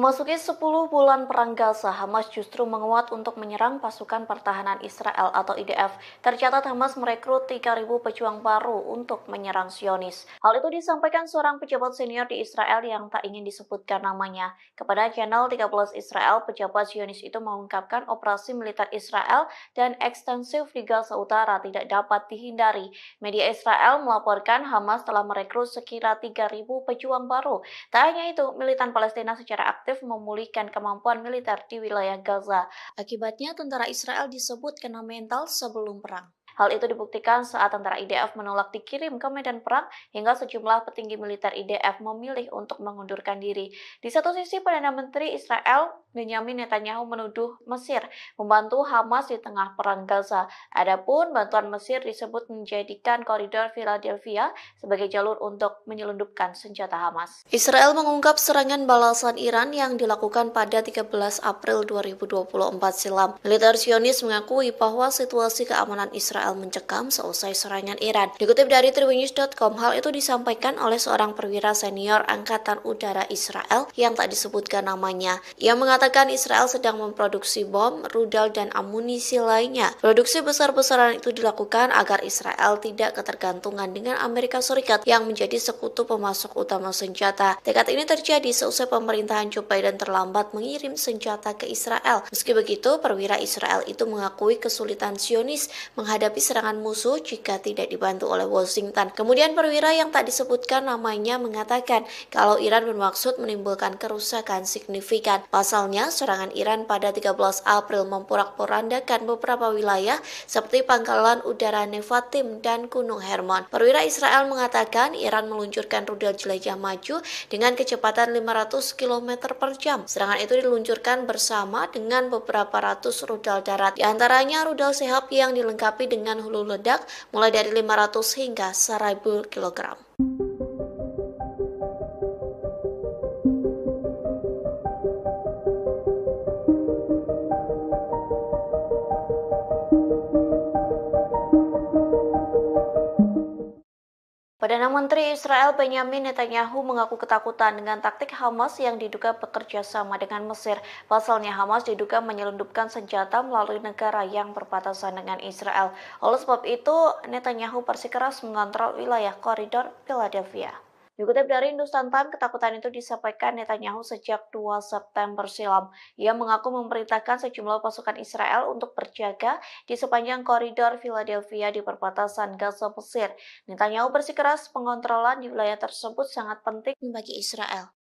Memasuki 10 bulan perang Gaza, Hamas justru menguat untuk menyerang pasukan pertahanan Israel atau IDF. Tercatat Hamas merekrut 3.000 pejuang baru untuk menyerang Zionis. Hal itu disampaikan seorang pejabat senior di Israel yang tak ingin disebutkan namanya. Kepada channel 13 Israel, pejabat Zionis itu mengungkapkan operasi militer Israel dan ekstensif di Gaza Utara tidak dapat dihindari. Media Israel melaporkan Hamas telah merekrut sekira 3.000 pejuang baru. Tak hanya itu, militan Palestina secara aktif memulihkan kemampuan militer di wilayah Gaza. Akibatnya, tentara Israel disebut kena mental sebelum perang. Hal itu dibuktikan saat tentara IDF menolak dikirim ke medan perang hingga sejumlah petinggi militer IDF memilih untuk mengundurkan diri. Di satu sisi, Perdana Menteri Israel Benyamin Netanyahu menuduh Mesir membantu Hamas di tengah perang Gaza. Adapun bantuan Mesir disebut menjadikan koridor Philadelphia sebagai jalur untuk menyelundupkan senjata Hamas. Israel mengungkap serangan balasan Iran yang dilakukan pada 13 April 2024 silam. Militer Zionis mengakui bahwa situasi keamanan Israel mencekam seusai serangan Iran. Dikutip dari tribunnews.com, hal itu disampaikan oleh seorang perwira senior Angkatan Udara Israel yang tak disebutkan namanya. Ia mengatakan Israel sedang memproduksi bom, rudal, dan amunisi lainnya. Produksi besar-besaran itu dilakukan agar Israel tidak ketergantungan dengan Amerika Serikat yang menjadi sekutu pemasok utama senjata. Tekad ini terjadi seusai pemerintahan Joe Biden terlambat mengirim senjata ke Israel. Meski begitu, perwira Israel itu mengakui kesulitan Zionis menghadapi serangan musuh jika tidak dibantu oleh Washington. Kemudian perwira yang tak disebutkan namanya mengatakan kalau Iran bermaksud menimbulkan kerusakan signifikan. Pasalnya, serangan Iran pada 13 April memporak-porandakan beberapa wilayah seperti Pangkalan Udara Nevatim dan Gunung Hermon. Perwira Israel mengatakan Iran meluncurkan rudal jelajah maju dengan kecepatan 500 km per jam. Serangan itu diluncurkan bersama dengan beberapa ratus rudal darat, di antaranya rudal Sehab yang dilengkapi dengan hulu ledak mulai dari 500 hingga 1.000 kg. Perdana Menteri Israel Benyamin Netanyahu mengaku ketakutan dengan taktik Hamas yang diduga bekerja sama dengan Mesir. Pasalnya Hamas diduga menyelundupkan senjata melalui negara yang berbatasan dengan Israel. Oleh sebab itu, Netanyahu bersikeras mengontrol wilayah koridor Philadelphia. Dikutip dari Hindustan Times, ketakutan itu disampaikan Netanyahu sejak 2 September silam. Ia mengaku memerintahkan sejumlah pasukan Israel untuk berjaga di sepanjang koridor Philadelphia di perbatasan Gaza Mesir. Netanyahu bersikeras pengontrolan di wilayah tersebut sangat penting bagi Israel.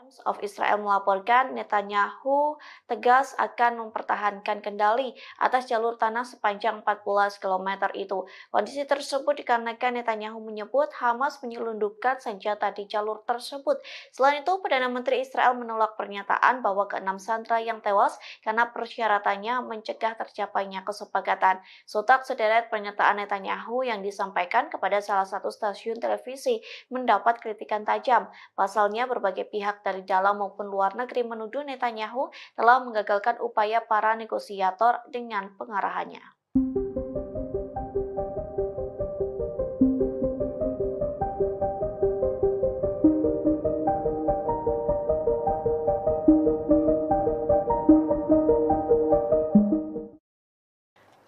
Times of Israel melaporkan Netanyahu tegas akan mempertahankan kendali atas jalur tanah sepanjang 14 km itu. Kondisi tersebut dikarenakan Netanyahu menyebut Hamas menyelundupkan senjata di jalur tersebut. Selain itu, Perdana Menteri Israel menolak pernyataan bahwa ke-6 sandera yang tewas karena persyaratannya mencegah tercapainya kesepakatan. Sontak sederet pernyataan Netanyahu yang disampaikan kepada salah satu stasiun televisi mendapat kritikan tajam. Pasalnya, berbagai pihak dari dalam maupun luar negeri menuduh Netanyahu telah menggagalkan upaya para negosiator dengan pengarahannya.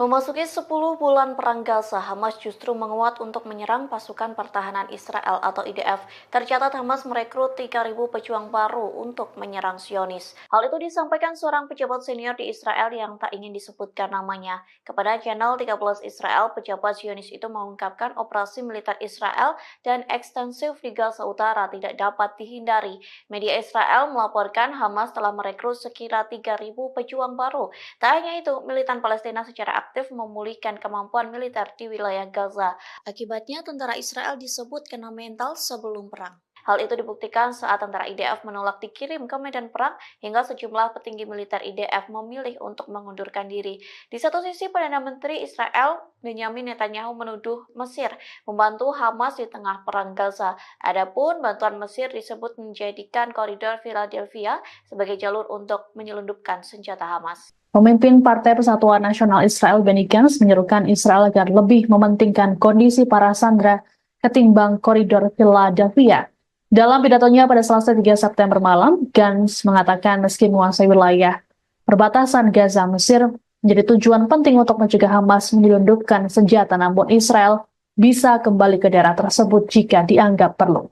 Memasuki 10 bulan perang Gaza, Hamas justru menguat untuk menyerang pasukan pertahanan Israel atau IDF. Tercatat Hamas merekrut 3.000 pejuang baru untuk menyerang Zionis. Hal itu disampaikan seorang pejabat senior di Israel yang tak ingin disebutkan namanya. Kepada channel 13 Israel, pejabat Zionis itu mengungkapkan operasi militer Israel dan ekstensif di Gaza Utara tidak dapat dihindari. Media Israel melaporkan Hamas telah merekrut sekira 3.000 pejuang baru. Tak hanya itu, militan Palestina secara aktif memulihkan kemampuan militer di wilayah Gaza. Akibatnya, tentara Israel disebut kena mental sebelum perang. Hal itu dibuktikan saat tentara IDF menolak dikirim ke medan perang hingga sejumlah petinggi militer IDF memilih untuk mengundurkan diri. Di satu sisi, Perdana Menteri Israel Benyamin Netanyahu menuduh Mesir membantu Hamas di tengah perang Gaza. Adapun bantuan Mesir disebut menjadikan koridor Philadelphia sebagai jalur untuk menyelundupkan senjata Hamas. Pemimpin Partai Persatuan Nasional Israel Benny Gantz menyerukan Israel agar lebih mementingkan kondisi para sandera ketimbang koridor Philadelphia. Dalam pidatonya pada Selasa 3 September malam, Gantz mengatakan meski menguasai wilayah perbatasan Gaza Mesir menjadi tujuan penting untuk mencegah Hamas menyelundupkan senjata, namun Israel bisa kembali ke daerah tersebut jika dianggap perlu.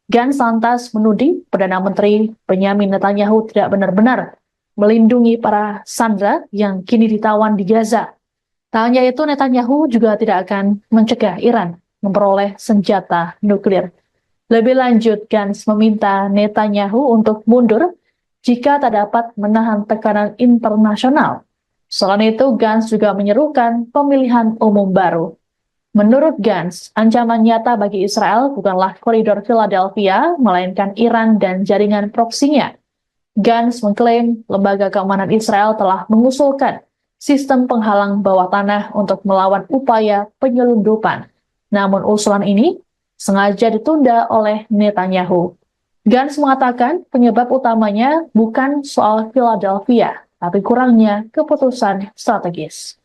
Gantz lantas menuding Perdana Menteri Benyamin Netanyahu tidak benar-benar melindungi para sandera yang kini ditawan di Gaza. Tak hanya itu, Netanyahu juga tidak akan mencegah Iran memperoleh senjata nuklir. Lebih lanjut, Gantz meminta Netanyahu untuk mundur jika tak dapat menahan tekanan internasional. Selain itu, Gantz juga menyerukan pemilihan umum baru. Menurut Gantz, ancaman nyata bagi Israel bukanlah koridor Philadelphia, melainkan Iran dan jaringan proksinya. Gantz mengklaim lembaga keamanan Israel telah mengusulkan sistem penghalang bawah tanah untuk melawan upaya penyelundupan. Namun usulan ini sengaja ditunda oleh Netanyahu. Gantz mengatakan penyebab utamanya bukan soal Philadelphia, tapi kurangnya keputusan strategis.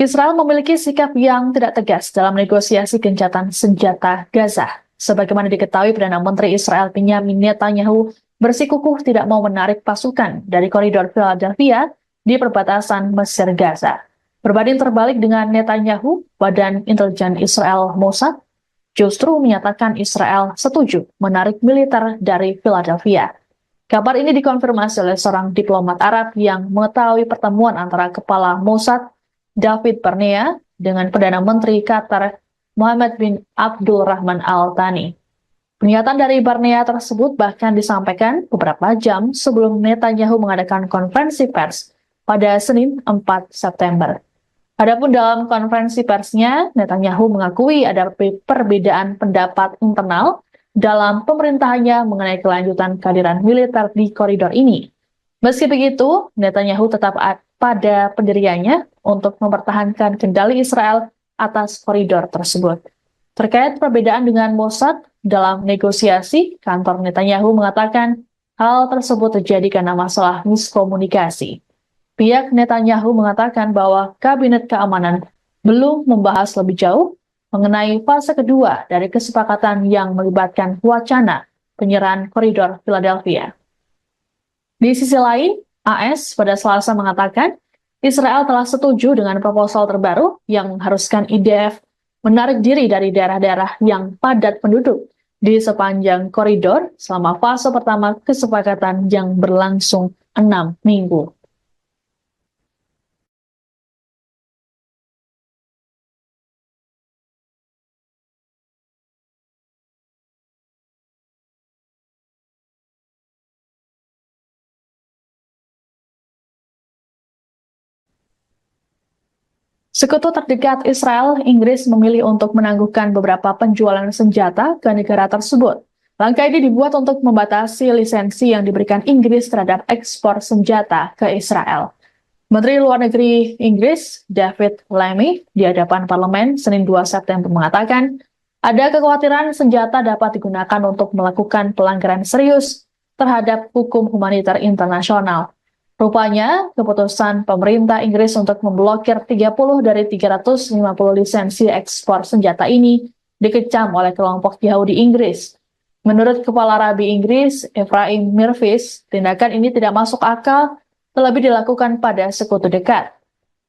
Israel memiliki sikap yang tidak tegas dalam negosiasi gencatan senjata Gaza. Sebagaimana diketahui, Perdana Menteri Israel Benyamin Netanyahu bersikukuh tidak mau menarik pasukan dari koridor Philadelphia di perbatasan Mesir-Gaza. Berbanding terbalik dengan Netanyahu, Badan Intelijen Israel Mossad justru menyatakan Israel setuju menarik militer dari Philadelphia. Kabar ini dikonfirmasi oleh seorang diplomat Arab yang mengetahui pertemuan antara Kepala Mossad David Barnea dengan Perdana Menteri Qatar Mohammed bin Abdul Rahman Al Thani. Pernyataan dari Barnea tersebut bahkan disampaikan beberapa jam sebelum Netanyahu mengadakan konferensi pers pada Senin 4 September. Adapun dalam konferensi persnya, Netanyahu mengakui ada perbedaan pendapat internal dalam pemerintahannya mengenai kelanjutan kehadiran militer di koridor ini. Meski begitu, Netanyahu tetap pada pendiriannya untuk mempertahankan kendali Israel atas koridor tersebut. Terkait perbedaan dengan Mossad dalam negosiasi, kantor Netanyahu mengatakan hal tersebut terjadi karena masalah miskomunikasi. Pihak Netanyahu mengatakan bahwa Kabinet Keamanan belum membahas lebih jauh mengenai fase kedua dari kesepakatan yang melibatkan wacana penyerahan koridor Philadelphia. Di sisi lain, AS pada Selasa mengatakan Israel telah setuju dengan proposal terbaru yang mengharuskan IDF menarik diri dari daerah-daerah yang padat penduduk di sepanjang koridor selama fase pertama kesepakatan yang berlangsung 6 minggu. Sekutu terdekat Israel, Inggris memilih untuk menangguhkan beberapa penjualan senjata ke negara tersebut. Langkah ini dibuat untuk membatasi lisensi yang diberikan Inggris terhadap ekspor senjata ke Israel. Menteri Luar Negeri Inggris, David Lammy, di hadapan parlemen Senin 2 September mengatakan, ada kekhawatiran senjata dapat digunakan untuk melakukan pelanggaran serius terhadap hukum humaniter internasional. Rupanya, keputusan pemerintah Inggris untuk memblokir 30 dari 350 lisensi ekspor senjata ini dikecam oleh kelompok Yahudi Inggris. Menurut Kepala Rabi Inggris, Ephraim Mirvis, tindakan ini tidak masuk akal, terlebih dilakukan pada sekutu dekat.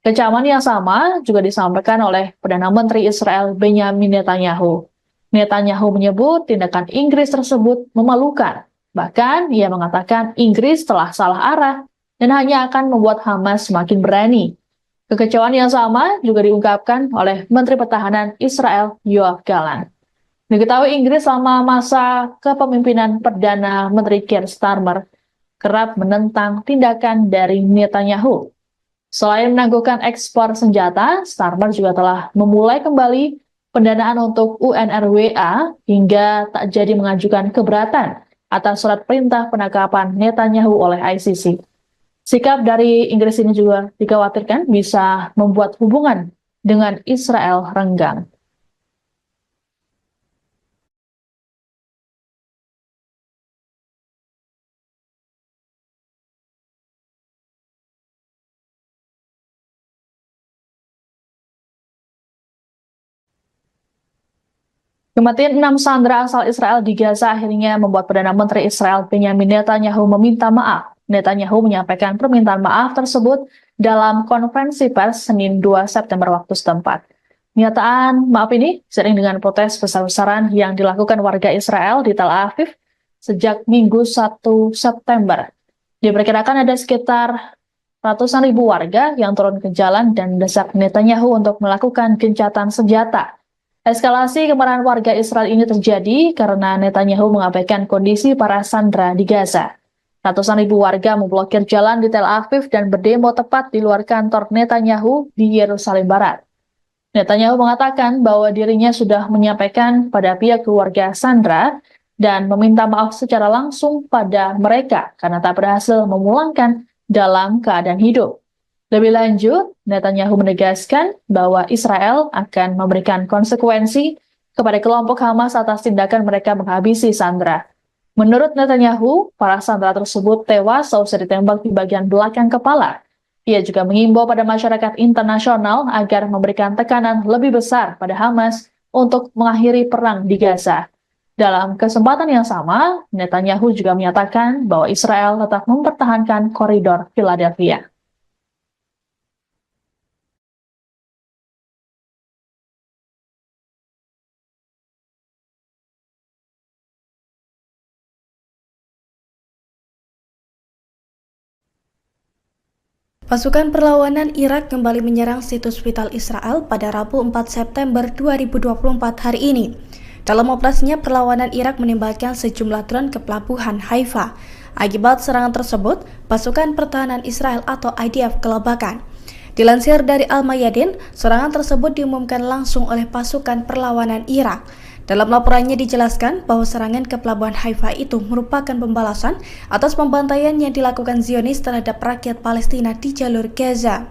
Kecaman yang sama juga disampaikan oleh Perdana Menteri Israel Benyamin Netanyahu. Netanyahu menyebut tindakan Inggris tersebut memalukan. Bahkan, ia mengatakan Inggris telah salah arah dan hanya akan membuat Hamas semakin berani. Kekecewaan yang sama juga diungkapkan oleh Menteri Pertahanan Israel Yoav Gallant. Diketahui Inggris selama masa kepemimpinan Perdana Menteri Keir Starmer kerap menentang tindakan dari Netanyahu. Selain menangguhkan ekspor senjata, Starmer juga telah memulai kembali pendanaan untuk UNRWA hingga tak jadi mengajukan keberatan atas surat perintah penangkapan Netanyahu oleh ICC. Sikap dari Inggris ini juga dikhawatirkan bisa membuat hubungan dengan Israel renggang. Kematian 6 sandera asal Israel di Gaza akhirnya membuat Perdana Menteri Israel Benyamin Netanyahu meminta maaf. Netanyahu menyampaikan permintaan maaf tersebut dalam konferensi pers Senin 2 September waktu setempat. Pernyataan maaf ini sering dengan protes besar-besaran yang dilakukan warga Israel di Tel Aviv sejak Minggu 1 September. Diperkirakan ada sekitar ratusan ribu warga yang turun ke jalan dan mendesak Netanyahu untuk melakukan gencatan senjata. Eskalasi kemarahan warga Israel ini terjadi karena Netanyahu mengabaikan kondisi para sandera di Gaza. Ratusan ribu warga memblokir jalan di Tel Aviv dan berdemo tepat di luar kantor Netanyahu di Yerusalem Barat. Netanyahu mengatakan bahwa dirinya sudah menyampaikan pada pihak keluarga sandera dan meminta maaf secara langsung pada mereka karena tak berhasil memulangkan dalam keadaan hidup. Lebih lanjut, Netanyahu menegaskan bahwa Israel akan memberikan konsekuensi kepada kelompok Hamas atas tindakan mereka menghabisi sandera. Menurut Netanyahu, para sandera tersebut tewas seusai ditembak di bagian belakang kepala. Ia juga mengimbau pada masyarakat internasional agar memberikan tekanan lebih besar pada Hamas untuk mengakhiri perang di Gaza. Dalam kesempatan yang sama, Netanyahu juga menyatakan bahwa Israel tetap mempertahankan koridor Philadelphia. Pasukan perlawanan Irak kembali menyerang situs vital Israel pada Rabu 4 September 2024 hari ini. Dalam operasinya, perlawanan Irak menembakkan sejumlah drone ke pelabuhan Haifa. Akibat serangan tersebut, pasukan pertahanan Israel atau IDF kelabakan. Dilansir dari Al-Mayadin, serangan tersebut diumumkan langsung oleh pasukan perlawanan Irak. Dalam laporannya dijelaskan bahwa serangan ke pelabuhan Haifa itu merupakan pembalasan atas pembantaian yang dilakukan Zionis terhadap rakyat Palestina di jalur Gaza.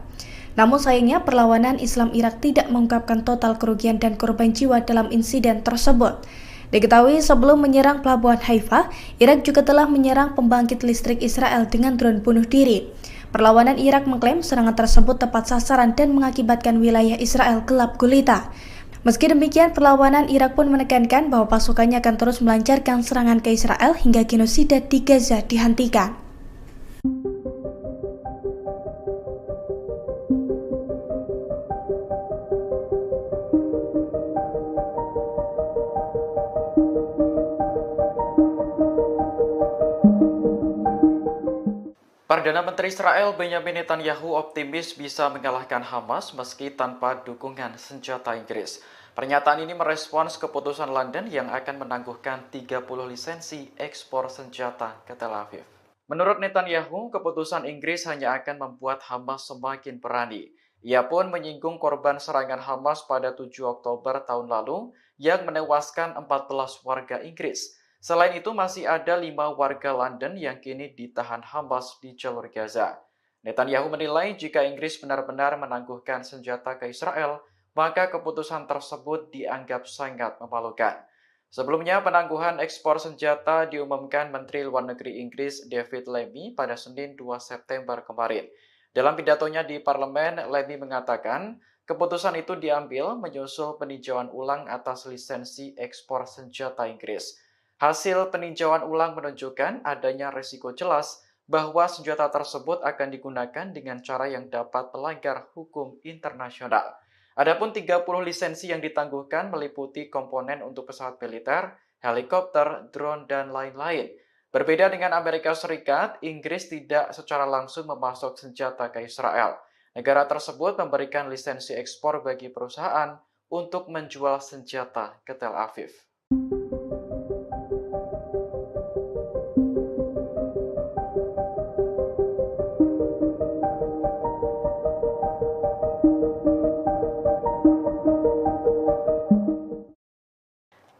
Namun sayangnya perlawanan Islam Irak tidak mengungkapkan total kerugian dan korban jiwa dalam insiden tersebut. Diketahui sebelum menyerang pelabuhan Haifa, Irak juga telah menyerang pembangkit listrik Israel dengan drone bunuh diri. Perlawanan Irak mengklaim serangan tersebut tepat sasaran dan mengakibatkan wilayah Israel gelap gulita. Meski demikian, perlawanan Irak pun menekankan bahwa pasukannya akan terus melancarkan serangan ke Israel hingga genosida di Gaza dihentikan. Perdana Menteri Israel Benyamin Netanyahu optimis bisa mengalahkan Hamas meski tanpa dukungan senjata Inggris. Pernyataan ini merespons keputusan London yang akan menangguhkan 30 lisensi ekspor senjata ke Tel Aviv. Menurut Netanyahu, keputusan Inggris hanya akan membuat Hamas semakin berani. Ia pun menyinggung korban serangan Hamas pada 7 Oktober tahun lalu yang menewaskan 14 warga Inggris. Selain itu, masih ada 5 warga London yang kini ditahan Hamas di jalur Gaza. Netanyahu menilai jika Inggris benar-benar menangguhkan senjata ke Israel, maka keputusan tersebut dianggap sangat memalukan. Sebelumnya, penangguhan ekspor senjata diumumkan Menteri Luar Negeri Inggris David Lammy pada Senin 2 September kemarin. Dalam pidatonya di parlemen, Lammy mengatakan keputusan itu diambil menyusul peninjauan ulang atas lisensi ekspor senjata Inggris. Hasil peninjauan ulang menunjukkan adanya risiko jelas bahwa senjata tersebut akan digunakan dengan cara yang dapat melanggar hukum internasional. Adapun 30 lisensi yang ditangguhkan meliputi komponen untuk pesawat militer, helikopter, drone, dan lain-lain. Berbeda dengan Amerika Serikat, Inggris tidak secara langsung memasok senjata ke Israel. Negara tersebut memberikan lisensi ekspor bagi perusahaan untuk menjual senjata ke Tel Aviv.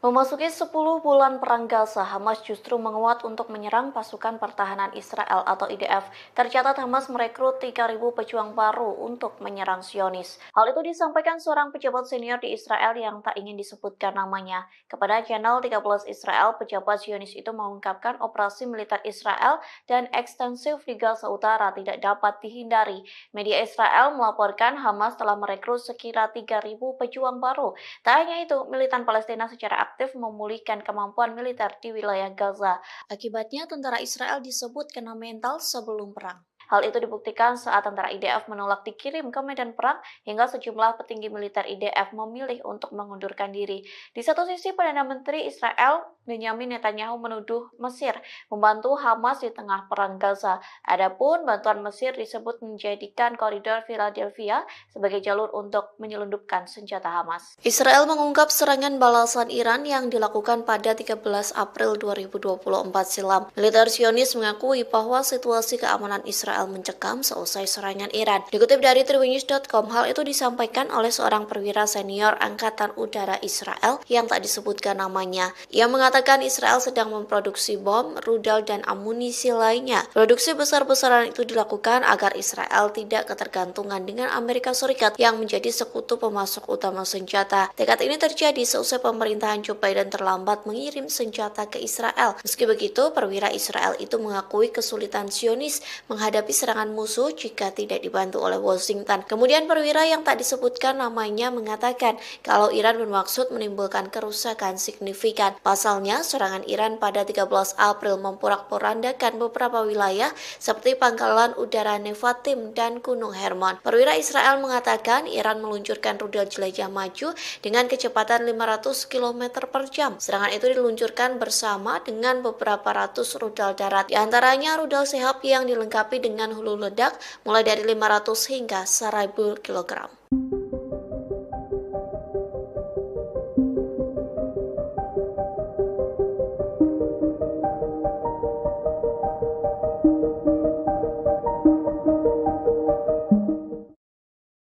Memasuki 10 bulan perang Gaza, Hamas justru menguat untuk menyerang pasukan pertahanan Israel atau IDF. Tercatat Hamas merekrut 3.000 pejuang baru untuk menyerang Zionis. Hal itu disampaikan seorang pejabat senior di Israel yang tak ingin disebutkan namanya. Kepada channel 13 Israel, pejabat Zionis itu mengungkapkan operasi militer Israel dan ekstensif di Gaza Utara tidak dapat dihindari. Media Israel melaporkan Hamas telah merekrut sekira 3.000 pejuang baru. Tak hanya itu, militan Palestina secara aktif memulihkan kemampuan militer di wilayah Gaza. Akibatnya, tentara Israel disebut kena mental sebelum perang. Hal itu dibuktikan saat tentara IDF menolak dikirim ke medan perang hingga sejumlah petinggi militer IDF memilih untuk mengundurkan diri. Di satu sisi, Perdana Menteri Israel Benyamin Netanyahu menuduh Mesir membantu Hamas di tengah perang Gaza. Adapun bantuan Mesir disebut menjadikan koridor Philadelphia sebagai jalur untuk menyelundupkan senjata Hamas. Israel mengungkap serangan balasan Iran yang dilakukan pada 13 April 2024 silam. Militer Zionis mengakui bahwa situasi keamanan Israel mencekam seusai serangan Iran. Dikutip dari tribunews.com, hal itu disampaikan oleh seorang perwira senior Angkatan Udara Israel yang tak disebutkan namanya. Ia mengatakan Israel sedang memproduksi bom, rudal, dan amunisi lainnya. Produksi besar-besaran itu dilakukan agar Israel tidak ketergantungan dengan Amerika Serikat yang menjadi sekutu pemasok utama senjata. Tekad ini terjadi seusai pemerintahan Joe Biden terlambat mengirim senjata ke Israel. Meski begitu, perwira Israel itu mengakui kesulitan Zionis menghadapi serangan musuh jika tidak dibantu oleh Washington. Kemudian perwira yang tak disebutkan namanya mengatakan kalau Iran bermaksud menimbulkan kerusakan signifikan. Pasalnya, serangan Iran pada 13 April memporak-porandakan beberapa wilayah seperti Pangkalan Udara Nevatim dan Gunung Hermon. Perwira Israel mengatakan Iran meluncurkan rudal jelajah maju dengan kecepatan 500 km per jam. Serangan itu diluncurkan bersama dengan beberapa ratus rudal darat, di antaranya rudal Sehab yang dilengkapi dengan hulu ledak mulai dari 500 hingga 1000 kg.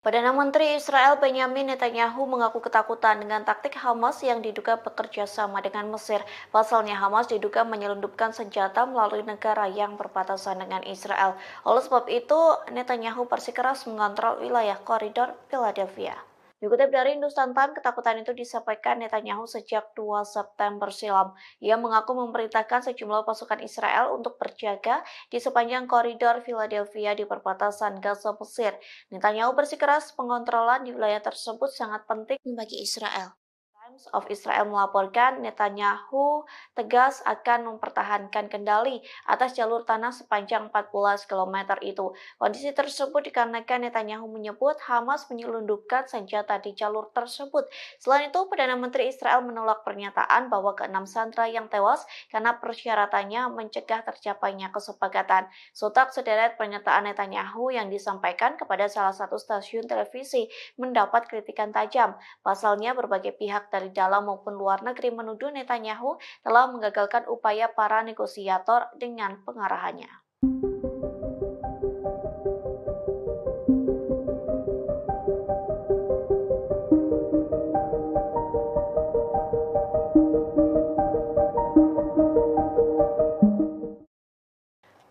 Perdana Menteri Israel Benyamin Netanyahu mengaku ketakutan dengan taktik Hamas yang diduga bekerja sama dengan Mesir. Pasalnya Hamas diduga menyelundupkan senjata melalui negara yang berbatasan dengan Israel. Oleh sebab itu, Netanyahu bersikeras mengontrol wilayah koridor Philadelphia. Dikutip dari Hindustan Times, ketakutan itu disampaikan Netanyahu sejak 2 September silam. Ia mengaku memerintahkan sejumlah pasukan Israel untuk berjaga di sepanjang koridor Philadelphia di perbatasan Gaza Mesir. Netanyahu bersikeras pengontrolan di wilayah tersebut sangat penting bagi Israel. Times of Israel melaporkan Netanyahu tegas akan mempertahankan kendali atas jalur tanah sepanjang 14 km itu. Kondisi tersebut dikarenakan Netanyahu menyebut Hamas menyelundupkan senjata di jalur tersebut. Selain itu, Perdana Menteri Israel menolak pernyataan bahwa ke-6 sandera yang tewas karena persyaratannya mencegah tercapainya kesepakatan. Sontak sederet pernyataan Netanyahu yang disampaikan kepada salah satu stasiun televisi mendapat kritikan tajam. Pasalnya, berbagai pihak dari dalam maupun luar negeri menuduh Netanyahu telah menggagalkan upaya para negosiator dengan pengarahannya.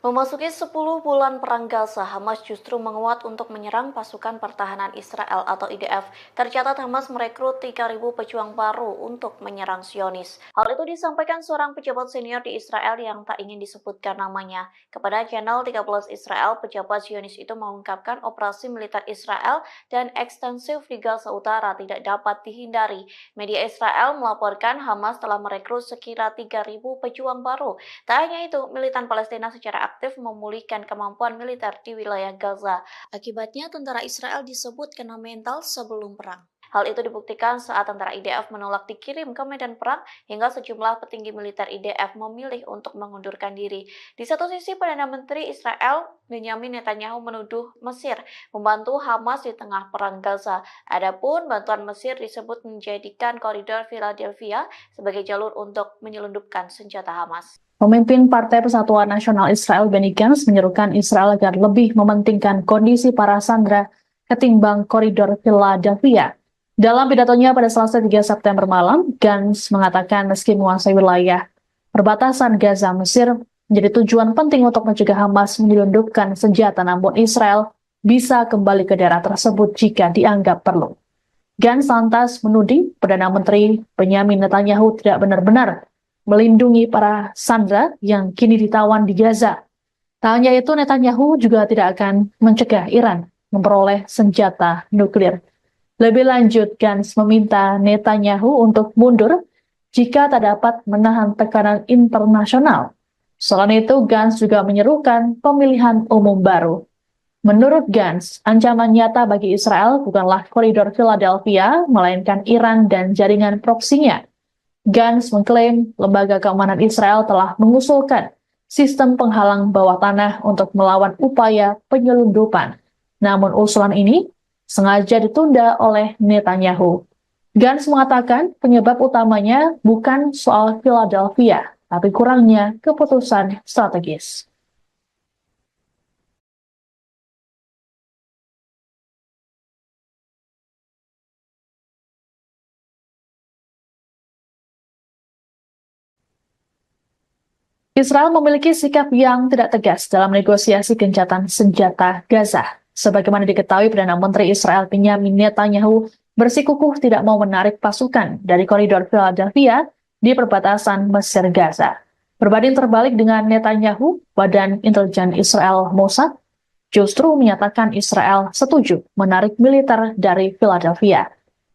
Memasuki 10 bulan perang Gaza, Hamas justru menguat untuk menyerang pasukan pertahanan Israel atau IDF. Tercatat Hamas merekrut 3.000 pejuang baru untuk menyerang Zionis. Hal itu disampaikan seorang pejabat senior di Israel yang tak ingin disebutkan namanya. Kepada channel 13 Israel, pejabat Zionis itu mengungkapkan operasi militer Israel dan ekstensif di Gaza Utara tidak dapat dihindari. Media Israel melaporkan Hamas telah merekrut sekira 3.000 pejuang baru. Tak hanya itu, militan Palestina secara aktif memulihkan kemampuan militer di wilayah Gaza. Akibatnya, tentara Israel disebut kena mental sebelum perang. Hal itu dibuktikan saat tentara IDF menolak dikirim ke medan perang hingga sejumlah petinggi militer IDF memilih untuk mengundurkan diri. Di satu sisi, Perdana Menteri Israel Benyamin Netanyahu menuduh Mesir membantu Hamas di tengah perang Gaza. Adapun bantuan Mesir disebut menjadikan koridor Philadelphia sebagai jalur untuk menyelundupkan senjata Hamas. Pemimpin Partai Persatuan Nasional Israel Benny Gantz menyerukan Israel agar lebih mementingkan kondisi para sandera ketimbang koridor Philadelphia. Dalam pidatonya pada Selasa 3 September malam, Gantz mengatakan meski menguasai wilayah perbatasan Gaza, Mesir menjadi tujuan penting untuk mencegah Hamas menyelundupkan senjata, namun Israel bisa kembali ke daerah tersebut jika dianggap perlu. Gantz lantas menuding Perdana Menteri Benyamin Netanyahu tidak benar-benar melindungi para sandera yang kini ditawan di Gaza. Tak hanya itu, Netanyahu juga tidak akan mencegah Iran memperoleh senjata nuklir. Lebih lanjut, Gantz meminta Netanyahu untuk mundur jika tak dapat menahan tekanan internasional. Selain itu, Gantz juga menyerukan pemilihan umum baru. Menurut Gantz, ancaman nyata bagi Israel bukanlah koridor Philadelphia, melainkan Iran dan jaringan proksinya. Gantz mengklaim lembaga keamanan Israel telah mengusulkan sistem penghalang bawah tanah untuk melawan upaya penyelundupan. Namun usulan ini sengaja ditunda oleh Netanyahu. Gantz mengatakan penyebab utamanya bukan soal Philadelphia, tapi kurangnya keputusan strategis. Israel memiliki sikap yang tidak tegas dalam negosiasi gencatan senjata Gaza. Sebagaimana diketahui, Perdana Menteri Israel Benjamin Netanyahu bersikukuh tidak mau menarik pasukan dari koridor Philadelphia di perbatasan Mesir Gaza. Berbanding terbalik dengan Netanyahu, Badan Intelijen Israel Mossad justru menyatakan Israel setuju menarik militer dari Philadelphia.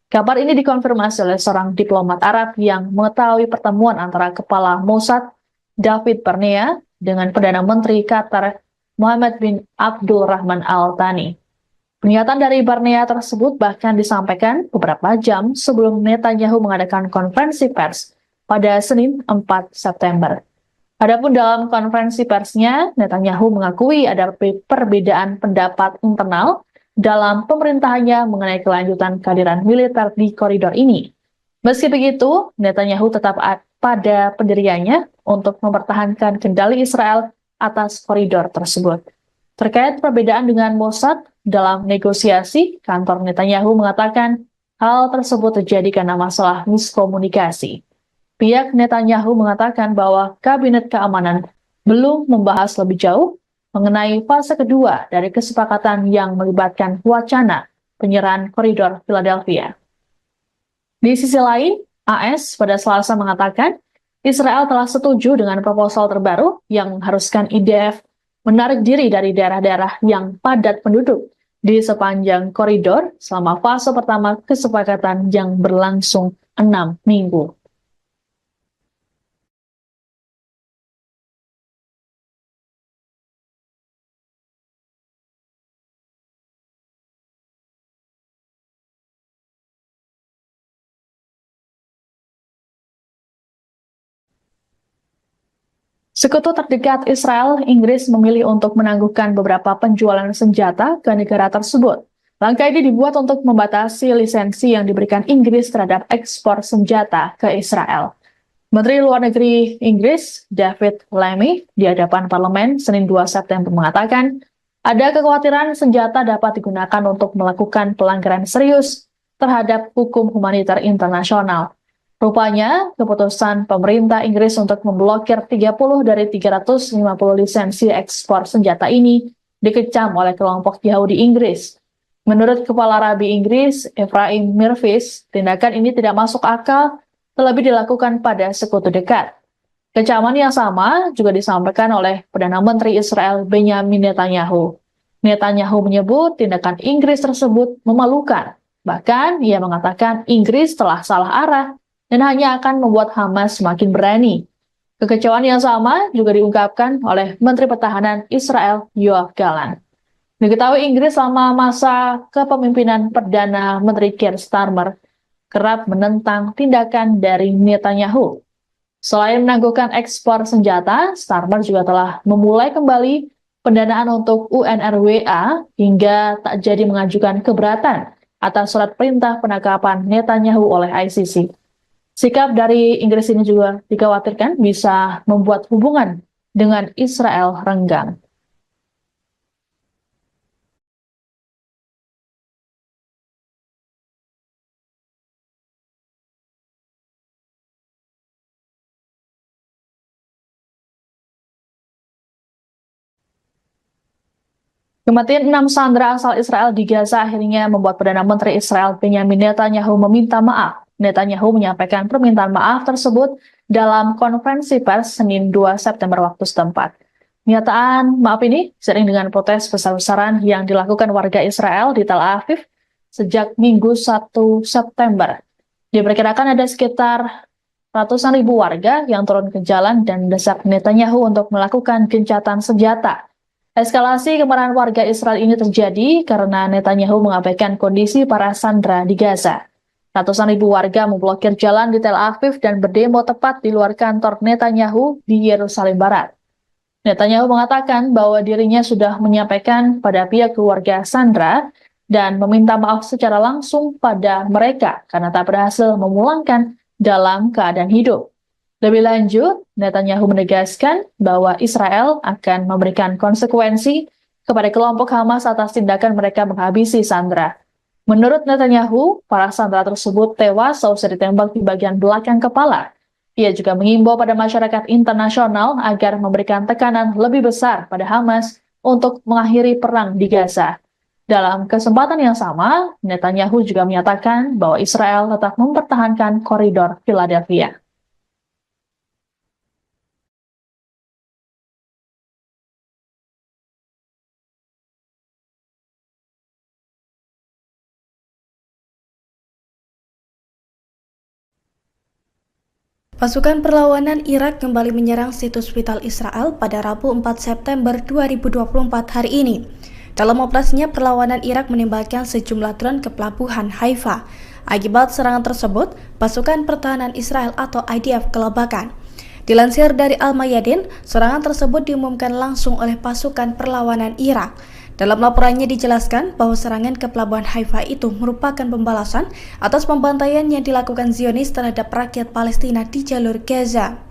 Kabar ini dikonfirmasi oleh seorang diplomat Arab yang mengetahui pertemuan antara Kepala Mossad David Barnea dengan Perdana Menteri Qatar Mohammed bin Abdul Rahman Al Thani. Pernyataan dari Barnea tersebut bahkan disampaikan beberapa jam sebelum Netanyahu mengadakan konferensi pers pada Senin 4 September. Adapun dalam konferensi persnya, Netanyahu mengakui ada perbedaan pendapat internal dalam pemerintahannya mengenai kelanjutan kehadiran militer di koridor ini. Meski begitu, Netanyahu tetap pada pendiriannya untuk mempertahankan kendali Israel atas koridor tersebut. Terkait perbedaan dengan Mossad dalam negosiasi, kantor Netanyahu mengatakan hal tersebut terjadi karena masalah miskomunikasi. Pihak Netanyahu mengatakan bahwa Kabinet Keamanan belum membahas lebih jauh mengenai fase kedua dari kesepakatan yang melibatkan wacana penyerahan koridor Philadelphia. Di sisi lain, AS pada Selasa mengatakan Israel telah setuju dengan proposal terbaru yang mengharuskan IDF menarik diri dari daerah-daerah yang padat penduduk di sepanjang koridor selama fase pertama kesepakatan yang berlangsung 6 minggu. Sekutu terdekat Israel, Inggris memilih untuk menangguhkan beberapa penjualan senjata ke negara tersebut. Langkah ini dibuat untuk membatasi lisensi yang diberikan Inggris terhadap ekspor senjata ke Israel. Menteri Luar Negeri Inggris, David Lammy, di hadapan parlemen Senin 2 September mengatakan, ada kekhawatiran senjata dapat digunakan untuk melakukan pelanggaran serius terhadap hukum humaniter internasional. Rupanya, keputusan pemerintah Inggris untuk memblokir 30 dari 350 lisensi ekspor senjata ini dikecam oleh kelompok Yahudi Inggris. Menurut Kepala Rabi Inggris, Ephraim Mirvis, tindakan ini tidak masuk akal, terlebih dilakukan pada sekutu dekat. Kecaman yang sama juga disampaikan oleh Perdana Menteri Israel Benjamin Netanyahu. Netanyahu menyebut tindakan Inggris tersebut memalukan. Bahkan, ia mengatakan Inggris telah salah arah dan hanya akan membuat Hamas semakin berani. Kekecewaan yang sama juga diungkapkan oleh Menteri Pertahanan Israel Yoav Gallant. Diketahui Inggris selama masa kepemimpinan Perdana Menteri Keir Starmer kerap menentang tindakan dari Netanyahu. Selain menangguhkan ekspor senjata, Starmer juga telah memulai kembali pendanaan untuk UNRWA hingga tak jadi mengajukan keberatan atas surat perintah penangkapan Netanyahu oleh ICC. Sikap dari Inggris ini juga dikhawatirkan bisa membuat hubungan dengan Israel renggang. Kematian 6 sandera asal Israel di Gaza akhirnya membuat Perdana Menteri Israel Benjamin Netanyahu meminta maaf. Netanyahu menyampaikan permintaan maaf tersebut dalam konferensi pers Senin 2 September waktu setempat. Pernyataan maaf ini seiring dengan protes besar-besaran yang dilakukan warga Israel di Tel Aviv sejak Minggu 1 September. Diperkirakan ada sekitar ratusan ribu warga yang turun ke jalan dan mendesak Netanyahu untuk melakukan gencatan senjata. Eskalasi kemarahan warga Israel ini terjadi karena Netanyahu mengabaikan kondisi para sandera di Gaza. Ratusan ribu warga memblokir jalan di Tel Aviv dan berdemo tepat di luar kantor Netanyahu di Yerusalem Barat. Netanyahu mengatakan bahwa dirinya sudah menyampaikan pada pihak keluarga sandera dan meminta maaf secara langsung pada mereka karena tak berhasil memulangkan dalam keadaan hidup. Lebih lanjut, Netanyahu menegaskan bahwa Israel akan memberikan konsekuensi kepada kelompok Hamas atas tindakan mereka menghabisi sandera. Menurut Netanyahu, para sandera tersebut tewas seusai ditembak di bagian belakang kepala. Ia juga mengimbau pada masyarakat internasional agar memberikan tekanan lebih besar pada Hamas untuk mengakhiri perang di Gaza. Dalam kesempatan yang sama, Netanyahu juga menyatakan bahwa Israel tetap mempertahankan koridor Philadelphia. Pasukan perlawanan Irak kembali menyerang situs vital Israel pada Rabu 4 September 2024 hari ini. Dalam operasinya, perlawanan Irak menembakkan sejumlah drone ke pelabuhan Haifa. Akibat serangan tersebut, pasukan pertahanan Israel atau IDF kelabakan. Dilansir dari Al-Mayadin, serangan tersebut diumumkan langsung oleh pasukan perlawanan Irak. Dalam laporannya dijelaskan bahwa serangan ke pelabuhan Haifa itu merupakan pembalasan atas pembantaian yang dilakukan Zionis terhadap rakyat Palestina di jalur Gaza.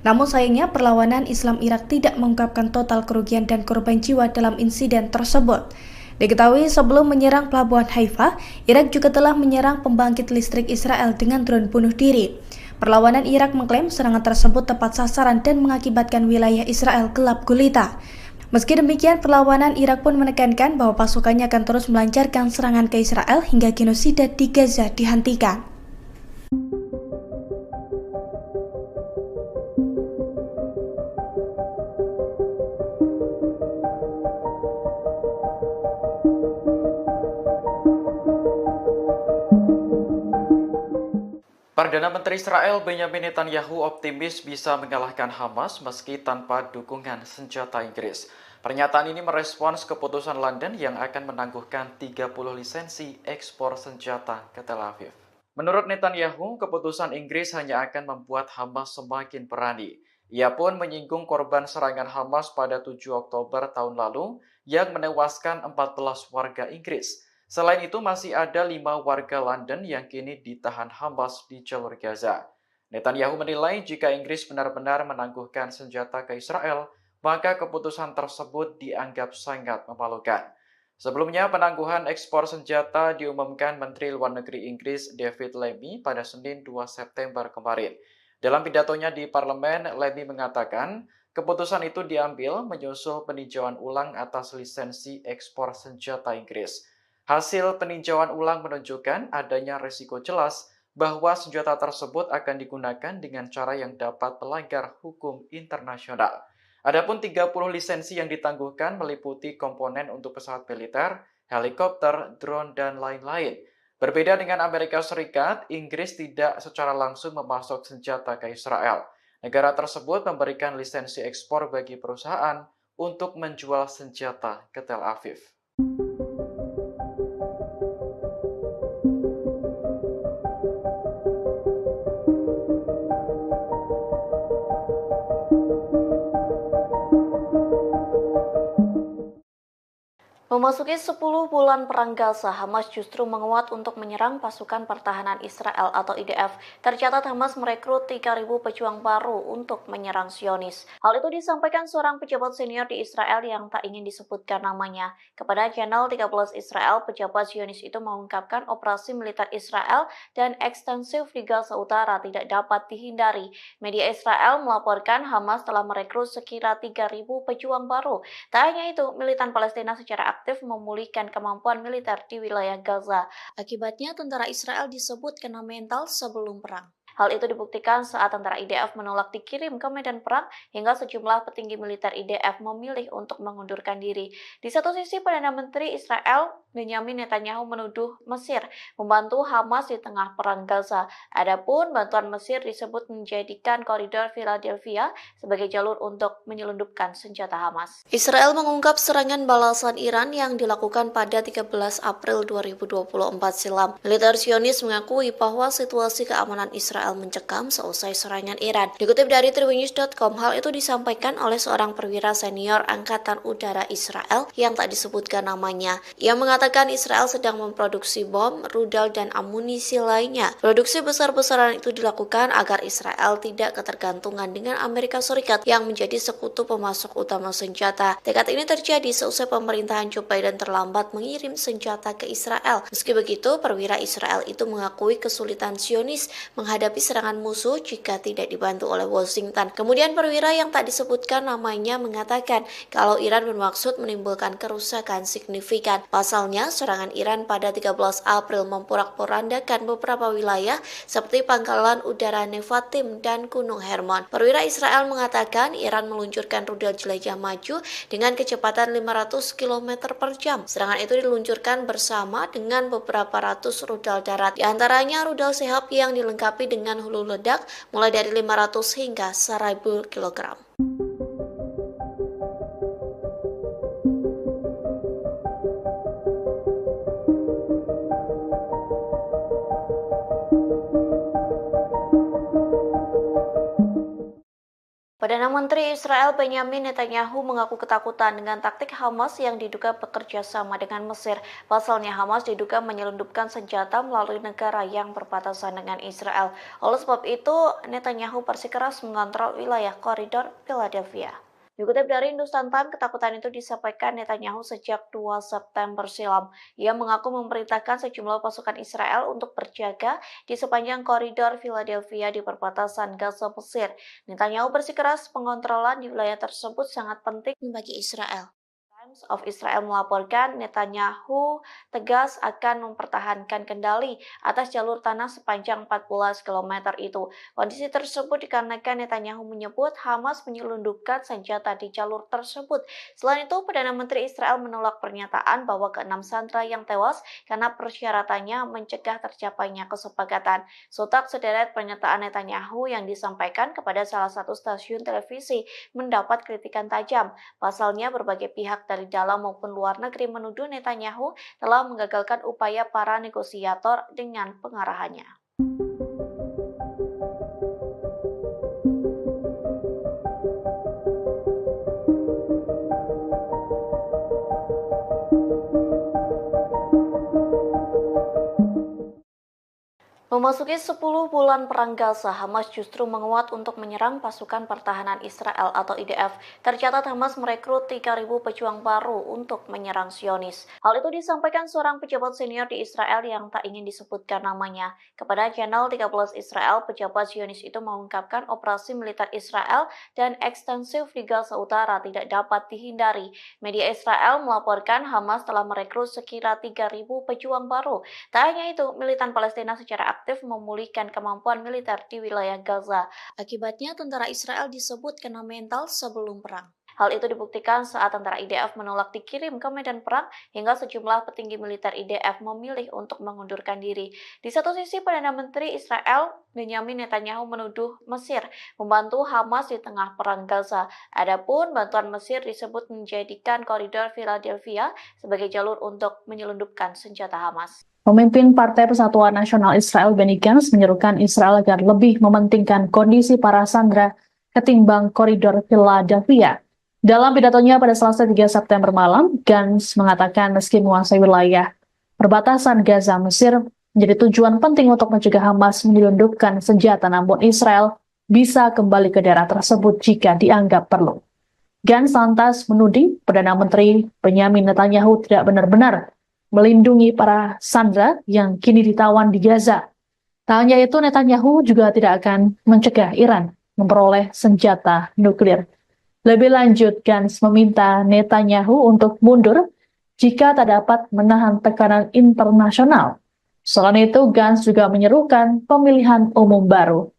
Namun sayangnya perlawanan Islam Irak tidak mengungkapkan total kerugian dan korban jiwa dalam insiden tersebut. Diketahui sebelum menyerang pelabuhan Haifa, Irak juga telah menyerang pembangkit listrik Israel dengan drone bunuh diri. Perlawanan Irak mengklaim serangan tersebut tepat sasaran dan mengakibatkan wilayah Israel gelap gulita. Meski demikian, perlawanan Irak pun menekankan bahwa pasukannya akan terus melancarkan serangan ke Israel hingga genosida di Gaza dihentikan. Perdana Menteri Israel Benyamin Netanyahu optimis bisa mengalahkan Hamas meski tanpa dukungan senjata Inggris. Pernyataan ini merespons keputusan London yang akan menangguhkan 30 lisensi ekspor senjata ke Tel Aviv. Menurut Netanyahu, keputusan Inggris hanya akan membuat Hamas semakin berani. Ia pun menyinggung korban serangan Hamas pada 7 Oktober tahun lalu yang menewaskan 14 warga Inggris. Selain itu, masih ada 5 warga London yang kini ditahan Hamas di jalur Gaza. Netanyahu menilai jika Inggris benar-benar menangguhkan senjata ke Israel, maka keputusan tersebut dianggap sangat memalukan. Sebelumnya, penangguhan ekspor senjata diumumkan Menteri Luar Negeri Inggris David Lammy pada Senin 2 September kemarin. Dalam pidatonya di parlemen, Lammy mengatakan keputusan itu diambil menyusul peninjauan ulang atas lisensi ekspor senjata Inggris. Hasil peninjauan ulang menunjukkan adanya risiko jelas bahwa senjata tersebut akan digunakan dengan cara yang dapat melanggar hukum internasional. Adapun 30 lisensi yang ditangguhkan meliputi komponen untuk pesawat militer, helikopter, drone, dan lain-lain. Berbeda dengan Amerika Serikat, Inggris tidak secara langsung memasok senjata ke Israel. Negara tersebut memberikan lisensi ekspor bagi perusahaan untuk menjual senjata ke Tel Aviv. Memasuki 10 bulan perang Gaza, Hamas justru menguat untuk menyerang pasukan pertahanan Israel atau IDF. Tercatat Hamas merekrut 3.000 pejuang baru untuk menyerang Zionis. Hal itu disampaikan seorang pejabat senior di Israel yang tak ingin disebutkan namanya. Kepada channel 13 Israel, pejabat Zionis itu mengungkapkan operasi militer Israel dan ekstensif di Gaza Utara tidak dapat dihindari. Media Israel melaporkan Hamas telah merekrut sekira 3.000 pejuang baru. Tak hanya itu, militan Palestina secara aktif memulihkan kemampuan militer di wilayah Gaza. Akibatnya, tentara Israel disebut kena mental sebelum perang. Hal itu dibuktikan saat tentara IDF menolak dikirim ke medan perang hingga sejumlah petinggi militer IDF memilih untuk mengundurkan diri. Di satu sisi, Perdana Menteri Israel Benyamin Netanyahu menuduh Mesir membantu Hamas di tengah perang Gaza. Adapun bantuan Mesir disebut menjadikan koridor Philadelphia sebagai jalur untuk menyelundupkan senjata Hamas. Israel mengungkap serangan balasan Iran yang dilakukan pada 13 April 2024 silam. Militer Zionis mengakui bahwa situasi keamanan Israel mencekam seusai serangan Iran. Dikutip dari tribunnews.com, hal itu disampaikan oleh seorang perwira senior Angkatan Udara Israel yang tak disebutkan namanya. Ia mengatakan Israel sedang memproduksi bom, rudal, dan amunisi lainnya. Produksi besar-besaran itu dilakukan agar Israel tidak ketergantungan dengan Amerika Serikat yang menjadi sekutu pemasok utama senjata. Tekad ini terjadi seusai pemerintahan Joe Biden terlambat mengirim senjata ke Israel. Meski begitu, perwira Israel itu mengakui kesulitan Zionis menghadapi serangan musuh jika tidak dibantu oleh Washington. Kemudian perwira yang tak disebutkan namanya mengatakan kalau Iran bermaksud menimbulkan kerusakan signifikan. Pasalnya, serangan Iran pada 13 April memporak-porandakan beberapa wilayah seperti Pangkalan Udara Nevatim dan Gunung Hermon. Perwira Israel mengatakan Iran meluncurkan rudal jelajah maju dengan kecepatan 500 km per jam. Serangan itu diluncurkan bersama dengan beberapa ratus rudal darat. Di antaranya rudal Sehab yang dilengkapi dengan hulu ledak mulai dari 500 hingga 1000 kg. Perdana Menteri Israel Benyamin Netanyahu mengaku ketakutan dengan taktik Hamas yang diduga bekerja sama dengan Mesir. Pasalnya Hamas diduga menyelundupkan senjata melalui negara yang berbatasan dengan Israel. Oleh sebab itu, Netanyahu bersikeras mengontrol wilayah koridor Philadelphia. Dikutip dari Hindustan Times, ketakutan itu disampaikan Netanyahu sejak 2 September silam. Ia mengaku memerintahkan sejumlah pasukan Israel untuk berjaga di sepanjang koridor Philadelphia di perbatasan Gaza Mesir. Netanyahu bersikeras pengontrolan di wilayah tersebut sangat penting bagi Israel. Times of Israel melaporkan Netanyahu tegas akan mempertahankan kendali atas jalur tanah sepanjang 14 km itu. Kondisi tersebut dikarenakan Netanyahu menyebut Hamas menyelundupkan senjata di jalur tersebut. Selain itu, Perdana Menteri Israel menolak pernyataan bahwa ke-6 sandera yang tewas karena persyaratannya mencegah tercapainya kesepakatan. Sontak sederet pernyataan Netanyahu yang disampaikan kepada salah satu stasiun televisi mendapat kritikan tajam. Pasalnya, berbagai pihak dari dalam maupun luar negeri menuduh Netanyahu telah menggagalkan upaya para negosiator dengan pengarahannya. Memasuki 10 bulan perang Gaza, Hamas justru menguat untuk menyerang pasukan pertahanan Israel atau IDF. Tercatat Hamas merekrut 3.000 pejuang baru untuk menyerang Zionis. Hal itu disampaikan seorang pejabat senior di Israel yang tak ingin disebutkan namanya. Kepada channel 13 Israel, pejabat Zionis itu mengungkapkan operasi militer Israel dan ekstensif di Gaza Utara tidak dapat dihindari. Media Israel melaporkan Hamas telah merekrut sekira 3.000 pejuang baru. Tak hanya itu, militan Palestina secara aktif memulihkan kemampuan militer di wilayah Gaza. Akibatnya, tentara Israel disebut kena mental sebelum perang. Hal itu dibuktikan saat tentara IDF menolak dikirim ke medan perang hingga sejumlah petinggi militer IDF memilih untuk mengundurkan diri. Di satu sisi, Perdana Menteri Israel Benyamin Netanyahu menuduh Mesir membantu Hamas di tengah perang Gaza. Adapun bantuan Mesir disebut menjadikan koridor Philadelphia sebagai jalur untuk menyelundupkan senjata Hamas. Pemimpin Partai Persatuan Nasional Israel Benny Gantz menyerukan Israel agar lebih mementingkan kondisi para sandera ketimbang koridor Philadelphia. Dalam pidatonya pada Selasa 3 September malam, Gantz mengatakan meski menguasai wilayah perbatasan Gaza Mesir menjadi tujuan penting untuk mencegah Hamas menyelundupkan senjata, namun Israel bisa kembali ke daerah tersebut jika dianggap perlu. Gantz lantas menuding Perdana Menteri Benyamin Netanyahu tidak benar-benar melindungi para sandera yang kini ditawan di Gaza. Tak hanya itu, Netanyahu juga tidak akan mencegah Iran memperoleh senjata nuklir. Lebih lanjut, Gantz meminta Netanyahu untuk mundur jika tak dapat menahan tekanan internasional. Selain itu, Gantz juga menyerukan pemilihan umum baru.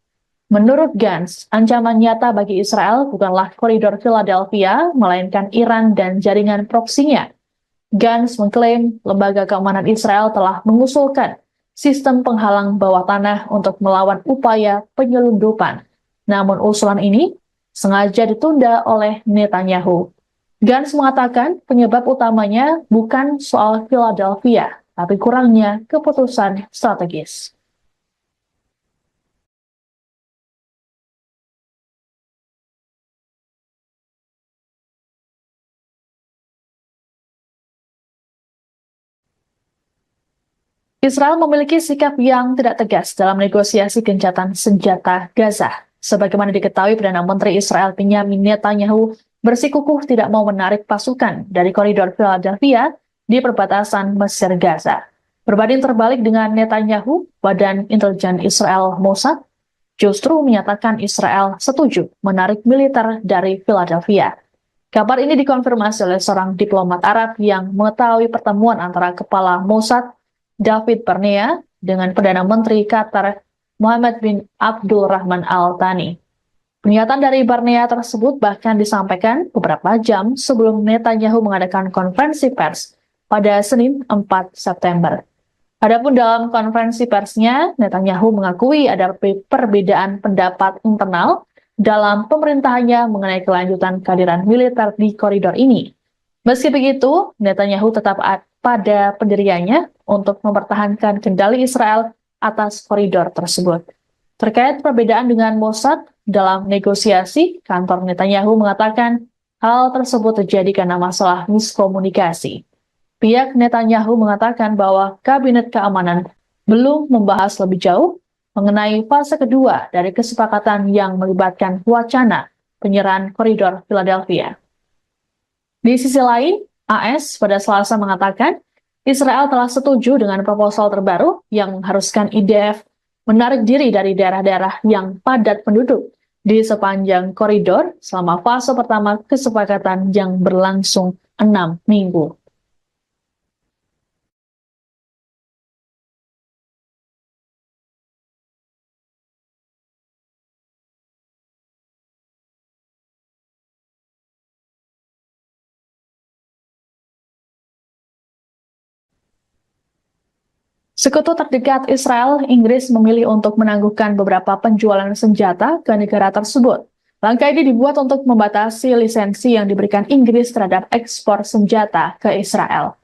Menurut Gantz, ancaman nyata bagi Israel bukanlah koridor Philadelphia, melainkan Iran dan jaringan proksinya. Gantz mengklaim lembaga keamanan Israel telah mengusulkan sistem penghalang bawah tanah untuk melawan upaya penyelundupan. Namun usulan ini sengaja ditunda oleh Netanyahu. Gantz mengatakan penyebab utamanya bukan soal Philadelphia, tapi kurangnya keputusan strategis. Israel memiliki sikap yang tidak tegas dalam negosiasi gencatan senjata Gaza. Sebagaimana diketahui, Perdana Menteri Israel Benyamin Netanyahu bersikukuh tidak mau menarik pasukan dari koridor Philadelphia di perbatasan Mesir-Gaza. Berbanding terbalik dengan Netanyahu, Badan Intelijen Israel Mossad justru menyatakan Israel setuju menarik militer dari Philadelphia. Kabar ini dikonfirmasi oleh seorang diplomat Arab yang mengetahui pertemuan antara Kepala Mossad David Barnea dengan Perdana Menteri Qatar Mohammed bin Abdul Rahman Al Thani. Pernyataan dari Barnea tersebut bahkan disampaikan beberapa jam sebelum Netanyahu mengadakan konferensi pers pada Senin 4 September. Adapun dalam konferensi persnya, Netanyahu mengakui ada perbedaan pendapat internal dalam pemerintahannya mengenai kelanjutan kehadiran militer di koridor ini. Meski begitu, Netanyahu tetap pada pendiriannya untuk mempertahankan kendali Israel atas koridor tersebut. Terkait perbedaan dengan Mossad dalam negosiasi, kantor Netanyahu mengatakan hal tersebut terjadi karena masalah miskomunikasi. Pihak Netanyahu mengatakan bahwa Kabinet Keamanan belum membahas lebih jauh mengenai fase kedua dari kesepakatan yang melibatkan wacana penyerahan koridor Philadelphia. Di sisi lain, AS pada Selasa mengatakan Israel telah setuju dengan proposal terbaru yang mengharuskan IDF menarik diri dari daerah-daerah yang padat penduduk di sepanjang koridor selama fase pertama kesepakatan yang berlangsung 6 minggu. Sekutu terdekat Israel, Inggris memilih untuk menangguhkan beberapa penjualan senjata ke negara tersebut. Langkah ini dibuat untuk membatasi lisensi yang diberikan Inggris terhadap ekspor senjata ke Israel.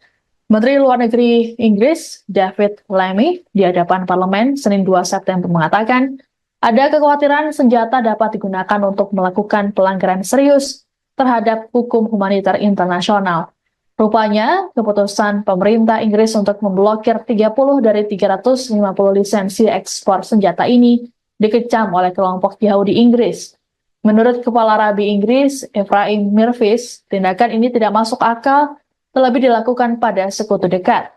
Menteri Luar Negeri Inggris, David Lammy, di hadapan parlemen Senin 2 September mengatakan, ada kekhawatiran senjata dapat digunakan untuk melakukan pelanggaran serius terhadap hukum humaniter internasional. Rupanya, keputusan pemerintah Inggris untuk memblokir 30 dari 350 lisensi ekspor senjata ini dikecam oleh kelompok Yahudi Inggris. Menurut Kepala Rabi Inggris, Ephraim Mirvis, tindakan ini tidak masuk akal, terlebih dilakukan pada sekutu dekat.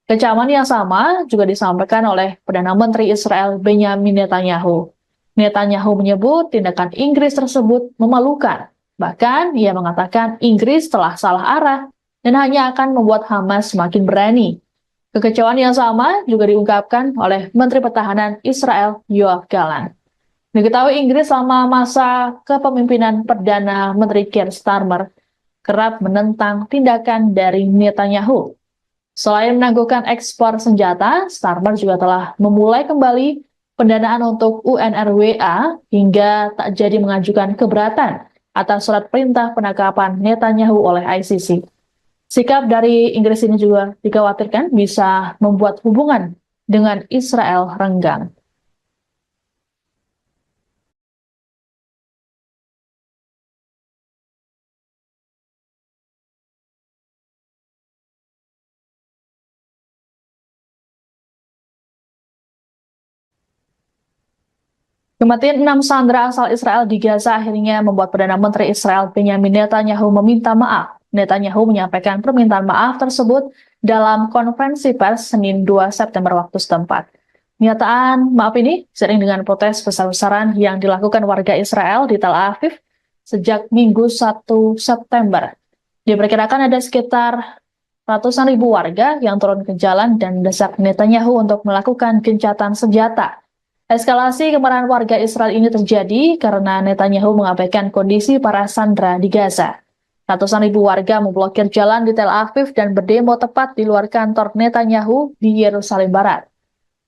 Kecaman yang sama juga disampaikan oleh Perdana Menteri Israel Benyamin Netanyahu. Netanyahu menyebut tindakan Inggris tersebut memalukan. Bahkan, ia mengatakan Inggris telah salah arah dan hanya akan membuat Hamas semakin berani. Kekecewaan yang sama juga diungkapkan oleh Menteri Pertahanan Israel Yoav Gallant. Diketahui Inggris selama masa kepemimpinan Perdana Menteri Keir Starmer kerap menentang tindakan dari Netanyahu. Selain menangguhkan ekspor senjata, Starmer juga telah memulai kembali pendanaan untuk UNRWA hingga tak jadi mengajukan keberatan atas surat perintah penangkapan Netanyahu oleh ICC. Sikap dari Inggris ini juga dikhawatirkan bisa membuat hubungan dengan Israel renggang. Kematian 6 sandera asal Israel di Gaza akhirnya membuat Perdana Menteri Israel Benyamin Netanyahu meminta maaf. Netanyahu menyampaikan permintaan maaf tersebut dalam konferensi pers Senin 2 September waktu setempat. Pernyataan maaf ini seiring dengan protes besar-besaran yang dilakukan warga Israel di Tel Aviv sejak Minggu 1 September. Diperkirakan ada sekitar ratusan ribu warga yang turun ke jalan dan mendesak Netanyahu untuk melakukan gencatan senjata. Eskalasi kemarahan warga Israel ini terjadi karena Netanyahu mengabaikan kondisi para sandera di Gaza. Ratusan ribu warga memblokir jalan di Tel Aviv dan berdemo tepat di luar kantor Netanyahu di Yerusalem Barat.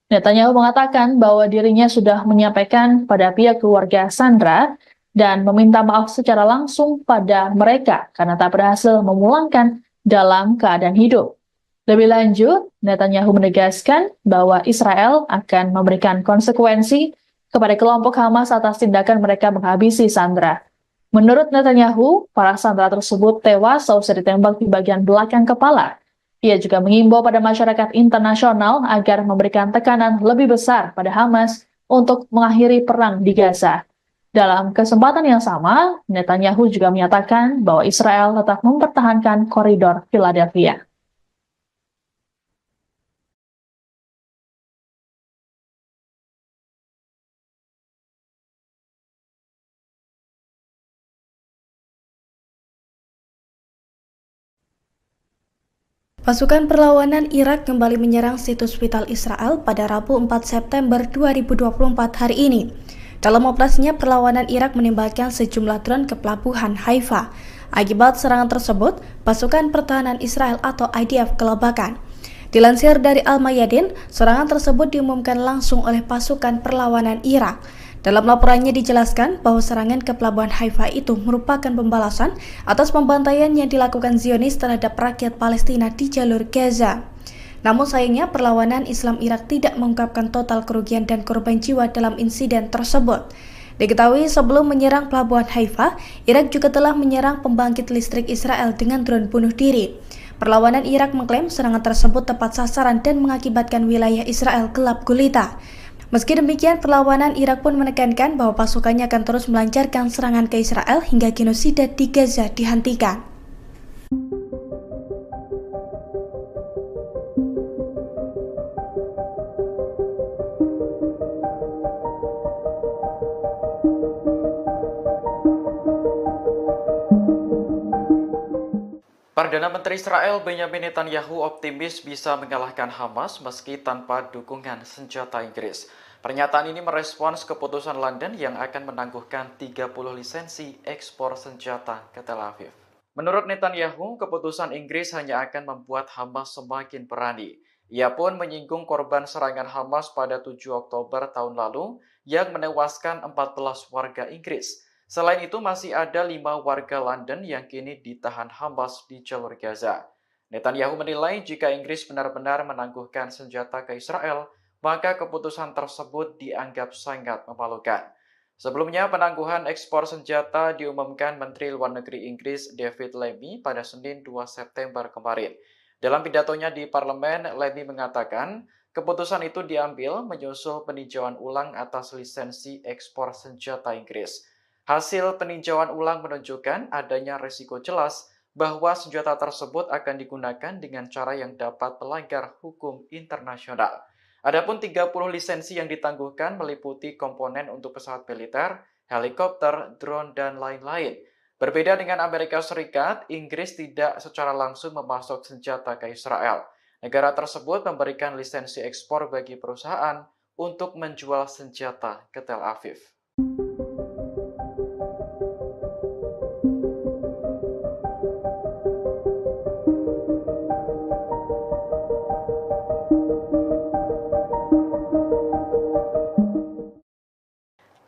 Netanyahu mengatakan bahwa dirinya sudah menyampaikan pada pihak keluarga sandera dan meminta maaf secara langsung pada mereka karena tak berhasil memulangkan dalam keadaan hidup. Lebih lanjut, Netanyahu menegaskan bahwa Israel akan memberikan konsekuensi kepada kelompok Hamas atas tindakan mereka menghabisi sandera. Menurut Netanyahu, para sandera tersebut tewas seusai ditembak di bagian belakang kepala. Ia juga mengimbau pada masyarakat internasional agar memberikan tekanan lebih besar pada Hamas untuk mengakhiri perang di Gaza. Dalam kesempatan yang sama, Netanyahu juga menyatakan bahwa Israel tetap mempertahankan koridor Philadelphia. Pasukan perlawanan Irak kembali menyerang situs vital Israel pada Rabu 4 September 2024 hari ini. Dalam operasinya, perlawanan Irak menembakkan sejumlah drone ke pelabuhan Haifa. Akibat serangan tersebut, pasukan pertahanan Israel atau IDF kelabakan. Dilansir dari Al-Mayadin, serangan tersebut diumumkan langsung oleh pasukan perlawanan Irak. Dalam laporannya dijelaskan bahwa serangan ke pelabuhan Haifa itu merupakan pembalasan atas pembantaian yang dilakukan Zionis terhadap rakyat Palestina di jalur Gaza. Namun sayangnya perlawanan Islam Irak tidak mengungkapkan total kerugian dan korban jiwa dalam insiden tersebut. Diketahui sebelum menyerang pelabuhan Haifa, Irak juga telah menyerang pembangkit listrik Israel dengan drone bunuh diri. Perlawanan Irak mengklaim serangan tersebut tepat sasaran dan mengakibatkan wilayah Israel gelap gulita. Meski demikian, perlawanan Irak pun menekankan bahwa pasukannya akan terus melancarkan serangan ke Israel hingga genosida di Gaza dihentikan. Perdana Menteri Israel Benyamin Netanyahu optimis bisa mengalahkan Hamas meski tanpa dukungan senjata Inggris. Pernyataan ini merespons keputusan London yang akan menangguhkan 30 lisensi ekspor senjata ke Tel Aviv. Menurut Netanyahu, keputusan Inggris hanya akan membuat Hamas semakin berani. Ia pun menyinggung korban serangan Hamas pada 7 Oktober tahun lalu yang menewaskan 14 warga Inggris. Selain itu, masih ada 5 warga London yang kini ditahan Hamas di jalur Gaza. Netanyahu menilai jika Inggris benar-benar menangguhkan senjata ke Israel, maka keputusan tersebut dianggap sangat memalukan. Sebelumnya, penangguhan ekspor senjata diumumkan Menteri Luar Negeri Inggris David Lammy pada Senin 2 September kemarin. Dalam pidatonya di parlemen, Lammy mengatakan keputusan itu diambil menyusul peninjauan ulang atas lisensi ekspor senjata Inggris. Hasil peninjauan ulang menunjukkan adanya risiko jelas bahwa senjata tersebut akan digunakan dengan cara yang dapat melanggar hukum internasional. Adapun 30 lisensi yang ditangguhkan meliputi komponen untuk pesawat militer, helikopter, drone, dan lain-lain. Berbeda dengan Amerika Serikat, Inggris tidak secara langsung memasok senjata ke Israel. Negara tersebut memberikan lisensi ekspor bagi perusahaan untuk menjual senjata ke Tel Aviv.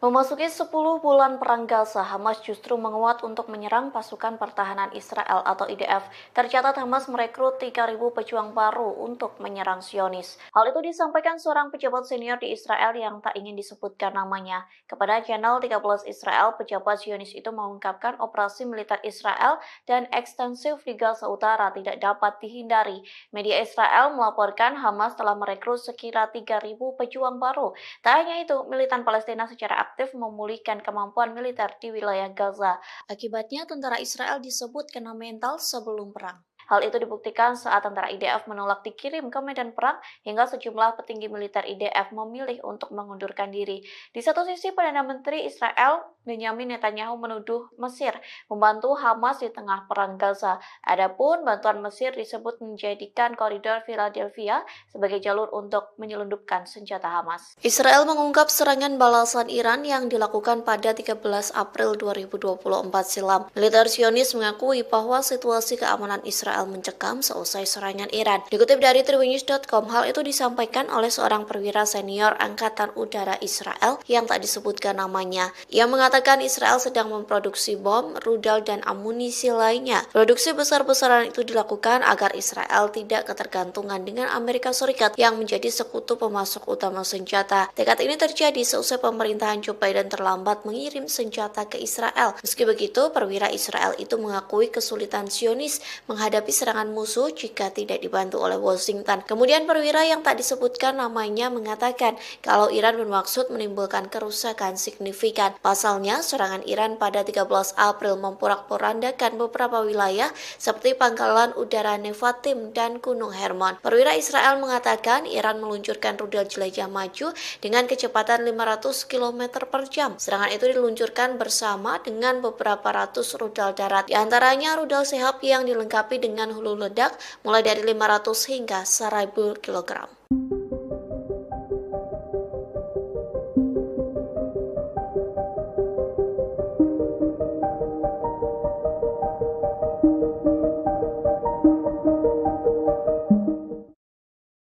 Memasuki 10 bulan perang Gaza, Hamas justru menguat untuk menyerang pasukan pertahanan Israel atau IDF. Tercatat Hamas merekrut 3.000 pejuang baru untuk menyerang Zionis. Hal itu disampaikan seorang pejabat senior di Israel yang tak ingin disebutkan namanya. Kepada channel 13 Israel, pejabat Zionis itu mengungkapkan operasi militer Israel dan ekstensif di Gaza Utara tidak dapat dihindari. Media Israel melaporkan Hamas telah merekrut sekira 3.000 pejuang baru. Tak hanya itu, militan Palestina secara aktif memulihkan kemampuan militer di wilayah Gaza. Akibatnya, tentara Israel disebut kena mental sebelum perang. Hal itu dibuktikan saat tentara IDF menolak dikirim ke medan perang hingga sejumlah petinggi militer IDF memilih untuk mengundurkan diri. Di satu sisi, Perdana Menteri Israel Benyamin Netanyahu menuduh Mesir membantu Hamas di tengah perang Gaza. Adapun bantuan Mesir disebut menjadikan koridor Philadelphia sebagai jalur untuk menyelundupkan senjata Hamas. Israel mengungkap serangan balasan Iran yang dilakukan pada 13 April 2024 silam. Militer Zionis mengakui bahwa situasi keamanan Israel mencekam seusai serangan Iran. Dikutip dari Tribunnews.com, hal itu disampaikan oleh seorang perwira senior Angkatan Udara Israel yang tak disebutkan namanya. Ia mengatakan Israel sedang memproduksi bom, rudal, dan amunisi lainnya. Produksi besar-besaran itu dilakukan agar Israel tidak ketergantungan dengan Amerika Serikat yang menjadi sekutu pemasok utama senjata. Tekad ini terjadi seusai pemerintahan Joe Biden terlambat mengirim senjata ke Israel. Meski begitu, perwira Israel itu mengakui kesulitan Zionis menghadapi serangan musuh jika tidak dibantu oleh Washington. Kemudian perwira yang tak disebutkan namanya mengatakan kalau Iran bermaksud menimbulkan kerusakan signifikan. Pasalnya, serangan Iran pada 13 April memporak-porandakan beberapa wilayah seperti pangkalan udara Nevatim dan Gunung Hermon. Perwira Israel mengatakan Iran meluncurkan rudal jelajah maju dengan kecepatan 500 km per jam. Serangan itu diluncurkan bersama dengan beberapa ratus rudal darat. Di antaranya rudal Shahab yang dilengkapi dengan hulu ledak mulai dari 500 hingga 1000 kg.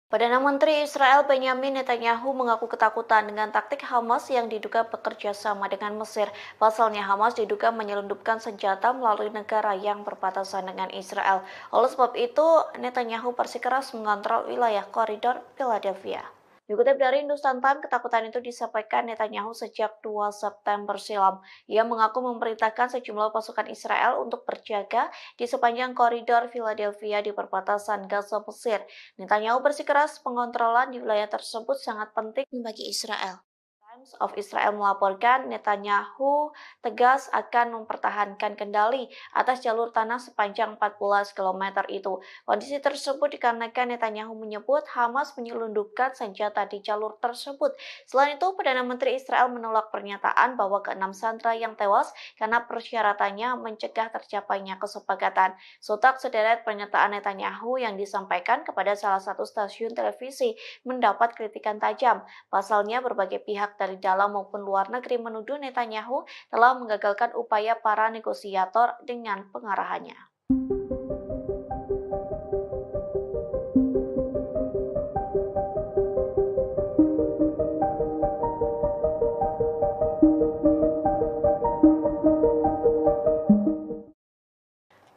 Perdana Menteri Israel Benyamin Netanyahu mengaku ketakutan dengan taktik Hamas yang diduga bekerja sama dengan Mesir. Pasalnya Hamas diduga menyelundupkan senjata melalui negara yang berbatasan dengan Israel. Oleh sebab itu, Netanyahu bersikeras mengontrol wilayah koridor Philadelphia. Dikutip dari Hindustan Times, ketakutan itu disampaikan Netanyahu sejak 2 September silam. Ia mengaku memerintahkan sejumlah pasukan Israel untuk berjaga di sepanjang koridor Philadelphia di perbatasan Gaza Mesir. Netanyahu bersikeras pengontrolan di wilayah tersebut sangat penting bagi Israel. Times of Israel melaporkan Netanyahu tegas akan mempertahankan kendali atas jalur tanah sepanjang 14 km itu. Kondisi tersebut dikarenakan Netanyahu menyebut Hamas menyelundupkan senjata di jalur tersebut. Selain itu, Perdana Menteri Israel menolak pernyataan bahwa ke-6 sandera yang tewas karena persyaratannya mencegah tercapainya kesepakatan. Sontak sederet pernyataan Netanyahu yang disampaikan kepada salah satu stasiun televisi mendapat kritikan tajam. Pasalnya, berbagai pihak dari dalam maupun luar negeri menuduh Netanyahu telah menggagalkan upaya para negosiator dengan pengarahannya.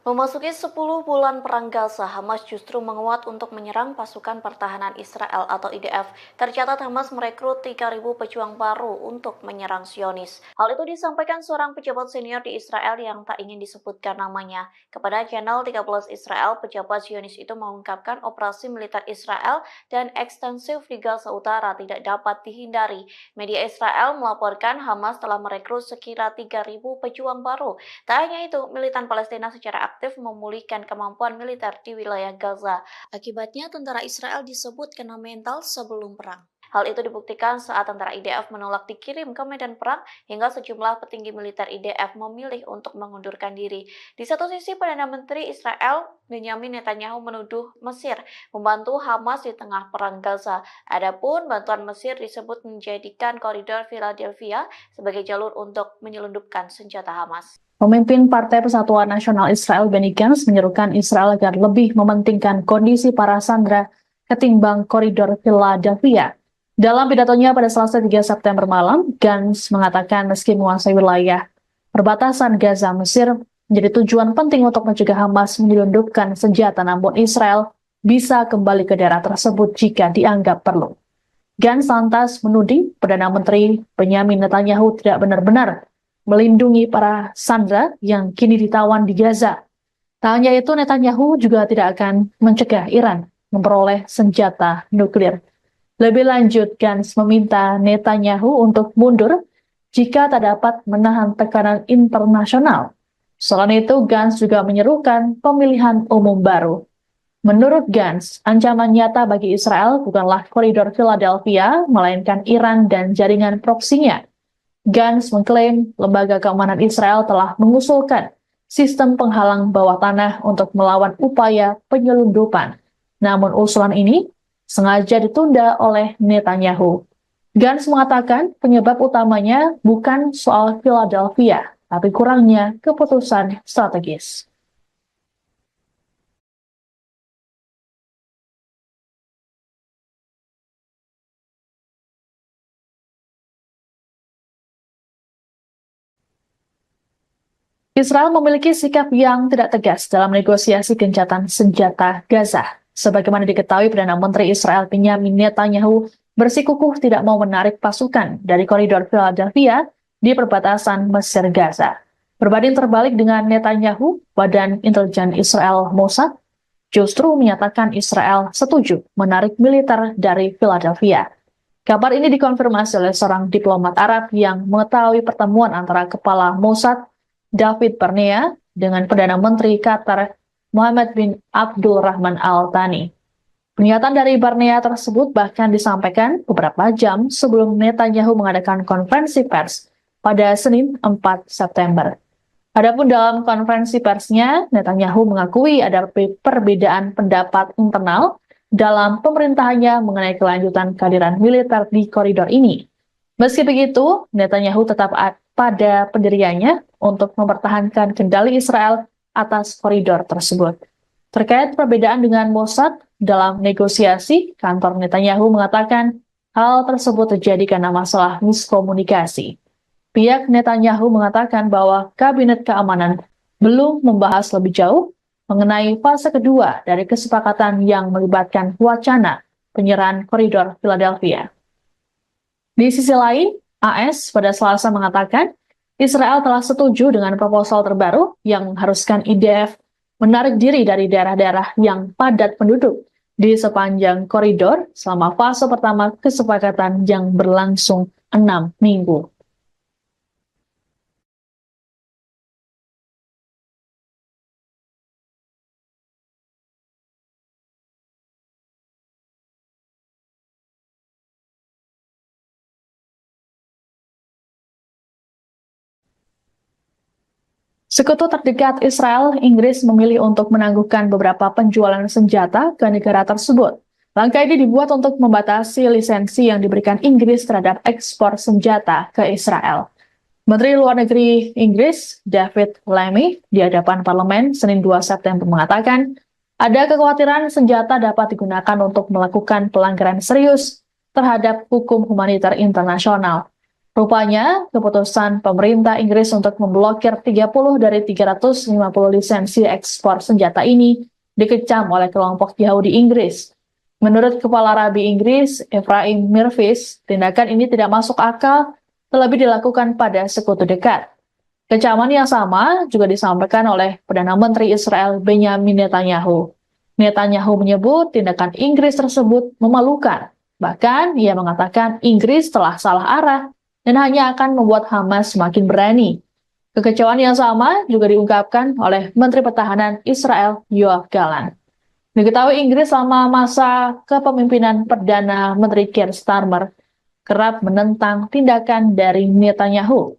Memasuki 10 bulan perang Gaza, Hamas justru menguat untuk menyerang pasukan pertahanan Israel atau IDF. Tercatat Hamas merekrut 3.000 pejuang baru untuk menyerang Zionis. Hal itu disampaikan seorang pejabat senior di Israel yang tak ingin disebutkan namanya. Kepada channel 13 Israel, pejabat Zionis itu mengungkapkan operasi militer Israel dan ekstensif di Gaza Utara tidak dapat dihindari. Media Israel melaporkan Hamas telah merekrut sekira 3.000 pejuang baru. Tak hanya itu, militan Palestina secara aktif memulihkan kemampuan militer di wilayah Gaza. Akibatnya, tentara Israel disebut kena mental sebelum perang. Hal itu dibuktikan saat tentara IDF menolak dikirim ke medan perang hingga sejumlah petinggi militer IDF memilih untuk mengundurkan diri. Di satu sisi, Perdana Menteri Israel Benyamin Netanyahu menuduh Mesir membantu Hamas di tengah perang Gaza. Adapun bantuan Mesir disebut menjadikan koridor Philadelphia sebagai jalur untuk menyelundupkan senjata Hamas. Pemimpin Partai Persatuan Nasional Israel Benny Gantz menyerukan Israel agar lebih mementingkan kondisi para sandera ketimbang koridor Philadelphia. Dalam pidatonya pada Selasa 3 September malam, Gantz mengatakan meski menguasai wilayah perbatasan Gaza, Mesir menjadi tujuan penting untuk mencegah Hamas menyelundupkan senjata, namun Israel bisa kembali ke daerah tersebut jika dianggap perlu. Gantz lantas menuding Perdana Menteri Benyamin Netanyahu tidak benar-benar melindungi para sandera yang kini ditawan di Gaza. Tak hanya itu, Netanyahu juga tidak akan mencegah Iran memperoleh senjata nuklir. Lebih lanjut, Gantz meminta Netanyahu untuk mundur jika tak dapat menahan tekanan internasional. Selain itu, Gantz juga menyerukan pemilihan umum baru. Menurut Gantz, ancaman nyata bagi Israel bukanlah koridor Philadelphia, melainkan Iran dan jaringan proksinya. Gantz mengklaim lembaga keamanan Israel telah mengusulkan sistem penghalang bawah tanah untuk melawan upaya penyelundupan. Namun usulan ini sengaja ditunda oleh Netanyahu. Gantz mengatakan penyebab utamanya bukan soal Philadelphia, tapi kurangnya keputusan strategis. Israel memiliki sikap yang tidak tegas dalam negosiasi gencatan senjata Gaza. Sebagaimana diketahui, Perdana Menteri Israel Benjamin Netanyahu bersikukuh tidak mau menarik pasukan dari koridor Philadelphia di perbatasan Mesir Gaza. Berbanding terbalik dengan Netanyahu, Badan Intelijen Israel Mossad justru menyatakan Israel setuju menarik militer dari Philadelphia. Kabar ini dikonfirmasi oleh seorang diplomat Arab yang mengetahui pertemuan antara Kepala Mossad David Barnea dengan Perdana Menteri Qatar Mohammed bin Abdul Rahman Al Thani. Pernyataan dari Barnea tersebut bahkan disampaikan beberapa jam sebelum Netanyahu mengadakan konferensi pers pada Senin 4 September. Adapun dalam konferensi persnya, Netanyahu mengakui ada perbedaan pendapat internal dalam pemerintahannya mengenai kelanjutan kehadiran militer di koridor ini. Meski begitu, Netanyahu tetap pada pendiriannya untuk mempertahankan kendali Israel atas koridor tersebut. Terkait perbedaan dengan Mossad dalam negosiasi, kantor Netanyahu mengatakan hal tersebut terjadi karena masalah miskomunikasi. Pihak Netanyahu mengatakan bahwa Kabinet Keamanan belum membahas lebih jauh mengenai fase kedua dari kesepakatan yang melibatkan wacana penyerahan koridor Philadelphia. Di sisi lain, AS pada Selasa mengatakan Israel telah setuju dengan proposal terbaru yang mengharuskan IDF menarik diri dari daerah-daerah yang padat penduduk di sepanjang koridor selama fase pertama kesepakatan yang berlangsung 6 minggu. Sekutu terdekat Israel, Inggris memilih untuk menangguhkan beberapa penjualan senjata ke negara tersebut. Langkah ini dibuat untuk membatasi lisensi yang diberikan Inggris terhadap ekspor senjata ke Israel. Menteri Luar Negeri Inggris, David Lammy, di hadapan parlemen Senin 2 September mengatakan, ada kekhawatiran senjata dapat digunakan untuk melakukan pelanggaran serius terhadap hukum humaniter internasional. Rupanya, keputusan pemerintah Inggris untuk memblokir 30 dari 350 lisensi ekspor senjata ini dikecam oleh kelompok Yahudi Inggris. Menurut Kepala Rabi Inggris, Ephraim Mirvis, tindakan ini tidak masuk akal, terlebih dilakukan pada sekutu dekat. Kecaman yang sama juga disampaikan oleh Perdana Menteri Israel Benjamin Netanyahu. Netanyahu menyebut tindakan Inggris tersebut memalukan. Bahkan, ia mengatakan Inggris telah salah arah dan hanya akan membuat Hamas semakin berani. Kekecewaan yang sama juga diungkapkan oleh Menteri Pertahanan Israel Yoav Gallant. Diketahui Inggris selama masa kepemimpinan Perdana Menteri Keir Starmer kerap menentang tindakan dari Netanyahu.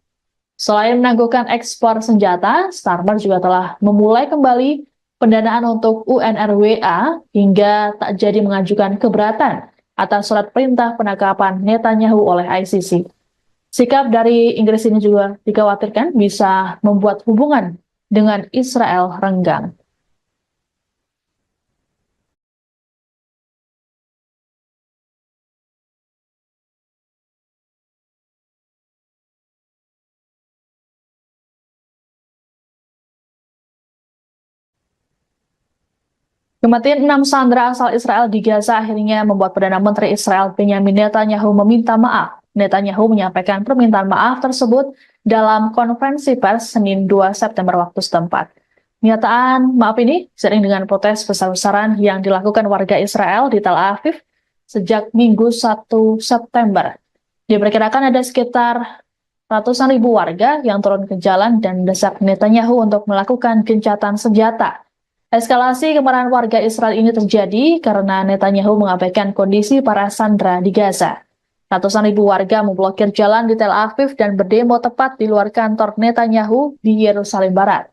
Selain menangguhkan ekspor senjata, Starmer juga telah memulai kembali pendanaan untuk UNRWA hingga tak jadi mengajukan keberatan atas surat perintah penangkapan Netanyahu oleh ICC. Sikap dari Inggris ini juga dikhawatirkan bisa membuat hubungan dengan Israel renggang. Kematian 6 sandera asal Israel di Gaza akhirnya membuat Perdana Menteri Israel Benjamin Netanyahu meminta maaf. Netanyahu menyampaikan permintaan maaf tersebut dalam konferensi pers Senin 2 September waktu setempat. Pernyataan maaf ini seiring dengan protes besar-besaran yang dilakukan warga Israel di Tel Aviv sejak Minggu 1 September. Diperkirakan ada sekitar ratusan ribu warga yang turun ke jalan dan mendesak Netanyahu untuk melakukan gencatan senjata. Eskalasi kemarahan warga Israel ini terjadi karena Netanyahu mengabaikan kondisi para sandera di Gaza. Ratusan ribu warga memblokir jalan di Tel Aviv dan berdemo tepat di luar kantor Netanyahu di Yerusalem Barat.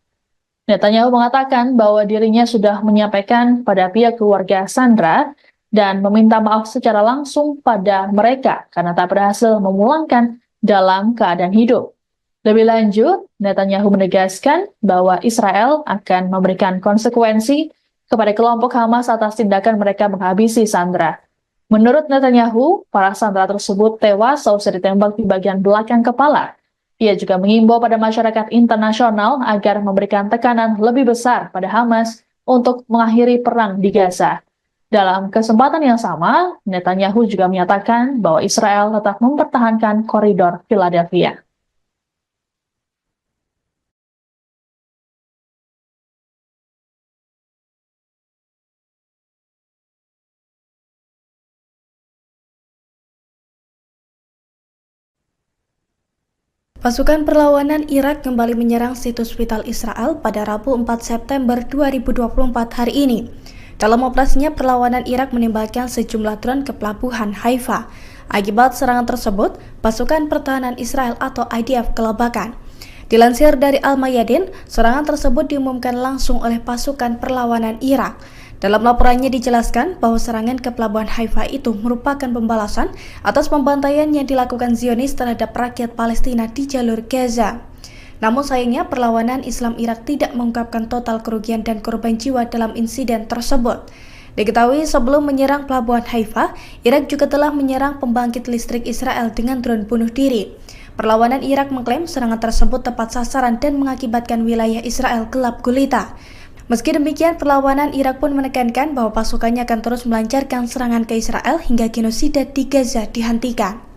Netanyahu mengatakan bahwa dirinya sudah menyampaikan pada pihak keluarga sandera dan meminta maaf secara langsung pada mereka karena tak berhasil memulangkan dalam keadaan hidup. Lebih lanjut, Netanyahu menegaskan bahwa Israel akan memberikan konsekuensi kepada kelompok Hamas atas tindakan mereka menghabisi sandera. Menurut Netanyahu, para sandera tersebut tewas seusai ditembak di bagian belakang kepala. Ia juga mengimbau pada masyarakat internasional agar memberikan tekanan lebih besar pada Hamas untuk mengakhiri perang di Gaza. Dalam kesempatan yang sama, Netanyahu juga menyatakan bahwa Israel tetap mempertahankan koridor Philadelphia. Pasukan perlawanan Irak kembali menyerang situs vital Israel pada Rabu 4 September 2024 hari ini. Dalam operasinya, perlawanan Irak menembakkan sejumlah drone ke pelabuhan Haifa. Akibat serangan tersebut, pasukan pertahanan Israel atau IDF kelabakan. Dilansir dari Al-Mayadin, serangan tersebut diumumkan langsung oleh pasukan perlawanan Irak. Dalam laporannya dijelaskan bahwa serangan ke pelabuhan Haifa itu merupakan pembalasan atas pembantaian yang dilakukan Zionis terhadap rakyat Palestina di jalur Gaza. Namun sayangnya perlawanan Islam Irak tidak mengungkapkan total kerugian dan korban jiwa dalam insiden tersebut. Diketahui sebelum menyerang pelabuhan Haifa, Irak juga telah menyerang pembangkit listrik Israel dengan drone bunuh diri. Perlawanan Irak mengklaim serangan tersebut tepat sasaran dan mengakibatkan wilayah Israel gelap gulita. Meski demikian, perlawanan Irak pun menekankan bahwa pasukannya akan terus melancarkan serangan ke Israel hingga genosida di Gaza dihentikan.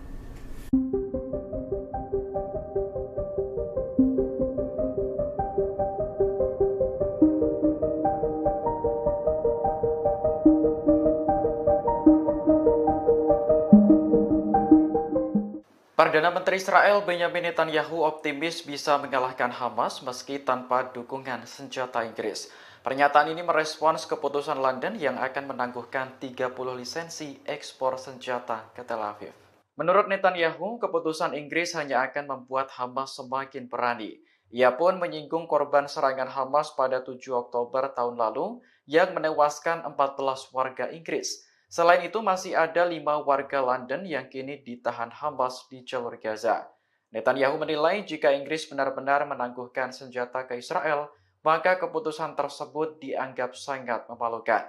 Perdana Menteri Israel Benyamin Netanyahu optimis bisa mengalahkan Hamas meski tanpa dukungan senjata Inggris. Pernyataan ini merespons keputusan London yang akan menangguhkan 30 lisensi ekspor senjata ke Tel Aviv. Menurut Netanyahu, keputusan Inggris hanya akan membuat Hamas semakin berani. Ia pun menyinggung korban serangan Hamas pada 7 Oktober tahun lalu yang menewaskan 14 warga Inggris. Selain itu, masih ada 5 warga London yang kini ditahan Hamas di jalur Gaza. Netanyahu menilai jika Inggris benar-benar menangguhkan senjata ke Israel, maka keputusan tersebut dianggap sangat memalukan.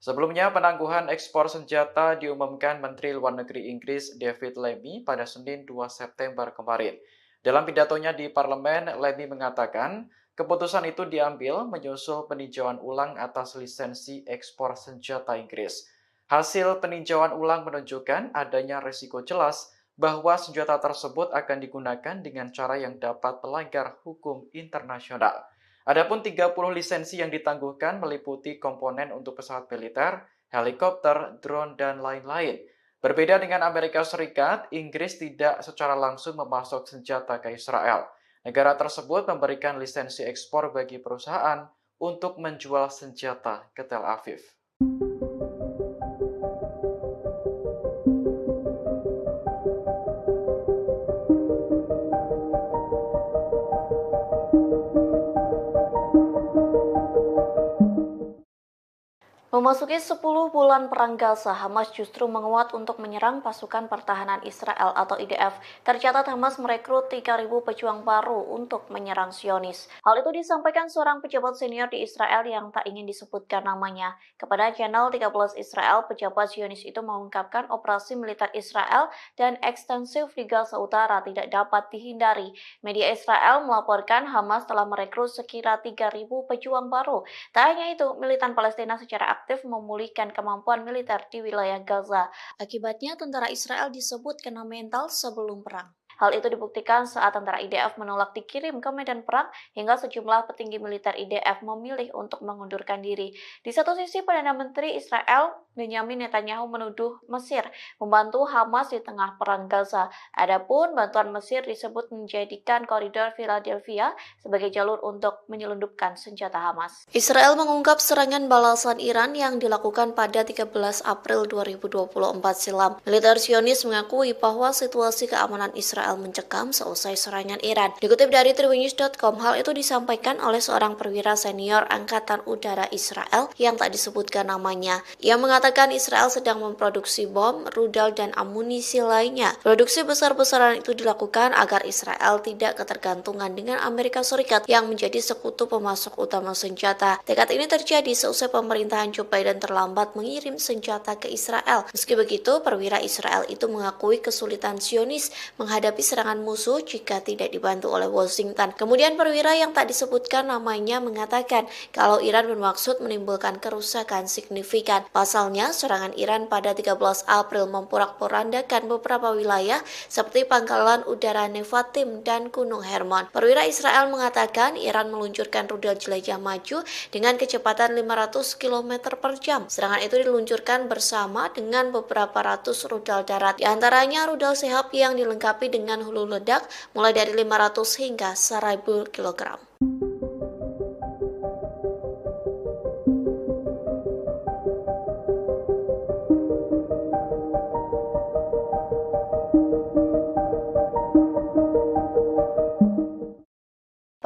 Sebelumnya, penangguhan ekspor senjata diumumkan Menteri Luar Negeri Inggris David Lammy pada Senin 2 September kemarin. Dalam pidatonya di parlemen, Lammy mengatakan keputusan itu diambil menyusul peninjauan ulang atas lisensi ekspor senjata Inggris. Hasil peninjauan ulang menunjukkan adanya risiko jelas bahwa senjata tersebut akan digunakan dengan cara yang dapat melanggar hukum internasional. Adapun 30 lisensi yang ditangguhkan meliputi komponen untuk pesawat militer, helikopter, drone, dan lain-lain. Berbeda dengan Amerika Serikat, Inggris tidak secara langsung memasok senjata ke Israel. Negara tersebut memberikan lisensi ekspor bagi perusahaan untuk menjual senjata ke Tel Aviv. Memasuki 10 bulan perang Gaza, Hamas justru menguat untuk menyerang pasukan pertahanan Israel atau IDF. Tercatat Hamas merekrut 3.000 pejuang baru untuk menyerang Zionis. Hal itu disampaikan seorang pejabat senior di Israel yang tak ingin disebutkan namanya. Kepada channel 13 Israel, pejabat Zionis itu mengungkapkan operasi militer Israel dan ekstensif di Gaza Utara tidak dapat dihindari. Media Israel melaporkan Hamas telah merekrut sekira 3.000 pejuang baru. Tak hanya itu, militan Palestina secara aktif memulihkan kemampuan militer di wilayah Gaza. Akibatnya, tentara Israel disebut kena mental sebelum perang. Hal itu dibuktikan saat tentara IDF menolak dikirim ke medan perang hingga sejumlah petinggi militer IDF memilih untuk mengundurkan diri. Di satu sisi, Perdana Menteri Israel Benyamin Netanyahu menuduh Mesir membantu Hamas di tengah perang Gaza. Adapun bantuan Mesir disebut menjadikan koridor Philadelphia sebagai jalur untuk menyelundupkan senjata Hamas. Israel mengungkap serangan balasan Iran yang dilakukan pada 13 April 2024 silam. Militer Zionis mengakui bahwa situasi keamanan Israel mencekam seusai serangan Iran. Dikutip dari tribunnews.com, hal itu disampaikan oleh seorang perwira senior Angkatan Udara Israel yang tak disebutkan namanya. Ia mengatakan Israel sedang memproduksi bom, rudal, dan amunisi lainnya. Produksi besar-besaran itu dilakukan agar Israel tidak ketergantungan dengan Amerika Serikat yang menjadi sekutu pemasok utama senjata. Tekad ini terjadi seusai pemerintahan Joe Biden terlambat mengirim senjata ke Israel. Meski begitu, perwira Israel itu mengakui kesulitan Zionis menghadapi serangan musuh jika tidak dibantu oleh Washington. Kemudian perwira yang tak disebutkan namanya mengatakan kalau Iran bermaksud menimbulkan kerusakan signifikan. Pasalnya, serangan Iran pada 13 April memporak-porandakan beberapa wilayah seperti Pangkalan Udara Nevatim dan Gunung Hermon. Perwira Israel mengatakan Iran meluncurkan rudal jelajah maju dengan kecepatan 500 km per jam. Serangan itu diluncurkan bersama dengan beberapa ratus rudal darat. Di antaranya rudal Sehab yang dilengkapi dengan hulu ledak mulai dari 500 hingga 1000 kg.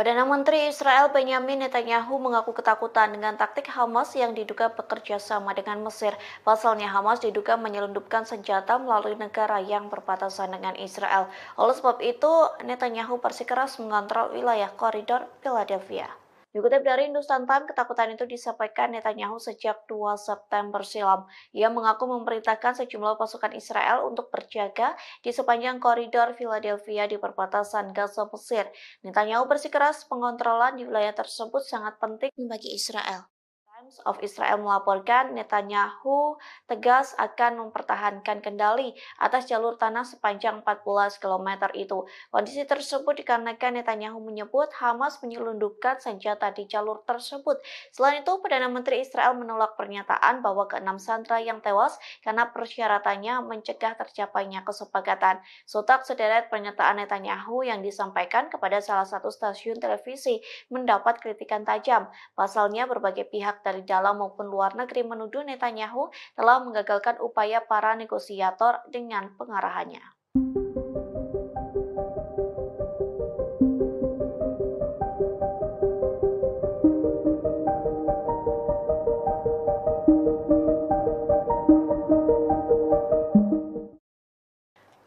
Perdana Menteri Israel Benyamin Netanyahu mengaku ketakutan dengan taktik Hamas yang diduga bekerja sama dengan Mesir. Pasalnya Hamas diduga menyelundupkan senjata melalui negara yang berbatasan dengan Israel. Oleh sebab itu, Netanyahu bersikeras mengontrol wilayah koridor Philadelphia. Dikutip dari Hindustan Times, ketakutan itu disampaikan Netanyahu sejak 2 September silam. Ia mengaku memerintahkan sejumlah pasukan Israel untuk berjaga di sepanjang koridor Philadelphia di perbatasan Gaza Mesir. Netanyahu bersikeras pengontrolan di wilayah tersebut sangat penting bagi Israel. Times of Israel melaporkan Netanyahu tegas akan mempertahankan kendali atas jalur tanah sepanjang 14 km itu. Kondisi tersebut dikarenakan Netanyahu menyebut Hamas menyelundupkan senjata di jalur tersebut. Selain itu, Perdana Menteri Israel menolak pernyataan bahwa ke-6 sandera yang tewas karena persyaratannya mencegah tercapainya kesepakatan. Sontak sederet pernyataan Netanyahu yang disampaikan kepada salah satu stasiun televisi mendapat kritikan tajam. Pasalnya, berbagai pihak dari dalam maupun luar negeri menuduh Netanyahu telah menggagalkan upaya para negosiator dengan pengarahannya.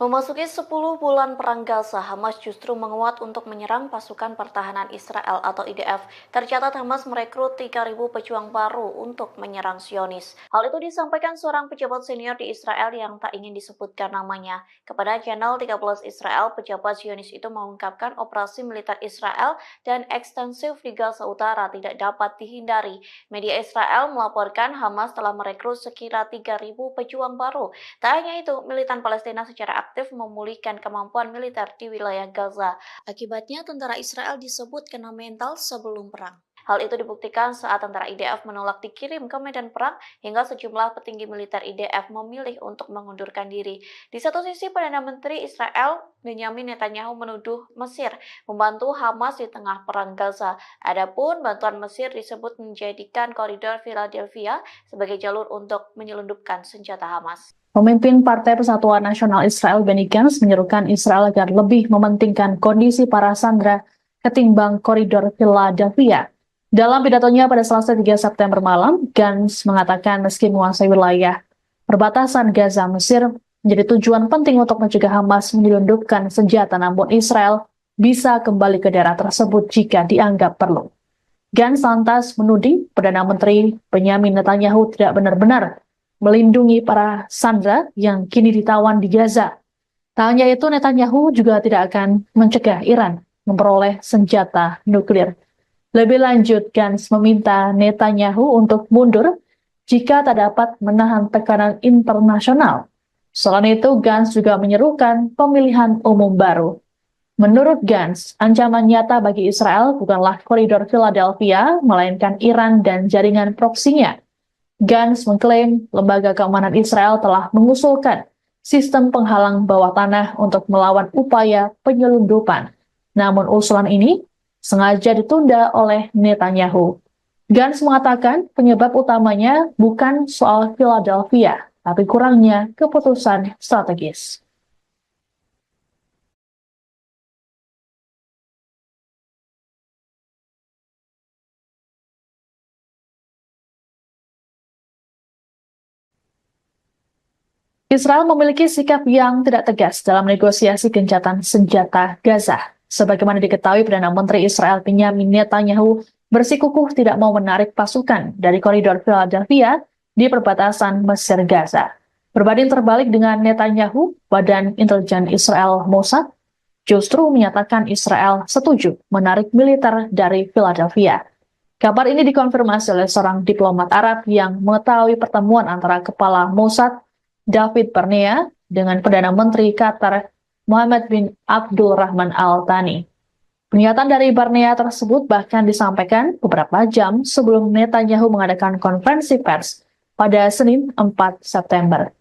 Memasuki 10 bulan perang Gaza, Hamas justru menguat untuk menyerang pasukan pertahanan Israel atau IDF. Tercatat Hamas merekrut 3.000 pejuang baru untuk menyerang Zionis. Hal itu disampaikan seorang pejabat senior di Israel yang tak ingin disebutkan namanya. Kepada channel 13 Israel, pejabat Zionis itu mengungkapkan operasi militer Israel dan ekstensif di Gaza Utara tidak dapat dihindari. Media Israel melaporkan Hamas telah merekrut sekira 3.000 pejuang baru. Tak hanya itu, militan Palestina secara aktif memulihkan kemampuan militer di wilayah Gaza. Akibatnya, tentara Israel disebut kena mental sebelum perang. Hal itu dibuktikan saat tentara IDF menolak dikirim ke medan perang hingga sejumlah petinggi militer IDF memilih untuk mengundurkan diri. Di satu sisi, Perdana Menteri Israel Benyamin Netanyahu menuduh Mesir membantu Hamas di tengah perang Gaza. Adapun bantuan Mesir disebut menjadikan koridor Philadelphia sebagai jalur untuk menyelundupkan senjata Hamas. Pemimpin Partai Persatuan Nasional Israel Benny Gantz menyerukan Israel agar lebih mementingkan kondisi para sandera ketimbang koridor Philadelphia. Dalam pidatonya pada Selasa 3 September malam, Gantz mengatakan meski menguasai wilayah perbatasan Gaza Mesir menjadi tujuan penting untuk mencegah Hamas menyelundupkan senjata, namun Israel bisa kembali ke daerah tersebut jika dianggap perlu. Gantz lantas menuding Perdana Menteri Benyamin Netanyahu tidak benar-benar melindungi para sandera yang kini ditawan di Gaza. Tak hanya itu, Netanyahu juga tidak akan mencegah Iran memperoleh senjata nuklir. Lebih lanjut, Gantz meminta Netanyahu untuk mundur jika tak dapat menahan tekanan internasional. Selain itu, Gantz juga menyerukan pemilihan umum baru. Menurut Gantz, ancaman nyata bagi Israel bukanlah koridor Philadelphia, melainkan Iran dan jaringan proksinya. Gantz mengklaim lembaga keamanan Israel telah mengusulkan sistem penghalang bawah tanah untuk melawan upaya penyelundupan. Namun usulan ini sengaja ditunda oleh Netanyahu. Gantz mengatakan penyebab utamanya bukan soal Philadelphia, tapi kurangnya keputusan strategis. Israel memiliki sikap yang tidak tegas dalam negosiasi gencatan senjata Gaza. Sebagaimana diketahui, Perdana Menteri Israel Benjamin Netanyahu bersikukuh tidak mau menarik pasukan dari koridor Philadelphia di perbatasan Mesir Gaza. Berbanding terbalik dengan Netanyahu, Badan Intelijen Israel Mossad justru menyatakan Israel setuju menarik militer dari Philadelphia. Kabar ini dikonfirmasi oleh seorang diplomat Arab yang mengetahui pertemuan antara Kepala Mossad David Barnea dengan Perdana Menteri Qatar Mohammed bin Abdul Rahman Al Thani. Pernyataan dari Barnea tersebut bahkan disampaikan beberapa jam sebelum Netanyahu mengadakan konferensi pers pada Senin 4 September.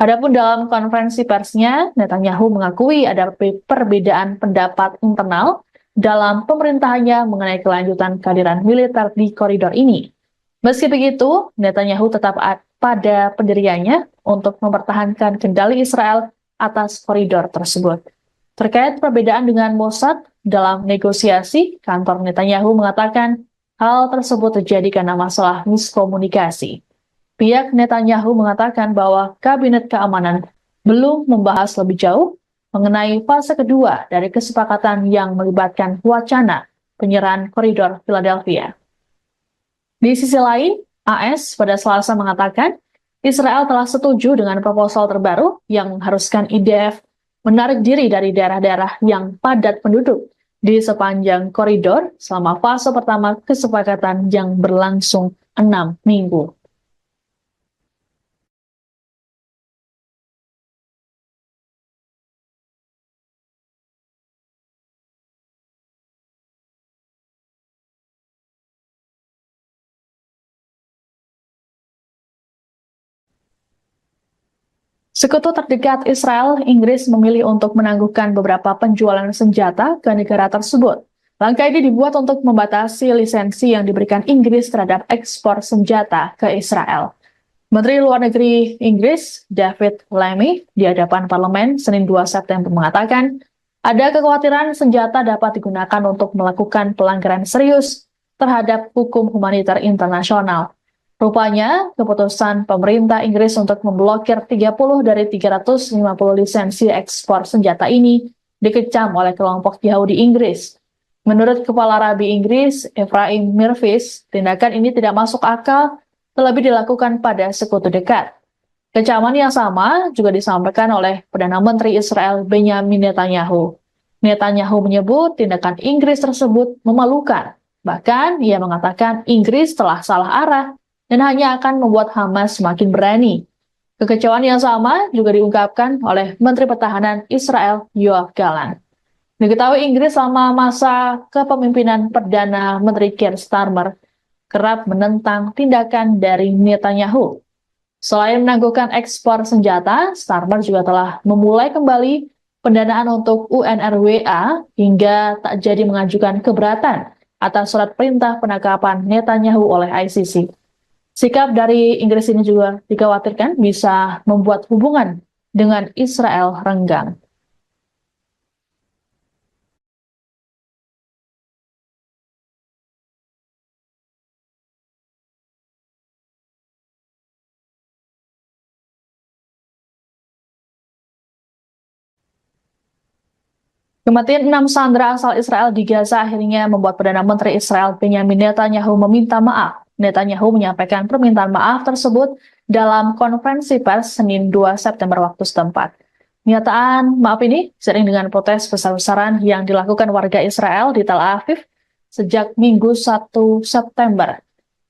Adapun dalam konferensi persnya, Netanyahu mengakui ada perbedaan pendapat internal dalam pemerintahannya mengenai kelanjutan kehadiran militer di koridor ini. Meski begitu, Netanyahu tetap pada pendiriannya untuk mempertahankan kendali Israel atas koridor tersebut. Terkait perbedaan dengan Mossad dalam negosiasi, kantor Netanyahu mengatakan hal tersebut terjadi karena masalah miskomunikasi. Pihak Netanyahu mengatakan bahwa Kabinet Keamanan belum membahas lebih jauh mengenai fase kedua dari kesepakatan yang melibatkan wacana penyerahan koridor Philadelphia. Di sisi lain, AS pada Selasa mengatakan Israel telah setuju dengan proposal terbaru yang mengharuskan IDF menarik diri dari daerah-daerah yang padat penduduk di sepanjang koridor selama fase pertama kesepakatan yang berlangsung 6 minggu. Sekutu terdekat Israel, Inggris memilih untuk menangguhkan beberapa penjualan senjata ke negara tersebut. Langkah ini dibuat untuk membatasi lisensi yang diberikan Inggris terhadap ekspor senjata ke Israel. Menteri Luar Negeri Inggris, David Lammy, di hadapan parlemen Senin 2 September mengatakan, ada kekhawatiran senjata dapat digunakan untuk melakukan pelanggaran serius terhadap hukum humaniter internasional. Rupanya, keputusan pemerintah Inggris untuk memblokir 30 dari 350 lisensi ekspor senjata ini dikecam oleh kelompok Yahudi Inggris. Menurut Kepala Rabi Inggris, Ephraim Mirvis, tindakan ini tidak masuk akal, terlebih dilakukan pada sekutu dekat. Kecaman yang sama juga disampaikan oleh Perdana Menteri Israel Benjamin Netanyahu. Netanyahu menyebut tindakan Inggris tersebut memalukan. Bahkan, ia mengatakan Inggris telah salah arah dan hanya akan membuat Hamas semakin berani. Kekecewaan yang sama juga diungkapkan oleh Menteri Pertahanan Israel Yoav Gallant. Diketahui Inggris selama masa kepemimpinan Perdana Menteri Keir Starmer kerap menentang tindakan dari Netanyahu. Selain menangguhkan ekspor senjata, Starmer juga telah memulai kembali pendanaan untuk UNRWA hingga tak jadi mengajukan keberatan atas surat perintah penangkapan Netanyahu oleh ICC. Sikap dari Inggris ini juga dikhawatirkan bisa membuat hubungan dengan Israel renggang. Kematian 6 sandera asal Israel di Gaza akhirnya membuat Perdana Menteri Israel Benjamin Netanyahu meminta maaf. Netanyahu menyampaikan permintaan maaf tersebut dalam konferensi pers Senin 2 September waktu setempat. Pernyataan maaf ini seiring dengan protes besar-besaran yang dilakukan warga Israel di Tel Aviv sejak Minggu 1 September.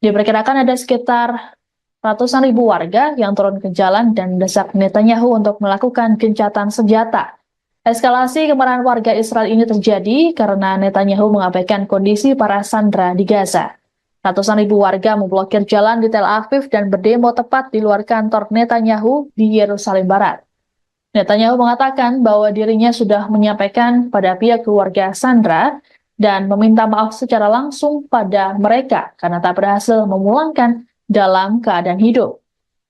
Diperkirakan ada sekitar ratusan ribu warga yang turun ke jalan dan mendesak Netanyahu untuk melakukan gencatan senjata. Eskalasi kemarahan warga Israel ini terjadi karena Netanyahu mengabaikan kondisi para sandera di Gaza. Ratusan ribu warga memblokir jalan di Tel Aviv dan berdemo tepat di luar kantor Netanyahu di Yerusalem Barat. Netanyahu mengatakan bahwa dirinya sudah menyampaikan pada pihak keluarga Sandra dan meminta maaf secara langsung pada mereka karena tak berhasil memulangkan dalam keadaan hidup.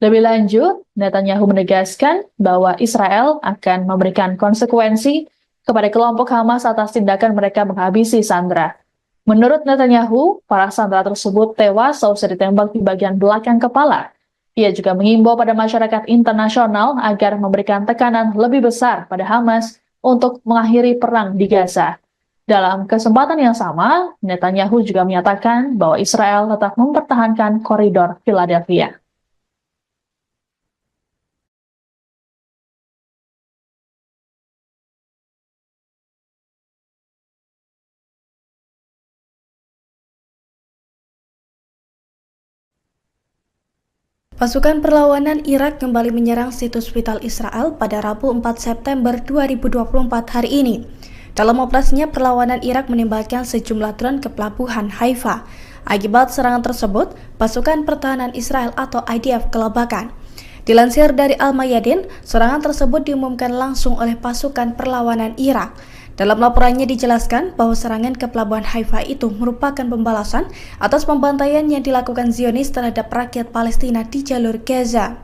Lebih lanjut, Netanyahu menegaskan bahwa Israel akan memberikan konsekuensi kepada kelompok Hamas atas tindakan mereka menghabisi Sandra. Menurut Netanyahu, para sandera tersebut tewas seusai ditembak di bagian belakang kepala. Ia juga mengimbau pada masyarakat internasional agar memberikan tekanan lebih besar pada Hamas untuk mengakhiri perang di Gaza. Dalam kesempatan yang sama, Netanyahu juga menyatakan bahwa Israel tetap mempertahankan koridor Philadelphia. Pasukan perlawanan Irak kembali menyerang situs vital Israel pada Rabu 4 September 2024 hari ini. Dalam operasinya, perlawanan Irak menembakkan sejumlah drone ke pelabuhan Haifa. Akibat serangan tersebut, pasukan pertahanan Israel atau IDF kelabakan. Dilansir dari Al-Mayadin, serangan tersebut diumumkan langsung oleh pasukan perlawanan Irak. Dalam laporannya dijelaskan bahwa serangan ke pelabuhan Haifa itu merupakan pembalasan atas pembantaian yang dilakukan Zionis terhadap rakyat Palestina di jalur Gaza.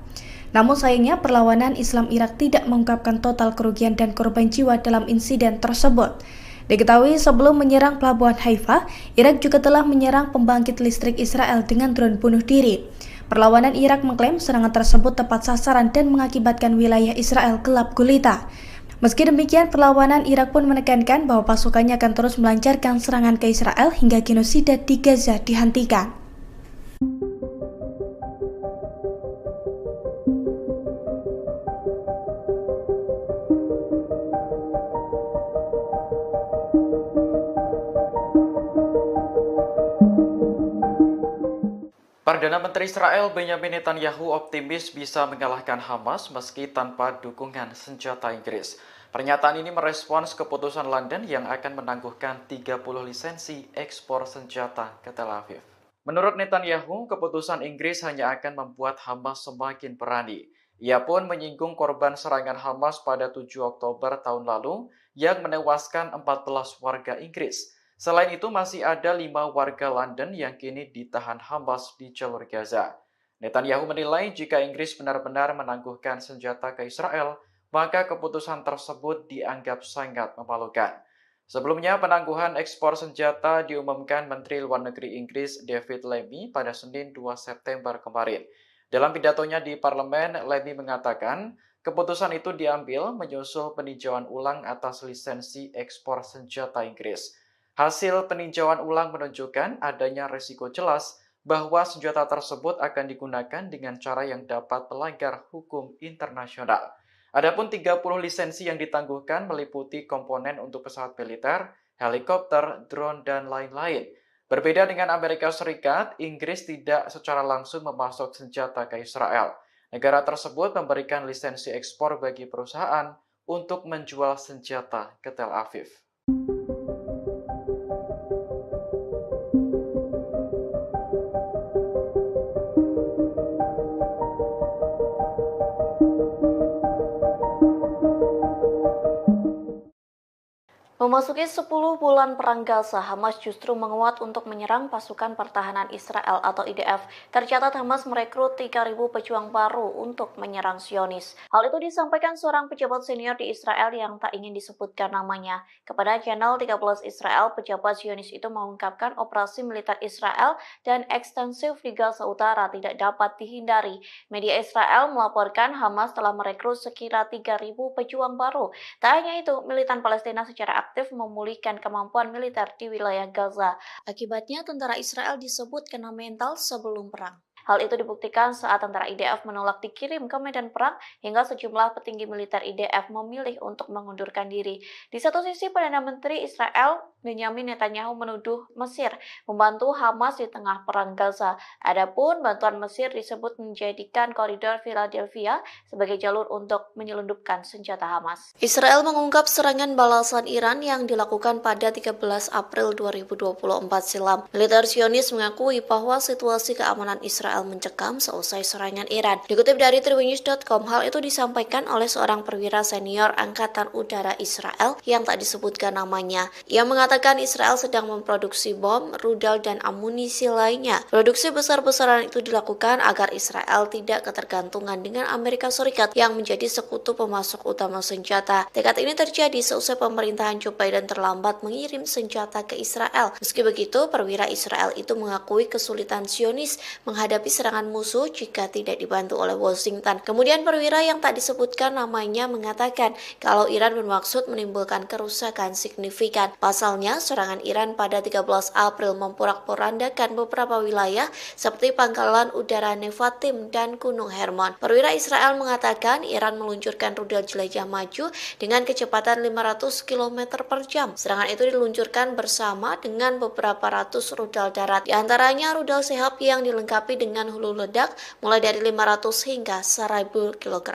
Namun sayangnya perlawanan Islam Irak tidak mengungkapkan total kerugian dan korban jiwa dalam insiden tersebut. Diketahui sebelum menyerang pelabuhan Haifa, Irak juga telah menyerang pembangkit listrik Israel dengan drone bunuh diri. Perlawanan Irak mengklaim serangan tersebut tepat sasaran dan mengakibatkan wilayah Israel gelap gulita. Meski demikian, perlawanan Irak pun menekankan bahwa pasukannya akan terus melancarkan serangan ke Israel hingga genosida di Gaza dihentikan. Perdana Menteri Israel Benyamin Netanyahu optimis bisa mengalahkan Hamas meski tanpa dukungan senjata Inggris. Pernyataan ini merespons keputusan London yang akan menangguhkan 30 lisensi ekspor senjata ke Tel Aviv. Menurut Netanyahu, keputusan Inggris hanya akan membuat Hamas semakin berani. Ia pun menyinggung korban serangan Hamas pada 7 Oktober tahun lalu yang menewaskan 14 warga Inggris. Selain itu, masih ada 5 warga London yang kini ditahan Hamas di jalur Gaza. Netanyahu menilai jika Inggris benar-benar menangguhkan senjata ke Israel, maka keputusan tersebut dianggap sangat memalukan. Sebelumnya, penangguhan ekspor senjata diumumkan Menteri Luar Negeri Inggris David Lammy pada Senin 2 September kemarin. Dalam pidatonya di parlemen, Lammy mengatakan keputusan itu diambil menyusul peninjauan ulang atas lisensi ekspor senjata Inggris. Hasil peninjauan ulang menunjukkan adanya risiko jelas bahwa senjata tersebut akan digunakan dengan cara yang dapat melanggar hukum internasional. Adapun 30 lisensi yang ditangguhkan meliputi komponen untuk pesawat militer, helikopter, drone, dan lain-lain. Berbeda dengan Amerika Serikat, Inggris tidak secara langsung memasok senjata ke Israel. Negara tersebut memberikan lisensi ekspor bagi perusahaan untuk menjual senjata ke Tel Aviv. Memasuki 10 bulan perang Gaza, Hamas justru menguat untuk menyerang pasukan pertahanan Israel atau IDF. Tercatat Hamas merekrut 3.000 pejuang baru untuk menyerang Zionis. Hal itu disampaikan seorang pejabat senior di Israel yang tak ingin disebutkan namanya. Kepada channel 13 Israel, pejabat Zionis itu mengungkapkan operasi militer Israel dan ekstensif di Gaza Utara tidak dapat dihindari. Media Israel melaporkan Hamas telah merekrut sekira 3.000 pejuang baru. Tak hanya itu, militan Palestina secara aktif memulihkan kemampuan militer di wilayah Gaza. Akibatnya, tentara Israel disebut kena mental sebelum perang. Hal itu dibuktikan saat tentara IDF menolak dikirim ke medan perang hingga sejumlah petinggi militer IDF memilih untuk mengundurkan diri. Di satu sisi, Perdana Menteri Israel Benyamin Netanyahu menuduh Mesir membantu Hamas di tengah perang Gaza. Adapun bantuan Mesir disebut menjadikan koridor Philadelphia sebagai jalur untuk menyelundupkan senjata Hamas. Israel mengungkap serangan balasan Iran yang dilakukan pada 13 April 2024 silam. Militer Zionis mengakui bahwa situasi keamanan Israel mencekam seusai serangan Iran. Dikutip dari Tribunnews.com, hal itu disampaikan oleh seorang perwira senior Angkatan Udara Israel yang tak disebutkan namanya. Ia mengatakan Israel sedang memproduksi bom, rudal, dan amunisi lainnya. Produksi besar-besaran itu dilakukan agar Israel tidak ketergantungan dengan Amerika Serikat yang menjadi sekutu pemasok utama senjata. Tekad ini terjadi seusai pemerintahan Joe Biden terlambat mengirim senjata ke Israel. Meski begitu, perwira Israel itu mengakui kesulitan Zionis menghadapi serangan musuh jika tidak dibantu oleh Washington. Kemudian perwira yang tak disebutkan namanya mengatakan kalau Iran bermaksud menimbulkan kerusakan signifikan. Pasalnya, serangan Iran pada 13 April memporak-porandakan beberapa wilayah seperti pangkalan udara Nevatim dan Gunung Hermon. Perwira Israel mengatakan Iran meluncurkan rudal jelajah maju dengan kecepatan 500 km per jam. Serangan itu diluncurkan bersama dengan beberapa ratus rudal darat, di antaranya rudal Sehab yang dilengkapi dengan hulu ledak mulai dari 500 hingga 1000 kg.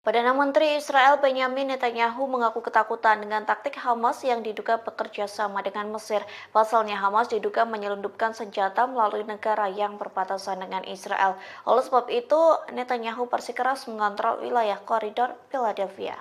Perdana Menteri Israel Benyamin Netanyahu mengaku ketakutan dengan taktik Hamas yang diduga bekerja sama dengan Mesir. Pasalnya Hamas diduga menyelundupkan senjata melalui negara yang berbatasan dengan Israel. Oleh sebab itu, Netanyahu bersikeras mengontrol wilayah koridor Philadelphia.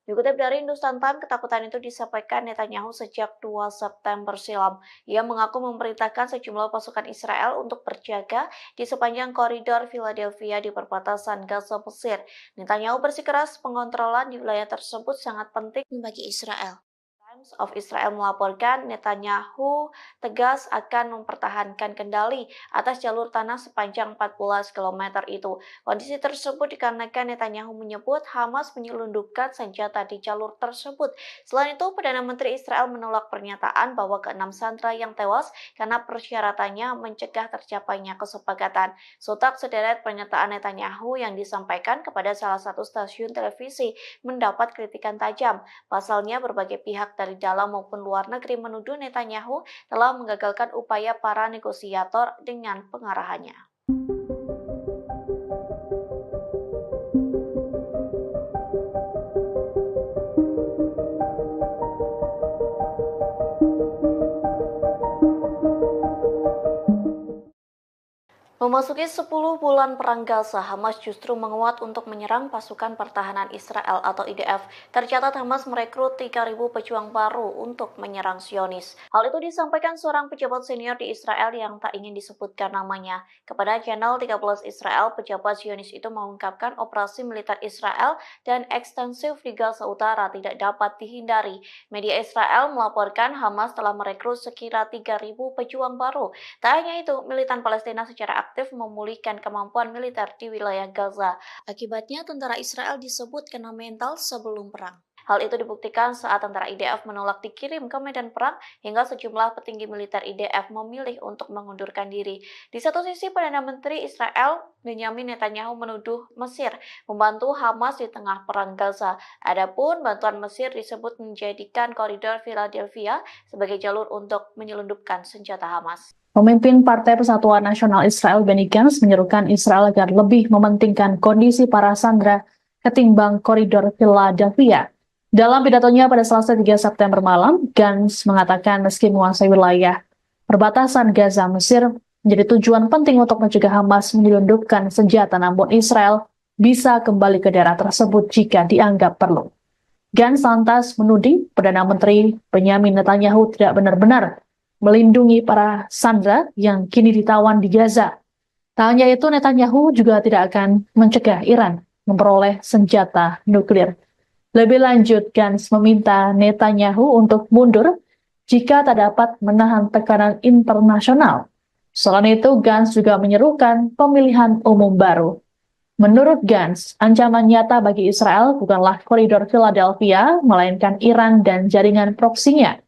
Dikutip dari Hindustan Times, ketakutan itu disampaikan Netanyahu sejak 2 September silam. Ia mengaku memerintahkan sejumlah pasukan Israel untuk berjaga di sepanjang koridor Philadelphia di perbatasan Gaza Mesir. Netanyahu bersikeras pengontrolan di wilayah tersebut sangat penting bagi Israel. Times of Israel melaporkan Netanyahu tegas akan mempertahankan kendali atas jalur tanah sepanjang 14 km itu. Kondisi tersebut dikarenakan Netanyahu menyebut Hamas menyelundupkan senjata di jalur tersebut. Selain itu, Perdana Menteri Israel menolak pernyataan bahwa ke-6 sandera yang tewas karena persyaratannya mencegah tercapainya kesepakatan. Sontak sederet pernyataan Netanyahu yang disampaikan kepada salah satu stasiun televisi mendapat kritikan tajam. Pasalnya, berbagai pihak dari dalam maupun luar negeri menuduh Netanyahu telah menggagalkan upaya para negosiator dengan pengarahannya. Memasuki 10 bulan perang Gaza, Hamas justru menguat untuk menyerang pasukan pertahanan Israel atau IDF. Tercatat Hamas merekrut 3.000 pejuang baru untuk menyerang Zionis. Hal itu disampaikan seorang pejabat senior di Israel yang tak ingin disebutkan namanya. Kepada channel 13 Israel, pejabat Zionis itu mengungkapkan operasi militer Israel dan ekstensif di Gaza Utara tidak dapat dihindari. Media Israel melaporkan Hamas telah merekrut sekira 3.000 pejuang baru. Tak hanya itu, militan Palestina secara aktif memulihkan kemampuan militer di wilayah Gaza. Akibatnya, tentara Israel disebut kena mental sebelum perang. Hal itu dibuktikan saat tentara IDF menolak dikirim ke medan perang hingga sejumlah petinggi militer IDF memilih untuk mengundurkan diri. Di satu sisi, Perdana Menteri Israel Benyamin Netanyahu menuduh Mesir membantu Hamas di tengah perang Gaza. Adapun bantuan Mesir disebut menjadikan koridor Philadelphia sebagai jalur untuk menyelundupkan senjata Hamas. Pemimpin Partai Persatuan Nasional Israel Benny Gantz menyerukan Israel agar lebih mementingkan kondisi para sandera ketimbang koridor Philadelphia. Dalam pidatonya pada Selasa 3 September malam, Gantz mengatakan meski menguasai wilayah perbatasan Gaza Mesir menjadi tujuan penting untuk mencegah Hamas menyelundupkan senjata, namun Israel bisa kembali ke daerah tersebut jika dianggap perlu. Gantz lantas menuding Perdana Menteri Benyamin Netanyahu tidak benar-benar melindungi para sandera yang kini ditawan di Gaza. Tak hanya itu, Netanyahu juga tidak akan mencegah Iran memperoleh senjata nuklir. Lebih lanjut, Gantz meminta Netanyahu untuk mundur jika tak dapat menahan tekanan internasional. Selain itu, Gantz juga menyerukan pemilihan umum baru. Menurut Gantz, ancaman nyata bagi Israel bukanlah koridor Philadelphia, melainkan Iran dan jaringan proksinya.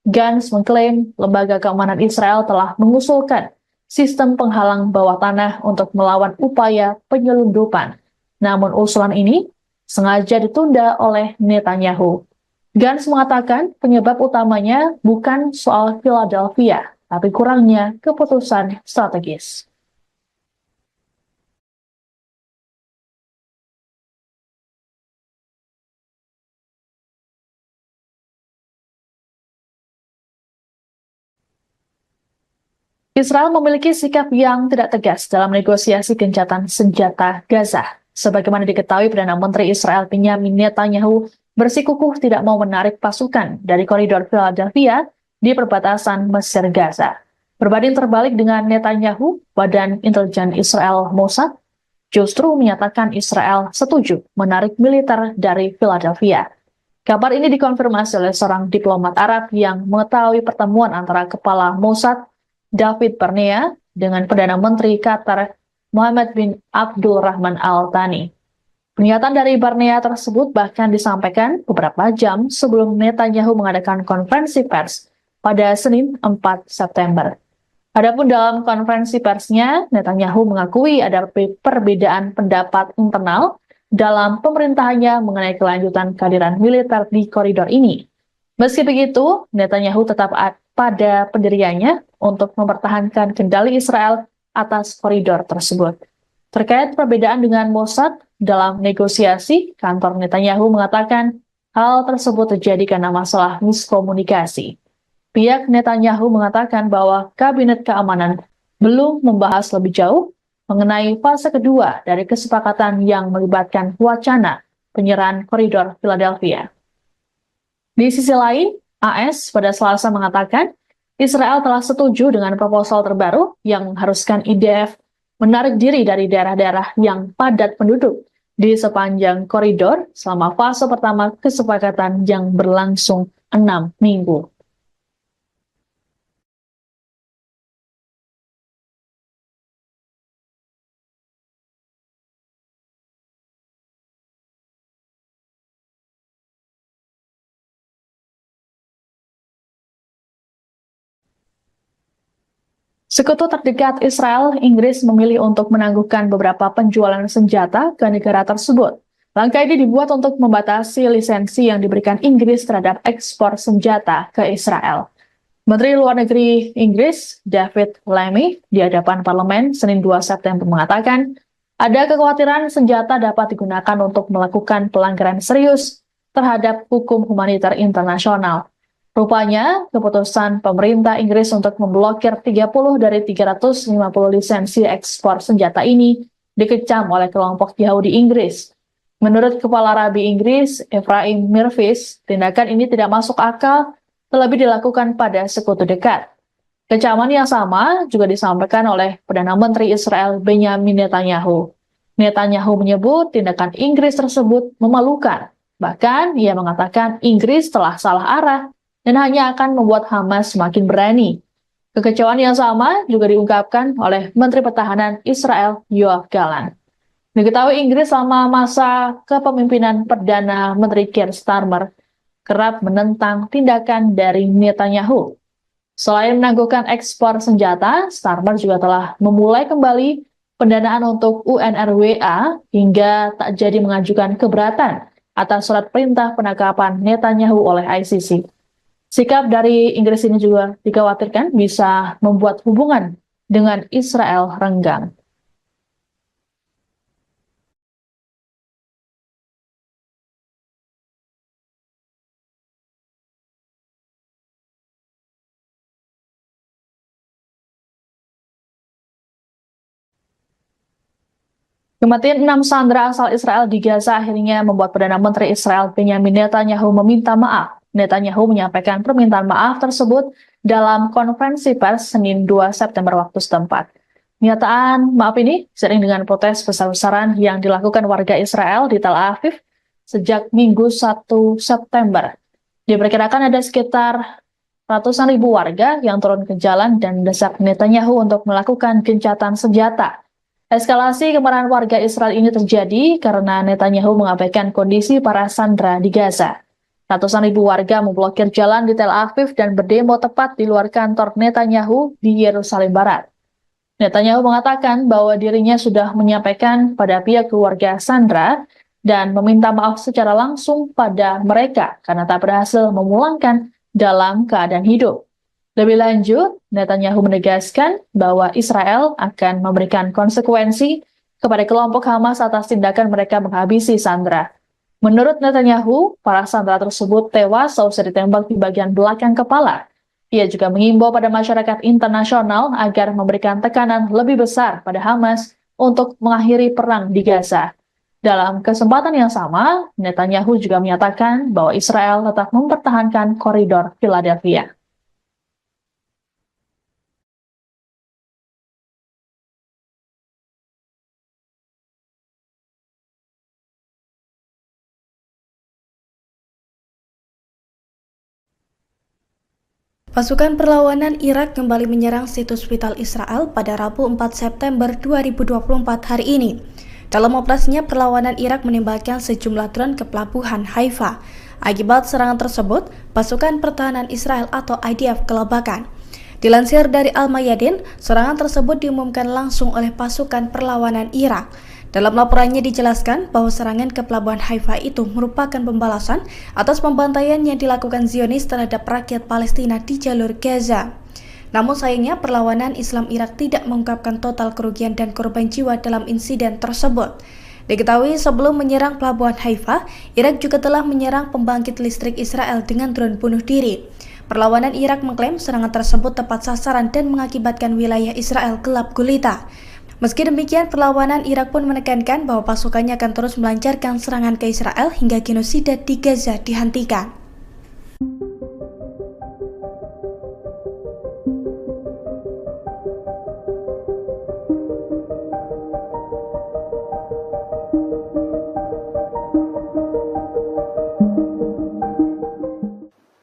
Gantz mengklaim lembaga keamanan Israel telah mengusulkan sistem penghalang bawah tanah untuk melawan upaya penyelundupan. Namun usulan ini sengaja ditunda oleh Netanyahu. Gantz mengatakan penyebab utamanya bukan soal Philadelphia, tapi kurangnya keputusan strategis. Israel memiliki sikap yang tidak tegas dalam negosiasi gencatan senjata Gaza. Sebagaimana diketahui, Perdana Menteri Israel Benjamin Netanyahu bersikukuh tidak mau menarik pasukan dari koridor Philadelphia di perbatasan Mesir Gaza. Berbanding terbalik dengan Netanyahu, Badan Intelijen Israel Mossad justru menyatakan Israel setuju menarik militer dari Philadelphia. Kabar ini dikonfirmasi oleh seorang diplomat Arab yang mengetahui pertemuan antara Kepala Mossad David Barnea dengan Perdana Menteri Qatar Mohammed bin Abdul Rahman Al Thani. Pernyataan dari Barnea tersebut bahkan disampaikan beberapa jam sebelum Netanyahu mengadakan konferensi pers pada Senin 4 September. Adapun dalam konferensi persnya, Netanyahu mengakui ada perbedaan pendapat internal dalam pemerintahannya mengenai kelanjutan kehadiran militer di koridor ini. Meski begitu, Netanyahu tetap pada pendiriannya untuk mempertahankan kendali Israel atas koridor tersebut. Terkait perbedaan dengan Mossad dalam negosiasi, kantor Netanyahu mengatakan hal tersebut terjadi karena masalah miskomunikasi. Pihak Netanyahu mengatakan bahwa Kabinet Keamanan belum membahas lebih jauh mengenai fase kedua dari kesepakatan yang melibatkan wacana penyerahan koridor Philadelphia. Di sisi lain, AS pada Selasa mengatakan Israel telah setuju dengan proposal terbaru yang mengharuskan IDF menarik diri dari daerah-daerah yang padat penduduk di sepanjang koridor selama fase pertama kesepakatan yang berlangsung 6 minggu. Sekutu terdekat Israel, Inggris memilih untuk menangguhkan beberapa penjualan senjata ke negara tersebut. Langkah ini dibuat untuk membatasi lisensi yang diberikan Inggris terhadap ekspor senjata ke Israel. Menteri Luar Negeri Inggris, David Lammy, di hadapan parlemen Senin 2 September mengatakan, ada kekhawatiran senjata dapat digunakan untuk melakukan pelanggaran serius terhadap hukum humaniter internasional. Rupanya, keputusan pemerintah Inggris untuk memblokir 30 dari 350 lisensi ekspor senjata ini dikecam oleh kelompok Yahudi Inggris. Menurut Kepala Rabi Inggris, Ephraim Mirvis, tindakan ini tidak masuk akal, terlebih dilakukan pada sekutu dekat. Kecaman yang sama juga disampaikan oleh Perdana Menteri Israel Benjamin Netanyahu. Netanyahu menyebut tindakan Inggris tersebut memalukan. Bahkan, ia mengatakan Inggris telah salah arah dan hanya akan membuat Hamas semakin berani. Kekecewaan yang sama juga diungkapkan oleh Menteri Pertahanan Israel Yoav Gallant. Diketahui Inggris selama masa kepemimpinan Perdana Menteri Keir Starmer kerap menentang tindakan dari Netanyahu. Selain menangguhkan ekspor senjata, Starmer juga telah memulai kembali pendanaan untuk UNRWA hingga tak jadi mengajukan keberatan atas surat perintah penangkapan Netanyahu oleh ICC. Sikap dari Inggris ini juga dikhawatirkan bisa membuat hubungan dengan Israel renggang. Kematian 6 sandera asal Israel di Gaza akhirnya membuat Perdana Menteri Israel Benjamin Netanyahu meminta maaf. Netanyahu menyampaikan permintaan maaf tersebut dalam konferensi pers Senin 2 September waktu setempat. Pernyataan maaf ini seiring dengan protes besar-besaran yang dilakukan warga Israel di Tel Aviv sejak Minggu 1 September. Diperkirakan ada sekitar ratusan ribu warga yang turun ke jalan dan mendesak Netanyahu untuk melakukan gencatan senjata. Eskalasi kemarahan warga Israel ini terjadi karena Netanyahu mengabaikan kondisi para sandera di Gaza. Ratusan ribu warga memblokir jalan di Tel Aviv dan berdemo tepat di luar kantor Netanyahu di Yerusalem Barat. Netanyahu mengatakan bahwa dirinya sudah menyampaikan pada pihak keluarga Sandra dan meminta maaf secara langsung pada mereka karena tak berhasil memulangkan dalam keadaan hidup. Lebih lanjut, Netanyahu menegaskan bahwa Israel akan memberikan konsekuensi kepada kelompok Hamas atas tindakan mereka menghabisi Sandra. Menurut Netanyahu, para sandera tersebut tewas seusai ditembak di bagian belakang kepala. Ia juga mengimbau pada masyarakat internasional agar memberikan tekanan lebih besar pada Hamas untuk mengakhiri perang di Gaza. Dalam kesempatan yang sama, Netanyahu juga menyatakan bahwa Israel tetap mempertahankan koridor Philadelphia. Pasukan perlawanan Irak kembali menyerang situs vital Israel pada Rabu 4 September 2024 hari ini. Dalam operasinya, perlawanan Irak menembakkan sejumlah drone ke pelabuhan Haifa. Akibat serangan tersebut, pasukan pertahanan Israel atau IDF kelabakan. Dilansir dari Al-Mayadin, serangan tersebut diumumkan langsung oleh pasukan perlawanan Irak. Dalam laporannya dijelaskan bahwa serangan ke pelabuhan Haifa itu merupakan pembalasan atas pembantaian yang dilakukan Zionis terhadap rakyat Palestina di jalur Gaza. Namun sayangnya perlawanan Islam Irak tidak mengungkapkan total kerugian dan korban jiwa dalam insiden tersebut. Diketahui sebelum menyerang pelabuhan Haifa, Irak juga telah menyerang pembangkit listrik Israel dengan drone bunuh diri. Perlawanan Irak mengklaim serangan tersebut tepat sasaran dan mengakibatkan wilayah Israel gelap gulita. Meski demikian, perlawanan Irak pun menekankan bahwa pasukannya akan terus melancarkan serangan ke Israel hingga genosida di Gaza dihentikan.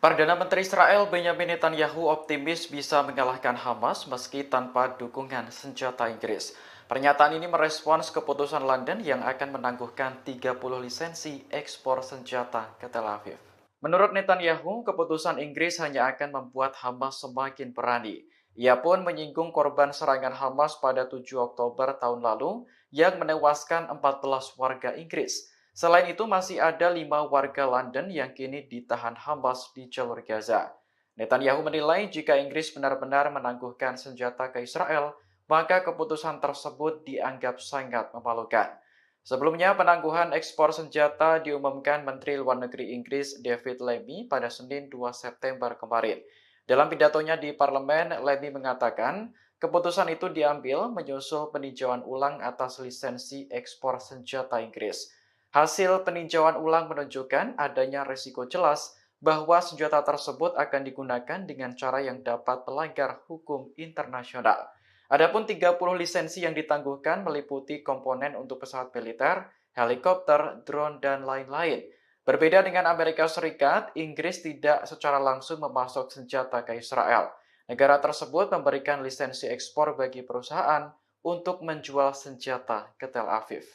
Perdana Menteri Israel Benyamin Netanyahu optimis bisa mengalahkan Hamas meski tanpa dukungan senjata Inggris. Pernyataan ini merespons keputusan London yang akan menangguhkan 30 lisensi ekspor senjata ke Tel Aviv. Menurut Netanyahu, keputusan Inggris hanya akan membuat Hamas semakin berani. Ia pun menyinggung korban serangan Hamas pada 7 Oktober tahun lalu yang menewaskan 14 warga Inggris. Selain itu, masih ada 5 warga London yang kini ditahan Hamas di jalur Gaza. Netanyahu menilai jika Inggris benar-benar menangguhkan senjata ke Israel, maka keputusan tersebut dianggap sangat memalukan. Sebelumnya, penangguhan ekspor senjata diumumkan Menteri Luar Negeri Inggris David Lammy pada Senin 2 September kemarin. Dalam pidatonya di parlemen, Lammy mengatakan keputusan itu diambil menyusul peninjauan ulang atas lisensi ekspor senjata Inggris. Hasil peninjauan ulang menunjukkan adanya risiko jelas bahwa senjata tersebut akan digunakan dengan cara yang dapat melanggar hukum internasional. Adapun 30 lisensi yang ditangguhkan meliputi komponen untuk pesawat militer, helikopter, drone, dan lain-lain. Berbeda dengan Amerika Serikat, Inggris tidak secara langsung memasok senjata ke Israel. Negara tersebut memberikan lisensi ekspor bagi perusahaan untuk menjual senjata ke Tel Aviv.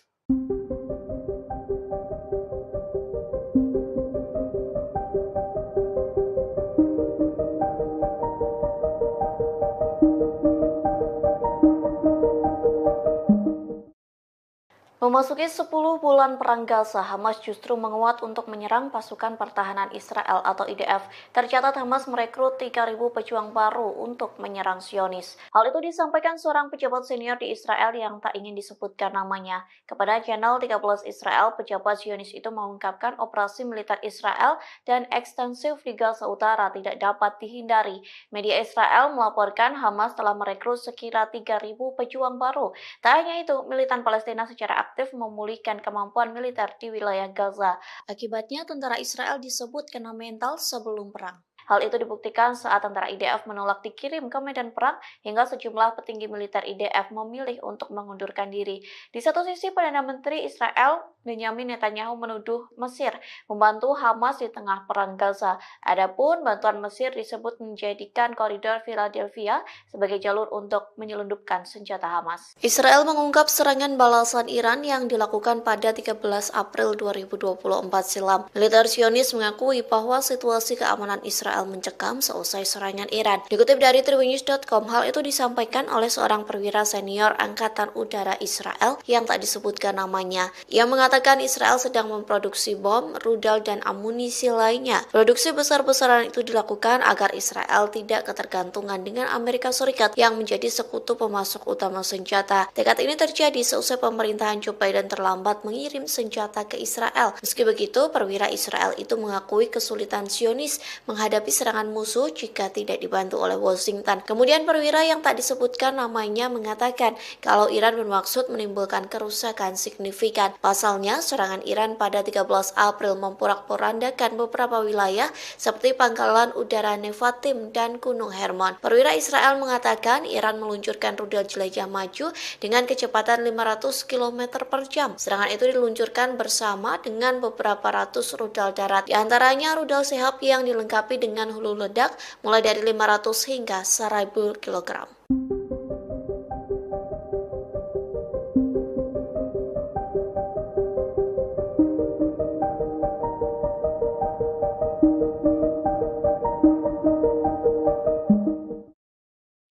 Memasuki 10 bulan perang Gaza, Hamas justru menguat untuk menyerang pasukan pertahanan Israel atau IDF. Tercatat Hamas merekrut 3.000 pejuang baru untuk menyerang Zionis. Hal itu disampaikan seorang pejabat senior di Israel yang tak ingin disebutkan namanya. Kepada channel 13 Israel, pejabat Zionis itu mengungkapkan operasi militer Israel dan ekstensif di Gaza Utara tidak dapat dihindari. Media Israel melaporkan Hamas telah merekrut sekira 3.000 pejuang baru. Tak hanya itu, militan Palestina secara aktif memulihkan kemampuan militer di wilayah Gaza. Akibatnya, tentara Israel disebut kena mental sebelum perang. Hal itu dibuktikan saat tentara IDF menolak dikirim ke medan perang hingga sejumlah petinggi militer IDF memilih untuk mengundurkan diri. Di satu sisi, Perdana Menteri Israel Benyamin Netanyahu menuduh Mesir membantu Hamas di tengah perang Gaza. Adapun bantuan Mesir disebut menjadikan koridor Philadelphia sebagai jalur untuk menyelundupkan senjata Hamas. Israel mengungkap serangan balasan Iran yang dilakukan pada 13 April 2024 silam. Militer Zionis mengakui bahwa situasi keamanan Israel mencekam seusai serangan Iran. Dikutip dari tribunnews.com, hal itu disampaikan oleh seorang perwira senior Angkatan Udara Israel yang tak disebutkan namanya. Ia mengatakan Israel sedang memproduksi bom, rudal, dan amunisi lainnya. Produksi besar-besaran itu dilakukan agar Israel tidak ketergantungan dengan Amerika Serikat yang menjadi sekutu pemasok utama senjata. Tekad ini terjadi seusai pemerintahan Joe Biden terlambat mengirim senjata ke Israel. Meski begitu, perwira Israel itu mengakui kesulitan Zionis menghadapi serangan musuh jika tidak dibantu oleh Washington. Kemudian perwira yang tak disebutkan namanya mengatakan kalau Iran bermaksud menimbulkan kerusakan signifikan. Pasalnya, serangan Iran pada 13 April memporak-porandakan beberapa wilayah seperti Pangkalan Udara Nevatim dan Gunung Hermon. Perwira Israel mengatakan Iran meluncurkan rudal jelajah maju dengan kecepatan 500 km per jam. Serangan itu diluncurkan bersama dengan beberapa ratus rudal darat, di antaranya rudal Sehab yang dilengkapi dengan hulu ledak mulai dari 500 hingga 1000 kg.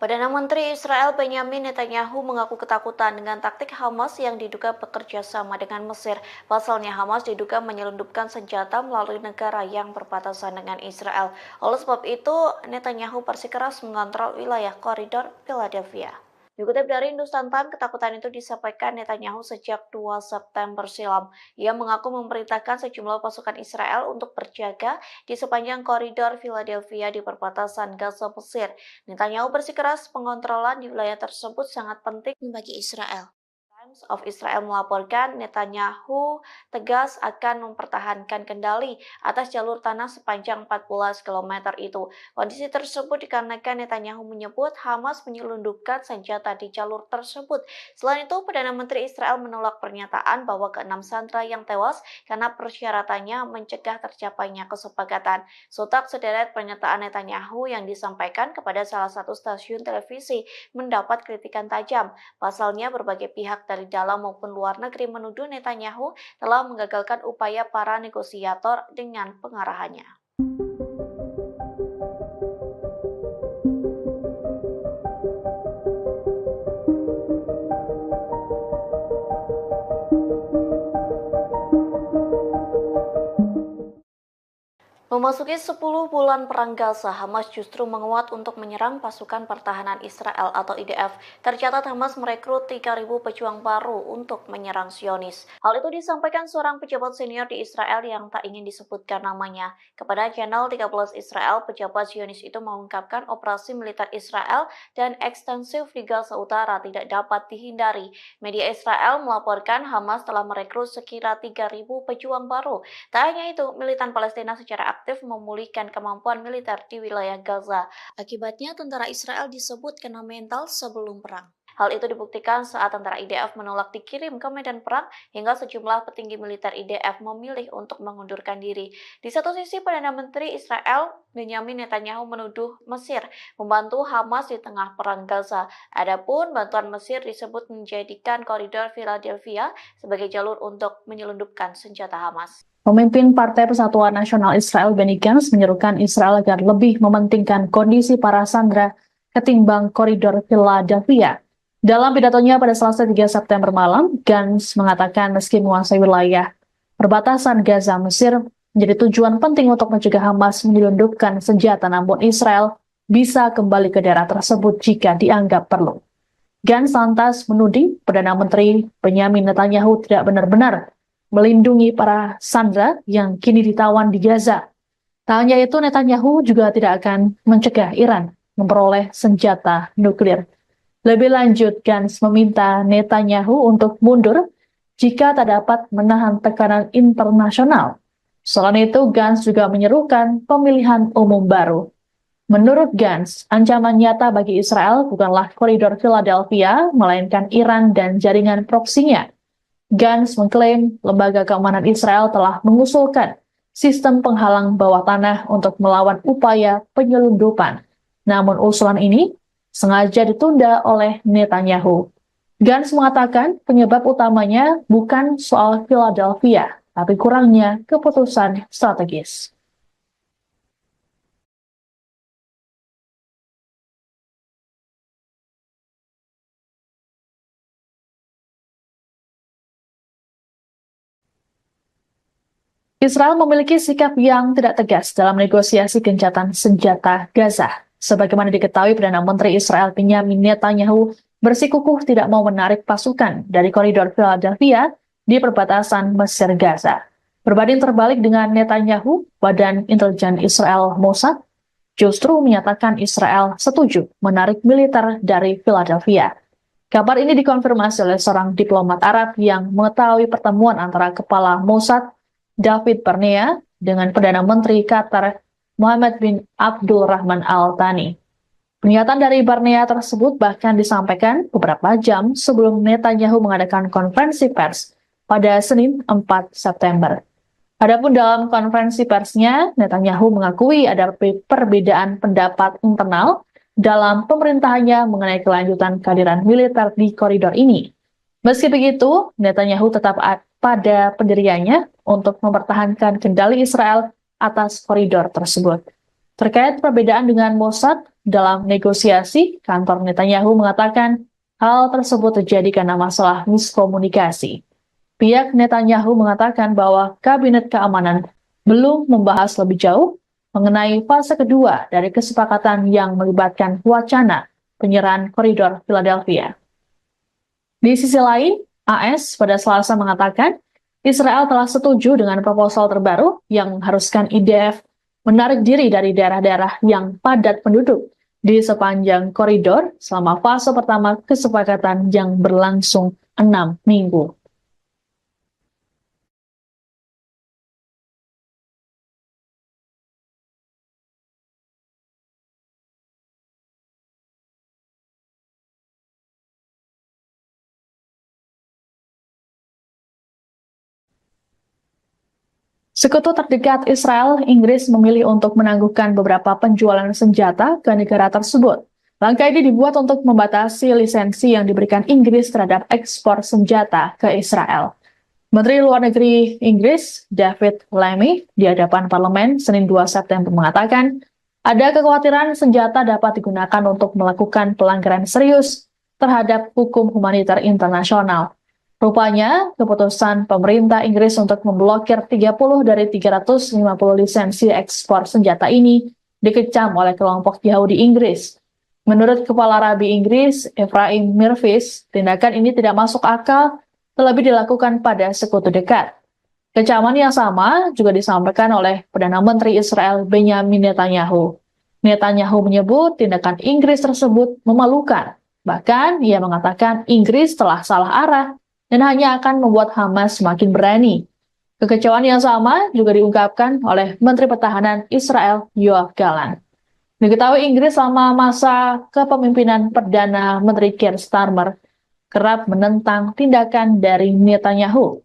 Perdana Menteri Israel Benyamin Netanyahu mengaku ketakutan dengan taktik Hamas yang diduga bekerja sama dengan Mesir. Pasalnya Hamas diduga menyelundupkan senjata melalui negara yang berbatasan dengan Israel. Oleh sebab itu, Netanyahu bersikeras mengontrol wilayah koridor Philadelphia. Dikutip dari Hindustan Times, ketakutan itu disampaikan Netanyahu sejak 2 September silam. Ia mengaku memerintahkan sejumlah pasukan Israel untuk berjaga di sepanjang koridor Philadelphia di perbatasan Gaza Mesir. Netanyahu bersikeras pengontrolan di wilayah tersebut sangat penting bagi Israel. Times of Israel melaporkan Netanyahu tegas akan mempertahankan kendali atas jalur tanah sepanjang 14 km itu. Kondisi tersebut dikarenakan Netanyahu menyebut Hamas menyelundupkan senjata di jalur tersebut. Selain itu, Perdana Menteri Israel menolak pernyataan bahwa ke-6 sandera yang tewas karena persyaratannya mencegah tercapainya kesepakatan. Sontak sederet pernyataan Netanyahu yang disampaikan kepada salah satu stasiun televisi mendapat kritikan tajam. Pasalnya, berbagai pihak dari dalam maupun luar negeri menuduh Netanyahu telah menggagalkan upaya para negosiator dengan pengarahannya. Memasuki 10 bulan perang Gaza, Hamas justru menguat untuk menyerang pasukan pertahanan Israel atau IDF. Tercatat Hamas merekrut 3.000 pejuang baru untuk menyerang Zionis. Hal itu disampaikan seorang pejabat senior di Israel yang tak ingin disebutkan namanya. Kepada channel 13 Israel, pejabat Zionis itu mengungkapkan operasi militer Israel dan ekstensif di Gaza Utara tidak dapat dihindari. Media Israel melaporkan Hamas telah merekrut sekira 3.000 pejuang baru. Tak hanya itu, militan Palestina secara aktif memulihkan kemampuan militer di wilayah Gaza. Akibatnya, tentara Israel disebut kena mental sebelum perang. Hal itu dibuktikan saat tentara IDF menolak dikirim ke medan perang hingga sejumlah petinggi militer IDF memilih untuk mengundurkan diri. Di satu sisi, Perdana Menteri Israel Benyamin Netanyahu menuduh Mesir membantu Hamas di tengah perang Gaza. Adapun bantuan Mesir disebut menjadikan koridor Philadelphia sebagai jalur untuk menyelundupkan senjata Hamas. Pemimpin Partai Persatuan Nasional Israel Benny Gantz menyerukan Israel agar lebih mementingkan kondisi para sandera ketimbang koridor Philadelphia. Dalam pidatonya pada Selasa 3 September malam, Gantz mengatakan meski menguasai wilayah perbatasan Gaza Mesir menjadi tujuan penting untuk mencegah Hamas menyelundupkan senjata, namun Israel bisa kembali ke daerah tersebut jika dianggap perlu. Gantz lantas menuding Perdana Menteri Benyamin Netanyahu tidak benar-benar melindungi para sandera yang kini ditawan di Gaza. Tak hanya itu, Netanyahu juga tidak akan mencegah Iran memperoleh senjata nuklir. Lebih lanjut, Gantz meminta Netanyahu untuk mundur jika tak dapat menahan tekanan internasional. Selain itu, Gantz juga menyerukan pemilihan umum baru. Menurut Gantz, ancaman nyata bagi Israel bukanlah koridor Philadelphia, melainkan Iran dan jaringan proksinya. Gantz mengklaim lembaga keamanan Israel telah mengusulkan sistem penghalang bawah tanah untuk melawan upaya penyelundupan. Namun usulan ini sengaja ditunda oleh Netanyahu. Gantz mengatakan penyebab utamanya bukan soal Philadelphia, tapi kurangnya keputusan strategis. Israel memiliki sikap yang tidak tegas dalam negosiasi gencatan senjata Gaza. Sebagaimana diketahui, Perdana Menteri Israel Benyamin Netanyahu bersikukuh tidak mau menarik pasukan dari koridor Philadelphia di perbatasan Mesir Gaza. Berbanding terbalik dengan Netanyahu, Badan Intelijen Israel Mossad justru menyatakan Israel setuju menarik militer dari Philadelphia. Kabar ini dikonfirmasi oleh seorang diplomat Arab yang mengetahui pertemuan antara Kepala Mossad David Barnea dengan Perdana Menteri Qatar Mohammed bin Abdul Rahman Al Thani. Pernyataan dari Barnea tersebut bahkan disampaikan beberapa jam sebelum Netanyahu mengadakan konferensi pers pada Senin 4 September. Adapun dalam konferensi persnya, Netanyahu mengakui ada perbedaan pendapat internal dalam pemerintahannya mengenai kelanjutan kehadiran militer di koridor ini. Meski begitu, Netanyahu tetap pada pendiriannya untuk mempertahankan kendali Israel atas koridor tersebut. Terkait perbedaan dengan Mossad dalam negosiasi, kantor Netanyahu mengatakan hal tersebut terjadi karena masalah miskomunikasi. Pihak Netanyahu mengatakan bahwa Kabinet Keamanan belum membahas lebih jauh mengenai fase kedua dari kesepakatan yang melibatkan wacana penyerahan koridor Philadelphia. Di sisi lain, AS pada Selasa mengatakan Israel telah setuju dengan proposal terbaru yang mengharuskan IDF menarik diri dari daerah-daerah yang padat penduduk di sepanjang koridor selama fase pertama kesepakatan yang berlangsung 6 minggu. Sekutu terdekat Israel, Inggris memilih untuk menangguhkan beberapa penjualan senjata ke negara tersebut. Langkah ini dibuat untuk membatasi lisensi yang diberikan Inggris terhadap ekspor senjata ke Israel. Menteri Luar Negeri Inggris, David Lammy, di hadapan parlemen Senin 2 September mengatakan, ada kekhawatiran senjata dapat digunakan untuk melakukan pelanggaran serius terhadap hukum humaniter internasional. Rupanya, keputusan pemerintah Inggris untuk memblokir 30 dari 350 lisensi ekspor senjata ini dikecam oleh kelompok Yahudi Inggris. Menurut Kepala Rabi Inggris, Ephraim Mirvis, tindakan ini tidak masuk akal, terlebih dilakukan pada sekutu dekat. Kecaman yang sama juga disampaikan oleh Perdana Menteri Israel Benyamin Netanyahu. Netanyahu menyebut tindakan Inggris tersebut memalukan. Bahkan, ia mengatakan Inggris telah salah arah dan hanya akan membuat Hamas semakin berani. Kekecewaan yang sama juga diungkapkan oleh Menteri Pertahanan Israel Yoav Gallant. Diketahui Inggris selama masa kepemimpinan Perdana Menteri Keir Starmer kerap menentang tindakan dari Netanyahu.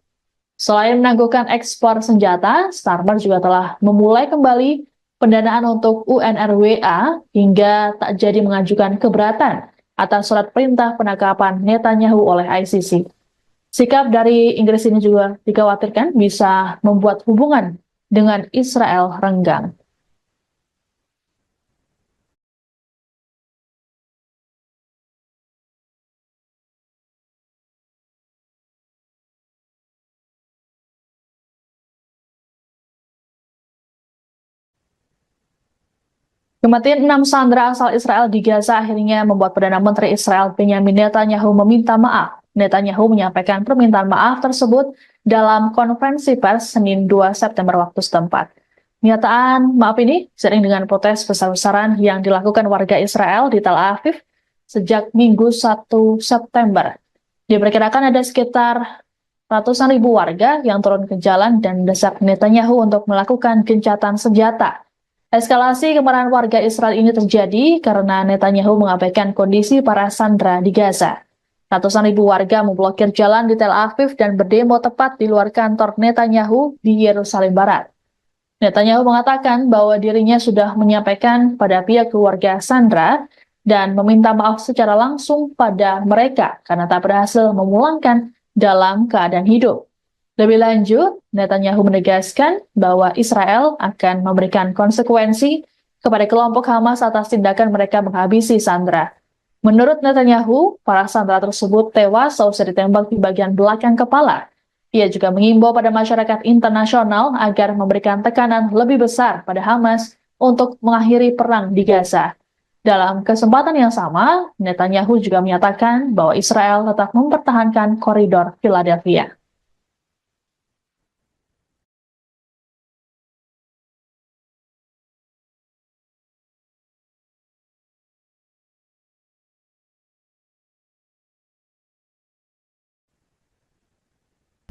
Selain menangguhkan ekspor senjata, Starmer juga telah memulai kembali pendanaan untuk UNRWA hingga tak jadi mengajukan keberatan atas surat perintah penangkapan Netanyahu oleh ICC. Sikap dari Inggris ini juga dikhawatirkan bisa membuat hubungan dengan Israel renggang. Kematian 6 sandera asal Israel di Gaza akhirnya membuat Perdana Menteri Israel Benyamin Netanyahu meminta maaf. Netanyahu menyampaikan permintaan maaf tersebut dalam konferensi pers Senin 2 September waktu setempat. Pernyataan maaf ini seiring dengan protes besar-besaran yang dilakukan warga Israel di Tel Aviv sejak Minggu 1 September. Diperkirakan ada sekitar ratusan ribu warga yang turun ke jalan dan mendesak Netanyahu untuk melakukan gencatan senjata. Eskalasi kemarahan warga Israel ini terjadi karena Netanyahu mengabaikan kondisi para sandera di Gaza. Ratusan ribu warga memblokir jalan di Tel Aviv dan berdemo tepat di luar kantor Netanyahu di Yerusalem Barat. Netanyahu mengatakan bahwa dirinya sudah menyampaikan pada pihak keluarga sandera dan meminta maaf secara langsung pada mereka karena tak berhasil memulangkan dalam keadaan hidup. Lebih lanjut, Netanyahu menegaskan bahwa Israel akan memberikan konsekuensi kepada kelompok Hamas atas tindakan mereka menghabisi sandera. Menurut Netanyahu, para sandera tersebut tewas seusai ditembak di bagian belakang kepala. Ia juga mengimbau pada masyarakat internasional agar memberikan tekanan lebih besar pada Hamas untuk mengakhiri perang di Gaza. Dalam kesempatan yang sama, Netanyahu juga menyatakan bahwa Israel tetap mempertahankan koridor Philadelphia.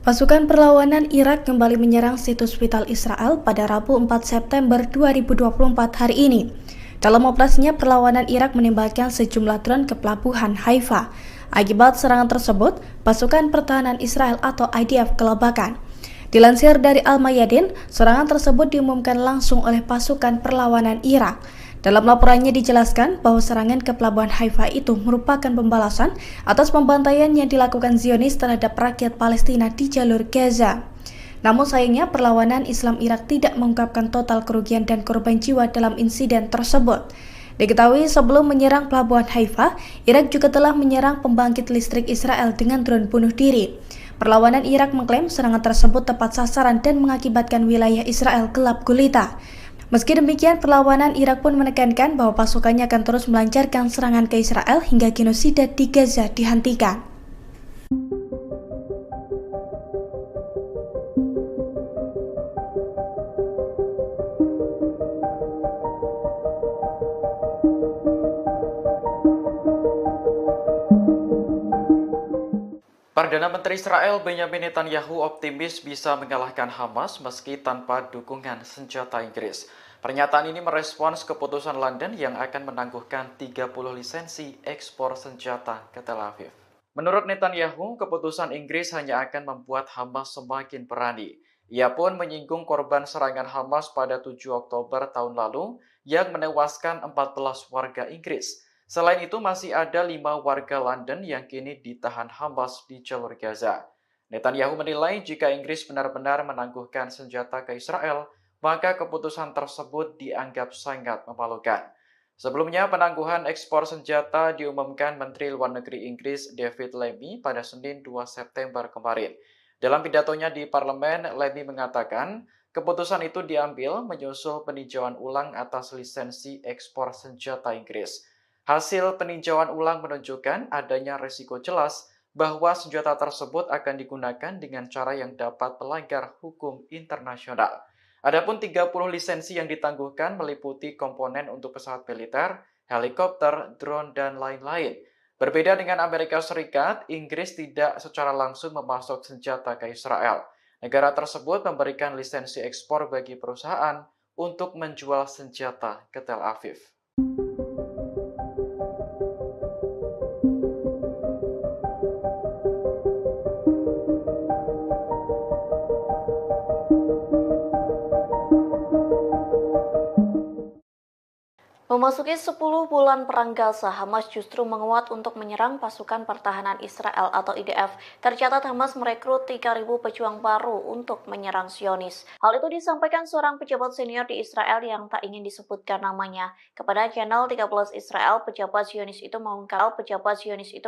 Pasukan perlawanan Irak kembali menyerang situs vital Israel pada Rabu 4 September 2024 hari ini. Dalam operasinya, perlawanan Irak menembakkan sejumlah drone ke pelabuhan Haifa. Akibat serangan tersebut, pasukan pertahanan Israel atau IDF kelabakan. Dilansir dari Al-Mayadin, serangan tersebut diumumkan langsung oleh pasukan perlawanan Irak. Dalam laporannya dijelaskan bahwa serangan ke pelabuhan Haifa itu merupakan pembalasan atas pembantaian yang dilakukan Zionis terhadap rakyat Palestina di jalur Gaza. Namun sayangnya perlawanan Islam Irak tidak mengungkapkan total kerugian dan korban jiwa dalam insiden tersebut. Diketahui sebelum menyerang pelabuhan Haifa, Irak juga telah menyerang pembangkit listrik Israel dengan drone bunuh diri. Perlawanan Irak mengklaim serangan tersebut tepat sasaran dan mengakibatkan wilayah Israel gelap gulita. Meski demikian, perlawanan Irak pun menekankan bahwa pasukannya akan terus melancarkan serangan ke Israel hingga genosida di Gaza dihentikan. Perdana Menteri Israel Benjamin Netanyahu optimis bisa mengalahkan Hamas meski tanpa dukungan senjata Inggris. Pernyataan ini merespons keputusan London yang akan menangguhkan 30 lisensi ekspor senjata ke Tel Aviv. Menurut Netanyahu, keputusan Inggris hanya akan membuat Hamas semakin berani. Ia pun menyinggung korban serangan Hamas pada 7 Oktober tahun lalu yang menewaskan 14 warga Inggris. Selain itu, masih ada 5 warga London yang kini ditahan Hamas di jalur Gaza. Netanyahu menilai jika Inggris benar-benar menangguhkan senjata ke Israel, maka keputusan tersebut dianggap sangat memalukan. Sebelumnya, penangguhan ekspor senjata diumumkan Menteri Luar Negeri Inggris David Lammy pada Senin 2 September kemarin. Dalam pidatonya di parlemen, Lammy mengatakan keputusan itu diambil menyusul peninjauan ulang atas lisensi ekspor senjata Inggris. Hasil peninjauan ulang menunjukkan adanya risiko jelas bahwa senjata tersebut akan digunakan dengan cara yang dapat melanggar hukum internasional. Adapun 30 lisensi yang ditangguhkan meliputi komponen untuk pesawat militer, helikopter, drone, dan lain-lain. Berbeda dengan Amerika Serikat, Inggris tidak secara langsung memasok senjata ke Israel. Negara tersebut memberikan lisensi ekspor bagi perusahaan untuk menjual senjata ke Tel Aviv. Memasuki 10 bulan perang Gaza, Hamas justru menguat untuk menyerang pasukan pertahanan Israel atau IDF. Tercatat Hamas merekrut 3.000 pejuang baru untuk menyerang Zionis. Hal itu disampaikan seorang pejabat senior di Israel yang tak ingin disebutkan namanya. Kepada channel 13 Israel, pejabat Zionis itu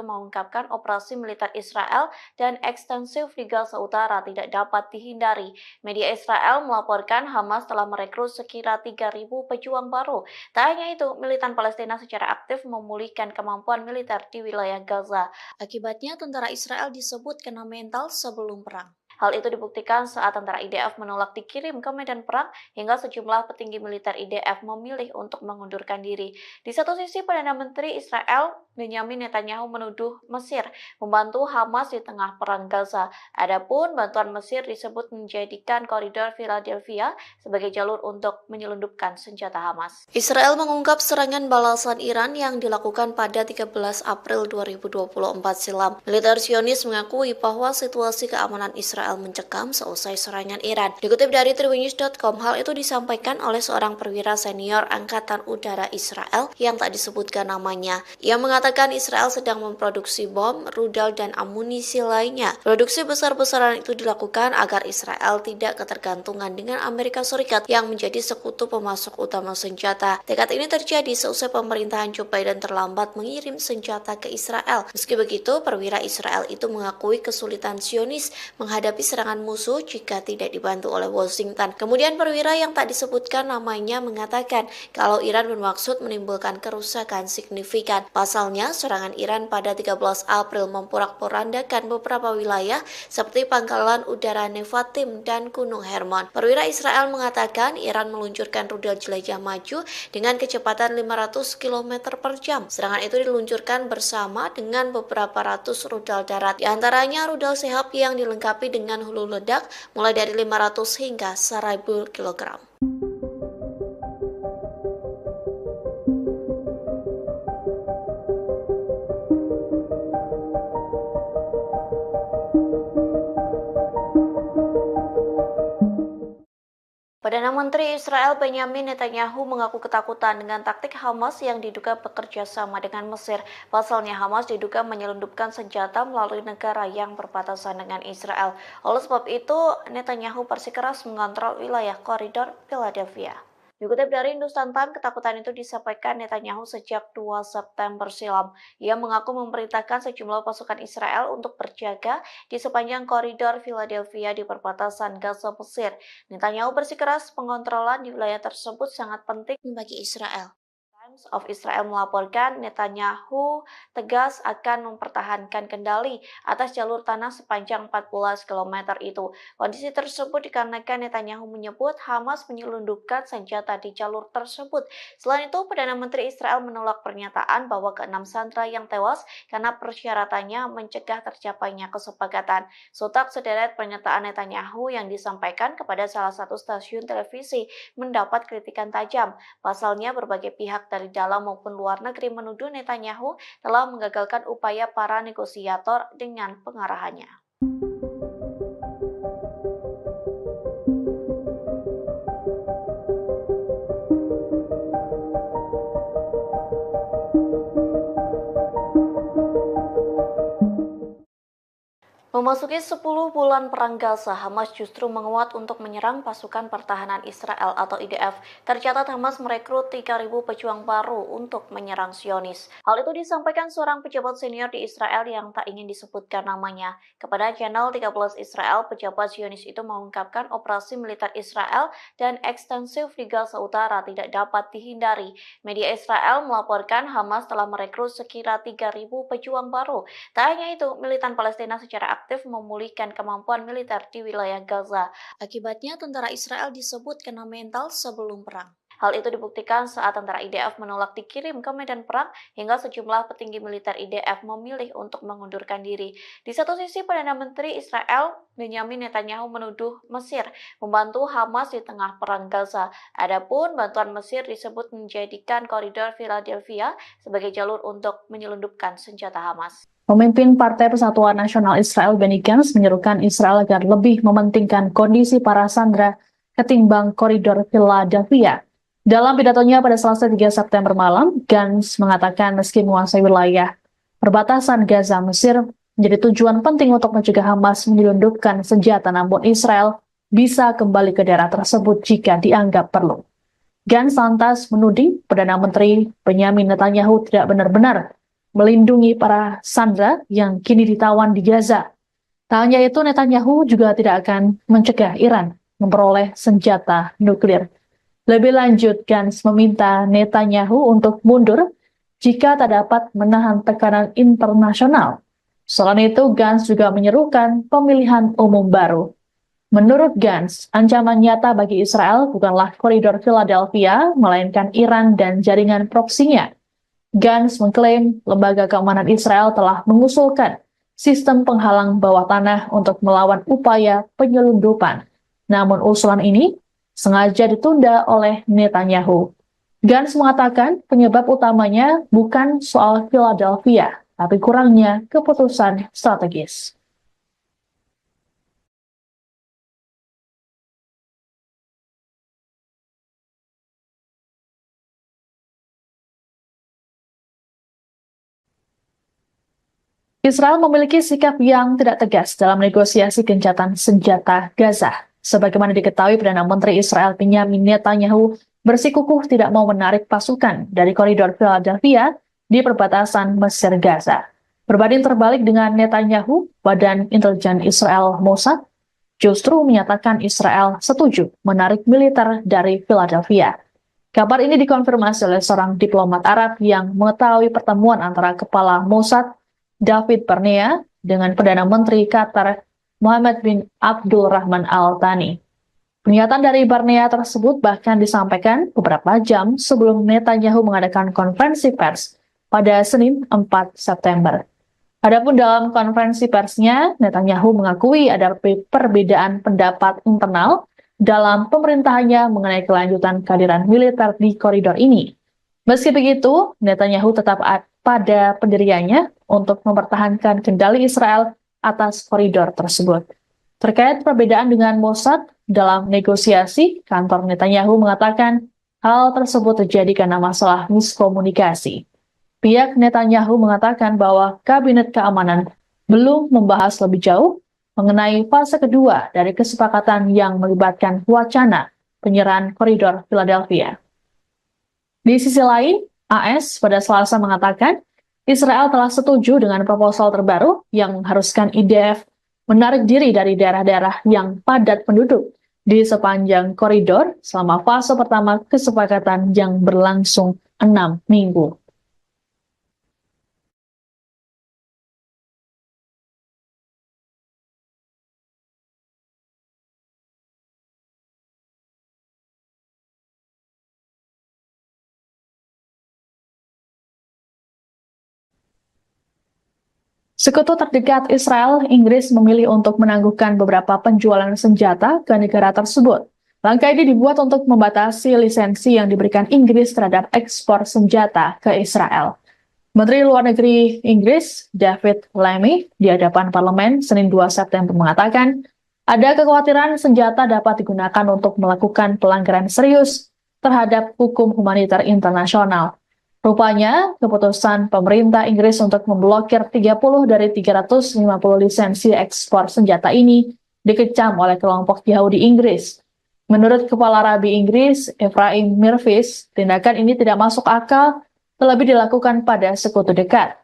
mengungkapkan operasi militer Israel dan ekstensif di Gaza Utara tidak dapat dihindari. Media Israel melaporkan Hamas telah merekrut sekira 3.000 pejuang baru. Tak hanya itu, militan Palestina secara aktif memulihkan kemampuan militer di wilayah Gaza. Akibatnya, tentara Israel disebut kena mental sebelum perang. Hal itu dibuktikan saat tentara IDF menolak dikirim ke medan perang hingga sejumlah petinggi militer IDF memilih untuk mengundurkan diri. Di satu sisi, Perdana Menteri Israel Benyamin Netanyahu menuduh Mesir membantu Hamas di tengah perang Gaza. Adapun bantuan Mesir disebut menjadikan koridor Philadelphia sebagai jalur untuk menyelundupkan senjata Hamas. Israel mengungkap serangan balasan Iran yang dilakukan pada 13 April 2024 silam. Militer Zionis mengakui bahwa situasi keamanan Israel mencekam seusai serangan Iran. Dikutip dari Tribunnews.com, hal itu disampaikan oleh seorang perwira senior Angkatan Udara Israel yang tak disebutkan namanya. Ia mengatakan Israel sedang memproduksi bom, rudal, dan amunisi lainnya. Produksi besar-besaran itu dilakukan agar Israel tidak ketergantungan dengan Amerika Serikat yang menjadi sekutu pemasok utama senjata. Tekad ini terjadi seusai pemerintahan Joe Biden terlambat mengirim senjata ke Israel. Meski begitu, perwira Israel itu mengakui kesulitan Zionis menghadapi serangan musuh jika tidak dibantu oleh Washington. Kemudian perwira yang tak disebutkan namanya mengatakan kalau Iran bermaksud menimbulkan kerusakan signifikan. Pasalnya, serangan Iran pada 13 April memporak-porandakan beberapa wilayah seperti pangkalan udara Nevatim dan Gunung Hermon. Perwira Israel mengatakan Iran meluncurkan rudal jelajah maju dengan kecepatan 500 km per jam. Serangan itu diluncurkan bersama dengan beberapa ratus rudal darat, di antaranya rudal Sehab yang dilengkapi dengan hulu ledak mulai dari 500 hingga 1000 kg. Perdana Menteri Israel Benyamin Netanyahu mengaku ketakutan dengan taktik Hamas yang diduga bekerja sama dengan Mesir. Pasalnya Hamas diduga menyelundupkan senjata melalui negara yang berbatasan dengan Israel. Oleh sebab itu, Netanyahu bersikeras mengontrol wilayah koridor Philadelphia. Dikutip dari Hindustan Times, ketakutan itu disampaikan Netanyahu sejak 2 September silam. Ia mengaku memerintahkan sejumlah pasukan Israel untuk berjaga di sepanjang koridor Philadelphia di perbatasan Gaza Mesir. Netanyahu bersikeras pengontrolan di wilayah tersebut sangat penting bagi Israel. Times of Israel melaporkan Netanyahu tegas akan mempertahankan kendali atas jalur tanah sepanjang 14 km itu. Kondisi tersebut dikarenakan Netanyahu menyebut Hamas menyelundupkan senjata di jalur tersebut. Selain itu, Perdana Menteri Israel menolak pernyataan bahwa ke-6 sandera yang tewas karena persyaratannya mencegah tercapainya kesepakatan. Sontak sederet pernyataan Netanyahu yang disampaikan kepada salah satu stasiun televisi mendapat kritikan tajam. Pasalnya, berbagai pihak dari dalam maupun luar negeri menuduh Netanyahu telah menggagalkan upaya para negosiator dengan pengarahannya. Memasuki 10 bulan perang Gaza, Hamas justru menguat untuk menyerang pasukan pertahanan Israel atau IDF. Tercatat Hamas merekrut 3.000 pejuang baru untuk menyerang Zionis. Hal itu disampaikan seorang pejabat senior di Israel yang tak ingin disebutkan namanya. Kepada channel 13 Israel, pejabat Zionis itu mengungkapkan operasi militer Israel dan ekstensif di Gaza Utara tidak dapat dihindari. Media Israel melaporkan Hamas telah merekrut sekira 3.000 pejuang baru. Tak hanya itu, militan Palestina secara aktif memulihkan kemampuan militer di wilayah Gaza. Akibatnya, tentara Israel disebut kena mental sebelum perang. Hal itu dibuktikan saat tentara IDF menolak dikirim ke medan perang hingga sejumlah petinggi militer IDF memilih untuk mengundurkan diri. Di satu sisi, Perdana Menteri Israel Benyamin Netanyahu menuduh Mesir membantu Hamas di tengah perang Gaza. Adapun bantuan Mesir disebut menjadikan koridor Philadelphia sebagai jalur untuk menyelundupkan senjata Hamas. Pemimpin Partai Persatuan Nasional Israel Benny Gantz menyerukan Israel agar lebih mementingkan kondisi para sandera ketimbang koridor Philadelphia. Dalam pidatonya pada Selasa 3 September malam, Gantz mengatakan meski menguasai wilayah perbatasan Gaza, Mesir menjadi tujuan penting untuk mencegah Hamas menyelundupkan senjata, namun Israel bisa kembali ke daerah tersebut jika dianggap perlu. Gantz lantas menuding Perdana Menteri Benyamin Netanyahu tidak benar-benar melindungi para sandera yang kini ditawan di Gaza. Tak hanya itu, Netanyahu juga tidak akan mencegah Iran memperoleh senjata nuklir. Lebih lanjut, Gantz meminta Netanyahu untuk mundur jika tak dapat menahan tekanan internasional. Selain itu, Gantz juga menyerukan pemilihan umum baru. Menurut Gantz, ancaman nyata bagi Israel bukanlah koridor Philadelphia, melainkan Iran dan jaringan proksinya. Gantz mengklaim lembaga keamanan Israel telah mengusulkan sistem penghalang bawah tanah untuk melawan upaya penyelundupan. Namun usulan ini sengaja ditunda oleh Netanyahu. Gantz mengatakan penyebab utamanya bukan soal Philadelphia, tapi kurangnya keputusan strategis. Israel memiliki sikap yang tidak tegas dalam negosiasi gencatan senjata Gaza. Sebagaimana diketahui, Perdana Menteri Israel Benjamin Netanyahu bersikukuh tidak mau menarik pasukan dari koridor Philadelphia di perbatasan Mesir Gaza. Berbanding terbalik dengan Netanyahu, Badan Intelijen Israel Mossad justru menyatakan Israel setuju menarik militer dari Philadelphia. Kabar ini dikonfirmasi oleh seorang diplomat Arab yang mengetahui pertemuan antara Kepala Mossad David Barnea dengan Perdana Menteri Qatar Mohammed bin Abdul Rahman Al Thani. Pernyataan dari Barnea tersebut bahkan disampaikan beberapa jam sebelum Netanyahu mengadakan konferensi pers pada Senin 4 September. Adapun dalam konferensi persnya, Netanyahu mengakui ada perbedaan pendapat internal dalam pemerintahannya mengenai kelanjutan kehadiran militer di koridor ini. Meski begitu, Netanyahu tetap pada pendiriannya untuk mempertahankan kendali Israel atas koridor tersebut. Terkait perbedaan dengan Mossad dalam negosiasi, kantor Netanyahu mengatakan hal tersebut terjadi karena masalah miskomunikasi. Pihak Netanyahu mengatakan bahwa Kabinet Keamanan belum membahas lebih jauh mengenai fase kedua dari kesepakatan yang melibatkan wacana penyerahan koridor Philadelphia. Di sisi lain, AS pada Selasa mengatakan Israel telah setuju dengan proposal terbaru yang mengharuskan IDF menarik diri dari daerah-daerah yang padat penduduk di sepanjang koridor selama fase pertama kesepakatan yang berlangsung 6 minggu. Sekutu terdekat Israel, Inggris memilih untuk menangguhkan beberapa penjualan senjata ke negara tersebut. Langkah ini dibuat untuk membatasi lisensi yang diberikan Inggris terhadap ekspor senjata ke Israel. Menteri Luar Negeri Inggris, David Lammy, di hadapan parlemen Senin 2 September mengatakan, ada kekhawatiran senjata dapat digunakan untuk melakukan pelanggaran serius terhadap hukum humaniter internasional. Rupanya, keputusan pemerintah Inggris untuk memblokir 30 dari 350 lisensi ekspor senjata ini dikecam oleh kelompok Yahudi Inggris. Menurut Kepala Rabi Inggris, Ephraim Mirvis, tindakan ini tidak masuk akal, terlebih dilakukan pada sekutu dekat.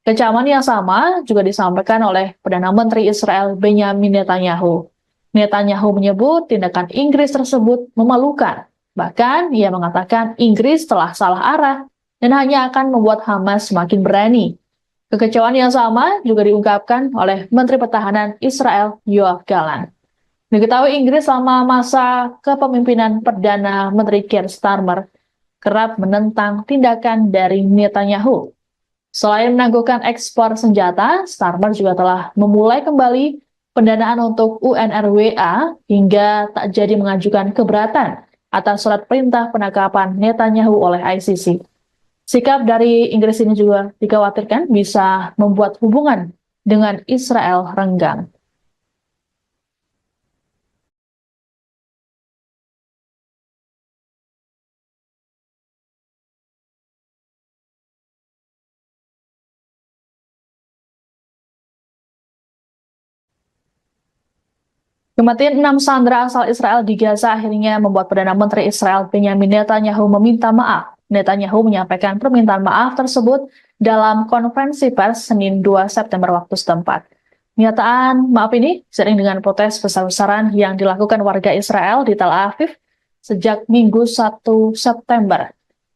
Kecaman yang sama juga disampaikan oleh Perdana Menteri Israel Benjamin Netanyahu. Netanyahu menyebut tindakan Inggris tersebut memalukan. Bahkan, ia mengatakan Inggris telah salah arah dan hanya akan membuat Hamas semakin berani. Kekecewaan yang sama juga diungkapkan oleh Menteri Pertahanan Israel Yoav Gallant. Diketahui Inggris selama masa kepemimpinan Perdana Menteri Keir Starmer kerap menentang tindakan dari Netanyahu. Selain menangguhkan ekspor senjata, Starmer juga telah memulai kembali pendanaan untuk UNRWA hingga tak jadi mengajukan keberatan atas surat perintah penangkapan Netanyahu oleh ICC. Sikap dari Inggris ini juga dikhawatirkan bisa membuat hubungan dengan Israel renggang. Kematian 6 sandera asal Israel di Gaza akhirnya membuat Perdana Menteri Israel Benjamin Netanyahu meminta maaf. Netanyahu menyampaikan permintaan maaf tersebut dalam konferensi pers Senin 2 September waktu setempat. Pernyataan maaf ini seiring dengan protes besar-besaran yang dilakukan warga Israel di Tel Aviv sejak Minggu 1 September.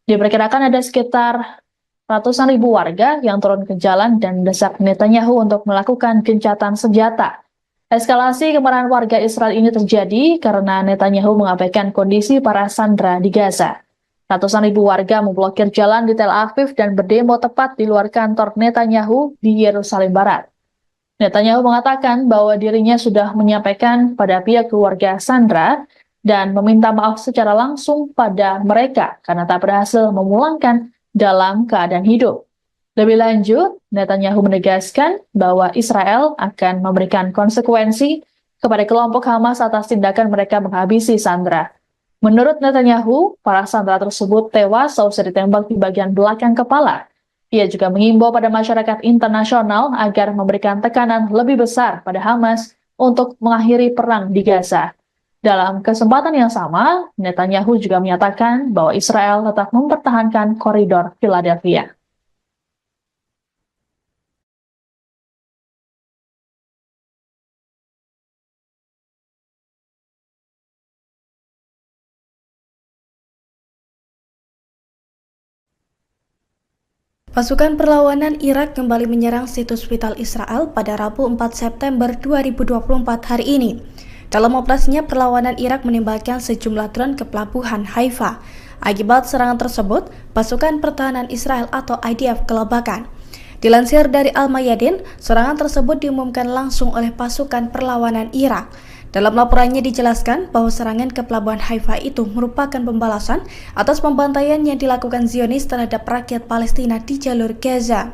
Diperkirakan ada sekitar ratusan ribu warga yang turun ke jalan dan mendesak Netanyahu untuk melakukan gencatan senjata. Eskalasi kemarahan warga Israel ini terjadi karena Netanyahu mengabaikan kondisi para sandera di Gaza. Ratusan ribu warga memblokir jalan di Tel Aviv dan berdemo tepat di luar kantor Netanyahu di Yerusalem Barat. Netanyahu mengatakan bahwa dirinya sudah menyampaikan pada pihak keluarga Sandra dan meminta maaf secara langsung pada mereka karena tak berhasil memulangkan dalam keadaan hidup. Lebih lanjut, Netanyahu menegaskan bahwa Israel akan memberikan konsekuensi kepada kelompok Hamas atas tindakan mereka menghabisi Sandra. Menurut Netanyahu, para sandera tersebut tewas seusai ditembak di bagian belakang kepala. Ia juga mengimbau pada masyarakat internasional agar memberikan tekanan lebih besar pada Hamas untuk mengakhiri perang di Gaza. Dalam kesempatan yang sama, Netanyahu juga menyatakan bahwa Israel tetap mempertahankan koridor Philadelphia. Pasukan perlawanan Irak kembali menyerang situs vital Israel pada Rabu 4 September 2024 hari ini. Dalam operasinya, perlawanan Irak menembakkan sejumlah drone ke pelabuhan Haifa. Akibat serangan tersebut, pasukan pertahanan Israel atau IDF kelabakan. Dilansir dari Al-Mayadin, serangan tersebut diumumkan langsung oleh pasukan perlawanan Irak. Dalam laporannya dijelaskan bahwa serangan ke pelabuhan Haifa itu merupakan pembalasan atas pembantaian yang dilakukan Zionis terhadap rakyat Palestina di jalur Gaza.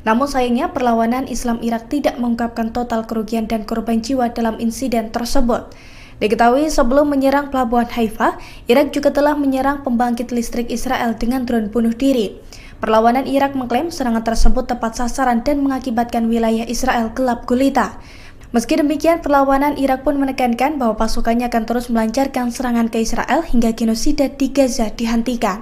Namun sayangnya perlawanan Islam Irak tidak mengungkapkan total kerugian dan korban jiwa dalam insiden tersebut. Diketahui sebelum menyerang pelabuhan Haifa, Irak juga telah menyerang pembangkit listrik Israel dengan drone bunuh diri. Perlawanan Irak mengklaim serangan tersebut tepat sasaran dan mengakibatkan wilayah Israel gelap gulita. Meski demikian, perlawanan Irak pun menekankan bahwa pasukannya akan terus melancarkan serangan ke Israel hingga genosida di Gaza dihentikan.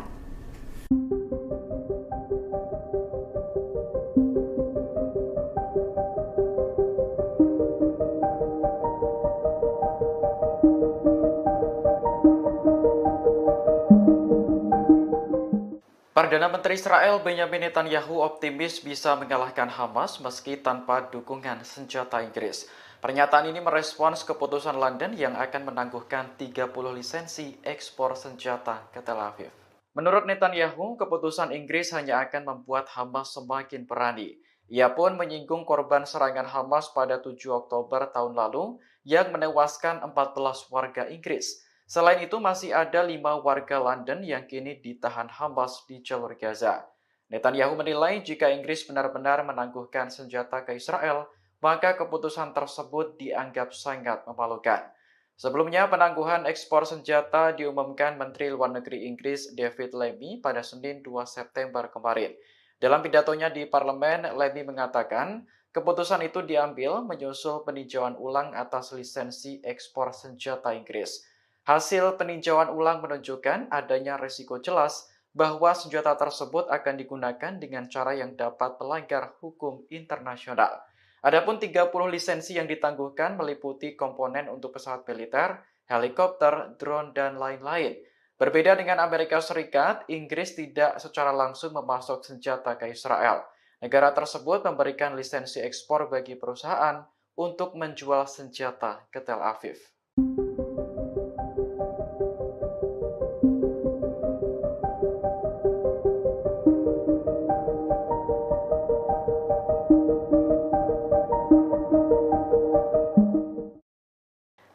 Perdana Menteri Israel Benyamin Netanyahu optimis bisa mengalahkan Hamas meski tanpa dukungan senjata Inggris. Pernyataan ini merespons keputusan London yang akan menangguhkan 30 lisensi ekspor senjata ke Tel Aviv. Menurut Netanyahu, keputusan Inggris hanya akan membuat Hamas semakin berani. Ia pun menyinggung korban serangan Hamas pada 7 Oktober tahun lalu yang menewaskan 14 warga Inggris. Selain itu, masih ada 5 warga London yang kini ditahan Hamas di jalur Gaza. Netanyahu menilai jika Inggris benar-benar menangguhkan senjata ke Israel, maka keputusan tersebut dianggap sangat memalukan. Sebelumnya, penangguhan ekspor senjata diumumkan Menteri Luar Negeri Inggris David Lammy pada Senin 2 September kemarin. Dalam pidatonya di parlemen, Lammy mengatakan keputusan itu diambil menyusul peninjauan ulang atas lisensi ekspor senjata Inggris. Hasil peninjauan ulang menunjukkan adanya risiko jelas bahwa senjata tersebut akan digunakan dengan cara yang dapat melanggar hukum internasional. Adapun 30 lisensi yang ditangguhkan meliputi komponen untuk pesawat militer, helikopter, drone, dan lain-lain. Berbeda dengan Amerika Serikat, Inggris tidak secara langsung memasok senjata ke Israel. Negara tersebut memberikan lisensi ekspor bagi perusahaan untuk menjual senjata ke Tel Aviv.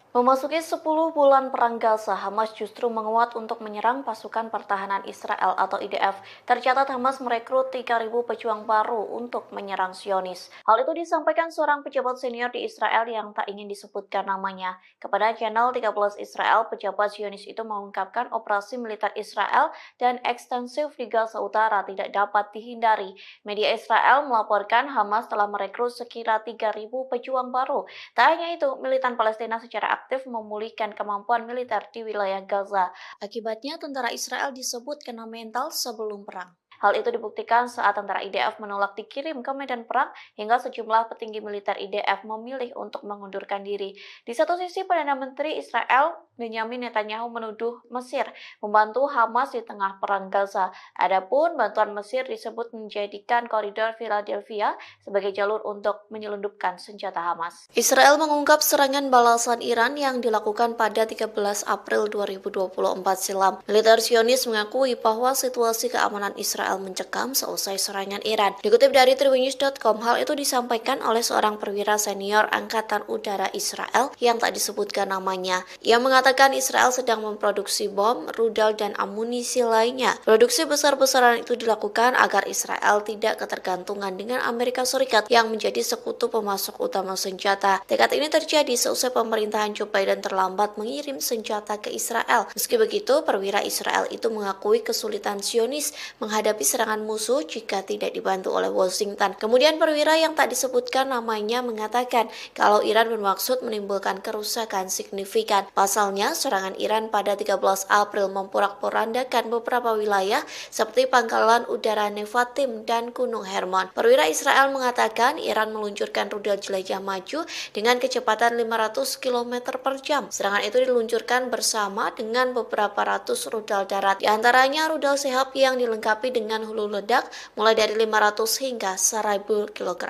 Memasuki 10 bulan perang Gaza, Hamas justru menguat untuk menyerang pasukan pertahanan Israel atau IDF. Tercatat Hamas merekrut 3.000 pejuang baru untuk menyerang Zionis. Hal itu disampaikan seorang pejabat senior di Israel yang tak ingin disebutkan namanya. Kepada channel 13 Israel, pejabat Zionis itu mengungkapkan operasi militer Israel dan ekstensif di Gaza Utara tidak dapat dihindari. Media Israel melaporkan Hamas telah merekrut sekira 3.000 pejuang baru. Tak hanya itu, militan Palestina secara aktif memulihkan kemampuan militer di wilayah Gaza. Akibatnya, tentara Israel disebut kena mental sebelum perang. Hal itu dibuktikan saat tentara IDF menolak dikirim ke medan perang hingga sejumlah petinggi militer IDF memilih untuk mengundurkan diri. Di satu sisi, Perdana Menteri Israel Benyamin Netanyahu menuduh Mesir membantu Hamas di tengah perang Gaza. Adapun bantuan Mesir disebut menjadikan koridor Philadelphia sebagai jalur untuk menyelundupkan senjata Hamas. Israel mengungkap serangan balasan Iran yang dilakukan pada 13 April 2024 silam. Militer Zionis mengakui bahwa situasi keamanan Israel mencekam seusai serangan Iran. Dikutip dari tribunnews.com, hal itu disampaikan oleh seorang perwira senior Angkatan Udara Israel yang tak disebutkan namanya. Ia mengatakan Israel sedang memproduksi bom, rudal, dan amunisi lainnya. Produksi besar-besaran itu dilakukan agar Israel tidak ketergantungan dengan Amerika Serikat yang menjadi sekutu pemasok utama senjata. Tekad ini terjadi seusai pemerintahan Joe Biden terlambat mengirim senjata ke Israel. Meski begitu, perwira Israel itu mengakui kesulitan Zionis menghadapi serangan musuh jika tidak dibantu oleh Washington. Kemudian perwira yang tak disebutkan namanya mengatakan kalau Iran bermaksud menimbulkan kerusakan signifikan. Pasalnya, serangan Iran pada 13 April memporak-porandakan beberapa wilayah seperti Pangkalan Udara Nevatim dan Gunung Hermon. Perwira Israel mengatakan Iran meluncurkan rudal jelajah maju dengan kecepatan 500 km per jam. Serangan itu diluncurkan bersama dengan beberapa ratus rudal darat. Di antaranya rudal Sehab yang dilengkapi dengan hulu ledak mulai dari 500 hingga 1000 kg.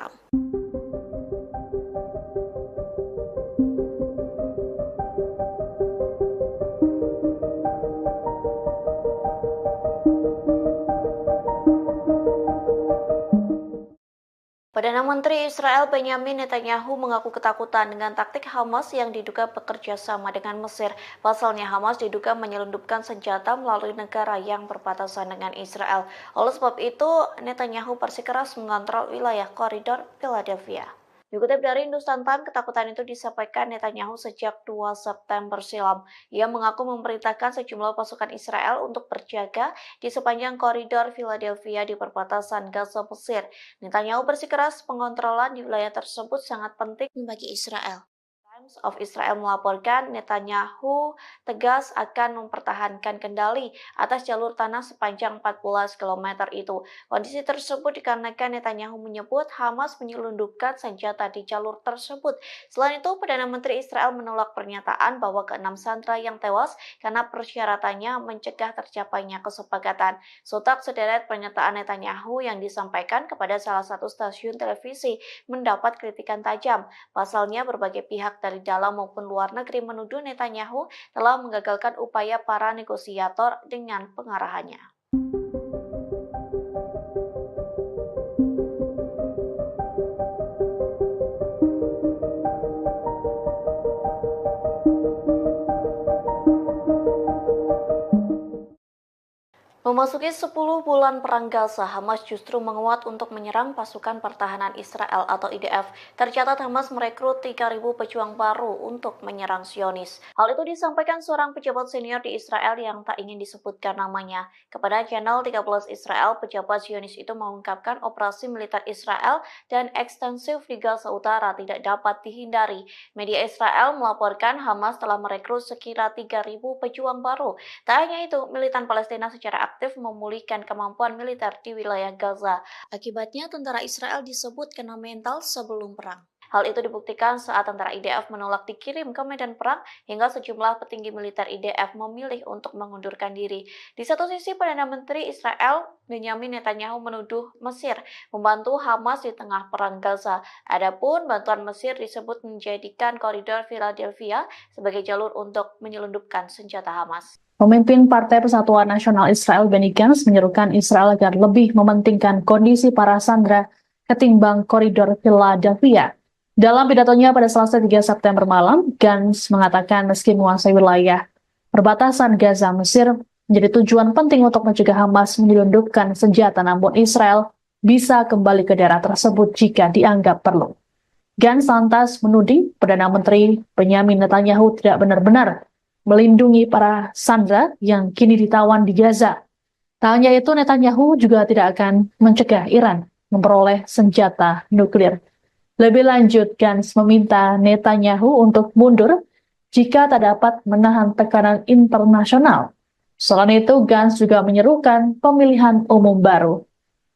Perdana Menteri Israel Benyamin Netanyahu mengaku ketakutan dengan taktik Hamas yang diduga bekerja sama dengan Mesir. Pasalnya Hamas diduga menyelundupkan senjata melalui negara yang berbatasan dengan Israel. Oleh sebab itu, Netanyahu bersikeras mengontrol wilayah koridor Philadelphia. Dikutip dari Hindustan Times, ketakutan itu disampaikan Netanyahu sejak 2 September silam. Ia mengaku memerintahkan sejumlah pasukan Israel untuk berjaga di sepanjang koridor Philadelphia di perbatasan Gaza Mesir. Netanyahu bersikeras pengontrolan di wilayah tersebut sangat penting bagi Israel. Times of Israel melaporkan Netanyahu tegas akan mempertahankan kendali atas jalur tanah sepanjang 14 km itu. Kondisi tersebut dikarenakan Netanyahu menyebut Hamas menyelundupkan senjata di jalur tersebut. Selain itu, Perdana Menteri Israel menolak pernyataan bahwa ke-6 sandera yang tewas karena persyaratannya mencegah tercapainya kesepakatan. Sontak sederet pernyataan Netanyahu yang disampaikan kepada salah satu stasiun televisi mendapat kritikan tajam. Pasalnya, berbagai pihak dari dalam maupun luar negeri menuduh Netanyahu telah menggagalkan upaya para negosiator dengan pengarahannya. Memasuki 10 bulan perang Gaza, Hamas justru menguat untuk menyerang pasukan pertahanan Israel atau IDF. Tercatat Hamas merekrut 3.000 pejuang baru untuk menyerang Zionis. Hal itu disampaikan seorang pejabat senior di Israel yang tak ingin disebutkan namanya. Kepada channel 13 Israel, pejabat Zionis itu mengungkapkan operasi militer Israel dan ekstensif di Gaza Utara tidak dapat dihindari. Media Israel melaporkan Hamas telah merekrut sekira 3.000 pejuang baru. Tak hanya itu, militan Palestina secara aktif memulihkan kemampuan militer di wilayah Gaza. Akibatnya, tentara Israel disebut kena mental sebelum perang. Hal itu dibuktikan saat tentara IDF menolak dikirim ke medan perang hingga sejumlah petinggi militer IDF memilih untuk mengundurkan diri. Di satu sisi, Perdana Menteri Israel Benyamin Netanyahu menuduh Mesir membantu Hamas di tengah perang Gaza. Adapun bantuan Mesir disebut menjadikan koridor Philadelphia sebagai jalur untuk menyelundupkan senjata Hamas. Pemimpin Partai Persatuan Nasional Israel Benny Gantz menyerukan Israel agar lebih mementingkan kondisi para sandera ketimbang koridor Philadelphia. Dalam pidatonya pada Selasa 3 September malam, Gantz mengatakan meski menguasai wilayah perbatasan Gaza, Mesir menjadi tujuan penting untuk mencegah Hamas menyelundupkan senjata, namun Israel bisa kembali ke daerah tersebut jika dianggap perlu. Gantz lantas menuding Perdana Menteri Benyamin Netanyahu tidak benar-benar melindungi para sandera yang kini ditawan di Gaza. Tak hanya itu, Netanyahu juga tidak akan mencegah Iran memperoleh senjata nuklir. Lebih lanjut, Gantz meminta Netanyahu untuk mundur jika tak dapat menahan tekanan internasional. Selain itu, Gantz juga menyerukan pemilihan umum baru.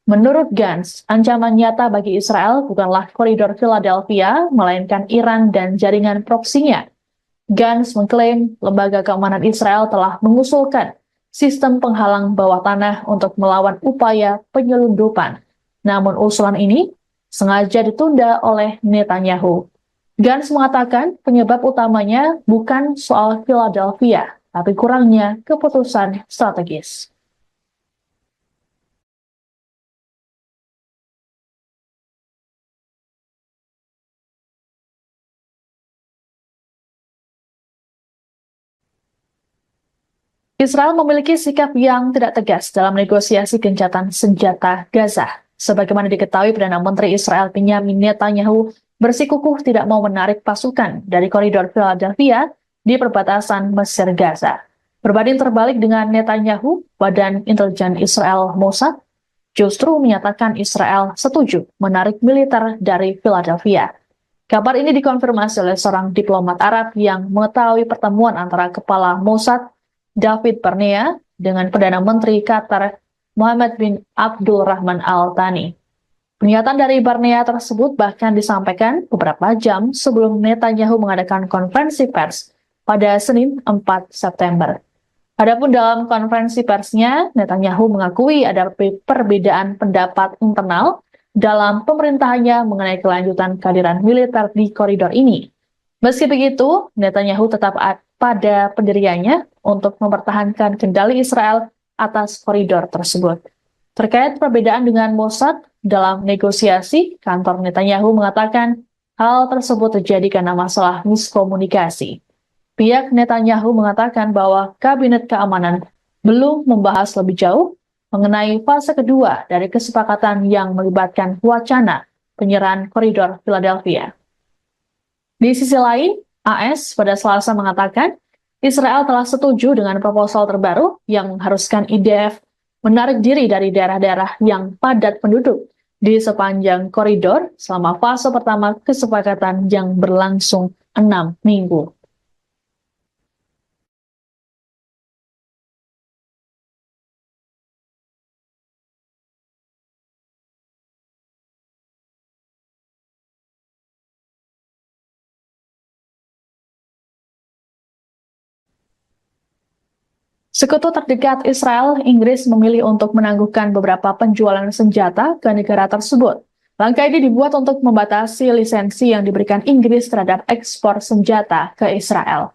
Menurut Gantz, ancaman nyata bagi Israel bukanlah koridor Philadelphia, melainkan Iran dan jaringan proksinya. Gantz mengklaim lembaga keamanan Israel telah mengusulkan sistem penghalang bawah tanah untuk melawan upaya penyelundupan. Namun usulan ini sengaja ditunda oleh Netanyahu. Gantz mengatakan penyebab utamanya bukan soal Philadelphia, tapi kurangnya keputusan strategis. Israel memiliki sikap yang tidak tegas dalam negosiasi gencatan senjata Gaza. Sebagaimana diketahui, Perdana Menteri Israel Benyamin Netanyahu bersikukuh tidak mau menarik pasukan dari koridor Philadelphia di perbatasan Mesir Gaza. Berbanding terbalik dengan Netanyahu, Badan Intelijen Israel Mossad justru menyatakan Israel setuju menarik militer dari Philadelphia. Kabar ini dikonfirmasi oleh seorang diplomat Arab yang mengetahui pertemuan antara Kepala Mossad David Barnea dengan Perdana Menteri Qatar Mohammed bin Abdul Rahman Al Thani. Pernyataan dari Barnea tersebut bahkan disampaikan beberapa jam sebelum Netanyahu mengadakan konferensi pers pada Senin 4 September. Adapun dalam konferensi persnya, Netanyahu mengakui ada perbedaan pendapat internal dalam pemerintahannya mengenai kelanjutan kehadiran militer di koridor ini. Meski begitu, Netanyahu tetap pada pendiriannya untuk mempertahankan kendali Israel atas koridor tersebut. Terkait perbedaan dengan Mossad dalam negosiasi, kantor Netanyahu mengatakan hal tersebut terjadi karena masalah miskomunikasi. Pihak Netanyahu mengatakan bahwa Kabinet Keamanan belum membahas lebih jauh mengenai fase kedua dari kesepakatan yang melibatkan wacana penyerahan koridor Philadelphia. Di sisi lain, AS pada Selasa mengatakan Israel telah setuju dengan proposal terbaru yang mengharuskan IDF menarik diri dari daerah-daerah yang padat penduduk di sepanjang koridor selama fase pertama kesepakatan yang berlangsung 6 minggu. Sekutu terdekat Israel, Inggris memilih untuk menangguhkan beberapa penjualan senjata ke negara tersebut. Langkah ini dibuat untuk membatasi lisensi yang diberikan Inggris terhadap ekspor senjata ke Israel.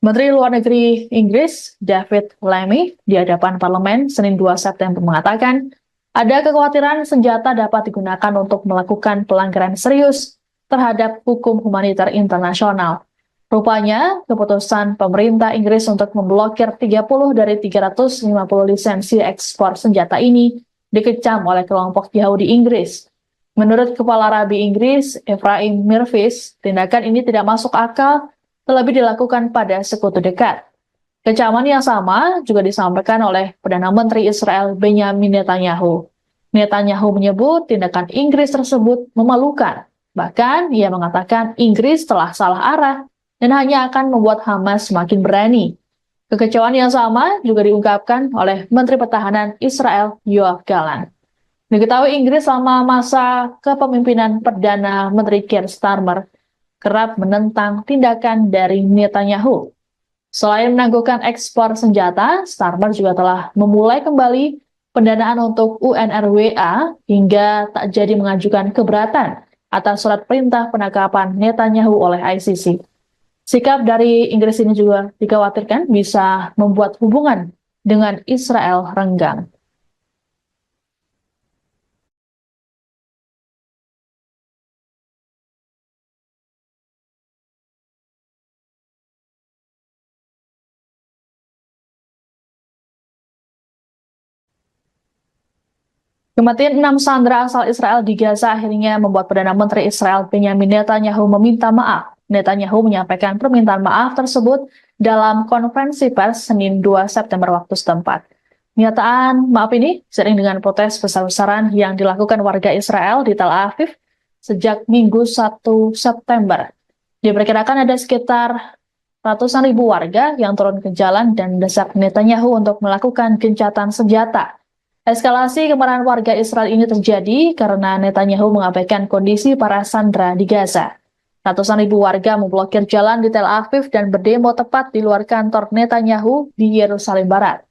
Menteri Luar Negeri Inggris, David Lammy, di hadapan parlemen Senin 2 September mengatakan, ada kekhawatiran senjata dapat digunakan untuk melakukan pelanggaran serius terhadap hukum humaniter internasional. Rupanya, keputusan pemerintah Inggris untuk memblokir 30 dari 350 lisensi ekspor senjata ini dikecam oleh kelompok Yahudi Inggris. Menurut Kepala Rabi Inggris, Ephraim Mirvis, tindakan ini tidak masuk akal, terlebih dilakukan pada sekutu dekat. Kecaman yang sama juga disampaikan oleh Perdana Menteri Israel Benyamin Netanyahu. Netanyahu menyebut tindakan Inggris tersebut memalukan. Bahkan, ia mengatakan Inggris telah salah arah dan hanya akan membuat Hamas semakin berani. Kekecewaan yang sama juga diungkapkan oleh Menteri Pertahanan Israel Yoav Gallant. Diketahui Inggris selama masa kepemimpinan Perdana Menteri Keir Starmer kerap menentang tindakan dari Netanyahu. Selain menangguhkan ekspor senjata, Starmer juga telah memulai kembali pendanaan untuk UNRWA hingga tak jadi mengajukan keberatan atas surat perintah penangkapan Netanyahu oleh ICC. Sikap dari Inggris ini juga dikhawatirkan bisa membuat hubungan dengan Israel renggang. Kematian 6 sandera asal Israel di Gaza akhirnya membuat Perdana Menteri Israel Benyamin Netanyahu meminta maaf. Netanyahu menyampaikan permintaan maaf tersebut dalam konferensi pers Senin 2 September waktu setempat. Pernyataan maaf ini seiring dengan protes besar-besaran yang dilakukan warga Israel di Tel Aviv sejak Minggu 1 September. Diperkirakan ada sekitar ratusan ribu warga yang turun ke jalan dan mendesak Netanyahu untuk melakukan gencatan senjata. Eskalasi kemarahan warga Israel ini terjadi karena Netanyahu mengabaikan kondisi para sandera di Gaza. Ratusan ribu warga memblokir jalan di Tel Aviv dan berdemo tepat di luar kantor Netanyahu di Yerusalem Barat.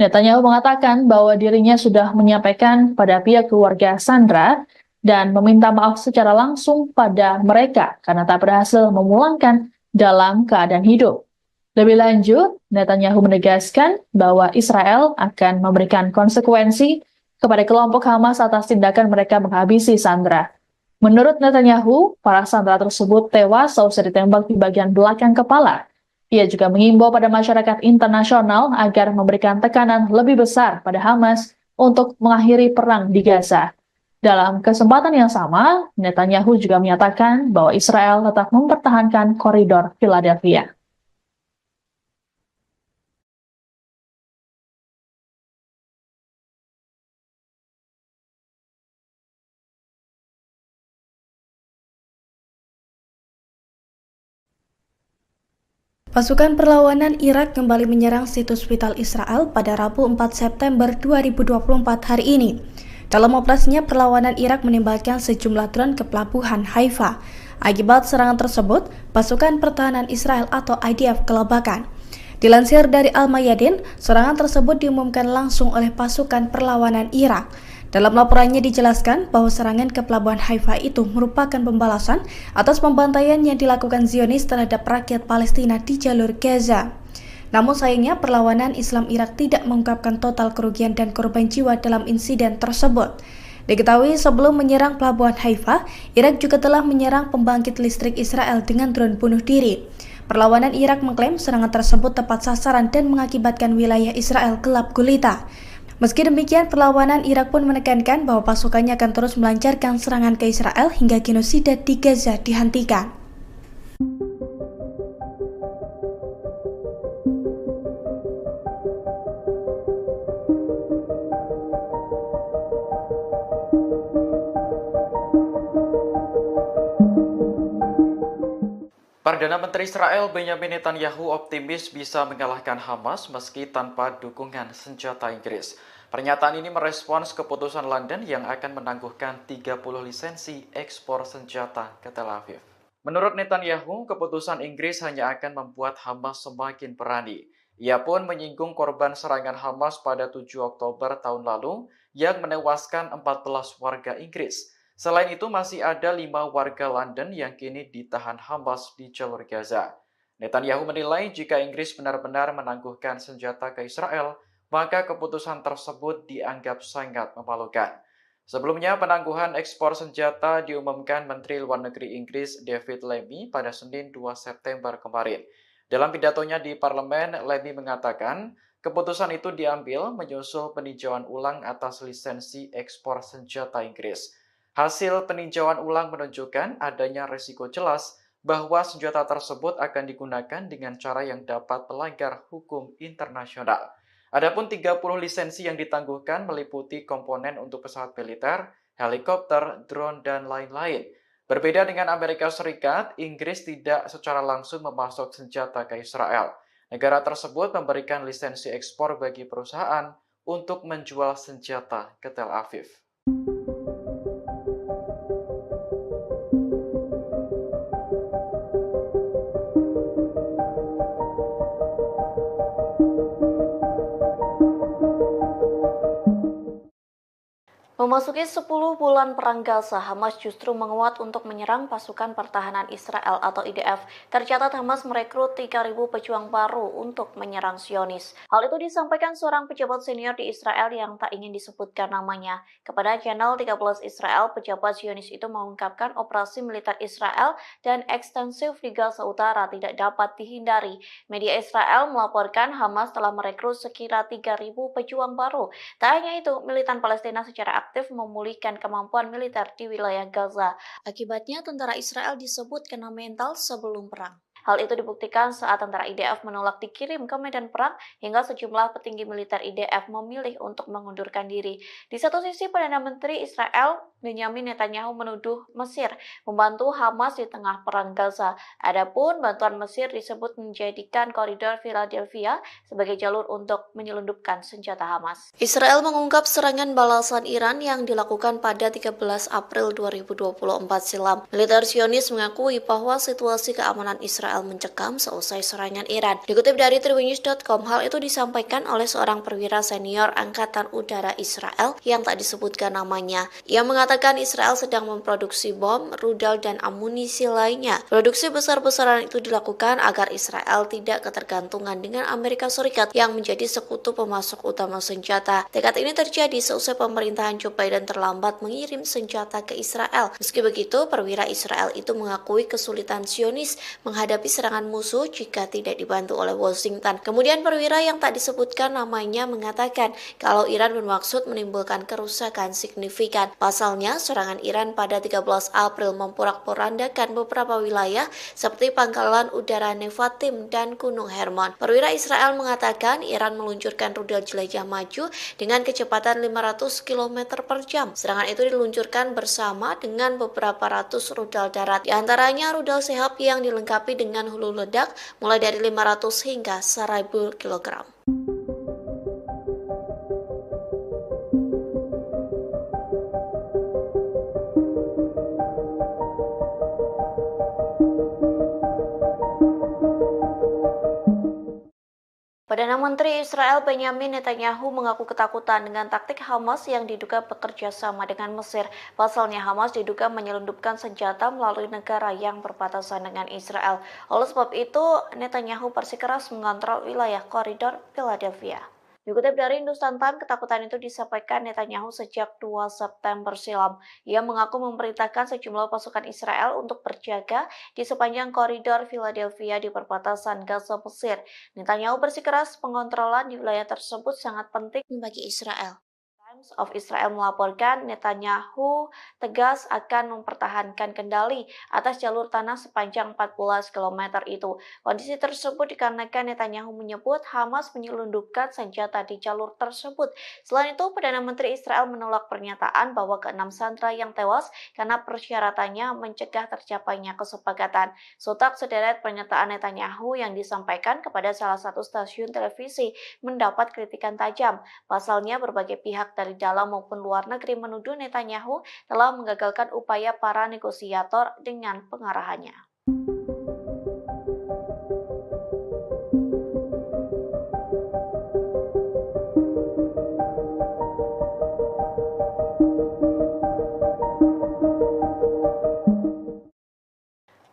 Netanyahu mengatakan bahwa dirinya sudah menyampaikan pada pihak keluarga sandera dan meminta maaf secara langsung pada mereka karena tak berhasil memulangkan dalam keadaan hidup. Lebih lanjut, Netanyahu menegaskan bahwa Israel akan memberikan konsekuensi kepada kelompok Hamas atas tindakan mereka menghabisi sandera. Menurut Netanyahu, para sandera tersebut tewas seusai ditembak di bagian belakang kepala. Ia juga mengimbau pada masyarakat internasional agar memberikan tekanan lebih besar pada Hamas untuk mengakhiri perang di Gaza. Dalam kesempatan yang sama, Netanyahu juga menyatakan bahwa Israel tetap mempertahankan koridor Philadelphia. Pasukan perlawanan Irak kembali menyerang situs vital Israel pada Rabu 4 September 2024 hari ini. Dalam operasinya, perlawanan Irak menembakkan sejumlah drone ke pelabuhan Haifa. Akibat serangan tersebut, pasukan pertahanan Israel atau IDF kelabakan. Dilansir dari Al-Mayadin, serangan tersebut diumumkan langsung oleh pasukan perlawanan Irak. Dalam laporannya dijelaskan bahwa serangan ke pelabuhan Haifa itu merupakan pembalasan atas pembantaian yang dilakukan Zionis terhadap rakyat Palestina di jalur Gaza. Namun sayangnya perlawanan Islam Irak tidak mengungkapkan total kerugian dan korban jiwa dalam insiden tersebut. Diketahui sebelum menyerang pelabuhan Haifa, Irak juga telah menyerang pembangkit listrik Israel dengan drone bunuh diri. Perlawanan Irak mengklaim serangan tersebut tepat sasaran dan mengakibatkan wilayah Israel gelap gulita. Meski demikian, perlawanan Irak pun menekankan bahwa pasukannya akan terus melancarkan serangan ke Israel hingga genosida di Gaza dihentikan. Perdana Menteri Israel Benjamin Netanyahu optimis bisa mengalahkan Hamas meski tanpa dukungan senjata Inggris. Pernyataan ini merespons keputusan London yang akan menangguhkan 30 lisensi ekspor senjata ke Tel Aviv. Menurut Netanyahu, keputusan Inggris hanya akan membuat Hamas semakin berani. Ia pun menyinggung korban serangan Hamas pada 7 Oktober tahun lalu yang menewaskan 14 warga Inggris. Selain itu, masih ada 5 warga London yang kini ditahan Hamas di jalur Gaza. Netanyahu menilai jika Inggris benar-benar menangguhkan senjata ke Israel, maka keputusan tersebut dianggap sangat memalukan. Sebelumnya, penangguhan ekspor senjata diumumkan Menteri Luar Negeri Inggris David Lammy pada Senin 2 September kemarin. Dalam pidatonya di parlemen, Lammy mengatakan keputusan itu diambil menyusul peninjauan ulang atas lisensi ekspor senjata Inggris. Hasil peninjauan ulang menunjukkan adanya risiko jelas bahwa senjata tersebut akan digunakan dengan cara yang dapat melanggar hukum internasional. Adapun 30 lisensi yang ditangguhkan meliputi komponen untuk pesawat militer, helikopter, drone, dan lain-lain. Berbeda dengan Amerika Serikat, Inggris tidak secara langsung memasok senjata ke Israel. Negara tersebut memberikan lisensi ekspor bagi perusahaan untuk menjual senjata ke Tel Aviv. Memasuki 10 bulan perang Gaza, Hamas justru menguat untuk menyerang pasukan pertahanan Israel atau IDF. Tercatat Hamas merekrut 3.000 pejuang baru untuk menyerang Zionis. Hal itu disampaikan seorang pejabat senior di Israel yang tak ingin disebutkan namanya. Kepada channel 13 Israel, pejabat Zionis itu mengungkapkan operasi militer Israel dan ekstensif di Gaza Utara tidak dapat dihindari. Media Israel melaporkan Hamas telah merekrut sekira 3.000 pejuang baru. Tak hanya itu, militan Palestina secara aktif memulihkan kemampuan militer di wilayah Gaza. Akibatnya, tentara Israel disebut kena mental sebelum perang. Hal itu dibuktikan saat tentara IDF menolak dikirim ke medan perang hingga sejumlah petinggi militer IDF memilih untuk mengundurkan diri. Di satu sisi, Perdana Menteri Israel Benyamin Netanyahu menuduh Mesir membantu Hamas di tengah perang Gaza. Adapun bantuan Mesir disebut menjadikan koridor Philadelphia sebagai jalur untuk menyelundupkan senjata Hamas. Israel mengungkap serangan balasan Iran yang dilakukan pada 13 April 2024 silam. Militer Zionis mengakui bahwa situasi keamanan Israel mencekam seusai serangan Iran. Dikutip dari Tribunnews.com, hal itu disampaikan oleh seorang perwira senior Angkatan Udara Israel yang tak disebutkan namanya. Ia mengatakan Israel sedang memproduksi bom, rudal, dan amunisi lainnya. Produksi besar-besaran itu dilakukan agar Israel tidak ketergantungan dengan Amerika Serikat yang menjadi sekutu pemasok utama senjata. Tekad ini terjadi seusai pemerintahan Joe Biden terlambat mengirim senjata ke Israel. Meski begitu, perwira Israel itu mengakui kesulitan Zionis menghadapi serangan musuh jika tidak dibantu oleh Washington. Kemudian perwira yang tak disebutkan namanya mengatakan kalau Iran bermaksud menimbulkan kerusakan signifikan. Pasalnya, serangan Iran pada 13 April memporak-porandakan beberapa wilayah seperti Pangkalan Udara Nevatim dan Gunung Hermon. Perwira Israel mengatakan Iran meluncurkan rudal jelajah maju dengan kecepatan 500 km per jam. Serangan itu diluncurkan bersama dengan beberapa ratus rudal darat. Di antaranya rudal Sehab yang dilengkapi dengan hulu ledak mulai dari 500 hingga 1000 kg. Perdana Menteri Israel Benyamin Netanyahu mengaku ketakutan dengan taktik Hamas yang diduga bekerja sama dengan Mesir. Pasalnya Hamas diduga menyelundupkan senjata melalui negara yang berbatasan dengan Israel. Oleh sebab itu, Netanyahu bersikeras mengontrol wilayah koridor Philadelphia. Dikutip dari Hindustan Times, ketakutan itu disampaikan Netanyahu sejak 2 September silam. Ia mengaku memerintahkan sejumlah pasukan Israel untuk berjaga di sepanjang koridor Philadelphia di perbatasan Gaza Mesir. Netanyahu bersikeras pengontrolan di wilayah tersebut sangat penting bagi Israel. Times of Israel melaporkan Netanyahu tegas akan mempertahankan kendali atas jalur tanah sepanjang 14 km itu. Kondisi tersebut dikarenakan Netanyahu menyebut Hamas menyelundupkan senjata di jalur tersebut. Selain itu, Perdana Menteri Israel menolak pernyataan bahwa ke-6 sandera yang tewas karena persyaratannya mencegah tercapainya kesepakatan. Sontak sederet pernyataan Netanyahu yang disampaikan kepada salah satu stasiun televisi mendapat kritikan tajam. Pasalnya, berbagai pihak dari dalam maupun luar negeri menuduh Netanyahu telah menggagalkan upaya para negosiator dengan pengarahannya.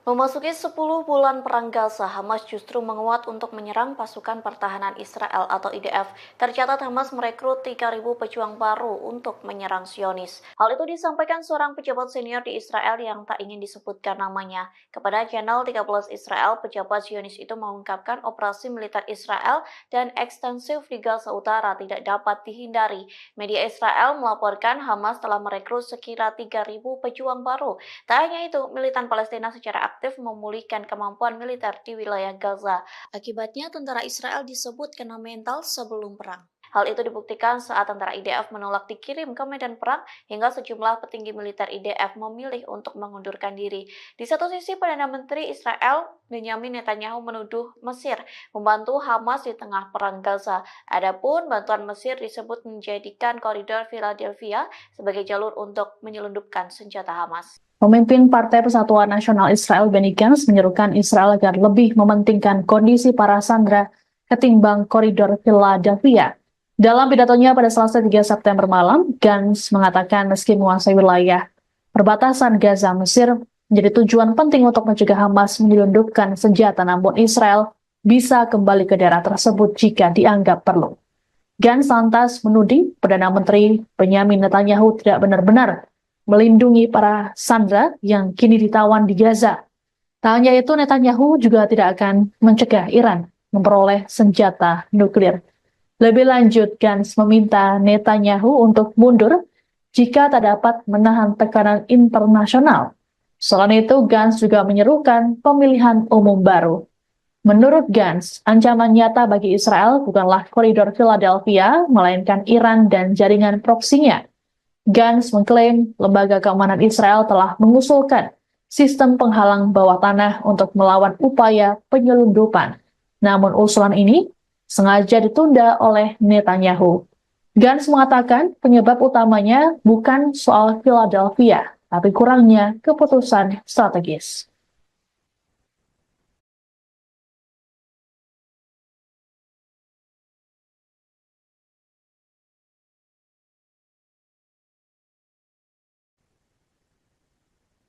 Memasuki 10 bulan perang Gaza, Hamas justru menguat untuk menyerang pasukan pertahanan Israel atau IDF. Tercatat Hamas merekrut 3.000 pejuang baru untuk menyerang Zionis. Hal itu disampaikan seorang pejabat senior di Israel yang tak ingin disebutkan namanya. Kepada channel 13 Israel, pejabat Zionis itu mengungkapkan operasi militer Israel dan ekstensif di Gaza Utara tidak dapat dihindari. Media Israel melaporkan Hamas telah merekrut sekira 3.000 pejuang baru. Tak hanya itu, militan Palestina secara aktif memulihkan kemampuan militer di wilayah Gaza. Akibatnya, tentara Israel disebut kena mental sebelum perang. Hal itu dibuktikan saat tentara IDF menolak dikirim ke medan perang hingga sejumlah petinggi militer IDF memilih untuk mengundurkan diri. Di satu sisi, Perdana Menteri Israel Benyamin Netanyahu menuduh Mesir membantu Hamas di tengah perang Gaza. Adapun bantuan Mesir disebut menjadikan koridor Philadelphia sebagai jalur untuk menyelundupkan senjata Hamas. Pemimpin Partai Persatuan Nasional Israel Benny Gantz menyerukan Israel agar lebih mementingkan kondisi para sandera ketimbang koridor Philadelphia. Dalam pidatonya pada Selasa 3 September malam, Gantz mengatakan meski menguasai wilayah perbatasan Gaza Mesir menjadi tujuan penting untuk mencegah Hamas menyelundupkan senjata, namun Israel bisa kembali ke daerah tersebut jika dianggap perlu. Gantz lantas menuding Perdana Menteri Benyamin Netanyahu tidak benar-benar melindungi para sandera yang kini ditawan di Gaza. Tak hanya itu, Netanyahu juga tidak akan mencegah Iran memperoleh senjata nuklir. Lebih lanjut, Gantz meminta Netanyahu untuk mundur jika tak dapat menahan tekanan internasional. Selain itu, Gantz juga menyerukan pemilihan umum baru. Menurut Gantz, ancaman nyata bagi Israel bukanlah koridor Philadelphia, melainkan Iran dan jaringan proksinya. Gantz mengklaim lembaga keamanan Israel telah mengusulkan sistem penghalang bawah tanah untuk melawan upaya penyelundupan. Namun usulan ini sengaja ditunda oleh Netanyahu. Gantz mengatakan penyebab utamanya bukan soal Philadelphia, tapi kurangnya keputusan strategis.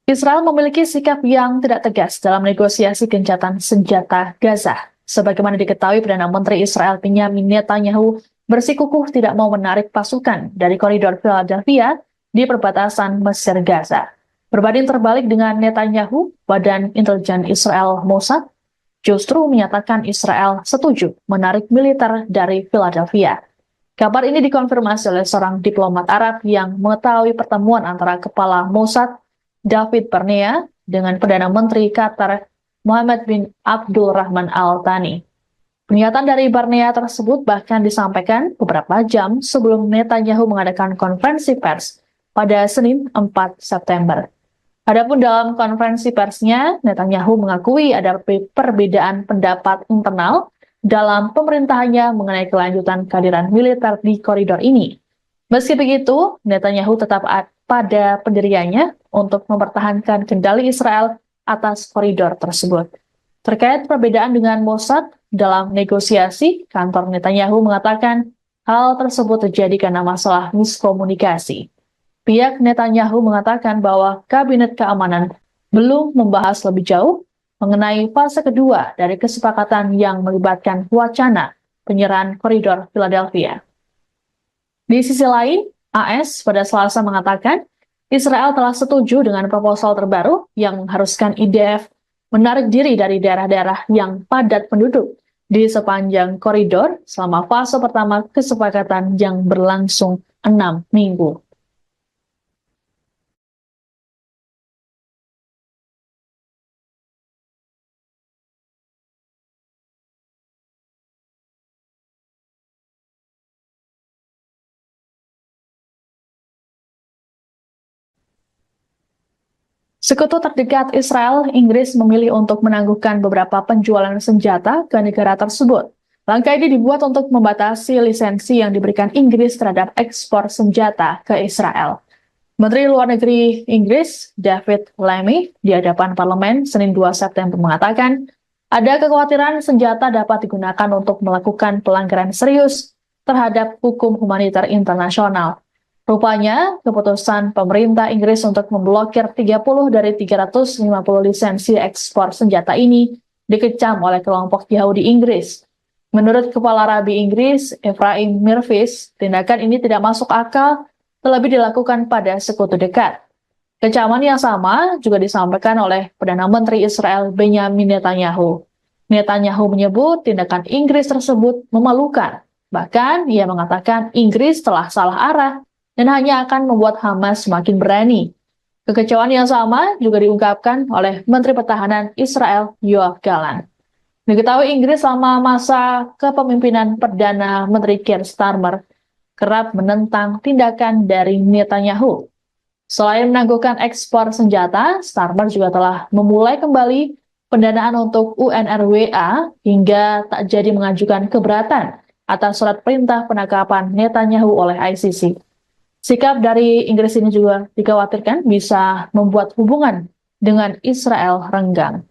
Israel memiliki sikap yang tidak tegas dalam negosiasi gencatan senjata Gaza. Sebagaimana diketahui, Perdana Menteri Israel Benyamin Netanyahu bersikukuh tidak mau menarik pasukan dari koridor Philadelphia di perbatasan Mesir Gaza. Berbanding terbalik dengan Netanyahu, Badan Intelijen Israel Mossad justru menyatakan Israel setuju menarik militer dari Philadelphia. Kabar ini dikonfirmasi oleh seorang diplomat Arab yang mengetahui pertemuan antara kepala Mossad David Barnea dengan Perdana Menteri Qatar Mohammed bin Abdul Rahman Al Thani. Pernyataan dari Barnea tersebut bahkan disampaikan beberapa jam sebelum Netanyahu mengadakan konferensi pers pada Senin 4 September. Adapun dalam konferensi persnya, Netanyahu mengakui ada perbedaan pendapat internal dalam pemerintahannya mengenai kelanjutan kehadiran militer di koridor ini. Meski begitu, Netanyahu tetap pada pendiriannya untuk mempertahankan kendali Israel atas koridor tersebut. Terkait perbedaan dengan Mossad dalam negosiasi, kantor Netanyahu mengatakan hal tersebut terjadi karena masalah miskomunikasi. Pihak Netanyahu mengatakan bahwa Kabinet Keamanan belum membahas lebih jauh mengenai fase kedua dari kesepakatan yang melibatkan wacana penyerahan koridor Philadelphia. Di sisi lain, AS pada Selasa mengatakan Israel telah setuju dengan proposal terbaru yang mengharuskan IDF menarik diri dari daerah-daerah yang padat penduduk di sepanjang koridor selama fase pertama kesepakatan yang berlangsung 6 minggu. Sekutu terdekat Israel, Inggris memilih untuk menangguhkan beberapa penjualan senjata ke negara tersebut. Langkah ini dibuat untuk membatasi lisensi yang diberikan Inggris terhadap ekspor senjata ke Israel. Menteri Luar Negeri Inggris, David Lammy, di hadapan parlemen Senin 2 September mengatakan, ada kekhawatiran senjata dapat digunakan untuk melakukan pelanggaran serius terhadap hukum humaniter internasional. Rupanya, keputusan pemerintah Inggris untuk memblokir 30 dari 350 lisensi ekspor senjata ini dikecam oleh kelompok Yahudi Inggris. Menurut Kepala Rabi Inggris, Ephraim Mirvis, tindakan ini tidak masuk akal, terlebih dilakukan pada sekutu dekat. Kecaman yang sama juga disampaikan oleh Perdana Menteri Israel Benyamin Netanyahu. Netanyahu menyebut tindakan Inggris tersebut memalukan. Bahkan, ia mengatakan Inggris telah salah arah dan hanya akan membuat Hamas semakin berani. Kekecewaan yang sama juga diungkapkan oleh Menteri Pertahanan Israel Yoav Gallant. Diketahui Inggris selama masa kepemimpinan Perdana Menteri Keir Starmer kerap menentang tindakan dari Netanyahu. Selain menangguhkan ekspor senjata, Starmer juga telah memulai kembali pendanaan untuk UNRWA hingga tak jadi mengajukan keberatan atas surat perintah penangkapan Netanyahu oleh ICC. Sikap dari Inggris ini juga dikhawatirkan bisa membuat hubungan dengan Israel renggang.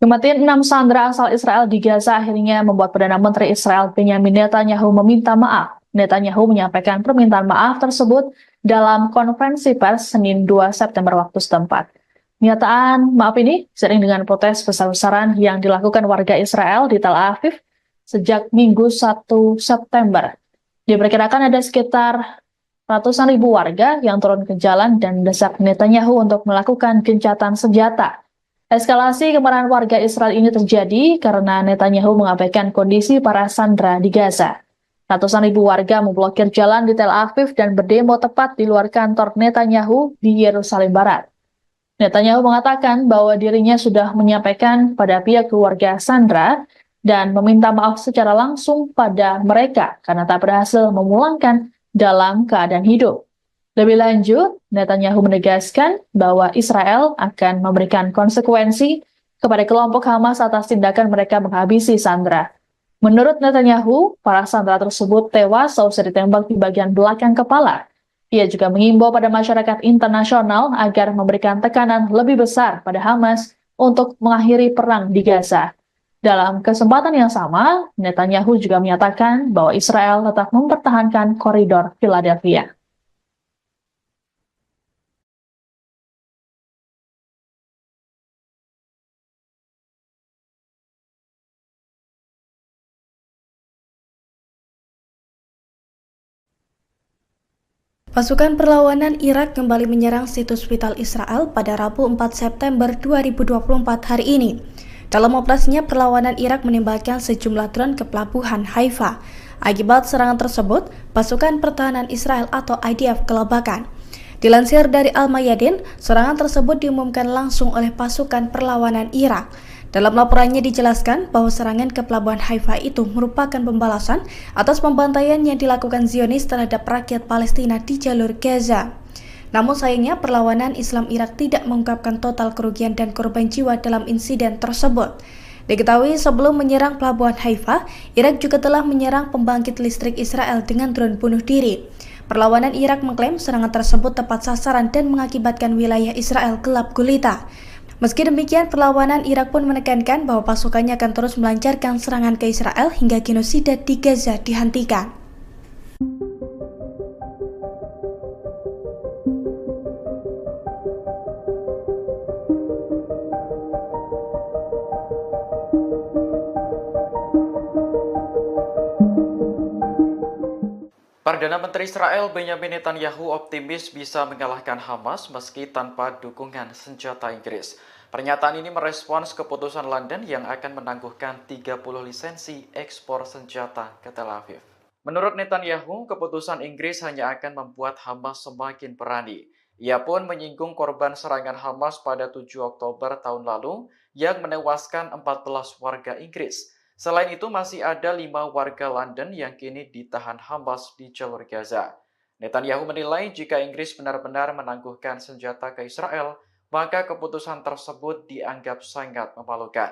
Kematian 6 sandera asal Israel di Gaza akhirnya membuat Perdana Menteri Israel Benyamin Netanyahu meminta maaf. Netanyahu menyampaikan permintaan maaf tersebut dalam konferensi pers Senin 2 September waktu setempat. Pernyataan maaf ini seiring dengan protes besar-besaran yang dilakukan warga Israel di Tel Aviv sejak Minggu 1 September. Diperkirakan ada sekitar ratusan ribu warga yang turun ke jalan dan mendesak Netanyahu untuk melakukan gencatan senjata. Eskalasi kemarahan warga Israel ini terjadi karena Netanyahu mengabaikan kondisi para sandera di Gaza. Ratusan ribu warga memblokir jalan di Tel Aviv dan berdemo tepat di luar kantor Netanyahu di Yerusalem Barat. Netanyahu mengatakan bahwa dirinya sudah menyampaikan pada pihak keluarga sandera dan meminta maaf secara langsung pada mereka karena tak berhasil memulangkan dalam keadaan hidup. Lebih lanjut, Netanyahu menegaskan bahwa Israel akan memberikan konsekuensi kepada kelompok Hamas atas tindakan mereka menghabisi sandera. Menurut Netanyahu, para sandera tersebut tewas seusai ditembak di bagian belakang kepala. Ia juga mengimbau pada masyarakat internasional agar memberikan tekanan lebih besar pada Hamas untuk mengakhiri perang di Gaza. Dalam kesempatan yang sama, Netanyahu juga menyatakan bahwa Israel tetap mempertahankan koridor Philadelphia. Pasukan perlawanan Irak kembali menyerang situs vital Israel pada Rabu 4 September 2024 hari ini. Dalam operasinya, perlawanan Irak menembakkan sejumlah drone ke pelabuhan Haifa. Akibat serangan tersebut, pasukan pertahanan Israel atau IDF kelabakan. Dilansir dari Al-Mayadin, serangan tersebut diumumkan langsung oleh pasukan perlawanan Irak. Dalam laporannya dijelaskan bahwa serangan ke pelabuhan Haifa itu merupakan pembalasan atas pembantaian yang dilakukan Zionis terhadap rakyat Palestina di jalur Gaza. Namun sayangnya perlawanan Islam Irak tidak mengungkapkan total kerugian dan korban jiwa dalam insiden tersebut. Diketahui sebelum menyerang pelabuhan Haifa, Irak juga telah menyerang pembangkit listrik Israel dengan drone bunuh diri. Perlawanan Irak mengklaim serangan tersebut tepat sasaran dan mengakibatkan wilayah Israel gelap gulita. Meski demikian, perlawanan Irak pun menekankan bahwa pasukannya akan terus melancarkan serangan ke Israel hingga genosida di Gaza dihentikan. Perdana Menteri Israel Benyamin Netanyahu optimis bisa mengalahkan Hamas meski tanpa dukungan senjata Inggris. Pernyataan ini merespons keputusan London yang akan menangguhkan 30 lisensi ekspor senjata ke Tel Aviv. Menurut Netanyahu, keputusan Inggris hanya akan membuat Hamas semakin berani. Ia pun menyinggung korban serangan Hamas pada 7 Oktober tahun lalu yang menewaskan 14 warga Inggris. Selain itu, masih ada 5 warga London yang kini ditahan Hamas di jalur Gaza. Netanyahu menilai jika Inggris benar-benar menangguhkan senjata ke Israel, maka keputusan tersebut dianggap sangat memalukan.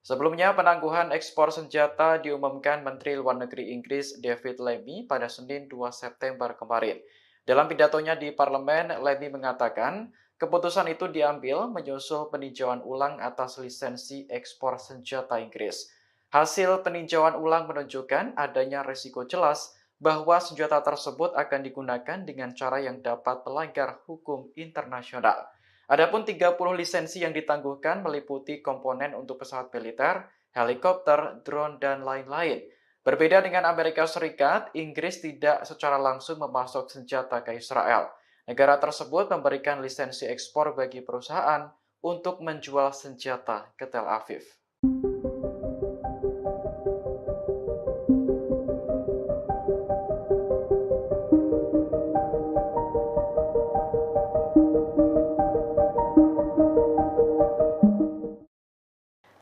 Sebelumnya, penangguhan ekspor senjata diumumkan Menteri Luar Negeri Inggris David Lammy pada Senin 2 September kemarin. Dalam pidatonya di parlemen, Lammy mengatakan keputusan itu diambil menyusul peninjauan ulang atas lisensi ekspor senjata Inggris. Hasil peninjauan ulang menunjukkan adanya risiko jelas bahwa senjata tersebut akan digunakan dengan cara yang dapat melanggar hukum internasional. Adapun 30 lisensi yang ditangguhkan meliputi komponen untuk pesawat militer, helikopter, drone, dan lain-lain. Berbeda dengan Amerika Serikat, Inggris tidak secara langsung memasok senjata ke Israel. Negara tersebut memberikan lisensi ekspor bagi perusahaan untuk menjual senjata ke Tel Aviv.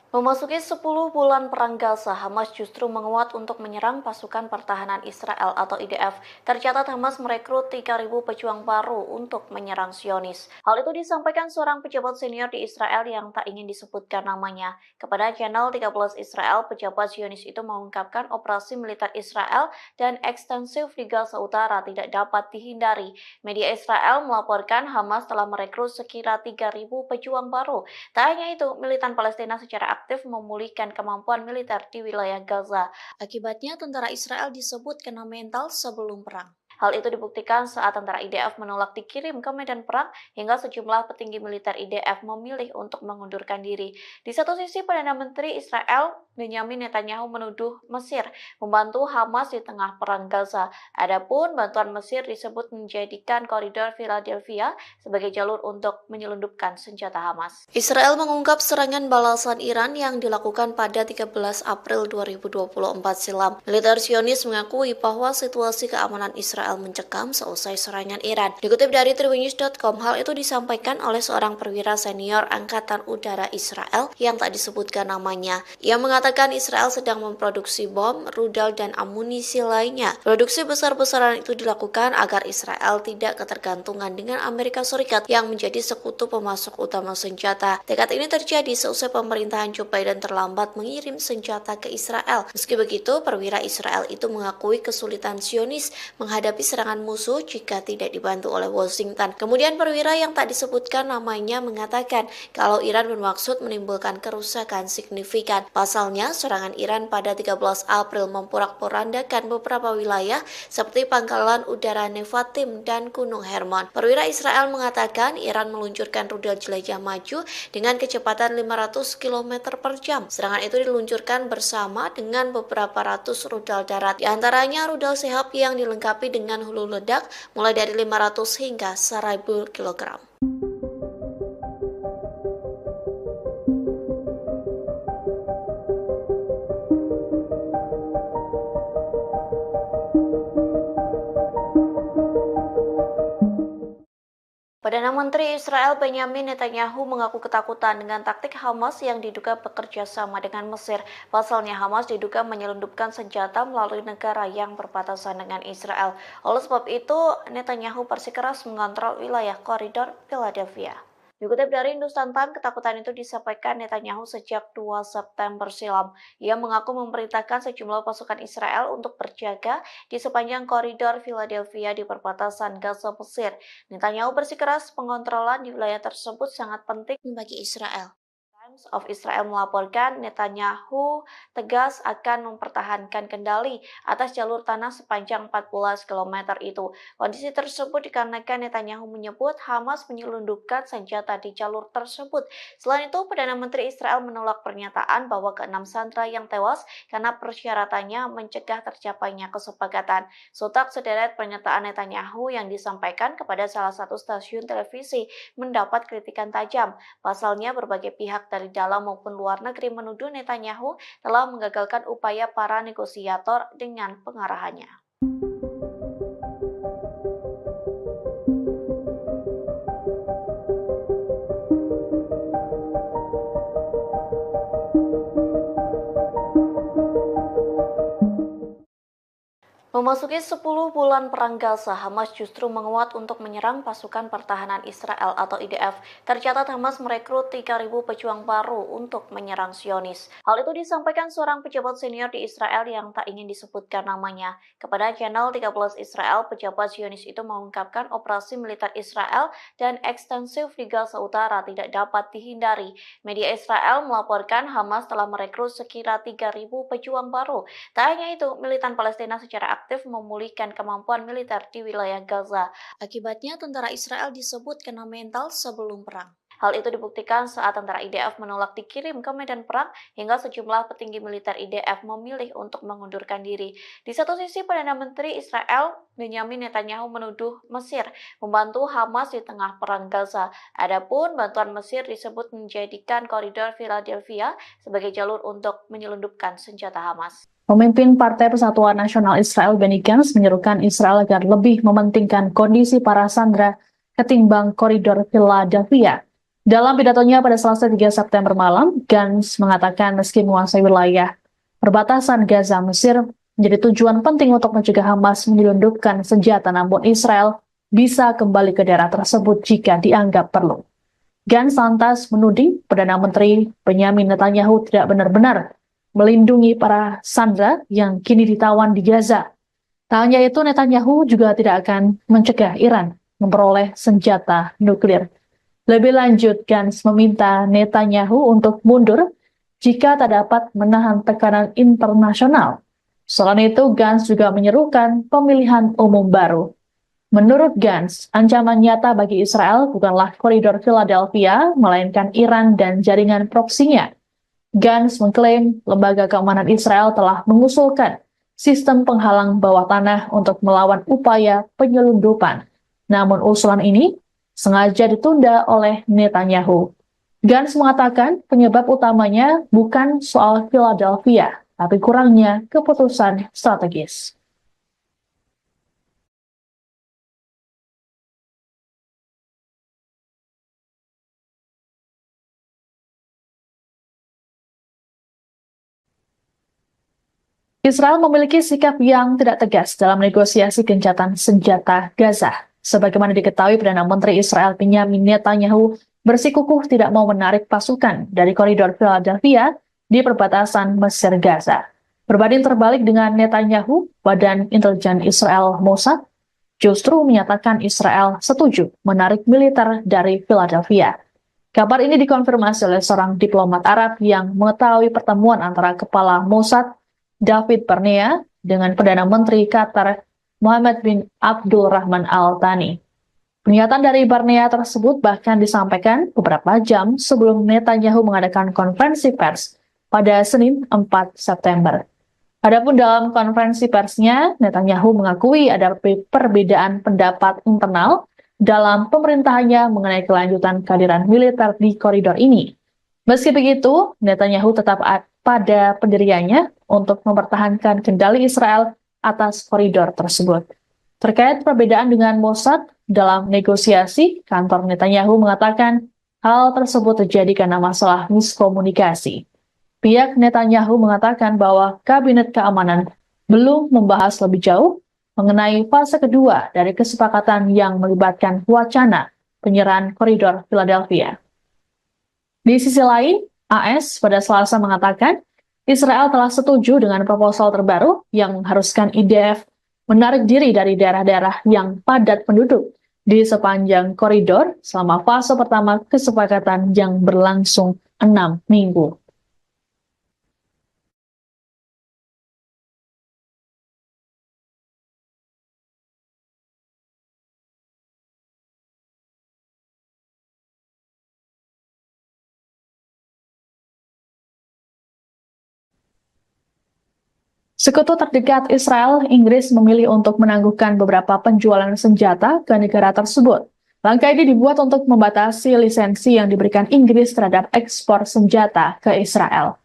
Memasuki 10 bulan perang Gaza, Hamas justru menguat untuk menyerang pasukan pertahanan Israel atau IDF. Tercatat Hamas merekrut 3.000 pejuang baru untuk menyerang Zionis. Hal itu disampaikan seorang pejabat senior di Israel yang tak ingin disebutkan namanya. Kepada channel 13 Israel, pejabat Zionis itu mengungkapkan operasi militer Israel dan ekstensif di Gaza Utara tidak dapat dihindari. Media Israel melaporkan Hamas telah merekrut sekira 3.000 pejuang baru. Tak hanya itu, militan Palestina secara aktif memulihkan kemampuan militer di wilayah Gaza. Akibatnya, tentara Israel disebut kena mental sebelum perang. Hal itu dibuktikan saat tentara IDF menolak dikirim ke medan perang hingga sejumlah petinggi militer IDF memilih untuk mengundurkan diri. Di satu sisi, Perdana Menteri Israel Benyamin Netanyahu menuduh Mesir membantu Hamas di tengah perang Gaza. Adapun bantuan Mesir disebut menjadikan koridor Philadelphia sebagai jalur untuk menyelundupkan senjata Hamas. Israel mengungkap serangan balasan Iran yang dilakukan pada 13 April 2024 silam. Militer Zionis mengakui bahwa situasi keamanan Israel mencekam seusai serangan Iran. Dikutip dari tribunnews.com, hal itu disampaikan oleh seorang perwira senior Angkatan Udara Israel yang tak disebutkan namanya. Ia mengatakan Israel sedang memproduksi bom, rudal, dan amunisi lainnya. Produksi besar-besaran itu dilakukan agar Israel tidak ketergantungan dengan Amerika Serikat yang menjadi sekutu pemasok utama senjata. Tekad ini terjadi seusai pemerintahan Joe Biden terlambat mengirim senjata ke Israel. Meski begitu, perwira Israel itu mengakui kesulitan Zionis menghadapi serangan musuh jika tidak dibantu oleh Washington. Kemudian perwira yang tak disebutkan namanya mengatakan kalau Iran bermaksud menimbulkan kerusakan signifikan. Pasalnya, serangan Iran pada 13 April memporak-porandakan beberapa wilayah seperti pangkalan udara Nevatim dan Gunung Hermon. Perwira Israel mengatakan Iran meluncurkan rudal jelajah maju dengan kecepatan 500 km per jam. Serangan itu diluncurkan bersama dengan beberapa ratus rudal darat. Di antaranya rudal Sehab yang dilengkapi dengan hulu ledak mulai dari 500 hingga 1000 kg. Perdana Menteri Israel Benyamin Netanyahu mengaku ketakutan dengan taktik Hamas yang diduga bekerja sama dengan Mesir. Pasalnya Hamas diduga menyelundupkan senjata melalui negara yang berbatasan dengan Israel. Oleh sebab itu, Netanyahu bersikeras mengontrol wilayah koridor Philadelphia. Dikutip dari Hindustan Times, ketakutan itu disampaikan Netanyahu sejak 2 September silam. Ia mengaku memerintahkan sejumlah pasukan Israel untuk berjaga di sepanjang koridor Philadelphia di perbatasan Gaza Mesir. Netanyahu bersikeras pengontrolan di wilayah tersebut sangat penting bagi Israel. Times of Israel melaporkan Netanyahu tegas akan mempertahankan kendali atas jalur tanah sepanjang 14 km itu. Kondisi tersebut dikarenakan Netanyahu menyebut Hamas menyelundupkan senjata di jalur tersebut. Selain itu, Perdana Menteri Israel menolak pernyataan bahwa ke-6 sandera yang tewas karena persyaratannya mencegah tercapainya kesepakatan. Sontak sederet pernyataan Netanyahu yang disampaikan kepada salah satu stasiun televisi mendapat kritikan tajam. Pasalnya, berbagai pihak dari dalam maupun luar negeri menuduh Netanyahu telah menggagalkan upaya para negosiator dengan pengarahannya. Memasuki 10 bulan perang Gaza, Hamas justru menguat untuk menyerang pasukan pertahanan Israel atau IDF. Tercatat Hamas merekrut 3.000 pejuang baru untuk menyerang Zionis. Hal itu disampaikan seorang pejabat senior di Israel yang tak ingin disebutkan namanya. Kepada channel 13 Israel, pejabat Zionis itu mengungkapkan operasi militer Israel dan ekstensif di Gaza Utara tidak dapat dihindari. Media Israel melaporkan Hamas telah merekrut sekira 3.000 pejuang baru. Tak hanya itu, militan Palestina secara aktif memulihkan kemampuan militer di wilayah Gaza. Akibatnya, tentara Israel disebut kena mental sebelum perang. Hal itu dibuktikan saat tentara IDF menolak dikirim ke medan perang hingga sejumlah petinggi militer IDF memilih untuk mengundurkan diri. Di satu sisi, Perdana Menteri Israel Benyamin Netanyahu menuduh Mesir membantu Hamas di tengah perang Gaza. Adapun bantuan Mesir disebut menjadikan koridor Philadelphia sebagai jalur untuk menyelundupkan senjata Hamas. Pemimpin Partai Persatuan Nasional Israel Benny Gantz menyerukan Israel agar lebih mementingkan kondisi para sandera ketimbang koridor Philadelphia. Dalam pidatonya pada Selasa 3 September malam, Gantz mengatakan meski menguasai wilayah perbatasan Gaza, Mesir menjadi tujuan penting untuk mencegah Hamas menyelundupkan senjata, namun Israel bisa kembali ke daerah tersebut jika dianggap perlu. Gantz lantas menuding Perdana Menteri Benyamin Netanyahu tidak benar-benar melindungi para sandera yang kini ditawan di Gaza. Tak hanya itu, Netanyahu juga tidak akan mencegah Iran memperoleh senjata nuklir. Lebih lanjut, Gantz meminta Netanyahu untuk mundur jika tak dapat menahan tekanan internasional. Selain itu, Gantz juga menyerukan pemilihan umum baru. Menurut Gantz, ancaman nyata bagi Israel bukanlah koridor Philadelphia, melainkan Iran dan jaringan proksinya. Gantz mengklaim lembaga keamanan Israel telah mengusulkan sistem penghalang bawah tanah untuk melawan upaya penyelundupan. Namun usulan ini sengaja ditunda oleh Netanyahu. Gantz mengatakan penyebab utamanya bukan soal Philadelphia, tapi kurangnya keputusan strategis. Israel memiliki sikap yang tidak tegas dalam negosiasi gencatan senjata Gaza. Sebagaimana diketahui, Perdana Menteri Israel Benyamin Netanyahu bersikukuh tidak mau menarik pasukan dari koridor Philadelphia di perbatasan Mesir Gaza. Berbanding terbalik dengan Netanyahu, Badan Intelijen Israel Mossad justru menyatakan Israel setuju menarik militer dari Philadelphia. Kabar ini dikonfirmasi oleh seorang diplomat Arab yang mengetahui pertemuan antara Kepala Mossad David Barnea dengan Perdana Menteri Qatar Mohammed bin Abdul Rahman Al Thani. Pernyataan dari Barnea tersebut bahkan disampaikan beberapa jam sebelum Netanyahu mengadakan konferensi pers pada Senin 4 September. Adapun dalam konferensi persnya, Netanyahu mengakui ada perbedaan pendapat internal dalam pemerintahannya mengenai kelanjutan kehadiran militer di koridor ini. Meski begitu, Netanyahu tetap pada pendiriannya untuk mempertahankan kendali Israel atas koridor tersebut. Terkait perbedaan dengan Mossad dalam negosiasi, kantor Netanyahu mengatakan hal tersebut terjadi karena masalah miskomunikasi. Pihak Netanyahu mengatakan bahwa Kabinet Keamanan belum membahas lebih jauh mengenai fase kedua dari kesepakatan yang melibatkan wacana penyerahan koridor Philadelphia. Di sisi lain, AS pada Selasa mengatakan Israel telah setuju dengan proposal terbaru yang mengharuskan IDF menarik diri dari daerah-daerah yang padat penduduk di sepanjang koridor selama fase pertama kesepakatan yang berlangsung 6 minggu. Sekutu terdekat Israel, Inggris memilih untuk menangguhkan beberapa penjualan senjata ke negara tersebut. Langkah ini dibuat untuk membatasi lisensi yang diberikan Inggris terhadap ekspor senjata ke Israel.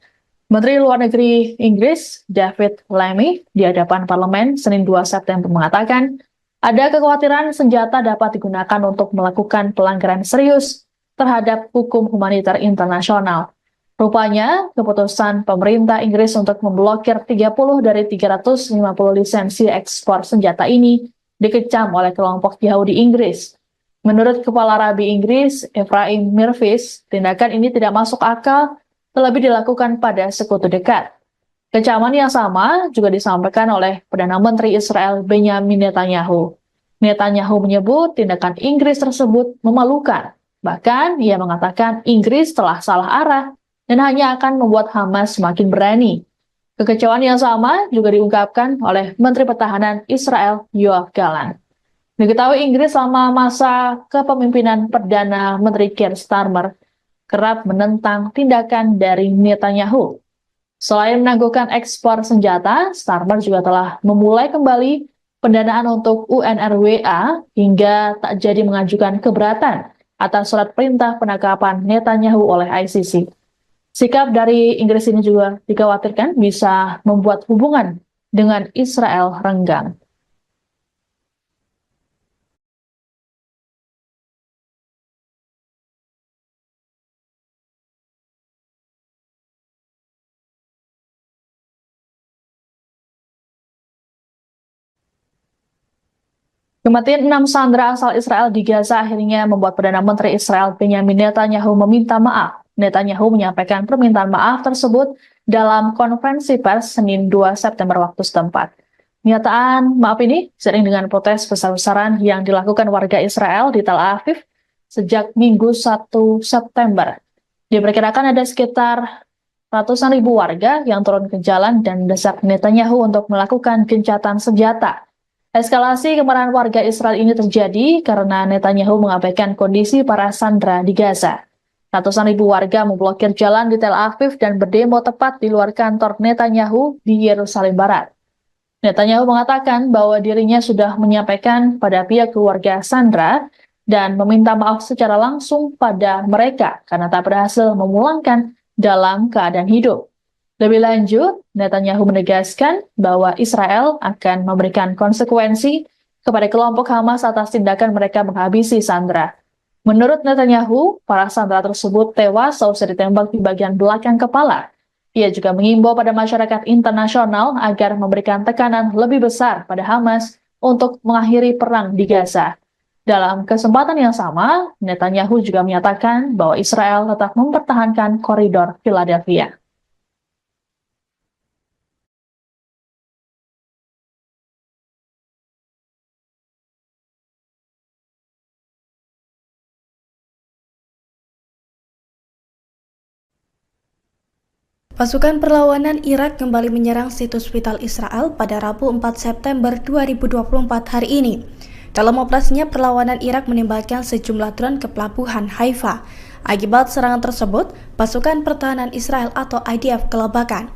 Menteri Luar Negeri Inggris, David Lammy, di hadapan parlemen Senin 2 September mengatakan, ada kekhawatiran senjata dapat digunakan untuk melakukan pelanggaran serius terhadap hukum humaniter internasional. Rupanya, keputusan pemerintah Inggris untuk memblokir 30 dari 350 lisensi ekspor senjata ini dikecam oleh kelompok Yahudi Inggris. Menurut Kepala Rabi Inggris, Ephraim Mirvis, tindakan ini tidak masuk akal, terlebih dilakukan pada sekutu dekat. Kecaman yang sama juga disampaikan oleh Perdana Menteri Israel Benyamin Netanyahu. Netanyahu menyebut tindakan Inggris tersebut memalukan. Bahkan, ia mengatakan Inggris telah salah arah dan hanya akan membuat Hamas semakin berani. Kekecewaan yang sama juga diungkapkan oleh Menteri Pertahanan Israel Yoav Gallant. Diketahui Inggris selama masa kepemimpinan Perdana Menteri Keir Starmer kerap menentang tindakan dari Netanyahu. Selain menangguhkan ekspor senjata, Starmer juga telah memulai kembali pendanaan untuk UNRWA hingga tak jadi mengajukan keberatan atas surat perintah penangkapan Netanyahu oleh ICC. Sikap dari Inggris ini juga dikhawatirkan bisa membuat hubungan dengan Israel renggang. Kematian 6 sandera asal Israel di Gaza akhirnya membuat Perdana Menteri Israel Benyamin Netanyahu meminta maaf. Netanyahu menyampaikan permintaan maaf tersebut dalam konferensi pers Senin 2 September waktu setempat. Pernyataan maaf ini seiring dengan protes besar-besaran yang dilakukan warga Israel di Tel Aviv sejak Minggu 1 September. Diperkirakan ada sekitar ratusan ribu warga yang turun ke jalan dan mendesak Netanyahu untuk melakukan gencatan senjata. Eskalasi kemarahan warga Israel ini terjadi karena Netanyahu mengabaikan kondisi para sandera di Gaza. Ratusan ribu warga memblokir jalan di Tel Aviv dan berdemo tepat di luar kantor Netanyahu di Yerusalem Barat. Netanyahu mengatakan bahwa dirinya sudah menyampaikan pada pihak keluarga sandera dan meminta maaf secara langsung pada mereka karena tak berhasil memulangkan dalam keadaan hidup. Lebih lanjut, Netanyahu menegaskan bahwa Israel akan memberikan konsekuensi kepada kelompok Hamas atas tindakan mereka menghabisi sandera. Menurut Netanyahu, para sandera tersebut tewas seusai ditembak di bagian belakang kepala. Ia juga mengimbau pada masyarakat internasional agar memberikan tekanan lebih besar pada Hamas untuk mengakhiri perang di Gaza. Dalam kesempatan yang sama, Netanyahu juga menyatakan bahwa Israel tetap mempertahankan koridor Philadelphia. Pasukan perlawanan Irak kembali menyerang situs vital Israel pada Rabu 4 September 2024 hari ini. Dalam operasinya, perlawanan Irak menembakkan sejumlah drone ke pelabuhan Haifa. Akibat serangan tersebut, pasukan pertahanan Israel atau IDF kelabakan.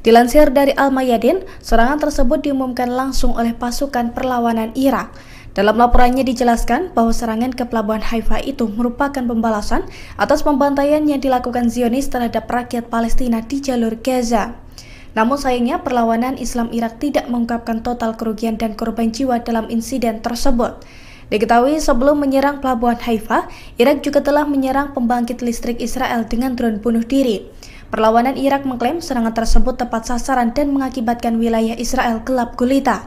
Dilansir dari Al-Mayadin, serangan tersebut diumumkan langsung oleh pasukan perlawanan Irak. Dalam laporannya dijelaskan bahwa serangan ke pelabuhan Haifa itu merupakan pembalasan atas pembantaian yang dilakukan Zionis terhadap rakyat Palestina di jalur Gaza. Namun sayangnya perlawanan Islam Irak tidak mengungkapkan total kerugian dan korban jiwa dalam insiden tersebut. Diketahui sebelum menyerang pelabuhan Haifa, Irak juga telah menyerang pembangkit listrik Israel dengan drone bunuh diri. Perlawanan Irak mengklaim serangan tersebut tepat sasaran dan mengakibatkan wilayah Israel gelap gulita.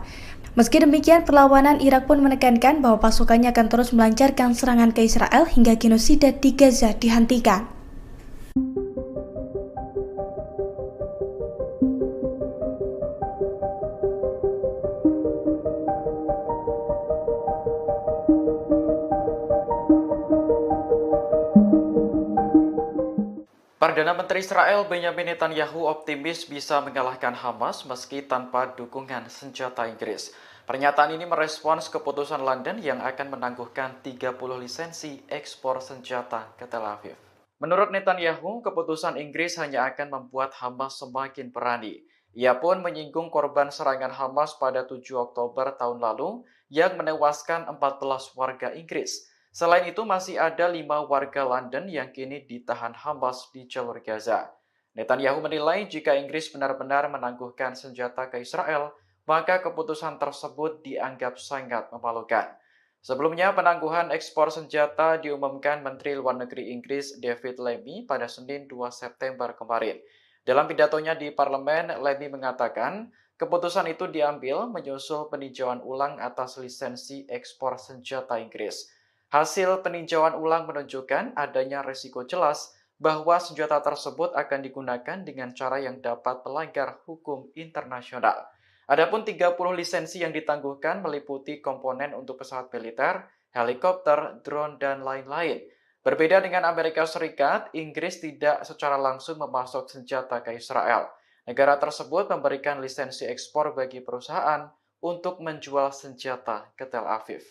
Meski demikian, perlawanan Irak pun menekankan bahwa pasukannya akan terus melancarkan serangan ke Israel hingga genosida di Gaza dihentikan. Perdana Menteri Israel Benjamin Netanyahu optimis bisa mengalahkan Hamas meski tanpa dukungan senjata Inggris. Pernyataan ini merespons keputusan London yang akan menangguhkan 30 lisensi ekspor senjata ke Tel Aviv. Menurut Netanyahu, keputusan Inggris hanya akan membuat Hamas semakin berani. Ia pun menyinggung korban serangan Hamas pada 7 Oktober tahun lalu yang menewaskan 14 warga Inggris. Selain itu, masih ada 5 warga London yang kini ditahan Hamas di jalur Gaza. Netanyahu menilai jika Inggris benar-benar menangguhkan senjata ke Israel, maka keputusan tersebut dianggap sangat memalukan. Sebelumnya, penangguhan ekspor senjata diumumkan Menteri Luar Negeri Inggris David Lammy pada Senin 2 September kemarin. Dalam pidatonya di parlemen, Lammy mengatakan keputusan itu diambil menyusul peninjauan ulang atas lisensi ekspor senjata Inggris. Hasil peninjauan ulang menunjukkan adanya risiko jelas bahwa senjata tersebut akan digunakan dengan cara yang dapat melanggar hukum internasional. Adapun 30 lisensi yang ditangguhkan meliputi komponen untuk pesawat militer, helikopter, drone, dan lain-lain. Berbeda dengan Amerika Serikat, Inggris tidak secara langsung memasok senjata ke Israel. Negara tersebut memberikan lisensi ekspor bagi perusahaan untuk menjual senjata ke Tel Aviv.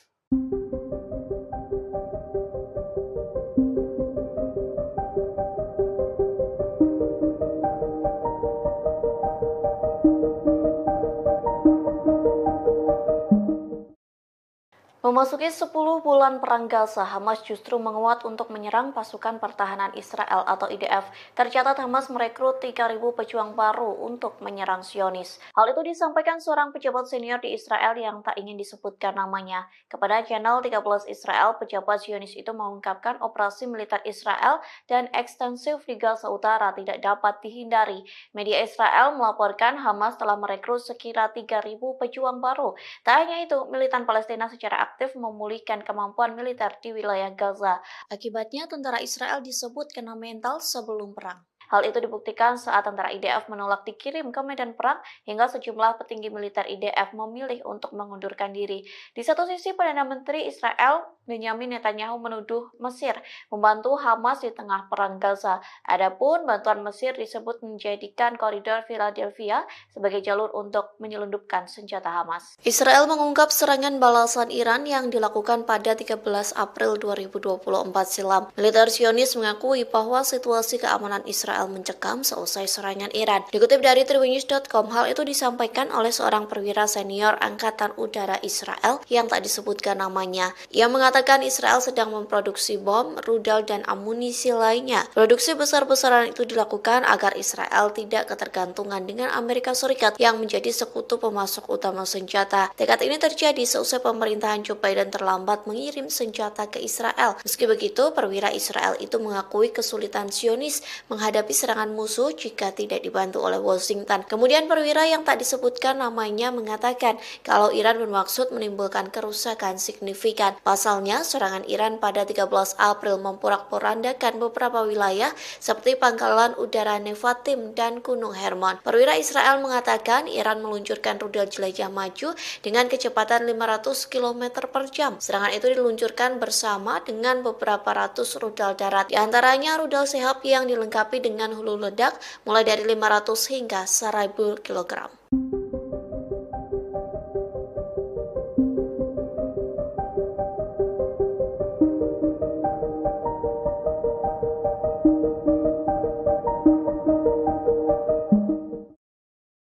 Memasuki 10 bulan perang Gaza, Hamas justru menguat untuk menyerang pasukan pertahanan Israel atau IDF. Tercatat Hamas merekrut 3.000 pejuang baru untuk menyerang Zionis. Hal itu disampaikan seorang pejabat senior di Israel yang tak ingin disebutkan namanya. Kepada channel 13 Israel, pejabat Zionis itu mengungkapkan operasi militer Israel dan ekstensif di Gaza Utara tidak dapat dihindari. Media Israel melaporkan Hamas telah merekrut sekira 3.000 pejuang baru. Tak hanya itu, militan Palestina secara aktif memulihkan kemampuan militer di wilayah Gaza. Akibatnya, tentara Israel disebut kena mental sebelum perang. Hal itu dibuktikan saat tentara IDF menolak dikirim ke medan perang hingga sejumlah petinggi militer IDF memilih untuk mengundurkan diri. Di satu sisi, Perdana Menteri Israel Benyamin Netanyahu menuduh Mesir membantu Hamas di tengah perang Gaza. Adapun bantuan Mesir disebut menjadikan koridor Philadelphia sebagai jalur untuk menyelundupkan senjata Hamas. Israel mengungkap serangan balasan Iran yang dilakukan pada 13 April 2024 silam. Militer Zionis mengakui bahwa situasi keamanan Israel mencekam seusai serangan Iran. Dikutip dari Tribunnews.com, hal itu disampaikan oleh seorang perwira senior Angkatan Udara Israel yang tak disebutkan namanya. Ia mengatakan Israel sedang memproduksi bom, rudal, dan amunisi lainnya. Produksi besar-besaran itu dilakukan agar Israel tidak ketergantungan dengan Amerika Serikat yang menjadi sekutu pemasok utama senjata. Tekad ini terjadi seusai pemerintahan Joe Biden terlambat mengirim senjata ke Israel. Meski begitu, perwira Israel itu mengakui kesulitan Zionis menghadapi serangan musuh jika tidak dibantu oleh Washington. Kemudian perwira yang tak disebutkan namanya mengatakan kalau Iran bermaksud menimbulkan kerusakan signifikan. Pasalnya, serangan Iran pada 13 April memporak-porandakan beberapa wilayah seperti pangkalan udara Nevatim dan Gunung Hermon. Perwira Israel mengatakan Iran meluncurkan rudal jelajah maju dengan kecepatan 500 km per jam. Serangan itu diluncurkan bersama dengan beberapa ratus rudal darat. Di antaranya rudal Sehab yang dilengkapi dengan hulu ledak mulai dari 500 hingga 1000 kg.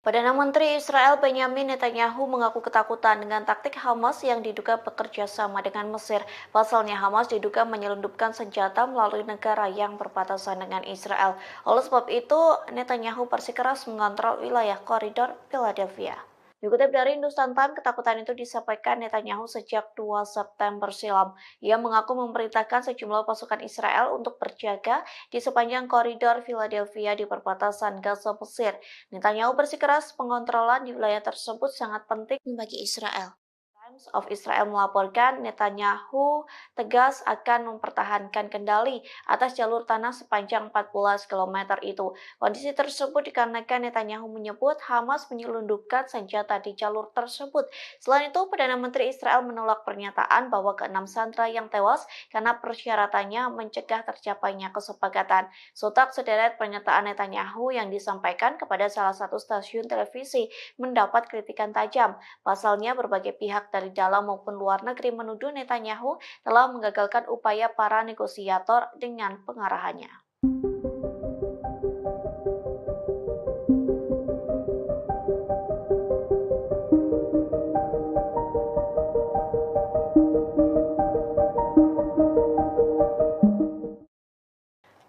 Perdana Menteri Israel Benyamin Netanyahu mengaku ketakutan dengan taktik Hamas yang diduga bekerja sama dengan Mesir. Pasalnya Hamas diduga menyelundupkan senjata melalui negara yang berbatasan dengan Israel. Oleh sebab itu, Netanyahu bersikeras mengontrol wilayah koridor Philadelphia. Dikutip dari Hindustan Times, ketakutan itu disampaikan Netanyahu sejak 2 September silam. Ia mengaku memerintahkan sejumlah pasukan Israel untuk berjaga di sepanjang koridor Philadelphia di perbatasan Gaza Mesir. Netanyahu bersikeras pengontrolan di wilayah tersebut sangat penting bagi Israel. Times of Israel melaporkan Netanyahu tegas akan mempertahankan kendali atas jalur tanah sepanjang 14 km itu. Kondisi tersebut dikarenakan Netanyahu menyebut Hamas menyelundupkan senjata di jalur tersebut. Selain itu, Perdana Menteri Israel menolak pernyataan bahwa ke-6 sandera yang tewas karena persyaratannya mencegah tercapainya kesepakatan. Sontak sederet pernyataan Netanyahu yang disampaikan kepada salah satu stasiun televisi mendapat kritikan tajam. Pasalnya, berbagai pihak dari dalam maupun luar negeri menuduh Netanyahu telah menggagalkan upaya para negosiator dengan pengarahannya.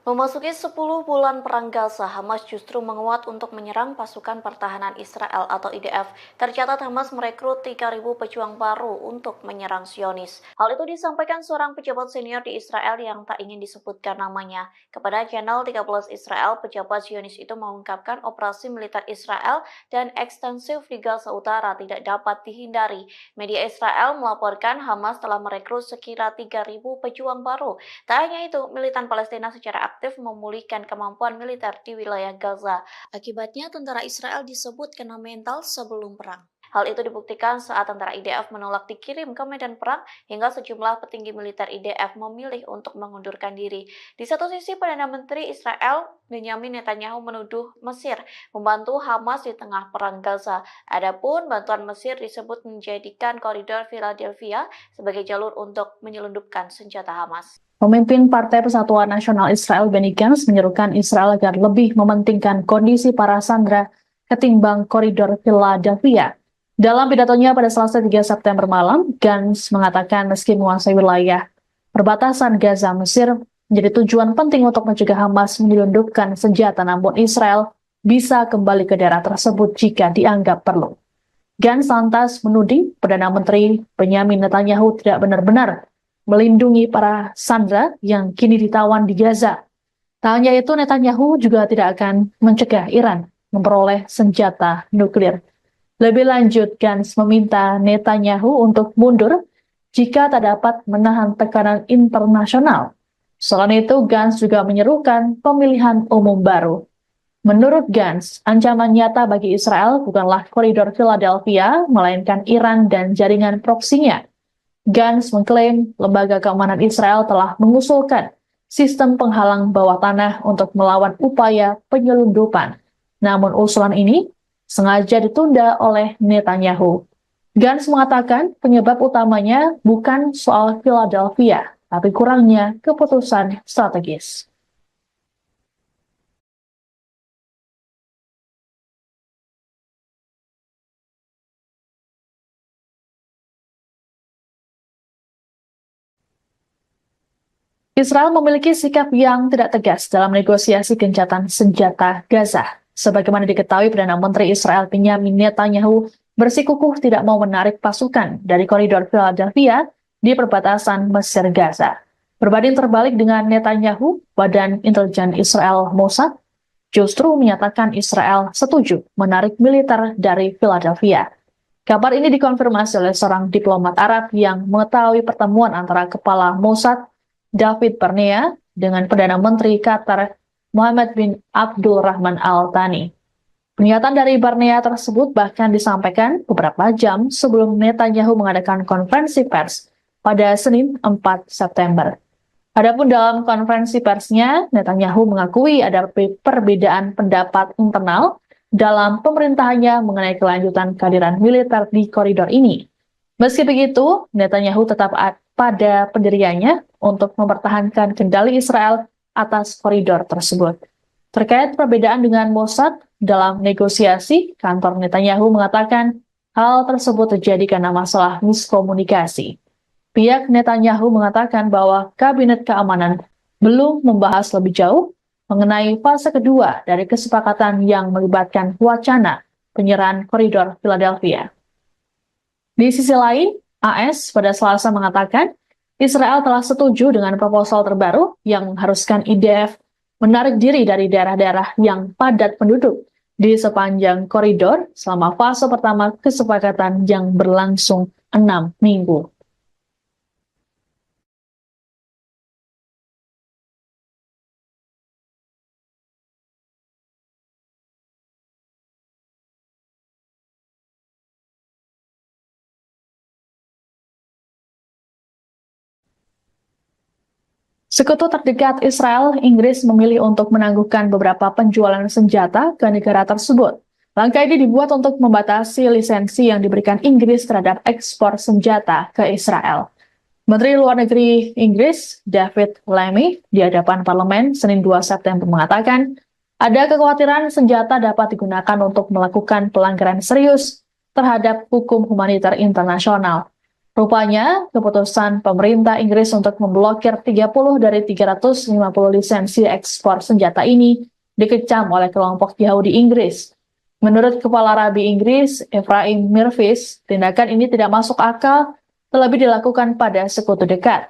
Memasuki 10 bulan perang Gaza, Hamas justru menguat untuk menyerang pasukan pertahanan Israel atau IDF. Tercatat Hamas merekrut 3.000 pejuang baru untuk menyerang Zionis. Hal itu disampaikan seorang pejabat senior di Israel yang tak ingin disebutkan namanya. Kepada channel 13 Israel, pejabat Zionis itu mengungkapkan operasi militer Israel dan ekstensif di Gaza Utara tidak dapat dihindari. Media Israel melaporkan Hamas telah merekrut sekira 3.000 pejuang baru. Tak hanya itu, militan Palestina secara aktif memulihkan kemampuan militer di wilayah Gaza. Akibatnya, tentara Israel disebut kena mental sebelum perang. Hal itu dibuktikan saat tentara IDF menolak dikirim ke medan perang hingga sejumlah petinggi militer IDF memilih untuk mengundurkan diri. Di satu sisi, Perdana Menteri Israel Benyamin Netanyahu menuduh Mesir membantu Hamas di tengah perang Gaza. Adapun bantuan Mesir disebut menjadikan koridor Philadelphia sebagai jalur untuk menyelundupkan senjata Hamas. Pemimpin Partai Persatuan Nasional Israel Benny Gantz menyerukan Israel agar lebih mementingkan kondisi para sandera ketimbang koridor Philadelphia. Dalam pidatonya pada Selasa 3 September malam, Gantz mengatakan meski menguasai wilayah perbatasan Gaza Mesir menjadi tujuan penting untuk mencegah Hamas menyelundupkan senjata, namun Israel bisa kembali ke daerah tersebut jika dianggap perlu. Gantz lantas menuding Perdana Menteri Benyamin Netanyahu tidak benar-benar melindungi para sandera yang kini ditawan di Gaza. Tak hanya itu, Netanyahu juga tidak akan mencegah Iran memperoleh senjata nuklir. Lebih lanjut, Gantz meminta Netanyahu untuk mundur jika tak dapat menahan tekanan internasional. Selain itu, Gantz juga menyerukan pemilihan umum baru. Menurut Gantz, ancaman nyata bagi Israel bukanlah koridor Philadelphia, melainkan Iran dan jaringan proksinya. Gantz mengklaim lembaga keamanan Israel telah mengusulkan sistem penghalang bawah tanah untuk melawan upaya penyelundupan. Namun usulan ini sengaja ditunda oleh Netanyahu. Gantz mengatakan penyebab utamanya bukan soal Philadelphia, tapi kurangnya keputusan strategis. Israel memiliki sikap yang tidak tegas dalam negosiasi gencatan senjata Gaza. Sebagaimana diketahui, Perdana Menteri Israel Benyamin Netanyahu bersikukuh tidak mau menarik pasukan dari koridor Philadelphia di perbatasan Mesir-Gaza. Berbanding terbalik dengan Netanyahu, Badan Intelijen Israel Mossad justru menyatakan Israel setuju menarik militer dari Philadelphia. Kabar ini dikonfirmasi oleh seorang diplomat Arab yang mengetahui pertemuan antara Kepala Mossad David Barnea dengan Perdana Menteri Qatar Mohammed bin Abdul Rahman Al Thani. Pernyataan dari Barnea tersebut bahkan disampaikan beberapa jam sebelum Netanyahu mengadakan konferensi pers pada Senin 4 September. Adapun dalam konferensi persnya, Netanyahu mengakui ada perbedaan pendapat internal dalam pemerintahannya mengenai kelanjutan kehadiran militer di koridor ini. Meski begitu, Netanyahu tetap pada pendiriannya untuk mempertahankan kendali Israel atas koridor tersebut. Terkait perbedaan dengan Mossad dalam negosiasi, kantor Netanyahu mengatakan hal tersebut terjadi karena masalah miskomunikasi. Pihak Netanyahu mengatakan bahwa Kabinet Keamanan belum membahas lebih jauh mengenai fase kedua dari kesepakatan yang melibatkan wacana penyerahan koridor Philadelphia. Di sisi lain, AS pada Selasa mengatakan Israel telah setuju dengan proposal terbaru yang mengharuskan IDF menarik diri dari daerah-daerah yang padat penduduk di sepanjang koridor selama fase pertama kesepakatan yang berlangsung 6 minggu. Sekutu terdekat Israel, Inggris memilih untuk menangguhkan beberapa penjualan senjata ke negara tersebut. Langkah ini dibuat untuk membatasi lisensi yang diberikan Inggris terhadap ekspor senjata ke Israel. Menteri Luar Negeri Inggris, David Lammy, di hadapan parlemen Senin 2 September mengatakan, ada kekhawatiran senjata dapat digunakan untuk melakukan pelanggaran serius terhadap hukum humaniter internasional. Rupanya, keputusan pemerintah Inggris untuk memblokir 30 dari 350 lisensi ekspor senjata ini dikecam oleh kelompok Yahudi Inggris. Menurut Kepala Rabi Inggris, Ephraim Mirvis, tindakan ini tidak masuk akal, terlebih dilakukan pada sekutu dekat.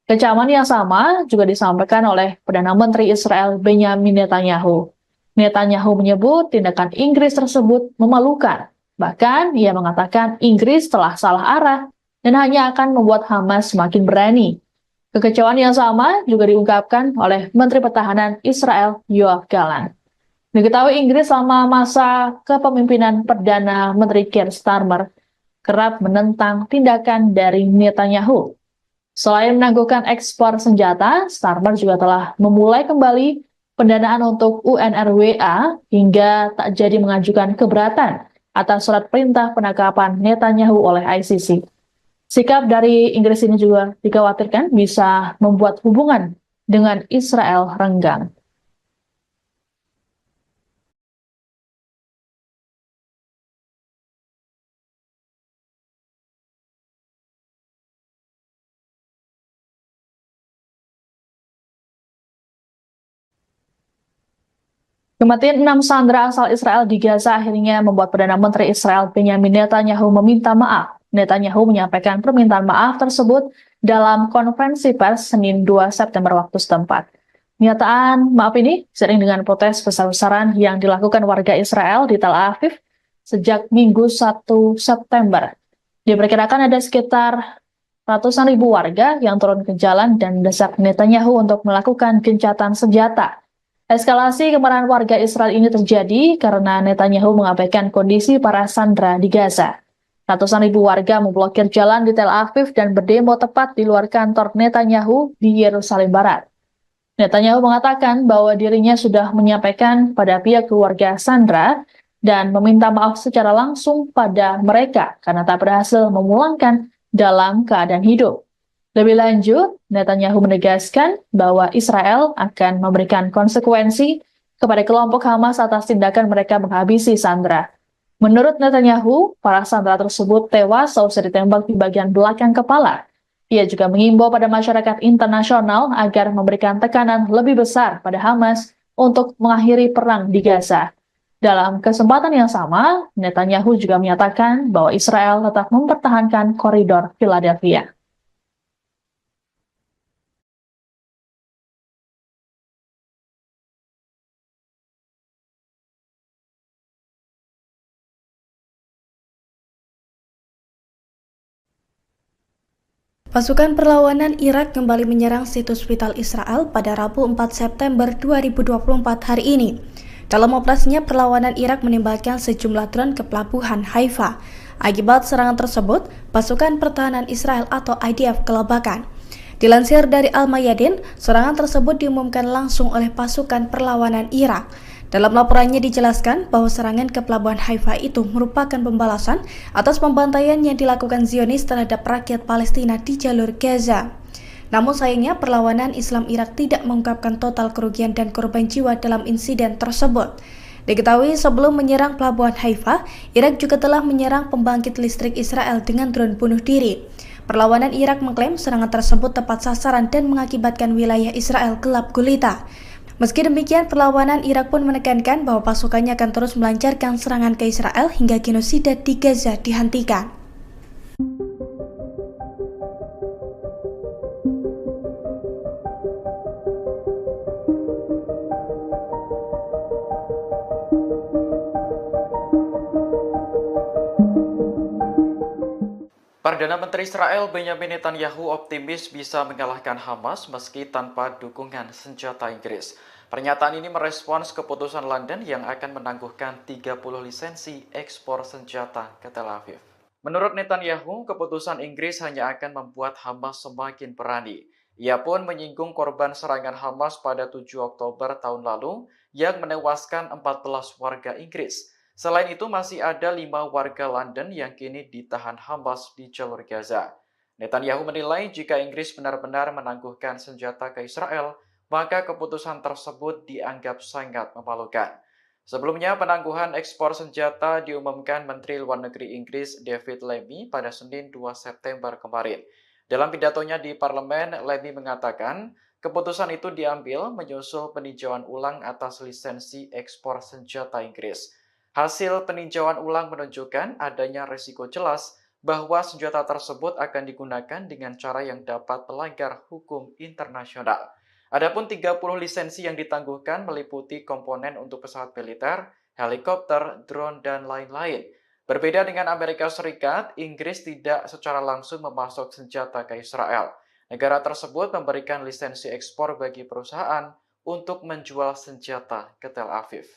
Kecaman yang sama juga disampaikan oleh Perdana Menteri Israel Benyamin Netanyahu. Netanyahu menyebut tindakan Inggris tersebut memalukan. Bahkan, ia mengatakan Inggris telah salah arah dan hanya akan membuat Hamas semakin berani. Kekecewaan yang sama juga diungkapkan oleh Menteri Pertahanan Israel Yoav Gallant. Diketahui Inggris selama masa kepemimpinan Perdana Menteri Keir Starmer kerap menentang tindakan dari Netanyahu. Selain menangguhkan ekspor senjata, Starmer juga telah memulai kembali pendanaan untuk UNRWA hingga tak jadi mengajukan keberatan atas surat perintah penangkapan Netanyahu oleh ICC. Sikap dari Inggris ini juga dikhawatirkan bisa membuat hubungan dengan Israel renggang. Kematian 6 sandera asal Israel di Gaza akhirnya membuat Perdana Menteri Israel Benyamin Netanyahu meminta maaf. Netanyahu menyampaikan permintaan maaf tersebut dalam konferensi pers Senin 2 September waktu setempat. Pernyataan maaf ini seiring dengan protes besar-besaran yang dilakukan warga Israel di Tel Aviv sejak Minggu 1 September. Diperkirakan ada sekitar ratusan ribu warga yang turun ke jalan dan mendesak Netanyahu untuk melakukan gencatan senjata. Eskalasi kemarahan warga Israel ini terjadi karena Netanyahu mengabaikan kondisi para sandera di Gaza. Ratusan ribu warga memblokir jalan di Tel Aviv dan berdemo tepat di luar kantor Netanyahu di Yerusalem Barat. Netanyahu mengatakan bahwa dirinya sudah menyampaikan pada pihak keluarga sandera dan meminta maaf secara langsung pada mereka karena tak berhasil memulangkan dalam keadaan hidup. Lebih lanjut, Netanyahu menegaskan bahwa Israel akan memberikan konsekuensi kepada kelompok Hamas atas tindakan mereka menghabisi sandera. Menurut Netanyahu, para sandera tersebut tewas seusai ditembak di bagian belakang kepala. Ia juga mengimbau pada masyarakat internasional agar memberikan tekanan lebih besar pada Hamas untuk mengakhiri perang di Gaza. Dalam kesempatan yang sama, Netanyahu juga menyatakan bahwa Israel tetap mempertahankan koridor Philadelphia. Pasukan perlawanan Irak kembali menyerang situs vital Israel pada Rabu 4 September 2024 hari ini. Dalam operasinya, perlawanan Irak menembakkan sejumlah drone ke pelabuhan Haifa. Akibat serangan tersebut, pasukan pertahanan Israel atau IDF kelabakan. Dilansir dari Al-Mayadin, serangan tersebut diumumkan langsung oleh pasukan perlawanan Irak. Dalam laporannya dijelaskan bahwa serangan ke pelabuhan Haifa itu merupakan pembalasan atas pembantaian yang dilakukan Zionis terhadap rakyat Palestina di jalur Gaza. Namun sayangnya perlawanan Islam Irak tidak mengungkapkan total kerugian dan korban jiwa dalam insiden tersebut. Diketahui sebelum menyerang pelabuhan Haifa, Irak juga telah menyerang pembangkit listrik Israel dengan drone bunuh diri. Perlawanan Irak mengklaim serangan tersebut tepat sasaran dan mengakibatkan wilayah Israel gelap gulita. Meski demikian, perlawanan Irak pun menekankan bahwa pasukannya akan terus melancarkan serangan ke Israel hingga genosida di Gaza dihentikan. Perdana Menteri Israel Benyamin Netanyahu optimis bisa mengalahkan Hamas meski tanpa dukungan senjata Inggris. Pernyataan ini merespons keputusan London yang akan menangguhkan 30 lisensi ekspor senjata ke Tel Aviv. Menurut Netanyahu, keputusan Inggris hanya akan membuat Hamas semakin berani. Ia pun menyinggung korban serangan Hamas pada 7 Oktober tahun lalu yang menewaskan 14 warga Inggris. Selain itu, masih ada 5 warga London yang kini ditahan Hamas di jalur Gaza. Netanyahu menilai jika Inggris benar-benar menangguhkan senjata ke Israel, maka keputusan tersebut dianggap sangat memalukan. Sebelumnya, penangguhan ekspor senjata diumumkan Menteri Luar Negeri Inggris David Lammy pada Senin 2 September kemarin. Dalam pidatonya di parlemen, Lammy mengatakan keputusan itu diambil menyusul peninjauan ulang atas lisensi ekspor senjata Inggris. Hasil peninjauan ulang menunjukkan adanya risiko jelas bahwa senjata tersebut akan digunakan dengan cara yang dapat melanggar hukum internasional. Adapun 30 lisensi yang ditangguhkan meliputi komponen untuk pesawat militer, helikopter, drone, dan lain-lain. Berbeda dengan Amerika Serikat, Inggris tidak secara langsung memasok senjata ke Israel. Negara tersebut memberikan lisensi ekspor bagi perusahaan untuk menjual senjata ke Tel Aviv.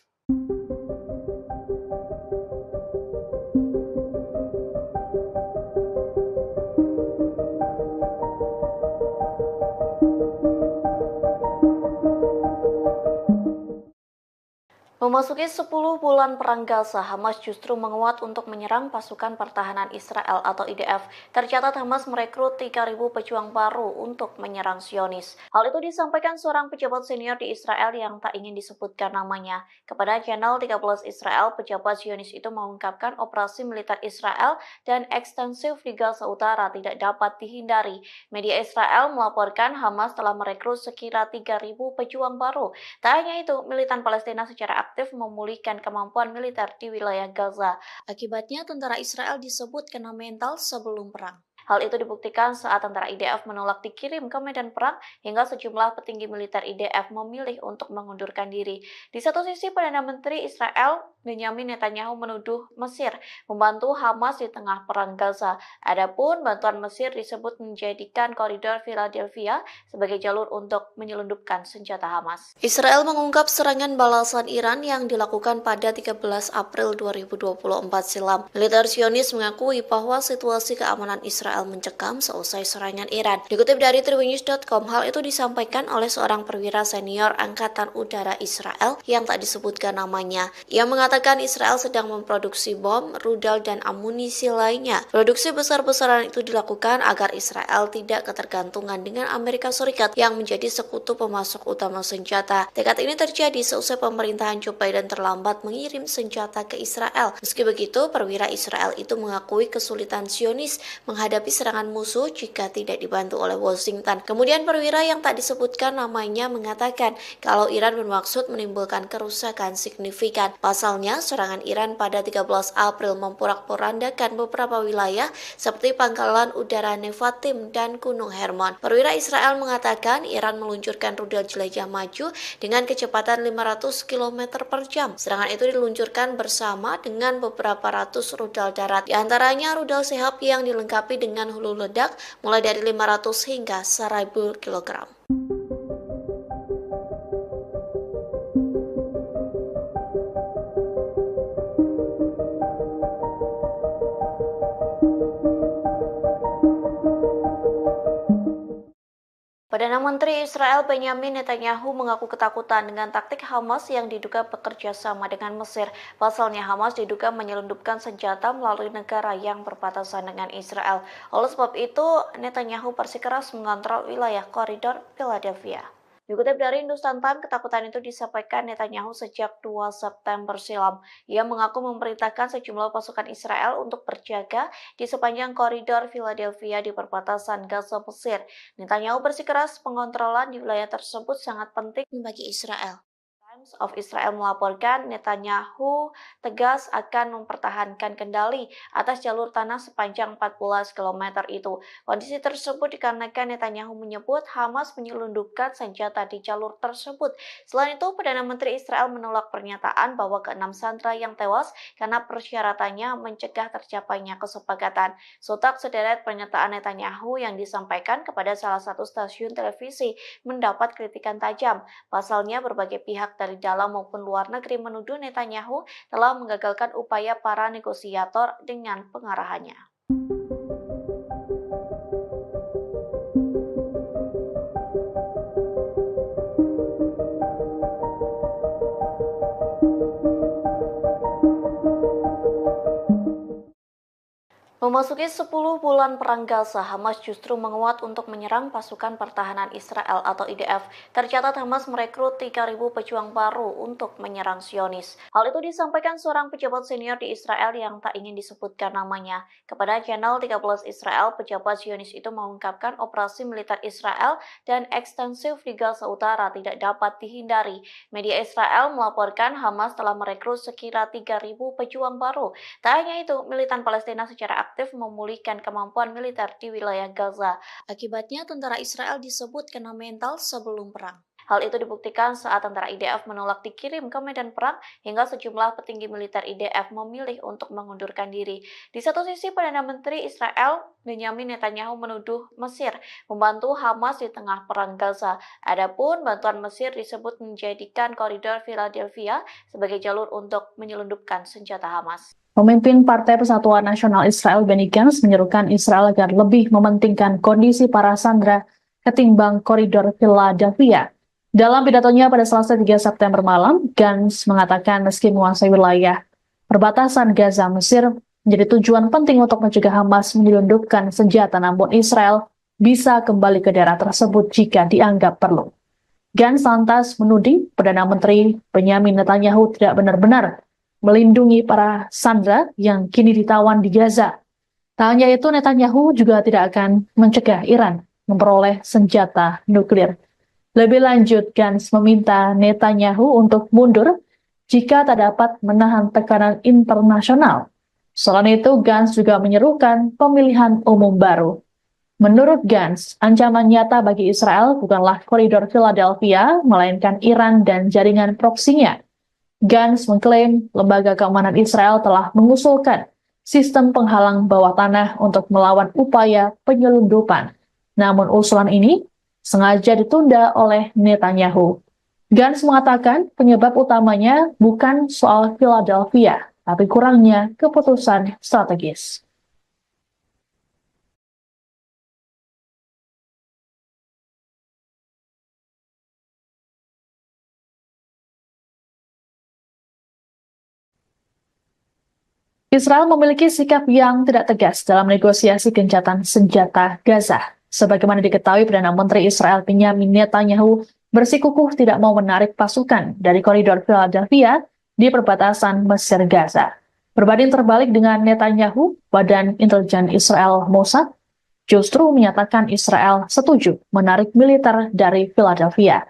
Memasuki 10 bulan perang Gaza, Hamas justru menguat untuk menyerang pasukan pertahanan Israel atau IDF. Tercatat Hamas merekrut 3.000 pejuang baru untuk menyerang Zionis. Hal itu disampaikan seorang pejabat senior di Israel yang tak ingin disebutkan namanya. Kepada channel 13 Israel, pejabat Zionis itu mengungkapkan operasi militer Israel dan ekstensif di Gaza Utara tidak dapat dihindari. Media Israel melaporkan Hamas telah merekrut sekira 3.000 pejuang baru. Tak hanya itu, militan Palestina secara aktif memulihkan kemampuan militer di wilayah Gaza. Akibatnya, tentara Israel disebut kena mental sebelum perang. Hal itu dibuktikan saat tentara IDF menolak dikirim ke medan perang hingga sejumlah petinggi militer IDF memilih untuk mengundurkan diri. Di satu sisi, Perdana Menteri Israel Benyamin Netanyahu menuduh Mesir membantu Hamas di tengah perang Gaza. Adapun bantuan Mesir disebut menjadikan koridor Philadelphia sebagai jalur untuk menyelundupkan senjata Hamas. Israel mengungkap serangan balasan Iran yang dilakukan pada 13 April 2024 silam. Militer Zionis mengakui bahwa situasi keamanan Israel mencekam seusai serangan Iran. Dikutip dari tribunnews.com, hal itu disampaikan oleh seorang perwira senior Angkatan Udara Israel yang tak disebutkan namanya. Ia mengatakan Israel sedang memproduksi bom, rudal, dan amunisi lainnya. Produksi besar-besaran itu dilakukan agar Israel tidak ketergantungan dengan Amerika Serikat yang menjadi sekutu pemasok utama senjata. Tekad ini terjadi seusai pemerintahan Joe Biden terlambat mengirim senjata ke Israel. Meski begitu, perwira Israel itu mengakui kesulitan Zionis menghadapi serangan musuh jika tidak dibantu oleh Washington. Kemudian perwira yang tak disebutkan namanya mengatakan kalau Iran bermaksud menimbulkan kerusakan signifikan. Pasalnya, serangan Iran pada 13 April memporak-porandakan beberapa wilayah seperti pangkalan udara Nevatim dan Gunung Hermon. Perwira Israel mengatakan Iran meluncurkan rudal jelajah maju dengan kecepatan 500 km per jam. Serangan itu diluncurkan bersama dengan beberapa ratus rudal darat. Di antaranya rudal Shehab yang dilengkapi dengan hulu ledak mulai dari 500 hingga 1000 kg. Perdana Menteri Israel Benyamin Netanyahu mengaku ketakutan dengan taktik Hamas yang diduga bekerja sama dengan Mesir. Pasalnya Hamas diduga menyelundupkan senjata melalui negara yang berbatasan dengan Israel. Oleh sebab itu, Netanyahu bersikeras mengontrol wilayah koridor Philadelphia. Dikutip dari Hindustan Times, ketakutan itu disampaikan Netanyahu sejak 2 September silam. Ia mengaku memerintahkan sejumlah pasukan Israel untuk berjaga di sepanjang koridor Philadelphia di perbatasan Gaza Mesir. Netanyahu bersikeras pengontrolan di wilayah tersebut sangat penting bagi Israel. Times of Israel melaporkan Netanyahu tegas akan mempertahankan kendali atas jalur tanah sepanjang 14 km itu. Kondisi tersebut dikarenakan Netanyahu menyebut Hamas menyelundupkan senjata di jalur tersebut. Selain itu, Perdana Menteri Israel menolak pernyataan bahwa ke-6 sandera yang tewas karena persyaratannya mencegah tercapainya kesepakatan. Sontak sederet pernyataan Netanyahu yang disampaikan kepada salah satu stasiun televisi mendapat kritikan tajam. Pasalnya, berbagai pihak dari dalam maupun luar negeri menuduh Netanyahu telah menggagalkan upaya para negosiator dengan pengarahannya. Memasuki 10 bulan perang Gaza, Hamas justru menguat untuk menyerang pasukan pertahanan Israel atau IDF. Tercatat Hamas merekrut 3.000 pejuang baru untuk menyerang Zionis. Hal itu disampaikan seorang pejabat senior di Israel yang tak ingin disebutkan namanya. Kepada channel 13 Israel, pejabat Zionis itu mengungkapkan operasi militer Israel dan ekstensif di Gaza Utara tidak dapat dihindari. Media Israel melaporkan Hamas telah merekrut sekira 3.000 pejuang baru. Tak hanya itu, militan Palestina secara aktif memulihkan kemampuan militer di wilayah Gaza. Akibatnya, tentara Israel disebut kena mental sebelum perang. Hal itu dibuktikan saat tentara IDF menolak dikirim ke medan perang hingga sejumlah petinggi militer IDF memilih untuk mengundurkan diri. Di satu sisi, Perdana Menteri Israel Benyamin Netanyahu menuduh Mesir membantu Hamas di tengah perang Gaza. Adapun bantuan Mesir disebut menjadikan koridor Philadelphia sebagai jalur untuk menyelundupkan senjata Hamas. Pemimpin Partai Persatuan Nasional Israel Benny Gantz menyerukan Israel agar lebih mementingkan kondisi para sandera ketimbang koridor Philadelphia. Dalam pidatonya pada Selasa 3 September malam, Gantz mengatakan meski menguasai wilayah perbatasan Gaza, Mesir menjadi tujuan penting untuk mencegah Hamas menyelundupkan senjata, namun Israel bisa kembali ke daerah tersebut jika dianggap perlu. Gantz lantas menuding Perdana Menteri Benyamin Netanyahu tidak benar-benar melindungi para sandera yang kini ditawan di Gaza. Tak hanya itu, Netanyahu juga tidak akan mencegah Iran memperoleh senjata nuklir. Lebih lanjut, Gantz meminta Netanyahu untuk mundur jika tak dapat menahan tekanan internasional. Selain itu, Gantz juga menyerukan pemilihan umum baru. Menurut Gantz, ancaman nyata bagi Israel bukanlah koridor Philadelphia, melainkan Iran dan jaringan proksinya. Gantz mengklaim lembaga keamanan Israel telah mengusulkan sistem penghalang bawah tanah untuk melawan upaya penyelundupan. Namun usulan ini sengaja ditunda oleh Netanyahu. Gantz mengatakan penyebab utamanya bukan soal Philadelphia, tapi kurangnya keputusan strategis. Israel memiliki sikap yang tidak tegas dalam negosiasi gencatan senjata Gaza. Sebagaimana diketahui, Perdana Menteri Israel Benyamin Netanyahu bersikukuh tidak mau menarik pasukan dari koridor Philadelphia di perbatasan Mesir Gaza. Berbanding terbalik dengan Netanyahu, Badan Intelijen Israel Mossad justru menyatakan Israel setuju menarik militer dari Philadelphia.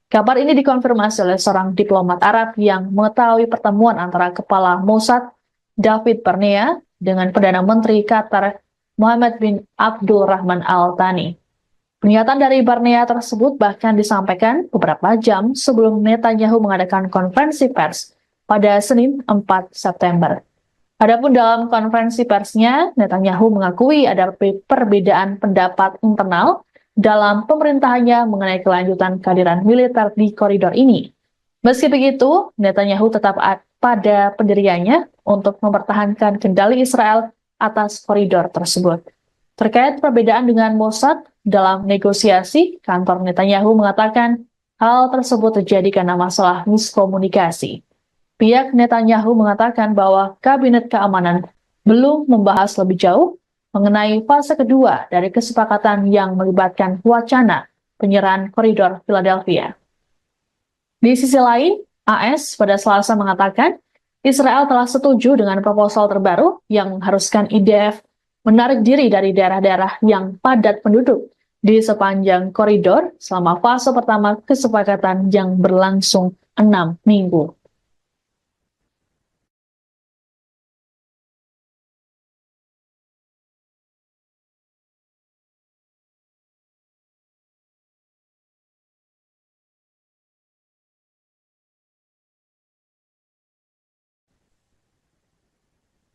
Kabar ini dikonfirmasi oleh seorang diplomat Arab yang mengetahui pertemuan antara Kepala Mossad David Barnea dengan Perdana Menteri Qatar Mohammed bin Abdul Rahman Al Thani. Pernyataan dari Barnea tersebut bahkan disampaikan beberapa jam sebelum Netanyahu mengadakan konferensi pers pada Senin 4 September. Adapun dalam konferensi persnya, Netanyahu mengakui ada perbedaan pendapat internal dalam pemerintahannya mengenai kelanjutan kehadiran militer di koridor ini. Meski begitu, Netanyahu tetap pada pendiriannya untuk mempertahankan kendali Israel atas koridor tersebut. Terkait perbedaan dengan Mossad dalam negosiasi, kantor Netanyahu mengatakan hal tersebut terjadi karena masalah miskomunikasi. Pihak Netanyahu mengatakan bahwa Kabinet Keamanan belum membahas lebih jauh mengenai fase kedua dari kesepakatan yang melibatkan wacana penyerahan koridor Philadelphia. Di sisi lain, AS pada Selasa mengatakan Israel telah setuju dengan proposal terbaru yang mengharuskan IDF menarik diri dari daerah-daerah yang padat penduduk di sepanjang koridor selama fase pertama kesepakatan yang berlangsung 6 minggu.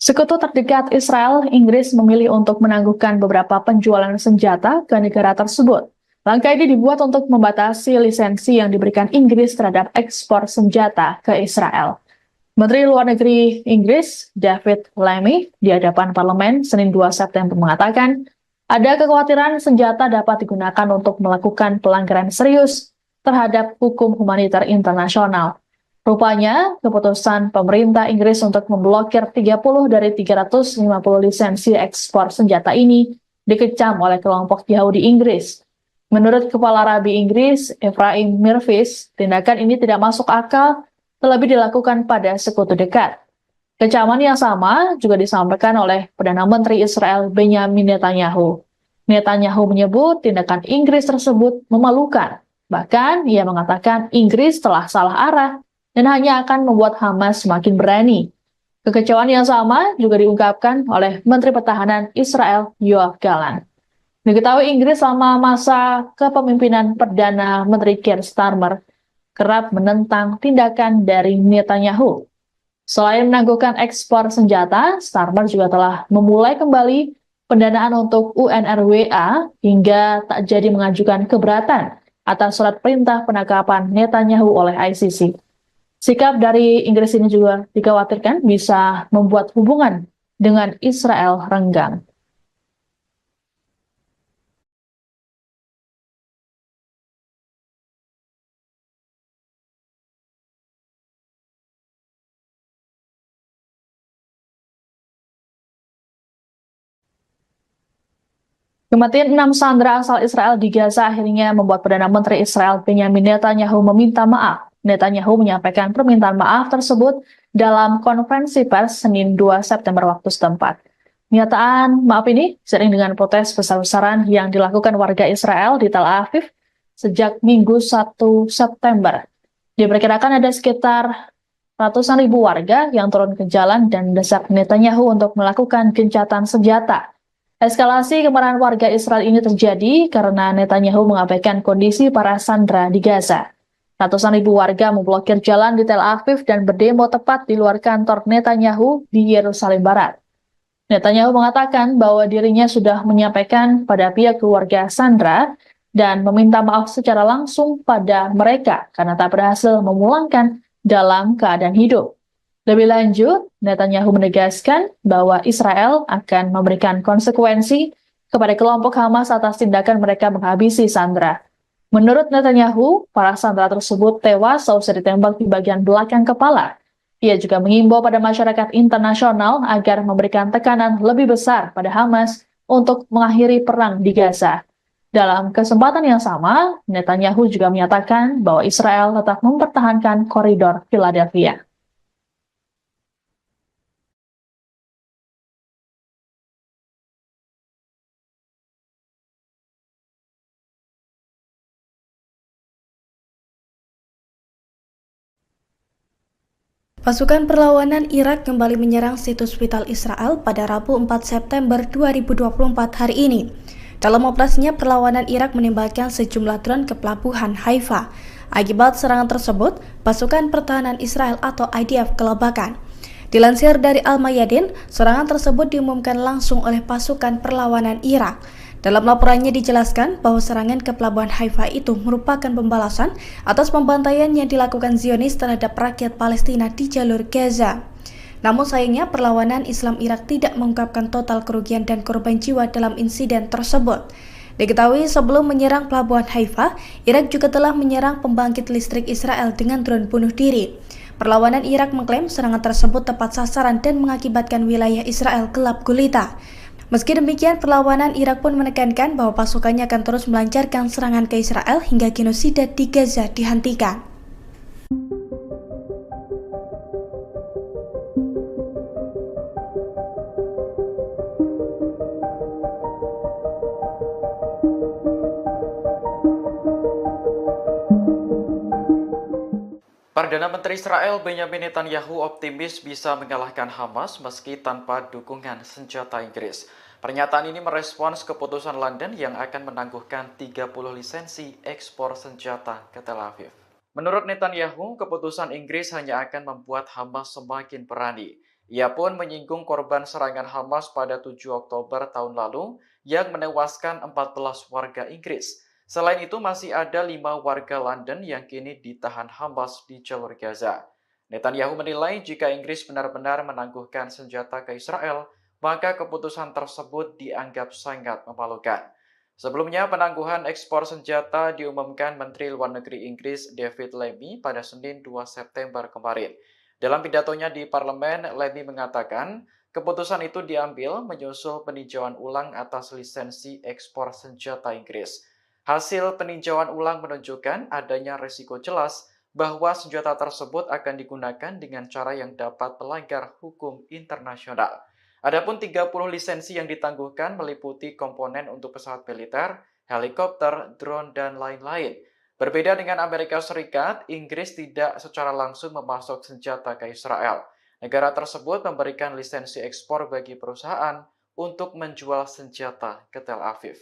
Sekutu terdekat Israel, Inggris memilih untuk menangguhkan beberapa penjualan senjata ke negara tersebut. Langkah ini dibuat untuk membatasi lisensi yang diberikan Inggris terhadap ekspor senjata ke Israel. Menteri Luar Negeri Inggris, David Lammy, di hadapan parlemen Senin 2 September mengatakan, ada kekhawatiran senjata dapat digunakan untuk melakukan pelanggaran serius terhadap hukum humaniter internasional. Rupanya, keputusan pemerintah Inggris untuk memblokir 30 dari 350 lisensi ekspor senjata ini dikecam oleh kelompok Yahudi Inggris. Menurut Kepala Rabi Inggris, Ephraim Mirvis, tindakan ini tidak masuk akal, terlebih dilakukan pada sekutu dekat. Kecaman yang sama juga disampaikan oleh Perdana Menteri Israel Benyamin Netanyahu. Netanyahu menyebut tindakan Inggris tersebut memalukan. Bahkan, ia mengatakan Inggris telah salah arah dan hanya akan membuat Hamas semakin berani. Kekecewaan yang sama juga diungkapkan oleh Menteri Pertahanan Israel Yoav Gallant. Diketahui Inggris selama masa kepemimpinan Perdana Menteri Keir Starmer kerap menentang tindakan dari Netanyahu. Selain menangguhkan ekspor senjata, Starmer juga telah memulai kembali pendanaan untuk UNRWA hingga tak jadi mengajukan keberatan atas surat perintah penangkapan Netanyahu oleh ICC. Sikap dari Inggris ini juga dikhawatirkan bisa membuat hubungan dengan Israel renggang. Kematian 6 sandera asal Israel di Gaza akhirnya membuat Perdana Menteri Israel Benyamin Netanyahu meminta maaf. Netanyahu menyampaikan permintaan maaf tersebut dalam konferensi pers Senin 2 September waktu setempat. Pernyataan maaf ini seiring dengan protes besar-besaran yang dilakukan warga Israel di Tel Aviv sejak Minggu 1 September. Diperkirakan ada sekitar ratusan ribu warga yang turun ke jalan dan mendesak Netanyahu untuk melakukan gencatan senjata. Eskalasi kemarahan warga Israel ini terjadi karena Netanyahu mengabaikan kondisi para sandera di Gaza. Ratusan ribu warga memblokir jalan di Tel Aviv dan berdemo tepat di luar kantor Netanyahu di Yerusalem Barat. Netanyahu mengatakan bahwa dirinya sudah menyampaikan pada pihak keluarga sandera dan meminta maaf secara langsung pada mereka karena tak berhasil memulangkan dalam keadaan hidup. Lebih lanjut, Netanyahu menegaskan bahwa Israel akan memberikan konsekuensi kepada kelompok Hamas atas tindakan mereka menghabisi sandera. Menurut Netanyahu, para sandera tersebut tewas seusai ditembak di bagian belakang kepala. Ia juga mengimbau pada masyarakat internasional agar memberikan tekanan lebih besar pada Hamas untuk mengakhiri perang di Gaza. Dalam kesempatan yang sama, Netanyahu juga menyatakan bahwa Israel tetap mempertahankan koridor Philadelphia. Pasukan perlawanan Irak kembali menyerang situs vital Israel pada Rabu 4 September 2024 hari ini. Dalam operasinya, perlawanan Irak menembakkan sejumlah drone ke pelabuhan Haifa. Akibat serangan tersebut, pasukan pertahanan Israel atau IDF kelabakan. Dilansir dari Al-Mayadin, serangan tersebut diumumkan langsung oleh pasukan perlawanan Irak. Dalam laporannya dijelaskan bahwa serangan ke pelabuhan Haifa itu merupakan pembalasan atas pembantaian yang dilakukan Zionis terhadap rakyat Palestina di jalur Gaza. Namun sayangnya perlawanan Islam Irak tidak mengungkapkan total kerugian dan korban jiwa dalam insiden tersebut. Diketahui sebelum menyerang pelabuhan Haifa, Irak juga telah menyerang pembangkit listrik Israel dengan drone bunuh diri. Perlawanan Irak mengklaim serangan tersebut tepat sasaran dan mengakibatkan wilayah Israel gelap gulita. Meski demikian, perlawanan Irak pun menekankan bahwa pasukannya akan terus melancarkan serangan ke Israel hingga genosida di Gaza dihentikan. Perdana Menteri Israel Benyamin Netanyahu optimis bisa mengalahkan Hamas meski tanpa dukungan senjata Inggris. Pernyataan ini merespons keputusan London yang akan menangguhkan 30 lisensi ekspor senjata ke Tel Aviv. Menurut Netanyahu, keputusan Inggris hanya akan membuat Hamas semakin berani. Ia pun menyinggung korban serangan Hamas pada 7 Oktober tahun lalu yang menewaskan 14 warga Inggris. Selain itu, masih ada 5 warga London yang kini ditahan Hamas di jalur Gaza. Netanyahu menilai jika Inggris benar-benar menangguhkan senjata ke Israel, maka keputusan tersebut dianggap sangat memalukan. Sebelumnya, penangguhan ekspor senjata diumumkan Menteri Luar Negeri Inggris David Lammy pada Senin 2 September kemarin. Dalam pidatonya di parlemen, Lammy mengatakan keputusan itu diambil menyusul peninjauan ulang atas lisensi ekspor senjata Inggris. Hasil peninjauan ulang menunjukkan adanya risiko jelas bahwa senjata tersebut akan digunakan dengan cara yang dapat melanggar hukum internasional. Adapun 30 lisensi yang ditangguhkan meliputi komponen untuk pesawat militer, helikopter, drone, dan lain-lain. Berbeda dengan Amerika Serikat, Inggris tidak secara langsung memasok senjata ke Israel. Negara tersebut memberikan lisensi ekspor bagi perusahaan untuk menjual senjata ke Tel Aviv.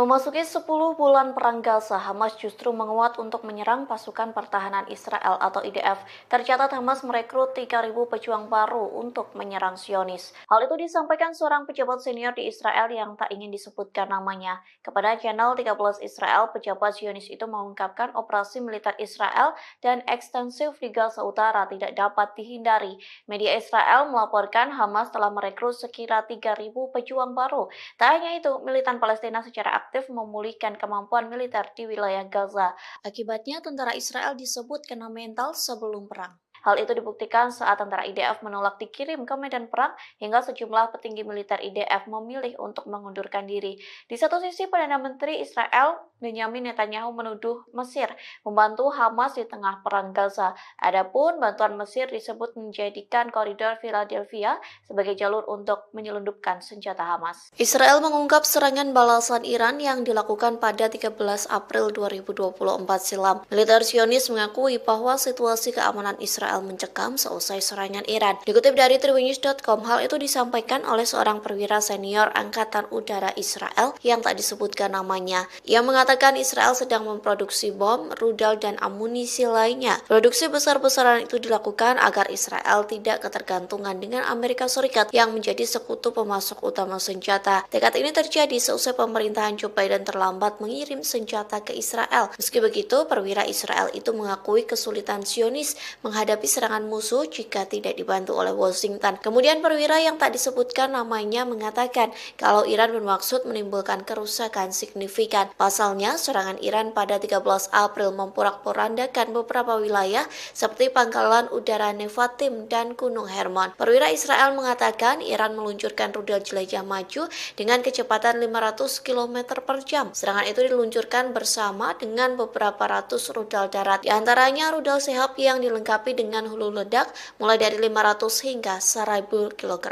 Memasuki 10 bulan perang Gaza, Hamas justru menguat untuk menyerang pasukan pertahanan Israel atau IDF. Tercatat Hamas merekrut 3.000 pejuang baru untuk menyerang Zionis. Hal itu disampaikan seorang pejabat senior di Israel yang tak ingin disebutkan namanya. Kepada channel 13 Israel, pejabat Zionis itu mengungkapkan operasi militer Israel dan ekstensif di Gaza Utara tidak dapat dihindari. Media Israel melaporkan Hamas telah merekrut sekira 3.000 pejuang baru. Tak hanya itu, militan Palestina secara aktif memulihkan kemampuan militer di wilayah Gaza. Akibatnya, tentara Israel disebut kena mental sebelum perang. Hal itu dibuktikan saat tentara IDF menolak dikirim ke medan perang hingga sejumlah petinggi militer IDF memilih untuk mengundurkan diri. Di satu sisi, Perdana Menteri Israel Benyamin Netanyahu menuduh Mesir membantu Hamas di tengah perang Gaza. Adapun bantuan Mesir disebut menjadikan koridor Philadelphia sebagai jalur untuk menyelundupkan senjata Hamas. Israel mengungkap serangan balasan Iran yang dilakukan pada 13 April 2024 silam. Militer Zionis mengakui bahwa situasi keamanan Israel mencekam seusai serangan Iran. Dikutip dari tribunnews.com, hal itu disampaikan oleh seorang perwira senior Angkatan Udara Israel yang tak disebutkan namanya. Ia mengatakan Israel sedang memproduksi bom, rudal, dan amunisi lainnya. Produksi besar-besaran itu dilakukan agar Israel tidak ketergantungan dengan Amerika Serikat yang menjadi sekutu pemasok utama senjata. Tekad ini terjadi seusai pemerintahan Joe Biden terlambat mengirim senjata ke Israel. Meski begitu, perwira Israel itu mengakui kesulitan Zionis menghadapi serangan musuh jika tidak dibantu oleh Washington. Kemudian perwira yang tak disebutkan namanya mengatakan kalau Iran bermaksud menimbulkan kerusakan signifikan. Pasalnya, serangan Iran pada 13 April memporak-porandakan beberapa wilayah seperti Pangkalan Udara Nevatim dan Gunung Hermon. Perwira Israel mengatakan Iran meluncurkan rudal jelajah maju dengan kecepatan 500 km per jam. Serangan itu diluncurkan bersama dengan beberapa ratus rudal darat. Di antaranya rudal Sehab yang dilengkapi dengan hulu ledak mulai dari 500 hingga 1000 kg.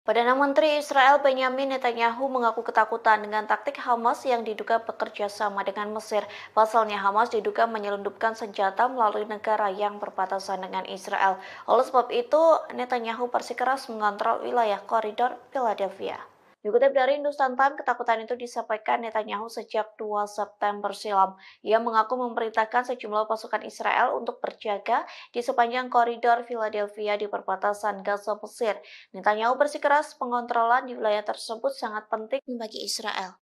Perdana Menteri Israel Benyamin Netanyahu mengaku ketakutan dengan taktik Hamas yang diduga bekerja sama dengan Mesir. Pasalnya Hamas diduga menyelundupkan senjata melalui negara yang berbatasan dengan Israel. Oleh sebab itu, Netanyahu bersikeras mengontrol wilayah koridor Philadelphia. Dikutip dari Hindustan Times, ketakutan itu disampaikan Netanyahu sejak 2 September silam. Ia mengaku memerintahkan sejumlah pasukan Israel untuk berjaga di sepanjang koridor Philadelphia di perbatasan Gaza Mesir. Netanyahu bersikeras pengontrolan di wilayah tersebut sangat penting bagi Israel.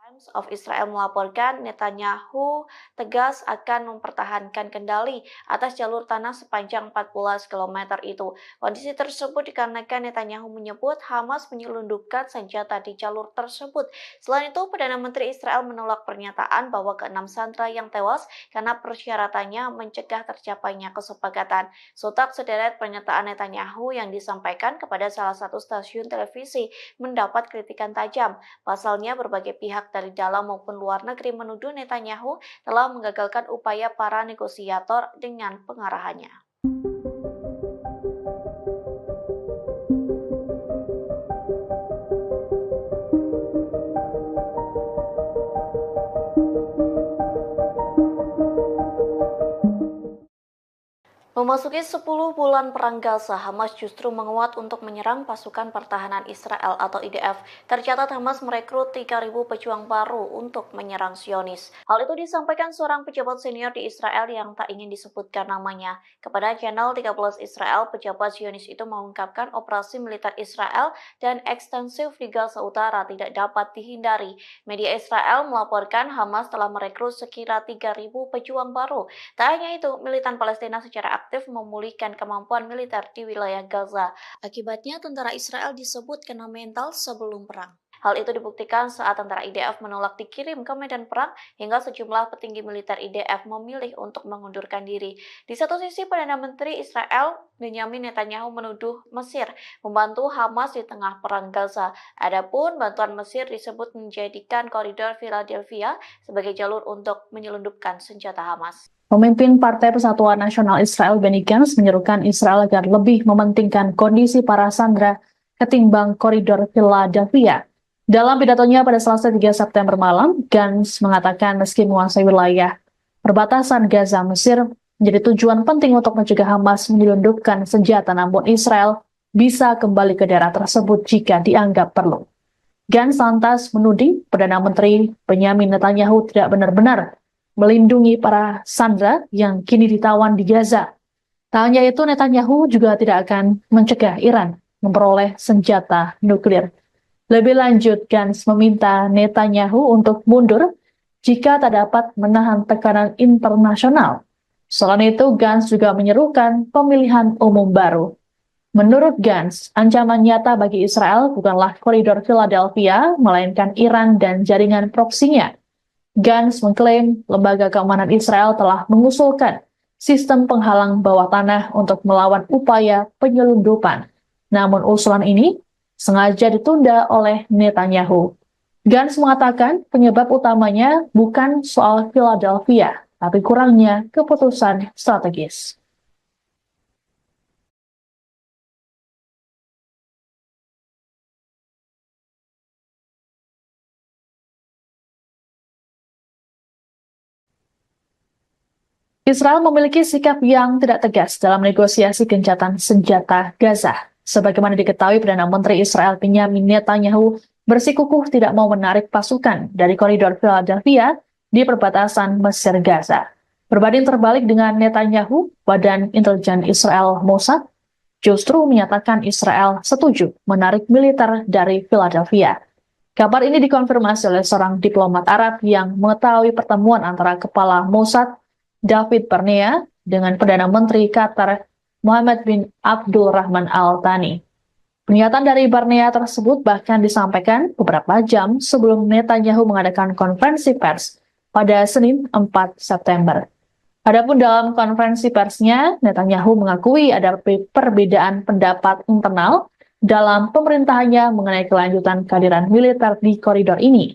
Times of Israel melaporkan Netanyahu tegas akan mempertahankan kendali atas jalur tanah sepanjang 14 km itu. Kondisi tersebut dikarenakan Netanyahu menyebut Hamas menyelundupkan senjata di jalur tersebut. Selain itu, Perdana Menteri Israel menolak pernyataan bahwa ke-6 sandera yang tewas karena persyaratannya mencegah tercapainya kesepakatan. Sontak sederet pernyataan Netanyahu yang disampaikan kepada salah satu stasiun televisi mendapat kritikan tajam. Pasalnya, berbagai pihak dari dalam maupun luar negeri menuduh Netanyahu telah menggagalkan upaya para negosiator dengan pengarahannya. Memasuki 10 bulan perang Gaza, Hamas justru menguat untuk menyerang pasukan pertahanan Israel atau IDF. Tercatat Hamas merekrut 3.000 pejuang baru untuk menyerang Zionis. Hal itu disampaikan seorang pejabat senior di Israel yang tak ingin disebutkan namanya. Kepada channel 13 Israel, pejabat Zionis itu mengungkapkan operasi militer Israel dan ekstensif di Gaza Utara tidak dapat dihindari. Media Israel melaporkan Hamas telah merekrut sekira 3.000 pejuang baru. Tak hanya itu, militan Palestina secara aktif memulihkan kemampuan militer di wilayah Gaza. Akibatnya, tentara Israel disebut kena mental sebelum perang. Hal itu dibuktikan saat tentara IDF menolak dikirim ke medan perang hingga sejumlah petinggi militer IDF memilih untuk mengundurkan diri. Di satu sisi, Perdana Menteri Israel Benyamin Netanyahu menuduh Mesir membantu Hamas di tengah perang Gaza. Adapun bantuan Mesir disebut menjadikan koridor Philadelphia sebagai jalur untuk menyelundupkan senjata Hamas. Pemimpin Partai Persatuan Nasional Israel Benny Gantz menyerukan Israel agar lebih mementingkan kondisi para sandera ketimbang koridor Philadelphia. Dalam pidatonya pada Selasa 3 September malam, Gantz mengatakan meski menguasai wilayah perbatasan Gaza Mesir menjadi tujuan penting untuk mencegah Hamas menyelundupkan senjata, namun Israel bisa kembali ke daerah tersebut jika dianggap perlu. Gantz lantas menuding Perdana Menteri Benyamin Netanyahu tidak benar-benar melindungi para sandera yang kini ditawan di Gaza. Tak hanya itu, Netanyahu juga tidak akan mencegah Iran memperoleh senjata nuklir. Lebih lanjut, Gantz meminta Netanyahu untuk mundur jika tak dapat menahan tekanan internasional. Selain itu, Gantz juga menyerukan pemilihan umum baru. Menurut Gantz, ancaman nyata bagi Israel bukanlah koridor Philadelphia, melainkan Iran dan jaringan proksinya. Gantz mengklaim lembaga keamanan Israel telah mengusulkan sistem penghalang bawah tanah untuk melawan upaya penyelundupan. Namun usulan ini sengaja ditunda oleh Netanyahu. Gantz mengatakan penyebab utamanya bukan soal Philadelphia, tapi kurangnya keputusan strategis. Israel memiliki sikap yang tidak tegas dalam negosiasi gencatan senjata Gaza. Sebagaimana diketahui, Perdana Menteri Israel Benyamin Netanyahu bersikukuh tidak mau menarik pasukan dari koridor Philadelphia di perbatasan Mesir-Gaza. Berbanding terbalik dengan Netanyahu, Badan Intelijen Israel Mossad justru menyatakan Israel setuju menarik militer dari Philadelphia. Kabar ini dikonfirmasi oleh seorang diplomat Arab yang mengetahui pertemuan antara Kepala Mossad David Barnea dengan Perdana Menteri Qatar Mohammed bin Abdul Rahman Al Thani. Pernyataan dari Barnea tersebut bahkan disampaikan beberapa jam sebelum Netanyahu mengadakan konferensi pers pada Senin 4 September. Adapun dalam konferensi persnya, Netanyahu mengakui ada perbedaan pendapat internal dalam pemerintahannya mengenai kelanjutan kehadiran militer di koridor ini.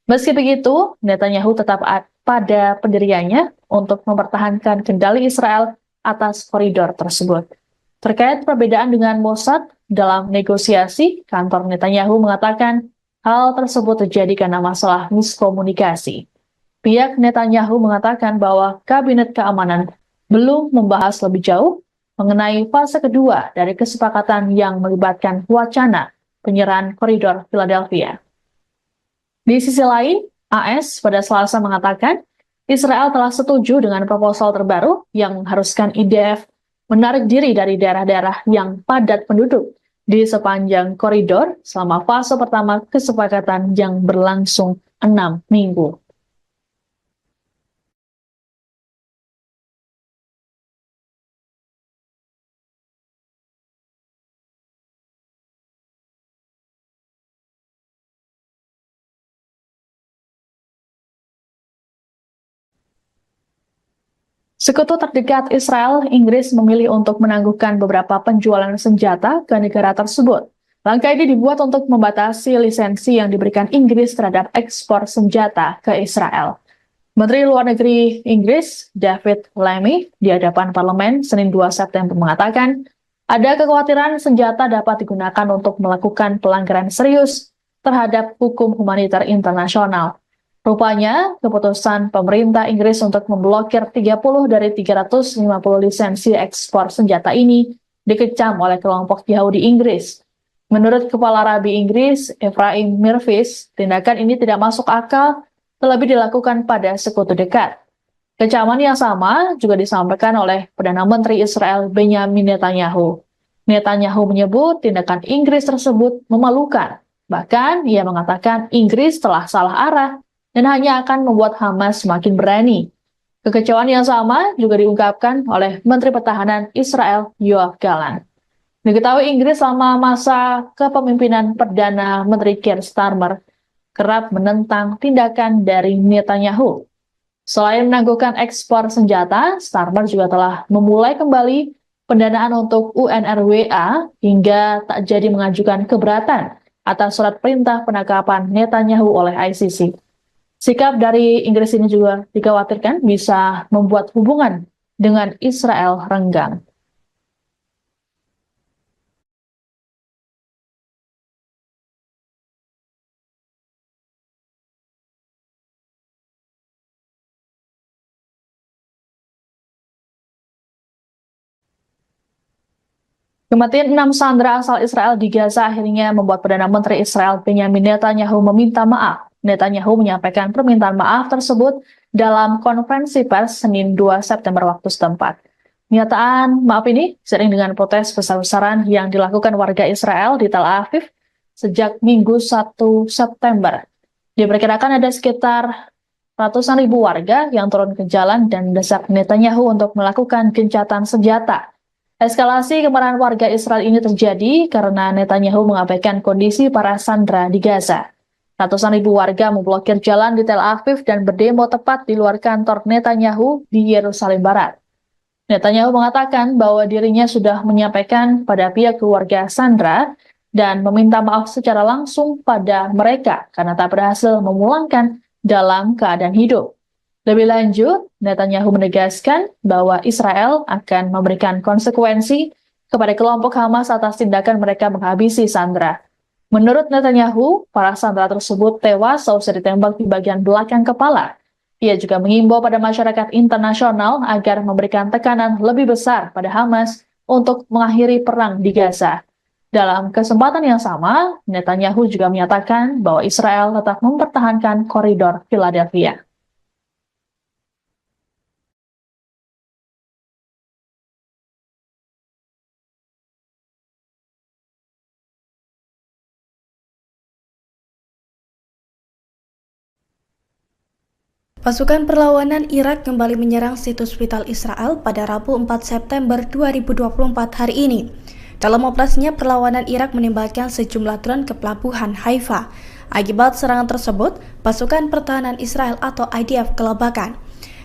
Meski begitu, Netanyahu tetap pada pendiriannya untuk mempertahankan kendali Israel atas koridor tersebut. Terkait perbedaan dengan Mossad dalam negosiasi, kantor Netanyahu mengatakan hal tersebut terjadi karena masalah miskomunikasi. Pihak Netanyahu mengatakan bahwa Kabinet Keamanan belum membahas lebih jauh mengenai fase kedua dari kesepakatan yang melibatkan wacana penyerahan koridor Philadelphia. Di sisi lain, AS pada Selasa mengatakan Israel telah setuju dengan proposal terbaru yang mengharuskan IDF menarik diri dari daerah-daerah yang padat penduduk di sepanjang koridor selama fase pertama kesepakatan yang berlangsung 6 minggu. Sekutu terdekat Israel, Inggris memilih untuk menangguhkan beberapa penjualan senjata ke negara tersebut. Langkah ini dibuat untuk membatasi lisensi yang diberikan Inggris terhadap ekspor senjata ke Israel. Menteri Luar Negeri Inggris, David Lammy, di hadapan parlemen Senin 2 September mengatakan, ada kekhawatiran senjata dapat digunakan untuk melakukan pelanggaran serius terhadap hukum humaniter internasional. Rupanya, keputusan pemerintah Inggris untuk memblokir 30 dari 350 lisensi ekspor senjata ini dikecam oleh kelompok Yahudi Inggris. Menurut Kepala Rabi Inggris, Ephraim Mirvis, tindakan ini tidak masuk akal, terlebih dilakukan pada sekutu dekat. Kecaman yang sama juga disampaikan oleh Perdana Menteri Israel Benyamin Netanyahu. Netanyahu menyebut tindakan Inggris tersebut memalukan. Bahkan, ia mengatakan Inggris telah salah arah dan hanya akan membuat Hamas semakin berani. Kekecewaan yang sama juga diungkapkan oleh Menteri Pertahanan Israel Yoav Gallant. Diketahui Inggris selama masa kepemimpinan Perdana Menteri Keir Starmer kerap menentang tindakan dari Netanyahu. Selain menangguhkan ekspor senjata, Starmer juga telah memulai kembali pendanaan untuk UNRWA hingga tak jadi mengajukan keberatan atas surat perintah penangkapan Netanyahu oleh ICC. Sikap dari Inggris ini juga dikhawatirkan bisa membuat hubungan dengan Israel renggang. Kematian 6 sandera asal Israel di Gaza akhirnya membuat Perdana Menteri Israel Benyamin Netanyahu meminta maaf. Netanyahu menyampaikan permintaan maaf tersebut dalam konferensi pers Senin 2 September waktu setempat. Pernyataan maaf ini seiring dengan protes besar-besaran yang dilakukan warga Israel di Tel Aviv sejak Minggu 1 September. Diperkirakan ada sekitar ratusan ribu warga yang turun ke jalan dan mendesak Netanyahu untuk melakukan gencatan senjata. Eskalasi kemarahan warga Israel ini terjadi karena Netanyahu mengabaikan kondisi para sandera di Gaza. Ratusan ribu warga memblokir jalan di Tel Aviv dan berdemo tepat di luar kantor Netanyahu di Yerusalem Barat. Netanyahu mengatakan bahwa dirinya sudah menyampaikan pada pihak keluarga sandera dan meminta maaf secara langsung pada mereka karena tak berhasil memulangkan dalam keadaan hidup. Lebih lanjut, Netanyahu menegaskan bahwa Israel akan memberikan konsekuensi kepada kelompok Hamas atas tindakan mereka menghabisi sandera. Menurut Netanyahu, para sandera tersebut tewas seusai ditembak di bagian belakang kepala. Ia juga mengimbau pada masyarakat internasional agar memberikan tekanan lebih besar pada Hamas untuk mengakhiri perang di Gaza. Dalam kesempatan yang sama, Netanyahu juga menyatakan bahwa Israel tetap mempertahankan koridor Philadelphia. Pasukan perlawanan Irak kembali menyerang situs vital Israel pada Rabu 4 September 2024 hari ini. Dalam operasinya, perlawanan Irak menembakkan sejumlah drone ke pelabuhan Haifa. Akibat serangan tersebut, pasukan pertahanan Israel atau IDF kelabakan.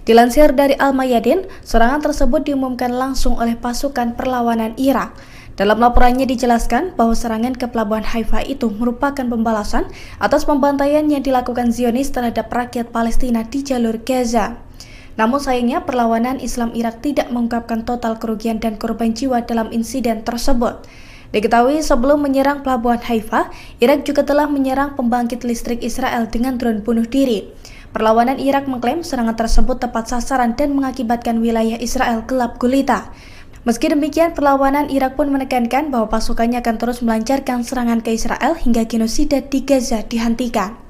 Dilansir dari Al-Mayadin, serangan tersebut diumumkan langsung oleh pasukan perlawanan Irak. Dalam laporannya dijelaskan bahwa serangan ke pelabuhan Haifa itu merupakan pembalasan atas pembantaian yang dilakukan Zionis terhadap rakyat Palestina di jalur Gaza. Namun sayangnya perlawanan Islam Irak tidak mengungkapkan total kerugian dan korban jiwa dalam insiden tersebut. Diketahui sebelum menyerang pelabuhan Haifa, Irak juga telah menyerang pembangkit listrik Israel dengan drone bunuh diri. Perlawanan Irak mengklaim serangan tersebut tepat sasaran dan mengakibatkan wilayah Israel gelap gulita. Meski demikian, perlawanan Irak pun menekankan bahwa pasukannya akan terus melancarkan serangan ke Israel hingga genosida di Gaza dihentikan.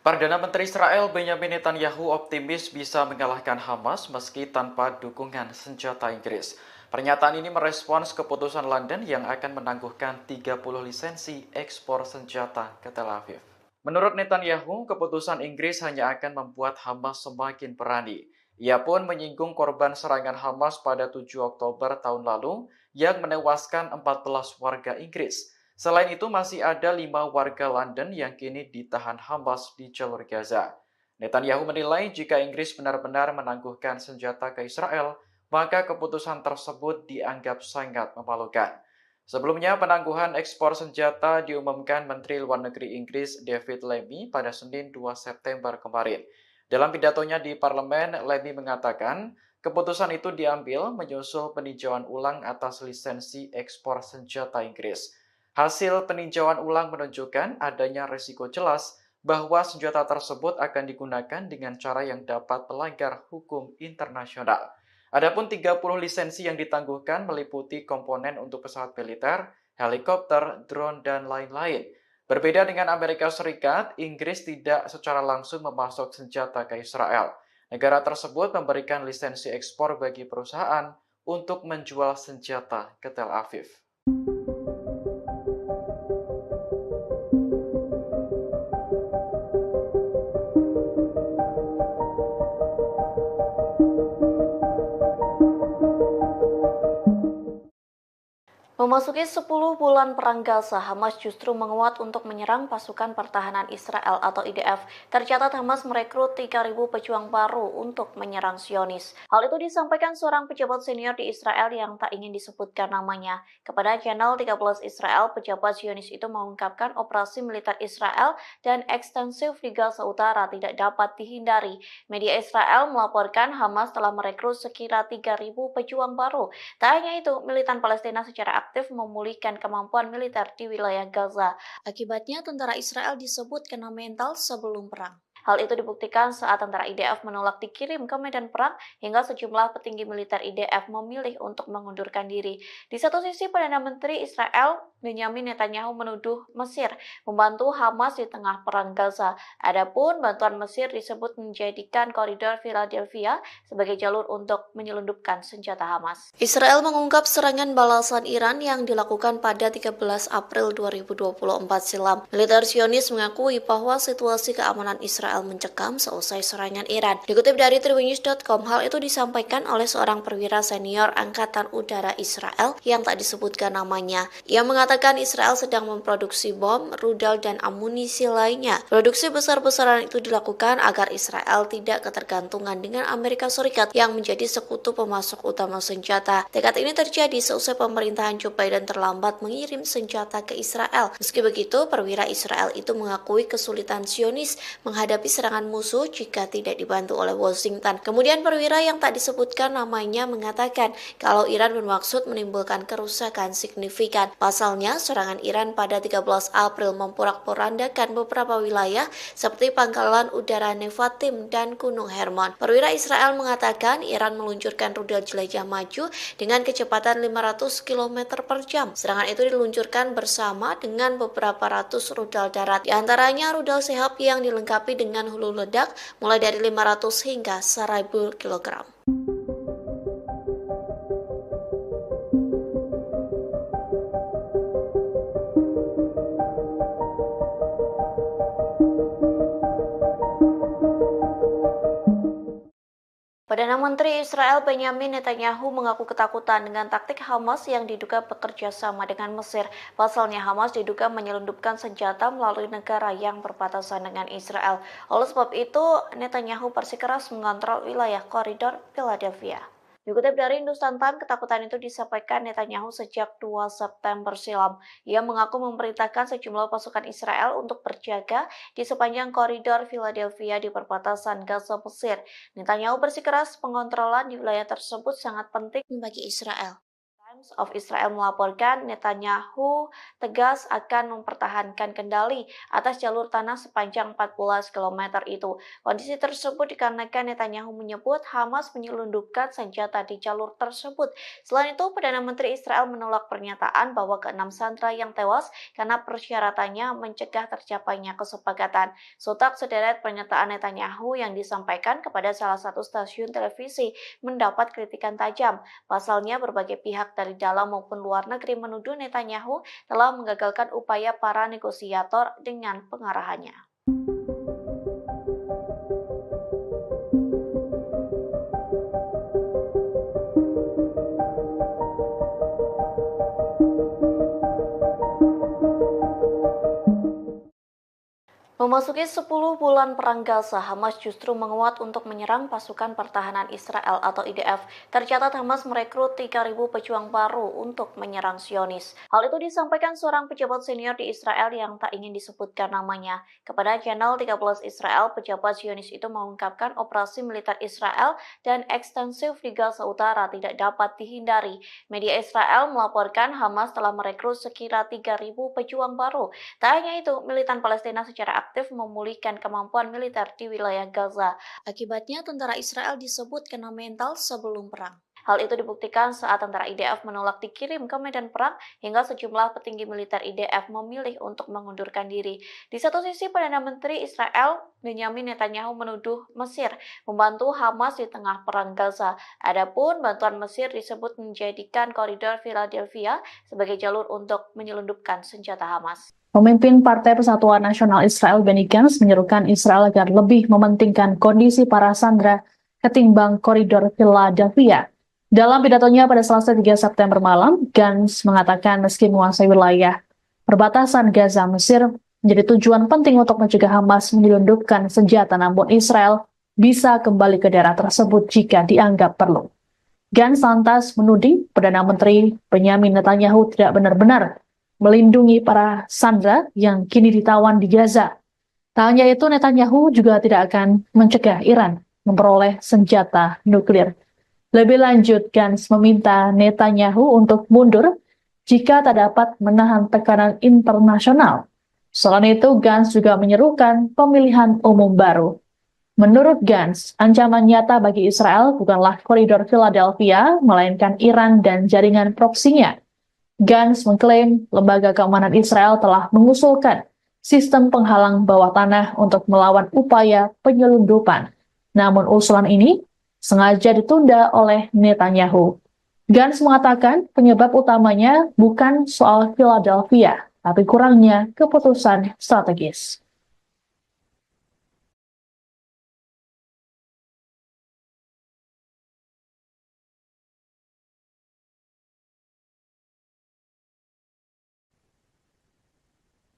Perdana Menteri Israel Benyamin Netanyahu optimis bisa mengalahkan Hamas meski tanpa dukungan senjata Inggris. Pernyataan ini merespons keputusan London yang akan menangguhkan 30 lisensi ekspor senjata ke Tel Aviv. Menurut Netanyahu, keputusan Inggris hanya akan membuat Hamas semakin berani. Ia pun menyinggung korban serangan Hamas pada 7 Oktober tahun lalu yang menewaskan 14 warga Inggris. Selain itu, masih ada 5 warga London yang kini ditahan Hamas di jalur Gaza. Netanyahu menilai jika Inggris benar-benar menangguhkan senjata ke Israel, maka keputusan tersebut dianggap sangat memalukan. Sebelumnya, penangguhan ekspor senjata diumumkan Menteri Luar Negeri Inggris David Lammy pada Senin 2 September kemarin. Dalam pidatonya di parlemen, Lammy mengatakan keputusan itu diambil menyusul peninjauan ulang atas lisensi ekspor senjata Inggris. Hasil peninjauan ulang menunjukkan adanya risiko jelas bahwa senjata tersebut akan digunakan dengan cara yang dapat melanggar hukum internasional. Adapun 30 lisensi yang ditangguhkan meliputi komponen untuk pesawat militer, helikopter, drone, dan lain-lain. Berbeda dengan Amerika Serikat, Inggris tidak secara langsung memasok senjata ke Israel. Negara tersebut memberikan lisensi ekspor bagi perusahaan untuk menjual senjata ke Tel Aviv. Memasuki 10 bulan perang Gaza, Hamas justru menguat untuk menyerang pasukan pertahanan Israel atau IDF. Tercatat Hamas merekrut 3.000 pejuang baru untuk menyerang Zionis. Hal itu disampaikan seorang pejabat senior di Israel yang tak ingin disebutkan namanya. Kepada channel 13 Israel, pejabat Zionis itu mengungkapkan operasi militer Israel dan ekstensif di Gaza Utara tidak dapat dihindari. Media Israel melaporkan Hamas telah merekrut sekira 3.000 pejuang baru. Tak hanya itu, militan Palestina secara aktif memulihkan kemampuan militer di wilayah Gaza. Akibatnya, tentara Israel disebut kena mental sebelum perang. Hal itu dibuktikan saat tentara IDF menolak dikirim ke medan perang hingga sejumlah petinggi militer IDF memilih untuk mengundurkan diri. Di satu sisi, Perdana Menteri Israel Benyamin Netanyahu menuduh Mesir membantu Hamas di tengah perang Gaza. Adapun bantuan Mesir disebut menjadikan koridor Philadelphia sebagai jalur untuk menyelundupkan senjata Hamas. Israel mengungkap serangan balasan Iran yang dilakukan pada 13 April 2024 silam. Militer Zionis mengakui bahwa situasi keamanan Israel mencekam seusai serangan Iran. Dikutip dari Tribunnews.com, hal itu disampaikan oleh seorang perwira senior Angkatan Udara Israel yang tak disebutkan namanya. Ia mengatakan Israel sedang memproduksi bom, rudal, dan amunisi lainnya. Produksi besar-besaran itu dilakukan agar Israel tidak ketergantungan dengan Amerika Serikat yang menjadi sekutu pemasok utama senjata. Tekad ini terjadi seusai pemerintahan Joe Biden terlambat mengirim senjata ke Israel. Meski begitu, perwira Israel itu mengakui kesulitan Zionis menghadapi serangan musuh jika tidak dibantu oleh Washington. Kemudian perwira yang tak disebutkan namanya mengatakan kalau Iran bermaksud menimbulkan kerusakan signifikan. Pasalnya, serangan Iran pada 13 April memporak-porandakan beberapa wilayah seperti Pangkalan Udara Nevatim dan Gunung Hermon. Perwira Israel mengatakan Iran meluncurkan rudal jelajah maju dengan kecepatan 500 km per jam. Serangan itu diluncurkan bersama dengan beberapa ratus rudal darat. Di antaranya rudal Sehab yang dilengkapi dengan hulu ledak mulai dari 500 hingga 1000 kg. Perdana Menteri Israel Benyamin Netanyahu mengaku ketakutan dengan taktik Hamas yang diduga bekerja sama dengan Mesir. Pasalnya Hamas diduga menyelundupkan senjata melalui negara yang berbatasan dengan Israel. Oleh sebab itu, Netanyahu bersikeras mengontrol wilayah koridor Philadelphia. Dikutip dari Hindustan Times, ketakutan itu disampaikan Netanyahu sejak 2 September silam. Ia mengaku memerintahkan sejumlah pasukan Israel untuk berjaga di sepanjang koridor Philadelphia di perbatasan Gaza Mesir. Netanyahu bersikeras pengontrolan di wilayah tersebut sangat penting bagi Israel. Times of Israel melaporkan Netanyahu tegas akan mempertahankan kendali atas jalur tanah sepanjang 14 km itu. Kondisi tersebut dikarenakan Netanyahu menyebut Hamas menyelundupkan senjata di jalur tersebut. Selain itu, Perdana Menteri Israel menolak pernyataan bahwa ke-6 sandera yang tewas karena persyaratannya mencegah tercapainya kesepakatan. Sontak sederet pernyataan Netanyahu yang disampaikan kepada salah satu stasiun televisi mendapat kritikan tajam. Pasalnya, berbagai pihak dari dalam maupun luar negeri menuduh Netanyahu telah menggagalkan upaya para negosiator dengan pengarahannya. Memasuki 10 bulan perang Gaza, Hamas justru menguat untuk menyerang pasukan pertahanan Israel atau IDF. Tercatat Hamas merekrut 3.000 pejuang baru untuk menyerang Zionis. Hal itu disampaikan seorang pejabat senior di Israel yang tak ingin disebutkan namanya. Kepada channel 13 Israel, pejabat Zionis itu mengungkapkan operasi militer Israel dan ekstensif di Gaza Utara tidak dapat dihindari. Media Israel melaporkan Hamas telah merekrut sekira 3.000 pejuang baru. Tak hanya itu, militan Palestina secara aktif memulihkan kemampuan militer di wilayah Gaza. Akibatnya, tentara Israel disebut kena mental sebelum perang. Hal itu dibuktikan saat tentara IDF menolak dikirim ke medan perang hingga sejumlah petinggi militer IDF memilih untuk mengundurkan diri. Di satu sisi, Perdana Menteri Israel Benyamin Netanyahu menuduh Mesir membantu Hamas di tengah perang Gaza. Adapun bantuan Mesir disebut menjadikan koridor Philadelphia sebagai jalur untuk menyelundupkan senjata Hamas. Pemimpin Partai Persatuan Nasional Israel Benny Gantz menyerukan Israel agar lebih mementingkan kondisi para sandera ketimbang koridor Philadelphia. Dalam pidatonya pada Selasa 3 September malam, Gantz mengatakan meski menguasai wilayah perbatasan Gaza, Mesir menjadi tujuan penting untuk mencegah Hamas menyelundupkan senjata, namun Israel bisa kembali ke daerah tersebut jika dianggap perlu. Gantz lantas menuding Perdana Menteri Benyamin Netanyahu tidak benar-benar melindungi para sandera yang kini ditawan di Gaza. Tak hanya itu, Netanyahu juga tidak akan mencegah Iran memperoleh senjata nuklir. Lebih lanjut, Gantz meminta Netanyahu untuk mundur jika tak dapat menahan tekanan internasional. Selain itu, Gantz juga menyerukan pemilihan umum baru. Menurut Gantz, ancaman nyata bagi Israel bukanlah koridor Philadelphia, melainkan Iran dan jaringan proksinya. Gantz mengklaim lembaga keamanan Israel telah mengusulkan sistem penghalang bawah tanah untuk melawan upaya penyelundupan. Namun usulan ini sengaja ditunda oleh Netanyahu. Gantz mengatakan penyebab utamanya bukan soal Philadelphia, tapi kurangnya keputusan strategis.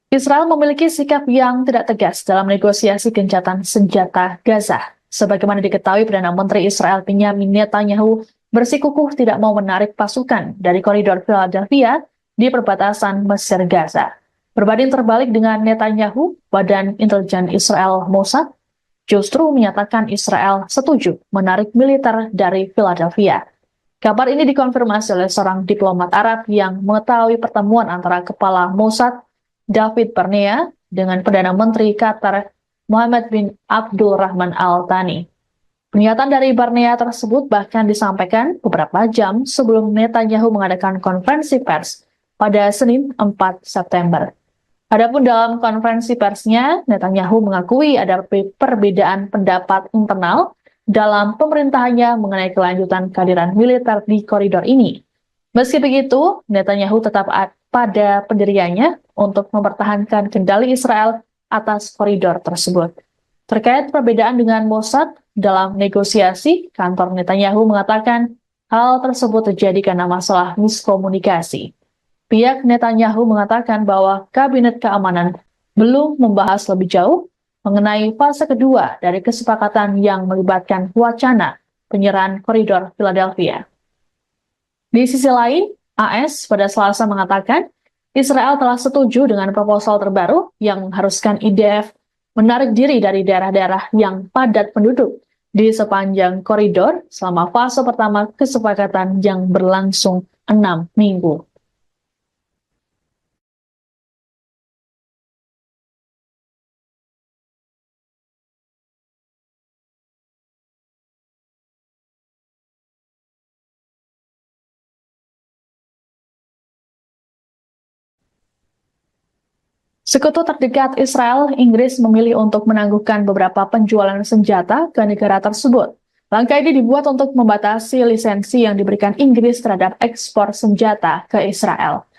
Israel memiliki sikap yang tidak tegas dalam negosiasi gencatan senjata Gaza. Sebagaimana diketahui, Perdana Menteri Israel Benjamin Netanyahu bersikukuh tidak mau menarik pasukan dari koridor Philadelphia di perbatasan Mesir Gaza. Berbanding terbalik dengan Netanyahu, Badan Intelijen Israel Mossad justru menyatakan Israel setuju menarik militer dari Philadelphia. Kabar ini dikonfirmasi oleh seorang diplomat Arab yang mengetahui pertemuan antara Kepala Mossad David Barnea dengan Perdana Menteri Qatar Mohammed bin Abdul Rahman Al Thani. Pernyataan dari Barnea tersebut bahkan disampaikan beberapa jam sebelum Netanyahu mengadakan konferensi pers pada Senin 4 September. Adapun dalam konferensi persnya, Netanyahu mengakui ada perbedaan pendapat internal dalam pemerintahannya mengenai kelanjutan kehadiran militer di koridor ini. Meski begitu, Netanyahu tetap pada pendiriannya untuk mempertahankan kendali Israel atas koridor tersebut. Terkait perbedaan dengan Mossad dalam negosiasi, kantor Netanyahu mengatakan hal tersebut terjadi karena masalah miskomunikasi. Pihak Netanyahu mengatakan bahwa Kabinet Keamanan belum membahas lebih jauh mengenai fase kedua dari kesepakatan yang melibatkan wacana penyerahan koridor Philadelphia. Di sisi lain, AS pada Selasa mengatakan Israel telah setuju dengan proposal terbaru yang mengharuskan IDF menarik diri dari daerah-daerah yang padat penduduk di sepanjang koridor selama fase pertama kesepakatan yang berlangsung 6 minggu. Sekutu terdekat Israel, Inggris memilih untuk menangguhkan beberapa penjualan senjata ke negara tersebut. Langkah ini dibuat untuk membatasi lisensi yang diberikan Inggris terhadap ekspor senjata ke Israel.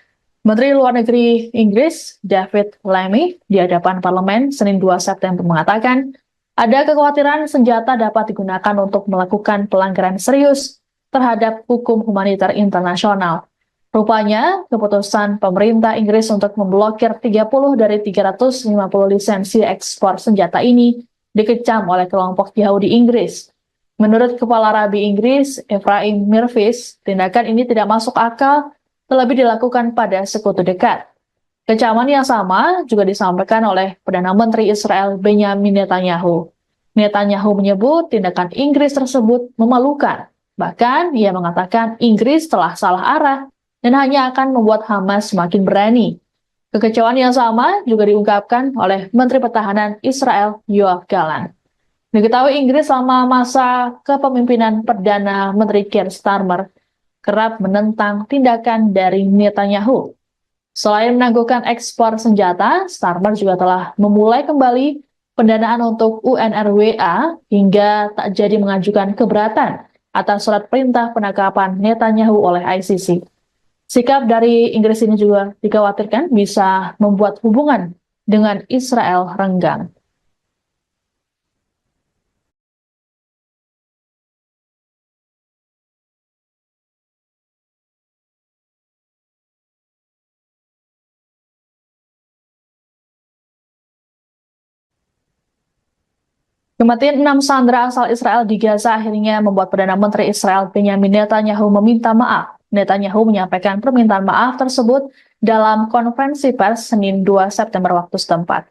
Menteri Luar Negeri Inggris, David Lammy, di hadapan parlemen Senin 2 September mengatakan, ada kekhawatiran senjata dapat digunakan untuk melakukan pelanggaran serius terhadap hukum humaniter internasional. Rupanya, keputusan pemerintah Inggris untuk memblokir 30 dari 350 lisensi ekspor senjata ini dikecam oleh kelompok Yahudi Inggris. Menurut Kepala Rabi Inggris, Ephraim Mirvis, tindakan ini tidak masuk akal, terlebih dilakukan pada sekutu dekat. Kecaman yang sama juga disampaikan oleh Perdana Menteri Israel Benjamin Netanyahu. Netanyahu menyebut tindakan Inggris tersebut memalukan. Bahkan, ia mengatakan Inggris telah salah arah dan hanya akan membuat Hamas semakin berani. Kekecewaan yang sama juga diungkapkan oleh Menteri Pertahanan Israel Yoav Gallant. Diketahui Inggris selama masa kepemimpinan Perdana Menteri Keir Starmer kerap menentang tindakan dari Netanyahu. Selain menangguhkan ekspor senjata, Starmer juga telah memulai kembali pendanaan untuk UNRWA hingga tak jadi mengajukan keberatan atas surat perintah penangkapan Netanyahu oleh ICC. Sikap dari Inggris ini juga dikhawatirkan bisa membuat hubungan dengan Israel renggang. Kematian 6 sandera asal Israel di Gaza akhirnya membuat Perdana Menteri Israel Benjamin Netanyahu meminta maaf. Netanyahu menyampaikan permintaan maaf tersebut dalam konferensi pers Senin 2 September waktu setempat.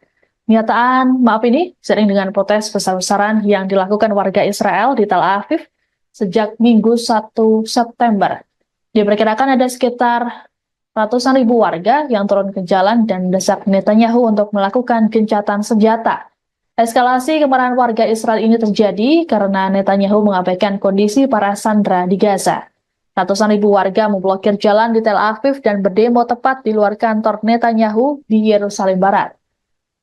Pernyataan maaf ini seiring dengan protes besar-besaran yang dilakukan warga Israel di Tel Aviv sejak Minggu 1 September. Diperkirakan ada sekitar ratusan ribu warga yang turun ke jalan dan mendesak Netanyahu untuk melakukan gencatan senjata. Eskalasi kemarahan warga Israel ini terjadi karena Netanyahu mengabaikan kondisi para sandera di Gaza. Ratusan ribu warga memblokir jalan di Tel Aviv dan berdemo tepat di luar kantor Netanyahu di Yerusalem Barat.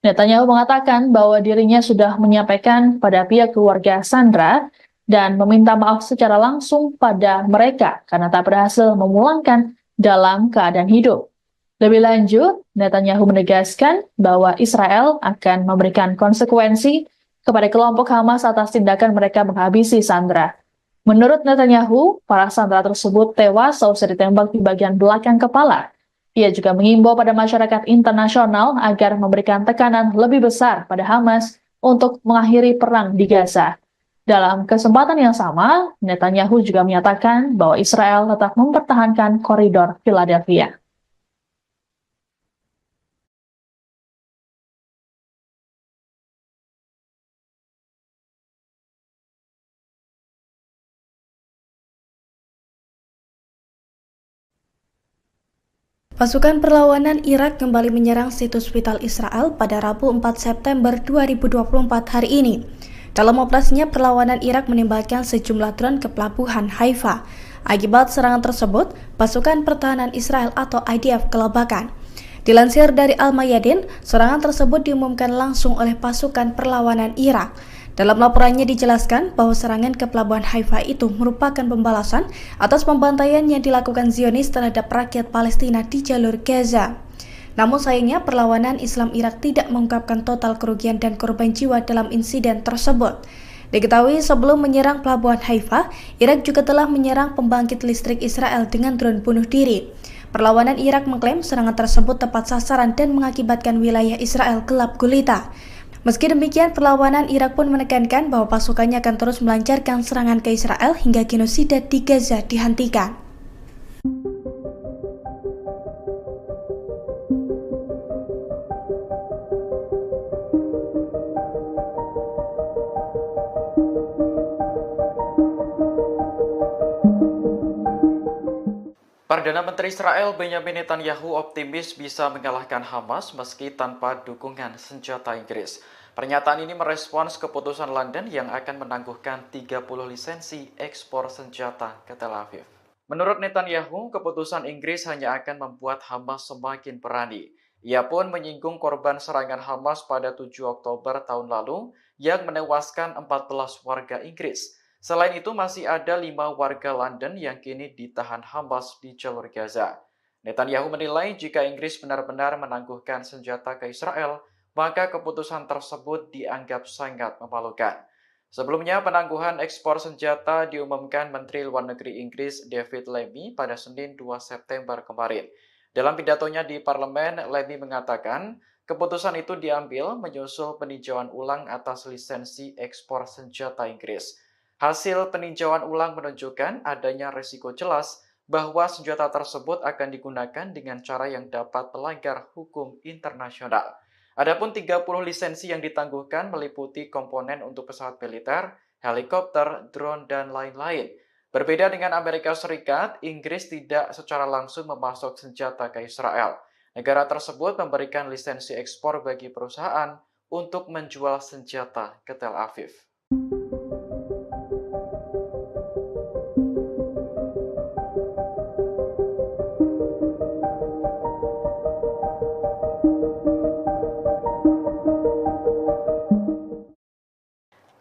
Netanyahu mengatakan bahwa dirinya sudah menyampaikan pada pihak keluarga sandera dan meminta maaf secara langsung pada mereka karena tak berhasil memulangkan dalam keadaan hidup. Lebih lanjut, Netanyahu menegaskan bahwa Israel akan memberikan konsekuensi kepada kelompok Hamas atas tindakan mereka menghabisi sandera. Menurut Netanyahu, para sandera tersebut tewas seusai ditembak di bagian belakang kepala. Ia juga mengimbau pada masyarakat internasional agar memberikan tekanan lebih besar pada Hamas untuk mengakhiri perang di Gaza. Dalam kesempatan yang sama, Netanyahu juga menyatakan bahwa Israel tetap mempertahankan koridor Philadelphia. Pasukan perlawanan Irak kembali menyerang situs vital Israel pada Rabu 4 September 2024 hari ini. Dalam operasinya, perlawanan Irak menembakkan sejumlah drone ke pelabuhan Haifa. Akibat serangan tersebut, pasukan pertahanan Israel atau IDF kelabakan. Dilansir dari Al-Mayadin, serangan tersebut diumumkan langsung oleh pasukan perlawanan Irak. Dalam laporannya dijelaskan bahwa serangan ke pelabuhan Haifa itu merupakan pembalasan atas pembantaian yang dilakukan Zionis terhadap rakyat Palestina di jalur Gaza. Namun sayangnya perlawanan Islam Irak tidak mengungkapkan total kerugian dan korban jiwa dalam insiden tersebut. Diketahui sebelum menyerang pelabuhan Haifa, Irak juga telah menyerang pembangkit listrik Israel dengan drone bunuh diri. Perlawanan Irak mengklaim serangan tersebut tepat sasaran dan mengakibatkan wilayah Israel gelap gulita. Meski demikian, perlawanan Irak pun menekankan bahwa pasukannya akan terus melancarkan serangan ke Israel hingga genosida di Gaza dihentikan. Perdana Menteri Israel Benyamin Netanyahu optimis bisa mengalahkan Hamas meski tanpa dukungan senjata Inggris. Pernyataan ini merespons keputusan London yang akan menangguhkan 30 lisensi ekspor senjata ke Tel Aviv. Menurut Netanyahu, keputusan Inggris hanya akan membuat Hamas semakin berani. Ia pun menyinggung korban serangan Hamas pada 7 Oktober tahun lalu yang menewaskan 14 warga Inggris. Selain itu, masih ada 5 warga London yang kini ditahan Hamas di jalur Gaza. Netanyahu menilai jika Inggris benar-benar menangguhkan senjata ke Israel, maka keputusan tersebut dianggap sangat memalukan. Sebelumnya, penangguhan ekspor senjata diumumkan Menteri Luar Negeri Inggris David Lammy pada Senin 2 September kemarin. Dalam pidatonya di parlemen, Lammy mengatakan keputusan itu diambil menyusul peninjauan ulang atas lisensi ekspor senjata Inggris. Hasil peninjauan ulang menunjukkan adanya risiko jelas bahwa senjata tersebut akan digunakan dengan cara yang dapat melanggar hukum internasional. Adapun 30 lisensi yang ditangguhkan meliputi komponen untuk pesawat militer, helikopter, drone, dan lain-lain. Berbeda dengan Amerika Serikat, Inggris tidak secara langsung memasok senjata ke Israel. Negara tersebut memberikan lisensi ekspor bagi perusahaan untuk menjual senjata ke Tel Aviv.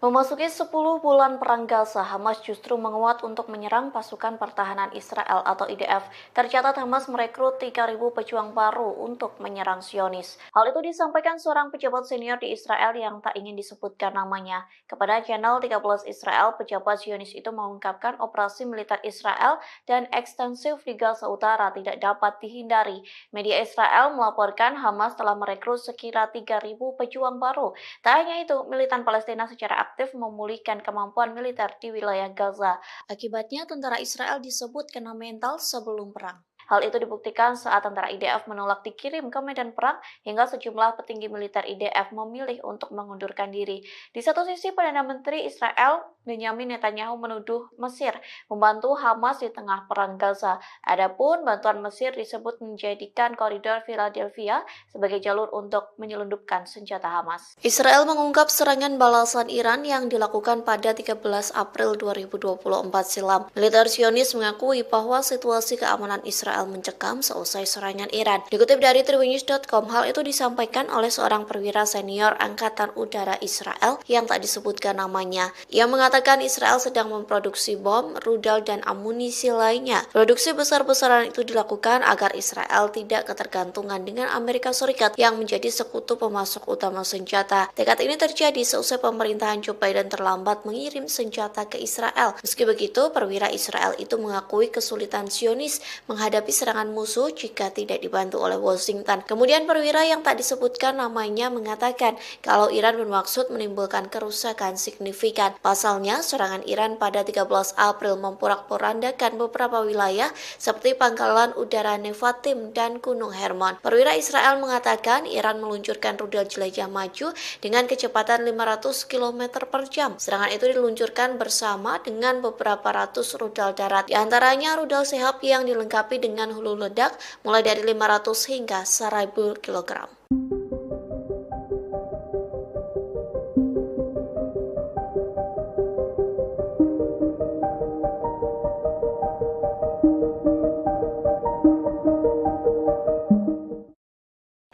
Memasuki 10 bulan perang Gaza, Hamas justru menguat untuk menyerang pasukan pertahanan Israel atau IDF. Tercatat Hamas merekrut 3.000 pejuang baru untuk menyerang Zionis. Hal itu disampaikan seorang pejabat senior di Israel yang tak ingin disebutkan namanya. Kepada channel 13 Israel, pejabat Zionis itu mengungkapkan operasi militer Israel dan ekstensif di Gaza Utara tidak dapat dihindari. Media Israel melaporkan Hamas telah merekrut sekira 3.000 pejuang baru. Tak hanya itu, militan Palestina secara aktif memulihkan kemampuan militer di wilayah Gaza. Akibatnya, tentara Israel disebut kena mental sebelum perang. Hal itu dibuktikan saat tentara IDF menolak dikirim ke medan perang hingga sejumlah petinggi militer IDF memilih untuk mengundurkan diri. Di satu sisi, Perdana Menteri Israel Benyamin Netanyahu menuduh Mesir membantu Hamas di tengah perang Gaza. Adapun bantuan Mesir disebut menjadikan koridor Philadelphia sebagai jalur untuk menyelundupkan senjata Hamas. Israel mengungkap serangan balasan Iran yang dilakukan pada 13 April 2024 silam. Militer Zionis mengakui bahwa situasi keamanan Israel mencekam seusai serangan Iran. Dikutip dari tribunnews.com, hal itu disampaikan oleh seorang perwira senior Angkatan Udara Israel yang tak disebutkan namanya. Ia mengatakan Israel sedang memproduksi bom, rudal, dan amunisi lainnya. Produksi besar-besaran itu dilakukan agar Israel tidak ketergantungan dengan Amerika Serikat yang menjadi sekutu pemasok utama senjata. Tekad ini terjadi seusai pemerintahan Joe Biden terlambat mengirim senjata ke Israel. Meski begitu, perwira Israel itu mengakui kesulitan Zionis menghadapi serangan musuh jika tidak dibantu oleh Washington. Kemudian perwira yang tak disebutkan namanya mengatakan kalau Iran bermaksud menimbulkan kerusakan signifikan. Pasalnya, serangan Iran pada 13 April memporak-porandakan beberapa wilayah seperti Pangkalan Udara Nevatim dan Gunung Hermon. Perwira Israel mengatakan Iran meluncurkan rudal jelajah maju dengan kecepatan 500 km per jam. Serangan itu diluncurkan bersama dengan beberapa ratus rudal darat. Di antaranya rudal Sehab yang dilengkapi dengan hulu ledak mulai dari 500 hingga 1000 kg.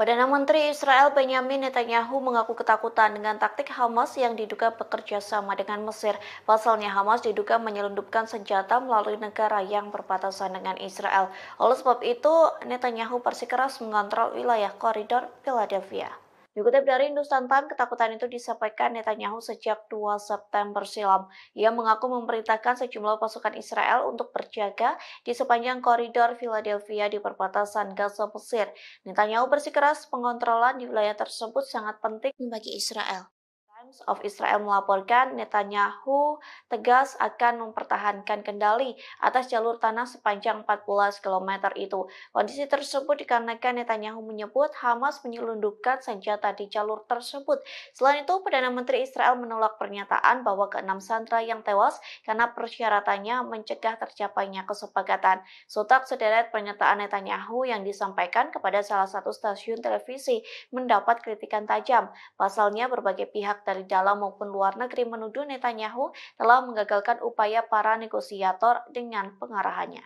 Perdana Menteri Israel Benyamin Netanyahu mengaku ketakutan dengan taktik Hamas yang diduga bekerja sama dengan Mesir. Pasalnya Hamas diduga menyelundupkan senjata melalui negara yang berbatasan dengan Israel. Oleh sebab itu, Netanyahu bersikeras mengontrol wilayah koridor Philadelphia. Dikutip dari Hindustan Times, ketakutan itu disampaikan Netanyahu sejak 2 September silam. Ia mengaku memerintahkan sejumlah pasukan Israel untuk berjaga di sepanjang koridor Philadelphia di perbatasan Gaza Mesir. Netanyahu bersikeras pengontrolan di wilayah tersebut sangat penting bagi Israel. Times of Israel melaporkan Netanyahu tegas akan mempertahankan kendali atas jalur tanah sepanjang 14 km itu. Kondisi tersebut dikarenakan Netanyahu menyebut Hamas menyelundupkan senjata di jalur tersebut. Selain itu, Perdana Menteri Israel menolak pernyataan bahwa ke-6 sandera yang tewas karena persyaratannya mencegah tercapainya kesepakatan. Sontak sederet pernyataan Netanyahu yang disampaikan kepada salah satu stasiun televisi mendapat kritikan tajam. Pasalnya, berbagai pihak dari dalam maupun luar negeri menuduh Netanyahu telah menggagalkan upaya para negosiator dengan pengarahannya.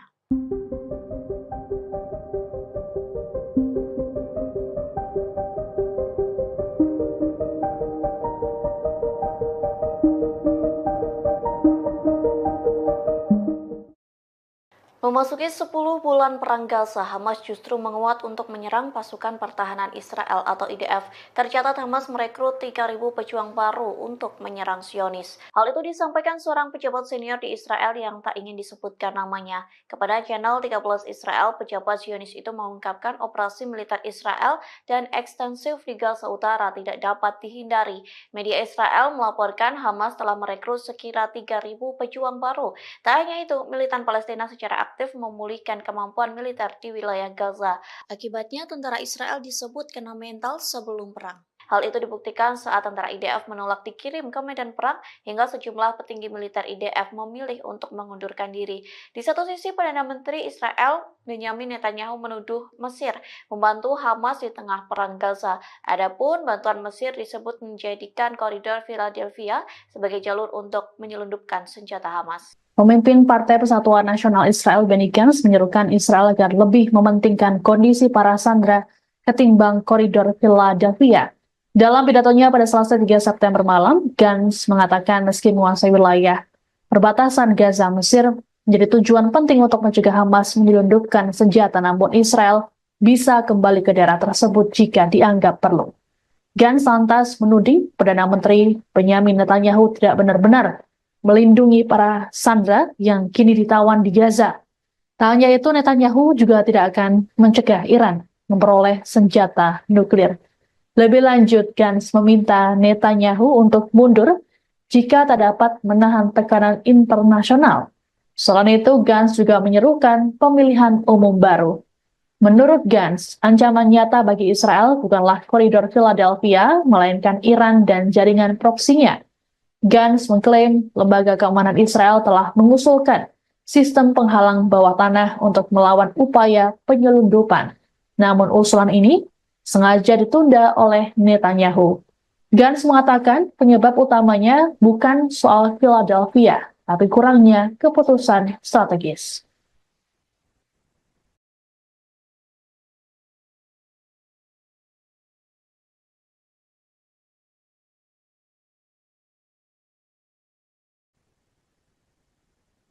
Memasuki 10 bulan perang Gaza, Hamas justru menguat untuk menyerang pasukan pertahanan Israel atau IDF. Tercatat Hamas merekrut 3.000 pejuang baru untuk menyerang Zionis. Hal itu disampaikan seorang pejabat senior di Israel yang tak ingin disebutkan namanya. Kepada channel 13 Israel, pejabat Zionis itu mengungkapkan operasi militer Israel dan ekstensif di Gaza Utara tidak dapat dihindari. Media Israel melaporkan Hamas telah merekrut sekira 3.000 pejuang baru. Tak hanya itu, militan Palestina secara aktif memulihkan kemampuan militer di wilayah Gaza. Akibatnya, tentara Israel disebut kena mental sebelum perang. Hal itu dibuktikan saat tentara IDF menolak dikirim ke medan perang hingga sejumlah petinggi militer IDF memilih untuk mengundurkan diri. Di satu sisi, Perdana Menteri Israel Benyamin Netanyahu menuduh Mesir membantu Hamas di tengah perang Gaza. Adapun bantuan Mesir disebut menjadikan koridor Philadelphia sebagai jalur untuk menyelundupkan senjata Hamas. Pemimpin Partai Persatuan Nasional Israel Benny Gantz menyerukan Israel agar lebih mementingkan kondisi para sandera ketimbang koridor Philadelphia. Dalam pidatonya pada Selasa 3 September malam, Gantz mengatakan meski menguasai wilayah perbatasan Gaza Mesir menjadi tujuan penting untuk mencegah Hamas menyelundupkan senjata, namun Israel bisa kembali ke daerah tersebut jika dianggap perlu. Gantz lantas menuding Perdana Menteri Benyamin Netanyahu tidak benar-benar melindungi para sandera yang kini ditawan di Gaza. Tak hanya itu, Netanyahu juga tidak akan mencegah Iran memperoleh senjata nuklir. Lebih lanjut, Gantz meminta Netanyahu untuk mundur jika tak dapat menahan tekanan internasional. Selain itu, Gantz juga menyerukan pemilihan umum baru. Menurut Gantz, ancaman nyata bagi Israel bukanlah koridor Philadelphia, melainkan Iran dan jaringan proksinya. Gantz mengklaim lembaga keamanan Israel telah mengusulkan sistem penghalang bawah tanah untuk melawan upaya penyelundupan. Namun usulan ini sengaja ditunda oleh Netanyahu. Gantz mengatakan penyebab utamanya bukan soal Philadelphia, tapi kurangnya keputusan strategis.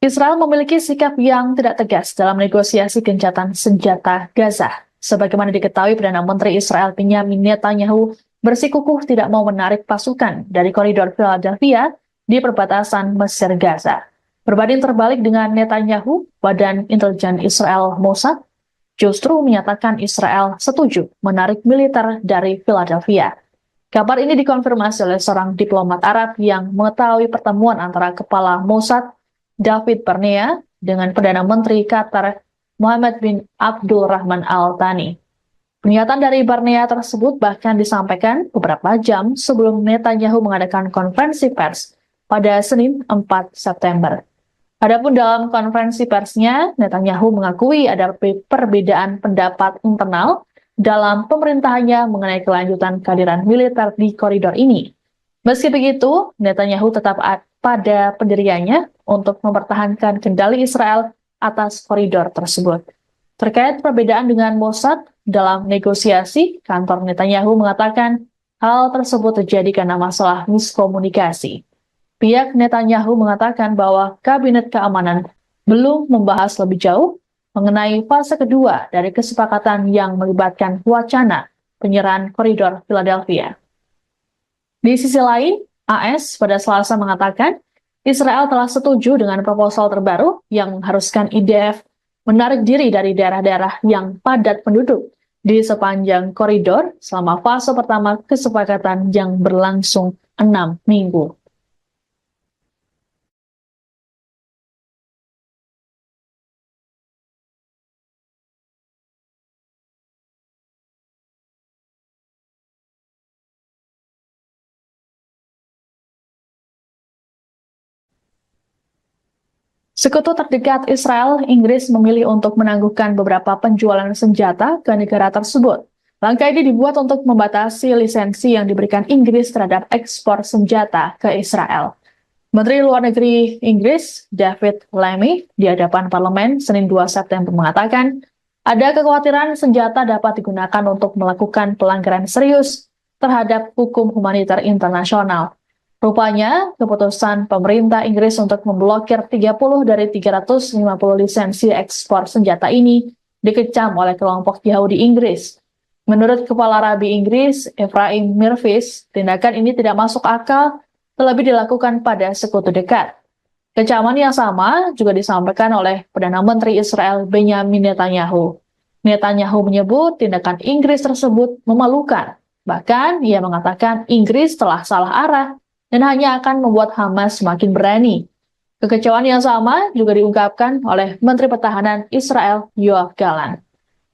Israel memiliki sikap yang tidak tegas dalam negosiasi gencatan senjata Gaza. Sebagaimana diketahui, Perdana Menteri Israel Benyamin Netanyahu bersikukuh tidak mau menarik pasukan dari koridor Philadelphia di perbatasan Mesir Gaza. Berbanding terbalik dengan Netanyahu, Badan Intelijen Israel Mossad justru menyatakan Israel setuju menarik militer dari Philadelphia. Kabar ini dikonfirmasi oleh seorang diplomat Arab yang mengetahui pertemuan antara kepala Mossad David Barnea dengan Perdana Menteri Qatar Mohammed bin Abdul Rahman Al Thani. Pernyataan dari Barnea tersebut bahkan disampaikan beberapa jam sebelum Netanyahu mengadakan konferensi pers pada Senin 4 September. Adapun dalam konferensi persnya, Netanyahu mengakui ada perbedaan pendapat internal dalam pemerintahannya mengenai kelanjutan kehadiran militer di koridor ini. Meski begitu, Netanyahu tetap pada pendiriannya untuk mempertahankan kendali Israel atas koridor tersebut. Terkait perbedaan dengan Mossad dalam negosiasi, kantor Netanyahu mengatakan hal tersebut terjadi karena masalah miskomunikasi. Pihak Netanyahu mengatakan bahwa Kabinet Keamanan belum membahas lebih jauh mengenai fase kedua dari kesepakatan yang melibatkan wacana penyerahan koridor Philadelphia. Di sisi lain, AS pada Selasa mengatakan Israel telah setuju dengan proposal terbaru yang mengharuskan IDF menarik diri dari daerah-daerah yang padat penduduk di sepanjang koridor selama fase pertama kesepakatan yang berlangsung 6 minggu. Sekutu terdekat Israel, Inggris memilih untuk menangguhkan beberapa penjualan senjata ke negara tersebut. Langkah ini dibuat untuk membatasi lisensi yang diberikan Inggris terhadap ekspor senjata ke Israel. Menteri Luar Negeri Inggris, David Lammy, di hadapan parlemen Senin 2 September mengatakan, ada kekhawatiran senjata dapat digunakan untuk melakukan pelanggaran serius terhadap hukum humaniter internasional. Rupanya, keputusan pemerintah Inggris untuk memblokir 30 dari 350 lisensi ekspor senjata ini dikecam oleh kelompok Yahudi Inggris. Menurut Kepala Rabi Inggris, Ephraim Mirvis, tindakan ini tidak masuk akal, terlebih dilakukan pada sekutu dekat. Kecaman yang sama juga disampaikan oleh Perdana Menteri Israel Benyamin Netanyahu. Netanyahu menyebut tindakan Inggris tersebut memalukan. Bahkan, ia mengatakan Inggris telah salah arah dan hanya akan membuat Hamas semakin berani. Kekecewaan yang sama juga diungkapkan oleh Menteri Pertahanan Israel Yoav Gallant.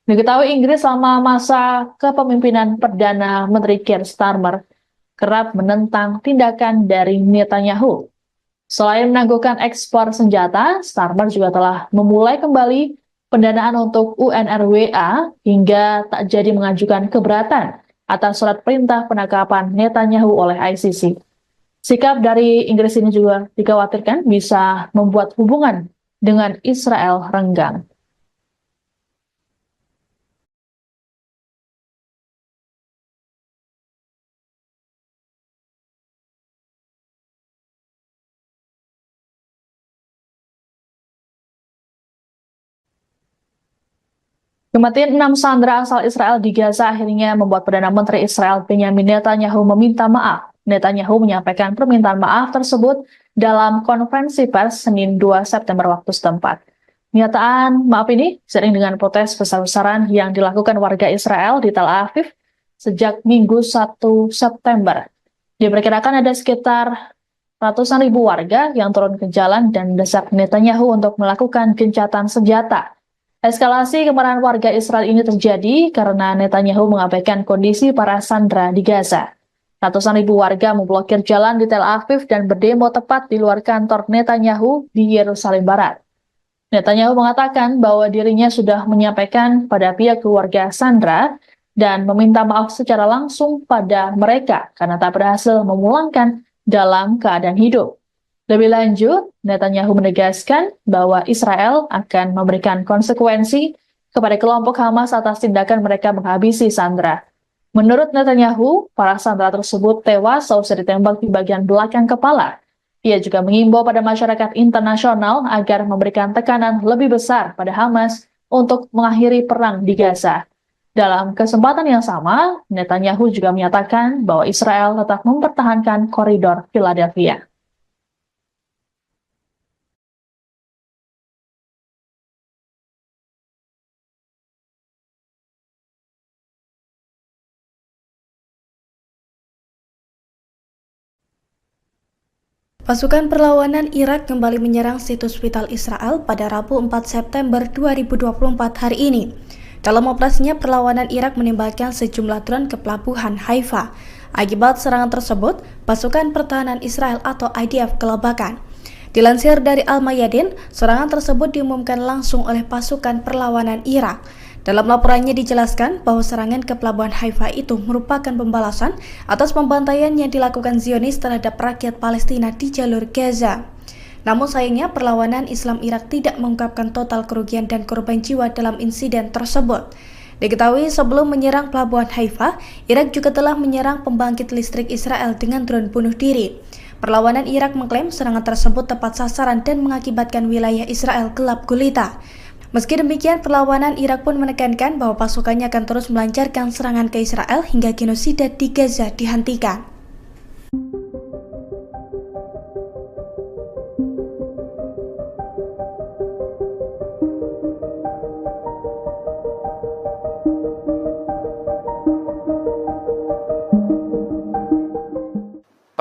Diketahui Inggris selama masa kepemimpinan Perdana Menteri Keir Starmer kerap menentang tindakan dari Netanyahu. Selain menangguhkan ekspor senjata, Starmer juga telah memulai kembali pendanaan untuk UNRWA hingga tak jadi mengajukan keberatan atas surat perintah penangkapan Netanyahu oleh ICC. Sikap dari Inggris ini juga dikhawatirkan bisa membuat hubungan dengan Israel renggang. Kematian 6 sandera asal Israel di Gaza akhirnya membuat Perdana Menteri Israel Benyamin Netanyahu meminta maaf. Netanyahu menyampaikan permintaan maaf tersebut dalam konferensi pers Senin 2 September waktu setempat. Pernyataan maaf ini seiring dengan protes besar-besaran yang dilakukan warga Israel di Tel Aviv sejak Minggu 1 September. Diperkirakan ada sekitar ratusan ribu warga yang turun ke jalan dan mendesak Netanyahu untuk melakukan gencatan senjata. Eskalasi kemarahan warga Israel ini terjadi karena Netanyahu mengabaikan kondisi para sandera di Gaza. Ratusan ribu warga memblokir jalan di Tel Aviv dan berdemo tepat di luar kantor Netanyahu di Yerusalem Barat. Netanyahu mengatakan bahwa dirinya sudah menyampaikan pada pihak keluarga sandera dan meminta maaf secara langsung pada mereka karena tak berhasil memulangkan dalam keadaan hidup. Lebih lanjut, Netanyahu menegaskan bahwa Israel akan memberikan konsekuensi kepada kelompok Hamas atas tindakan mereka menghabisi sandera. Menurut Netanyahu, para sandera tersebut tewas seusai ditembak di bagian belakang kepala. Ia juga mengimbau pada masyarakat internasional agar memberikan tekanan lebih besar pada Hamas untuk mengakhiri perang di Gaza. Dalam kesempatan yang sama, Netanyahu juga menyatakan bahwa Israel tetap mempertahankan koridor Philadelphia. Pasukan perlawanan Irak kembali menyerang situs vital Israel pada Rabu 4 September 2024 hari ini. Dalam operasinya, perlawanan Irak menembakkan sejumlah drone ke pelabuhan Haifa. Akibat serangan tersebut, pasukan pertahanan Israel atau IDF kelabakan. Dilansir dari Al-Mayadin, serangan tersebut diumumkan langsung oleh pasukan perlawanan Irak. Dalam laporannya dijelaskan bahwa serangan ke pelabuhan Haifa itu merupakan pembalasan atas pembantaian yang dilakukan Zionis terhadap rakyat Palestina di jalur Gaza. Namun sayangnya perlawanan Islam Irak tidak mengungkapkan total kerugian dan korban jiwa dalam insiden tersebut. Diketahui sebelum menyerang pelabuhan Haifa, Irak juga telah menyerang pembangkit listrik Israel dengan drone bunuh diri. Perlawanan Irak mengklaim serangan tersebut tepat sasaran dan mengakibatkan wilayah Israel gelap gulita. Meski demikian, perlawanan Irak pun menekankan bahwa pasukannya akan terus melancarkan serangan ke Israel hingga genosida di Gaza dihentikan.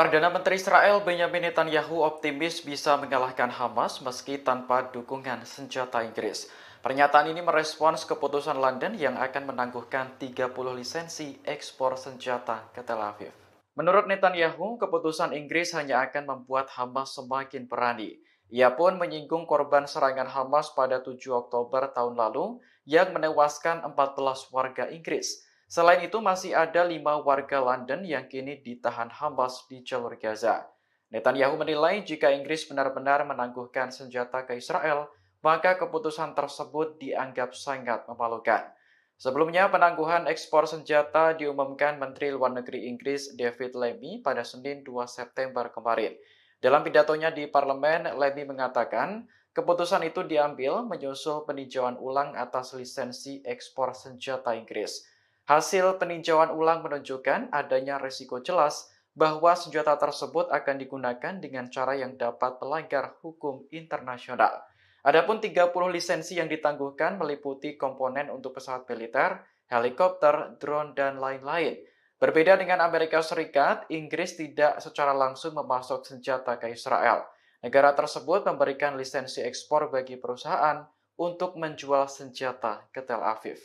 Perdana Menteri Israel Benyamin Netanyahu optimis bisa mengalahkan Hamas meski tanpa dukungan senjata Inggris. Pernyataan ini merespons keputusan London yang akan menangguhkan 30 lisensi ekspor senjata ke Tel Aviv. Menurut Netanyahu, keputusan Inggris hanya akan membuat Hamas semakin berani. Ia pun menyinggung korban serangan Hamas pada 7 Oktober tahun lalu yang menewaskan 14 warga Inggris. Selain itu, masih ada 5 warga London yang kini ditahan Hamas di jalur Gaza. Netanyahu menilai jika Inggris benar-benar menangguhkan senjata ke Israel, maka keputusan tersebut dianggap sangat memalukan. Sebelumnya, penangguhan ekspor senjata diumumkan Menteri Luar Negeri Inggris David Lammy pada Senin 2 September kemarin. Dalam pidatonya di parlemen, Lammy mengatakan keputusan itu diambil menyusul peninjauan ulang atas lisensi ekspor senjata Inggris. Hasil peninjauan ulang menunjukkan adanya risiko jelas bahwa senjata tersebut akan digunakan dengan cara yang dapat melanggar hukum internasional. Adapun 30 lisensi yang ditangguhkan meliputi komponen untuk pesawat militer, helikopter, drone, dan lain-lain. Berbeda dengan Amerika Serikat, Inggris tidak secara langsung memasok senjata ke Israel. Negara tersebut memberikan lisensi ekspor bagi perusahaan untuk menjual senjata ke Tel Aviv.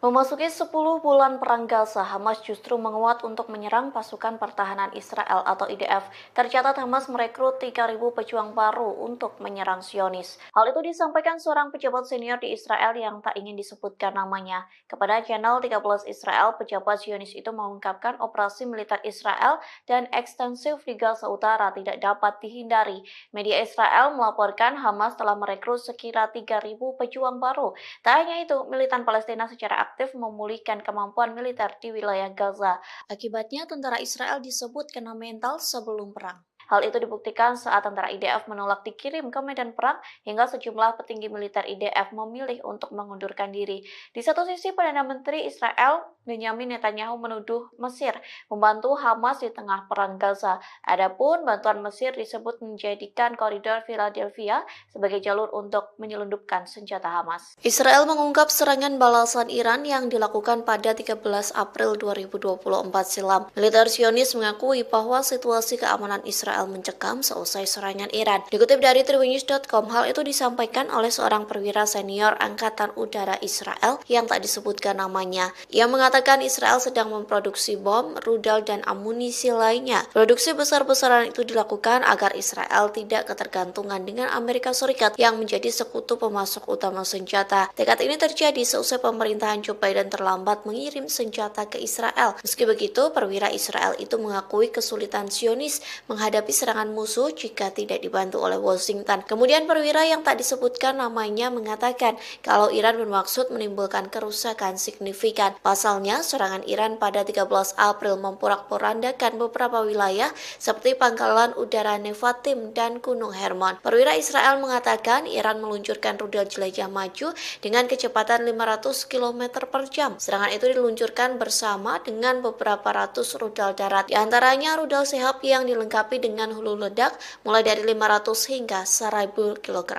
Memasuki 10 bulan perang Gaza, Hamas justru menguat untuk menyerang pasukan pertahanan Israel atau IDF. Tercatat Hamas merekrut 3.000 pejuang baru untuk menyerang Zionis. Hal itu disampaikan seorang pejabat senior di Israel yang tak ingin disebutkan namanya. Kepada channel 13 Israel, pejabat Zionis itu mengungkapkan operasi militer Israel dan ekstensif di Gaza Utara tidak dapat dihindari. Media Israel melaporkan Hamas telah merekrut sekira 3.000 pejuang baru. Tak hanya itu, militan Palestina secara aktif memulihkan kemampuan militer di wilayah Gaza. Akibatnya, tentara Israel disebut kena mental sebelum perang. Hal itu dibuktikan saat tentara IDF menolak dikirim ke medan perang hingga sejumlah petinggi militer IDF memilih untuk mengundurkan diri. Di satu sisi, Perdana Menteri Israel Benyamin Netanyahu menuduh Mesir membantu Hamas di tengah perang Gaza. Adapun bantuan Mesir disebut menjadikan koridor Philadelphia sebagai jalur untuk menyelundupkan senjata Hamas. Israel mengungkap serangan balasan Iran yang dilakukan pada 13 April 2024 silam. Militer Zionis mengakui bahwa situasi keamanan Israel mencekam seusai serangan Iran. Dikutip dari tribunnews.com, hal itu disampaikan oleh seorang perwira senior Angkatan Udara Israel yang tak disebutkan namanya. Ia mengatakan Israel sedang memproduksi bom, rudal, dan amunisi lainnya. Produksi besar-besaran itu dilakukan agar Israel tidak ketergantungan dengan Amerika Serikat yang menjadi sekutu pemasok utama senjata. Tekad ini terjadi seusai pemerintahan Joe Biden terlambat mengirim senjata ke Israel. Meski begitu, perwira Israel itu mengakui kesulitan Zionis menghadapi serangan musuh jika tidak dibantu oleh Washington. Kemudian perwira yang tak disebutkan namanya mengatakan kalau Iran bermaksud menimbulkan kerusakan signifikan. Pasalnya, serangan Iran pada 13 April memporak-porandakan beberapa wilayah seperti Pangkalan Udara Nevatim dan Gunung Hermon. Perwira Israel mengatakan Iran meluncurkan rudal jelajah maju dengan kecepatan 500 km per jam. Serangan itu diluncurkan bersama dengan beberapa ratus rudal darat, di antaranya rudal Sehab yang dilengkapi dengan hulu ledak mulai dari 500 hingga 1000 kg.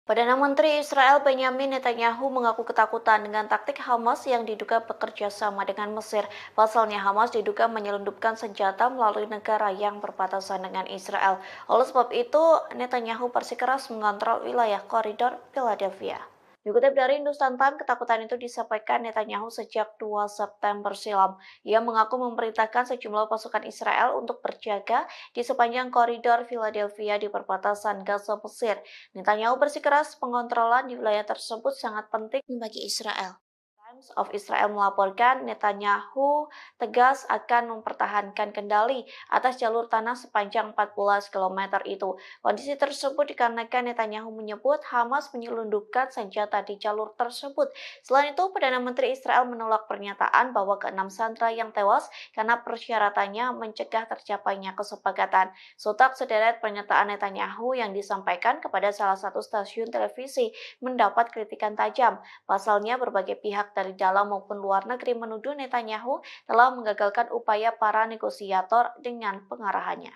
Perdana Menteri Israel Benyamin Netanyahu mengaku ketakutan dengan taktik Hamas yang diduga bekerja sama dengan Mesir. Pasalnya Hamas diduga menyelundupkan senjata melalui negara yang berbatasan dengan Israel. Oleh sebab itu, Netanyahu bersikeras mengontrol wilayah koridor Philadelphia. Dikutip dari Hindustan Times, ketakutan itu disampaikan Netanyahu sejak 2 September silam. Ia mengaku memerintahkan sejumlah pasukan Israel untuk berjaga di sepanjang koridor Philadelphia di perbatasan Gaza Mesir. Netanyahu bersikeras pengontrolan di wilayah tersebut sangat penting bagi Israel. Times of Israel melaporkan Netanyahu tegas akan mempertahankan kendali atas jalur tanah sepanjang 14 km itu. Kondisi tersebut dikarenakan Netanyahu menyebut Hamas menyelundupkan senjata di jalur tersebut. Selain itu, Perdana Menteri Israel menolak pernyataan bahwa ke-6 sandera yang tewas karena persyaratannya mencegah tercapainya kesepakatan. Sontak sederet pernyataan Netanyahu yang disampaikan kepada salah satu stasiun televisi mendapat kritikan tajam. Pasalnya, berbagai pihak dari dalam maupun luar negeri menuduh Netanyahu telah menggagalkan upaya para negosiator dengan pengarahannya.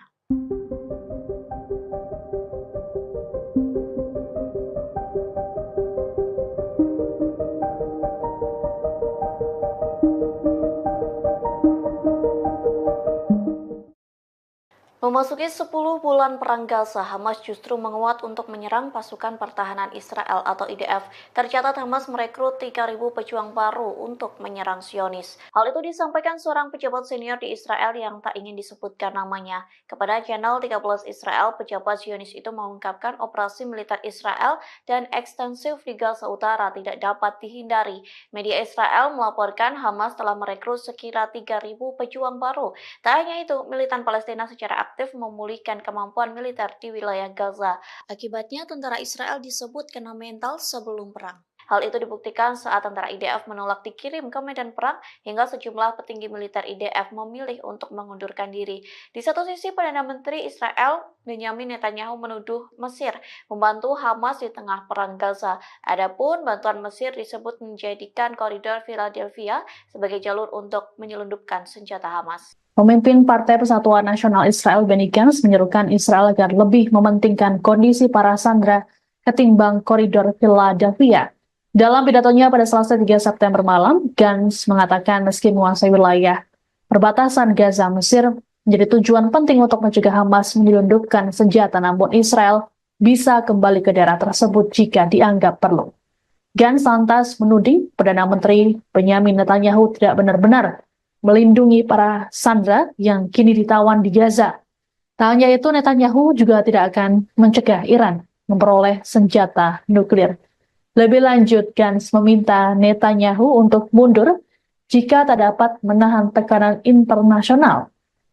Memasuki 10 bulan perang Gaza, Hamas justru menguat untuk menyerang pasukan pertahanan Israel atau IDF. Tercatat Hamas merekrut 3.000 pejuang baru untuk menyerang Zionis. Hal itu disampaikan seorang pejabat senior di Israel yang tak ingin disebutkan namanya. Kepada channel 13 Israel, pejabat Zionis itu mengungkapkan operasi militer Israel dan ekstensif di Gaza Utara tidak dapat dihindari. Media Israel melaporkan Hamas telah merekrut sekira 3.000 pejuang baru. Tak hanya itu, militan Palestina secara aktif memulihkan kemampuan militer di wilayah Gaza. Akibatnya, tentara Israel disebut kena mental sebelum perang. Hal itu dibuktikan saat tentara IDF menolak dikirim ke medan perang hingga sejumlah petinggi militer IDF memilih untuk mengundurkan diri. Di satu sisi, Perdana Menteri Israel Benyamin Netanyahu menuduh Mesir membantu Hamas di tengah perang Gaza. Adapun bantuan Mesir disebut menjadikan koridor Philadelphia sebagai jalur untuk menyelundupkan senjata Hamas. Pemimpin Partai Persatuan Nasional Israel Benny Gantz menyerukan Israel agar lebih mementingkan kondisi para sandera ketimbang koridor Philadelphia. Dalam pidatonya pada Selasa 3 September malam, Gantz mengatakan meski menguasai wilayah perbatasan Gaza, Mesir menjadi tujuan penting untuk mencegah Hamas menyelundupkan senjata, namun Israel bisa kembali ke daerah tersebut jika dianggap perlu. Gantz lantas menuding Perdana Menteri Benyamin Netanyahu tidak benar-benar melindungi para sandera yang kini ditawan di Gaza. Tak hanya itu, Netanyahu juga tidak akan mencegah Iran memperoleh senjata nuklir. Lebih lanjut, Gantz meminta Netanyahu untuk mundur jika tak dapat menahan tekanan internasional.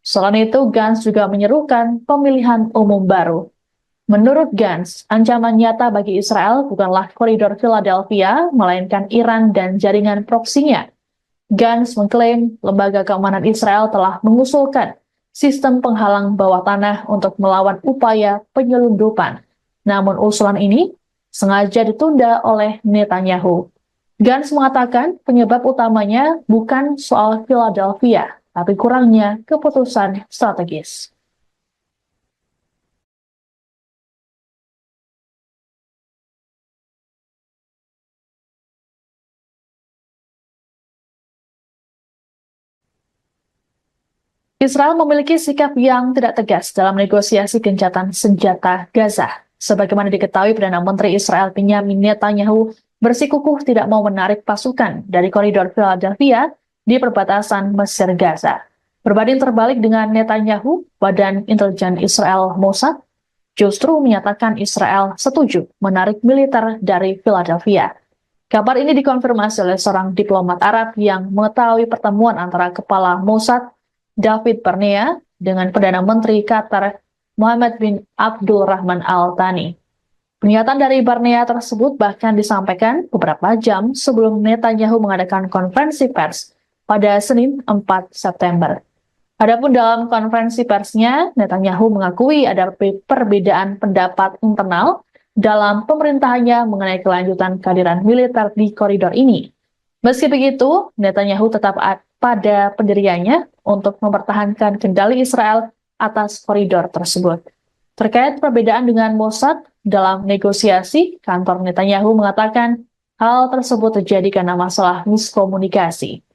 Selain itu, Gantz juga menyerukan pemilihan umum baru. Menurut Gantz, ancaman nyata bagi Israel bukanlah koridor Philadelphia, melainkan Iran dan jaringan proksinya. Gantz mengklaim lembaga keamanan Israel telah mengusulkan sistem penghalang bawah tanah untuk melawan upaya penyelundupan. Namun usulan ini sengaja ditunda oleh Netanyahu. Gantz mengatakan penyebab utamanya bukan soal Philadelphia, tapi kurangnya keputusan strategis. Israel memiliki sikap yang tidak tegas dalam negosiasi gencatan senjata Gaza. Sebagaimana diketahui, Perdana Menteri Israel Benyamin Netanyahu bersikukuh tidak mau menarik pasukan dari koridor Philadelphia di perbatasan Mesir Gaza. Berbanding terbalik dengan Netanyahu, Badan Intelijen Israel Mossad justru menyatakan Israel setuju menarik militer dari Philadelphia. Kabar ini dikonfirmasi oleh seorang diplomat Arab yang mengetahui pertemuan antara kepala Mossad David Barnea dengan Perdana Menteri Qatar Mohammed bin Abdul Rahman Al Thani. Pernyataan dari Barnea tersebut bahkan disampaikan beberapa jam sebelum Netanyahu mengadakan konferensi pers pada Senin 4 September. Adapun dalam konferensi persnya, Netanyahu mengakui ada perbedaan pendapat internal dalam pemerintahannya mengenai kelanjutan kehadiran militer di koridor ini. Meski begitu, Netanyahu tetap pada pendiriannya untuk mempertahankan kendali Israel atas koridor tersebut. Terkait perbedaan dengan Mossad dalam negosiasi, kantor Netanyahu mengatakan hal tersebut terjadi karena masalah miskomunikasi.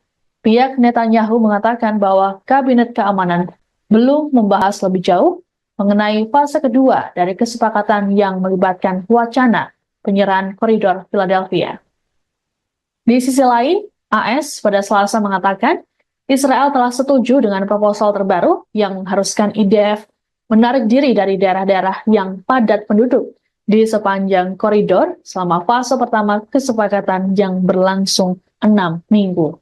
Pihak Netanyahu mengatakan bahwa Kabinet Keamanan belum membahas lebih jauh mengenai fase kedua dari kesepakatan yang melibatkan wacana penyerahan koridor Philadelphia. Di sisi lain, AS pada Selasa mengatakan Israel telah setuju dengan proposal terbaru yang mengharuskan IDF menarik diri dari daerah-daerah yang padat penduduk di sepanjang koridor selama fase pertama kesepakatan yang berlangsung 6 minggu.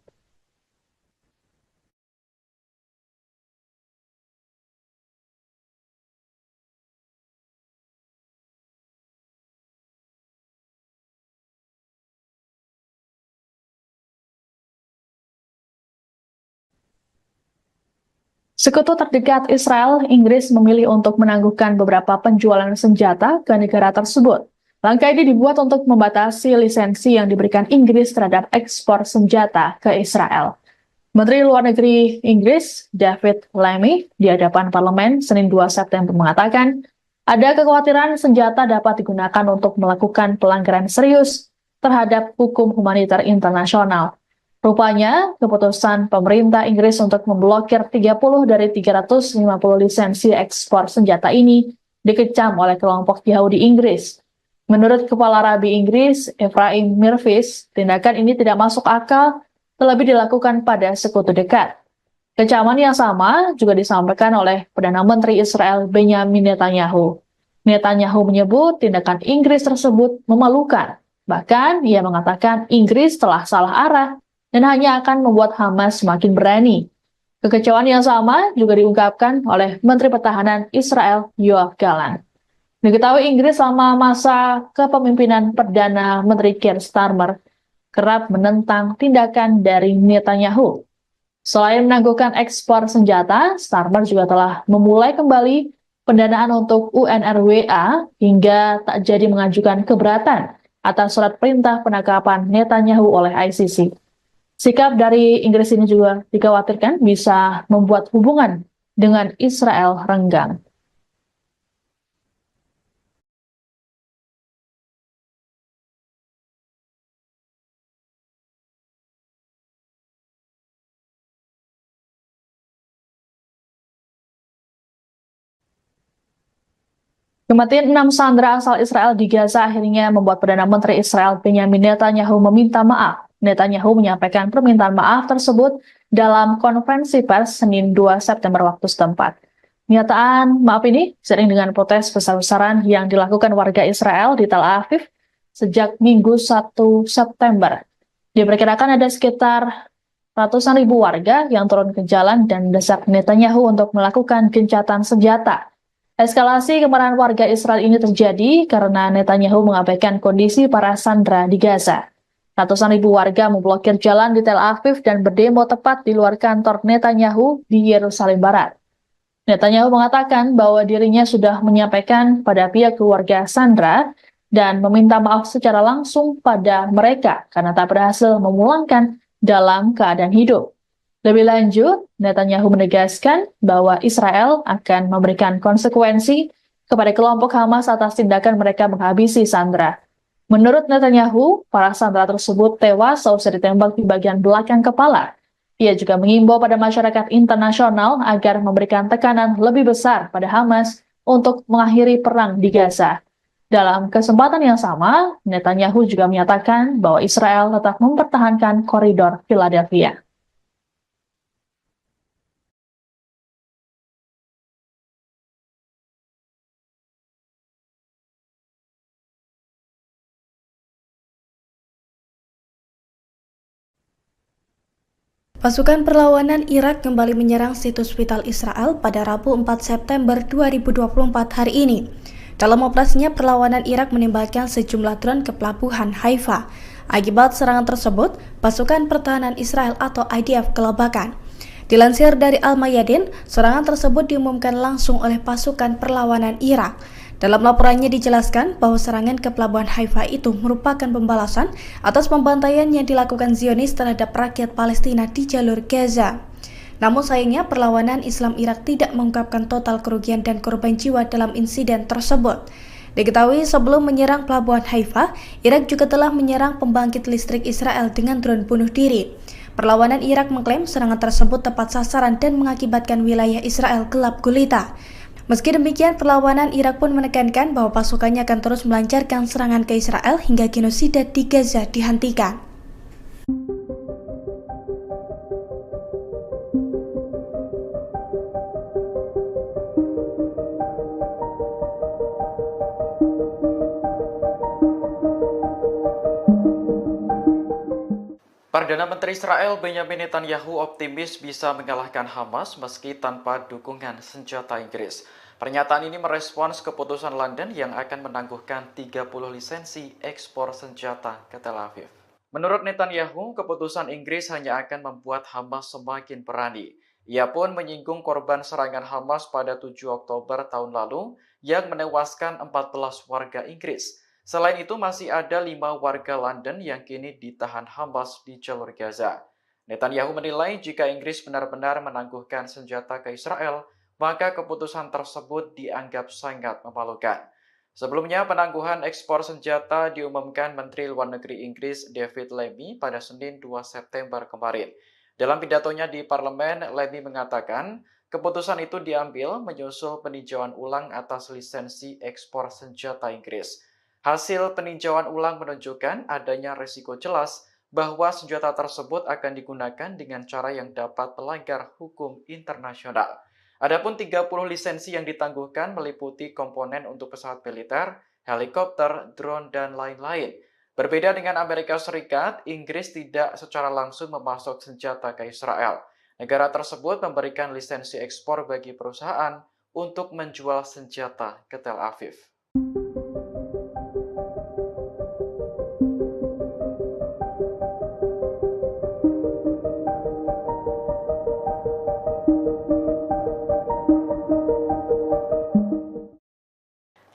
Sekutu terdekat Israel, Inggris memilih untuk menangguhkan beberapa penjualan senjata ke negara tersebut. Langkah ini dibuat untuk membatasi lisensi yang diberikan Inggris terhadap ekspor senjata ke Israel. Menteri Luar Negeri Inggris, David Lammy, di hadapan parlemen Senin 2 September mengatakan, ada kekhawatiran senjata dapat digunakan untuk melakukan pelanggaran serius terhadap hukum humaniter internasional. Rupanya, keputusan pemerintah Inggris untuk memblokir 30 dari 350 lisensi ekspor senjata ini dikecam oleh kelompok Yahudi Inggris. Menurut Kepala Rabi Inggris, Ephraim Mirvis, tindakan ini tidak masuk akal, terlebih dilakukan pada sekutu dekat. Kecaman yang sama juga disampaikan oleh Perdana Menteri Israel Benyamin Netanyahu. Netanyahu menyebut tindakan Inggris tersebut memalukan. Bahkan, ia mengatakan Inggris telah salah arah dan hanya akan membuat Hamas semakin berani. Kekecewaan yang sama juga diungkapkan oleh Menteri Pertahanan Israel Yoav Gallant. Diketahui Inggris selama masa kepemimpinan Perdana Menteri Keir Starmer kerap menentang tindakan dari Netanyahu. Selain menangguhkan ekspor senjata, Starmer juga telah memulai kembali pendanaan untuk UNRWA hingga tak jadi mengajukan keberatan atas surat perintah penangkapan Netanyahu oleh ICC. Sikap dari Inggris ini juga dikhawatirkan bisa membuat hubungan dengan Israel renggang. Kematian 6 sandera asal Israel di Gaza akhirnya membuat Perdana Menteri Israel Benyamin Netanyahu meminta maaf. Netanyahu menyampaikan permintaan maaf tersebut dalam konferensi pers Senin 2 September waktu setempat. Pernyataan maaf ini seiring dengan protes besar-besaran yang dilakukan warga Israel di Tel Aviv sejak Minggu 1 September. Diperkirakan ada sekitar ratusan ribu warga yang turun ke jalan dan mendesak Netanyahu untuk melakukan gencatan senjata. Eskalasi kemarahan warga Israel ini terjadi karena Netanyahu mengabaikan kondisi para sandera di Gaza. Ratusan ribu warga memblokir jalan di Tel Aviv dan berdemo tepat di luar kantor Netanyahu di Yerusalem Barat. Netanyahu mengatakan bahwa dirinya sudah menyampaikan pada pihak keluarga sandera dan meminta maaf secara langsung pada mereka karena tak berhasil memulangkan dalam keadaan hidup. Lebih lanjut, Netanyahu menegaskan bahwa Israel akan memberikan konsekuensi kepada kelompok Hamas atas tindakan mereka menghabisi sandera. Menurut Netanyahu, para sandera tersebut tewas seusai ditembak di bagian belakang kepala. Ia juga mengimbau pada masyarakat internasional agar memberikan tekanan lebih besar pada Hamas untuk mengakhiri perang di Gaza. Dalam kesempatan yang sama, Netanyahu juga menyatakan bahwa Israel tetap mempertahankan koridor Philadelphia. Pasukan perlawanan Irak kembali menyerang situs vital Israel pada Rabu 4 September 2024 hari ini. Dalam operasinya, perlawanan Irak menembakkan sejumlah drone ke pelabuhan Haifa. Akibat serangan tersebut, pasukan pertahanan Israel atau IDF kelabakan. Dilansir dari Al-Mayadin, serangan tersebut diumumkan langsung oleh pasukan perlawanan Irak. Dalam laporannya dijelaskan bahwa serangan ke pelabuhan Haifa itu merupakan pembalasan atas pembantaian yang dilakukan Zionis terhadap rakyat Palestina di jalur Gaza. Namun sayangnya perlawanan Islam Irak tidak mengungkapkan total kerugian dan korban jiwa dalam insiden tersebut. Diketahui sebelum menyerang pelabuhan Haifa, Irak juga telah menyerang pembangkit listrik Israel dengan drone bunuh diri. Perlawanan Irak mengklaim serangan tersebut tepat sasaran dan mengakibatkan wilayah Israel gelap gulita. Meski demikian, perlawanan Irak pun menekankan bahwa pasukannya akan terus melancarkan serangan ke Israel hingga genosida di Gaza dihentikan. Perdana Menteri Israel Benyamin Netanyahu optimis bisa mengalahkan Hamas meski tanpa dukungan senjata Inggris. Pernyataan ini merespons keputusan London yang akan menangguhkan 30 lisensi ekspor senjata ke Tel Aviv. Menurut Netanyahu, keputusan Inggris hanya akan membuat Hamas semakin berani. Ia pun menyinggung korban serangan Hamas pada 7 Oktober tahun lalu yang menewaskan 14 warga Inggris. Selain itu, masih ada 5 warga London yang kini ditahan Hamas di jalur Gaza. Netanyahu menilai jika Inggris benar-benar menangguhkan senjata ke Israel, maka keputusan tersebut dianggap sangat memalukan. Sebelumnya, penangguhan ekspor senjata diumumkan Menteri Luar Negeri Inggris David Lammy pada Senin 2 September kemarin. Dalam pidatonya di parlemen, Lammy mengatakan keputusan itu diambil menyusul peninjauan ulang atas lisensi ekspor senjata Inggris. Hasil peninjauan ulang menunjukkan adanya risiko jelas bahwa senjata tersebut akan digunakan dengan cara yang dapat melanggar hukum internasional. Adapun 30 lisensi yang ditangguhkan meliputi komponen untuk pesawat militer, helikopter, drone, dan lain-lain. Berbeda dengan Amerika Serikat, Inggris tidak secara langsung memasok senjata ke Israel. Negara tersebut memberikan lisensi ekspor bagi perusahaan untuk menjual senjata ke Tel Aviv.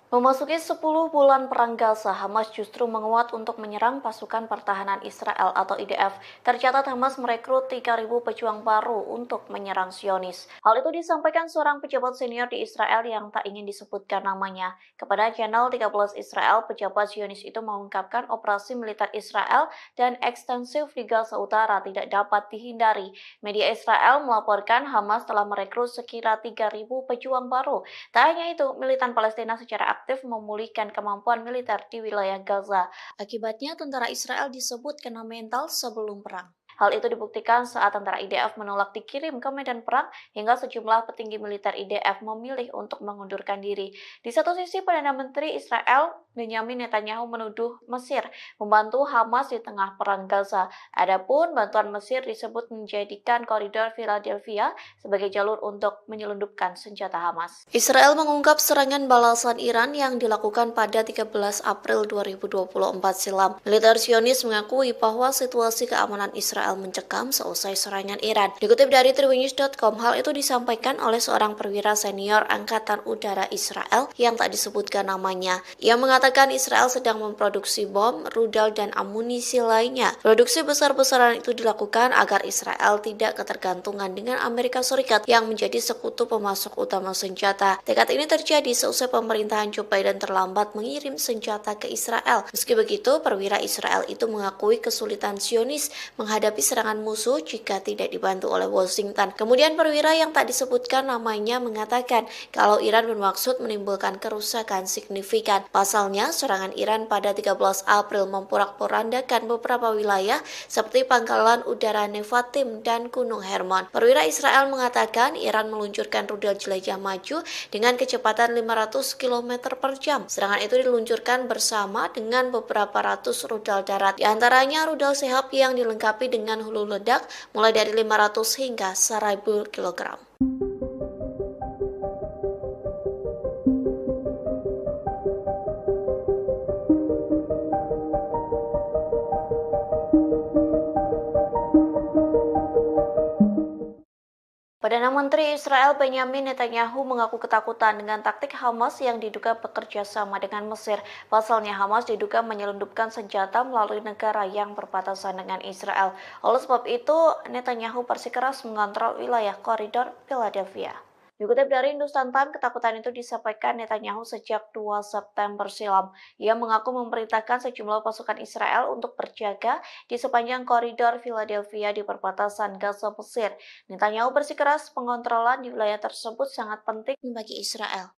Memasuki 10 bulan perang Gaza, Hamas justru menguat untuk menyerang pasukan pertahanan Israel atau IDF. Tercatat Hamas merekrut 3.000 pejuang baru untuk menyerang Zionis. Hal itu disampaikan seorang pejabat senior di Israel yang tak ingin disebutkan namanya. Kepada channel 13 Israel, pejabat Zionis itu mengungkapkan operasi militer Israel dan ekstensif di Gaza Utara tidak dapat dihindari. Media Israel melaporkan Hamas telah merekrut sekira 3.000 pejuang baru. Tak hanya itu, militan Palestina secara aktif memulihkan kemampuan militer di wilayah Gaza. Akibatnya, tentara Israel disebut kena mental sebelum perang. Hal itu dibuktikan saat tentara IDF menolak dikirim ke medan perang hingga sejumlah petinggi militer IDF memilih untuk mengundurkan diri. Di satu sisi, Perdana Menteri Israel Benyamin Netanyahu menuduh Mesir membantu Hamas di tengah perang Gaza. Adapun bantuan Mesir disebut menjadikan koridor Philadelphia sebagai jalur untuk menyelundupkan senjata Hamas. Israel mengungkap serangan balasan Iran yang dilakukan pada 13 April 2024 silam. Militer Zionis mengakui bahwa situasi keamanan Israel mencekam seusai serangan Iran. Dikutip dari tribunnews.com, hal itu disampaikan oleh seorang perwira senior Angkatan Udara Israel yang tak disebutkan namanya. Ia mengatakan Israel sedang memproduksi bom, rudal, dan amunisi lainnya. Produksi besar-besaran itu dilakukan agar Israel tidak ketergantungan dengan Amerika Serikat yang menjadi sekutu pemasok utama senjata. Tekad ini terjadi seusai pemerintahan Joe Biden terlambat mengirim senjata ke Israel. Meski begitu, perwira Israel itu mengakui kesulitan Zionis menghadapi serangan musuh jika tidak dibantu oleh Washington. Kemudian perwira yang tak disebutkan namanya mengatakan kalau Iran bermaksud menimbulkan kerusakan signifikan. Pasalnya, serangan Iran pada 13 April memporak-porandakan beberapa wilayah seperti Pangkalan Udara Nevatim dan Gunung Hermon. Perwira Israel mengatakan Iran meluncurkan rudal jelajah maju dengan kecepatan 500 km per jam. Serangan itu diluncurkan bersama dengan beberapa ratus rudal darat. Di antaranya rudal Sehab yang dilengkapi dengan hulu ledak mulai dari 500 hingga 1000 kg. Perdana Menteri Israel Benyamin Netanyahu mengaku ketakutan dengan taktik Hamas yang diduga bekerja sama dengan Mesir. Pasalnya Hamas diduga menyelundupkan senjata melalui negara yang berbatasan dengan Israel. Oleh sebab itu, Netanyahu bersikeras mengontrol wilayah koridor Philadelphia. Dikutip dari Hindustan Times, ketakutan itu disampaikan Netanyahu sejak 2 September silam. Ia mengaku memerintahkan sejumlah pasukan Israel untuk berjaga di sepanjang koridor Philadelphia di perbatasan Gaza Mesir. Netanyahu bersikeras pengontrolan di wilayah tersebut sangat penting bagi Israel.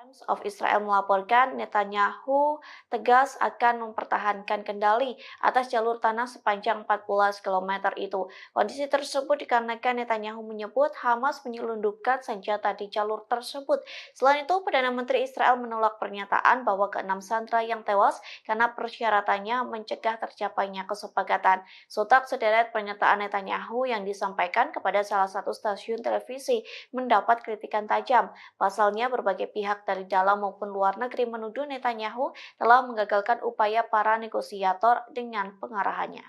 Times of Israel melaporkan Netanyahu tegas akan mempertahankan kendali atas jalur tanah sepanjang 14 km itu. Kondisi tersebut dikarenakan Netanyahu menyebut Hamas menyelundupkan senjata di jalur tersebut. Selain itu, Perdana Menteri Israel menolak pernyataan bahwa ke-6 sandera yang tewas karena persyaratannya mencegah tercapainya kesepakatan. Sontak sederet pernyataan Netanyahu yang disampaikan kepada salah satu stasiun televisi mendapat kritikan tajam. Pasalnya, berbagai pihak dari dalam maupun luar negeri menuduh Netanyahu telah menggagalkan upaya para negosiator dengan pengarahannya.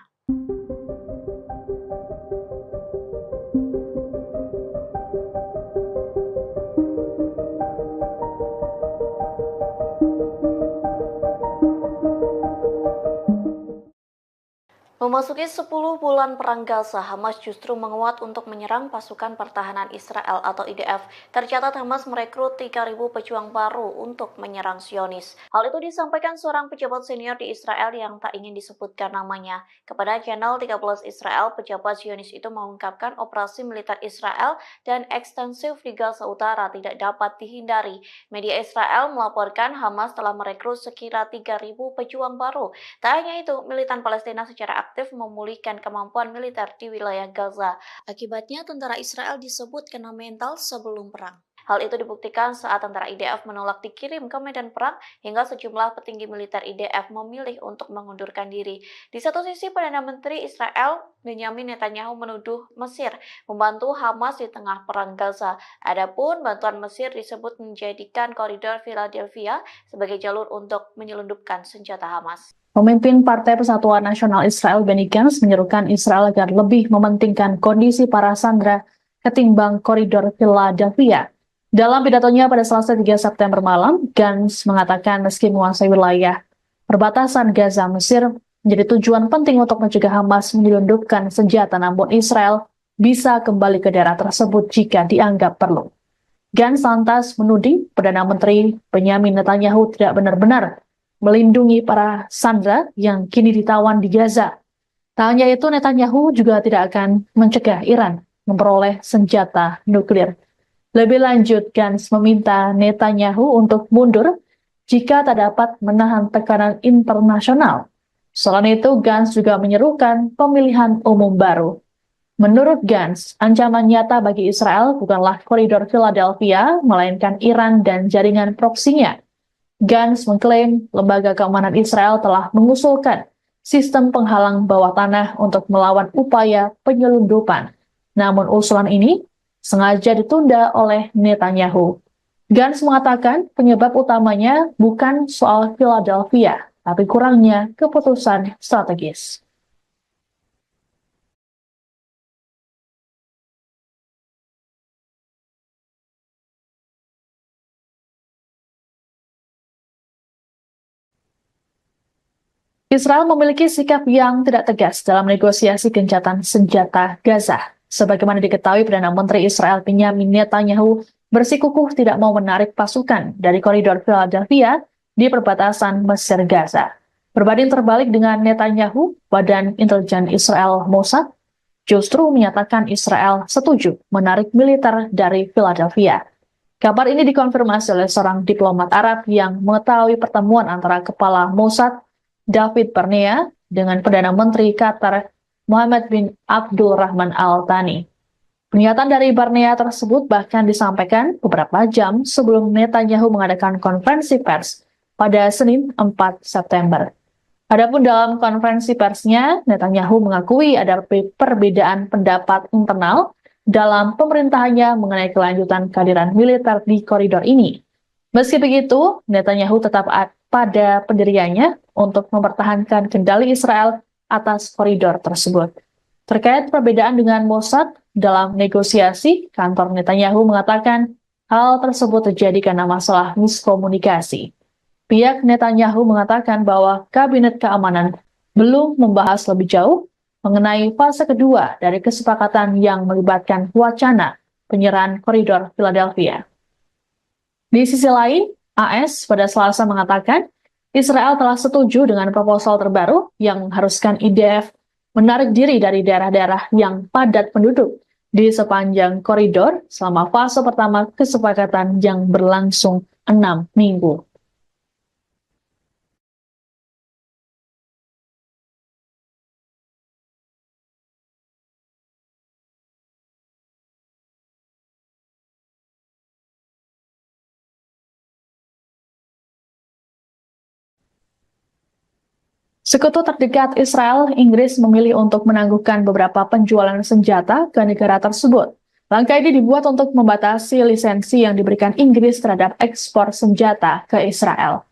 Memasuki 10 bulan perang Gaza, Hamas justru menguat untuk menyerang pasukan pertahanan Israel atau IDF. Tercatat Hamas merekrut 3.000 pejuang baru untuk menyerang Zionis. Hal itu disampaikan seorang pejabat senior di Israel yang tak ingin disebutkan namanya. Kepada channel 13 Israel, pejabat Zionis itu mengungkapkan operasi militer Israel dan ekstensif di Gaza Utara tidak dapat dihindari. Media Israel melaporkan Hamas telah merekrut sekira 3.000 pejuang baru. Tak hanya itu, militan Palestina secara aktif memulihkan kemampuan militer di wilayah Gaza. Akibatnya, tentara Israel disebut kena mental sebelum perang. Hal itu dibuktikan saat tentara IDF menolak dikirim ke medan perang hingga sejumlah petinggi militer IDF memilih untuk mengundurkan diri. Di satu sisi, Perdana Menteri Israel Benyamin Netanyahu menuduh Mesir membantu Hamas di tengah perang Gaza. Adapun bantuan Mesir disebut menjadikan koridor Philadelphia sebagai jalur untuk menyelundupkan senjata Hamas. Pemimpin Partai Persatuan Nasional Israel Benny Gantz menyerukan Israel agar lebih mementingkan kondisi para sandera ketimbang koridor Philadelphia. Dalam pidatonya pada Selasa 3 September malam, Gantz mengatakan meski menguasai wilayah perbatasan Gaza, Mesir menjadi tujuan penting untuk mencegah Hamas menyelundupkan senjata, namun Israel bisa kembali ke daerah tersebut jika dianggap perlu. Gantz lantas menuding Perdana Menteri Benyamin Netanyahu tidak benar-benar melindungi para sandera yang kini ditawan di Gaza. Tak hanya itu, Netanyahu juga tidak akan mencegah Iran memperoleh senjata nuklir. Lebih lanjut, Gantz meminta Netanyahu untuk mundur jika tak dapat menahan tekanan internasional. Selain itu, Gantz juga menyerukan pemilihan umum baru. Menurut Gantz, ancaman nyata bagi Israel bukanlah koridor Philadelphia, melainkan Iran dan jaringan proksinya. Gantz mengklaim lembaga keamanan Israel telah mengusulkan sistem penghalang bawah tanah untuk melawan upaya penyelundupan. Namun usulan ini sengaja ditunda oleh Netanyahu. Gantz mengatakan penyebab utamanya bukan soal Philadelphia, tapi kurangnya keputusan strategis. Israel memiliki sikap yang tidak tegas dalam negosiasi gencatan senjata Gaza. Sebagaimana diketahui, Perdana Menteri Israel Benyamin Netanyahu bersikukuh tidak mau menarik pasukan dari koridor Philadelphia di perbatasan Mesir Gaza. Berbanding terbalik dengan Netanyahu, Badan Intelijen Israel Mossad justru menyatakan Israel setuju menarik militer dari Philadelphia. Kabar ini dikonfirmasi oleh seorang diplomat Arab yang mengetahui pertemuan antara Kepala Mossad David Barnea dengan Perdana Menteri Qatar Mohammed bin Abdul Rahman Al Thani. Pernyataan dari Barnea tersebut bahkan disampaikan beberapa jam sebelum Netanyahu mengadakan konferensi pers pada Senin 4 September. Adapun dalam konferensi persnya, Netanyahu mengakui ada perbedaan pendapat internal dalam pemerintahannya mengenai kelanjutan kehadiran militer di koridor ini. Meski begitu, Netanyahu tetap pada pendiriannya untuk mempertahankan kendali Israel atas koridor tersebut. Terkait perbedaan dengan Mossad dalam negosiasi, kantor Netanyahu mengatakan hal tersebut terjadi karena masalah miskomunikasi. Pihak Netanyahu mengatakan bahwa Kabinet Keamanan belum membahas lebih jauh mengenai fase kedua dari kesepakatan yang melibatkan wacana penyerahan koridor Philadelphia. Di sisi lain, AS pada Selasa mengatakan Israel telah setuju dengan proposal terbaru yang mengharuskan IDF menarik diri dari daerah-daerah yang padat penduduk di sepanjang koridor selama fase pertama kesepakatan yang berlangsung 6 minggu. Sekutu terdekat Israel, Inggris memilih untuk menangguhkan beberapa penjualan senjata ke negara tersebut. Langkah ini dibuat untuk membatasi lisensi yang diberikan Inggris terhadap ekspor senjata ke Israel.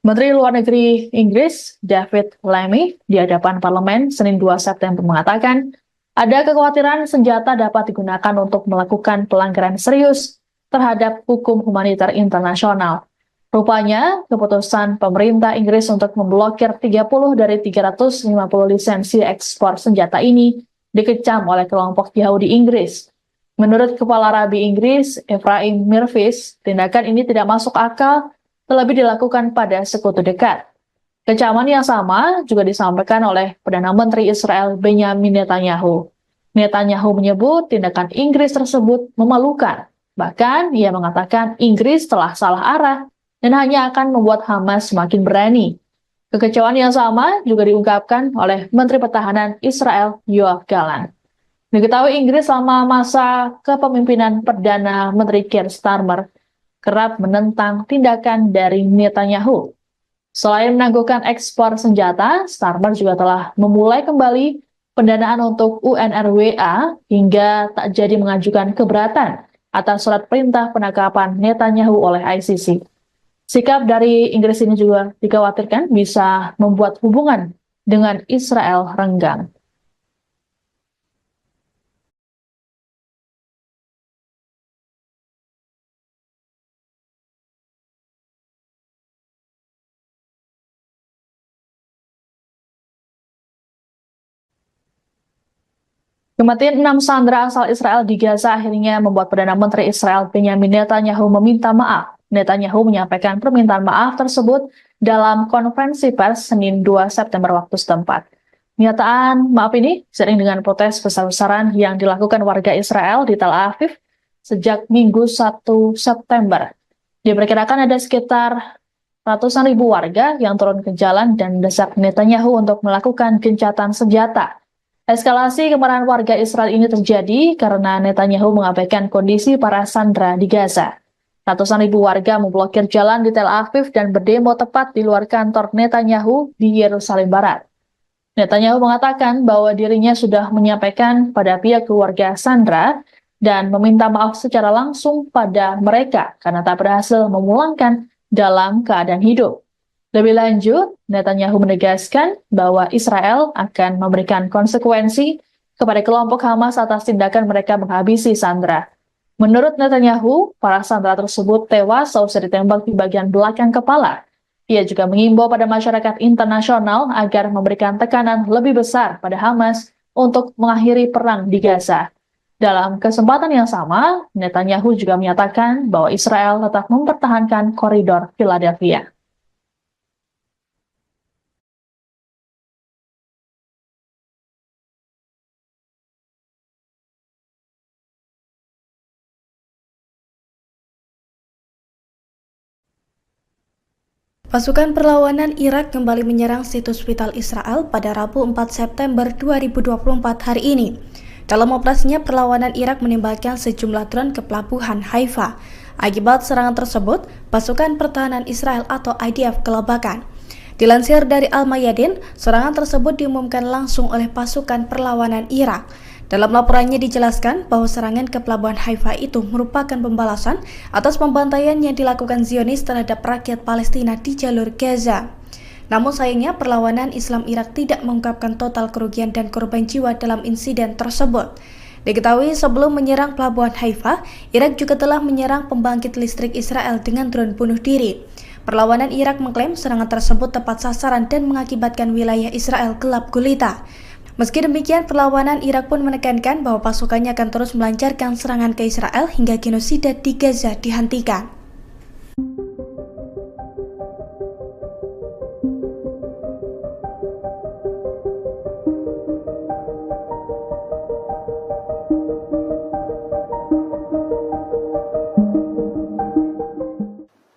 Menteri Luar Negeri Inggris, David Lammy, di hadapan parlemen Senin 2 September mengatakan, ada kekhawatiran senjata dapat digunakan untuk melakukan pelanggaran serius terhadap hukum humaniter internasional. Rupanya, keputusan pemerintah Inggris untuk memblokir 30 dari 350 lisensi ekspor senjata ini dikecam oleh kelompok Yahudi Inggris. Menurut Kepala Rabi Inggris, Ephraim Mirvis, tindakan ini tidak masuk akal, terlebih dilakukan pada sekutu dekat. Kecaman yang sama juga disampaikan oleh Perdana Menteri Israel Benyamin Netanyahu. Netanyahu menyebut tindakan Inggris tersebut memalukan. Bahkan, ia mengatakan Inggris telah salah arah dan hanya akan membuat Hamas semakin berani. Kekecewaan yang sama juga diungkapkan oleh Menteri Pertahanan Israel Yoav Gallant. Diketahui Inggris selama masa kepemimpinan Perdana Menteri Keir Starmer kerap menentang tindakan dari Netanyahu. Selain menangguhkan ekspor senjata, Starmer juga telah memulai kembali pendanaan untuk UNRWA hingga tak jadi mengajukan keberatan atas surat perintah penangkapan Netanyahu oleh ICC. Sikap dari Inggris ini juga dikhawatirkan bisa membuat hubungan dengan Israel renggang. Kematian 6 sandera asal Israel di Gaza akhirnya membuat Perdana Menteri Israel Benyamin Netanyahu meminta maaf. Netanyahu menyampaikan permintaan maaf tersebut dalam konferensi pers Senin 2 September waktu setempat. Pernyataan maaf ini seiring dengan protes besar-besaran yang dilakukan warga Israel di Tel Aviv sejak Minggu 1 September. Diperkirakan ada sekitar ratusan ribu warga yang turun ke jalan dan mendesak Netanyahu untuk melakukan gencatan senjata. Eskalasi kemarahan warga Israel ini terjadi karena Netanyahu mengabaikan kondisi para sandera di Gaza. Ratusan ribu warga memblokir jalan di Tel Aviv dan berdemo tepat di luar kantor Netanyahu di Yerusalem Barat. Netanyahu mengatakan bahwa dirinya sudah menyampaikan pada pihak keluarga sandera dan meminta maaf secara langsung pada mereka karena tak berhasil memulangkan dalam keadaan hidup. Lebih lanjut, Netanyahu menegaskan bahwa Israel akan memberikan konsekuensi kepada kelompok Hamas atas tindakan mereka menghabisi sandera. Menurut Netanyahu, para sandera tersebut tewas seusai ditembak di bagian belakang kepala. Ia juga mengimbau pada masyarakat internasional agar memberikan tekanan lebih besar pada Hamas untuk mengakhiri perang di Gaza. Dalam kesempatan yang sama, Netanyahu juga menyatakan bahwa Israel tetap mempertahankan koridor Philadelphia. Pasukan perlawanan Irak kembali menyerang situs vital Israel pada Rabu 4 September 2024 hari ini. Dalam operasinya, perlawanan Irak menembakkan sejumlah drone ke pelabuhan Haifa. Akibat serangan tersebut, pasukan pertahanan Israel atau IDF kelabakan. Dilansir dari Al-Mayadin, serangan tersebut diumumkan langsung oleh pasukan perlawanan Irak. Dalam laporannya dijelaskan bahwa serangan ke pelabuhan Haifa itu merupakan pembalasan atas pembantaian yang dilakukan Zionis terhadap rakyat Palestina di jalur Gaza. Namun sayangnya perlawanan Islam Irak tidak mengungkapkan total kerugian dan korban jiwa dalam insiden tersebut. Diketahui sebelum menyerang pelabuhan Haifa, Irak juga telah menyerang pembangkit listrik Israel dengan drone bunuh diri. Perlawanan Irak mengklaim serangan tersebut tepat sasaran dan mengakibatkan wilayah Israel gelap gulita. Meski demikian, perlawanan Irak pun menekankan bahwa pasukannya akan terus melancarkan serangan ke Israel hingga genosida di Gaza dihentikan.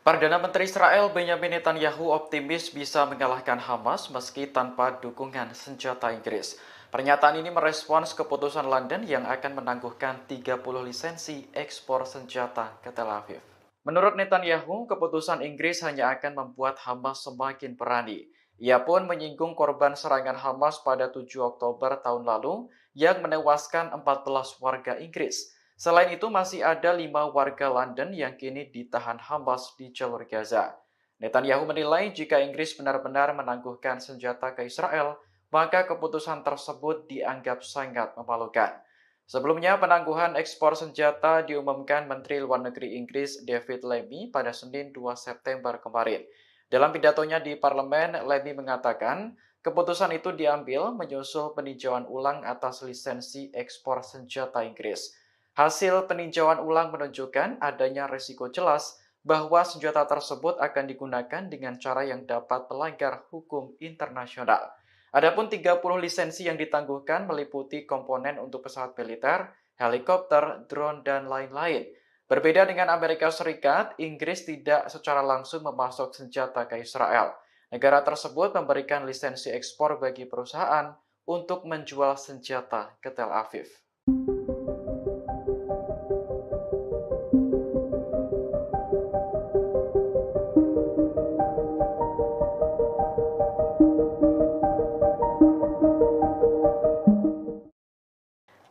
Perdana Menteri Israel Benjamin Netanyahu optimis bisa mengalahkan Hamas meski tanpa dukungan senjata Inggris. Pernyataan ini merespons keputusan London yang akan menangguhkan 30 lisensi ekspor senjata ke Tel Aviv. Menurut Netanyahu, keputusan Inggris hanya akan membuat Hamas semakin berani. Ia pun menyinggung korban serangan Hamas pada 7 Oktober tahun lalu yang menewaskan 14 warga Inggris. Selain itu, masih ada 5 warga London yang kini ditahan Hamas di jalur Gaza. Netanyahu menilai jika Inggris benar-benar menangguhkan senjata ke Israel, maka keputusan tersebut dianggap sangat memalukan. Sebelumnya, penangguhan ekspor senjata diumumkan Menteri Luar Negeri Inggris David Lammy pada Senin 2 September kemarin. Dalam pidatonya di parlemen, Lammy mengatakan keputusan itu diambil menyusul peninjauan ulang atas lisensi ekspor senjata Inggris. Hasil peninjauan ulang menunjukkan adanya risiko jelas bahwa senjata tersebut akan digunakan dengan cara yang dapat melanggar hukum internasional. Adapun 30 lisensi yang ditangguhkan meliputi komponen untuk pesawat militer, helikopter, drone, dan lain-lain. Berbeda dengan Amerika Serikat, Inggris tidak secara langsung memasok senjata ke Israel. Negara tersebut memberikan lisensi ekspor bagi perusahaan untuk menjual senjata ke Tel Aviv.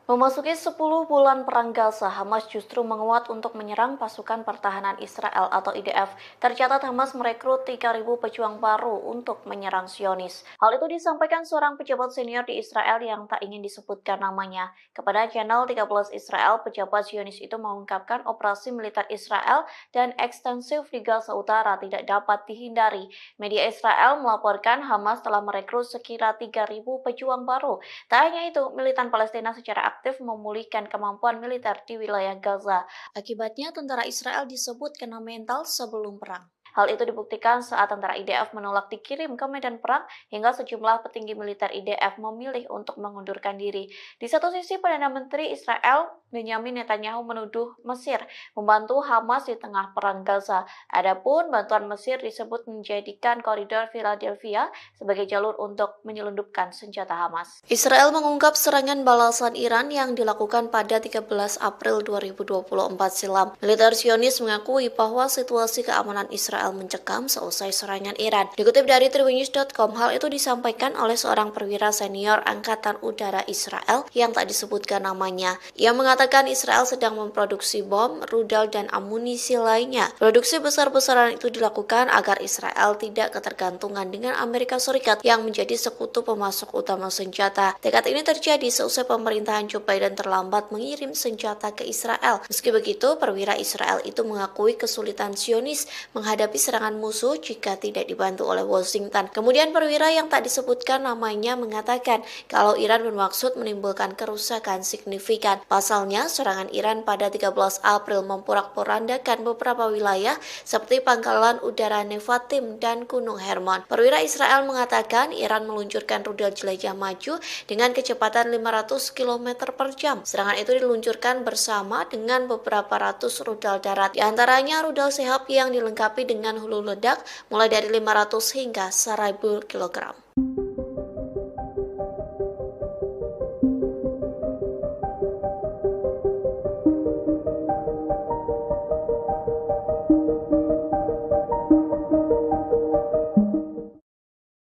Memasuki 10 bulan perang Gaza, Hamas justru menguat untuk menyerang pasukan pertahanan Israel atau IDF. Tercatat Hamas merekrut 3.000 pejuang baru untuk menyerang Zionis. Hal itu disampaikan seorang pejabat senior di Israel yang tak ingin disebutkan namanya. Kepada channel 13 Israel, pejabat Zionis itu mengungkapkan operasi militer Israel dan ekstensif di Gaza Utara tidak dapat dihindari. Media Israel melaporkan Hamas telah merekrut sekira 3.000 pejuang baru. Tak hanya itu, militan Palestina secara aktif memulihkan kemampuan militer di wilayah Gaza. Akibatnya, tentara Israel disebut kena mental sebelum perang. Hal itu dibuktikan saat tentara IDF menolak dikirim ke medan perang hingga sejumlah petinggi militer IDF memilih untuk mengundurkan diri. Di satu sisi, Perdana Menteri Israel Benyamin Netanyahu menuduh Mesir membantu Hamas di tengah perang Gaza. Adapun bantuan Mesir disebut menjadikan koridor Philadelphia sebagai jalur untuk menyelundupkan senjata Hamas. Israel mengungkap serangan balasan Iran yang dilakukan pada 13 April 2024 silam. Militer Zionis mengakui bahwa situasi keamanan Israel mencekam seusai serangan Iran. Dikutip dari tribunnews.com, hal itu disampaikan oleh seorang perwira senior Angkatan Udara Israel yang tak disebutkan namanya. Ia mengatakan Israel sedang memproduksi bom, rudal, dan amunisi lainnya. Produksi besar-besaran itu dilakukan agar Israel tidak ketergantungan dengan Amerika Serikat yang menjadi sekutu pemasok utama senjata. Tekad ini terjadi seusai pemerintahan Joe Biden terlambat mengirim senjata ke Israel. Meski begitu, perwira Israel itu mengakui kesulitan Zionis menghadapi serangan musuh jika tidak dibantu oleh Washington. Kemudian perwira yang tak disebutkan namanya mengatakan kalau Iran bermaksud menimbulkan kerusakan signifikan. Pasalnya, serangan Iran pada 13 April memporak-porandakan beberapa wilayah seperti pangkalan udara Nevatim dan Gunung Hermon. Perwira Israel mengatakan Iran meluncurkan rudal jelajah maju dengan kecepatan 500 km per jam. Serangan itu diluncurkan bersama dengan beberapa ratus rudal darat. Di antaranya rudal Sehab yang dilengkapi dengan hulu ledak mulai dari 500 hingga 1000 kg.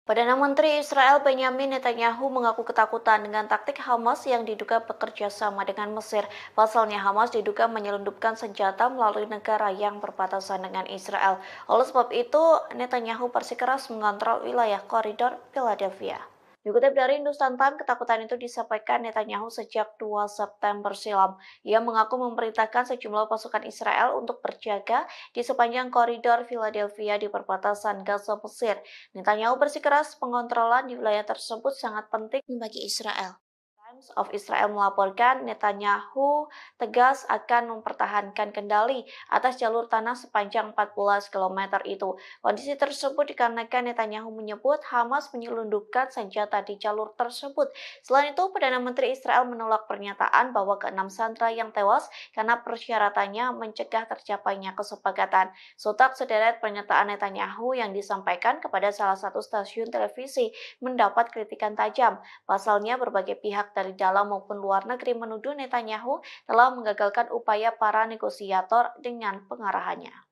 Perdana Menteri Israel Benyamin Netanyahu mengaku ketakutan dengan taktik Hamas yang diduga bekerja sama dengan Mesir. Pasalnya Hamas diduga menyelundupkan senjata melalui negara yang berbatasan dengan Israel. Oleh sebab itu, Netanyahu bersikeras mengontrol wilayah koridor Philadelphia. Dikutip dari Hindustan Times, ketakutan itu disampaikan Netanyahu sejak 2 September silam. Ia mengaku memerintahkan sejumlah pasukan Israel untuk berjaga di sepanjang koridor Philadelphia di perbatasan Gaza Mesir. Netanyahu bersikeras pengontrolan di wilayah tersebut sangat penting bagi Israel. Times of Israel melaporkan Netanyahu tegas akan mempertahankan kendali atas jalur tanah sepanjang 14 km itu. Kondisi tersebut dikarenakan Netanyahu menyebut Hamas menyelundupkan senjata di jalur tersebut. Selain itu, Perdana Menteri Israel menolak pernyataan bahwa ke-6 sandera yang tewas karena persyaratannya mencegah tercapainya kesepakatan. Sontak sederet pernyataan Netanyahu yang disampaikan kepada salah satu stasiun televisi mendapat kritikan tajam. Pasalnya, berbagai pihak dari dalam maupun luar negeri menuduh Netanyahu telah menggagalkan upaya para negosiator dengan pengarahannya.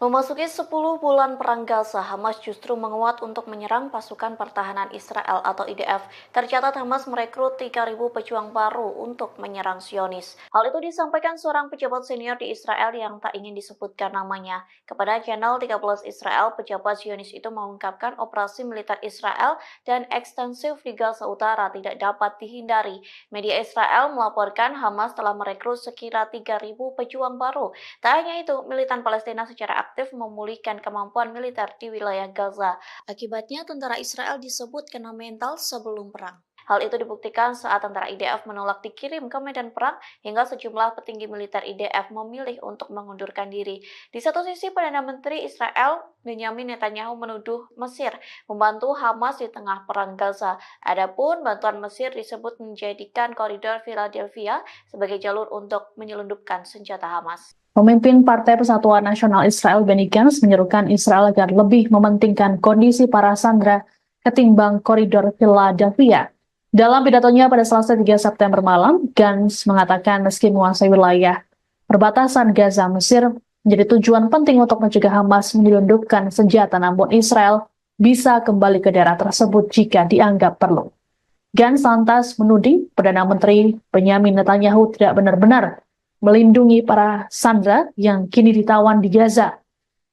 Memasuki 10 bulan perang Gaza, Hamas justru menguat untuk menyerang pasukan pertahanan Israel atau IDF. Tercatat Hamas merekrut 3.000 pejuang baru untuk menyerang Zionis. Hal itu disampaikan seorang pejabat senior di Israel yang tak ingin disebutkan namanya. Kepada channel 13 Israel, pejabat Zionis itu mengungkapkan operasi militer Israel dan ekstensif di Gaza Utara tidak dapat dihindari. Media Israel melaporkan Hamas telah merekrut sekira 3.000 pejuang baru. Tak hanya itu, militan Palestina secara aktif memulihkan kemampuan militer di wilayah Gaza. Akibatnya, tentara Israel disebut kena mental sebelum perang. Hal itu dibuktikan saat tentara IDF menolak dikirim ke medan perang hingga sejumlah petinggi militer IDF memilih untuk mengundurkan diri. Di satu sisi, Perdana Menteri Israel Benyamin Netanyahu menuduh Mesir membantu Hamas di tengah perang Gaza. Adapun bantuan Mesir disebut menjadikan koridor Philadelphia sebagai jalur untuk menyelundupkan senjata Hamas. Pemimpin Partai Persatuan Nasional Israel Benny Gantz menyerukan Israel agar lebih mementingkan kondisi para sandera ketimbang koridor Philadelphia. Dalam pidatonya pada Selasa 3 September malam, Gantz mengatakan meski menguasai wilayah perbatasan Gaza, Mesir menjadi tujuan penting untuk mencegah Hamas menyelundupkan senjata, namun Israel bisa kembali ke daerah tersebut jika dianggap perlu. Gantz lantas menuding Perdana Menteri Benyamin Netanyahu tidak benar-benar melindungi para sandera yang kini ditawan di Gaza.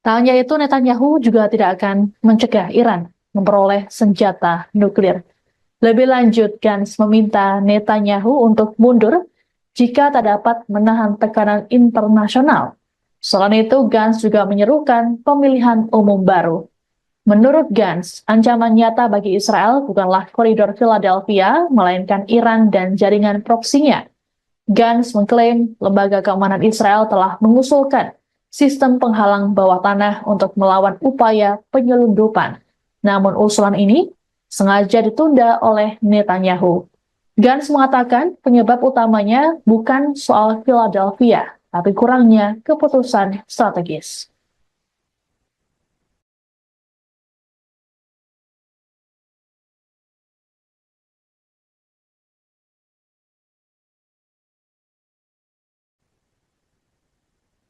Tak hanya itu, Netanyahu juga tidak akan mencegah Iran memperoleh senjata nuklir. Lebih lanjut, Gantz meminta Netanyahu untuk mundur jika tak dapat menahan tekanan internasional. Selain itu, Gantz juga menyerukan pemilihan umum baru. Menurut Gantz, ancaman nyata bagi Israel bukanlah koridor Philadelphia, melainkan Iran dan jaringan proksinya. Gantz mengklaim lembaga keamanan Israel telah mengusulkan sistem penghalang bawah tanah untuk melawan upaya penyelundupan. Namun usulan ini sengaja ditunda oleh Netanyahu. Gantz mengatakan penyebab utamanya bukan soal Philadelphia, tapi kurangnya keputusan strategis.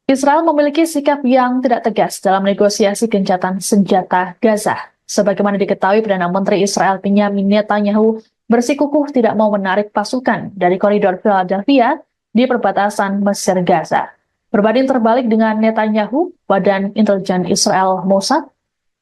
Israel memiliki sikap yang tidak tegas dalam negosiasi gencatan senjata Gaza. Sebagaimana diketahui, Perdana Menteri Israel Benyamin Netanyahu bersikukuh tidak mau menarik pasukan dari koridor Philadelphia di perbatasan Mesir Gaza. Berbanding terbalik dengan Netanyahu, Badan Intelijen Israel Mossad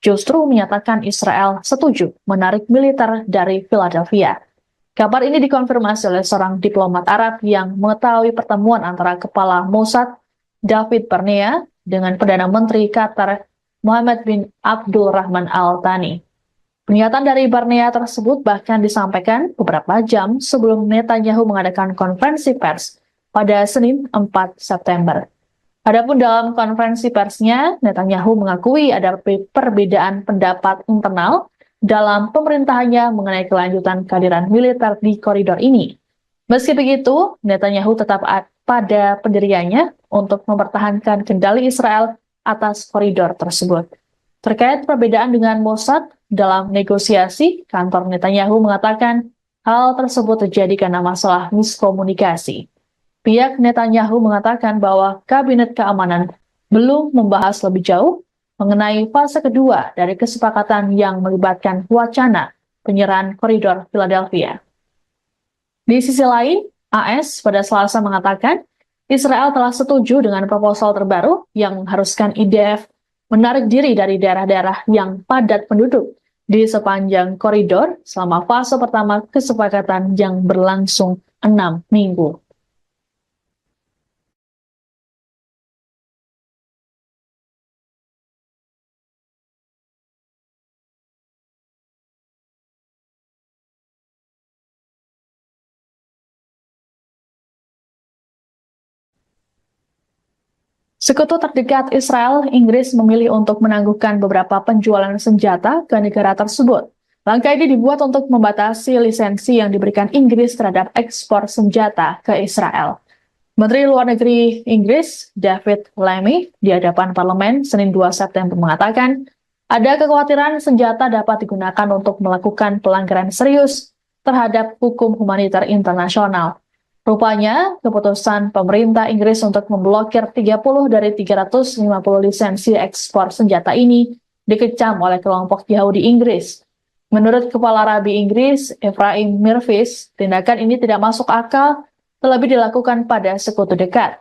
justru menyatakan Israel setuju menarik militer dari Philadelphia. Kabar ini dikonfirmasi oleh seorang diplomat Arab yang mengetahui pertemuan antara kepala Mossad David Barnea dengan Perdana Menteri Qatar Mohammed bin Abdul Rahman Al Thani. Pernyataan dari Barnea tersebut bahkan disampaikan beberapa jam sebelum Netanyahu mengadakan konferensi pers pada Senin 4 September. Adapun dalam konferensi persnya, Netanyahu mengakui ada perbedaan pendapat internal dalam pemerintahannya mengenai kelanjutan kehadiran militer di koridor ini. Meski begitu, Netanyahu tetap pada pendiriannya untuk mempertahankan kendali Israel atas koridor tersebut. Terkait perbedaan dengan Mossad dalam negosiasi, kantor Netanyahu mengatakan hal tersebut terjadi karena masalah miskomunikasi. Pihak Netanyahu mengatakan bahwa Kabinet Keamanan belum membahas lebih jauh mengenai fase kedua dari kesepakatan yang melibatkan wacana penyerahan koridor Philadelphia. Di sisi lain, AS pada Selasa mengatakan Israel telah setuju dengan proposal terbaru yang mengharuskan IDF menarik diri dari daerah-daerah yang padat penduduk di sepanjang koridor selama fase pertama kesepakatan yang berlangsung 6 minggu. Sekutu terdekat Israel, Inggris memilih untuk menangguhkan beberapa penjualan senjata ke negara tersebut. Langkah ini dibuat untuk membatasi lisensi yang diberikan Inggris terhadap ekspor senjata ke Israel. Menteri Luar Negeri Inggris, David Lammy, di hadapan parlemen Senin 2 September mengatakan, ada kekhawatiran senjata dapat digunakan untuk melakukan pelanggaran serius terhadap hukum humaniter internasional. Rupanya, keputusan pemerintah Inggris untuk memblokir 30 dari 350 lisensi ekspor senjata ini dikecam oleh kelompok Yahudi Inggris. Menurut Kepala Rabi Inggris, Ephraim Mirvis, tindakan ini tidak masuk akal, terlebih dilakukan pada sekutu dekat.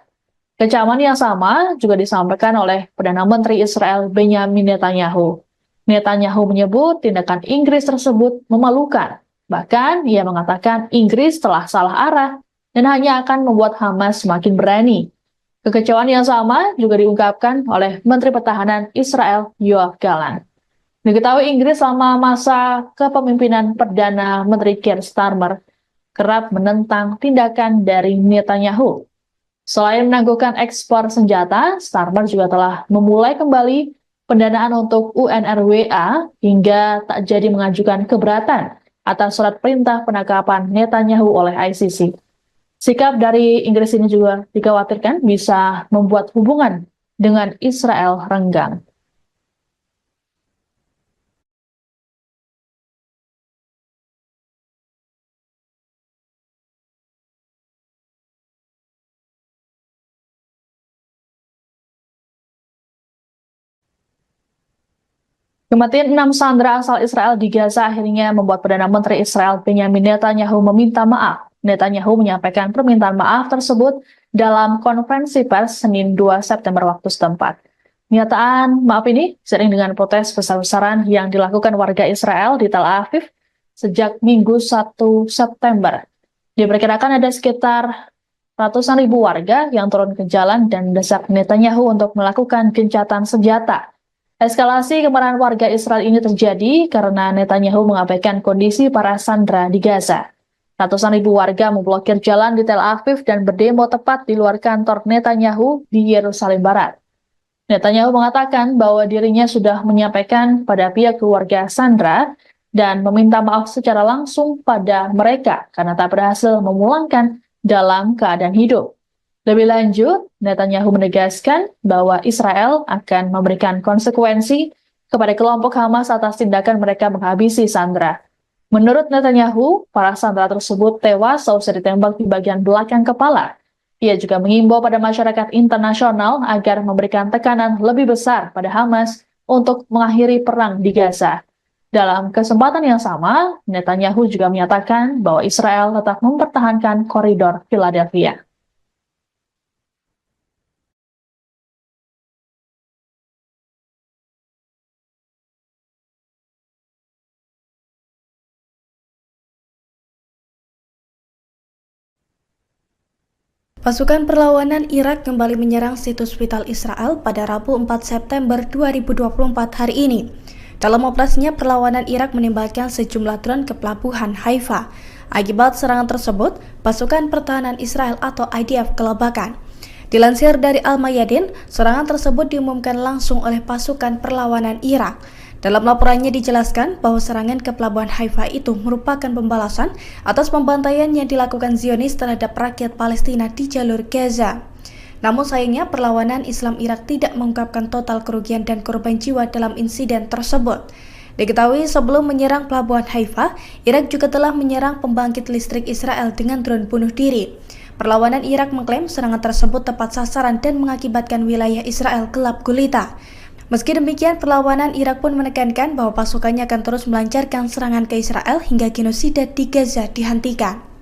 Kecaman yang sama juga disampaikan oleh Perdana Menteri Israel Benyamin Netanyahu. Netanyahu menyebut tindakan Inggris tersebut memalukan. Bahkan, ia mengatakan Inggris telah salah arah dan hanya akan membuat Hamas semakin berani. Kekecewaan yang sama juga diungkapkan oleh Menteri Pertahanan Israel Yoav Gallant. Diketahui Inggris selama masa kepemimpinan Perdana Menteri Keir Starmer kerap menentang tindakan dari Netanyahu. Selain menangguhkan ekspor senjata, Starmer juga telah memulai kembali pendanaan untuk UNRWA hingga tak jadi mengajukan keberatan atas surat perintah penangkapan Netanyahu oleh ICC. Sikap dari Inggris ini juga dikhawatirkan bisa membuat hubungan dengan Israel renggang. Kematian 6 sandera asal Israel di Gaza akhirnya membuat Perdana Menteri Israel Benyamin Netanyahu meminta maaf. Netanyahu menyampaikan permintaan maaf tersebut dalam konferensi pers Senin 2 September waktu setempat. Pernyataan maaf ini seiring dengan protes besar-besaran yang dilakukan warga Israel di Tel Aviv sejak Minggu 1 September. Diperkirakan ada sekitar ratusan ribu warga yang turun ke jalan dan mendesak Netanyahu untuk melakukan gencatan senjata. Eskalasi kemarahan warga Israel ini terjadi karena Netanyahu mengabaikan kondisi para sandera di Gaza. Ratusan ribu warga memblokir jalan di Tel Aviv dan berdemo tepat di luar kantor Netanyahu di Yerusalem Barat. Netanyahu mengatakan bahwa dirinya sudah menyampaikan pada pihak keluarga sandera dan meminta maaf secara langsung pada mereka karena tak berhasil memulangkan dalam keadaan hidup. Lebih lanjut, Netanyahu menegaskan bahwa Israel akan memberikan konsekuensi kepada kelompok Hamas atas tindakan mereka menghabisi sandera. Menurut Netanyahu, para sandera tersebut tewas seusai ditembak di bagian belakang kepala. Ia juga mengimbau pada masyarakat internasional agar memberikan tekanan lebih besar pada Hamas untuk mengakhiri perang di Gaza. Dalam kesempatan yang sama, Netanyahu juga menyatakan bahwa Israel tetap mempertahankan koridor Philadelphia. Pasukan perlawanan Irak kembali menyerang situs vital Israel pada Rabu 4 September 2024 hari ini. Dalam operasinya, perlawanan Irak menembakkan sejumlah drone ke pelabuhan Haifa. Akibat serangan tersebut, pasukan pertahanan Israel atau IDF kelabakan. Dilansir dari Al-Mayadin, serangan tersebut diumumkan langsung oleh pasukan perlawanan Irak. Dalam laporannya dijelaskan bahwa serangan ke pelabuhan Haifa itu merupakan pembalasan atas pembantaian yang dilakukan Zionis terhadap rakyat Palestina di jalur Gaza. Namun sayangnya perlawanan Islam Irak tidak mengungkapkan total kerugian dan korban jiwa dalam insiden tersebut. Diketahui sebelum menyerang pelabuhan Haifa, Irak juga telah menyerang pembangkit listrik Israel dengan drone bunuh diri. Perlawanan Irak mengklaim serangan tersebut tepat sasaran dan mengakibatkan wilayah Israel gelap gulita. Meski demikian, perlawanan Irak pun menekankan bahwa pasukannya akan terus melancarkan serangan ke Israel hingga genosida di Gaza dihentikan.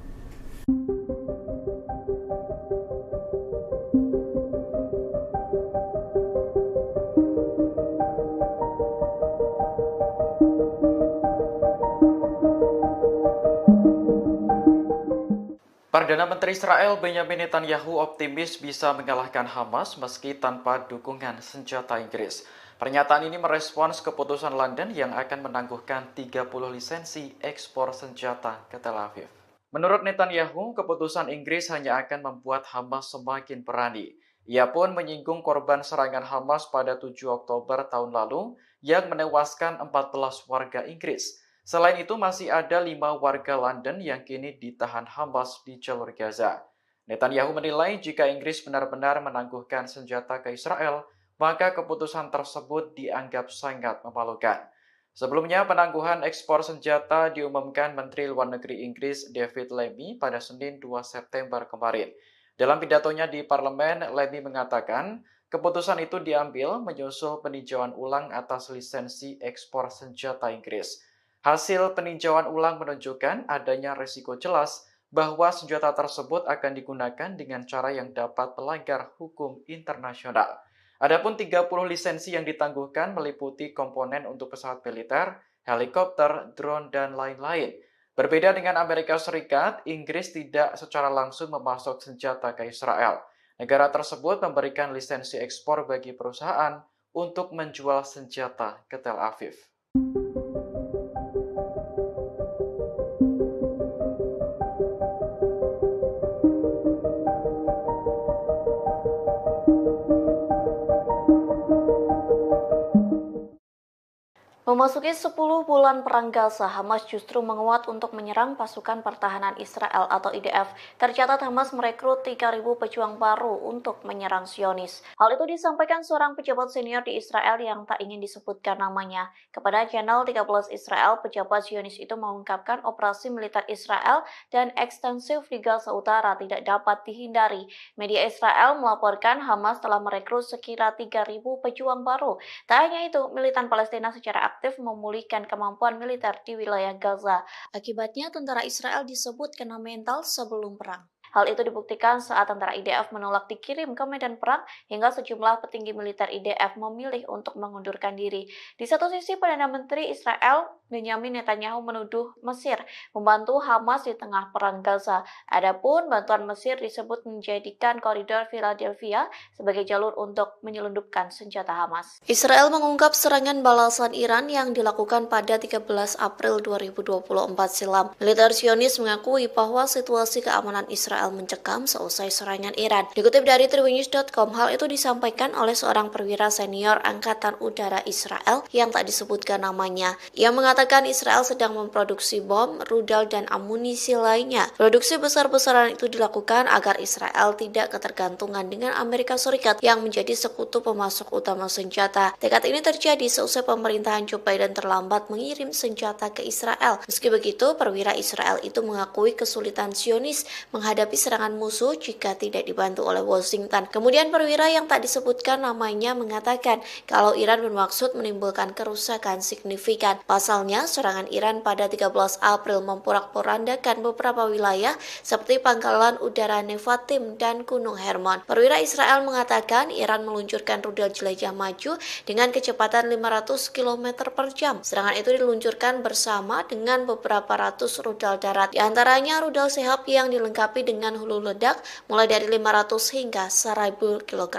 Perdana Menteri Israel Benyamin Netanyahu optimis bisa mengalahkan Hamas meski tanpa dukungan senjata Inggris. Pernyataan ini merespons keputusan London yang akan menangguhkan 30 lisensi ekspor senjata ke Tel Aviv. Menurut Netanyahu, keputusan Inggris hanya akan membuat Hamas semakin berani. Ia pun menyinggung korban serangan Hamas pada 7 Oktober tahun lalu yang menewaskan 14 warga Inggris. Selain itu, masih ada 5 warga London yang kini ditahan Hamas di jalur Gaza. Netanyahu menilai jika Inggris benar-benar menangguhkan senjata ke Israel, maka keputusan tersebut dianggap sangat memalukan. Sebelumnya, penangguhan ekspor senjata diumumkan Menteri Luar Negeri Inggris David Lammy pada Senin 2 September kemarin. Dalam pidatonya di parlemen, Lammy mengatakan keputusan itu diambil menyusul peninjauan ulang atas lisensi ekspor senjata Inggris. Hasil peninjauan ulang menunjukkan adanya risiko jelas bahwa senjata tersebut akan digunakan dengan cara yang dapat melanggar hukum internasional. Adapun 30 lisensi yang ditangguhkan meliputi komponen untuk pesawat militer, helikopter, drone, dan lain-lain. Berbeda dengan Amerika Serikat, Inggris tidak secara langsung memasok senjata ke Israel. Negara tersebut memberikan lisensi ekspor bagi perusahaan untuk menjual senjata ke Tel Aviv. Memasuki 10 bulan perang Gaza, Hamas justru menguat untuk menyerang pasukan pertahanan Israel atau IDF. Tercatat Hamas merekrut 3.000 pejuang baru untuk menyerang Zionis. Hal itu disampaikan seorang pejabat senior di Israel yang tak ingin disebutkan namanya. Kepada channel 13 Israel, pejabat Zionis itu mengungkapkan operasi militer Israel dan ekstensif di Gaza Utara tidak dapat dihindari. Media Israel melaporkan Hamas telah merekrut sekira 3.000 pejuang baru. Tak hanya itu, militan Palestina secara aktif memulihkan kemampuan militer di wilayah Gaza. Akibatnya, tentara Israel disebut kena mental sebelum perang. Hal itu dibuktikan saat tentara IDF menolak dikirim ke medan perang hingga sejumlah petinggi militer IDF memilih untuk mengundurkan diri. Di satu sisi, Perdana Menteri Israel Benyamin Netanyahu menuduh Mesir membantu Hamas di tengah perang Gaza. Adapun bantuan Mesir disebut menjadikan koridor Philadelphia sebagai jalur untuk menyelundupkan senjata Hamas. Israel mengungkap serangan balasan Iran yang dilakukan pada 13 April 2024 silam. Militer Zionis mengakui bahwa situasi keamanan Israel mencekam seusai serangan Iran. Dikutip dari tribunnews.com, hal itu disampaikan oleh seorang perwira senior Angkatan Udara Israel yang tak disebutkan namanya. Ia mengatakan Israel sedang memproduksi bom, rudal, dan amunisi lainnya. Produksi besar-besaran itu dilakukan agar Israel tidak ketergantungan dengan Amerika Serikat yang menjadi sekutu pemasok utama senjata. Tekad ini terjadi seusai pemerintahan Joe Biden terlambat mengirim senjata ke Israel. Meski begitu, perwira Israel itu mengakui kesulitan Zionis menghadapi serangan musuh jika tidak dibantu oleh Washington. Kemudian perwira yang tak disebutkan namanya mengatakan kalau Iran bermaksud menimbulkan kerusakan signifikan. Pasalnya, serangan Iran pada 13 April memporak-porandakan beberapa wilayah seperti pangkalan udara Nevatim dan Gunung Hermon. Perwira Israel mengatakan Iran meluncurkan rudal jelajah maju dengan kecepatan 500 km per jam. Serangan itu diluncurkan bersama dengan beberapa ratus rudal darat. Di antaranya rudal Sehab yang dilengkapi dengan hulu ledak mulai dari 500 hingga 1000 kg.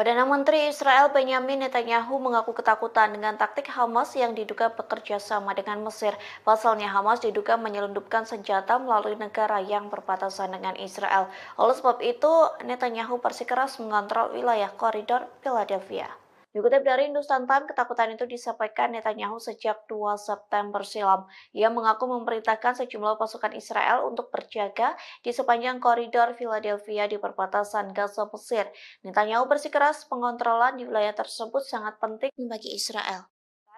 Perdana Menteri Israel Benyamin Netanyahu mengaku ketakutan dengan taktik Hamas yang diduga bekerja sama dengan Mesir. Pasalnya Hamas diduga menyelundupkan senjata melalui negara yang berbatasan dengan Israel. Oleh sebab itu, Netanyahu bersikeras mengontrol wilayah koridor Philadelphia. Dikutip dari Hindustan Times, ketakutan itu disampaikan Netanyahu sejak 2 September silam. Ia mengaku memerintahkan sejumlah pasukan Israel untuk berjaga di sepanjang koridor Philadelphia di perbatasan Gaza Mesir. Netanyahu bersikeras pengontrolan di wilayah tersebut sangat penting bagi Israel.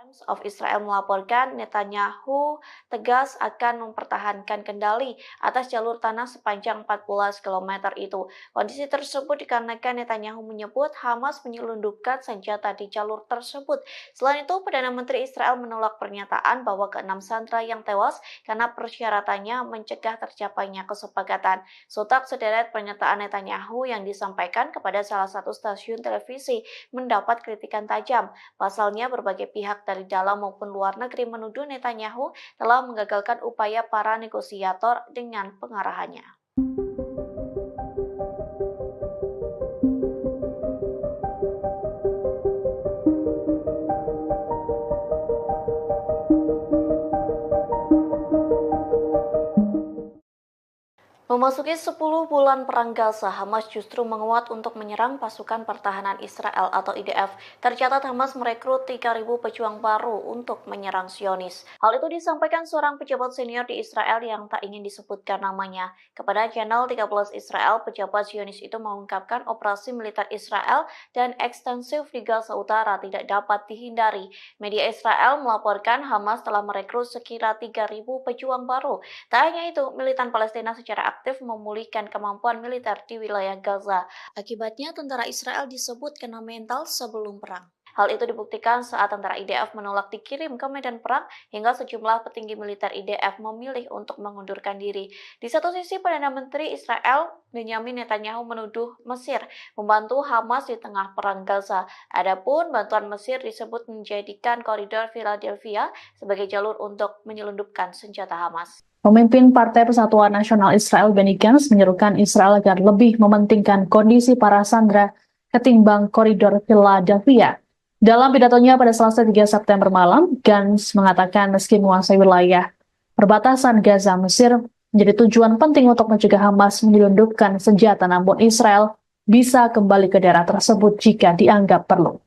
Times of Israel melaporkan Netanyahu tegas akan mempertahankan kendali atas jalur tanah sepanjang 14 km itu. Kondisi tersebut dikarenakan Netanyahu menyebut Hamas menyelundupkan senjata di jalur tersebut. Selain itu, Perdana Menteri Israel menolak pernyataan bahwa ke-6 sandera yang tewas karena persyaratannya mencegah tercapainya kesepakatan. Sontak sederet pernyataan Netanyahu yang disampaikan kepada salah satu stasiun televisi mendapat kritikan tajam. Pasalnya, berbagai pihak dari dalam maupun luar negeri menuduh Netanyahu telah menggagalkan upaya para negosiator dengan pengarahannya. Memasuki 10 bulan perang Gaza, Hamas justru menguat untuk menyerang pasukan pertahanan Israel atau IDF. Tercatat Hamas merekrut 3.000 pejuang baru untuk menyerang Zionis. Hal itu disampaikan seorang pejabat senior di Israel yang tak ingin disebutkan namanya. Kepada channel 13 Israel, pejabat Zionis itu mengungkapkan operasi militer Israel dan ekstensif di Gaza Utara tidak dapat dihindari. Media Israel melaporkan Hamas telah merekrut sekira 3.000 pejuang baru. Tak hanya itu, militan Palestina secara aktif memulihkan kemampuan militer di wilayah Gaza. Akibatnya, tentara Israel disebut kena mental sebelum perang. Hal itu dibuktikan saat tentara IDF menolak dikirim ke medan perang hingga sejumlah petinggi militer IDF memilih untuk mengundurkan diri. Di satu sisi, Perdana Menteri Israel Benyamin Netanyahu menuduh Mesir membantu Hamas di tengah perang Gaza. Adapun bantuan Mesir disebut menjadikan koridor Philadelphia sebagai jalur untuk menyelundupkan senjata Hamas. Pemimpin Partai Persatuan Nasional Israel Benny Gantz menyerukan Israel agar lebih mementingkan kondisi para sandera ketimbang koridor Philadelphia. Dalam pidatonya pada Selasa 3 September malam, Gantz mengatakan meski menguasai wilayah perbatasan Gaza, Mesir menjadi tujuan penting untuk mencegah Hamas menyelundupkan senjata, namun Israel bisa kembali ke daerah tersebut jika dianggap perlu.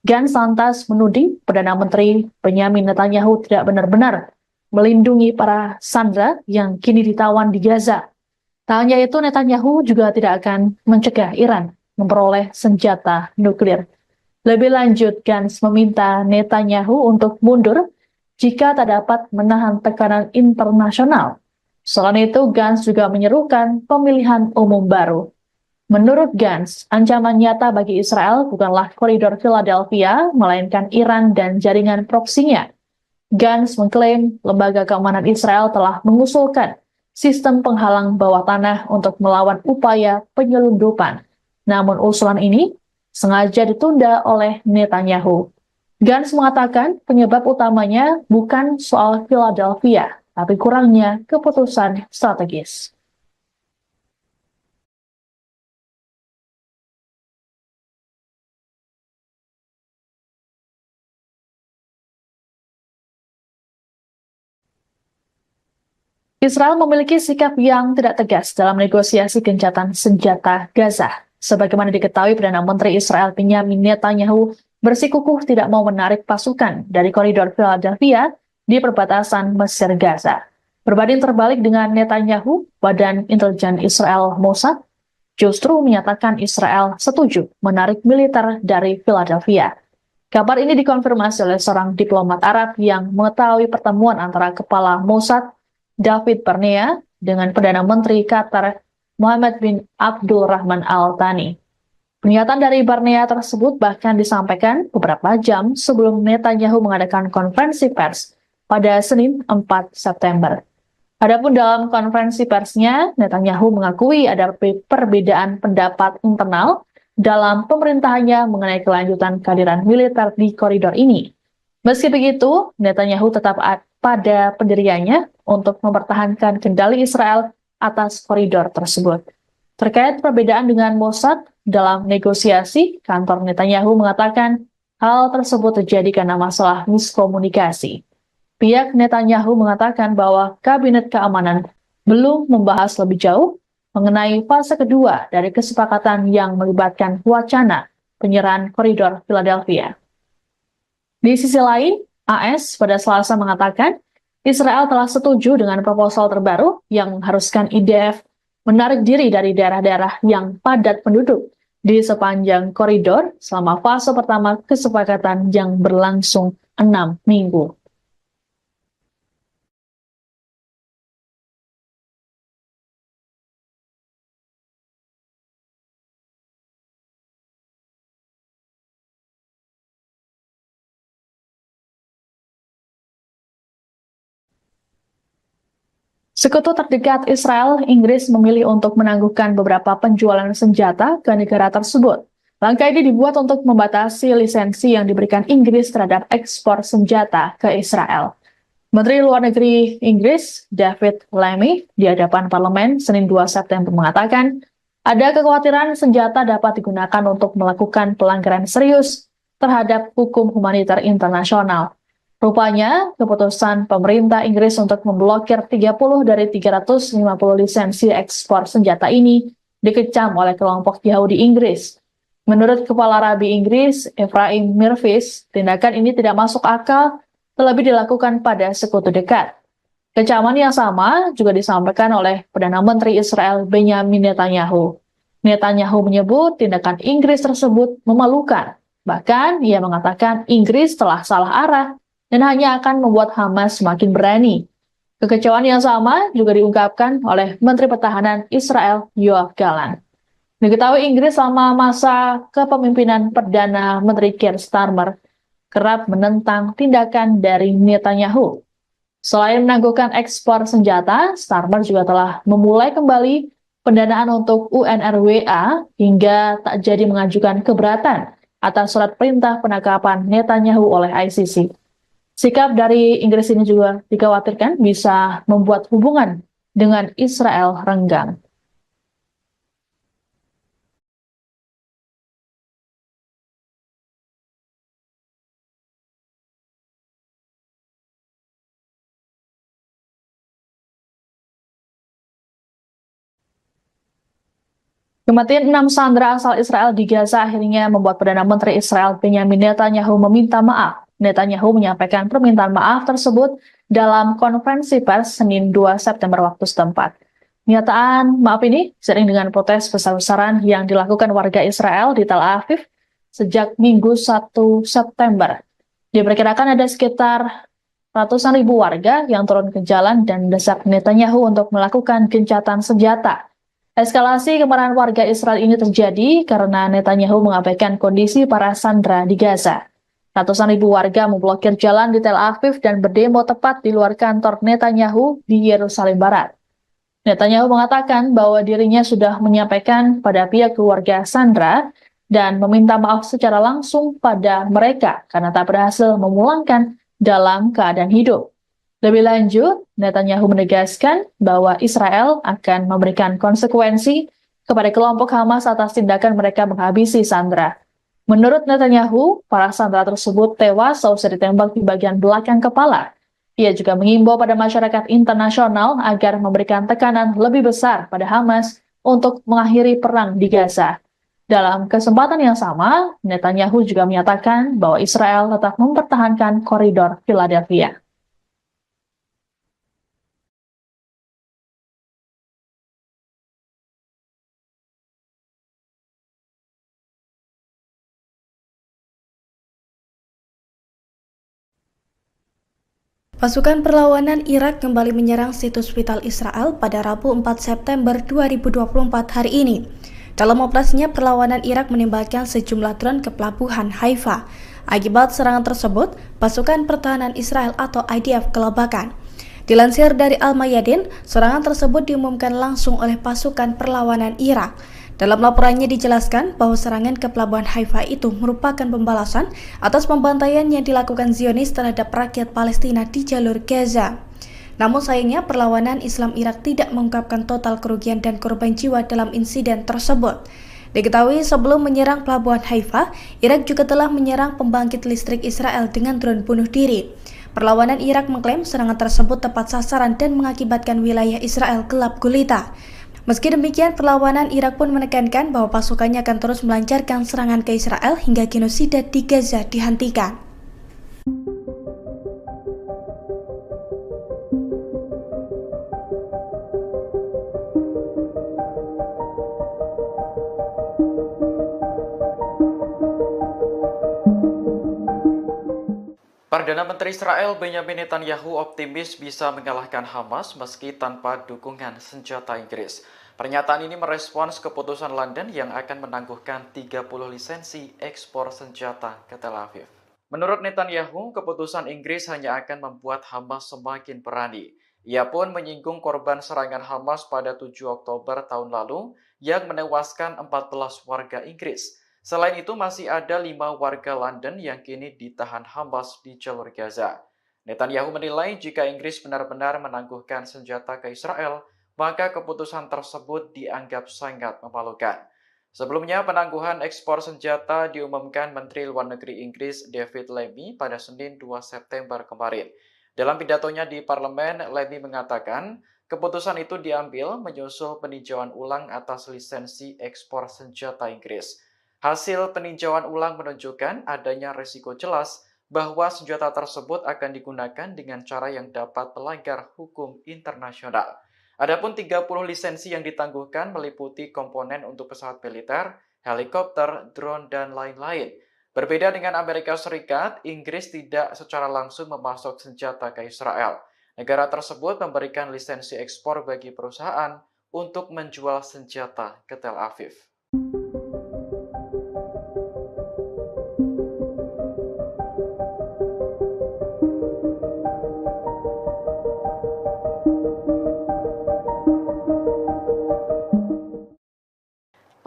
Gantz lantas menuding Perdana Menteri Benyamin Netanyahu tidak benar-benar melindungi para sandera yang kini ditawan di Gaza. Tak hanya itu, Netanyahu juga tidak akan mencegah Iran memperoleh senjata nuklir. Lebih lanjut, Gantz meminta Netanyahu untuk mundur jika tak dapat menahan tekanan internasional. Selain itu, Gantz juga menyerukan pemilihan umum baru. Menurut Gantz, ancaman nyata bagi Israel bukanlah koridor Philadelphia, melainkan Iran dan jaringan proksinya. Gantz mengklaim lembaga keamanan Israel telah mengusulkan sistem penghalang bawah tanah untuk melawan upaya penyelundupan. Namun usulan ini sengaja ditunda oleh Netanyahu. Gantz mengatakan penyebab utamanya bukan soal Philadelphia, tapi kurangnya keputusan strategis. Israel memiliki sikap yang tidak tegas dalam negosiasi gencatan senjata Gaza. Sebagaimana diketahui, Perdana Menteri Israel Benjamin Netanyahu bersikukuh tidak mau menarik pasukan dari koridor Philadelphia di perbatasan Mesir Gaza. Berbanding terbalik dengan Netanyahu, Badan Intelijen Israel Mossad justru menyatakan Israel setuju menarik militer dari Philadelphia. Kabar ini dikonfirmasi oleh seorang diplomat Arab yang mengetahui pertemuan antara Kepala Mossad David Barnea dengan Perdana Menteri Qatar Mohammed bin Abdul Rahman Al Thani. Pernyataan dari Barnea tersebut bahkan disampaikan beberapa jam sebelum Netanyahu mengadakan konferensi pers pada Senin 4 September. Adapun dalam konferensi persnya, Netanyahu mengakui ada perbedaan pendapat internal dalam pemerintahannya mengenai kelanjutan kehadiran militer di koridor ini. Meski begitu, Netanyahu tetap pada pendiriannya untuk mempertahankan kendali Israel atas koridor tersebut. Terkait perbedaan dengan Mossad dalam negosiasi, kantor Netanyahu mengatakan hal tersebut terjadi karena masalah miskomunikasi. Pihak Netanyahu mengatakan bahwa Kabinet Keamanan belum membahas lebih jauh mengenai fase kedua dari kesepakatan yang melibatkan wacana penyerahan koridor Philadelphia. Di sisi lain, AS pada Selasa mengatakan Israel telah setuju dengan proposal terbaru yang mengharuskan IDF menarik diri dari daerah-daerah yang padat penduduk di sepanjang koridor selama fase pertama kesepakatan yang berlangsung 6 minggu. Sekutu terdekat Israel, Inggris memilih untuk menangguhkan beberapa penjualan senjata ke negara tersebut. Langkah ini dibuat untuk membatasi lisensi yang diberikan Inggris terhadap ekspor senjata ke Israel. Menteri Luar Negeri Inggris, David Lammy, di hadapan parlemen Senin 2 September mengatakan, ada kekhawatiran senjata dapat digunakan untuk melakukan pelanggaran serius terhadap hukum humaniter internasional. Rupanya, keputusan pemerintah Inggris untuk memblokir 30 dari 350 lisensi ekspor senjata ini dikecam oleh kelompok Yahudi Inggris. Menurut Kepala Rabi Inggris, Ephraim Mirvis, tindakan ini tidak masuk akal, terlebih dilakukan pada sekutu dekat. Kecaman yang sama juga disampaikan oleh Perdana Menteri Israel Benjamin Netanyahu. Netanyahu menyebut tindakan Inggris tersebut memalukan. Bahkan, ia mengatakan Inggris telah salah arah dan hanya akan membuat Hamas semakin berani. Kekecewaan yang sama juga diungkapkan oleh Menteri Pertahanan Israel Yoav Gallant. Diketahui Inggris selama masa kepemimpinan Perdana Menteri Keir Starmer kerap menentang tindakan dari Netanyahu. Selain menangguhkan ekspor senjata, Starmer juga telah memulai kembali pendanaan untuk UNRWA hingga tak jadi mengajukan keberatan atas surat perintah penangkapan Netanyahu oleh ICC. Sikap dari Inggris ini juga dikhawatirkan bisa membuat hubungan dengan Israel renggang. Kematian 6 sandera asal Israel di Gaza akhirnya membuat Perdana Menteri Israel Benjamin Netanyahu meminta maaf. Netanyahu menyampaikan permintaan maaf tersebut dalam konferensi pers Senin 2 September waktu setempat. Pernyataan maaf ini seiring dengan protes besar-besaran yang dilakukan warga Israel di Tel Aviv sejak Minggu 1 September. Diperkirakan ada sekitar ratusan ribu warga yang turun ke jalan dan mendesak Netanyahu untuk melakukan gencatan senjata. Eskalasi kemarahan warga Israel ini terjadi karena Netanyahu mengabaikan kondisi para sandera di Gaza. Ratusan ribu warga memblokir jalan di Tel Aviv dan berdemo tepat di luar kantor Netanyahu di Yerusalem Barat. Netanyahu mengatakan bahwa dirinya sudah menyampaikan pada pihak keluarga sandera dan meminta maaf secara langsung pada mereka karena tak berhasil memulangkan dalam keadaan hidup. Lebih lanjut, Netanyahu menegaskan bahwa Israel akan memberikan konsekuensi kepada kelompok Hamas atas tindakan mereka menghabisi sandera. Menurut Netanyahu, para sandera tersebut tewas seusai ditembak di bagian belakang kepala. Ia juga mengimbau pada masyarakat internasional agar memberikan tekanan lebih besar pada Hamas untuk mengakhiri perang di Gaza. Dalam kesempatan yang sama, Netanyahu juga menyatakan bahwa Israel tetap mempertahankan koridor Philadelphia. Pasukan perlawanan Irak kembali menyerang situs vital Israel pada Rabu 4 September 2024 hari ini. Dalam operasinya, perlawanan Irak menembakkan sejumlah drone ke pelabuhan Haifa. Akibat serangan tersebut, pasukan pertahanan Israel atau IDF kelabakan. Dilansir dari Al-Mayadin, serangan tersebut diumumkan langsung oleh pasukan perlawanan Irak. Dalam laporannya dijelaskan bahwa serangan ke pelabuhan Haifa itu merupakan pembalasan atas pembantaian yang dilakukan Zionis terhadap rakyat Palestina di jalur Gaza. Namun sayangnya perlawanan Islam Irak tidak mengungkapkan total kerugian dan korban jiwa dalam insiden tersebut. Diketahui sebelum menyerang pelabuhan Haifa, Irak juga telah menyerang pembangkit listrik Israel dengan drone bunuh diri. Perlawanan Irak mengklaim serangan tersebut tepat sasaran dan mengakibatkan wilayah Israel gelap gulita. Meski demikian, perlawanan Irak pun menekankan bahwa pasukannya akan terus melancarkan serangan ke Israel hingga genosida di Gaza dihentikan. Perdana Menteri Israel Benjamin Netanyahu optimis bisa mengalahkan Hamas meski tanpa dukungan senjata Inggris. Pernyataan ini merespons keputusan London yang akan menangguhkan 30 lisensi ekspor senjata ke Tel Aviv. Menurut Netanyahu, keputusan Inggris hanya akan membuat Hamas semakin berani. Ia pun menyinggung korban serangan Hamas pada 7 Oktober tahun lalu yang menewaskan 14 warga Inggris. Selain itu, masih ada 5 warga London yang kini ditahan Hamas di jalur Gaza. Netanyahu menilai jika Inggris benar-benar menangguhkan senjata ke Israel, maka keputusan tersebut dianggap sangat memalukan. Sebelumnya, penangguhan ekspor senjata diumumkan Menteri Luar Negeri Inggris David Lammy pada Senin 2 September kemarin. Dalam pidatonya di parlemen, Lammy mengatakan keputusan itu diambil menyusul peninjauan ulang atas lisensi ekspor senjata Inggris. Hasil peninjauan ulang menunjukkan adanya risiko jelas bahwa senjata tersebut akan digunakan dengan cara yang dapat melanggar hukum internasional. Adapun 30 lisensi yang ditangguhkan meliputi komponen untuk pesawat militer, helikopter, drone, dan lain-lain. Berbeda dengan Amerika Serikat, Inggris tidak secara langsung memasok senjata ke Israel. Negara tersebut memberikan lisensi ekspor bagi perusahaan untuk menjual senjata ke Tel Aviv.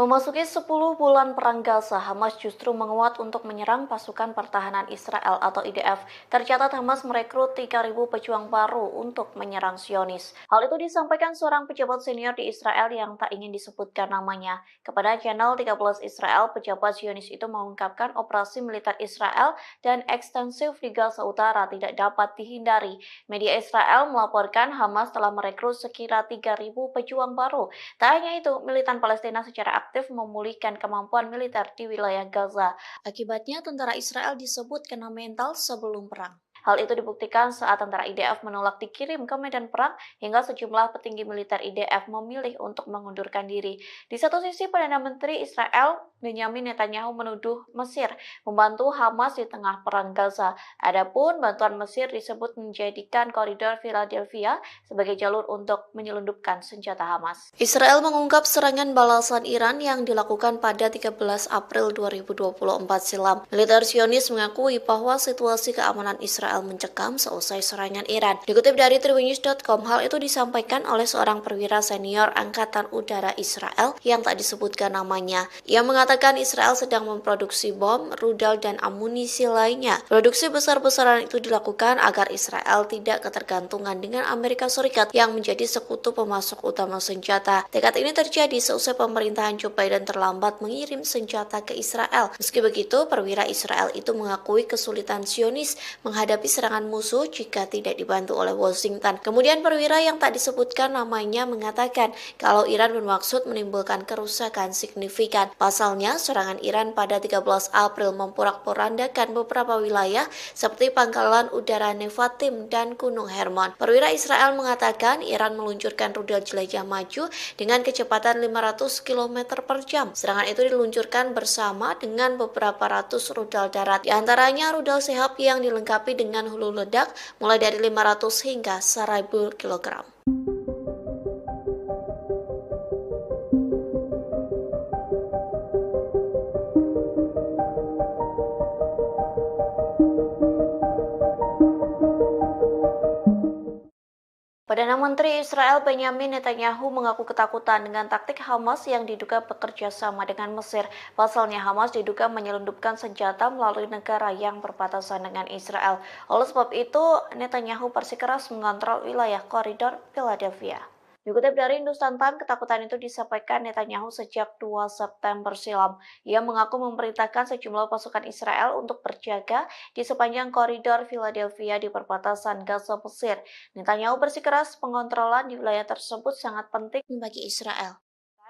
Memasuki 10 bulan perang Gaza, Hamas justru menguat untuk menyerang pasukan pertahanan Israel atau IDF. Tercatat Hamas merekrut 3.000 pejuang baru untuk menyerang Zionis. Hal itu disampaikan seorang pejabat senior di Israel yang tak ingin disebutkan namanya. Kepada channel 13 Israel, pejabat Zionis itu mengungkapkan operasi militer Israel dan ekstensif di Gaza Utara tidak dapat dihindari. Media Israel melaporkan Hamas telah merekrut sekira 3.000 pejuang baru. Tak hanya itu, militan Palestina secara aktif memulihkan kemampuan militer di wilayah Gaza. Akibatnya, tentara Israel disebut kena mental sebelum perang. Hal itu dibuktikan saat tentara IDF menolak dikirim ke medan perang hingga sejumlah petinggi militer IDF memilih untuk mengundurkan diri. Di satu sisi, Perdana Menteri Israel Benyamin Netanyahu menuduh Mesir membantu Hamas di tengah perang Gaza. Adapun bantuan Mesir disebut menjadikan koridor Philadelphia sebagai jalur untuk menyelundupkan senjata Hamas. Israel mengungkap serangan balasan Iran yang dilakukan pada 13 April 2024 silam. Militer Zionis mengakui bahwa situasi keamanan Israel mencekam seusai serangan Iran. Dikutip dari tribunnews.com, hal itu disampaikan oleh seorang perwira senior Angkatan Udara Israel yang tak disebutkan namanya. Ia mengatakan Israel sedang memproduksi bom, rudal, dan amunisi lainnya. Produksi besar-besaran itu dilakukan agar Israel tidak ketergantungan dengan Amerika Serikat yang menjadi sekutu pemasok utama senjata. Tekad ini terjadi seusai pemerintahan Joe Biden terlambat mengirim senjata ke Israel. Meski begitu, perwira Israel itu mengakui kesulitan Zionis menghadapi serangan musuh jika tidak dibantu oleh Washington. Kemudian perwira yang tak disebutkan namanya mengatakan kalau Iran bermaksud menimbulkan kerusakan signifikan. Pasalnya, serangan Iran pada 13 April memporak-porandakan beberapa wilayah seperti pangkalan udara Nevatim dan Gunung Hermon. Perwira Israel mengatakan Iran meluncurkan rudal jelajah maju dengan kecepatan 500 km per jam. Serangan itu diluncurkan bersama dengan beberapa ratus rudal darat. Di antaranya rudal Sehab yang dilengkapi dengan hulu ledak mulai dari 500 hingga 1000 kg. Perdana Menteri Israel Benyamin Netanyahu mengaku ketakutan dengan taktik Hamas yang diduga bekerja sama dengan Mesir. Pasalnya Hamas diduga menyelundupkan senjata melalui negara yang berbatasan dengan Israel. Oleh sebab itu, Netanyahu bersikeras mengontrol wilayah koridor Philadelphia. Dikutip dari Hindustan Times, ketakutan itu disampaikan Netanyahu sejak 2 September silam. Ia mengaku memerintahkan sejumlah pasukan Israel untuk berjaga di sepanjang koridor Philadelphia di perbatasan Gaza Mesir. Netanyahu bersikeras pengontrolan di wilayah tersebut sangat penting bagi Israel.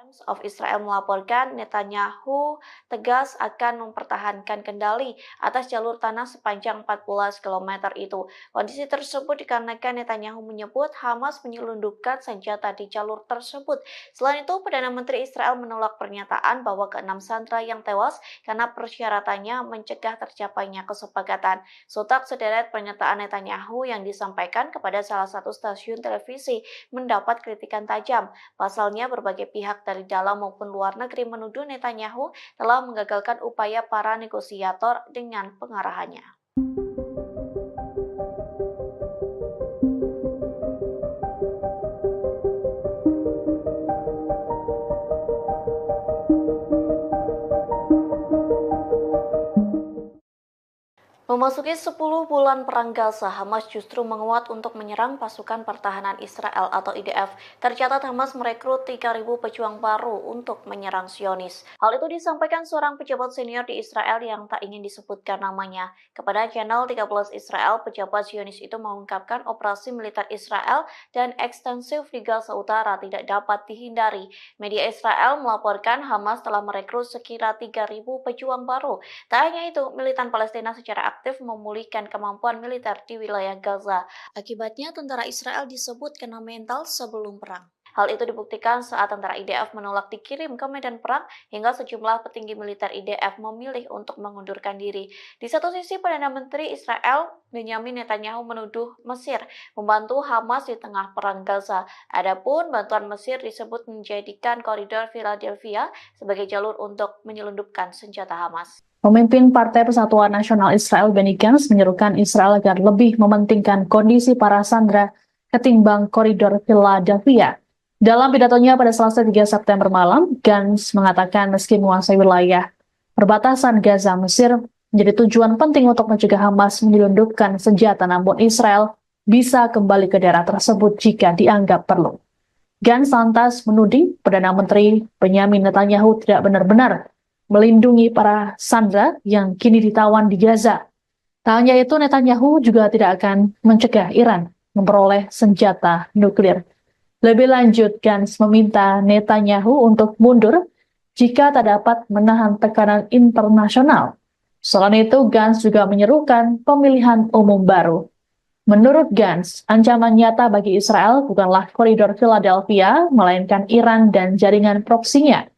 Times of Israel melaporkan Netanyahu tegas akan mempertahankan kendali atas jalur tanah sepanjang 14 km itu. Kondisi tersebut dikarenakan Netanyahu menyebut Hamas menyelundupkan senjata di jalur tersebut. Selain itu, Perdana Menteri Israel menolak pernyataan bahwa ke-6 sandera yang tewas karena persyaratannya mencegah tercapainya kesepakatan. Sontak sederet pernyataan Netanyahu yang disampaikan kepada salah satu stasiun televisi mendapat kritikan tajam. Pasalnya, berbagai pihak dari dalam maupun luar negeri menuduh Netanyahu telah menggagalkan upaya para negosiator dengan pengarahannya. Memasuki 10 bulan perang Gaza, Hamas justru menguat untuk menyerang pasukan pertahanan Israel atau IDF. Tercatat Hamas merekrut 3.000 pejuang baru untuk menyerang Zionis. Hal itu disampaikan seorang pejabat senior di Israel yang tak ingin disebutkan namanya. Kepada channel 13 Israel, pejabat Zionis itu mengungkapkan operasi militer Israel dan ekstensif di Gaza Utara tidak dapat dihindari. Media Israel melaporkan Hamas telah merekrut sekira 3.000 pejuang baru. Tak hanya itu, militan Palestina secara aktif memulihkan kemampuan militer di wilayah Gaza. Akibatnya, tentara Israel disebut kena mental sebelum perang. Hal itu dibuktikan saat tentara IDF menolak dikirim ke medan perang hingga sejumlah petinggi militer IDF memilih untuk mengundurkan diri. Di satu sisi, Perdana Menteri Israel Benyamin Netanyahu menuduh Mesir membantu Hamas di tengah perang Gaza. Adapun bantuan Mesir disebut menjadikan koridor Philadelphia sebagai jalur untuk menyelundupkan senjata Hamas. Pemimpin Partai Persatuan Nasional Israel Benny Gantz menyerukan Israel agar lebih mementingkan kondisi para sandera ketimbang koridor Philadelphia. Dalam pidatonya pada Selasa 3 September malam, Gantz mengatakan meski menguasai wilayah perbatasan Gaza Mesir menjadi tujuan penting untuk mencegah Hamas menyelundupkan senjata, namun Israel bisa kembali ke daerah tersebut jika dianggap perlu. Gantz lantas menuding Perdana Menteri Benyamin Netanyahu tidak benar-benar melindungi para sandera yang kini ditawan di Gaza. Tak hanya itu, Netanyahu juga tidak akan mencegah Iran memperoleh senjata nuklir. Lebih lanjut, Gantz meminta Netanyahu untuk mundur jika tak dapat menahan tekanan internasional. Selain itu, Gantz juga menyerukan pemilihan umum baru. Menurut Gantz, ancaman nyata bagi Israel bukanlah koridor Philadelphia, melainkan Iran dan jaringan proksinya.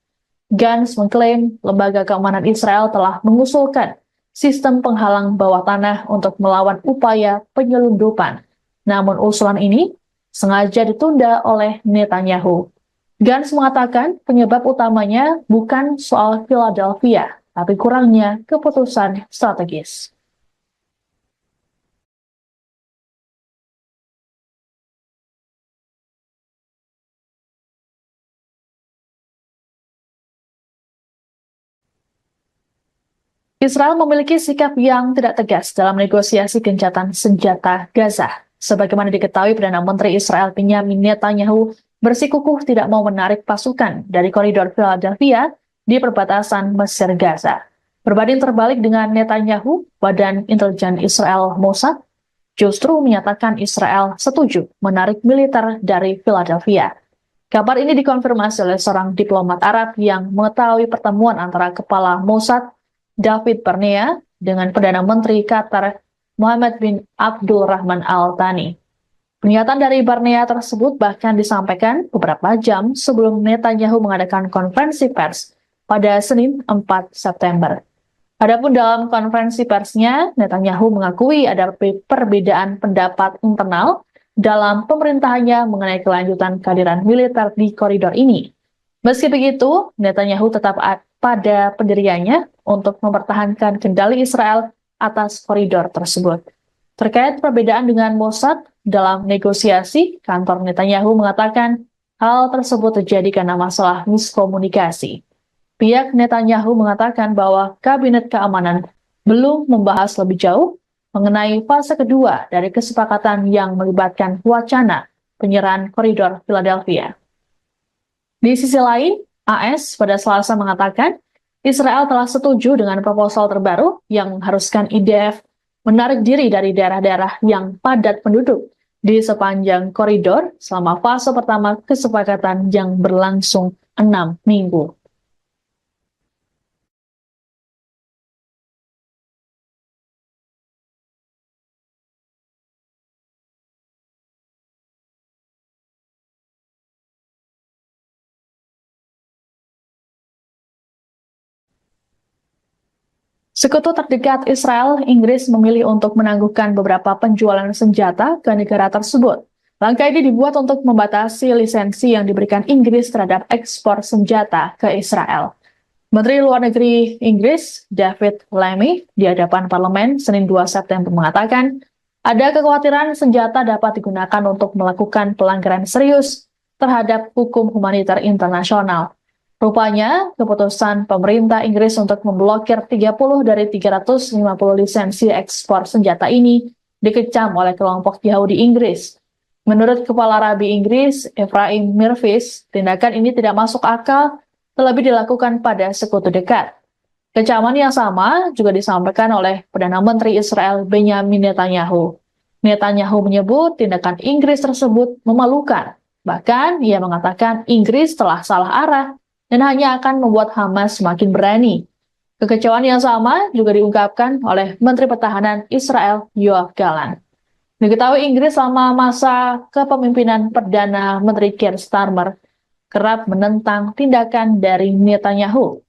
Gantz mengklaim lembaga keamanan Israel telah mengusulkan sistem penghalang bawah tanah untuk melawan upaya penyelundupan. Namun usulan ini sengaja ditunda oleh Netanyahu. Gantz mengatakan penyebab utamanya bukan soal Philadelphia, tapi kurangnya keputusan strategis. Israel memiliki sikap yang tidak tegas dalam negosiasi gencatan senjata Gaza. Sebagaimana diketahui, Perdana Menteri Israel Benyamin Netanyahu bersikukuh tidak mau menarik pasukan dari koridor Philadelphia di perbatasan Mesir-Gaza. Berbanding terbalik dengan Netanyahu, Badan Intelijen Israel Mossad justru menyatakan Israel setuju menarik militer dari Philadelphia. Kabar ini dikonfirmasi oleh seorang diplomat Arab yang mengetahui pertemuan antara Kepala Mossad David Barnea dengan Perdana Menteri Qatar Mohammed bin Abdul Rahman Al Thani. Pernyataan dari Barnea tersebut bahkan disampaikan beberapa jam sebelum Netanyahu mengadakan konferensi pers pada Senin 4 September. Adapun dalam konferensi persnya, Netanyahu mengakui ada perbedaan pendapat internal dalam pemerintahannya mengenai kelanjutan kehadiran militer di koridor ini. Meski begitu, Netanyahu tetap pada pendiriannya untuk mempertahankan kendali Israel atas koridor tersebut. Terkait perbedaan dengan Mossad dalam negosiasi, kantor Netanyahu mengatakan hal tersebut terjadi karena masalah miskomunikasi. Pihak Netanyahu mengatakan bahwa Kabinet Keamanan belum membahas lebih jauh mengenai fase kedua dari kesepakatan yang melibatkan wacana penyerahan koridor Philadelphia. Di sisi lain, AS pada Selasa mengatakan Israel telah setuju dengan proposal terbaru yang mengharuskan IDF menarik diri dari daerah-daerah yang padat penduduk di sepanjang koridor selama fase pertama kesepakatan yang berlangsung 6 minggu. Sekutu terdekat Israel, Inggris memilih untuk menangguhkan beberapa penjualan senjata ke negara tersebut. Langkah ini dibuat untuk membatasi lisensi yang diberikan Inggris terhadap ekspor senjata ke Israel. Menteri Luar Negeri Inggris, David Lammy, di hadapan parlemen Senin 2 September mengatakan, ada kekhawatiran senjata dapat digunakan untuk melakukan pelanggaran serius terhadap hukum humaniter internasional. Rupanya, keputusan pemerintah Inggris untuk memblokir 30 dari 350 lisensi ekspor senjata ini dikecam oleh kelompok Yahudi Inggris. Menurut Kepala Rabi Inggris, Ephraim Mirvis, tindakan ini tidak masuk akal, terlebih dilakukan pada sekutu dekat. Kecaman yang sama juga disampaikan oleh Perdana Menteri Israel Benyamin Netanyahu. Netanyahu menyebut tindakan Inggris tersebut memalukan. Bahkan, ia mengatakan Inggris telah salah arah dan hanya akan membuat Hamas semakin berani. Kekecewaan yang sama juga diungkapkan oleh Menteri Pertahanan Israel Yoav Gallant. Diketahui Inggris selama masa kepemimpinan Perdana Menteri Keir Starmer kerap menentang tindakan dari Netanyahu.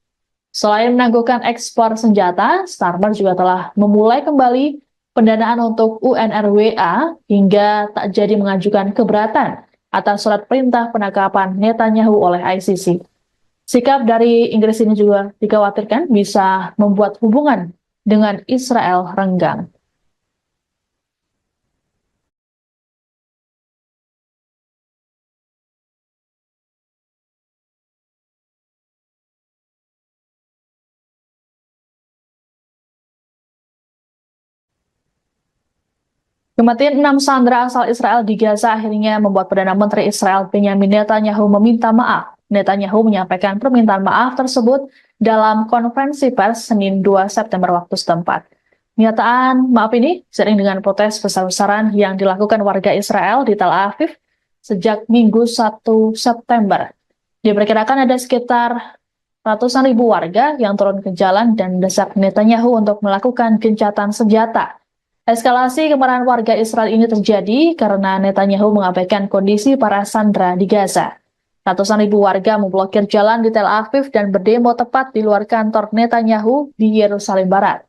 Selain menangguhkan ekspor senjata, Starmer juga telah memulai kembali pendanaan untuk UNRWA hingga tak jadi mengajukan keberatan atas surat perintah penangkapan Netanyahu oleh ICC. Sikap dari Inggris ini juga dikhawatirkan bisa membuat hubungan dengan Israel renggang. Kematian 6 sandera asal Israel di Gaza akhirnya membuat Perdana Menteri Israel Benyamin Netanyahu meminta maaf. Netanyahu menyampaikan permintaan maaf tersebut dalam konferensi pers Senin 2 September waktu setempat. Pernyataan maaf ini seiring dengan protes besar-besaran yang dilakukan warga Israel di Tel Aviv sejak Minggu 1 September. Diperkirakan ada sekitar ratusan ribu warga yang turun ke jalan dan mendesak Netanyahu untuk melakukan gencatan senjata. Eskalasi kemarahan warga Israel ini terjadi karena Netanyahu mengabaikan kondisi para sandera di Gaza. Ratusan ribu warga memblokir jalan di Tel Aviv dan berdemo tepat di luar kantor Netanyahu di Yerusalem Barat.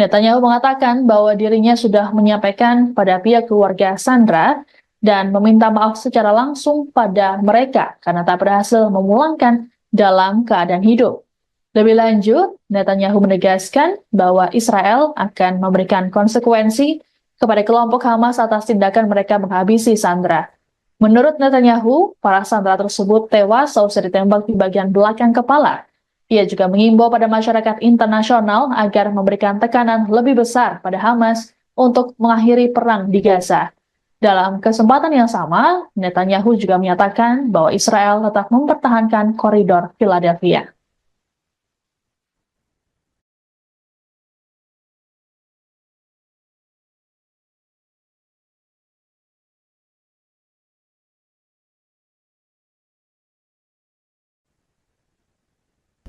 Netanyahu mengatakan bahwa dirinya sudah menyampaikan pada pihak keluarga sandera dan meminta maaf secara langsung pada mereka karena tak berhasil memulangkan dalam keadaan hidup. Lebih lanjut, Netanyahu menegaskan bahwa Israel akan memberikan konsekuensi kepada kelompok Hamas atas tindakan mereka menghabisi sandera. Menurut Netanyahu, para sandera tersebut tewas seusai ditembak di bagian belakang kepala. Ia juga mengimbau pada masyarakat internasional agar memberikan tekanan lebih besar pada Hamas untuk mengakhiri perang di Gaza. Dalam kesempatan yang sama, Netanyahu juga menyatakan bahwa Israel tetap mempertahankan koridor Philadelphia.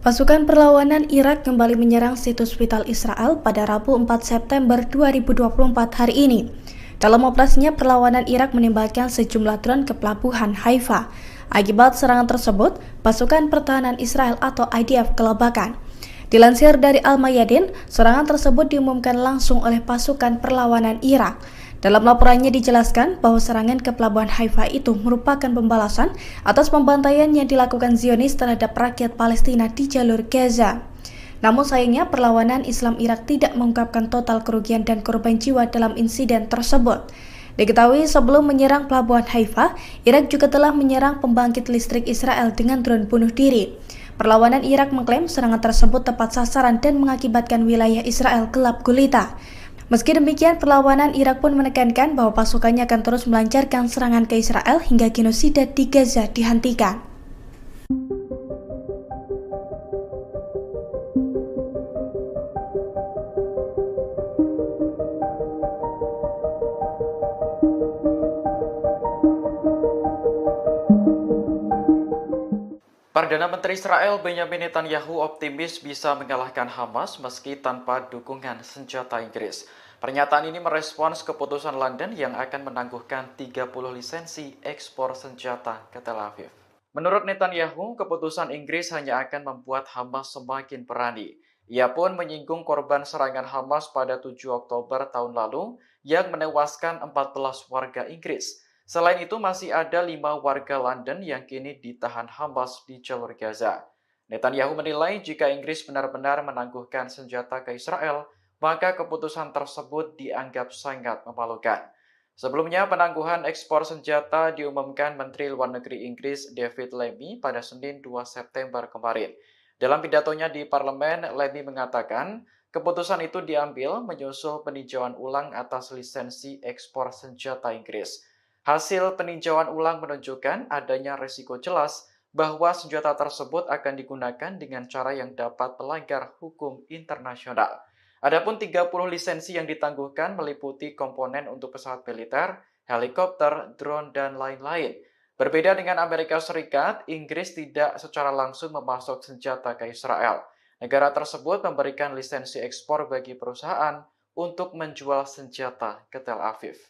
Pasukan perlawanan Irak kembali menyerang situs vital Israel pada Rabu 4 September 2024 hari ini. Dalam operasinya, perlawanan Irak menembakkan sejumlah drone ke pelabuhan Haifa. Akibat serangan tersebut, pasukan pertahanan Israel atau IDF kelabakan. Dilansir dari Al-Mayadin, serangan tersebut diumumkan langsung oleh pasukan perlawanan Irak. Dalam laporannya dijelaskan bahwa serangan ke pelabuhan Haifa itu merupakan pembalasan atas pembantaian yang dilakukan Zionis terhadap rakyat Palestina di jalur Gaza. Namun sayangnya perlawanan Islam Irak tidak mengungkapkan total kerugian dan korban jiwa dalam insiden tersebut. Diketahui sebelum menyerang pelabuhan Haifa, Irak juga telah menyerang pembangkit listrik Israel dengan drone bunuh diri. Perlawanan Irak mengklaim serangan tersebut tepat sasaran dan mengakibatkan wilayah Israel gelap gulita. Meski demikian, perlawanan Irak pun menekankan bahwa pasukannya akan terus melancarkan serangan ke Israel hingga genosida di Gaza dihentikan. Perdana Menteri Israel Benyamin Netanyahu optimis bisa mengalahkan Hamas meski tanpa dukungan senjata Inggris. Pernyataan ini merespons keputusan London yang akan menangguhkan 30 lisensi ekspor senjata ke Tel Aviv. Menurut Netanyahu, keputusan Inggris hanya akan membuat Hamas semakin berani. Ia pun menyinggung korban serangan Hamas pada 7 Oktober tahun lalu yang menewaskan 14 warga Inggris. Selain itu, masih ada 5 warga London yang kini ditahan Hamas di jalur Gaza. Netanyahu menilai jika Inggris benar-benar menangguhkan senjata ke Israel, maka keputusan tersebut dianggap sangat memalukan. Sebelumnya, penangguhan ekspor senjata diumumkan Menteri Luar Negeri Inggris David Lammy pada Senin 2 September kemarin. Dalam pidatonya di parlemen, Lammy mengatakan keputusan itu diambil menyusul peninjauan ulang atas lisensi ekspor senjata Inggris. Hasil peninjauan ulang menunjukkan adanya risiko jelas bahwa senjata tersebut akan digunakan dengan cara yang dapat melanggar hukum internasional. Adapun 30 lisensi yang ditangguhkan meliputi komponen untuk pesawat militer, helikopter, drone, dan lain-lain. Berbeda dengan Amerika Serikat, Inggris tidak secara langsung memasok senjata ke Israel. Negara tersebut memberikan lisensi ekspor bagi perusahaan untuk menjual senjata ke Tel Aviv.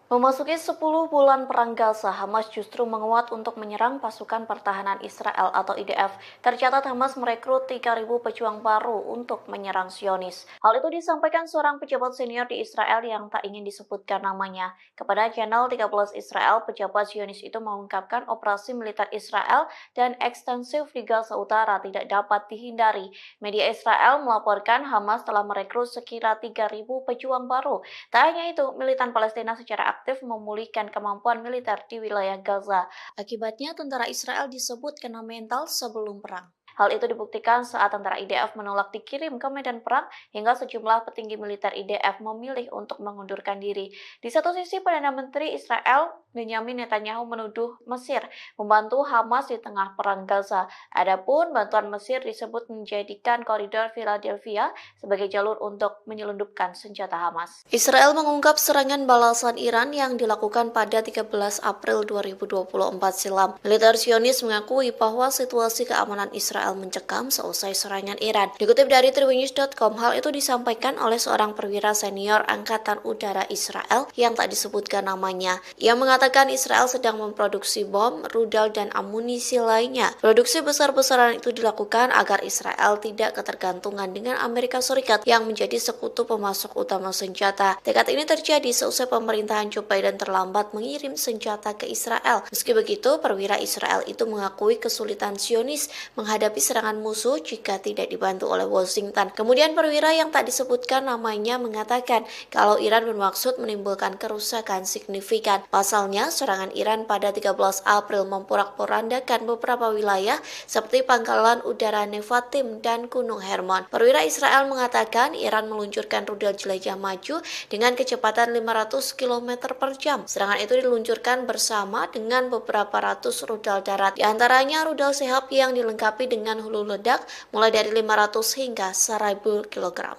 Memasuki 10 bulan perang Gaza, Hamas justru menguat untuk menyerang pasukan pertahanan Israel atau IDF. Tercatat Hamas merekrut 3.000 pejuang baru untuk menyerang Zionis. Hal itu disampaikan seorang pejabat senior di Israel yang tak ingin disebutkan namanya. Kepada channel 13 Israel, pejabat Zionis itu mengungkapkan operasi militer Israel dan ekstensif di Gaza Utara tidak dapat dihindari. Media Israel melaporkan Hamas telah merekrut sekira 3.000 pejuang baru. Tak hanya itu, militan Palestina secara aktif memulihkan kemampuan militer di wilayah Gaza. Akibatnya, tentara Israel disebut kena mental sebelum perang. Hal itu dibuktikan saat tentara IDF menolak dikirim ke medan perang hingga sejumlah petinggi militer IDF memilih untuk mengundurkan diri. Di satu sisi, Perdana Menteri Israel Benyamin Netanyahu menuduh Mesir membantu Hamas di tengah perang Gaza. Adapun bantuan Mesir disebut menjadikan koridor Philadelphia sebagai jalur untuk menyelundupkan senjata Hamas. Israel mengungkap serangan balasan Iran yang dilakukan pada 13 April 2024 silam. Militer Zionis mengakui bahwa situasi keamanan Israel mencekam seusai serangan Iran. Dikutip dari tribunnews.com, hal itu disampaikan oleh seorang perwira senior Angkatan Udara Israel yang tak disebutkan namanya. Ia mengatakan Israel sedang memproduksi bom, rudal, dan amunisi lainnya. Produksi besar-besaran itu dilakukan agar Israel tidak ketergantungan dengan Amerika Serikat yang menjadi sekutu pemasok utama senjata. Tekad ini terjadi seusai pemerintahan Joe Biden terlambat mengirim senjata ke Israel. Meski begitu, perwira Israel itu mengakui kesulitan Zionis menghadapi serangan musuh jika tidak dibantu oleh Washington. Kemudian perwira yang tak disebutkan namanya mengatakan kalau Iran bermaksud menimbulkan kerusakan signifikan. Pasalnya, serangan Iran pada 13 April memporak-porandakan beberapa wilayah seperti pangkalan udara Nevatim dan Gunung Hermon. Perwira Israel mengatakan Iran meluncurkan rudal jelajah maju dengan kecepatan 500 km per jam. Serangan itu diluncurkan bersama dengan beberapa ratus rudal darat. Di antaranya rudal Shahab yang dilengkapi dengan hulu ledak mulai dari 500 hingga 1000 kg.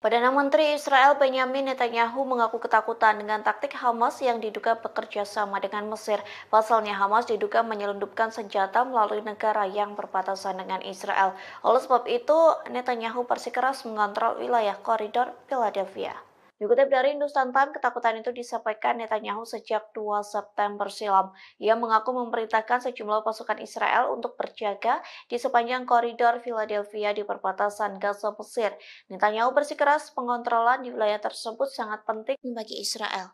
Perdana Menteri Israel Benyamin Netanyahu mengaku ketakutan dengan taktik Hamas yang diduga bekerja sama dengan Mesir. Pasalnya Hamas diduga menyelundupkan senjata melalui negara yang berbatasan dengan Israel. Oleh sebab itu, Netanyahu bersikeras mengontrol wilayah koridor Philadelphia. Dikutip dari Hindustan Times, ketakutan itu disampaikan Netanyahu sejak 2 September silam. Ia mengaku memerintahkan sejumlah pasukan Israel untuk berjaga di sepanjang koridor Philadelphia di perbatasan Gaza Mesir. Netanyahu bersikeras pengontrolan di wilayah tersebut sangat penting bagi Israel.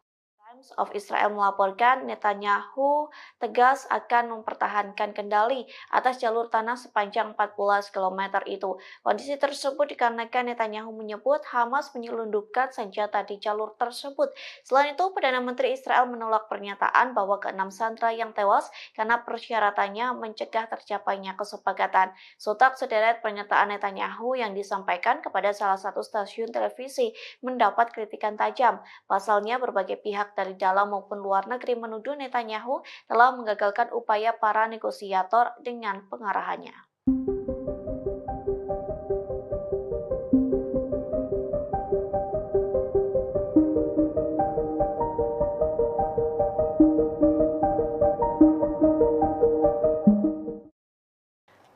Times of Israel melaporkan Netanyahu tegas akan mempertahankan kendali atas jalur tanah sepanjang 14 km itu. Kondisi tersebut dikarenakan Netanyahu menyebut Hamas menyelundupkan senjata di jalur tersebut. Selain itu, Perdana Menteri Israel menolak pernyataan bahwa ke-6 sandera yang tewas karena persyaratannya mencegah tercapainya kesepakatan. Sontak sederet pernyataan Netanyahu yang disampaikan kepada salah satu stasiun televisi mendapat kritikan tajam. Pasalnya, berbagai pihak dari dalam maupun luar negeri menuduh Netanyahu telah menggagalkan upaya para negosiator dengan pengarahannya.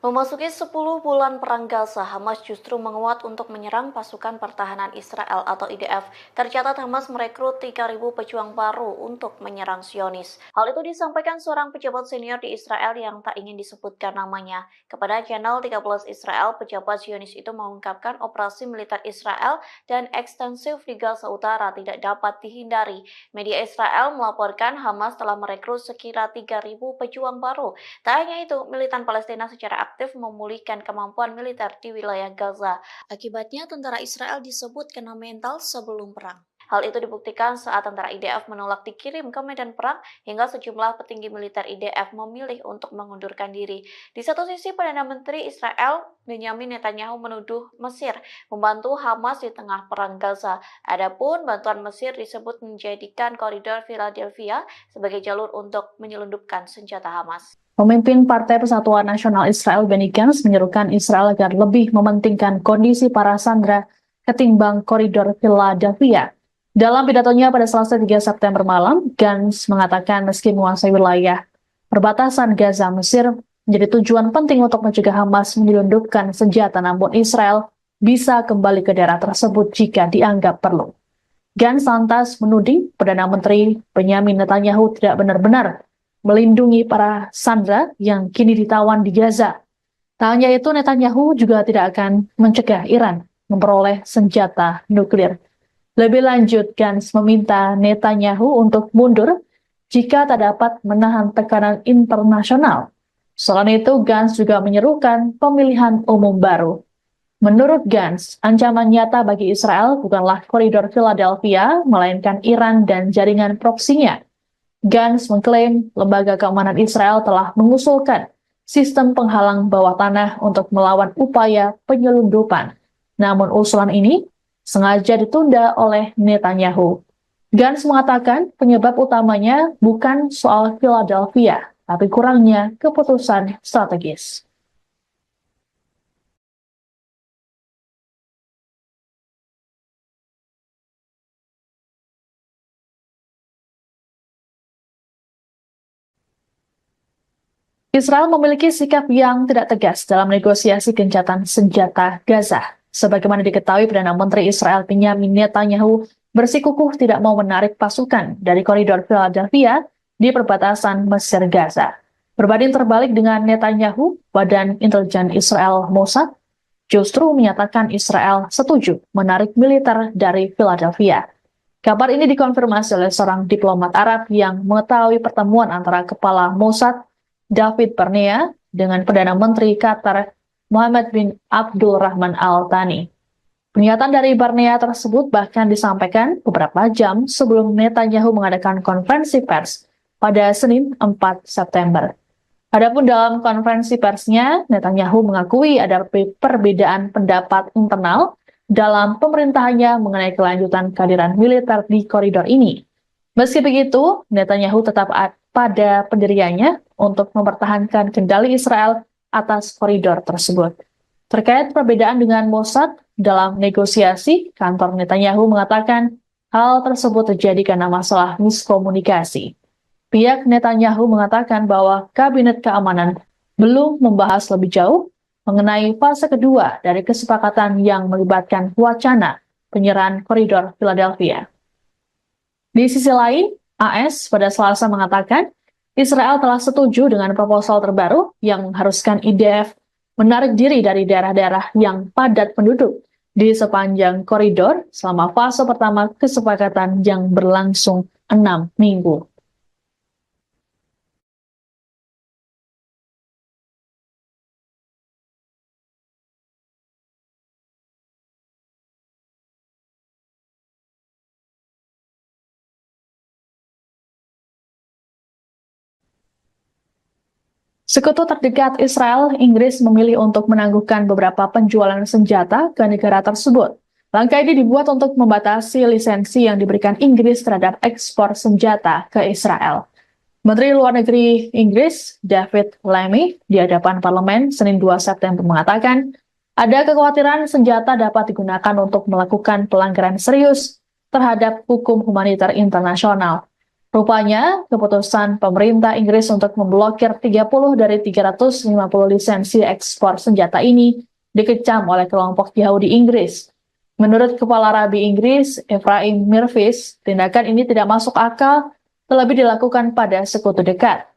Memasuki 10 bulan perang Gaza, Hamas justru menguat untuk menyerang pasukan pertahanan Israel atau IDF. Tercatat Hamas merekrut 3.000 pejuang baru untuk menyerang Zionis. Hal itu disampaikan seorang pejabat senior di Israel yang tak ingin disebutkan namanya. Kepada channel 13 Israel, pejabat Zionis itu mengungkapkan operasi militer Israel dan ekstensif di Gaza Utara tidak dapat dihindari. Media Israel melaporkan Hamas telah merekrut sekira 3.000 pejuang baru. Tak hanya itu, militan Palestina secara aktif memulihkan kemampuan militer di wilayah Gaza. Akibatnya, tentara Israel disebut kena mental sebelum perang. Hal itu dibuktikan saat tentara IDF menolak dikirim ke medan perang hingga sejumlah petinggi militer IDF memilih untuk mengundurkan diri. Di satu sisi, Perdana Menteri Israel Benyamin Netanyahu menuduh Mesir membantu Hamas di tengah perang Gaza. Adapun bantuan Mesir disebut menjadikan koridor Philadelphia sebagai jalur untuk menyelundupkan senjata Hamas. Pemimpin Partai Persatuan Nasional Israel Benny Gantz menyerukan Israel agar lebih mementingkan kondisi para sandera ketimbang koridor Philadelphia. Dalam pidatonya pada Selasa 3 September malam, Gantz mengatakan meski menguasai wilayah perbatasan Gaza, Mesir menjadi tujuan penting untuk mencegah Hamas menyelundupkan senjata, namun Israel bisa kembali ke daerah tersebut jika dianggap perlu. Gantz lantas menuding Perdana Menteri Benyamin Netanyahu tidak benar-benar melindungi para sandera yang kini ditawan di Gaza. Tak hanya itu, Netanyahu juga tidak akan mencegah Iran memperoleh senjata nuklir. Lebih lanjut, Gantz meminta Netanyahu untuk mundur jika tak dapat menahan tekanan internasional. Selain itu, Gantz juga menyerukan pemilihan umum baru. Menurut Gantz, ancaman nyata bagi Israel bukanlah koridor Philadelphia, melainkan Iran dan jaringan proksinya. Gantz mengklaim lembaga keamanan Israel telah mengusulkan sistem penghalang bawah tanah untuk melawan upaya penyelundupan. Namun usulan ini sengaja ditunda oleh Netanyahu. Gantz mengatakan penyebab utamanya bukan soal Philadelphia, tapi kurangnya keputusan strategis. Israel memiliki sikap yang tidak tegas dalam negosiasi gencatan senjata Gaza. Sebagaimana diketahui, Perdana Menteri Israel Benyamin Netanyahu bersikukuh tidak mau menarik pasukan dari koridor Philadelphia di perbatasan Mesir Gaza. Berbanding terbalik dengan Netanyahu, Badan Intelijen Israel Mossad justru menyatakan Israel setuju menarik militer dari Philadelphia. Kabar ini dikonfirmasi oleh seorang diplomat Arab yang mengetahui pertemuan antara Kepala Mossad David Barnea dengan Perdana Menteri Qatar Mohammed bin Abdul Rahman Al Thani. Pernyataan dari Barnea tersebut bahkan disampaikan beberapa jam sebelum Netanyahu mengadakan konferensi pers pada Senin 4 September. Adapun dalam konferensi persnya, Netanyahu mengakui ada perbedaan pendapat internal dalam pemerintahannya mengenai kelanjutan kehadiran militer di koridor ini. Meski begitu, Netanyahu tetap pada pendiriannya untuk mempertahankan kendali Israel atas koridor tersebut. Terkait perbedaan dengan Mossad dalam negosiasi, kantor Netanyahu mengatakan hal tersebut terjadi karena masalah miskomunikasi. Pihak Netanyahu mengatakan bahwa Kabinet Keamanan belum membahas lebih jauh mengenai fase kedua dari kesepakatan yang melibatkan wacana penyerahan koridor Philadelphia. Di sisi lain, AS pada Selasa mengatakan Israel telah setuju dengan proposal terbaru yang mengharuskan IDF menarik diri dari daerah-daerah yang padat penduduk di sepanjang koridor selama fase pertama kesepakatan yang berlangsung 6 minggu. Sekutu terdekat Israel, Inggris memilih untuk menangguhkan beberapa penjualan senjata ke negara tersebut. Langkah ini dibuat untuk membatasi lisensi yang diberikan Inggris terhadap ekspor senjata ke Israel. Menteri Luar Negeri Inggris, David Lammy, di hadapan parlemen Senin 2 September mengatakan, ada kekhawatiran senjata dapat digunakan untuk melakukan pelanggaran serius terhadap hukum humaniter internasional. Rupanya, keputusan pemerintah Inggris untuk memblokir 30 dari 350 lisensi ekspor senjata ini dikecam oleh kelompok Yahudi Inggris. Menurut Kepala Rabi Inggris, Ephraim Mirvis, tindakan ini tidak masuk akal, terlebih dilakukan pada sekutu dekat.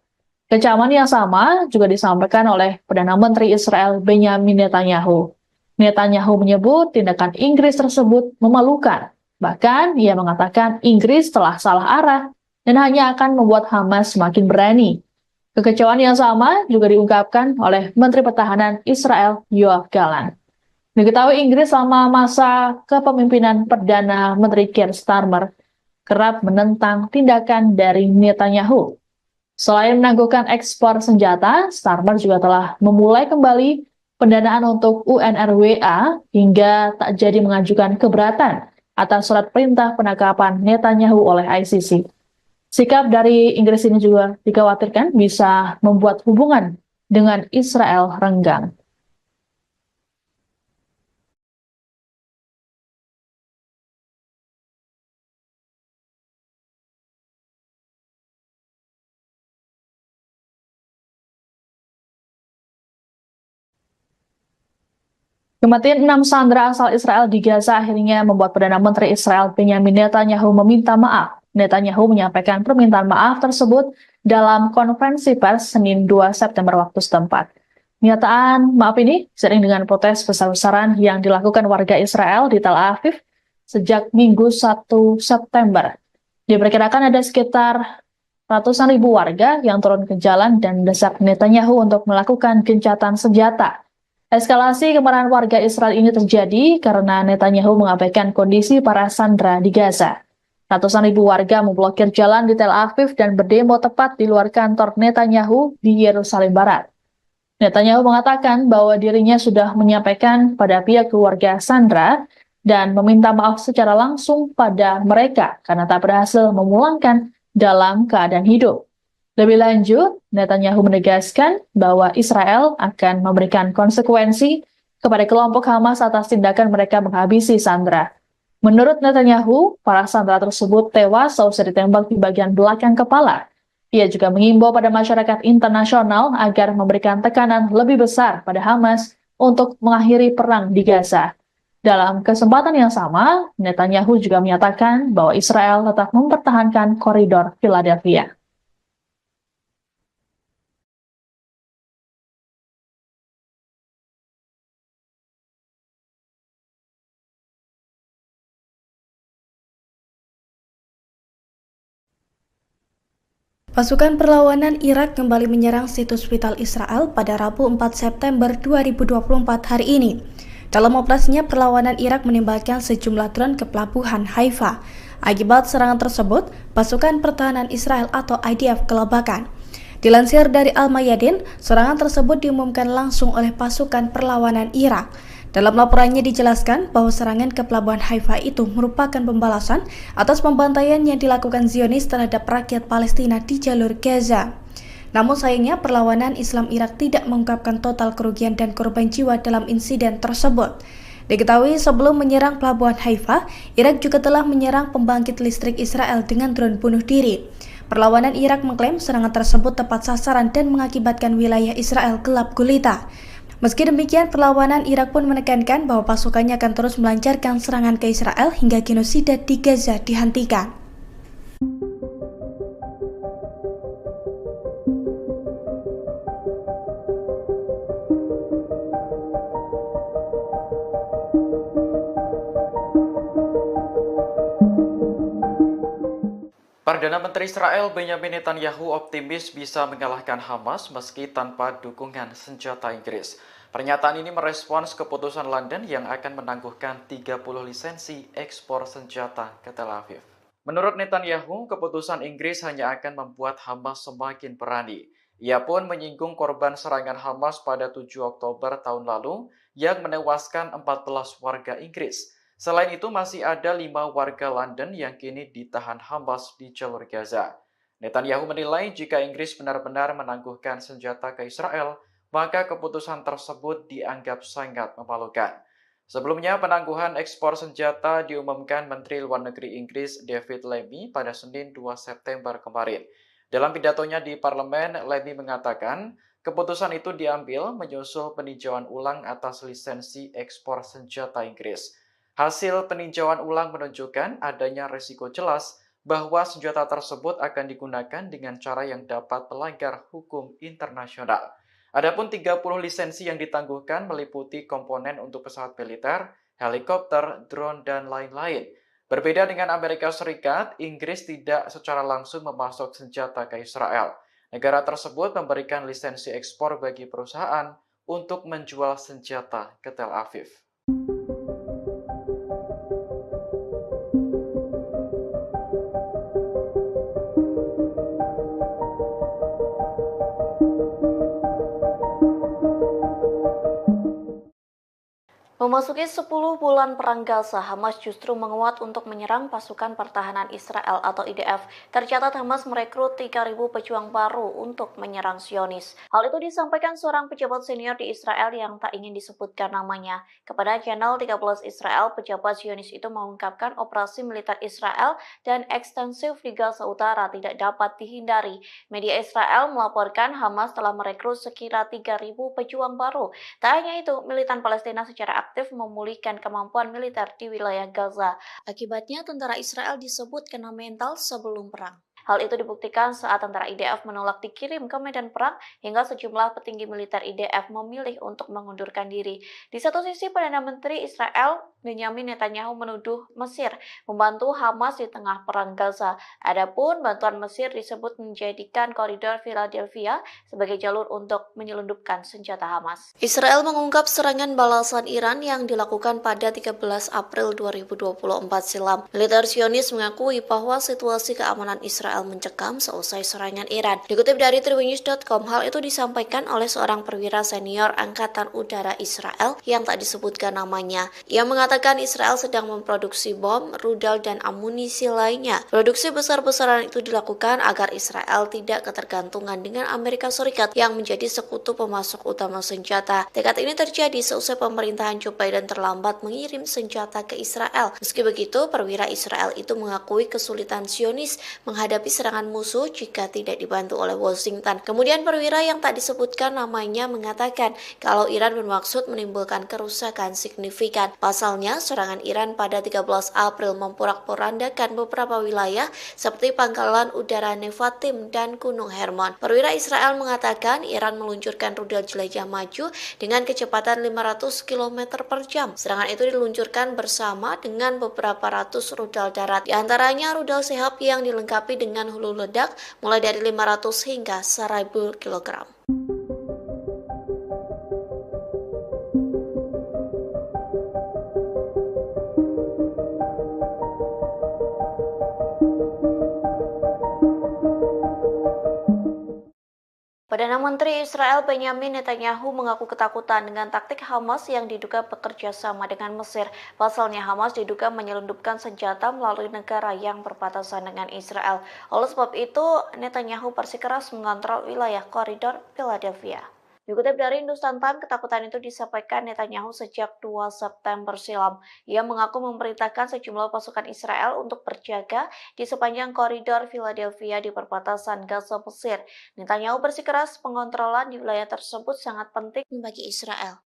Kecaman yang sama juga disampaikan oleh Perdana Menteri Israel Benyamin Netanyahu. Netanyahu menyebut tindakan Inggris tersebut memalukan. Bahkan, ia mengatakan Inggris telah salah arah dan hanya akan membuat Hamas semakin berani. Kekecewaan yang sama juga diungkapkan oleh Menteri Pertahanan Israel Yoav Gallant. Diketahui Inggris selama masa kepemimpinan Perdana Menteri Keir Starmer kerap menentang tindakan dari Netanyahu. Selain menangguhkan ekspor senjata, Starmer juga telah memulai kembali pendanaan untuk UNRWA hingga tak jadi mengajukan keberatan atas surat perintah penangkapan Netanyahu oleh ICC. Sikap dari Inggris ini juga dikhawatirkan bisa membuat hubungan dengan Israel renggang. Kematian 6 sandera asal Israel di Gaza akhirnya membuat Perdana Menteri Israel Benyamin Netanyahu meminta maaf. Netanyahu menyampaikan permintaan maaf tersebut dalam konferensi pers Senin 2 September waktu setempat. Pernyataan maaf ini seiring dengan protes besar-besaran yang dilakukan warga Israel di Tel Aviv sejak Minggu 1 September. Diperkirakan ada sekitar ratusan ribu warga yang turun ke jalan dan mendesak Netanyahu untuk melakukan gencatan senjata. Eskalasi kemarahan warga Israel ini terjadi karena Netanyahu mengabaikan kondisi para sandera di Gaza. Ratusan ribu warga memblokir jalan di Tel Aviv dan berdemo tepat di luar kantor Netanyahu di Yerusalem Barat. Netanyahu mengatakan bahwa dirinya sudah menyampaikan pada pihak keluarga sandera dan meminta maaf secara langsung pada mereka karena tak berhasil memulangkan dalam keadaan hidup. Lebih lanjut, Netanyahu menegaskan bahwa Israel akan memberikan konsekuensi kepada kelompok Hamas atas tindakan mereka menghabisi sandera. Menurut Netanyahu, para sandera tersebut tewas seusai ditembak di bagian belakang kepala. Ia juga mengimbau pada masyarakat internasional agar memberikan tekanan lebih besar pada Hamas untuk mengakhiri perang di Gaza. Dalam kesempatan yang sama, Netanyahu juga menyatakan bahwa Israel tetap mempertahankan koridor Philadelphia. Pasukan perlawanan Irak kembali menyerang situs vital Israel pada Rabu 4 September 2024 hari ini. Dalam operasinya, perlawanan Irak menembakkan sejumlah drone ke pelabuhan Haifa. Akibat serangan tersebut, pasukan pertahanan Israel atau IDF kelabakan. Dilansir dari Al-Mayadin, serangan tersebut diumumkan langsung oleh pasukan perlawanan Irak. Dalam laporannya dijelaskan bahwa serangan ke pelabuhan Haifa itu merupakan pembalasan atas pembantaian yang dilakukan Zionis terhadap rakyat Palestina di jalur Gaza. Namun sayangnya perlawanan Islam Irak tidak mengungkapkan total kerugian dan korban jiwa dalam insiden tersebut. Diketahui sebelum menyerang pelabuhan Haifa, Irak juga telah menyerang pembangkit listrik Israel dengan drone bunuh diri. Perlawanan Irak mengklaim serangan tersebut tepat sasaran dan mengakibatkan wilayah Israel gelap gulita. Meski demikian, perlawanan Irak pun menekankan bahwa pasukannya akan terus melancarkan serangan ke Israel hingga genosida di Gaza dihentikan. Perdana Menteri Israel Benyamin Netanyahu optimis bisa mengalahkan Hamas meski tanpa dukungan senjata Inggris. Pernyataan ini merespons keputusan London yang akan menangguhkan 30 lisensi ekspor senjata ke Tel Aviv. Menurut Netanyahu, keputusan Inggris hanya akan membuat Hamas semakin berani. Ia pun menyinggung korban serangan Hamas pada 7 Oktober tahun lalu yang menewaskan 14 warga Inggris. Selain itu, masih ada 5 warga London yang kini ditahan Hamas di jalur Gaza. Netanyahu menilai jika Inggris benar-benar menangguhkan senjata ke Israel, maka keputusan tersebut dianggap sangat memalukan. Sebelumnya, penangguhan ekspor senjata diumumkan Menteri Luar Negeri Inggris David Lammy pada Senin 2 September kemarin. Dalam pidatonya di parlemen, Lammy mengatakan keputusan itu diambil menyusul peninjauan ulang atas lisensi ekspor senjata Inggris. Hasil peninjauan ulang menunjukkan adanya risiko jelas bahwa senjata tersebut akan digunakan dengan cara yang dapat melanggar hukum internasional. Adapun 30 lisensi yang ditangguhkan meliputi komponen untuk pesawat militer, helikopter, drone, dan lain-lain. Berbeda dengan Amerika Serikat, Inggris tidak secara langsung memasok senjata ke Israel. Negara tersebut memberikan lisensi ekspor bagi perusahaan untuk menjual senjata ke Tel Aviv. Memasuki 10 bulan perang Gaza, Hamas justru menguat untuk menyerang pasukan pertahanan Israel atau IDF. Tercatat Hamas merekrut 3.000 pejuang baru untuk menyerang Zionis. Hal itu disampaikan seorang pejabat senior di Israel yang tak ingin disebutkan namanya. Kepada channel 13 Israel, pejabat Zionis itu mengungkapkan operasi militer Israel dan ekstensif di Gaza Utara tidak dapat dihindari. Media Israel melaporkan Hamas telah merekrut sekira 3.000 pejuang baru. Tak hanya itu, militan Palestina secara aktif memulihkan kemampuan militer di wilayah Gaza. Akibatnya, tentara Israel disebut kena mental sebelum perang. Hal itu dibuktikan saat tentara IDF menolak dikirim ke medan perang hingga sejumlah petinggi militer IDF memilih untuk mengundurkan diri. Di satu sisi, Perdana Menteri Israel Benyamin Netanyahu menuduh Mesir membantu Hamas di tengah perang Gaza. Adapun bantuan Mesir disebut menjadikan koridor Philadelphia sebagai jalur untuk menyelundupkan senjata Hamas. Israel mengungkap serangan balasan Iran yang dilakukan pada 13 April 2024 silam. Militer Zionis mengakui bahwa situasi keamanan Israel mencekam seusai serangan Iran. Dikutip dari tribunnews.com, hal itu disampaikan oleh seorang perwira senior Angkatan Udara Israel yang tak disebutkan namanya. Ia mengatakan Israel sedang memproduksi bom, rudal, dan amunisi lainnya. Produksi besar-besaran itu dilakukan agar Israel tidak ketergantungan dengan Amerika Serikat yang menjadi sekutu pemasok utama senjata. Tekad ini terjadi seusai pemerintahan Joe Biden terlambat mengirim senjata ke Israel. Meski begitu, perwira Israel itu mengakui kesulitan Zionis menghadapi serangan musuh jika tidak dibantu oleh Washington. Kemudian perwira yang tak disebutkan namanya mengatakan kalau Iran bermaksud menimbulkan kerusakan signifikan. Pasalnya, serangan Iran pada 13 April memporak-porandakan beberapa wilayah seperti Pangkalan Udara Nevatim dan Gunung Hermon. Perwira Israel mengatakan Iran meluncurkan rudal jelajah maju dengan kecepatan 500 km per jam. Serangan itu diluncurkan bersama dengan beberapa ratus rudal darat. Di antaranya rudal Sehab yang dilengkapi dengan hulu ledak mulai dari 500 hingga 1000 kg. Perdana Menteri Israel Benyamin Netanyahu mengaku ketakutan dengan taktik Hamas yang diduga bekerja sama dengan Mesir. Pasalnya Hamas diduga menyelundupkan senjata melalui negara yang berbatasan dengan Israel. Oleh sebab itu, Netanyahu bersikeras mengontrol wilayah koridor Philadelphia. Dikutip dari Hindustan Times, ketakutan itu disampaikan Netanyahu sejak 2 September silam. Ia mengaku memerintahkan sejumlah pasukan Israel untuk berjaga di sepanjang koridor Philadelphia di perbatasan Gaza Mesir. Netanyahu bersikeras pengontrolan di wilayah tersebut sangat penting bagi Israel.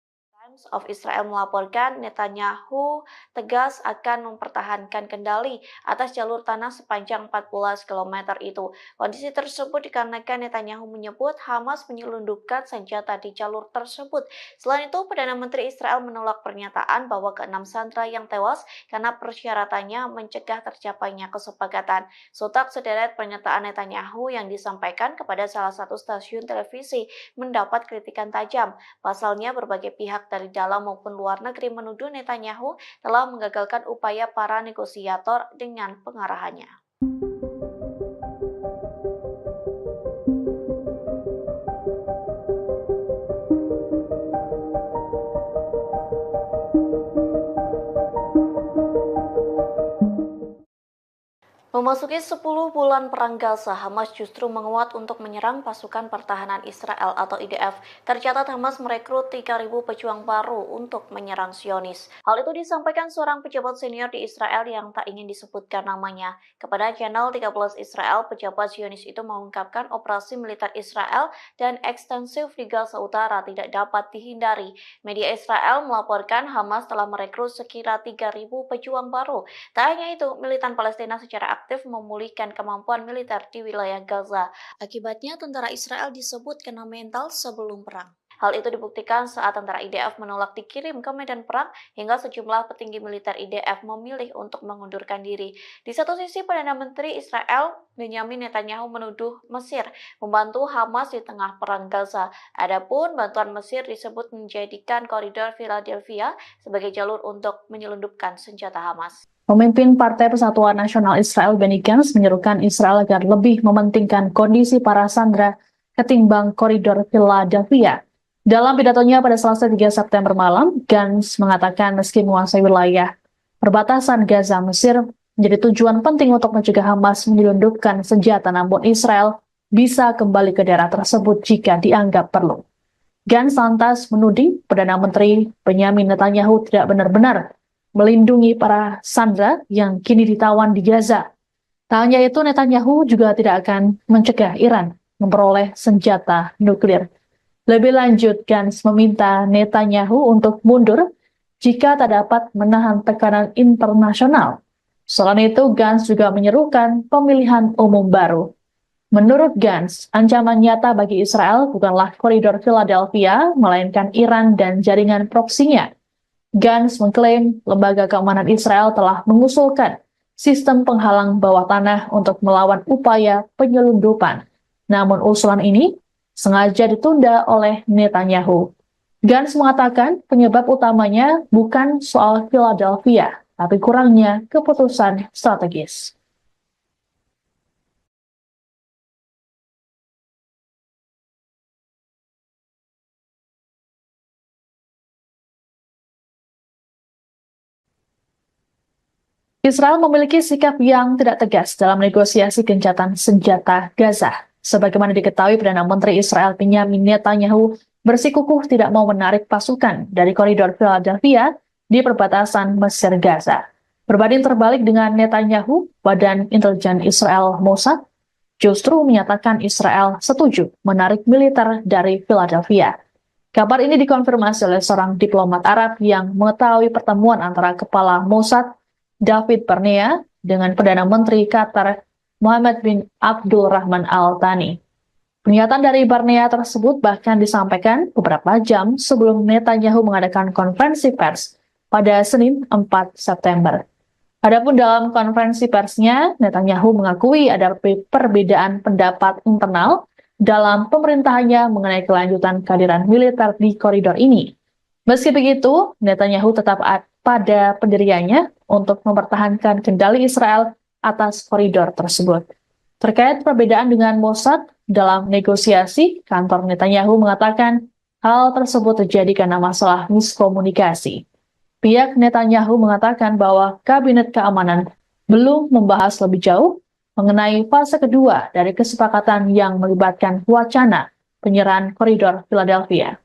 Times of Israel melaporkan Netanyahu tegas akan mempertahankan kendali atas jalur tanah sepanjang 14 km itu. Kondisi tersebut dikarenakan Netanyahu menyebut Hamas menyelundupkan senjata di jalur tersebut. Selain itu, Perdana Menteri Israel menolak pernyataan bahwa ke-6 sandera yang tewas karena persyaratannya mencegah tercapainya kesepakatan. Sontak sederet pernyataan Netanyahu yang disampaikan kepada salah satu stasiun televisi mendapat kritikan tajam. Pasalnya, berbagai pihak dari dalam maupun luar negeri menuduh Netanyahu telah menggagalkan upaya para negosiator dengan pengarahannya. Memasuki 10 bulan perang Gaza, Hamas justru menguat untuk menyerang pasukan pertahanan Israel atau IDF. Tercatat Hamas merekrut 3.000 pejuang baru untuk menyerang Zionis. Hal itu disampaikan seorang pejabat senior di Israel yang tak ingin disebutkan namanya. Kepada channel 13 Israel, pejabat Zionis itu mengungkapkan operasi militer Israel dan ekstensif di Gaza Utara tidak dapat dihindari. Media Israel melaporkan Hamas telah merekrut sekira 3.000 pejuang baru. Tak hanya itu, militan Palestina secara aktif memulihkan kemampuan militer di wilayah Gaza. Akibatnya, tentara Israel disebut kena mental sebelum perang. Hal itu dibuktikan saat tentara IDF menolak dikirim ke medan perang hingga sejumlah petinggi militer IDF memilih untuk mengundurkan diri. Di satu sisi, Perdana Menteri Israel Benyamin Netanyahu menuduh Mesir membantu Hamas di tengah perang Gaza. Adapun bantuan Mesir disebut menjadikan koridor Philadelphia sebagai jalur untuk menyelundupkan senjata Hamas. Pemimpin Partai Persatuan Nasional Israel Benny Gantz menyerukan Israel agar lebih mementingkan kondisi para sandera ketimbang koridor Philadelphia. Dalam pidatonya pada Selasa 3 September malam, Gantz mengatakan meski menguasai wilayah perbatasan Gaza Mesir menjadi tujuan penting untuk mencegah Hamas menyelundupkan senjata, namun Israel bisa kembali ke daerah tersebut jika dianggap perlu. Gantz lantas menuding Perdana Menteri Benyamin Netanyahu tidak benar-benar melindungi para sandera yang kini ditawan di Gaza. Tak hanya itu, Netanyahu juga tidak akan mencegah Iran memperoleh senjata nuklir. Lebih lanjut, Gantz meminta Netanyahu untuk mundur jika tak dapat menahan tekanan internasional. Selain itu, Gantz juga menyerukan pemilihan umum baru. Menurut Gantz, ancaman nyata bagi Israel bukanlah koridor Philadelphia, melainkan Iran dan jaringan proksinya. Gantz mengklaim lembaga keamanan Israel telah mengusulkan sistem penghalang bawah tanah untuk melawan upaya penyelundupan. Namun usulan ini sengaja ditunda oleh Netanyahu. Gantz mengatakan penyebab utamanya bukan soal Philadelphia, tapi kurangnya keputusan strategis. Israel memiliki sikap yang tidak tegas dalam negosiasi gencatan senjata Gaza. Sebagaimana diketahui, Perdana Menteri Israel Benyamin Netanyahu bersikukuh tidak mau menarik pasukan dari koridor Philadelphia di perbatasan Mesir-Gaza. Berbanding terbalik dengan Netanyahu, Badan Intelijen Israel Mossad justru menyatakan Israel setuju menarik militer dari Philadelphia. Kabar ini dikonfirmasi oleh seorang diplomat Arab yang mengetahui pertemuan antara Kepala Mossad David Barnea dengan Perdana Menteri Qatar Mohammed bin Abdul Rahman Al Thani. Pernyataan dari Barnea tersebut bahkan disampaikan beberapa jam sebelum Netanyahu mengadakan konferensi pers pada Senin 4 September. Adapun dalam konferensi persnya, Netanyahu mengakui ada perbedaan pendapat internal dalam pemerintahannya mengenai kelanjutan kehadiran militer di koridor ini. Meski begitu, Netanyahu tetap pada pendiriannya untuk mempertahankan kendali Israel atas koridor tersebut. Terkait perbedaan dengan Mossad dalam negosiasi, kantor Netanyahu mengatakan hal tersebut terjadi karena masalah miskomunikasi. Pihak Netanyahu mengatakan bahwa Kabinet Keamanan belum membahas lebih jauh mengenai fase kedua dari kesepakatan yang melibatkan wacana penyerahan koridor Philadelphia.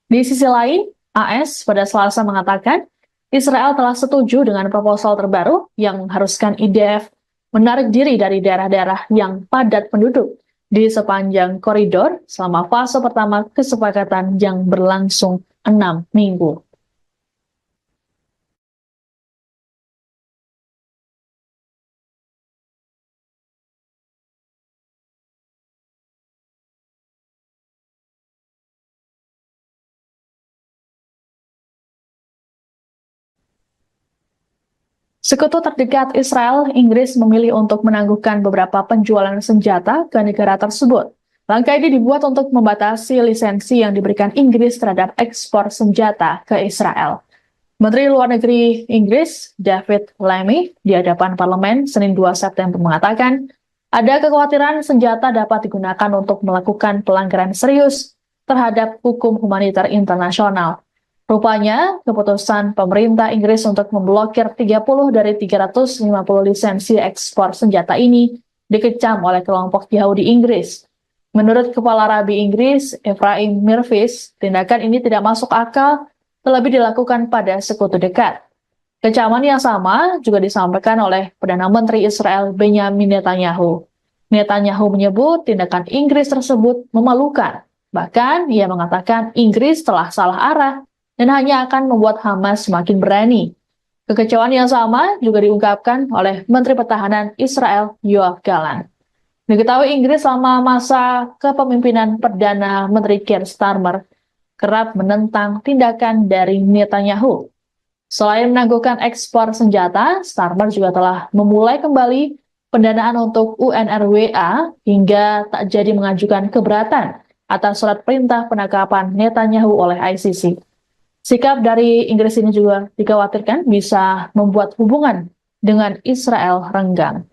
Di sisi lain, AS pada Selasa mengatakan Israel telah setuju dengan proposal terbaru yang mengharuskan IDF menarik diri dari daerah-daerah yang padat penduduk di sepanjang koridor selama fase pertama kesepakatan yang berlangsung 6 minggu. Sekutu terdekat Israel, Inggris memilih untuk menangguhkan beberapa penjualan senjata ke negara tersebut. Langkah ini dibuat untuk membatasi lisensi yang diberikan Inggris terhadap ekspor senjata ke Israel. Menteri Luar Negeri Inggris, David Lammy, di hadapan parlemen Senin 2 September mengatakan, ada kekhawatiran senjata dapat digunakan untuk melakukan pelanggaran serius terhadap hukum humaniter internasional. Rupanya, keputusan pemerintah Inggris untuk memblokir 30 dari 350 lisensi ekspor senjata ini dikecam oleh kelompok Yahudi Inggris. Menurut Kepala Rabi Inggris, Ephraim Mirvis, tindakan ini tidak masuk akal, terlebih dilakukan pada sekutu dekat. Kecaman yang sama juga disampaikan oleh Perdana Menteri Israel Benyamin Netanyahu. Netanyahu menyebut tindakan Inggris tersebut memalukan. Bahkan, ia mengatakan Inggris telah salah arah dan hanya akan membuat Hamas semakin berani. Kekecewaan yang sama juga diungkapkan oleh Menteri Pertahanan Israel Yoav Gallant. Diketahui Inggris selama masa kepemimpinan Perdana Menteri Keir Starmer kerap menentang tindakan dari Netanyahu. Selain menangguhkan ekspor senjata, Starmer juga telah memulai kembali pendanaan untuk UNRWA hingga tak jadi mengajukan keberatan atas surat perintah penangkapan Netanyahu oleh ICC. Sikap dari Inggris ini juga dikhawatirkan bisa membuat hubungan dengan Israel renggang.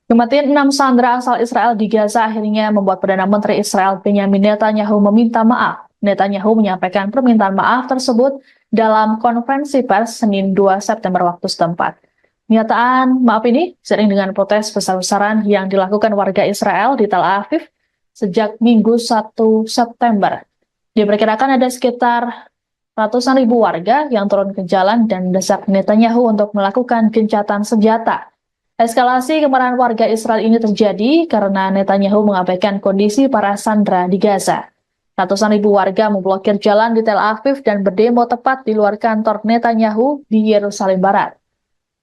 Kematian 6 sandera asal Israel di Gaza akhirnya membuat Perdana Menteri Israel Benyamin Netanyahu meminta maaf. Netanyahu menyampaikan permintaan maaf tersebut dalam konferensi pers Senin 2 September waktu setempat. Pernyataan maaf ini seiring dengan protes besar-besaran yang dilakukan warga Israel di Tel Aviv sejak Minggu 1 September. Diperkirakan ada sekitar ratusan ribu warga yang turun ke jalan dan mendesak Netanyahu untuk melakukan gencatan senjata. Eskalasi kemarahan warga Israel ini terjadi karena Netanyahu mengabaikan kondisi para sandera di Gaza. Ratusan ribu warga memblokir jalan di Tel Aviv dan berdemo tepat di luar kantor Netanyahu di Yerusalem Barat.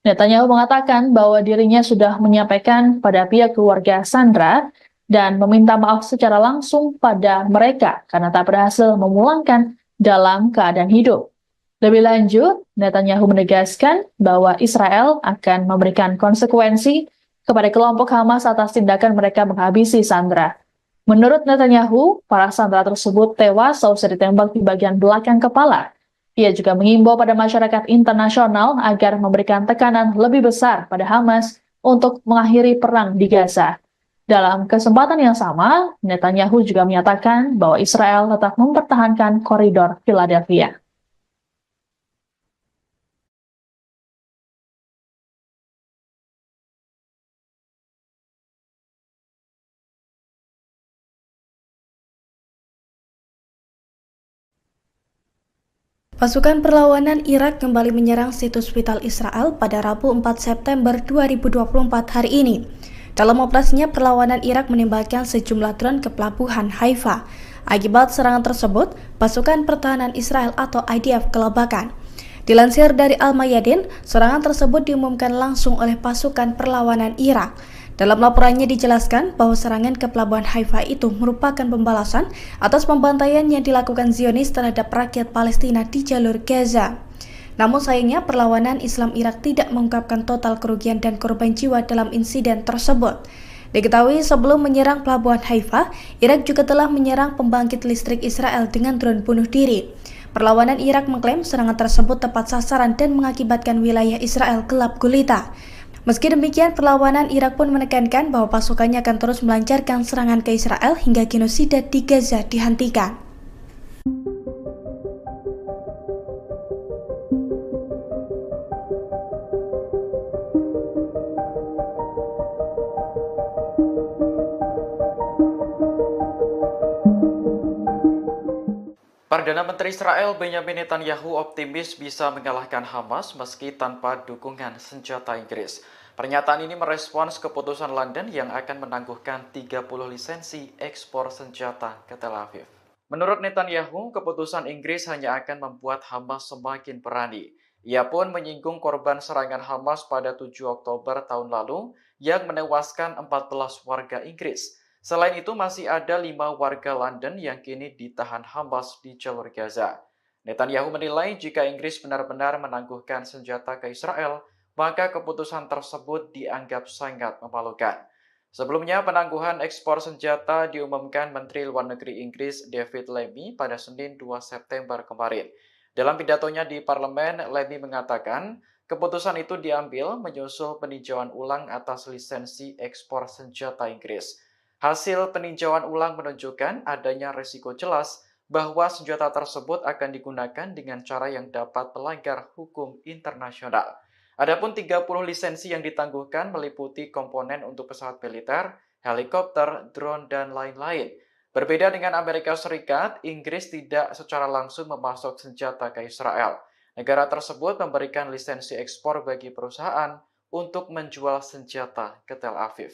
Netanyahu mengatakan bahwa dirinya sudah menyampaikan pada pihak keluarga sandera dan meminta maaf secara langsung pada mereka karena tak berhasil memulangkan dalam keadaan hidup. Lebih lanjut, Netanyahu menegaskan bahwa Israel akan memberikan konsekuensi kepada kelompok Hamas atas tindakan mereka menghabisi sandera. Menurut Netanyahu, para sandera tersebut tewas seusai ditembak di bagian belakang kepala. Ia juga mengimbau pada masyarakat internasional agar memberikan tekanan lebih besar pada Hamas untuk mengakhiri perang di Gaza. Dalam kesempatan yang sama, Netanyahu juga menyatakan bahwa Israel tetap mempertahankan koridor Philadelphia. Pasukan perlawanan Irak kembali menyerang situs vital Israel pada Rabu 4 September 2024 hari ini. Dalam operasinya, perlawanan Irak menembakkan sejumlah drone ke pelabuhan Haifa. Akibat serangan tersebut, pasukan pertahanan Israel atau IDF kelabakan. Dilansir dari Al-Mayadin, serangan tersebut diumumkan langsung oleh pasukan perlawanan Irak. Dalam laporannya dijelaskan bahwa serangan ke pelabuhan Haifa itu merupakan pembalasan atas pembantaian yang dilakukan Zionis terhadap rakyat Palestina di jalur Gaza. Namun sayangnya perlawanan Islam Irak tidak mengungkapkan total kerugian dan korban jiwa dalam insiden tersebut. Diketahui sebelum menyerang pelabuhan Haifa, Irak juga telah menyerang pembangkit listrik Israel dengan drone bunuh diri. Perlawanan Irak mengklaim serangan tersebut tepat sasaran dan mengakibatkan wilayah Israel gelap gulita. Meski demikian, perlawanan Irak pun menekankan bahwa pasukannya akan terus melancarkan serangan ke Israel hingga genosida di Gaza dihentikan. Perdana Menteri Israel Benyamin Netanyahu optimis bisa mengalahkan Hamas meski tanpa dukungan senjata Inggris. Pernyataan ini merespons keputusan London yang akan menangguhkan 30 lisensi ekspor senjata ke Tel Aviv. Menurut Netanyahu, keputusan Inggris hanya akan membuat Hamas semakin berani. Ia pun menyinggung korban serangan Hamas pada 7 Oktober tahun lalu yang menewaskan 14 warga Inggris. Selain itu, masih ada 5 warga London yang kini ditahan Hamas di jalur Gaza. Netanyahu menilai jika Inggris benar-benar menangguhkan senjata ke Israel, maka keputusan tersebut dianggap sangat memalukan. Sebelumnya, penangguhan ekspor senjata diumumkan Menteri Luar Negeri Inggris David Lammy pada Senin 2 September kemarin. Dalam pidatonya di parlemen, Lammy mengatakan keputusan itu diambil menyusul peninjauan ulang atas lisensi ekspor senjata Inggris. Hasil peninjauan ulang menunjukkan adanya risiko jelas bahwa senjata tersebut akan digunakan dengan cara yang dapat melanggar hukum internasional. Adapun 30 lisensi yang ditangguhkan meliputi komponen untuk pesawat militer, helikopter, drone, dan lain-lain. Berbeda dengan Amerika Serikat, Inggris tidak secara langsung memasok senjata ke Israel. Negara tersebut memberikan lisensi ekspor bagi perusahaan untuk menjual senjata ke Tel Aviv.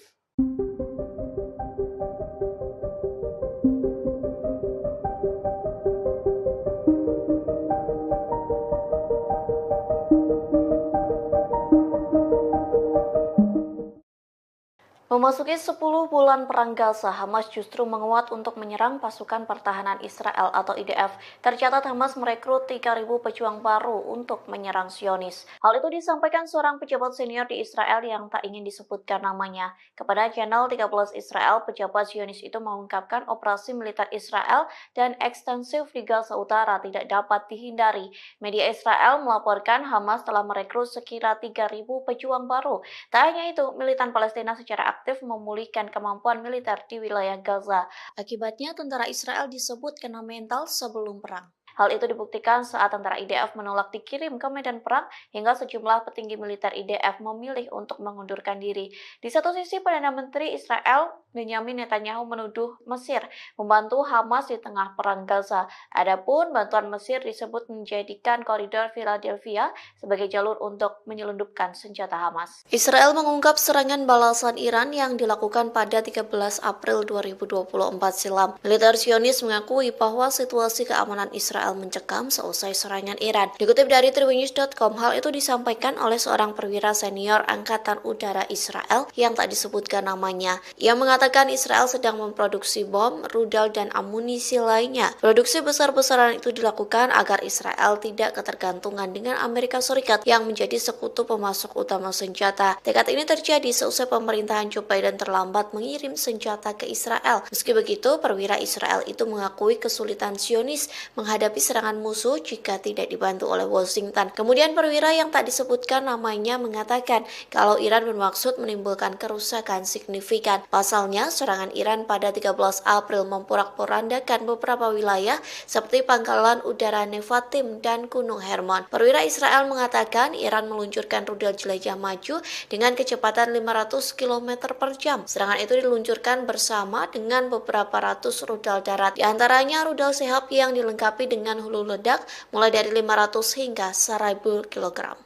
Memasuki 10 bulan perang Gaza, Hamas justru menguat untuk menyerang pasukan pertahanan Israel atau IDF. Tercatat Hamas merekrut 3.000 pejuang baru untuk menyerang Zionis. Hal itu disampaikan seorang pejabat senior di Israel yang tak ingin disebutkan namanya. Kepada channel 13 Israel, pejabat Zionis itu mengungkapkan operasi militer Israel dan ekstensif di Gaza Utara tidak dapat dihindari. Media Israel melaporkan Hamas telah merekrut sekira 3.000 pejuang baru. Tak hanya itu, militan Palestina secara aktif memulihkan kemampuan militer di wilayah Gaza. Akibatnya, tentara Israel disebut kena mental sebelum perang. Hal itu dibuktikan saat tentara IDF menolak dikirim ke medan perang hingga sejumlah petinggi militer IDF memilih untuk mengundurkan diri. Di satu sisi, Perdana Menteri Israel Benyamin Netanyahu menuduh Mesir membantu Hamas di tengah perang Gaza. Adapun bantuan Mesir disebut menjadikan koridor Philadelphia sebagai jalur untuk menyelundupkan senjata Hamas. Israel mengungkap serangan balasan Iran yang dilakukan pada 13 April 2024 silam. Militer Zionis mengakui bahwa situasi keamanan Israel mencekam seusai serangan Iran. Dikutip dari Tribunnews.com, hal itu disampaikan oleh seorang perwira senior Angkatan Udara Israel yang tak disebutkan namanya. Ia mengatakan Israel sedang memproduksi bom, rudal, dan amunisi lainnya. Produksi besar-besaran itu dilakukan agar Israel tidak ketergantungan dengan Amerika Serikat yang menjadi sekutu pemasok utama senjata. Tekad ini terjadi seusai pemerintahan Joe Biden terlambat mengirim senjata ke Israel. Meski begitu, perwira Israel itu mengakui kesulitan Zionis menghadapi serangan musuh jika tidak dibantu oleh Washington. Kemudian perwira yang tak disebutkan namanya mengatakan kalau Iran bermaksud menimbulkan kerusakan signifikan. Pasalnya, serangan Iran pada 13 April memporak-porandakan beberapa wilayah seperti Pangkalan Udara Nevatim dan Gunung Hermon. Perwira Israel mengatakan Iran meluncurkan rudal jelajah maju dengan kecepatan 500 km per jam. Serangan itu diluncurkan bersama dengan beberapa ratus rudal darat, di antaranya rudal Sehab yang dilengkapi dengan hulu ledak mulai dari 500 hingga 1000 kg.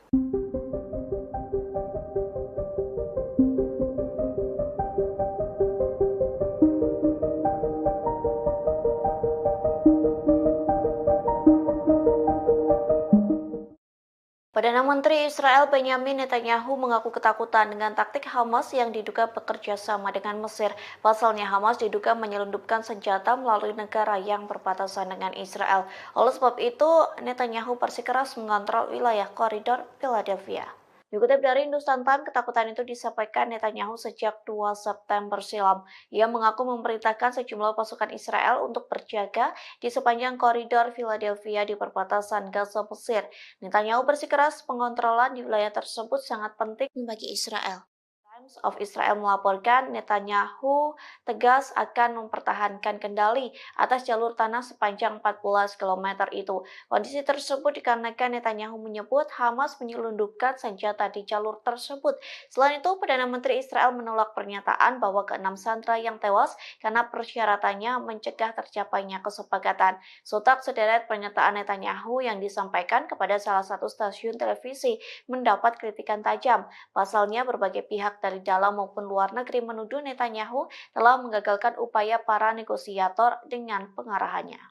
Perdana Menteri Israel Benyamin Netanyahu mengaku ketakutan dengan taktik Hamas yang diduga bekerja sama dengan Mesir. Pasalnya Hamas diduga menyelundupkan senjata melalui negara yang berbatasan dengan Israel. Oleh sebab itu, Netanyahu bersikeras mengontrol wilayah koridor Philadelphia. Dikutip dari Hindustan Times, ketakutan itu disampaikan Netanyahu sejak 2 September silam. Ia mengaku memerintahkan sejumlah pasukan Israel untuk berjaga di sepanjang koridor Philadelphia di perbatasan Gaza Mesir. Netanyahu bersikeras pengontrolan di wilayah tersebut sangat penting bagi Israel. Times of Israel melaporkan Netanyahu tegas akan mempertahankan kendali atas jalur tanah sepanjang 14 km itu. Kondisi tersebut dikarenakan Netanyahu menyebut Hamas menyelundupkan senjata di jalur tersebut. Selain itu, Perdana Menteri Israel menolak pernyataan bahwa ke-6 sandera yang tewas karena persyaratannya mencegah tercapainya kesepakatan. Sontak sederet pernyataan Netanyahu yang disampaikan kepada salah satu stasiun televisi mendapat kritikan tajam. Pasalnya, berbagai pihak dari dalam maupun luar negeri menuduh Netanyahu telah menggagalkan upaya para negosiator dengan pengarahannya.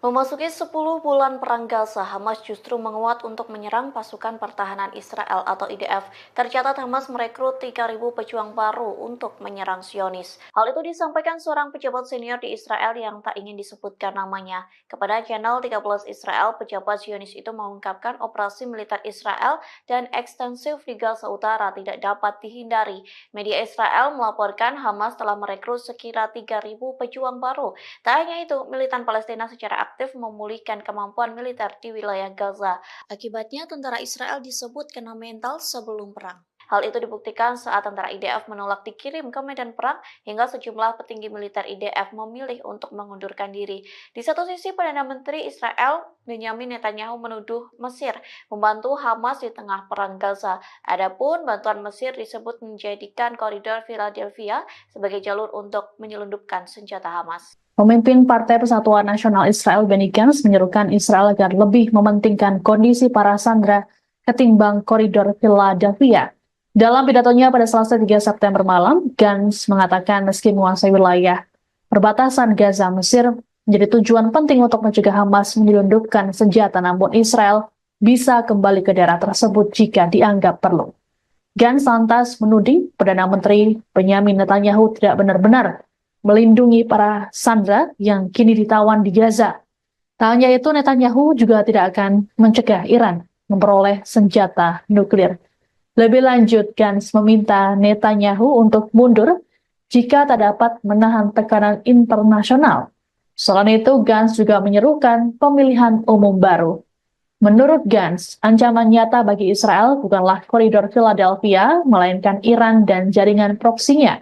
Memasuki 10 bulan perang Gaza, Hamas justru menguat untuk menyerang pasukan pertahanan Israel atau IDF. Tercatat Hamas merekrut 3.000 pejuang baru untuk menyerang Zionis. Hal itu disampaikan seorang pejabat senior di Israel yang tak ingin disebutkan namanya. Kepada channel 13 Israel, pejabat Zionis itu mengungkapkan operasi militer Israel dan ekstensif di Gaza Utara tidak dapat dihindari. Media Israel melaporkan Hamas telah merekrut sekira 3.000 pejuang baru. Tak hanya itu, militan Palestina secara aktif memulihkan kemampuan militer di wilayah Gaza. Akibatnya, tentara Israel disebut kena mental sebelum perang. Hal itu dibuktikan saat tentara IDF menolak dikirim ke medan perang hingga sejumlah petinggi militer IDF memilih untuk mengundurkan diri. Di satu sisi, Perdana Menteri Israel Benyamin Netanyahu menuduh Mesir membantu Hamas di tengah perang Gaza. Adapun bantuan Mesir disebut menjadikan koridor Philadelphia sebagai jalur untuk menyelundupkan senjata Hamas. Pemimpin Partai Persatuan Nasional Israel Benny Gantz menyerukan Israel agar lebih mementingkan kondisi para sandera ketimbang koridor Philadelphia. Dalam pidatonya pada Selasa 3 September malam, Gantz mengatakan meski menguasai wilayah perbatasan Gaza, Mesir menjadi tujuan penting untuk mencegah Hamas menyelundupkan senjata, namun Israel bisa kembali ke daerah tersebut jika dianggap perlu. Gantz lantas menuding Perdana Menteri Benyamin Netanyahu tidak benar-benar melindungi para sandera yang kini ditawan di Gaza. Tak hanya itu, Netanyahu juga tidak akan mencegah Iran memperoleh senjata nuklir. Lebih lanjut, Gantz meminta Netanyahu untuk mundur jika tak dapat menahan tekanan internasional. Selain itu, Gantz juga menyerukan pemilihan umum baru. Menurut Gantz, ancaman nyata bagi Israel bukanlah koridor Philadelphia, melainkan Iran dan jaringan proksinya.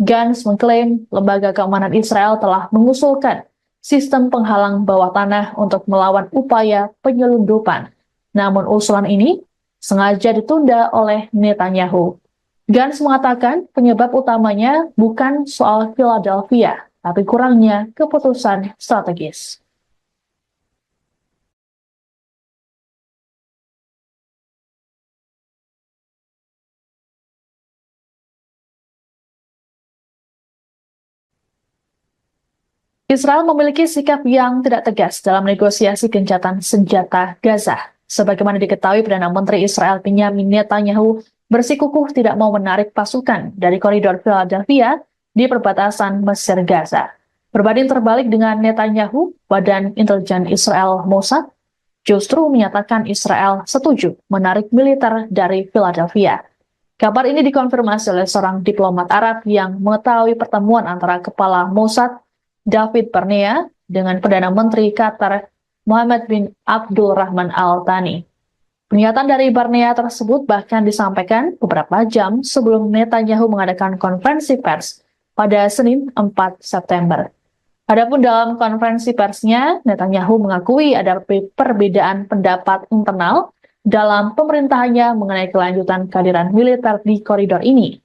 Gantz mengklaim lembaga keamanan Israel telah mengusulkan sistem penghalang bawah tanah untuk melawan upaya penyelundupan. Namun usulan ini sengaja ditunda oleh Netanyahu. Gantz mengatakan penyebab utamanya bukan soal Philadelphia, tapi kurangnya keputusan strategis. Israel memiliki sikap yang tidak tegas dalam negosiasi gencatan senjata Gaza. Sebagaimana diketahui, Perdana Menteri Israel Benjamin Netanyahu bersikukuh tidak mau menarik pasukan dari koridor Philadelphia di perbatasan Mesir Gaza. Berbanding terbalik dengan Netanyahu, Badan Intelijen Israel Mossad justru menyatakan Israel setuju menarik militer dari Philadelphia. Kabar ini dikonfirmasi oleh seorang diplomat Arab yang mengetahui pertemuan antara kepala Mossad David Barnea dengan Perdana Menteri Qatar Mohammed bin Abdul Rahman Al Thani. Pernyataan dari Barnea tersebut bahkan disampaikan beberapa jam sebelum Netanyahu mengadakan konferensi pers pada Senin 4 September. Adapun dalam konferensi persnya, Netanyahu mengakui ada perbedaan pendapat internal dalam pemerintahannya mengenai kelanjutan kehadiran militer di koridor ini.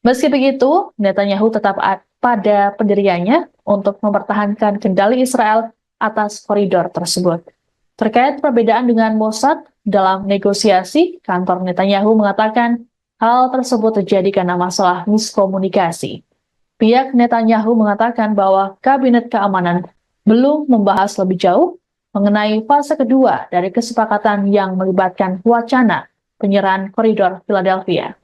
Meski begitu, Netanyahu tetap pada pendiriannya untuk mempertahankan kendali Israel atas koridor tersebut. Terkait perbedaan dengan Mossad dalam negosiasi, kantor Netanyahu mengatakan hal tersebut terjadi karena masalah miskomunikasi. Pihak Netanyahu mengatakan bahwa Kabinet Keamanan belum membahas lebih jauh mengenai fase kedua dari kesepakatan yang melibatkan wacana penyerahan koridor Philadelphia.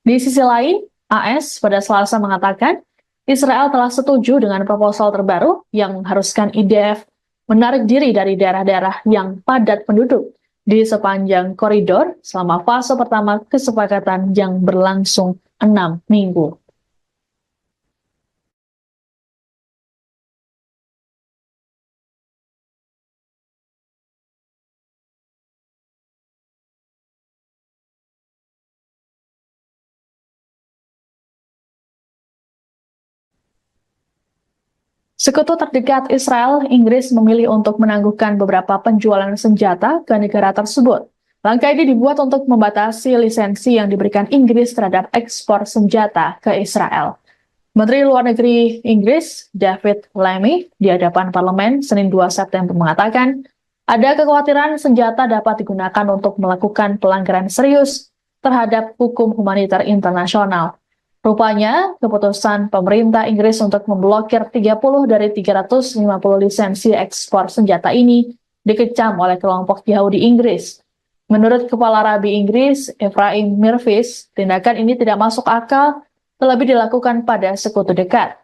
Di sisi lain, AS pada Selasa mengatakan Israel telah setuju dengan proposal terbaru yang mengharuskan IDF menarik diri dari daerah-daerah yang padat penduduk di sepanjang koridor selama fase pertama kesepakatan yang berlangsung 6 minggu. Sekutu terdekat Israel, Inggris memilih untuk menangguhkan beberapa penjualan senjata ke negara tersebut. Langkah ini dibuat untuk membatasi lisensi yang diberikan Inggris terhadap ekspor senjata ke Israel. Menteri Luar Negeri Inggris, David Lammy, di hadapan parlemen Senin 2 September mengatakan, ada kekhawatiran senjata dapat digunakan untuk melakukan pelanggaran serius terhadap hukum humaniter internasional. Rupanya, keputusan pemerintah Inggris untuk memblokir 30 dari 350 lisensi ekspor senjata ini dikecam oleh kelompok Yahudi Inggris. Menurut Kepala Rabi Inggris, Ephraim Mirvis, tindakan ini tidak masuk akal, terlebih dilakukan pada sekutu dekat.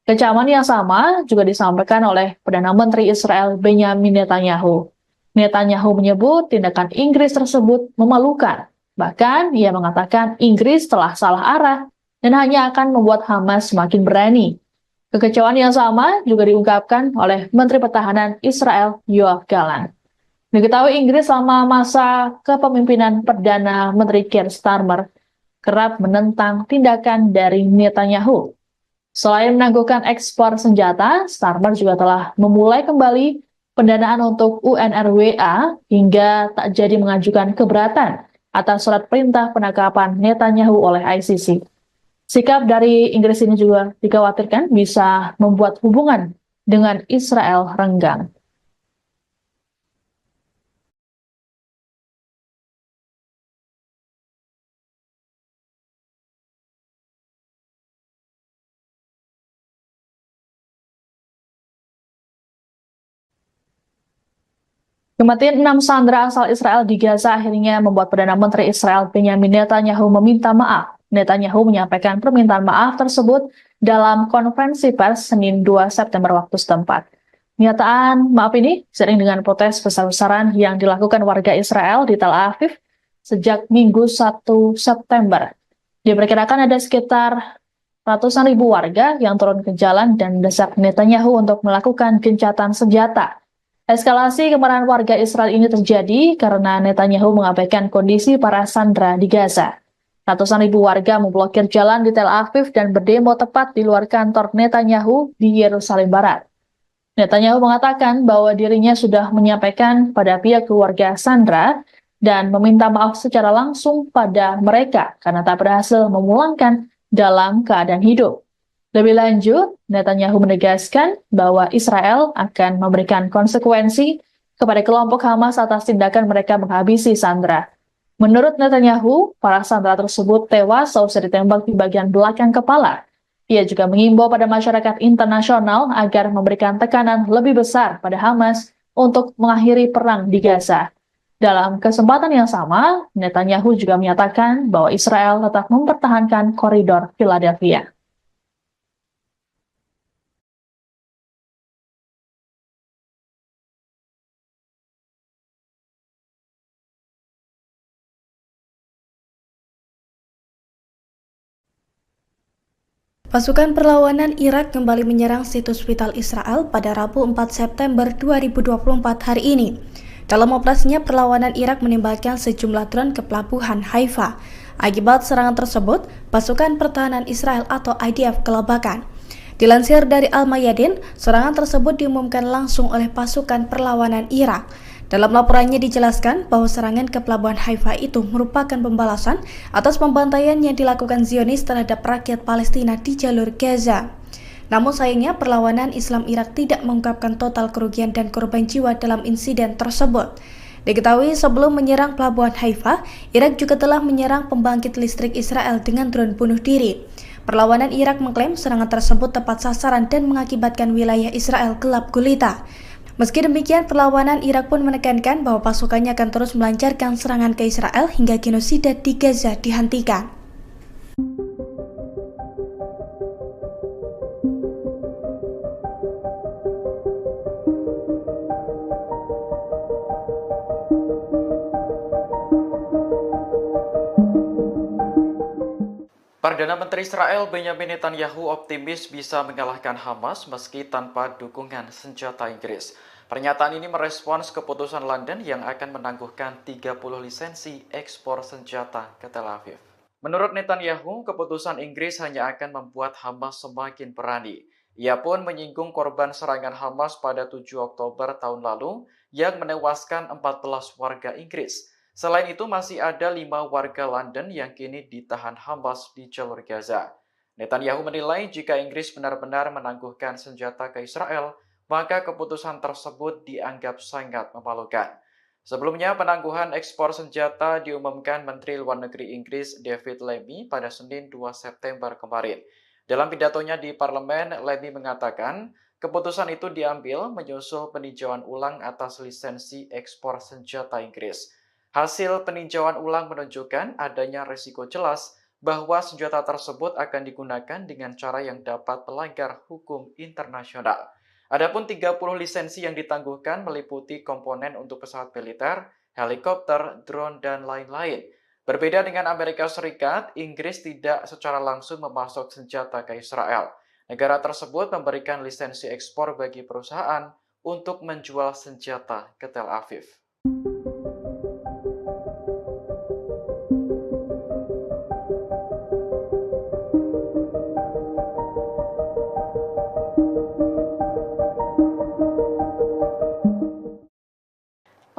Kecaman yang sama juga disampaikan oleh Perdana Menteri Israel Benjamin Netanyahu. Netanyahu menyebut tindakan Inggris tersebut memalukan. Bahkan, ia mengatakan Inggris telah salah arah dan hanya akan membuat Hamas semakin berani. Kekecewaan yang sama juga diungkapkan oleh Menteri Pertahanan Israel Yoav Gallant. Diketahui Inggris selama masa kepemimpinan Perdana Menteri Keir Starmer kerap menentang tindakan dari Netanyahu. Selain menangguhkan ekspor senjata, Starmer juga telah memulai kembali pendanaan untuk UNRWA hingga tak jadi mengajukan keberatan atas surat perintah penangkapan Netanyahu oleh ICC. Sikap dari Inggris ini juga dikhawatirkan bisa membuat hubungan dengan Israel renggang. Kematian 6 sandera asal Israel di Gaza akhirnya membuat Perdana Menteri Israel Benjamin Netanyahu meminta maaf. Netanyahu menyampaikan permintaan maaf tersebut dalam konferensi pers Senin 2 September waktu setempat. Pernyataan maaf ini seiring dengan protes besar-besaran yang dilakukan warga Israel di Tel Aviv sejak Minggu 1 September. Diperkirakan ada sekitar ratusan ribu warga yang turun ke jalan dan mendesak Netanyahu untuk melakukan gencatan senjata. Eskalasi kemarahan warga Israel ini terjadi karena Netanyahu mengabaikan kondisi para sandera di Gaza. Ratusan ribu warga memblokir jalan di Tel Aviv dan berdemo tepat di luar kantor Netanyahu di Yerusalem Barat. Netanyahu mengatakan bahwa dirinya sudah menyampaikan pada pihak keluarga sandera dan meminta maaf secara langsung pada mereka karena tak berhasil memulangkan dalam keadaan hidup. Lebih lanjut, Netanyahu menegaskan bahwa Israel akan memberikan konsekuensi kepada kelompok Hamas atas tindakan mereka menghabisi sandera. Menurut Netanyahu, para sandera tersebut tewas seusai ditembak di bagian belakang kepala. Ia juga mengimbau pada masyarakat internasional agar memberikan tekanan lebih besar pada Hamas untuk mengakhiri perang di Gaza. Dalam kesempatan yang sama, Netanyahu juga menyatakan bahwa Israel tetap mempertahankan koridor Philadelphia. Pasukan perlawanan Irak kembali menyerang situs vital Israel pada Rabu 4 September 2024 hari ini. Dalam operasinya, perlawanan Irak menembakkan sejumlah drone ke pelabuhan Haifa. Akibat serangan tersebut, pasukan pertahanan Israel atau IDF kelabakan. Dilansir dari Al-Mayadin, serangan tersebut diumumkan langsung oleh pasukan perlawanan Irak. Dalam laporannya dijelaskan bahwa serangan ke pelabuhan Haifa itu merupakan pembalasan atas pembantaian yang dilakukan Zionis terhadap rakyat Palestina di jalur Gaza. Namun sayangnya perlawanan Islam Irak tidak mengungkapkan total kerugian dan korban jiwa dalam insiden tersebut. Diketahui sebelum menyerang pelabuhan Haifa, Irak juga telah menyerang pembangkit listrik Israel dengan drone bunuh diri. Perlawanan Irak mengklaim serangan tersebut tepat sasaran dan mengakibatkan wilayah Israel gelap gulita. Meski demikian, perlawanan Irak pun menekankan bahwa pasukannya akan terus melancarkan serangan ke Israel hingga genosida di Gaza dihentikan. Perdana Menteri Israel Benjamin Netanyahu optimis bisa mengalahkan Hamas meski tanpa dukungan senjata Inggris. Pernyataan ini merespons keputusan London yang akan menangguhkan 30 lisensi ekspor senjata ke Tel Aviv. Menurut Netanyahu, keputusan Inggris hanya akan membuat Hamas semakin berani. Ia pun menyinggung korban serangan Hamas pada 7 Oktober tahun lalu yang menewaskan 14 warga Inggris. Selain itu, masih ada 5 warga London yang kini ditahan Hamas di jalur Gaza. Netanyahu menilai jika Inggris benar-benar menangguhkan senjata ke Israel, maka keputusan tersebut dianggap sangat memalukan. Sebelumnya, penangguhan ekspor senjata diumumkan Menteri Luar Negeri Inggris David Lammy pada Senin 2 September kemarin. Dalam pidatonya di parlemen, Lammy mengatakan keputusan itu diambil menyusul peninjauan ulang atas lisensi ekspor senjata Inggris. Hasil peninjauan ulang menunjukkan adanya risiko jelas bahwa senjata tersebut akan digunakan dengan cara yang dapat melanggar hukum internasional. Adapun 30 lisensi yang ditangguhkan meliputi komponen untuk pesawat militer, helikopter, drone, dan lain-lain. Berbeda dengan Amerika Serikat, Inggris tidak secara langsung memasok senjata ke Israel. Negara tersebut memberikan lisensi ekspor bagi perusahaan untuk menjual senjata ke Tel Aviv.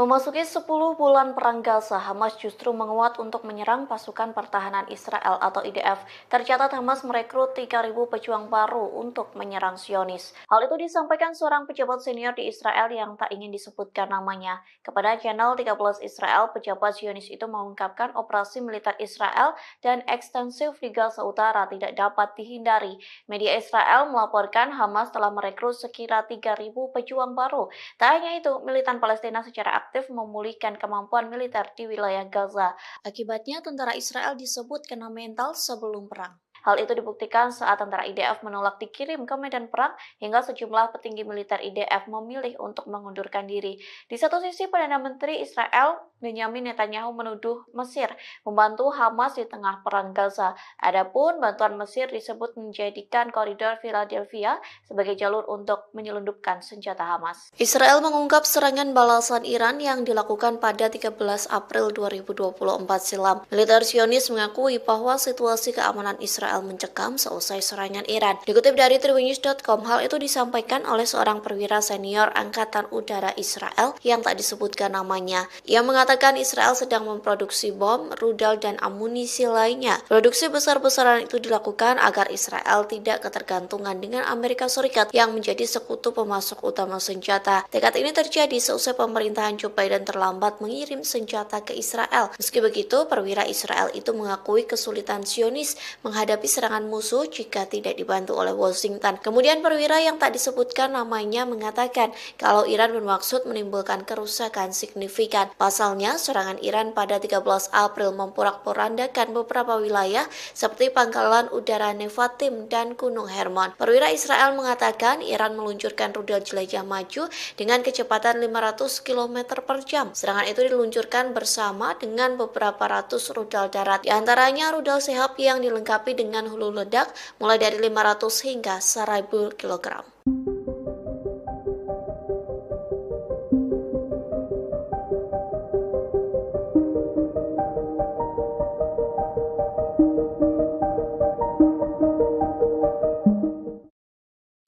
Memasuki 10 bulan perang Gaza, Hamas justru menguat untuk menyerang pasukan pertahanan Israel atau IDF. Tercatat Hamas merekrut 3.000 pejuang baru untuk menyerang Zionis. Hal itu disampaikan seorang pejabat senior di Israel yang tak ingin disebutkan namanya. Kepada channel 13 Israel, pejabat Zionis itu mengungkapkan operasi militer Israel dan ekstensif di Gaza Utara tidak dapat dihindari. Media Israel melaporkan Hamas telah merekrut sekira 3.000 pejuang baru. Tak hanya itu, militan Palestina secara aktif memulihkan kemampuan militer di wilayah Gaza. Akibatnya, tentara Israel disebut kena mental sebelum perang. Hal itu dibuktikan saat tentara IDF menolak dikirim ke medan perang hingga sejumlah petinggi militer IDF memilih untuk mengundurkan diri. Di satu sisi, Perdana Menteri Israel Benyamin Netanyahu menuduh Mesir membantu Hamas di tengah perang Gaza. Adapun bantuan Mesir disebut menjadikan koridor Philadelphia sebagai jalur untuk menyelundupkan senjata Hamas. Israel mengungkap serangan balasan Iran yang dilakukan pada 13 April 2024 silam. Militer Zionis mengakui bahwa situasi keamanan Israel mencekam seusai serangan Iran. Dikutip dari tribunnews.com, hal itu disampaikan oleh seorang perwira senior Angkatan Udara Israel yang tak disebutkan namanya. Ia mengatakan Israel sedang memproduksi bom, rudal, dan amunisi lainnya. Produksi besar-besaran itu dilakukan agar Israel tidak ketergantungan dengan Amerika Serikat yang menjadi sekutu pemasok utama senjata. Tekad ini terjadi seusai pemerintahan Joe Biden terlambat mengirim senjata ke Israel. Meski begitu, perwira Israel itu mengakui kesulitan Zionis menghadapi serangan musuh jika tidak dibantu oleh Washington. Kemudian perwira yang tak disebutkan namanya mengatakan kalau Iran bermaksud menimbulkan kerusakan signifikan. Pasalnya, serangan Iran pada 13 April memporak-porandakan beberapa wilayah seperti Pangkalan Udara Nevatim dan Gunung Hermon. Perwira Israel mengatakan Iran meluncurkan rudal jelajah maju dengan kecepatan 500 km per jam. Serangan itu diluncurkan bersama dengan beberapa ratus rudal darat. Di antaranya rudal Sehab yang dilengkapi dengan hulu ledak mulai dari 500 hingga 1000 kg.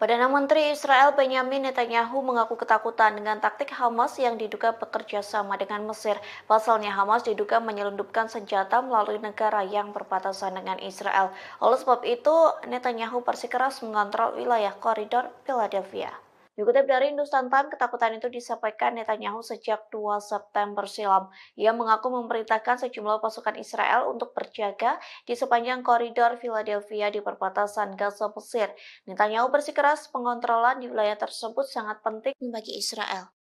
Perdana Menteri Israel Benyamin Netanyahu mengaku ketakutan dengan taktik Hamas yang diduga bekerja sama dengan Mesir. Pasalnya Hamas diduga menyelundupkan senjata melalui negara yang berbatasan dengan Israel. Oleh sebab itu, Netanyahu bersikeras mengontrol wilayah koridor Philadelphia. Dikutip dari Hindustan Times, ketakutan itu disampaikan Netanyahu sejak 2 September silam. Ia mengaku memerintahkan sejumlah pasukan Israel untuk berjaga di sepanjang koridor Philadelphia di perbatasan Gaza Mesir. Netanyahu bersikeras pengontrolan di wilayah tersebut sangat penting bagi Israel.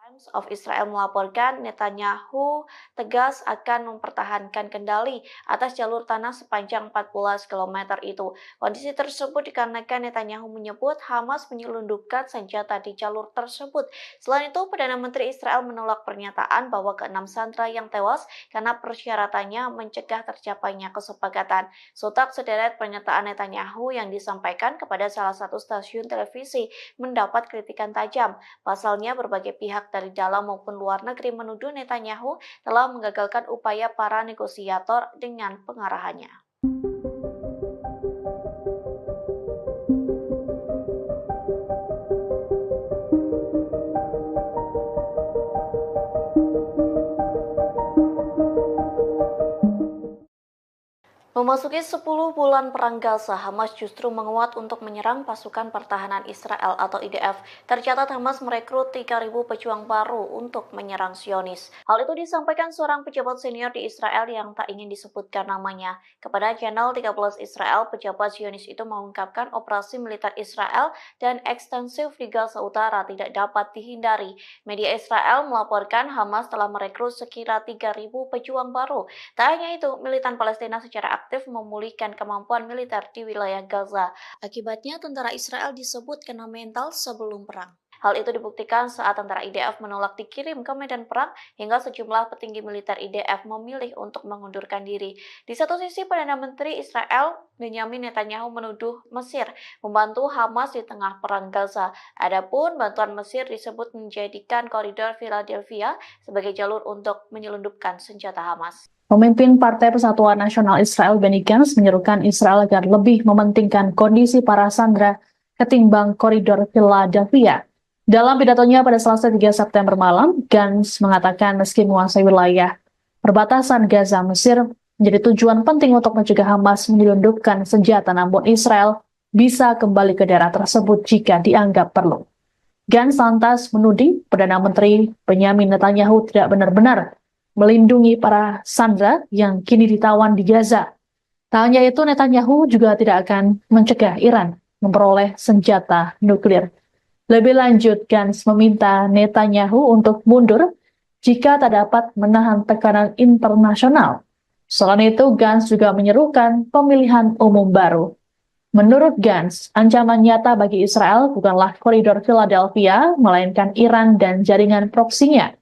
Times of Israel melaporkan Netanyahu tegas akan mempertahankan kendali atas jalur tanah sepanjang 14 km itu. Kondisi tersebut dikarenakan Netanyahu menyebut Hamas menyelundupkan senjata di jalur tersebut. Selain itu, Perdana Menteri Israel menolak pernyataan bahwa ke-6 sandera yang tewas karena persyaratannya mencegah tercapainya kesepakatan. Sontak sederet pernyataan Netanyahu yang disampaikan kepada salah satu stasiun televisi mendapat kritikan tajam. Pasalnya, berbagai pihak dari dalam maupun luar negeri menuduh Netanyahu telah menggagalkan upaya para negosiator dengan pengarahannya. Memasuki 10 bulan perang Gaza, Hamas justru menguat untuk menyerang pasukan pertahanan Israel atau IDF. Tercatat Hamas merekrut 3.000 pejuang baru untuk menyerang Zionis. Hal itu disampaikan seorang pejabat senior di Israel yang tak ingin disebutkan namanya. Kepada channel 13 Israel, pejabat Zionis itu mengungkapkan operasi militer Israel dan ekstensif di Gaza Utara tidak dapat dihindari. Media Israel melaporkan Hamas telah merekrut sekira 3.000 pejuang baru. Tak hanya itu, militan Palestina secara aktif memulihkan kemampuan militer di wilayah Gaza. Akibatnya, tentara Israel disebut kena mental sebelum perang. Hal itu dibuktikan saat tentara IDF menolak dikirim ke medan perang hingga sejumlah petinggi militer IDF memilih untuk mengundurkan diri. Di satu sisi, Perdana Menteri Israel Benyamin Netanyahu menuduh Mesir membantu Hamas di tengah perang Gaza. Adapun bantuan Mesir disebut menjadikan koridor Philadelphia sebagai jalur untuk menyelundupkan senjata Hamas. Pemimpin Partai Persatuan Nasional Israel Benny Gantz menyerukan Israel agar lebih mementingkan kondisi para sandera ketimbang koridor Philadelphia. Dalam pidatonya pada Selasa 3 September malam, Gantz mengatakan meski menguasai wilayah perbatasan Gaza Mesir menjadi tujuan penting untuk mencegah Hamas menyelundupkan senjata, namun Israel bisa kembali ke daerah tersebut jika dianggap perlu. Gantz lantas menuding Perdana Menteri Benyamin Netanyahu tidak benar-benar melindungi para sandera yang kini ditawan di Gaza. Tak hanya itu, Netanyahu juga tidak akan mencegah Iran memperoleh senjata nuklir. Lebih lanjut, Gantz meminta Netanyahu untuk mundur jika tak dapat menahan tekanan internasional. Selain itu, Gantz juga menyerukan pemilihan umum baru. Menurut Gantz, ancaman nyata bagi Israel bukanlah koridor Philadelphia, melainkan Iran dan jaringan proksinya.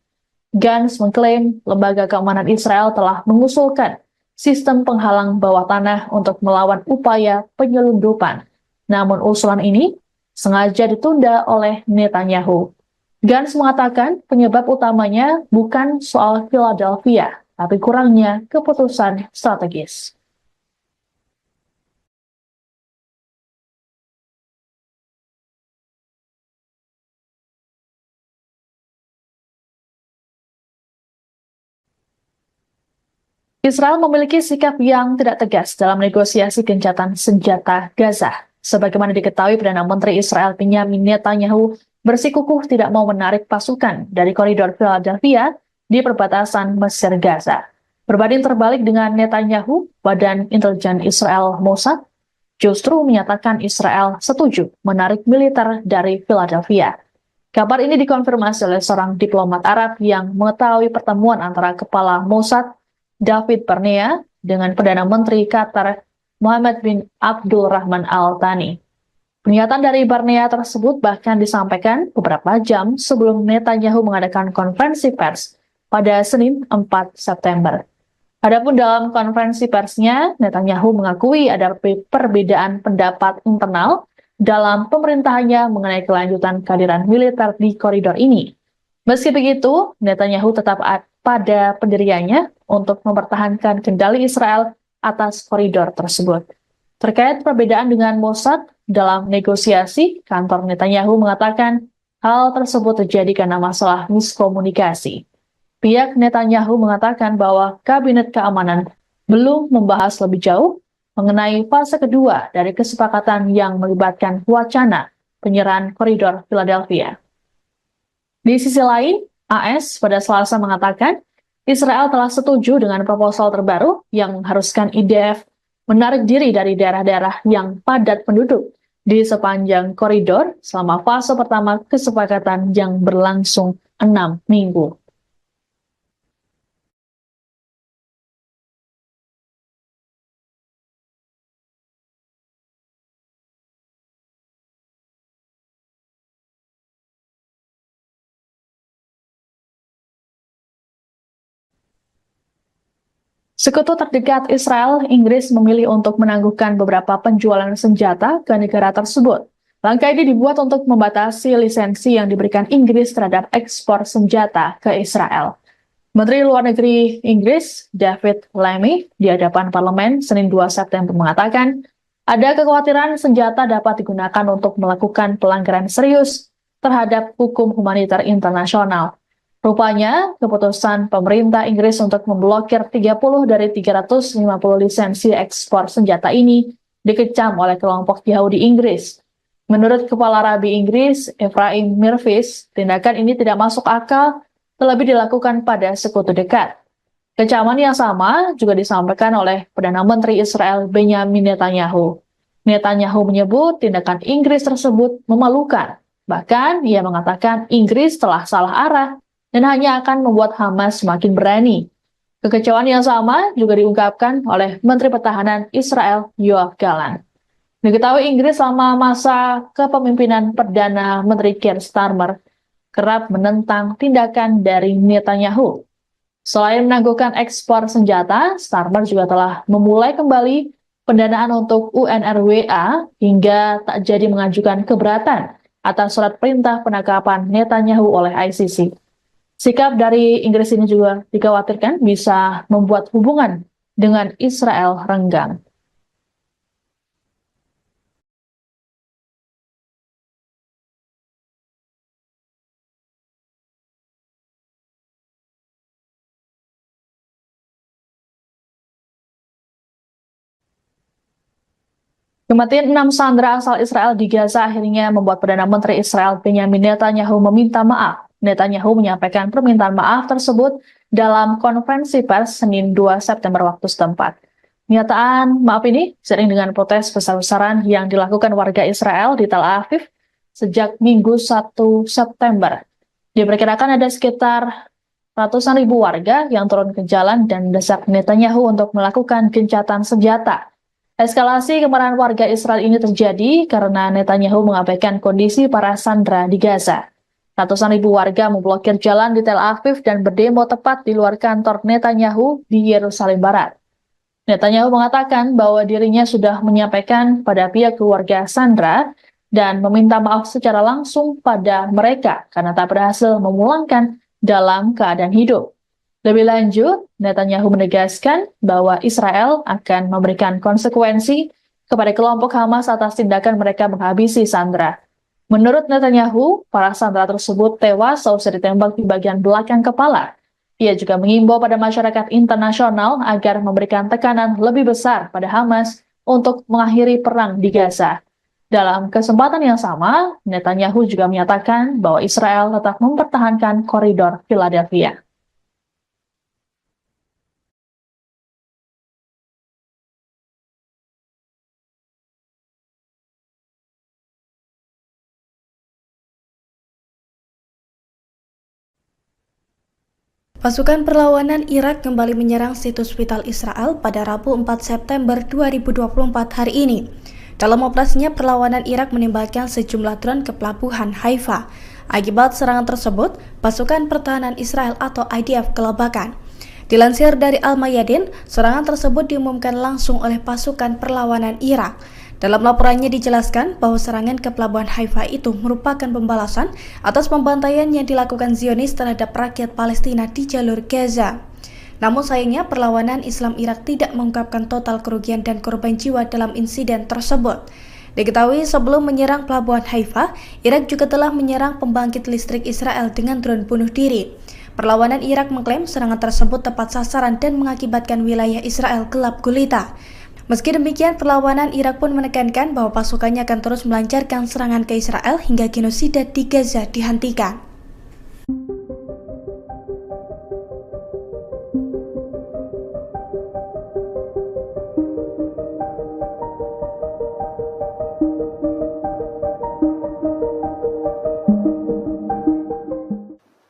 Gantz mengklaim lembaga keamanan Israel telah mengusulkan sistem penghalang bawah tanah untuk melawan upaya penyelundupan. Namun usulan ini sengaja ditunda oleh Netanyahu. Gantz mengatakan penyebab utamanya bukan soal Philadelphia, tapi kurangnya keputusan strategis. Israel memiliki sikap yang tidak tegas dalam negosiasi gencatan senjata Gaza. Sebagaimana diketahui, Perdana Menteri Israel Benyamin Netanyahu bersikukuh tidak mau menarik pasukan dari koridor Philadelphia di perbatasan Mesir Gaza. Berbanding terbalik dengan Netanyahu, Badan Intelijen Israel Mossad justru menyatakan Israel setuju menarik militer dari Philadelphia. Kabar ini dikonfirmasi oleh seorang diplomat Arab yang mengetahui pertemuan antara Kepala Mossad David Barnea dengan Perdana Menteri Qatar Mohammed bin Abdul Rahman Al Thani. Pernyataan dari Barnea tersebut bahkan disampaikan beberapa jam sebelum Netanyahu mengadakan konferensi pers pada Senin 4 September. Adapun dalam konferensi persnya, Netanyahu mengakui ada perbedaan pendapat internal dalam pemerintahannya mengenai kelanjutan kehadiran militer di koridor ini. Meski begitu, Netanyahu tetap pada pendiriannya untuk mempertahankan kendali Israel atas koridor tersebut. Terkait perbedaan dengan Mossad dalam negosiasi, kantor Netanyahu mengatakan hal tersebut terjadi karena masalah miskomunikasi. Pihak Netanyahu mengatakan bahwa Kabinet Keamanan belum membahas lebih jauh mengenai fase kedua dari kesepakatan yang melibatkan wacana penyerahan koridor Philadelphia. Di sisi lain, AS pada Selasa mengatakan Israel telah setuju dengan proposal terbaru yang mengharuskan IDF menarik diri dari daerah-daerah yang padat penduduk di sepanjang koridor selama fase pertama kesepakatan yang berlangsung 6 minggu. Sekutu terdekat Israel, Inggris memilih untuk menangguhkan beberapa penjualan senjata ke negara tersebut. Langkah ini dibuat untuk membatasi lisensi yang diberikan Inggris terhadap ekspor senjata ke Israel. Menteri Luar Negeri Inggris, David Lammy, di hadapan parlemen Senin 2 September mengatakan, ada kekhawatiran senjata dapat digunakan untuk melakukan pelanggaran serius terhadap hukum humaniter internasional. Rupanya, keputusan pemerintah Inggris untuk memblokir 30 dari 350 lisensi ekspor senjata ini dikecam oleh kelompok Yahudi Inggris. Menurut Kepala Rabi Inggris, Ephraim Mirvis, tindakan ini tidak masuk akal, terlebih dilakukan pada sekutu dekat. Kecaman yang sama juga disampaikan oleh Perdana Menteri Israel Benyamin Netanyahu. Netanyahu menyebut tindakan Inggris tersebut memalukan. Bahkan, ia mengatakan Inggris telah salah arah dan hanya akan membuat Hamas semakin berani. Kekecewaan yang sama juga diungkapkan oleh Menteri Pertahanan Israel Yoav Gallant. Diketahui Inggris selama masa kepemimpinan Perdana Menteri Keir Starmer kerap menentang tindakan dari Netanyahu. Selain menangguhkan ekspor senjata, Starmer juga telah memulai kembali pendanaan untuk UNRWA hingga tak jadi mengajukan keberatan atas surat perintah penangkapan Netanyahu oleh ICC. Sikap dari Inggris ini juga dikhawatirkan bisa membuat hubungan dengan Israel renggang. Kematian 6 sandera asal Israel di Gaza akhirnya membuat Perdana Menteri Israel Benyamin Netanyahu meminta maaf. Netanyahu menyampaikan permintaan maaf tersebut dalam konferensi pers Senin 2 September waktu setempat. Pernyataan maaf ini seiring dengan protes besar-besaran yang dilakukan warga Israel di Tel Aviv sejak Minggu 1 September. Diperkirakan ada sekitar ratusan ribu warga yang turun ke jalan dan mendesak Netanyahu untuk melakukan gencatan senjata. Eskalasi kemarahan warga Israel ini terjadi karena Netanyahu mengabaikan kondisi para sandera di Gaza. Ratusan ribu warga memblokir jalan di Tel Aviv dan berdemo tepat di luar kantor Netanyahu di Yerusalem Barat. Netanyahu mengatakan bahwa dirinya sudah menyampaikan pada pihak keluarga sandera dan meminta maaf secara langsung pada mereka karena tak berhasil memulangkan dalam keadaan hidup. Lebih lanjut, Netanyahu menegaskan bahwa Israel akan memberikan konsekuensi kepada kelompok Hamas atas tindakan mereka menghabisi sandera. Menurut Netanyahu, para sandera tersebut tewas seusai ditembak di bagian belakang kepala. Ia juga mengimbau pada masyarakat internasional agar memberikan tekanan lebih besar pada Hamas untuk mengakhiri perang di Gaza. Dalam kesempatan yang sama, Netanyahu juga menyatakan bahwa Israel tetap mempertahankan koridor Philadelphia. Pasukan perlawanan Irak kembali menyerang situs vital Israel pada Rabu 4 September 2024 hari ini. Dalam operasinya, perlawanan Irak menembakkan sejumlah drone ke pelabuhan Haifa. Akibat serangan tersebut, pasukan pertahanan Israel atau IDF kelabakan. Dilansir dari Al-Mayadin, serangan tersebut diumumkan langsung oleh pasukan perlawanan Irak. Dalam laporannya dijelaskan bahwa serangan ke pelabuhan Haifa itu merupakan pembalasan atas pembantaian yang dilakukan Zionis terhadap rakyat Palestina di jalur Gaza. Namun sayangnya perlawanan Islam Irak tidak mengungkapkan total kerugian dan korban jiwa dalam insiden tersebut. Diketahui sebelum menyerang pelabuhan Haifa, Irak juga telah menyerang pembangkit listrik Israel dengan drone bunuh diri. Perlawanan Irak mengklaim serangan tersebut tepat sasaran dan mengakibatkan wilayah Israel gelap gulita. Meski demikian, perlawanan Irak pun menekankan bahwa pasukannya akan terus melancarkan serangan ke Israel hingga genosida di Gaza dihentikan.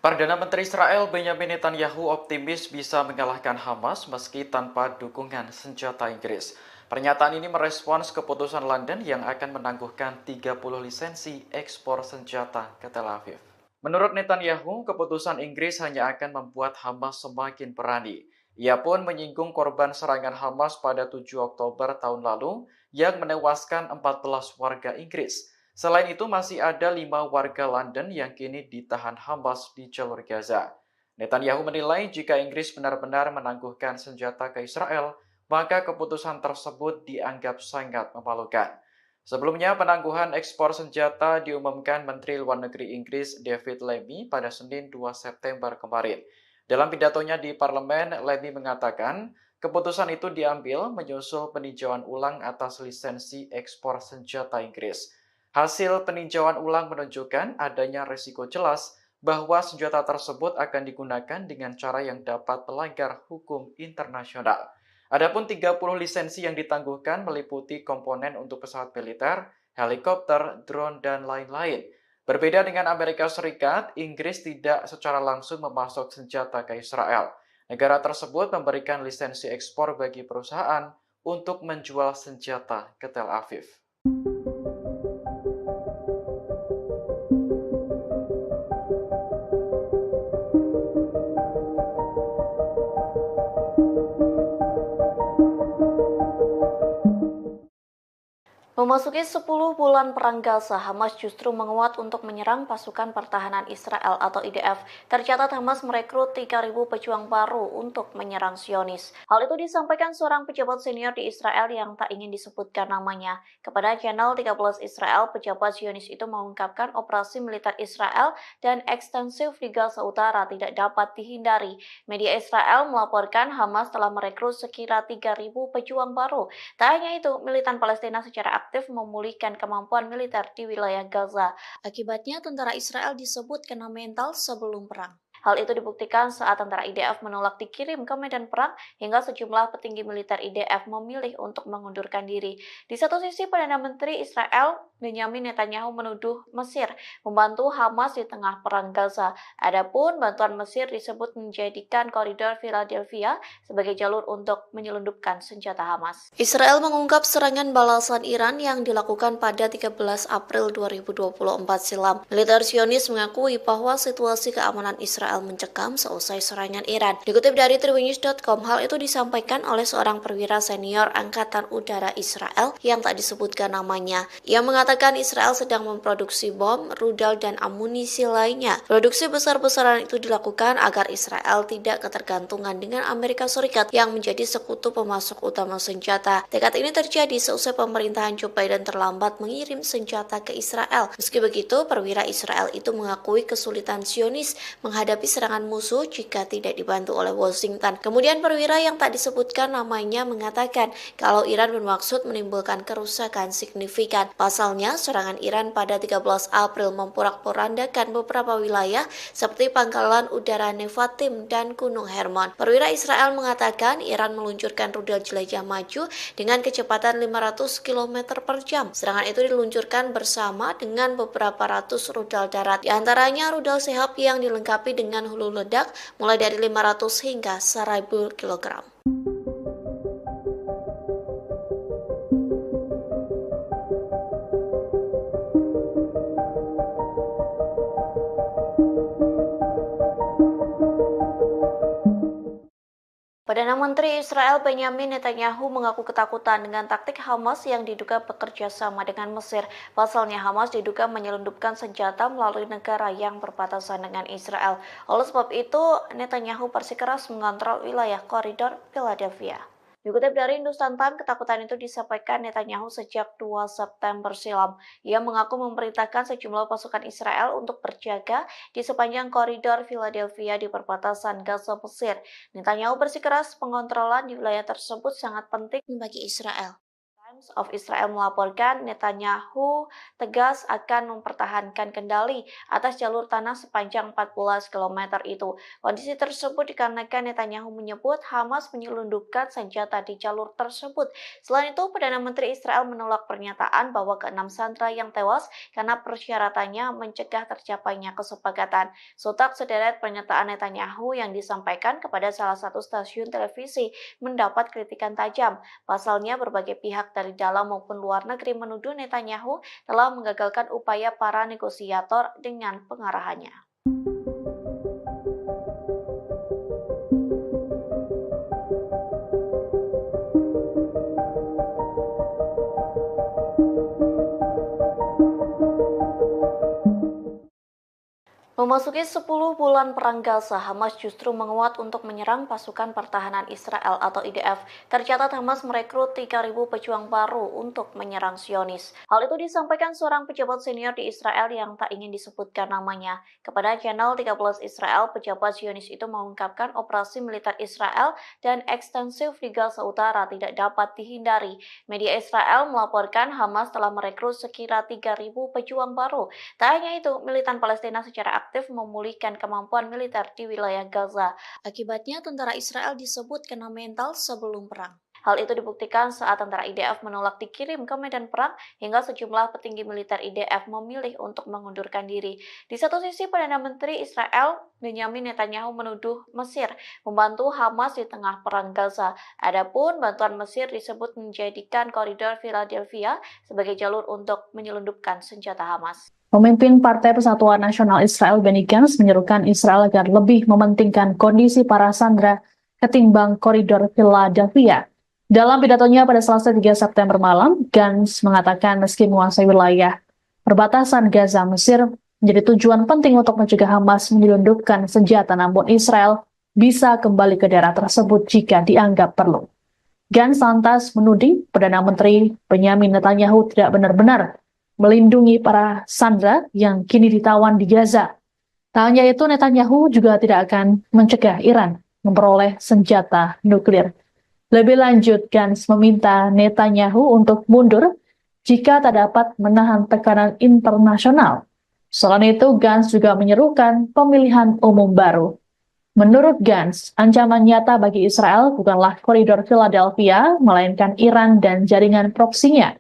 Perdana Menteri Israel Benyamin Netanyahu optimis bisa mengalahkan Hamas meski tanpa dukungan senjata Inggris. Pernyataan ini merespons keputusan London yang akan menangguhkan 30 lisensi ekspor senjata ke Tel Aviv. Menurut Netanyahu, keputusan Inggris hanya akan membuat Hamas semakin berani. Ia pun menyinggung korban serangan Hamas pada 7 Oktober tahun lalu yang menewaskan 14 warga Inggris. Selain itu, masih ada 5 warga London yang kini ditahan Hamas di jalur Gaza. Netanyahu menilai jika Inggris benar-benar menangguhkan senjata ke Israel, maka keputusan tersebut dianggap sangat memalukan. Sebelumnya, penangguhan ekspor senjata diumumkan Menteri Luar Negeri Inggris David Lammy pada Senin 2 September kemarin. Dalam pidatonya di parlemen, Lammy mengatakan keputusan itu diambil menyusul peninjauan ulang atas lisensi ekspor senjata Inggris. Hasil peninjauan ulang menunjukkan adanya risiko jelas bahwa senjata tersebut akan digunakan dengan cara yang dapat melanggar hukum internasional. Adapun 30 lisensi yang ditangguhkan meliputi komponen untuk pesawat militer, helikopter, drone, dan lain-lain. Berbeda dengan Amerika Serikat, Inggris tidak secara langsung memasok senjata ke Israel. Negara tersebut memberikan lisensi ekspor bagi perusahaan untuk menjual senjata ke Tel Aviv. Memasuki 10 bulan perang Gaza, Hamas justru menguat untuk menyerang pasukan pertahanan Israel atau IDF. Tercatat Hamas merekrut 3.000 pejuang baru untuk menyerang Zionis. Hal itu disampaikan seorang pejabat senior di Israel yang tak ingin disebutkan namanya. Kepada channel 13 Israel, pejabat Zionis itu mengungkapkan operasi militer Israel dan ekstensif di Gaza Utara tidak dapat dihindari. Media Israel melaporkan Hamas telah merekrut sekira 3.000 pejuang baru. Tak hanya itu, militan Palestina secara aktif memulihkan kemampuan militer di wilayah Gaza. Akibatnya, tentara Israel disebut kena mental sebelum perang. Hal itu dibuktikan saat tentara IDF menolak dikirim ke medan perang hingga sejumlah petinggi militer IDF memilih untuk mengundurkan diri. Di satu sisi, Perdana Menteri Israel Benyamin Netanyahu menuduh Mesir membantu Hamas di tengah perang Gaza. Adapun bantuan Mesir disebut menjadikan koridor Philadelphia sebagai jalur untuk menyelundupkan senjata Hamas. Israel mengungkap serangan balasan Iran yang dilakukan pada 13 April 2024 silam. Militer Zionis mengakui bahwa situasi keamanan Israel mencekam seusai serangan Iran. Dikutip dari Tribunnews.com, hal itu disampaikan oleh seorang perwira senior Angkatan Udara Israel yang tak disebutkan namanya. Ia mengatakan Israel sedang memproduksi bom, rudal, dan amunisi lainnya. Produksi besar-besaran itu dilakukan agar Israel tidak ketergantungan dengan Amerika Serikat yang menjadi sekutu pemasok utama senjata. Tekad ini terjadi seusai pemerintahan Joe Biden terlambat mengirim senjata ke Israel. Meski begitu, perwira Israel itu mengakui kesulitan Zionis menghadapi serangan musuh jika tidak dibantu oleh Washington. Kemudian perwira yang tak disebutkan namanya mengatakan kalau Iran bermaksud menimbulkan kerusakan signifikan. Pasalnya, serangan Iran pada 13 April memporak-porandakan beberapa wilayah seperti pangkalan udara Nevatim dan Gunung Hermon. Perwira Israel mengatakan Iran meluncurkan rudal jelajah maju dengan kecepatan 500 km per jam. Serangan itu diluncurkan bersama dengan beberapa ratus rudal darat, di antaranya rudal Sehab yang dilengkapi dengan hulu ledak mulai dari 500 hingga 1000 kg. Perdana Menteri Israel Benyamin Netanyahu mengaku ketakutan dengan taktik Hamas yang diduga bekerja sama dengan Mesir. Pasalnya Hamas diduga menyelundupkan senjata melalui negara yang berbatasan dengan Israel. Oleh sebab itu, Netanyahu bersikeras mengontrol wilayah koridor Philadelphia. Dikutip dari Hindustan Times, ketakutan itu disampaikan Netanyahu sejak 2 September silam. Ia mengaku memerintahkan sejumlah pasukan Israel untuk berjaga di sepanjang koridor Philadelphia di perbatasan Gaza Mesir. Netanyahu bersikeras pengontrolan di wilayah tersebut sangat penting bagi Israel. Times of Israel melaporkan Netanyahu tegas akan mempertahankan kendali atas jalur tanah sepanjang 14 km itu. Kondisi tersebut dikarenakan Netanyahu menyebut Hamas menyelundupkan senjata di jalur tersebut. Selain itu, Perdana Menteri Israel menolak pernyataan bahwa ke-6 sandera yang tewas karena persyaratannya mencegah tercapainya kesepakatan. Sontak sederet pernyataan Netanyahu yang disampaikan kepada salah satu stasiun televisi mendapat kritikan tajam. Pasalnya, berbagai pihak dari dalam maupun luar negeri menuduh Netanyahu telah menggagalkan upaya para negosiator dengan pengarahannya. Memasuki 10 bulan perang Gaza, Hamas justru menguat untuk menyerang pasukan pertahanan Israel atau IDF. Tercatat Hamas merekrut 3.000 pejuang baru untuk menyerang Zionis. Hal itu disampaikan seorang pejabat senior di Israel yang tak ingin disebutkan namanya. Kepada channel 13 Israel, pejabat Zionis itu mengungkapkan operasi militer Israel dan ekstensif di Gaza Utara tidak dapat dihindari. Media Israel melaporkan Hamas telah merekrut sekira 3.000 pejuang baru. Tak hanya itu, militan Palestina secara aktif memulihkan kemampuan militer di wilayah Gaza. Akibatnya, tentara Israel disebut kena mental sebelum perang. Hal itu dibuktikan saat tentara IDF menolak dikirim ke medan perang hingga sejumlah petinggi militer IDF memilih untuk mengundurkan diri. Di satu sisi, Perdana Menteri Israel Benyamin Netanyahu menuduh Mesir membantu Hamas di tengah perang Gaza. Adapun bantuan Mesir disebut menjadikan koridor Philadelphia sebagai jalur untuk menyelundupkan senjata Hamas. Pemimpin Partai Persatuan Nasional Israel Benny Gantz menyerukan Israel agar lebih mementingkan kondisi para sandera ketimbang koridor Philadelphia. Dalam pidatonya pada Selasa 3 September malam, Gantz mengatakan meski menguasai wilayah perbatasan Gaza Mesir menjadi tujuan penting untuk mencegah Hamas menyelundupkan senjata, namun Israel bisa kembali ke daerah tersebut jika dianggap perlu. Gantz lantas menuding Perdana Menteri Benyamin Netanyahu tidak benar-benar melindungi para sandera yang kini ditawan di Gaza. Tak hanya itu, Netanyahu juga tidak akan mencegah Iran memperoleh senjata nuklir. Lebih lanjut, Gantz meminta Netanyahu untuk mundur jika tak dapat menahan tekanan internasional. Selain itu, Gantz juga menyerukan pemilihan umum baru. Menurut Gantz, ancaman nyata bagi Israel bukanlah koridor Philadelphia, melainkan Iran dan jaringan proksinya.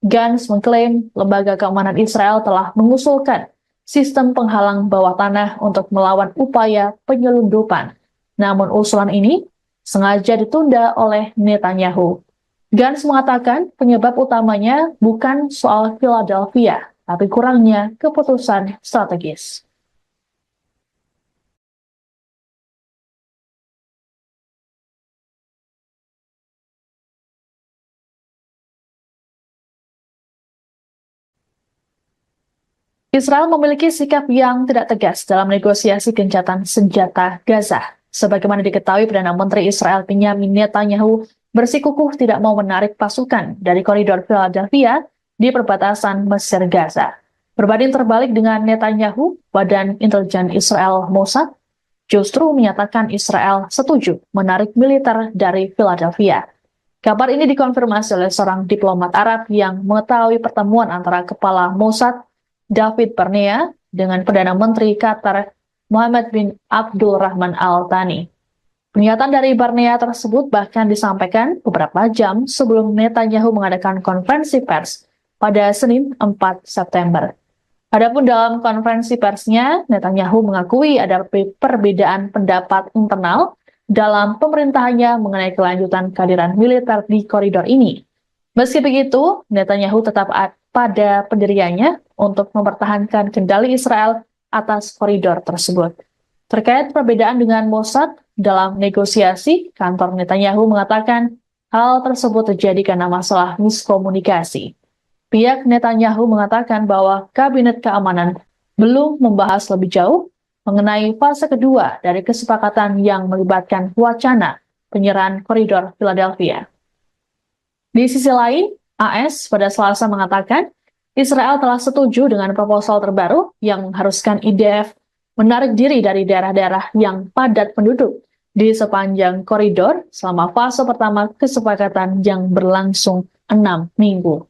Gantz mengklaim lembaga keamanan Israel telah mengusulkan sistem penghalang bawah tanah untuk melawan upaya penyelundupan. Namun usulan ini sengaja ditunda oleh Netanyahu. Gantz mengatakan penyebab utamanya bukan soal Philadelphia, tapi kurangnya keputusan strategis. Israel memiliki sikap yang tidak tegas dalam negosiasi gencatan senjata Gaza. Sebagaimana diketahui, Perdana Menteri Israel Benjamin Netanyahu bersikukuh tidak mau menarik pasukan dari koridor Philadelphia di perbatasan Mesir Gaza. Berbanding terbalik dengan Netanyahu, Badan Intelijen Israel Mossad justru menyatakan Israel setuju menarik militer dari Philadelphia. Kabar ini dikonfirmasi oleh seorang diplomat Arab yang mengetahui pertemuan antara kepala Mossad David Barnea dengan Perdana Menteri Qatar Mohammed bin Abdul Rahman Al Thani. Pernyataan dari Barnea tersebut bahkan disampaikan beberapa jam sebelum Netanyahu mengadakan konferensi pers pada Senin 4 September. Adapun dalam konferensi persnya, Netanyahu mengakui ada perbedaan pendapat internal dalam pemerintahannya mengenai kelanjutan kehadiran militer di koridor ini. Meski begitu, Netanyahu tetap pada pendiriannya untuk mempertahankan kendali Israel atas koridor tersebut. Terkait perbedaan dengan Mossad dalam negosiasi, kantor Netanyahu mengatakan hal tersebut terjadi karena masalah miskomunikasi. Pihak Netanyahu mengatakan bahwa Kabinet Keamanan belum membahas lebih jauh mengenai fase kedua dari kesepakatan yang melibatkan wacana penyerahan koridor Philadelphia. Di sisi lain, AS pada Selasa mengatakan Israel telah setuju dengan proposal terbaru yang mengharuskan IDF menarik diri dari daerah-daerah yang padat penduduk di sepanjang koridor selama fase pertama kesepakatan yang berlangsung 6 minggu.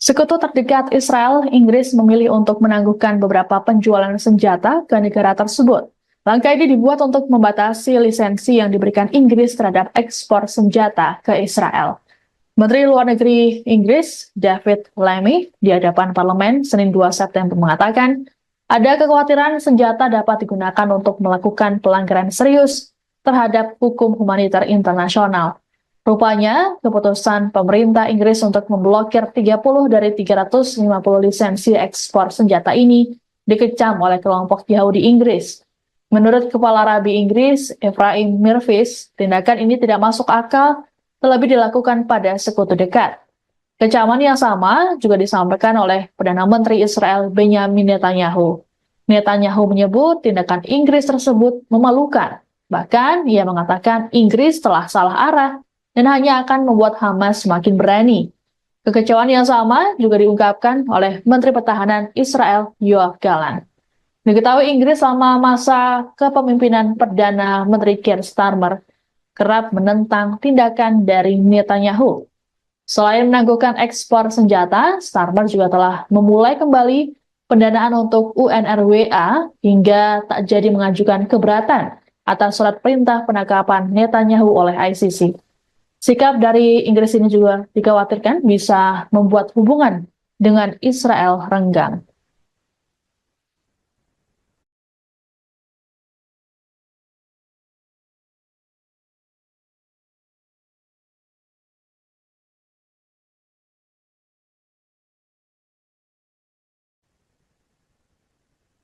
Sekutu terdekat Israel, Inggris memilih untuk menangguhkan beberapa penjualan senjata ke negara tersebut. Langkah ini dibuat untuk membatasi lisensi yang diberikan Inggris terhadap ekspor senjata ke Israel. Menteri Luar Negeri Inggris, David Lammy, di hadapan parlemen Senin 2 September mengatakan, ada kekhawatiran senjata dapat digunakan untuk melakukan pelanggaran serius terhadap hukum humaniter internasional. Rupanya, keputusan pemerintah Inggris untuk memblokir 30 dari 350 lisensi ekspor senjata ini dikecam oleh kelompok Yahudi Inggris. Menurut Kepala Rabi Inggris, Ephraim Mirvis, tindakan ini tidak masuk akal, terlebih dilakukan pada sekutu dekat. Kecaman yang sama juga disampaikan oleh Perdana Menteri Israel Benjamin Netanyahu. Netanyahu menyebut tindakan Inggris tersebut memalukan. Bahkan, ia mengatakan Inggris telah salah arah dan hanya akan membuat Hamas semakin berani. Kekecewaan yang sama juga diungkapkan oleh Menteri Pertahanan Israel Yoav Gallant. Diketahui Inggris selama masa kepemimpinan Perdana Menteri Keir Starmer kerap menentang tindakan dari Netanyahu. Selain menangguhkan ekspor senjata, Starmer juga telah memulai kembali pendanaan untuk UNRWA hingga tak jadi mengajukan keberatan atas surat perintah penangkapan Netanyahu oleh ICC. Sikap dari Inggris ini juga dikhawatirkan bisa membuat hubungan dengan Israel renggang.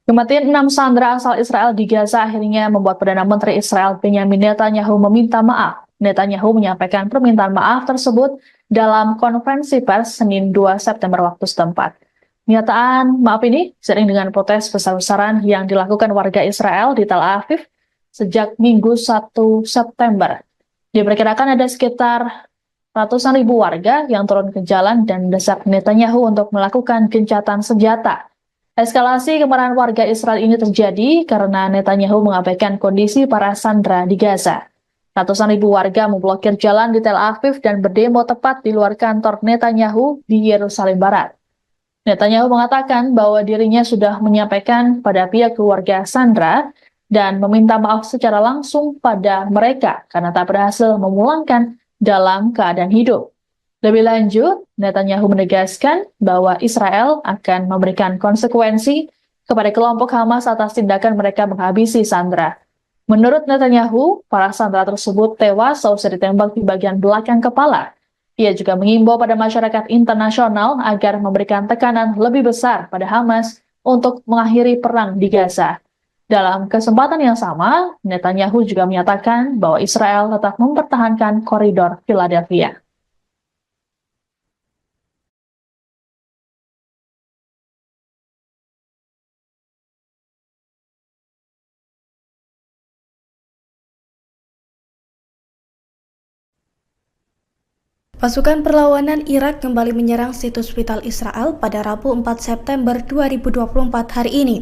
Kematian 6 sandera asal Israel di Gaza akhirnya membuat Perdana Menteri Israel Benjamin Netanyahu meminta maaf. Netanyahu menyampaikan permintaan maaf tersebut dalam konferensi pers Senin 2 September waktu setempat. Pernyataan maaf ini seiring dengan protes besar-besaran yang dilakukan warga Israel di Tel Aviv sejak Minggu 1 September. Diperkirakan ada sekitar ratusan ribu warga yang turun ke jalan dan mendesak Netanyahu untuk melakukan gencatan senjata. Eskalasi kemarahan warga Israel ini terjadi karena Netanyahu mengabaikan kondisi para sandera di Gaza. Ratusan ribu warga memblokir jalan di Tel Aviv dan berdemo tepat di luar kantor Netanyahu di Yerusalem Barat. Netanyahu mengatakan bahwa dirinya sudah menyampaikan pada pihak keluarga sandera dan meminta maaf secara langsung pada mereka karena tak berhasil memulangkan dalam keadaan hidup. Lebih lanjut, Netanyahu menegaskan bahwa Israel akan memberikan konsekuensi kepada kelompok Hamas atas tindakan mereka menghabisi sandera. Menurut Netanyahu, para sandera tersebut tewas seusai ditembak di bagian belakang kepala. Ia juga mengimbau pada masyarakat internasional agar memberikan tekanan lebih besar pada Hamas untuk mengakhiri perang di Gaza. Dalam kesempatan yang sama, Netanyahu juga menyatakan bahwa Israel tetap mempertahankan koridor Philadelphia. Pasukan perlawanan Irak kembali menyerang situs vital Israel pada Rabu 4 September 2024 hari ini.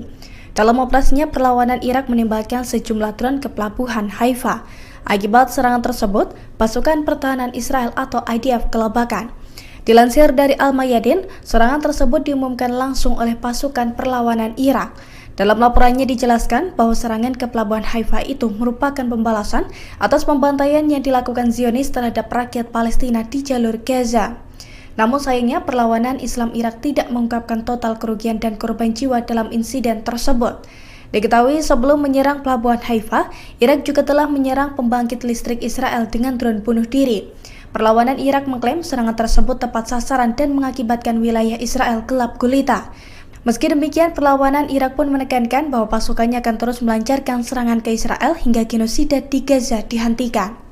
Dalam operasinya, perlawanan Irak menembakkan sejumlah drone ke pelabuhan Haifa. Akibat serangan tersebut, pasukan pertahanan Israel atau IDF kelabakan. Dilansir dari Al-Mayadin, serangan tersebut diumumkan langsung oleh pasukan perlawanan Irak. Dalam laporannya dijelaskan bahwa serangan ke pelabuhan Haifa itu merupakan pembalasan atas pembantaian yang dilakukan Zionis terhadap rakyat Palestina di jalur Gaza. Namun sayangnya perlawanan Islam Irak tidak mengungkapkan total kerugian dan korban jiwa dalam insiden tersebut. Diketahui sebelum menyerang pelabuhan Haifa, Irak juga telah menyerang pembangkit listrik Israel dengan drone bunuh diri. Perlawanan Irak mengklaim serangan tersebut tepat sasaran dan mengakibatkan wilayah Israel gelap gulita. Meski demikian, perlawanan Irak pun menekankan bahwa pasukannya akan terus melancarkan serangan ke Israel hingga genosida di Gaza dihentikan.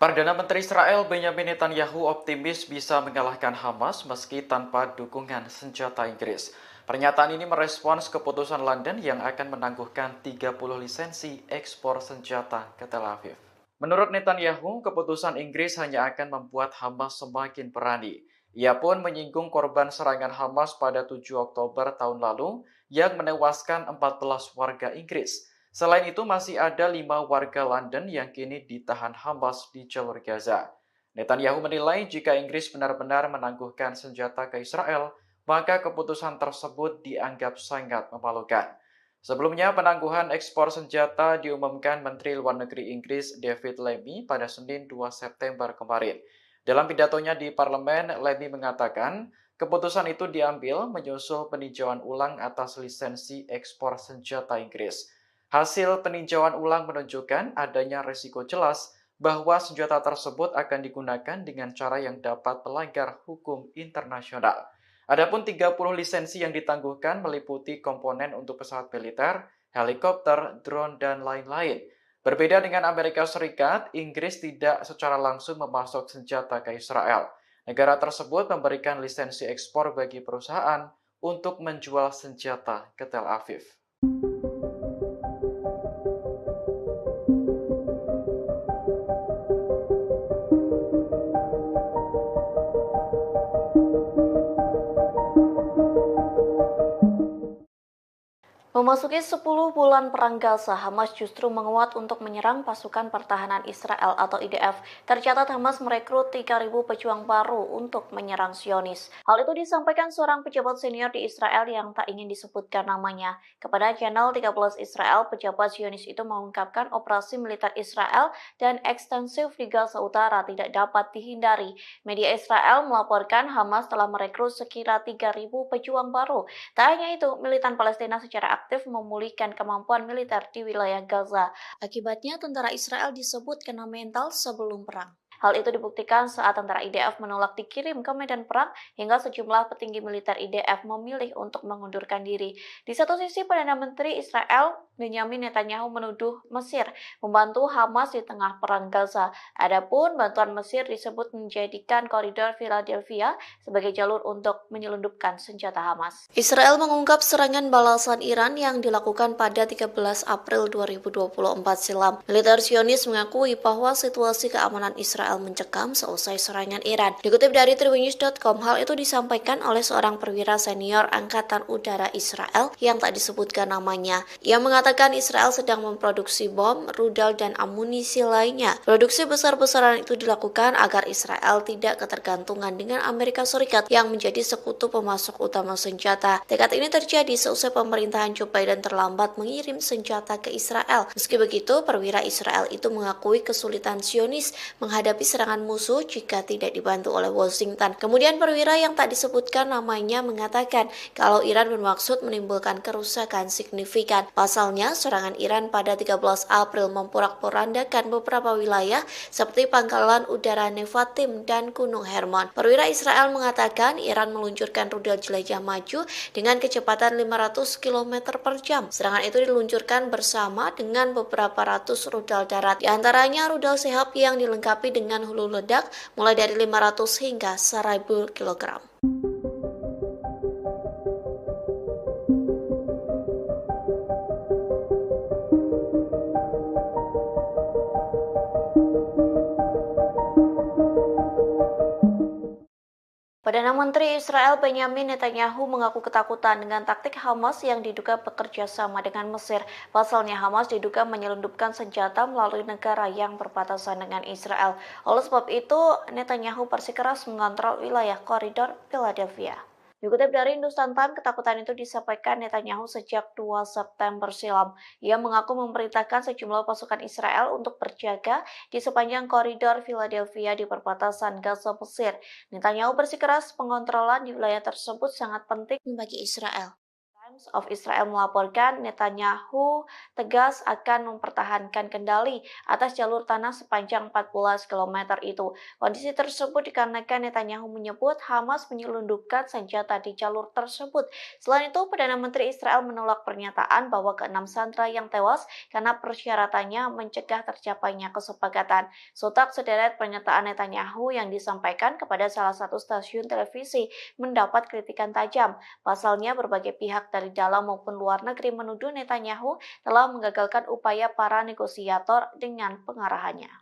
Perdana Menteri Israel Benyamin Netanyahu optimis bisa mengalahkan Hamas meski tanpa dukungan senjata Inggris. Pernyataan ini merespons keputusan London yang akan menangguhkan 30 lisensi ekspor senjata ke Tel Aviv. Menurut Netanyahu, keputusan Inggris hanya akan membuat Hamas semakin berani. Ia pun menyinggung korban serangan Hamas pada 7 Oktober tahun lalu yang menewaskan 14 warga Inggris. Selain itu, masih ada 5 warga London yang kini ditahan Hamas di jalur Gaza. Netanyahu menilai jika Inggris benar-benar menangguhkan senjata ke Israel, maka keputusan tersebut dianggap sangat memalukan. Sebelumnya, penangguhan ekspor senjata diumumkan Menteri Luar Negeri Inggris David Lammy pada Senin 2 September kemarin. Dalam pidatonya di parlemen, Lammy mengatakan keputusan itu diambil menyusul peninjauan ulang atas lisensi ekspor senjata Inggris. Hasil peninjauan ulang menunjukkan adanya risiko jelas bahwa senjata tersebut akan digunakan dengan cara yang dapat melanggar hukum internasional. Adapun 30 lisensi yang ditangguhkan meliputi komponen untuk pesawat militer, helikopter, drone, dan lain-lain. Berbeda dengan Amerika Serikat, Inggris tidak secara langsung memasok senjata ke Israel. Negara tersebut memberikan lisensi ekspor bagi perusahaan untuk menjual senjata ke Tel Aviv. Memasuki 10 bulan perang Gaza, Hamas justru menguat untuk menyerang pasukan pertahanan Israel atau IDF. Tercatat Hamas merekrut 3.000 pejuang baru untuk menyerang Zionis. Hal itu disampaikan seorang pejabat senior di Israel yang tak ingin disebutkan namanya. Kepada channel 13 Israel, pejabat Zionis itu mengungkapkan operasi militer Israel dan ekstensif di Gaza Utara tidak dapat dihindari. Media Israel melaporkan Hamas telah merekrut sekira 3.000 pejuang baru. Tak hanya itu, militan Palestina secara aktif memulihkan kemampuan militer di wilayah Gaza. Akibatnya, tentara Israel disebut kena mental sebelum perang. Hal itu dibuktikan saat tentara IDF menolak dikirim ke medan perang hingga sejumlah petinggi militer IDF memilih untuk mengundurkan diri. Di satu sisi, Perdana Menteri Israel Benyamin Netanyahu menuduh Mesir membantu Hamas di tengah perang Gaza. Adapun bantuan Mesir disebut menjadikan koridor Philadelphia sebagai jalur untuk menyelundupkan senjata Hamas. Israel mengungkap serangan balasan Iran yang dilakukan pada 13 April 2024 silam. Militer Zionis mengakui bahwa situasi keamanan Israel mencekam seusai serangan Iran. Dikutip dari tribunnews.com, hal itu disampaikan oleh seorang perwira senior Angkatan Udara Israel yang tak disebutkan namanya. Ia mengatakan Israel sedang memproduksi bom, rudal, dan amunisi lainnya. Produksi besar-besaran itu dilakukan agar Israel tidak ketergantungan dengan Amerika Serikat yang menjadi sekutu pemasok utama senjata. Tekad ini terjadi seusai pemerintahan Joe Biden terlambat mengirim senjata ke Israel. Meski begitu, perwira Israel itu mengakui kesulitan Zionis menghadapi serangan musuh jika tidak dibantu oleh Washington. Kemudian perwira yang tak disebutkan namanya mengatakan kalau Iran bermaksud menimbulkan kerusakan signifikan. Pasalnya, serangan Iran pada 13 April memporak-porandakan beberapa wilayah seperti Pangkalan Udara Nevatim dan Gunung Hermon. Perwira Israel mengatakan Iran meluncurkan rudal jelajah maju dengan kecepatan 500 km per jam. Serangan itu diluncurkan bersama dengan beberapa ratus rudal darat. Di antaranya rudal Sehab yang dilengkapi dengan hulu ledak mulai dari 500 hingga 1000 kg. Perdana Menteri Israel Benyamin Netanyahu mengaku ketakutan dengan taktik Hamas yang diduga bekerja sama dengan Mesir. Pasalnya Hamas diduga menyelundupkan senjata melalui negara yang berbatasan dengan Israel. Oleh sebab itu, Netanyahu bersikeras mengontrol wilayah koridor Philadelphia. Dikutip dari Hindustan Times, ketakutan itu disampaikan Netanyahu sejak 2 September silam. Ia mengaku memerintahkan sejumlah pasukan Israel untuk berjaga di sepanjang koridor Philadelphia di perbatasan Gaza Mesir. Netanyahu bersikeras pengontrolan di wilayah tersebut sangat penting bagi Israel. Times of Israel melaporkan Netanyahu tegas akan mempertahankan kendali atas jalur tanah sepanjang 14 km itu. Kondisi tersebut dikarenakan Netanyahu menyebut Hamas menyelundupkan senjata di jalur tersebut. Selain itu, Perdana Menteri Israel menolak pernyataan bahwa ke-6 sandera yang tewas karena persyaratannya mencegah tercapainya kesepakatan. Sontak sederet pernyataan Netanyahu yang disampaikan kepada salah satu stasiun televisi mendapat kritikan tajam. Pasalnya, berbagai pihak dari dalam maupun luar negeri menuduh Netanyahu telah menggagalkan upaya para negosiator dengan pengarahannya.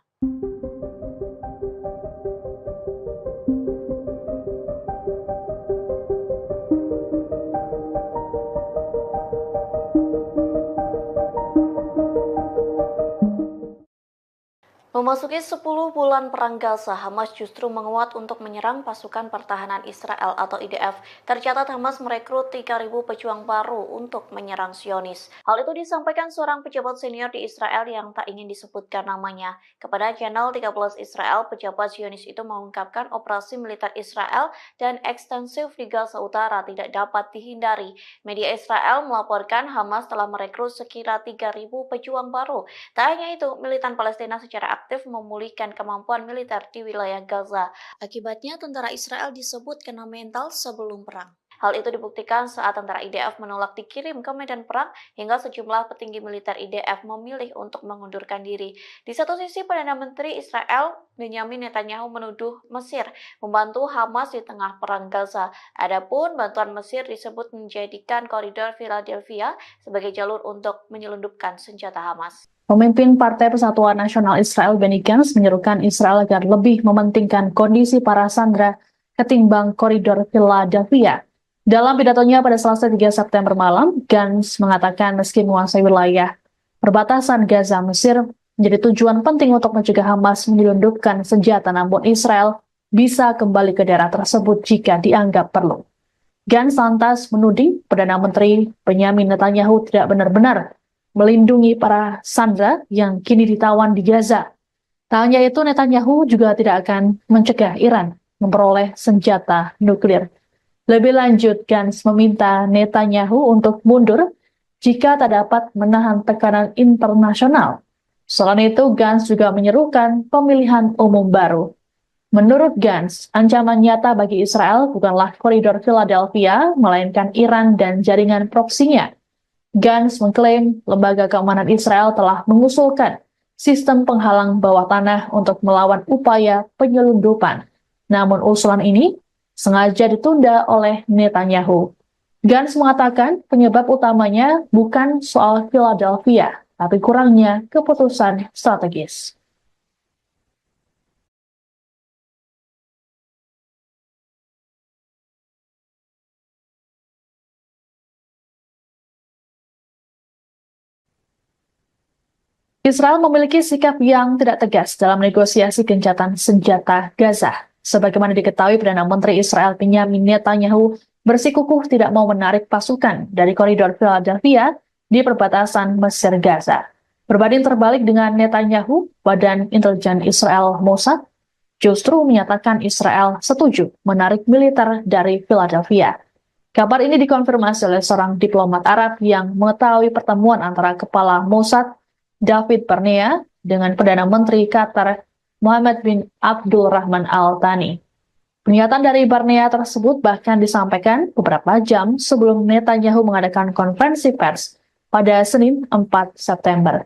Memasuki 10 bulan perang Gaza, Hamas justru menguat untuk menyerang pasukan pertahanan Israel atau IDF. Tercatat Hamas merekrut 3.000 pejuang baru untuk menyerang Zionis. Hal itu disampaikan seorang pejabat senior di Israel yang tak ingin disebutkan namanya. Kepada channel 13 Israel, pejabat Zionis itu mengungkapkan operasi militer Israel dan ekstensif di Gaza Utara tidak dapat dihindari. Media Israel melaporkan Hamas telah merekrut sekira 3.000 pejuang baru. Tak hanya itu, militan Palestina secara aktif memulihkan kemampuan militer di wilayah Gaza. Akibatnya, tentara Israel disebut kena mental sebelum perang. Hal itu dibuktikan saat tentara IDF menolak dikirim ke medan perang hingga sejumlah petinggi militer IDF memilih untuk mengundurkan diri. Di satu sisi, Perdana Menteri Israel Benyamin Netanyahu menuduh Mesir membantu Hamas di tengah perang Gaza. Adapun bantuan Mesir disebut menjadikan koridor Philadelphia sebagai jalur untuk menyelundupkan senjata Hamas. Pemimpin Partai Persatuan Nasional Israel Benny Gantz menyerukan Israel agar lebih mementingkan kondisi para sandera ketimbang koridor Philadelphia. Dalam pidatonya pada Selasa 3 September malam, Gantz mengatakan meski menguasai wilayah perbatasan Gaza, Mesir menjadi tujuan penting untuk mencegah Hamas menyelundupkan senjata, namun Israel bisa kembali ke daerah tersebut jika dianggap perlu. Gantz lantas menuding Perdana Menteri Benyamin Netanyahu tidak benar-benar melindungi para sandera yang kini ditawan di Gaza. Tak hanya itu, Netanyahu juga tidak akan mencegah Iran memperoleh senjata nuklir. Lebih lanjut, Gantz meminta Netanyahu untuk mundur jika tak dapat menahan tekanan internasional. Selain itu, Gantz juga menyerukan pemilihan umum baru. Menurut Gantz, ancaman nyata bagi Israel bukanlah koridor Philadelphia, melainkan Iran dan jaringan proksinya. Gantz mengklaim lembaga keamanan Israel telah mengusulkan sistem penghalang bawah tanah untuk melawan upaya penyelundupan. Namun usulan ini sengaja ditunda oleh Netanyahu. Gantz mengatakan penyebab utamanya bukan soal Philadelphia, tapi kurangnya keputusan strategis. Israel memiliki sikap yang tidak tegas dalam negosiasi gencatan senjata Gaza. Sebagaimana diketahui, Perdana Menteri Israel Benyamin Netanyahu bersikukuh tidak mau menarik pasukan dari koridor Philadelphia di perbatasan Mesir Gaza. Berbanding terbalik dengan Netanyahu, Badan Intelijen Israel Mossad justru menyatakan Israel setuju menarik militer dari Philadelphia. Kabar ini dikonfirmasi oleh seorang diplomat Arab yang mengetahui pertemuan antara Kepala Mossad David Barnea dengan Perdana Menteri Qatar Mohammed bin Abdul Rahman Al Thani. Pernyataan dari Barnea tersebut bahkan disampaikan beberapa jam sebelum Netanyahu mengadakan konferensi pers pada Senin 4 September.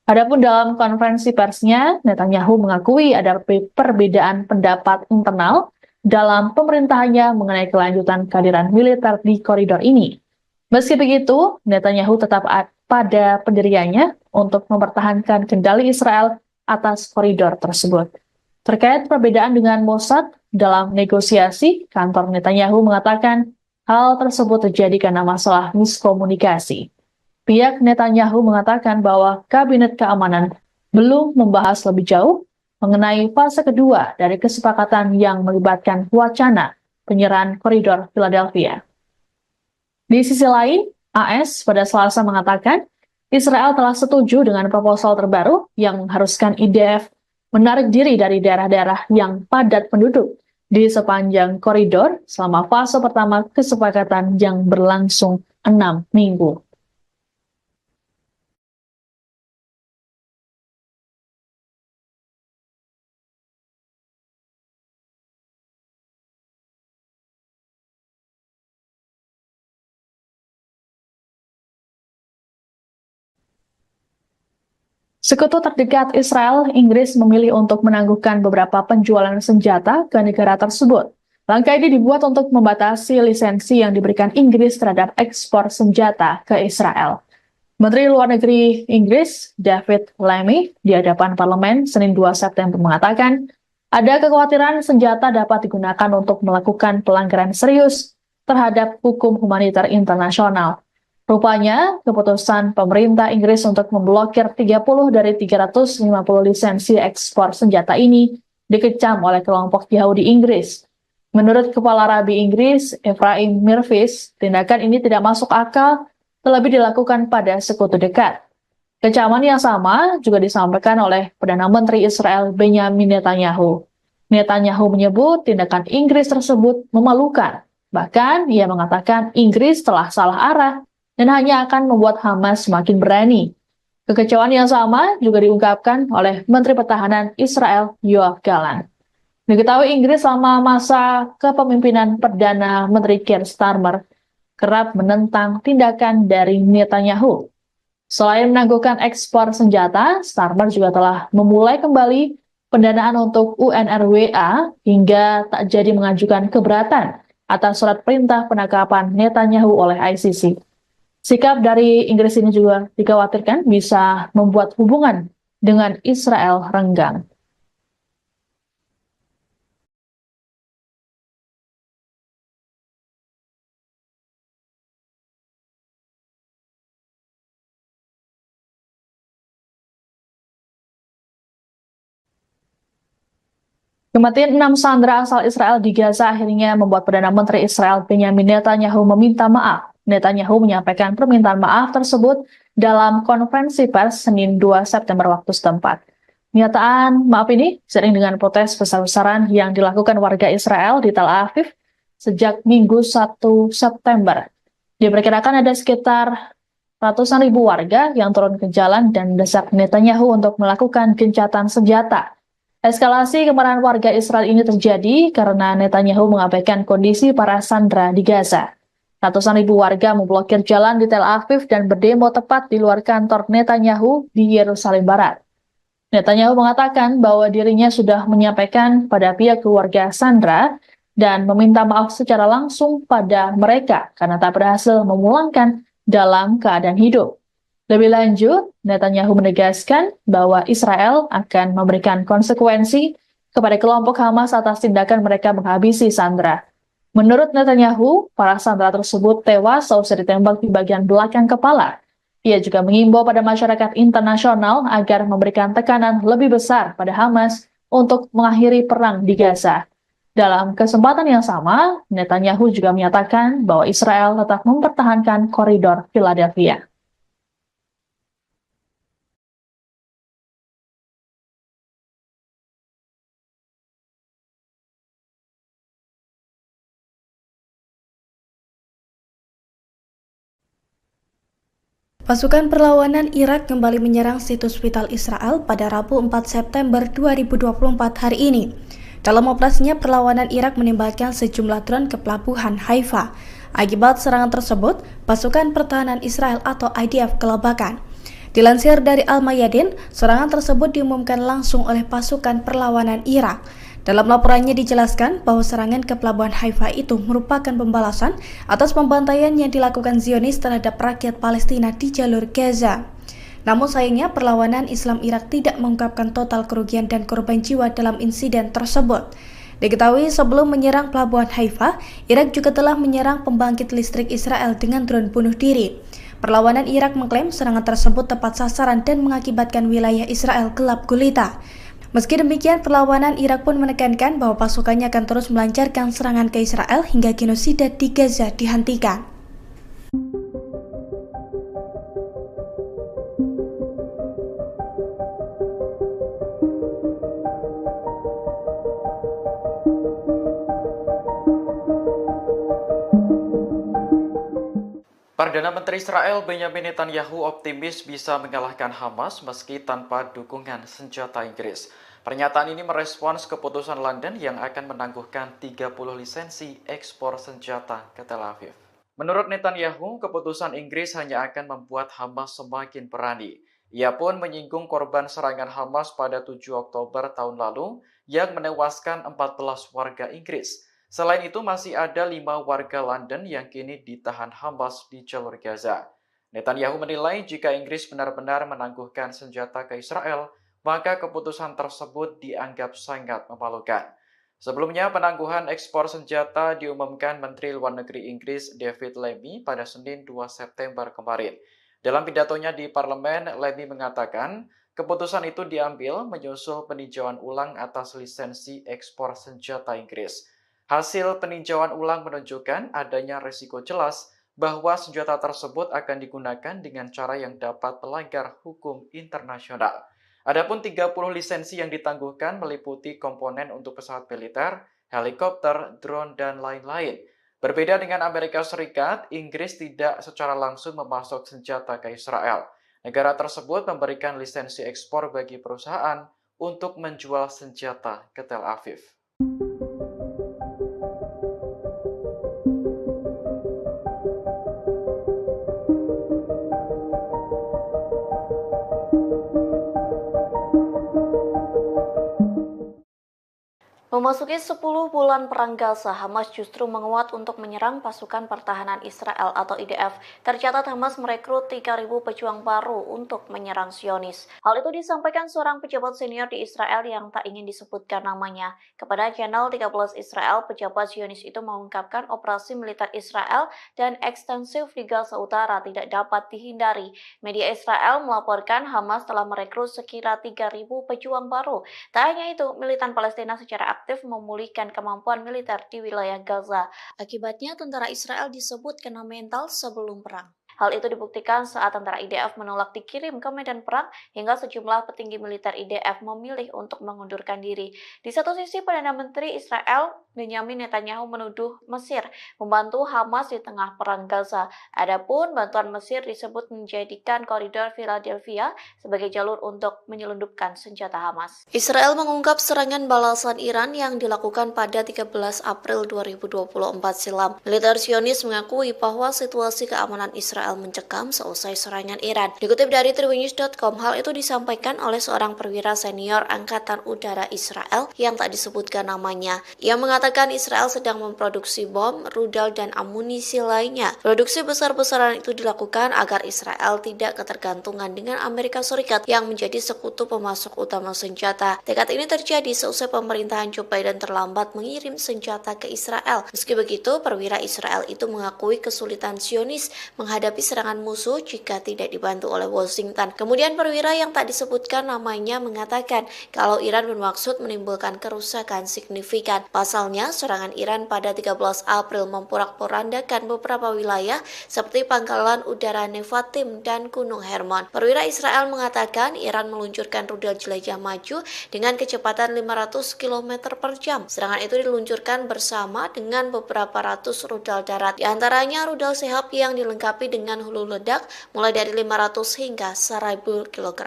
Adapun dalam konferensi persnya, Netanyahu mengakui ada perbedaan pendapat internal dalam pemerintahannya mengenai kelanjutan kehadiran militer di koridor ini. Meski begitu, Netanyahu tetap pada pendiriannya untuk mempertahankan kendali Israel atas koridor tersebut. Terkait perbedaan dengan Mossad dalam negosiasi, kantor Netanyahu mengatakan hal tersebut terjadi karena masalah miskomunikasi. Pihak Netanyahu mengatakan bahwa Kabinet Keamanan belum membahas lebih jauh mengenai fase kedua dari kesepakatan yang melibatkan wacana penyerahan koridor Philadelphia. Di sisi lain, AS pada Selasa mengatakan Israel telah setuju dengan proposal terbaru yang mengharuskan IDF menarik diri dari daerah-daerah yang padat penduduk di sepanjang koridor selama fase pertama kesepakatan yang berlangsung 6 minggu. Sekutu terdekat Israel, Inggris memilih untuk menangguhkan beberapa penjualan senjata ke negara tersebut. Langkah ini dibuat untuk membatasi lisensi yang diberikan Inggris terhadap ekspor senjata ke Israel. Menteri Luar Negeri Inggris, David Lammy, di hadapan parlemen Senin 2 September mengatakan, ada kekhawatiran senjata dapat digunakan untuk melakukan pelanggaran serius terhadap hukum humaniter internasional. Rupanya, keputusan pemerintah Inggris untuk memblokir 30 dari 350 lisensi ekspor senjata ini dikecam oleh kelompok Yahudi Inggris. Menurut Kepala Rabi Inggris, Ephraim Mirvis, tindakan ini tidak masuk akal, terlebih dilakukan pada sekutu dekat. Kecaman yang sama juga disampaikan oleh Perdana Menteri Israel Benyamin Netanyahu. Netanyahu menyebut tindakan Inggris tersebut memalukan. Bahkan, ia mengatakan Inggris telah salah arah dan hanya akan membuat Hamas semakin berani. Kekecewaan yang sama juga diungkapkan oleh Menteri Pertahanan Israel Yoav Gallant. Diketahui Inggris selama masa kepemimpinan Perdana Menteri Keir Starmer kerap menentang tindakan dari Netanyahu. Selain menangguhkan ekspor senjata, Starmer juga telah memulai kembali pendanaan untuk UNRWA hingga tak jadi mengajukan keberatan atas surat perintah penangkapan Netanyahu oleh ICC. Sikap dari Inggris ini juga dikhawatirkan bisa membuat hubungan dengan Israel renggang. Kematian 6 sandera asal Israel di Gaza akhirnya membuat Perdana Menteri Israel Benyamin Netanyahu meminta maaf. Netanyahu menyampaikan permintaan maaf tersebut dalam konferensi pers Senin 2 September waktu setempat. Pernyataan maaf ini sering dengan protes besar-besaran yang dilakukan warga Israel di Tel Aviv sejak Minggu 1 September. Diperkirakan ada sekitar ratusan ribu warga yang turun ke jalan dan mendesak Netanyahu untuk melakukan gencatan senjata. Eskalasi kemarahan warga Israel ini terjadi karena Netanyahu mengabaikan kondisi para sandera di Gaza. Ratusan ribu warga memblokir jalan di Tel Aviv dan berdemo tepat di luar kantor Netanyahu di Yerusalem Barat. Netanyahu mengatakan bahwa dirinya sudah menyampaikan pada pihak keluarga sandera dan meminta maaf secara langsung pada mereka karena tak berhasil memulangkan dalam keadaan hidup. Lebih lanjut, Netanyahu menegaskan bahwa Israel akan memberikan konsekuensi kepada kelompok Hamas atas tindakan mereka menghabisi sandera. Menurut Netanyahu, para sandera tersebut tewas seusai ditembak di bagian belakang kepala. Ia juga mengimbau pada masyarakat internasional agar memberikan tekanan lebih besar pada Hamas untuk mengakhiri perang di Gaza. Dalam kesempatan yang sama, Netanyahu juga menyatakan bahwa Israel tetap mempertahankan koridor Philadelphia. Pasukan perlawanan Irak kembali menyerang situs vital Israel pada Rabu 4 September 2024 hari ini. Dalam operasinya, perlawanan Irak menembakkan sejumlah drone ke pelabuhan Haifa. Akibat serangan tersebut, pasukan pertahanan Israel atau IDF kelabakan. Dilansir dari Al-Mayadin, serangan tersebut diumumkan langsung oleh pasukan perlawanan Irak. Dalam laporannya dijelaskan bahwa serangan ke pelabuhan Haifa itu merupakan pembalasan atas pembantaian yang dilakukan Zionis terhadap rakyat Palestina di jalur Gaza. Namun sayangnya perlawanan Islam Irak tidak mengungkapkan total kerugian dan korban jiwa dalam insiden tersebut. Diketahui sebelum menyerang pelabuhan Haifa, Irak juga telah menyerang pembangkit listrik Israel dengan drone bunuh diri. Perlawanan Irak mengklaim serangan tersebut tepat sasaran dan mengakibatkan wilayah Israel gelap gulita. Meski demikian, perlawanan Irak pun menekankan bahwa pasukannya akan terus melancarkan serangan ke Israel hingga genosida di Gaza dihentikan. Perdana Menteri Israel Benjamin Netanyahu optimis bisa mengalahkan Hamas meski tanpa dukungan senjata Inggris. Pernyataan ini merespons keputusan London yang akan menangguhkan 30 lisensi ekspor senjata ke Tel Aviv. Menurut Netanyahu, keputusan Inggris hanya akan membuat Hamas semakin berani. Ia pun menyinggung korban serangan Hamas pada 7 Oktober tahun lalu yang menewaskan 14 warga Inggris. Selain itu, masih ada 5 warga London yang kini ditahan Hamas di jalur Gaza. Netanyahu menilai jika Inggris benar-benar menangguhkan senjata ke Israel, maka keputusan tersebut dianggap sangat memalukan. Sebelumnya, penangguhan ekspor senjata diumumkan Menteri Luar Negeri Inggris David Lammy pada Senin 2 September kemarin. Dalam pidatonya di parlemen, Lammy mengatakan keputusan itu diambil menyusul peninjauan ulang atas lisensi ekspor senjata Inggris. Hasil peninjauan ulang menunjukkan adanya risiko jelas bahwa senjata tersebut akan digunakan dengan cara yang dapat melanggar hukum internasional. Adapun 30 lisensi yang ditangguhkan meliputi komponen untuk pesawat militer, helikopter, drone, dan lain-lain. Berbeda dengan Amerika Serikat, Inggris tidak secara langsung memasok senjata ke Israel. Negara tersebut memberikan lisensi ekspor bagi perusahaan untuk menjual senjata ke Tel Aviv. Memasuki 10 bulan perang Gaza, Hamas justru menguat untuk menyerang pasukan pertahanan Israel atau IDF. Tercatat Hamas merekrut 3.000 pejuang baru untuk menyerang Zionis. Hal itu disampaikan seorang pejabat senior di Israel yang tak ingin disebutkan namanya. Kepada channel 13 Israel, pejabat Zionis itu mengungkapkan operasi militer Israel dan ekstensif di Gaza Utara tidak dapat dihindari. Media Israel melaporkan Hamas telah merekrut sekira 3.000 pejuang baru. Tak hanya itu, militan Palestina secara aktif memulihkan kemampuan militer di wilayah Gaza. Akibatnya, tentara Israel disebut kena mental sebelum perang. Hal itu dibuktikan saat tentara IDF menolak dikirim ke medan perang hingga sejumlah petinggi militer IDF memilih untuk mengundurkan diri. Di satu sisi, Perdana Menteri Israel Benyamin Netanyahu menuduh Mesir membantu Hamas di tengah perang Gaza. Adapun bantuan Mesir disebut menjadikan koridor Philadelphia sebagai jalur untuk menyelundupkan senjata Hamas. Israel mengungkap serangan balasan Iran yang dilakukan pada 13 April 2024 silam. Militer Zionis mengakui bahwa situasi keamanan Israel mencekam seusai serangan Iran. Dikutip dari Tribunews.com, hal itu disampaikan oleh seorang perwira senior Angkatan Udara Israel yang tak disebutkan namanya. Ia mengatakan Israel sedang memproduksi bom, rudal, dan amunisi lainnya. Produksi besar-besaran itu dilakukan agar Israel tidak ketergantungan dengan Amerika Serikat yang menjadi sekutu pemasok utama senjata. Tekad ini terjadi seusai pemerintahan Joe Biden terlambat mengirim senjata ke Israel. Meski begitu, perwira Israel itu mengakui kesulitan Zionis menghadapi serangan musuh jika tidak dibantu oleh Washington. Kemudian perwira yang tak disebutkan namanya mengatakan kalau Iran bermaksud menimbulkan kerusakan signifikan. Pasalnya, serangan Iran pada 13 April memporak-porandakan beberapa wilayah seperti pangkalan udara Nevatim dan Gunung Hermon. Perwira Israel mengatakan Iran meluncurkan rudal jelajah maju dengan kecepatan 500 km per jam. Serangan itu diluncurkan bersama dengan beberapa ratus rudal darat. Di antaranya rudal Sehab yang dilengkapi dengan hulu ledak mulai dari 500 hingga 1000 kg.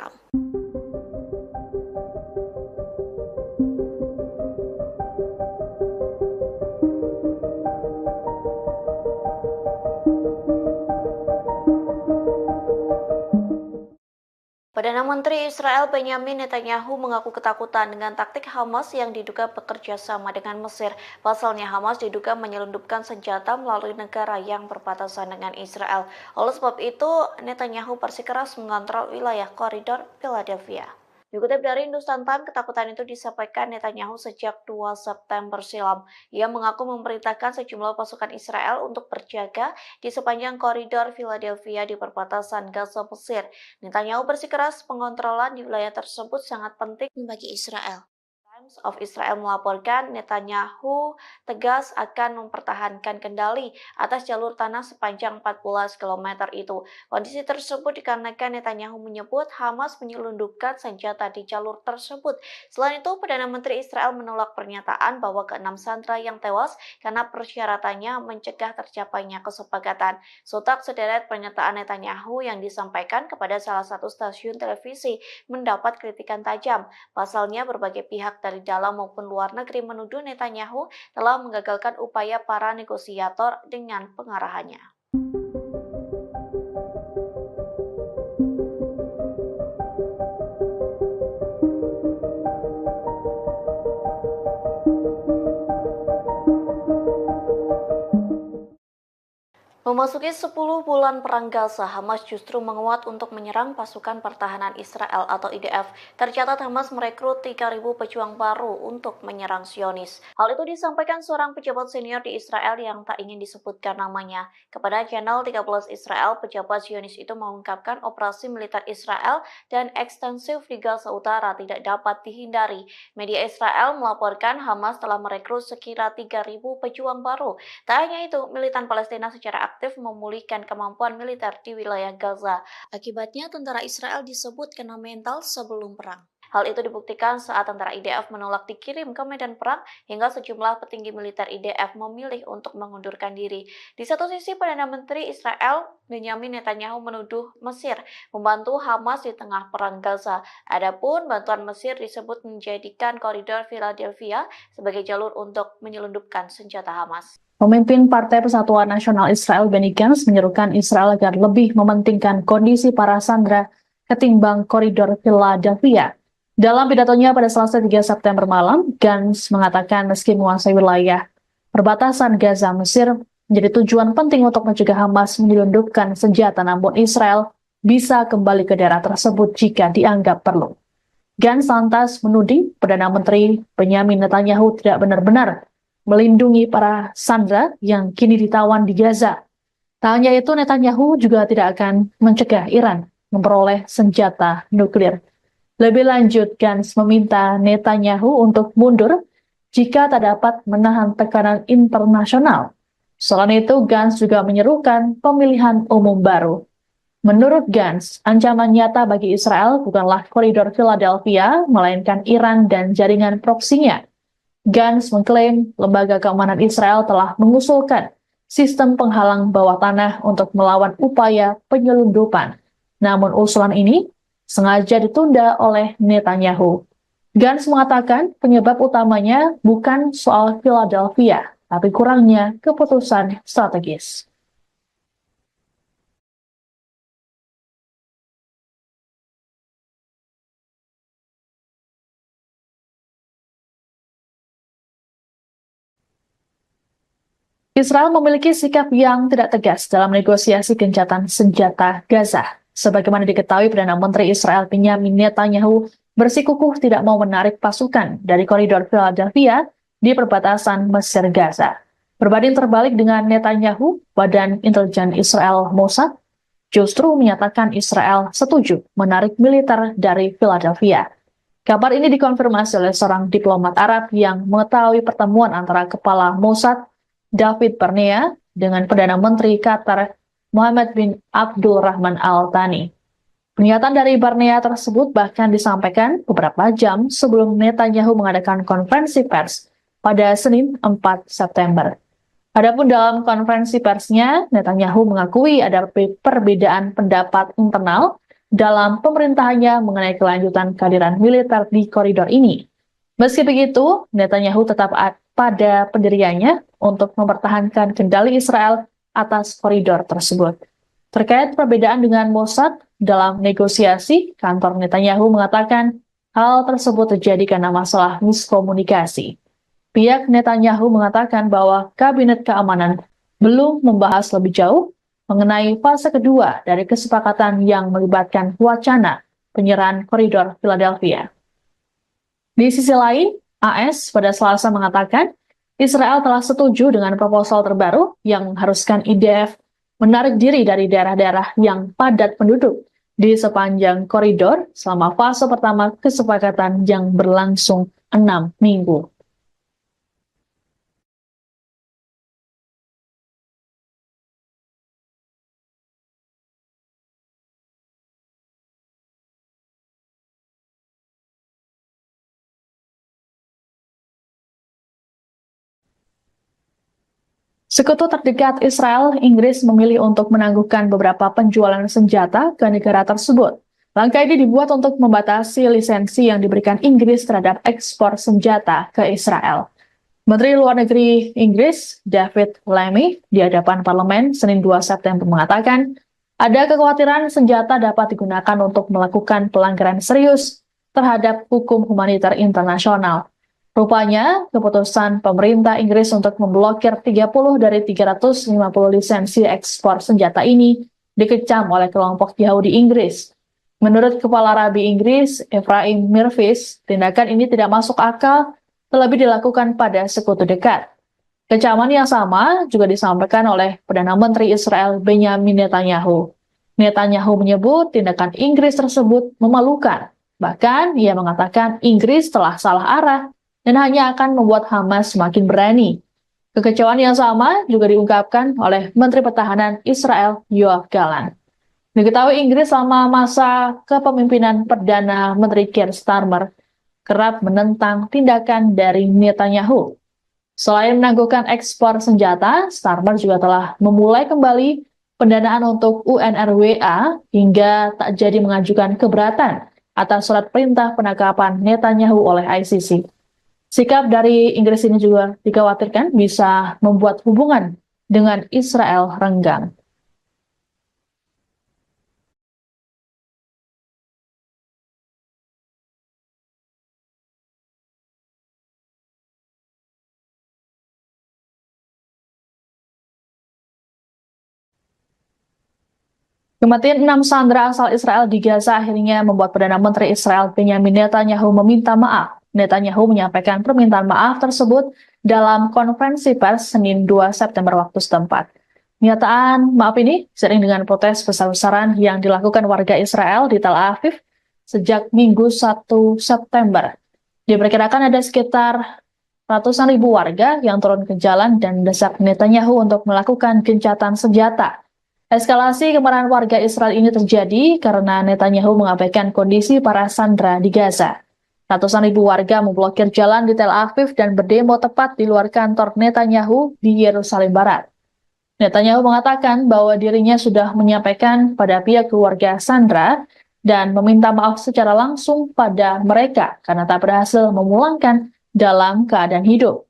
Perdana Menteri Israel Benyamin Netanyahu mengaku ketakutan dengan taktik Hamas yang diduga bekerja sama dengan Mesir. Pasalnya Hamas diduga menyelundupkan senjata melalui negara yang berbatasan dengan Israel. Oleh sebab itu, Netanyahu bersikeras mengontrol wilayah koridor Philadelphia. Dikutip dari Hindustan Times, ketakutan itu disampaikan Netanyahu sejak 2 September silam. Ia mengaku memerintahkan sejumlah pasukan Israel untuk berjaga di sepanjang koridor Philadelphia di perbatasan Gaza Mesir. Netanyahu bersikeras pengontrolan di wilayah tersebut sangat penting bagi Israel. Times of Israel melaporkan Netanyahu tegas akan mempertahankan kendali atas jalur tanah sepanjang 14 km itu. Kondisi tersebut dikarenakan Netanyahu menyebut Hamas menyelundupkan senjata di jalur tersebut. Selain itu, Perdana Menteri Israel menolak pernyataan bahwa ke-6 sandera yang tewas karena persyaratannya mencegah tercapainya kesepakatan. Sontak sederet pernyataan Netanyahu yang disampaikan kepada salah satu stasiun televisi mendapat kritikan tajam. Pasalnya, berbagai pihak dari dalam maupun luar negeri menuduh Netanyahu telah menggagalkan upaya para negosiator dengan pengarahannya. Memasuki 10 bulan perang Gaza, Hamas justru menguat untuk menyerang pasukan pertahanan Israel atau IDF. Tercatat Hamas merekrut 3.000 pejuang baru untuk menyerang Zionis. Hal itu disampaikan seorang pejabat senior di Israel yang tak ingin disebutkan namanya. Kepada channel 13 Israel, pejabat Zionis itu mengungkapkan operasi militer Israel dan ekstensif di Gaza Utara tidak dapat dihindari. Media Israel melaporkan Hamas telah merekrut sekira 3.000 pejuang baru. Tak hanya itu, militan Palestina secara aktif memulihkan kemampuan militer di wilayah Gaza. Akibatnya, tentara Israel disebut kena mental sebelum perang. Hal itu dibuktikan saat tentara IDF menolak dikirim ke medan perang hingga sejumlah petinggi militer IDF memilih untuk mengundurkan diri. Di satu sisi, Perdana Menteri Israel Benyamin Netanyahu menuduh Mesir membantu Hamas di tengah perang Gaza. Adapun bantuan Mesir disebut menjadikan koridor Philadelphia sebagai jalur untuk menyelundupkan senjata Hamas. Pemimpin Partai Persatuan Nasional Israel Benny Gantz menyerukan Israel agar lebih mementingkan kondisi para sandera ketimbang koridor Philadelphia. Dalam pidatonya pada Selasa 3 September malam, Gantz mengatakan meski menguasai wilayah perbatasan Gaza Mesir menjadi tujuan penting untuk mencegah Hamas menyelundupkan senjata, namun Israel bisa kembali ke daerah tersebut jika dianggap perlu. Gantz lantas menuding Perdana Menteri Benyamin Netanyahu tidak benar-benar melindungi para sandera yang kini ditawan di Gaza. Tak hanya itu, Netanyahu juga tidak akan mencegah Iran memperoleh senjata nuklir. Lebih lanjut, Gantz meminta Netanyahu untuk mundur jika tak dapat menahan tekanan internasional. Selain itu, Gantz juga menyerukan pemilihan umum baru. Menurut Gantz, ancaman nyata bagi Israel bukanlah koridor Philadelphia, melainkan Iran dan jaringan proksinya. Gantz mengklaim lembaga keamanan Israel telah mengusulkan sistem penghalang bawah tanah untuk melawan upaya penyelundupan. Namun usulan ini sengaja ditunda oleh Netanyahu. Gantz mengatakan penyebab utamanya bukan soal Philadelphia, tapi kurangnya keputusan strategis. Israel memiliki sikap yang tidak tegas dalam negosiasi gencatan senjata Gaza. Sebagaimana diketahui, Perdana Menteri Israel Benyamin Netanyahu bersikukuh tidak mau menarik pasukan dari koridor Philadelphia di perbatasan Mesir-Gaza. Berbanding terbalik dengan Netanyahu, Badan Intelijen Israel Mossad justru menyatakan Israel setuju menarik militer dari Philadelphia. Kabar ini dikonfirmasi oleh seorang diplomat Arab yang mengetahui pertemuan antara Kepala Mossad David Barnea dengan Perdana Menteri Qatar Mohammed bin Abdul Rahman Al Thani. Pernyataan dari Barnea tersebut bahkan disampaikan beberapa jam sebelum Netanyahu mengadakan konferensi pers pada Senin 4 September. Adapun dalam konferensi persnya, Netanyahu mengakui ada perbedaan pendapat internal dalam pemerintahannya mengenai kelanjutan kehadiran militer di koridor ini. Meski begitu, Netanyahu tetap pada pendiriannya untuk mempertahankan kendali Israel atas koridor tersebut. Terkait perbedaan dengan Mossad dalam negosiasi, kantor Netanyahu mengatakan hal tersebut terjadi karena masalah miskomunikasi. Pihak Netanyahu mengatakan bahwa Kabinet Keamanan belum membahas lebih jauh mengenai fase kedua dari kesepakatan yang melibatkan wacana penyerahan koridor Philadelphia. Di sisi lain, AS pada Selasa mengatakan Israel telah setuju dengan proposal terbaru yang mengharuskan IDF menarik diri dari daerah-daerah yang padat penduduk di sepanjang koridor selama fase pertama kesepakatan yang berlangsung 6 minggu. Sekutu terdekat Israel, Inggris memilih untuk menangguhkan beberapa penjualan senjata ke negara tersebut. Langkah ini dibuat untuk membatasi lisensi yang diberikan Inggris terhadap ekspor senjata ke Israel. Menteri Luar Negeri Inggris, David Lammy, di hadapan parlemen Senin 2 September mengatakan, ada kekhawatiran senjata dapat digunakan untuk melakukan pelanggaran serius terhadap hukum humaniter internasional. Rupanya, keputusan pemerintah Inggris untuk memblokir 30 dari 350 lisensi ekspor senjata ini dikecam oleh kelompok Yahudi Inggris. Menurut Kepala Rabi Inggris, Ephraim Mirvis, tindakan ini tidak masuk akal, terlebih dilakukan pada sekutu dekat. Kecaman yang sama juga disampaikan oleh Perdana Menteri Israel Benyamin Netanyahu. Netanyahu menyebut tindakan Inggris tersebut memalukan. Bahkan, ia mengatakan Inggris telah salah arah dan hanya akan membuat Hamas semakin berani. Kekecewaan yang sama juga diungkapkan oleh Menteri Pertahanan Israel Yoav Gallant. Diketahui Inggris selama masa kepemimpinan Perdana Menteri Keir Starmer kerap menentang tindakan dari Netanyahu. Selain menangguhkan ekspor senjata, Starmer juga telah memulai kembali pendanaan untuk UNRWA hingga tak jadi mengajukan keberatan atas surat perintah penangkapan Netanyahu oleh ICC. Sikap dari Inggris ini juga dikhawatirkan bisa membuat hubungan dengan Israel renggang. Kematian 6 sandera asal Israel di Gaza akhirnya membuat Perdana Menteri Israel Benyamin Netanyahu meminta maaf. Netanyahu menyampaikan permintaan maaf tersebut dalam konferensi pers Senin 2 September waktu setempat. Pernyataan maaf ini seiring dengan protes besar-besaran yang dilakukan warga Israel di Tel Aviv sejak Minggu 1 September. Diperkirakan ada sekitar ratusan ribu warga yang turun ke jalan dan mendesak Netanyahu untuk melakukan gencatan senjata. Eskalasi kemarahan warga Israel ini terjadi karena Netanyahu mengabaikan kondisi para sandera di Gaza. Ratusan ribu warga memblokir jalan di Tel Aviv dan berdemo tepat di luar kantor Netanyahu di Yerusalem Barat. Netanyahu mengatakan bahwa dirinya sudah menyampaikan pada pihak keluarga sandera dan meminta maaf secara langsung pada mereka karena tak berhasil memulangkan dalam keadaan hidup.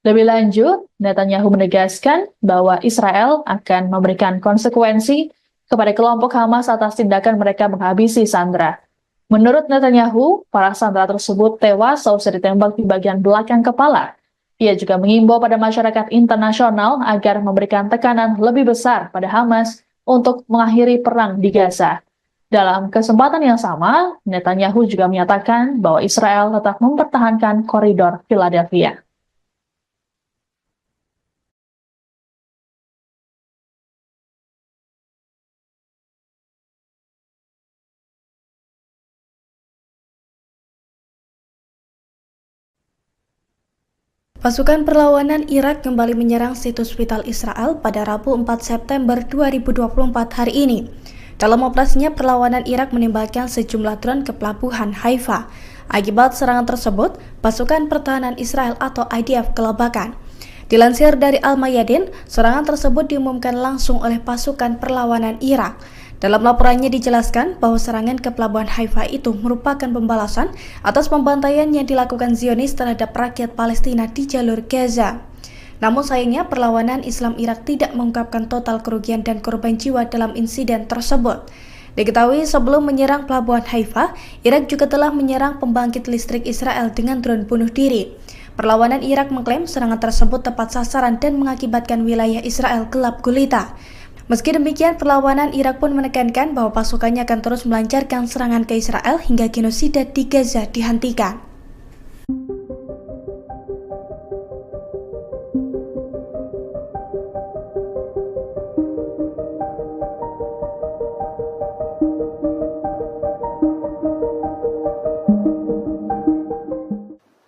Lebih lanjut, Netanyahu menegaskan bahwa Israel akan memberikan konsekuensi kepada kelompok Hamas atas tindakan mereka menghabisi sandera. Menurut Netanyahu, para sandera tersebut tewas seusai ditembak di bagian belakang kepala. Ia juga mengimbau pada masyarakat internasional agar memberikan tekanan lebih besar pada Hamas untuk mengakhiri perang di Gaza. Dalam kesempatan yang sama, Netanyahu juga menyatakan bahwa Israel tetap mempertahankan koridor Philadelphia. Pasukan perlawanan Irak kembali menyerang situs vital Israel pada Rabu 4 September 2024 hari ini. Dalam operasinya, perlawanan Irak menembakkan sejumlah drone ke pelabuhan Haifa. Akibat serangan tersebut, pasukan pertahanan Israel atau IDF kelabakan. Dilansir dari Al-Mayadin, serangan tersebut diumumkan langsung oleh pasukan perlawanan Irak. Dalam laporannya dijelaskan bahwa serangan ke pelabuhan Haifa itu merupakan pembalasan atas pembantaian yang dilakukan Zionis terhadap rakyat Palestina di jalur Gaza. Namun sayangnya perlawanan Islam Irak tidak mengungkapkan total kerugian dan korban jiwa dalam insiden tersebut. Diketahui sebelum menyerang pelabuhan Haifa, Irak juga telah menyerang pembangkit listrik Israel dengan drone bunuh diri. Perlawanan Irak mengklaim serangan tersebut tepat sasaran dan mengakibatkan wilayah Israel gelap gulita. Meski demikian, perlawanan Irak pun menekankan bahwa pasukannya akan terus melancarkan serangan ke Israel hingga genosida di Gaza dihentikan.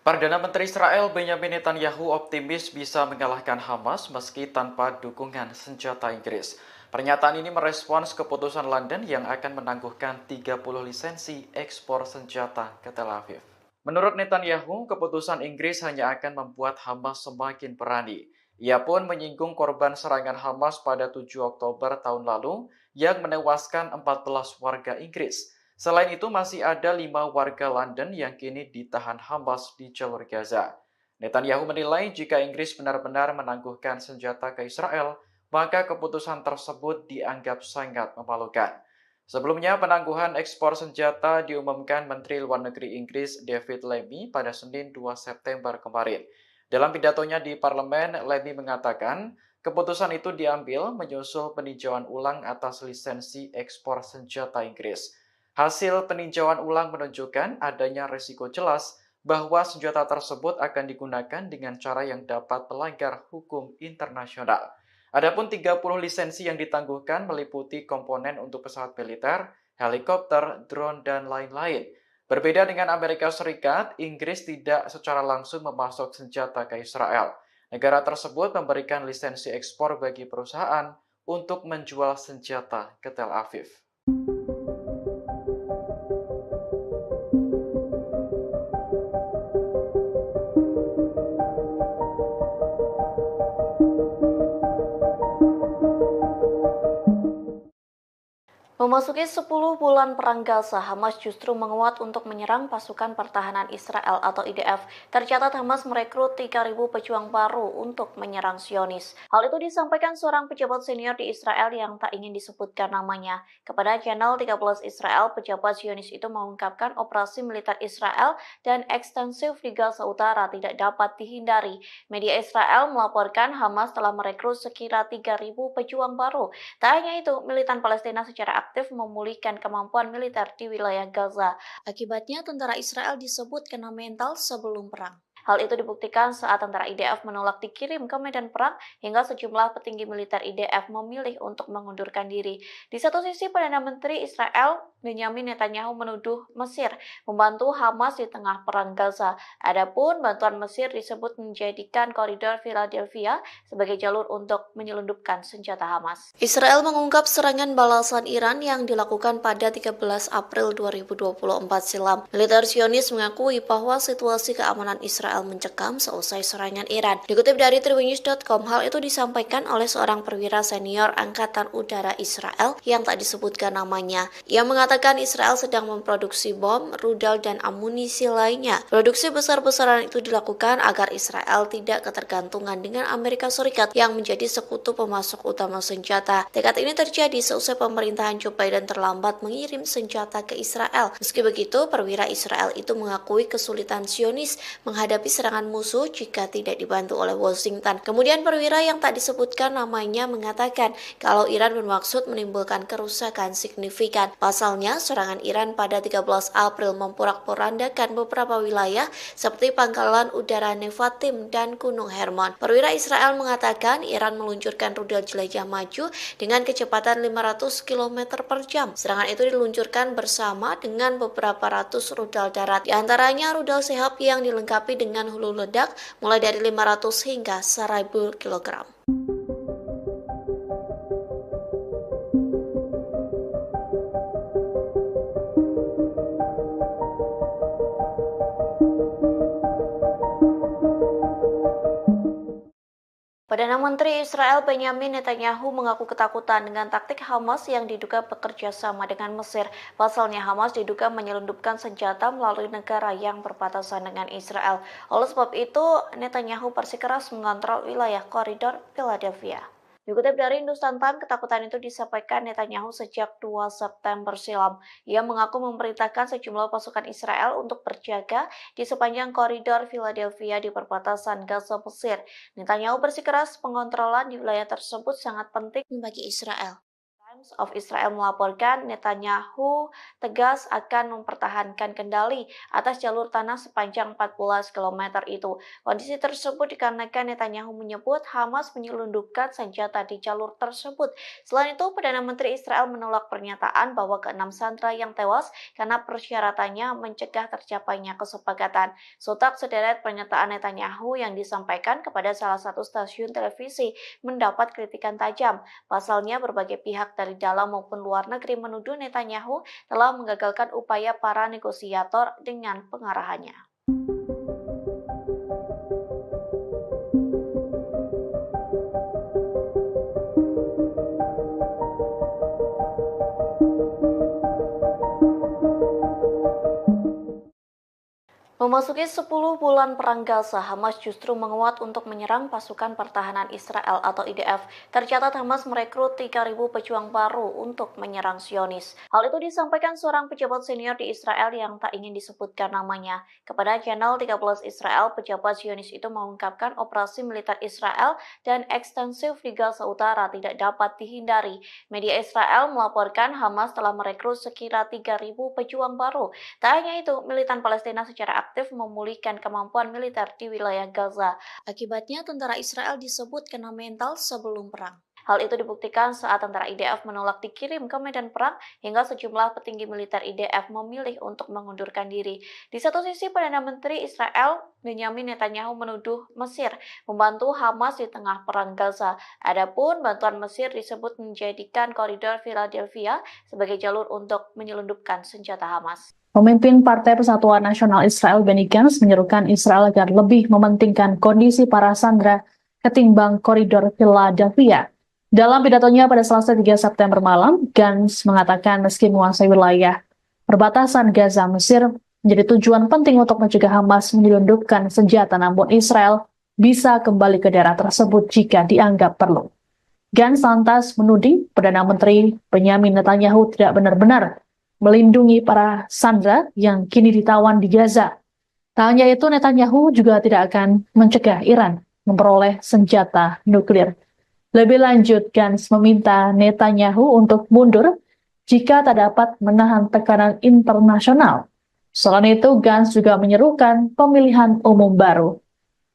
Perdana Menteri Israel Benyamin Netanyahu optimis bisa mengalahkan Hamas meski tanpa dukungan senjata Inggris. Pernyataan ini merespons keputusan London yang akan menangguhkan 30 lisensi ekspor senjata ke Tel Aviv. Menurut Netanyahu, keputusan Inggris hanya akan membuat Hamas semakin berani. Ia pun menyinggung korban serangan Hamas pada 7 Oktober tahun lalu yang menewaskan 14 warga Inggris. Selain itu, masih ada 5 warga London yang kini ditahan Hamas di jalur Gaza. Netanyahu menilai jika Inggris benar-benar menangguhkan senjata ke Israel, maka keputusan tersebut dianggap sangat memalukan. Sebelumnya, penangguhan ekspor senjata diumumkan Menteri Luar Negeri Inggris David Lammy pada Senin 2 September kemarin. Dalam pidatonya di parlemen, Lammy mengatakan keputusan itu diambil menyusul peninjauan ulang atas lisensi ekspor senjata Inggris. Hasil peninjauan ulang menunjukkan adanya risiko jelas bahwa senjata tersebut akan digunakan dengan cara yang dapat melanggar hukum internasional. Adapun 30 lisensi yang ditangguhkan meliputi komponen untuk pesawat militer, helikopter, drone, dan lain-lain. Berbeda dengan Amerika Serikat, Inggris tidak secara langsung memasok senjata ke Israel. Negara tersebut memberikan lisensi ekspor bagi perusahaan untuk menjual senjata ke Tel Aviv. Memasuki 10 bulan perang Gaza, Hamas justru menguat untuk menyerang pasukan pertahanan Israel atau IDF. Tercatat Hamas merekrut 3.000 pejuang baru untuk menyerang Zionis. Hal itu disampaikan seorang pejabat senior di Israel yang tak ingin disebutkan namanya. Kepada channel 13 Israel, pejabat Zionis itu mengungkapkan operasi militer Israel dan ekstensif di Gaza Utara tidak dapat dihindari. Media Israel melaporkan Hamas telah merekrut sekira 3.000 pejuang baru. Tak hanya itu, militan Palestina secara aktif memulihkan kemampuan militer di wilayah Gaza. Akibatnya, tentara Israel disebut kena mental sebelum perang. Hal itu dibuktikan saat tentara IDF menolak dikirim ke medan perang hingga sejumlah petinggi militer IDF memilih untuk mengundurkan diri. Di satu sisi, Perdana Menteri Israel Benyamin Netanyahu menuduh Mesir membantu Hamas di tengah perang Gaza. Adapun bantuan Mesir disebut menjadikan koridor Philadelphia sebagai jalur untuk menyelundupkan senjata Hamas. Israel mengungkap serangan balasan Iran yang dilakukan pada 13 April 2024 silam. Militer Zionis mengakui bahwa situasi keamanan Israel mencekam seusai serangan Iran. Dikutip dari tribunnews.com, hal itu disampaikan oleh seorang perwira senior Angkatan Udara Israel yang tak disebutkan namanya. Ia mengatakan Israel sedang memproduksi bom, rudal, dan amunisi lainnya. Produksi besar-besaran itu dilakukan agar Israel tidak ketergantungan dengan Amerika Serikat yang menjadi sekutu pemasok utama senjata. Tekad ini terjadi seusai pemerintahan Joe Biden terlambat mengirim senjata ke Israel. Meski begitu, perwira Israel itu mengakui kesulitan Zionis menghadapi serangan musuh jika tidak dibantu oleh Washington. Kemudian perwira yang tak disebutkan namanya mengatakan kalau Iran bermaksud menimbulkan kerusakan signifikan. Pasalnya, serangan Iran pada 13 April memporak-porandakan beberapa wilayah seperti pangkalan udara Nevatim dan Gunung Hermon. Perwira Israel mengatakan Iran meluncurkan rudal jelajah maju dengan kecepatan 500 km per jam. Serangan itu diluncurkan bersama dengan beberapa ratus rudal darat. Di antaranya rudal Sehab yang dilengkapi dengan hulu ledak mulai dari 500 hingga 1000 kg. Perdana Menteri Israel Benyamin Netanyahu mengaku ketakutan dengan taktik Hamas yang diduga bekerja sama dengan Mesir. Pasalnya Hamas diduga menyelundupkan senjata melalui negara yang berbatasan dengan Israel. Oleh sebab itu, Netanyahu bersikeras mengontrol wilayah koridor Philadelphia. Dikutip dari Hindustan Times, ketakutan itu disampaikan Netanyahu sejak 2 September silam. Ia mengaku memerintahkan sejumlah pasukan Israel untuk berjaga di sepanjang koridor Philadelphia di perbatasan Gaza Mesir. Netanyahu bersikeras pengontrolan di wilayah tersebut sangat penting bagi Israel. Times of Israel melaporkan Netanyahu tegas akan mempertahankan kendali atas jalur tanah sepanjang 14 km itu. Kondisi tersebut dikarenakan Netanyahu menyebut Hamas menyelundupkan senjata di jalur tersebut. Selain itu, Perdana Menteri Israel menolak pernyataan bahwa ke-6 sandera yang tewas karena persyaratannya mencegah tercapainya kesepakatan. Sontak sederet pernyataan Netanyahu yang disampaikan kepada salah satu stasiun televisi mendapat kritikan tajam. Pasalnya, berbagai pihak dari dalam maupun luar negeri menuduh Netanyahu telah menggagalkan upaya para negosiator dengan pengarahannya. Memasuki 10 bulan perang Gaza, Hamas justru menguat untuk menyerang pasukan pertahanan Israel atau IDF. Tercatat Hamas merekrut 3.000 pejuang baru untuk menyerang Zionis. Hal itu disampaikan seorang pejabat senior di Israel yang tak ingin disebutkan namanya. Kepada channel 13 Israel, pejabat Zionis itu mengungkapkan operasi militer Israel dan ekstensif di Gaza Utara tidak dapat dihindari. Media Israel melaporkan Hamas telah merekrut sekira 3.000 pejuang baru. Tak hanya itu, militan Palestina secara aktif memulihkan kemampuan militer di wilayah Gaza. Akibatnya, tentara Israel disebut kena mental sebelum perang. Hal itu dibuktikan saat tentara IDF menolak dikirim ke medan perang hingga sejumlah petinggi militer IDF memilih untuk mengundurkan diri. Di satu sisi, Perdana Menteri Israel Benyamin Netanyahu menuduh Mesir membantu Hamas di tengah perang Gaza. Adapun bantuan Mesir disebut menjadikan koridor Philadelphia sebagai jalur untuk menyelundupkan senjata Hamas. Pemimpin Partai Persatuan Nasional Israel Benny Gantz menyerukan Israel agar lebih mementingkan kondisi para sandera ketimbang koridor Philadelphia. Dalam pidatonya pada Selasa 3 September malam, Gantz mengatakan meski menguasai wilayah perbatasan Gaza, Mesir menjadi tujuan penting untuk mencegah Hamas menyelundupkan senjata, namun Israel bisa kembali ke daerah tersebut jika dianggap perlu. Gantz lantas menuding Perdana Menteri Benyamin Netanyahu tidak benar-benar melindungi para sandera yang kini ditawan di Gaza. Tak hanya itu, Netanyahu juga tidak akan mencegah Iran memperoleh senjata nuklir. Lebih lanjut, Gantz meminta Netanyahu untuk mundur jika tak dapat menahan tekanan internasional. Selain itu, Gantz juga menyerukan pemilihan umum baru.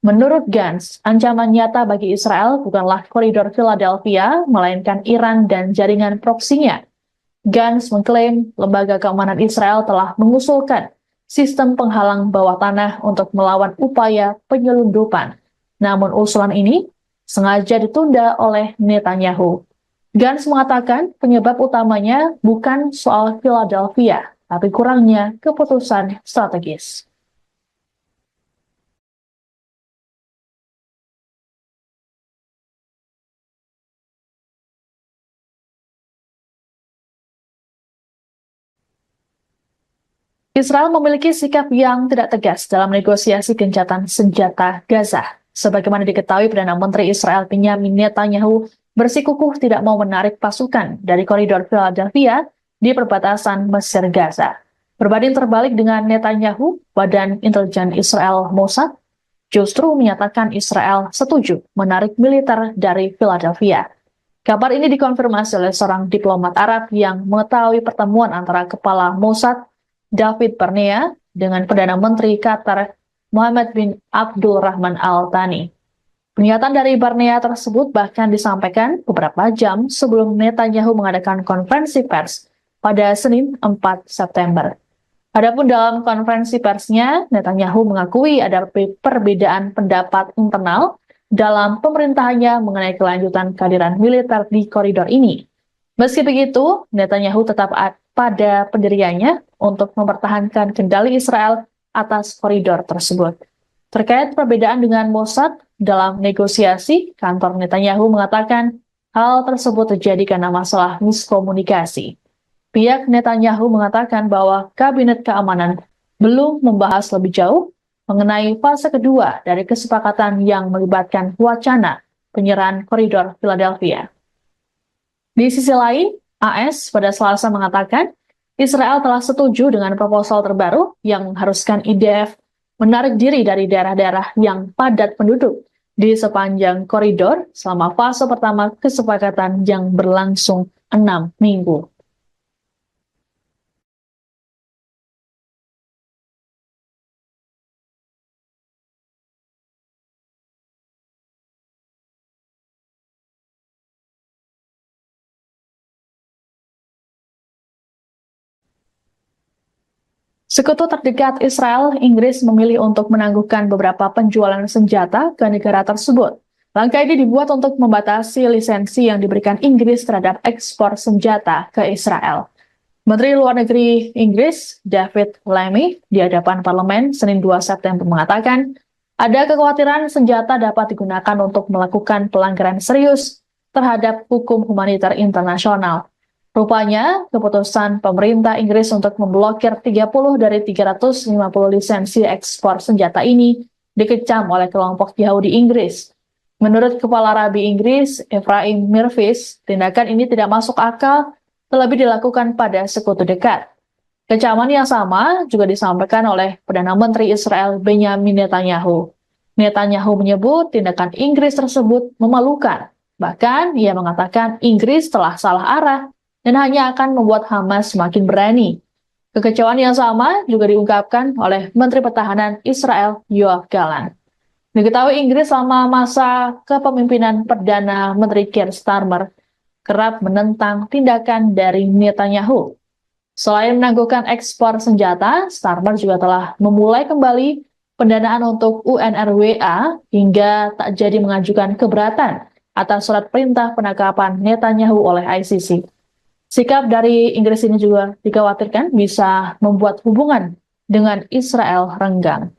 Menurut Gantz, ancaman nyata bagi Israel bukanlah koridor Philadelphia, melainkan Iran dan jaringan proksinya. Gantz mengklaim lembaga keamanan Israel telah mengusulkan sistem penghalang bawah tanah untuk melawan upaya penyelundupan. Namun usulan ini sengaja ditunda oleh Netanyahu. Gantz mengatakan penyebab utamanya bukan soal Philadelphia, tapi kurangnya keputusan strategis. Israel memiliki sikap yang tidak tegas dalam negosiasi gencatan senjata Gaza. Sebagaimana diketahui, Perdana Menteri Israel Benjamin Netanyahu bersikukuh tidak mau menarik pasukan dari koridor Philadelphia di perbatasan Mesir Gaza. Berbanding terbalik dengan Netanyahu, Badan Intelijen Israel Mossad justru menyatakan Israel setuju menarik militer dari Philadelphia. Kabar ini dikonfirmasi oleh seorang diplomat Arab yang mengetahui pertemuan antara Kepala Mossad David Barnea dengan Perdana Menteri Qatar Mohammed bin Abdul Rahman Al Thani. Pernyataan dari Barnea tersebut bahkan disampaikan beberapa jam sebelum Netanyahu mengadakan konferensi pers pada Senin 4 September. Adapun dalam konferensi persnya, Netanyahu mengakui ada perbedaan pendapat internal dalam pemerintahannya mengenai kelanjutan kehadiran militer di koridor ini. Meski begitu, Netanyahu tetap pada pendiriannya untuk mempertahankan kendali Israel atas koridor tersebut. Terkait perbedaan dengan Mossad dalam negosiasi, kantor Netanyahu mengatakan hal tersebut terjadi karena masalah miskomunikasi. Pihak Netanyahu mengatakan bahwa Kabinet Keamanan belum membahas lebih jauh mengenai fase kedua dari kesepakatan yang melibatkan wacana penyerahan koridor Philadelphia. Di sisi lain, AS pada Selasa mengatakan Israel telah setuju dengan proposal terbaru yang mengharuskan IDF menarik diri dari daerah-daerah yang padat penduduk di sepanjang koridor selama fase pertama kesepakatan yang berlangsung 6 minggu. Sekutu terdekat Israel, Inggris memilih untuk menangguhkan beberapa penjualan senjata ke negara tersebut. Langkah ini dibuat untuk membatasi lisensi yang diberikan Inggris terhadap ekspor senjata ke Israel. Menteri Luar Negeri Inggris, David Lammy, di hadapan parlemen Senin 2 September mengatakan, ada kekhawatiran senjata dapat digunakan untuk melakukan pelanggaran serius terhadap hukum humaniter internasional. Rupanya, keputusan pemerintah Inggris untuk memblokir 30 dari 350 lisensi ekspor senjata ini dikecam oleh kelompok Yahudi Inggris. Menurut Kepala Rabi Inggris, Ephraim Mirvis, tindakan ini tidak masuk akal, terlebih dilakukan pada sekutu dekat. Kecaman yang sama juga disampaikan oleh Perdana Menteri Israel Benjamin Netanyahu. Netanyahu menyebut tindakan Inggris tersebut memalukan. Bahkan, ia mengatakan Inggris telah salah arah dan hanya akan membuat Hamas semakin berani. Kekecewaan yang sama juga diungkapkan oleh Menteri Pertahanan Israel Yoav Gallant. Diketahui Inggris selama masa kepemimpinan Perdana Menteri Keir Starmer kerap menentang tindakan dari Netanyahu. Selain menangguhkan ekspor senjata, Starmer juga telah memulai kembali pendanaan untuk UNRWA hingga tak jadi mengajukan keberatan atas surat perintah penangkapan Netanyahu oleh ICC. Sikap dari Inggris ini juga dikhawatirkan bisa membuat hubungan dengan Israel renggang.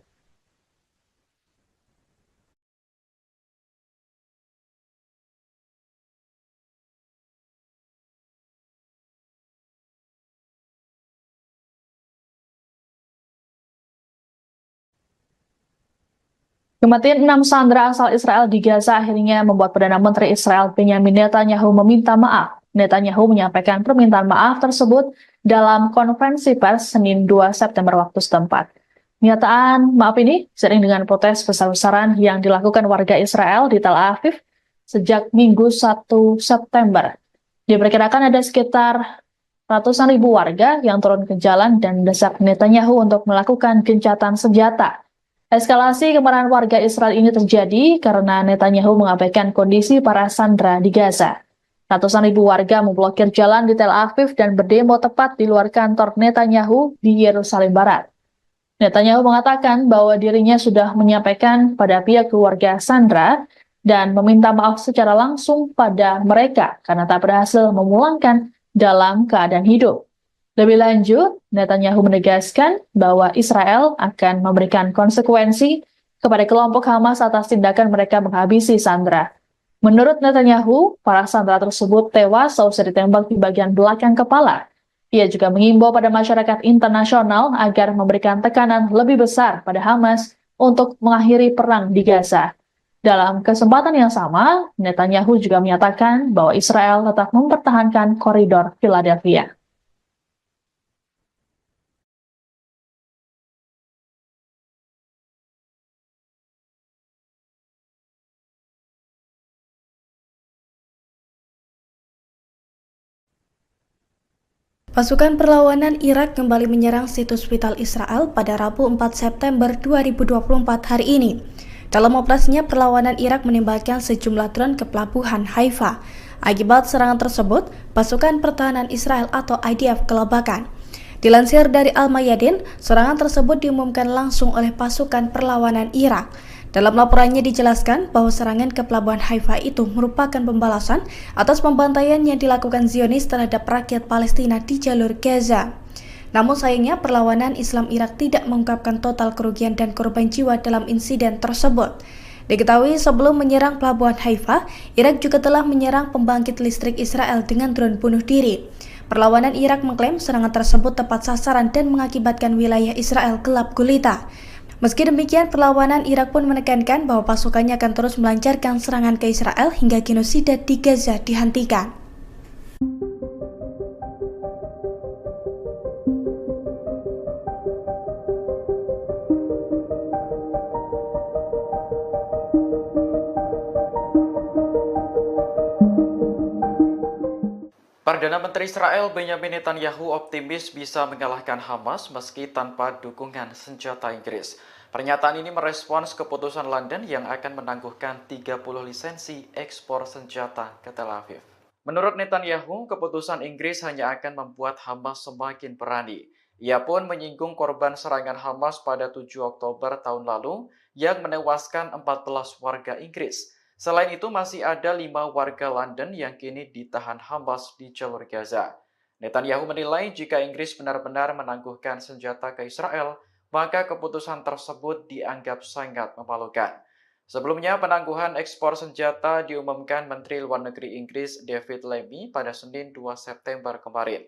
Kematian 6 sandera asal Israel di Gaza akhirnya membuat Perdana Menteri Israel Benjamin Netanyahu meminta maaf. Netanyahu menyampaikan permintaan maaf tersebut dalam konferensi pers Senin 2 September waktu setempat. Pernyataan maaf ini seiring dengan protes besar-besaran yang dilakukan warga Israel di Tel Aviv sejak Minggu 1 September. Diperkirakan ada sekitar ratusan ribu warga yang turun ke jalan dan mendesak Netanyahu untuk melakukan gencatan senjata. Eskalasi kemarahan warga Israel ini terjadi karena Netanyahu mengabaikan kondisi para sandera di Gaza. Ratusan ribu warga memblokir jalan di Tel Aviv dan berdemo tepat di luar kantor Netanyahu di Yerusalem Barat. Netanyahu mengatakan bahwa dirinya sudah menyampaikan pada pihak keluarga sandera dan meminta maaf secara langsung pada mereka karena tak berhasil memulangkan dalam keadaan hidup. Lebih lanjut, Netanyahu menegaskan bahwa Israel akan memberikan konsekuensi kepada kelompok Hamas atas tindakan mereka menghabisi sandera. Menurut Netanyahu, para sandera tersebut tewas seusai ditembak di bagian belakang kepala. Ia juga mengimbau pada masyarakat internasional agar memberikan tekanan lebih besar pada Hamas untuk mengakhiri perang di Gaza. Dalam kesempatan yang sama, Netanyahu juga menyatakan bahwa Israel tetap mempertahankan koridor Philadelphia. Pasukan perlawanan Irak kembali menyerang situs vital Israel pada Rabu 4 September 2024 hari ini. Dalam operasinya, perlawanan Irak menembakkan sejumlah drone ke pelabuhan Haifa. Akibat serangan tersebut, pasukan pertahanan Israel atau IDF kelabakan. Dilansir dari Al-Mayadin, serangan tersebut diumumkan langsung oleh pasukan perlawanan Irak. Dalam laporannya dijelaskan bahwa serangan ke pelabuhan Haifa itu merupakan pembalasan atas pembantaian yang dilakukan Zionis terhadap rakyat Palestina di jalur Gaza. Namun sayangnya perlawanan Islam Irak tidak mengungkapkan total kerugian dan korban jiwa dalam insiden tersebut. Diketahui sebelum menyerang pelabuhan Haifa, Irak juga telah menyerang pembangkit listrik Israel dengan drone bunuh diri. Perlawanan Irak mengklaim serangan tersebut tepat sasaran dan mengakibatkan wilayah Israel gelap gulita. Meski demikian, perlawanan Irak pun menekankan bahwa pasukannya akan terus melancarkan serangan ke Israel hingga genosida di Gaza dihentikan. Perdana Menteri Israel Benjamin Netanyahu optimis bisa mengalahkan Hamas meski tanpa dukungan senjata Inggris. Pernyataan ini merespons keputusan London yang akan menangguhkan 30 lisensi ekspor senjata ke Tel Aviv. Menurut Netanyahu, keputusan Inggris hanya akan membuat Hamas semakin berani. Ia pun menyinggung korban serangan Hamas pada 7 Oktober tahun lalu yang menewaskan 14 warga Inggris. Selain itu, masih ada 5 warga London yang kini ditahan Hamas di jalur Gaza. Netanyahu menilai jika Inggris benar-benar menangguhkan senjata ke Israel, maka keputusan tersebut dianggap sangat memalukan. Sebelumnya, penangguhan ekspor senjata diumumkan Menteri Luar Negeri Inggris David Lammy pada Senin 2 September kemarin.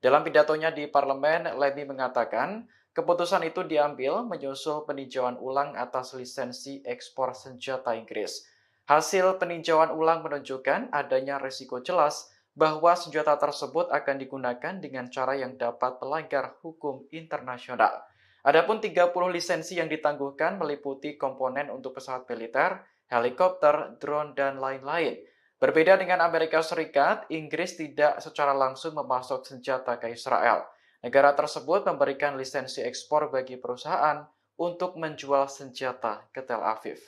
Dalam pidatonya di parlemen, Lammy mengatakan keputusan itu diambil menyusul peninjauan ulang atas lisensi ekspor senjata Inggris. Hasil peninjauan ulang menunjukkan adanya risiko jelas bahwa senjata tersebut akan digunakan dengan cara yang dapat melanggar hukum internasional. Adapun 30 lisensi yang ditangguhkan meliputi komponen untuk pesawat militer, helikopter, drone, dan lain-lain. Berbeda dengan Amerika Serikat, Inggris tidak secara langsung memasok senjata ke Israel. Negara tersebut memberikan lisensi ekspor bagi perusahaan untuk menjual senjata ke Tel Aviv.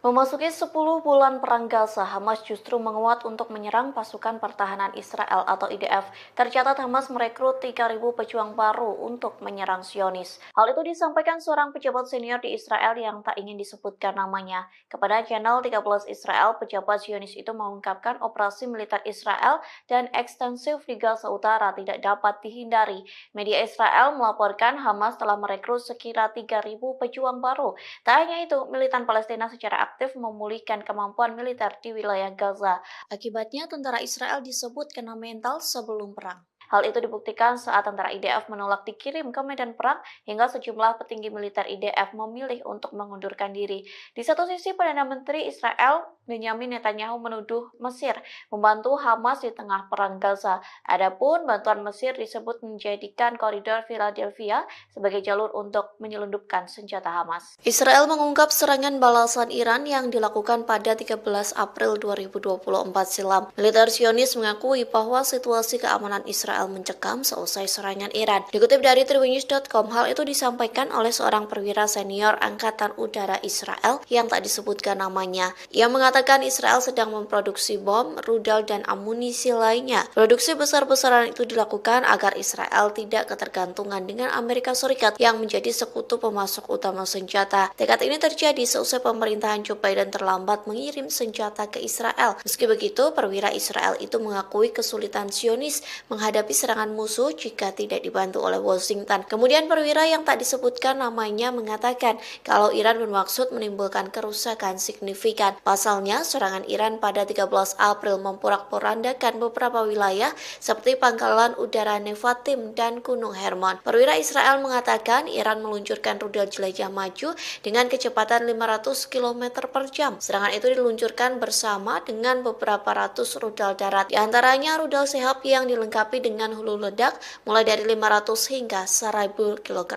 Memasuki 10 bulan perang Gaza, Hamas justru menguat untuk menyerang pasukan pertahanan Israel atau IDF. Tercatat Hamas merekrut 3.000 pejuang baru untuk menyerang Zionis. Hal itu disampaikan seorang pejabat senior di Israel yang tak ingin disebutkan namanya. Kepada channel 13 Israel, pejabat Zionis itu mengungkapkan operasi militer Israel dan ekstensif di Gaza Utara tidak dapat dihindari. Media Israel melaporkan Hamas telah merekrut sekira 3.000 pejuang baru. Tak hanya itu, militan Palestina secara aktif memulihkan kemampuan militer di wilayah Gaza. Akibatnya, tentara Israel disebut kena mental sebelum perang. Hal itu dibuktikan saat tentara IDF menolak dikirim ke medan perang hingga sejumlah petinggi militer IDF memilih untuk mengundurkan diri. Di satu sisi, Perdana Menteri Israel Benyamin Netanyahu menuduh Mesir membantu Hamas di tengah perang Gaza. Adapun bantuan Mesir disebut menjadikan koridor Philadelphia sebagai jalur untuk menyelundupkan senjata Hamas. Israel mengungkap serangan balasan Iran yang dilakukan pada 13 April 2024 silam. Militer Zionis mengakui bahwa situasi keamanan Israel mencekam seusai serangan Iran. Dikutip dari tribunnews.com, hal itu disampaikan oleh seorang perwira senior Angkatan Udara Israel yang tak disebutkan namanya. Ia mengatakan Israel sedang memproduksi bom, rudal, dan amunisi lainnya. Produksi besar-besaran itu dilakukan agar Israel tidak ketergantungan dengan Amerika Serikat yang menjadi sekutu pemasok utama senjata. Tekad ini terjadi seusai pemerintahan Joe Biden terlambat mengirim senjata ke Israel. Meski begitu, perwira Israel itu mengakui kesulitan Zionis menghadapi serangan musuh jika tidak dibantu oleh Washington. Kemudian perwira yang tak disebutkan namanya mengatakan kalau Iran bermaksud menimbulkan kerusakan signifikan. Pasalnya, serangan Iran pada 13 April memporak-porandakan beberapa wilayah seperti Pangkalan Udara Nevatim dan Gunung Hermon. Perwira Israel mengatakan Iran meluncurkan rudal jelajah maju dengan kecepatan 500 km per jam. Serangan itu diluncurkan bersama dengan beberapa ratus rudal darat. Di antaranya rudal Sehab yang dilengkapi dengan hulu ledak mulai dari 500 hingga 1000 kg.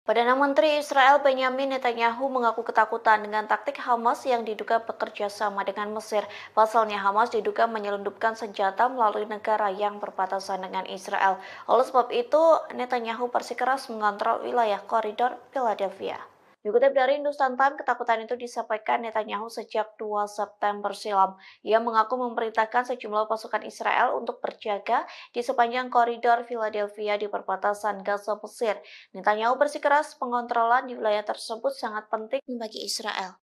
Perdana Menteri Israel Benyamin Netanyahu mengaku ketakutan dengan taktik Hamas yang diduga bekerja sama dengan Mesir. Pasalnya Hamas diduga menyelundupkan senjata melalui negara yang berbatasan dengan Israel. Oleh sebab itu, Netanyahu bersikeras mengontrol wilayah koridor Philadelphia. Dikutip dari Hindustan Times, ketakutan itu disampaikan Netanyahu sejak 2 September silam. Ia mengaku memerintahkan sejumlah pasukan Israel untuk berjaga di sepanjang koridor Philadelphia di perbatasan Gaza Mesir. Netanyahu bersikeras pengontrolan di wilayah tersebut sangat penting bagi Israel.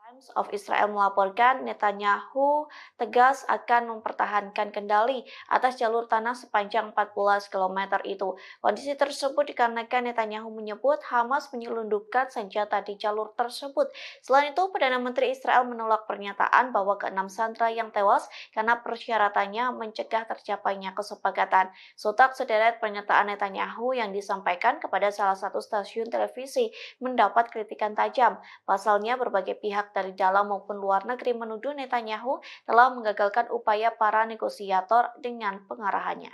Times of Israel melaporkan Netanyahu tegas akan mempertahankan kendali atas jalur tanah sepanjang 14 km itu. Kondisi tersebut dikarenakan Netanyahu menyebut Hamas menyelundupkan senjata di jalur tersebut. Selain itu, Perdana Menteri Israel menolak pernyataan bahwa ke-6 sandera yang tewas karena persyaratannya mencegah tercapainya kesepakatan. Sontak sederet pernyataan Netanyahu yang disampaikan kepada salah satu stasiun televisi mendapat kritikan tajam. Pasalnya, berbagai pihak dari dalam maupun luar negeri menuduh Netanyahu telah menggagalkan upaya para negosiator dengan pengarahannya.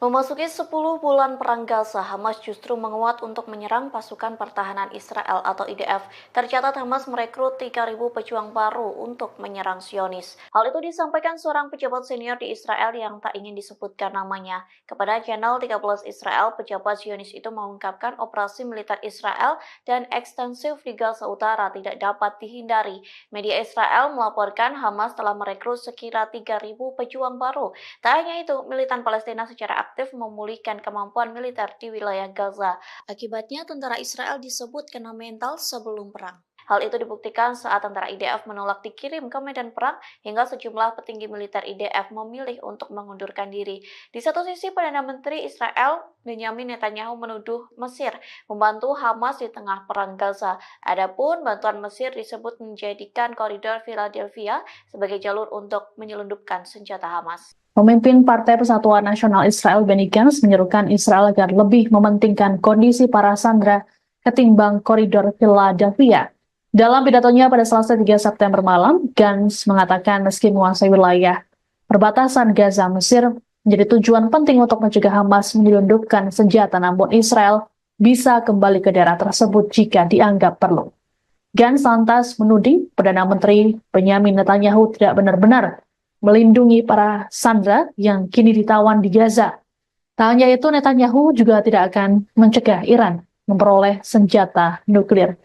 Memasuki 10 bulan perang Gaza, Hamas justru menguat untuk menyerang pasukan pertahanan Israel atau IDF. Tercatat Hamas merekrut 3.000 pejuang baru untuk menyerang Zionis. Hal itu disampaikan seorang pejabat senior di Israel yang tak ingin disebutkan namanya. Kepada channel 13 Israel, pejabat Zionis itu mengungkapkan operasi militer Israel dan ekstensif di Gaza Utara tidak dapat dihindari. Media Israel melaporkan Hamas telah merekrut sekira 3.000 pejuang baru. Tak hanya itu, militan Palestina secara aktif memulihkan kemampuan militer di wilayah Gaza. Akibatnya, tentara Israel disebut kena mental sebelum perang. Hal itu dibuktikan saat tentara IDF menolak dikirim ke medan perang hingga sejumlah petinggi militer IDF memilih untuk mengundurkan diri. Di satu sisi, Perdana Menteri Israel Benyamin Netanyahu menuduh Mesir membantu Hamas di tengah perang Gaza. Adapun bantuan Mesir disebut menjadikan koridor Philadelphia sebagai jalur untuk menyelundupkan senjata Hamas. Pemimpin Partai Persatuan Nasional Israel Benny Gantz menyerukan Israel agar lebih mementingkan kondisi para sandera ketimbang koridor Philadelphia. Dalam pidatonya pada Selasa 3 September malam, Gantz mengatakan meski menguasai wilayah perbatasan Gaza Mesir menjadi tujuan penting untuk mencegah Hamas menyelundupkan senjata, namun Israel bisa kembali ke daerah tersebut jika dianggap perlu. Gantz lantas menuding Perdana Menteri Benyamin Netanyahu tidak benar-benar melindungi para sandera yang kini ditawan di Gaza. Tak hanya itu, Netanyahu juga tidak akan mencegah Iran memperoleh senjata nuklir.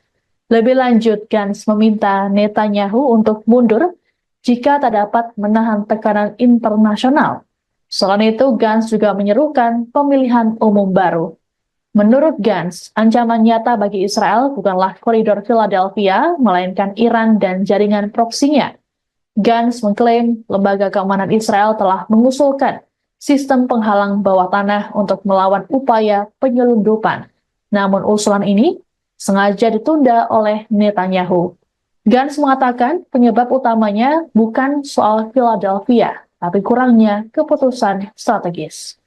Lebih lanjut, Gantz meminta Netanyahu untuk mundur jika tak dapat menahan tekanan internasional. Selain itu, Gantz juga menyerukan pemilihan umum baru. Menurut Gantz, ancaman nyata bagi Israel bukanlah koridor Philadelphia, melainkan Iran dan jaringan proksinya. Gantz mengklaim lembaga keamanan Israel telah mengusulkan sistem penghalang bawah tanah untuk melawan upaya penyelundupan. Namun usulan ini sengaja ditunda oleh Netanyahu. Gantz mengatakan penyebab utamanya bukan soal Philadelphia, tapi kurangnya keputusan strategis.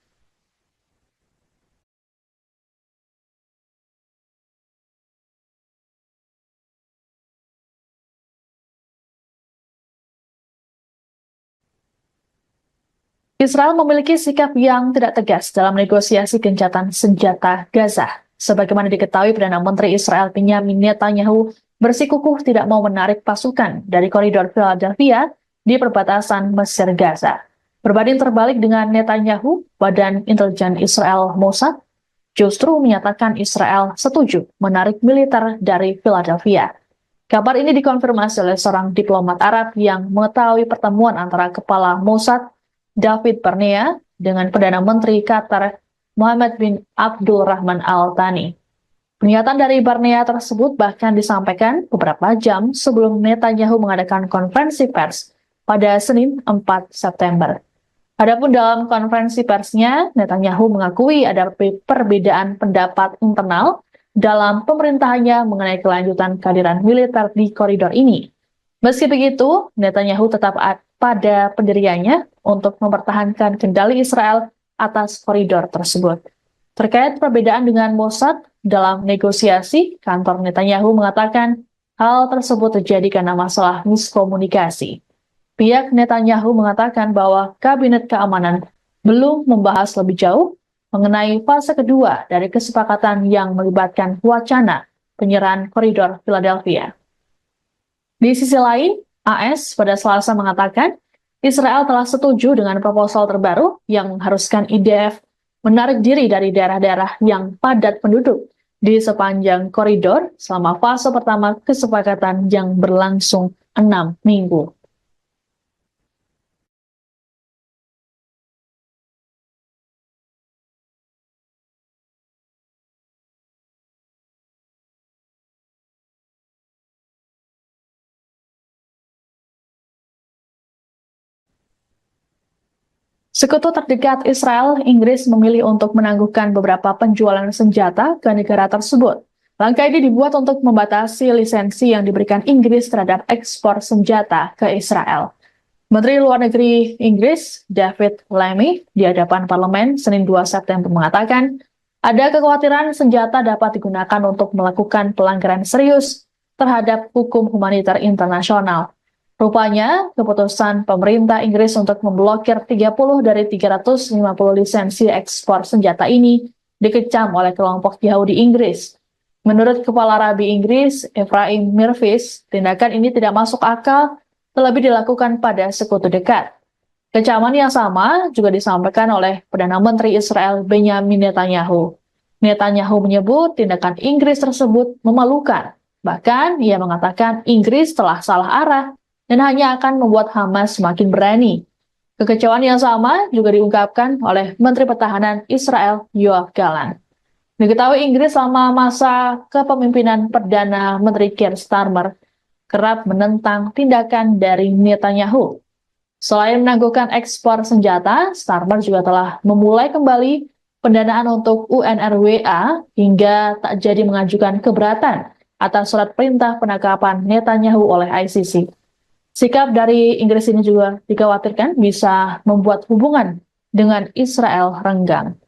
Israel memiliki sikap yang tidak tegas dalam negosiasi gencatan senjata Gaza. Sebagaimana diketahui, Perdana Menteri Israel Benyamin Netanyahu bersikukuh tidak mau menarik pasukan dari koridor Philadelphia di perbatasan Mesir-Gaza. Berbanding terbalik dengan Netanyahu, Badan Intelijen Israel Mossad justru menyatakan Israel setuju menarik militer dari Philadelphia. Kabar ini dikonfirmasi oleh seorang diplomat Arab yang mengetahui pertemuan antara Kepala Mossad David Barnea dengan Perdana Menteri Qatar Mohammed bin Abdul Rahman Al Thani. Pernyataan dari Barnea tersebut bahkan disampaikan beberapa jam sebelum Netanyahu mengadakan konferensi pers pada Senin 4 September. Adapun dalam konferensi persnya, Netanyahu mengakui ada perbedaan pendapat internal dalam pemerintahannya mengenai kelanjutan kehadiran militer di koridor ini. Meski begitu, Netanyahu tetap pada pendiriannya untuk mempertahankan kendali Israel atas koridor tersebut. Terkait perbedaan dengan Mossad dalam negosiasi, kantor Netanyahu mengatakan hal tersebut terjadi karena masalah miskomunikasi. Pihak Netanyahu mengatakan bahwa Kabinet Keamanan belum membahas lebih jauh mengenai fase kedua dari kesepakatan yang melibatkan wacana penyerahan koridor Philadelphia. Di sisi lain, AS pada Selasa mengatakan Israel telah setuju dengan proposal terbaru yang mengharuskan IDF menarik diri dari daerah-daerah yang padat penduduk di sepanjang koridor selama fase pertama kesepakatan yang berlangsung 6 minggu. Sekutu terdekat Israel, Inggris memilih untuk menangguhkan beberapa penjualan senjata ke negara tersebut. Langkah ini dibuat untuk membatasi lisensi yang diberikan Inggris terhadap ekspor senjata ke Israel. Menteri Luar Negeri Inggris, David Lammy, di hadapan parlemen Senin 2 September mengatakan, ada kekhawatiran senjata dapat digunakan untuk melakukan pelanggaran serius terhadap hukum humaniter internasional. Rupanya, keputusan pemerintah Inggris untuk memblokir 30 dari 350 lisensi ekspor senjata ini dikecam oleh kelompok Yahudi Inggris. Menurut Kepala Rabi Inggris, Ephraim Mirvis, tindakan ini tidak masuk akal, terlebih dilakukan pada sekutu dekat. Kecaman yang sama juga disampaikan oleh Perdana Menteri Israel Benyamin Netanyahu. Netanyahu menyebut tindakan Inggris tersebut memalukan. Bahkan, ia mengatakan Inggris telah salah arah dan hanya akan membuat Hamas semakin berani. Kekecewaan yang sama juga diungkapkan oleh Menteri Pertahanan Israel Yoav Gallant. Diketahui Inggris selama masa kepemimpinan Perdana Menteri Keir Starmer kerap menentang tindakan dari Netanyahu. Selain menangguhkan ekspor senjata, Starmer juga telah memulai kembali pendanaan untuk UNRWA hingga tak jadi mengajukan keberatan atas surat perintah penangkapan Netanyahu oleh ICC. Sikap dari Inggris ini juga dikhawatirkan bisa membuat hubungan dengan Israel renggang.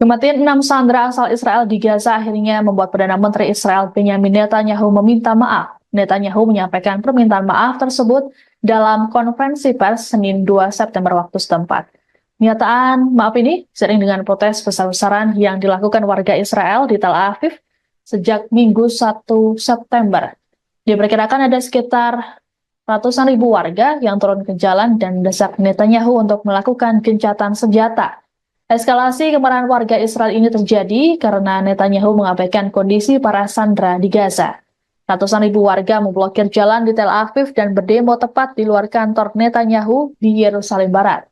Kematian 6 sandera asal Israel di Gaza akhirnya membuat Perdana Menteri Israel Benyamin Netanyahu meminta maaf. Netanyahu menyampaikan permintaan maaf tersebut dalam konferensi pers Senin 2 September waktu setempat. Pernyataan maaf ini seiring dengan protes besar-besaran yang dilakukan warga Israel di Tel Aviv sejak Minggu 1 September. Diperkirakan ada sekitar ratusan ribu warga yang turun ke jalan dan mendesak Netanyahu untuk melakukan gencatan senjata. Eskalasi kemarahan warga Israel ini terjadi karena Netanyahu mengabaikan kondisi para sandera di Gaza. Ratusan ribu warga memblokir jalan di Tel Aviv dan berdemo tepat di luar kantor Netanyahu di Yerusalem Barat.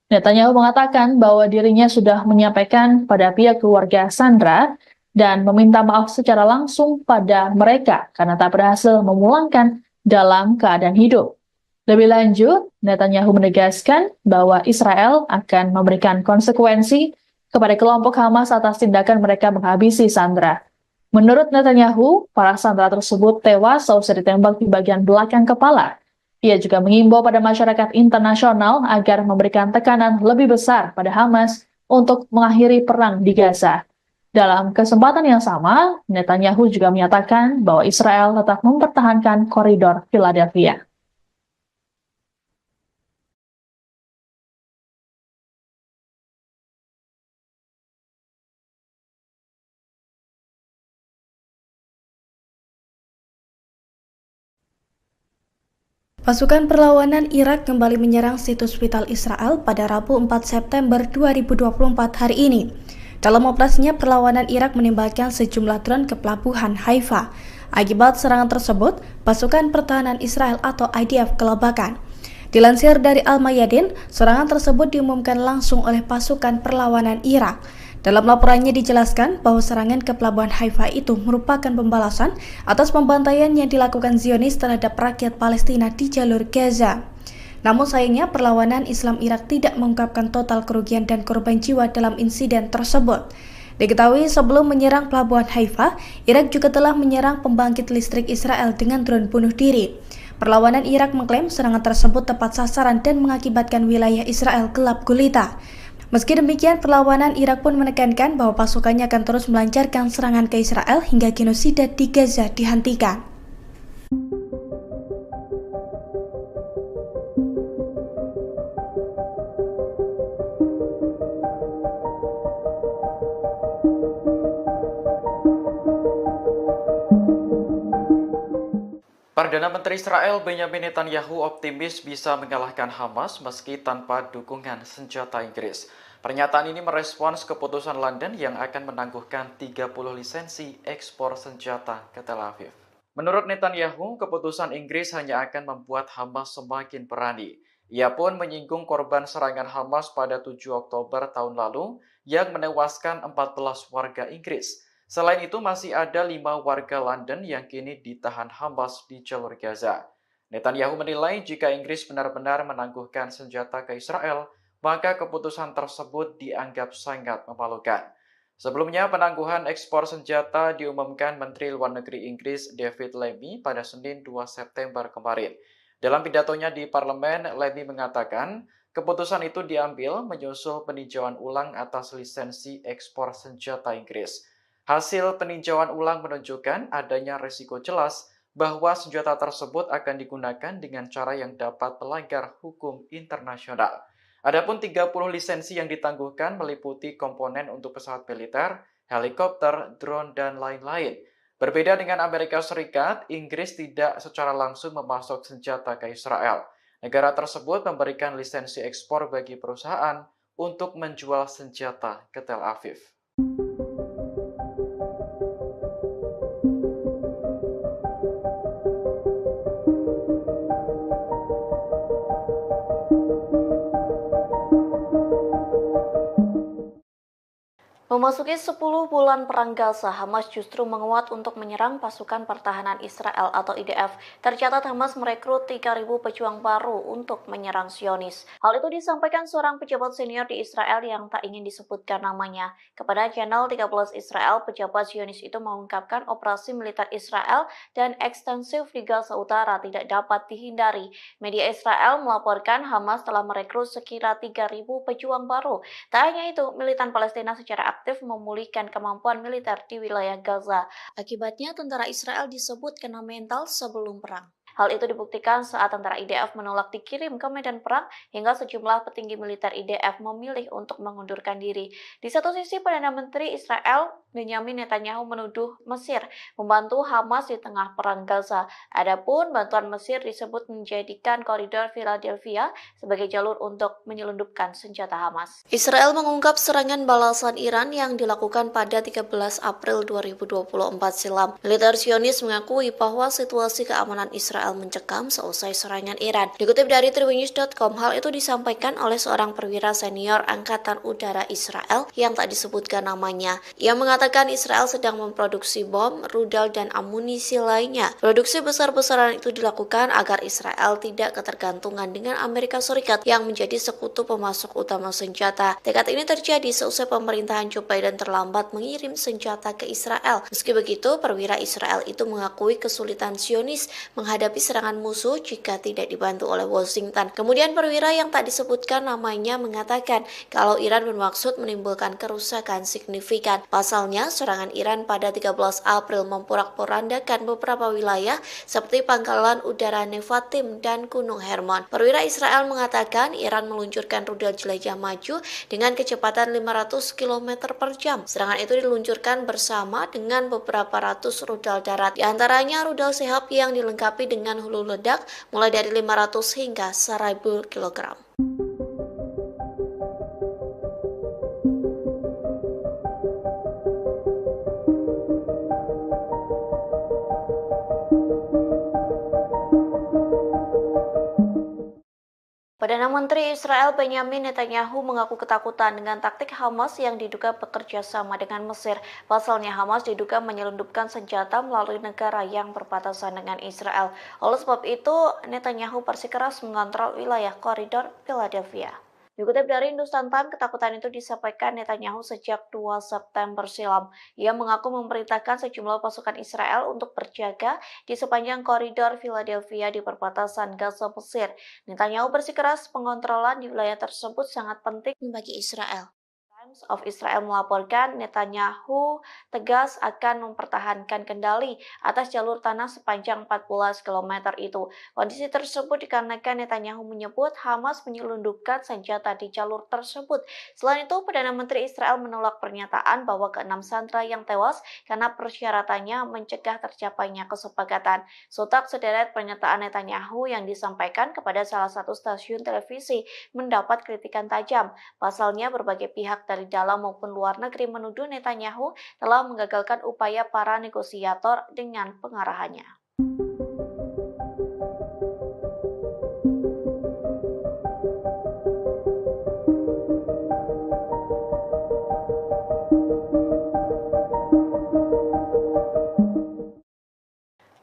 Netanyahu mengatakan bahwa dirinya sudah menyampaikan pada pihak keluarga sandera dan meminta maaf secara langsung pada mereka karena tak berhasil memulangkan dalam keadaan hidup. Lebih lanjut, Netanyahu menegaskan bahwa Israel akan memberikan konsekuensi kepada kelompok Hamas atas tindakan mereka menghabisi sandera. Menurut Netanyahu, para sandera tersebut tewas seusai ditembak di bagian belakang kepala. Ia juga mengimbau pada masyarakat internasional agar memberikan tekanan lebih besar pada Hamas untuk mengakhiri perang di Gaza. Dalam kesempatan yang sama, Netanyahu juga menyatakan bahwa Israel tetap mempertahankan koridor Philadelphia. Pasukan perlawanan Irak kembali menyerang situs vital Israel pada Rabu 4 September 2024 hari ini. Dalam operasinya, perlawanan Irak menembakkan sejumlah drone ke pelabuhan Haifa. Akibat serangan tersebut, pasukan pertahanan Israel atau IDF kelabakan. Dilansir dari Al-Mayadin, serangan tersebut diumumkan langsung oleh pasukan perlawanan Irak. Dalam laporannya dijelaskan bahwa serangan ke pelabuhan Haifa itu merupakan pembalasan atas pembantaian yang dilakukan Zionis terhadap rakyat Palestina di jalur Gaza. Namun sayangnya perlawanan Islam Irak tidak mengungkapkan total kerugian dan korban jiwa dalam insiden tersebut. Diketahui sebelum menyerang pelabuhan Haifa, Irak juga telah menyerang pembangkit listrik Israel dengan drone bunuh diri. Perlawanan Irak mengklaim serangan tersebut tepat sasaran dan mengakibatkan wilayah Israel gelap gulita. Meski demikian, perlawanan Irak pun menekankan bahwa pasukannya akan terus melancarkan serangan ke Israel hingga genosida di Gaza dihentikan. Perdana Menteri Israel Benyamin Netanyahu optimis bisa mengalahkan Hamas meski tanpa dukungan senjata Inggris. Pernyataan ini merespons keputusan London yang akan menangguhkan 30 lisensi ekspor senjata ke Tel Aviv. Menurut Netanyahu, keputusan Inggris hanya akan membuat Hamas semakin berani. Ia pun menyinggung korban serangan Hamas pada 7 Oktober tahun lalu yang menewaskan 14 warga Inggris. Selain itu, masih ada 5 warga London yang kini ditahan Hamas di jalur Gaza. Netanyahu menilai jika Inggris benar-benar menangguhkan senjata ke Israel, maka keputusan tersebut dianggap sangat memalukan. Sebelumnya, penangguhan ekspor senjata diumumkan Menteri Luar Negeri Inggris David Lammy pada Senin 2 September kemarin. Dalam pidatonya di parlemen, Lammy mengatakan keputusan itu diambil menyusul peninjauan ulang atas lisensi ekspor senjata Inggris. Hasil peninjauan ulang menunjukkan adanya risiko jelas bahwa senjata tersebut akan digunakan dengan cara yang dapat melanggar hukum internasional. Adapun 30 lisensi yang ditangguhkan meliputi komponen untuk pesawat militer, helikopter, drone, dan lain-lain. Berbeda dengan Amerika Serikat, Inggris tidak secara langsung memasok senjata ke Israel. Negara tersebut memberikan lisensi ekspor bagi perusahaan untuk menjual senjata ke Tel Aviv. Memasuki 10 bulan perang Gaza, Hamas justru menguat untuk menyerang pasukan pertahanan Israel atau IDF. Tercatat Hamas merekrut 3.000 pejuang baru untuk menyerang Zionis. Hal itu disampaikan seorang pejabat senior di Israel yang tak ingin disebutkan namanya. Kepada channel 13 Israel, pejabat Zionis itu mengungkapkan operasi militer Israel dan ekstensif di Gaza Utara tidak dapat dihindari. Media Israel melaporkan Hamas telah merekrut sekira 3.000 pejuang baru. Tak hanya itu, militan Palestina secara aktif memulihkan kemampuan militer di wilayah Gaza. Akibatnya, tentara Israel disebut kena mental sebelum perang. Hal itu dibuktikan saat tentara IDF menolak dikirim ke medan perang hingga sejumlah petinggi militer IDF memilih untuk mengundurkan diri. Di satu sisi, Perdana Menteri Israel Benyamin Netanyahu menuduh Mesir membantu Hamas di tengah perang Gaza. Adapun bantuan Mesir disebut menjadikan koridor Philadelphia sebagai jalur untuk menyelundupkan senjata Hamas. Israel mengungkap serangan balasan Iran yang dilakukan pada 13 April 2024 silam. Militer Zionis mengakui bahwa situasi keamanan Israel mencekam seusai serangan Iran. Dikutip dari tribunnews.com, hal itu disampaikan oleh seorang perwira senior Angkatan Udara Israel yang tak disebutkan namanya. Ia mengatakan Israel sedang memproduksi bom, rudal, dan amunisi lainnya. Produksi besar-besaran itu dilakukan agar Israel tidak ketergantungan dengan Amerika Serikat yang menjadi sekutu pemasok utama senjata. Tekad ini terjadi seusai pemerintahan Joe Biden terlambat mengirim senjata ke Israel. Meski begitu, perwira Israel itu mengakui kesulitan Zionis menghadapi serangan musuh jika tidak dibantu oleh Washington. Kemudian perwira yang tak disebutkan namanya mengatakan kalau Iran bermaksud menimbulkan kerusakan signifikan. Pasalnya, serangan Iran pada 13 April memporak-porandakan beberapa wilayah seperti pangkalan udara Nevatim dan Gunung Hermon. Perwira Israel mengatakan Iran meluncurkan rudal jelajah maju dengan kecepatan 500 km per jam. Serangan itu diluncurkan bersama dengan beberapa ratus rudal darat. Di antaranya rudal Shahab yang dilengkapi dengan hulu ledak mulai dari 500 hingga 1000 kg. Perdana Menteri Israel Benyamin Netanyahu mengaku ketakutan dengan taktik Hamas yang diduga bekerja sama dengan Mesir. Pasalnya Hamas diduga menyelundupkan senjata melalui negara yang berbatasan dengan Israel. Oleh sebab itu, Netanyahu bersikeras mengontrol wilayah koridor Philadelphia. Dikutip dari Hindustan Times, ketakutan itu disampaikan Netanyahu sejak 2 September silam. Ia mengaku memerintahkan sejumlah pasukan Israel untuk berjaga di sepanjang koridor Philadelphia di perbatasan Gaza Mesir. Netanyahu bersikeras pengontrolan di wilayah tersebut sangat penting bagi Israel. Times of Israel melaporkan Netanyahu tegas akan mempertahankan kendali atas jalur tanah sepanjang 14 km itu. Kondisi tersebut dikarenakan Netanyahu menyebut Hamas menyelundupkan senjata di jalur tersebut. Selain itu, Perdana Menteri Israel menolak pernyataan bahwa ke-6 sandera yang tewas karena persyaratannya mencegah tercapainya kesepakatan. Sontak sederet pernyataan Netanyahu yang disampaikan kepada salah satu stasiun televisi mendapat kritikan tajam. Pasalnya, berbagai pihak dari dalam maupun luar negeri menuduh Netanyahu telah menggagalkan upaya para negosiator dengan pengarahannya.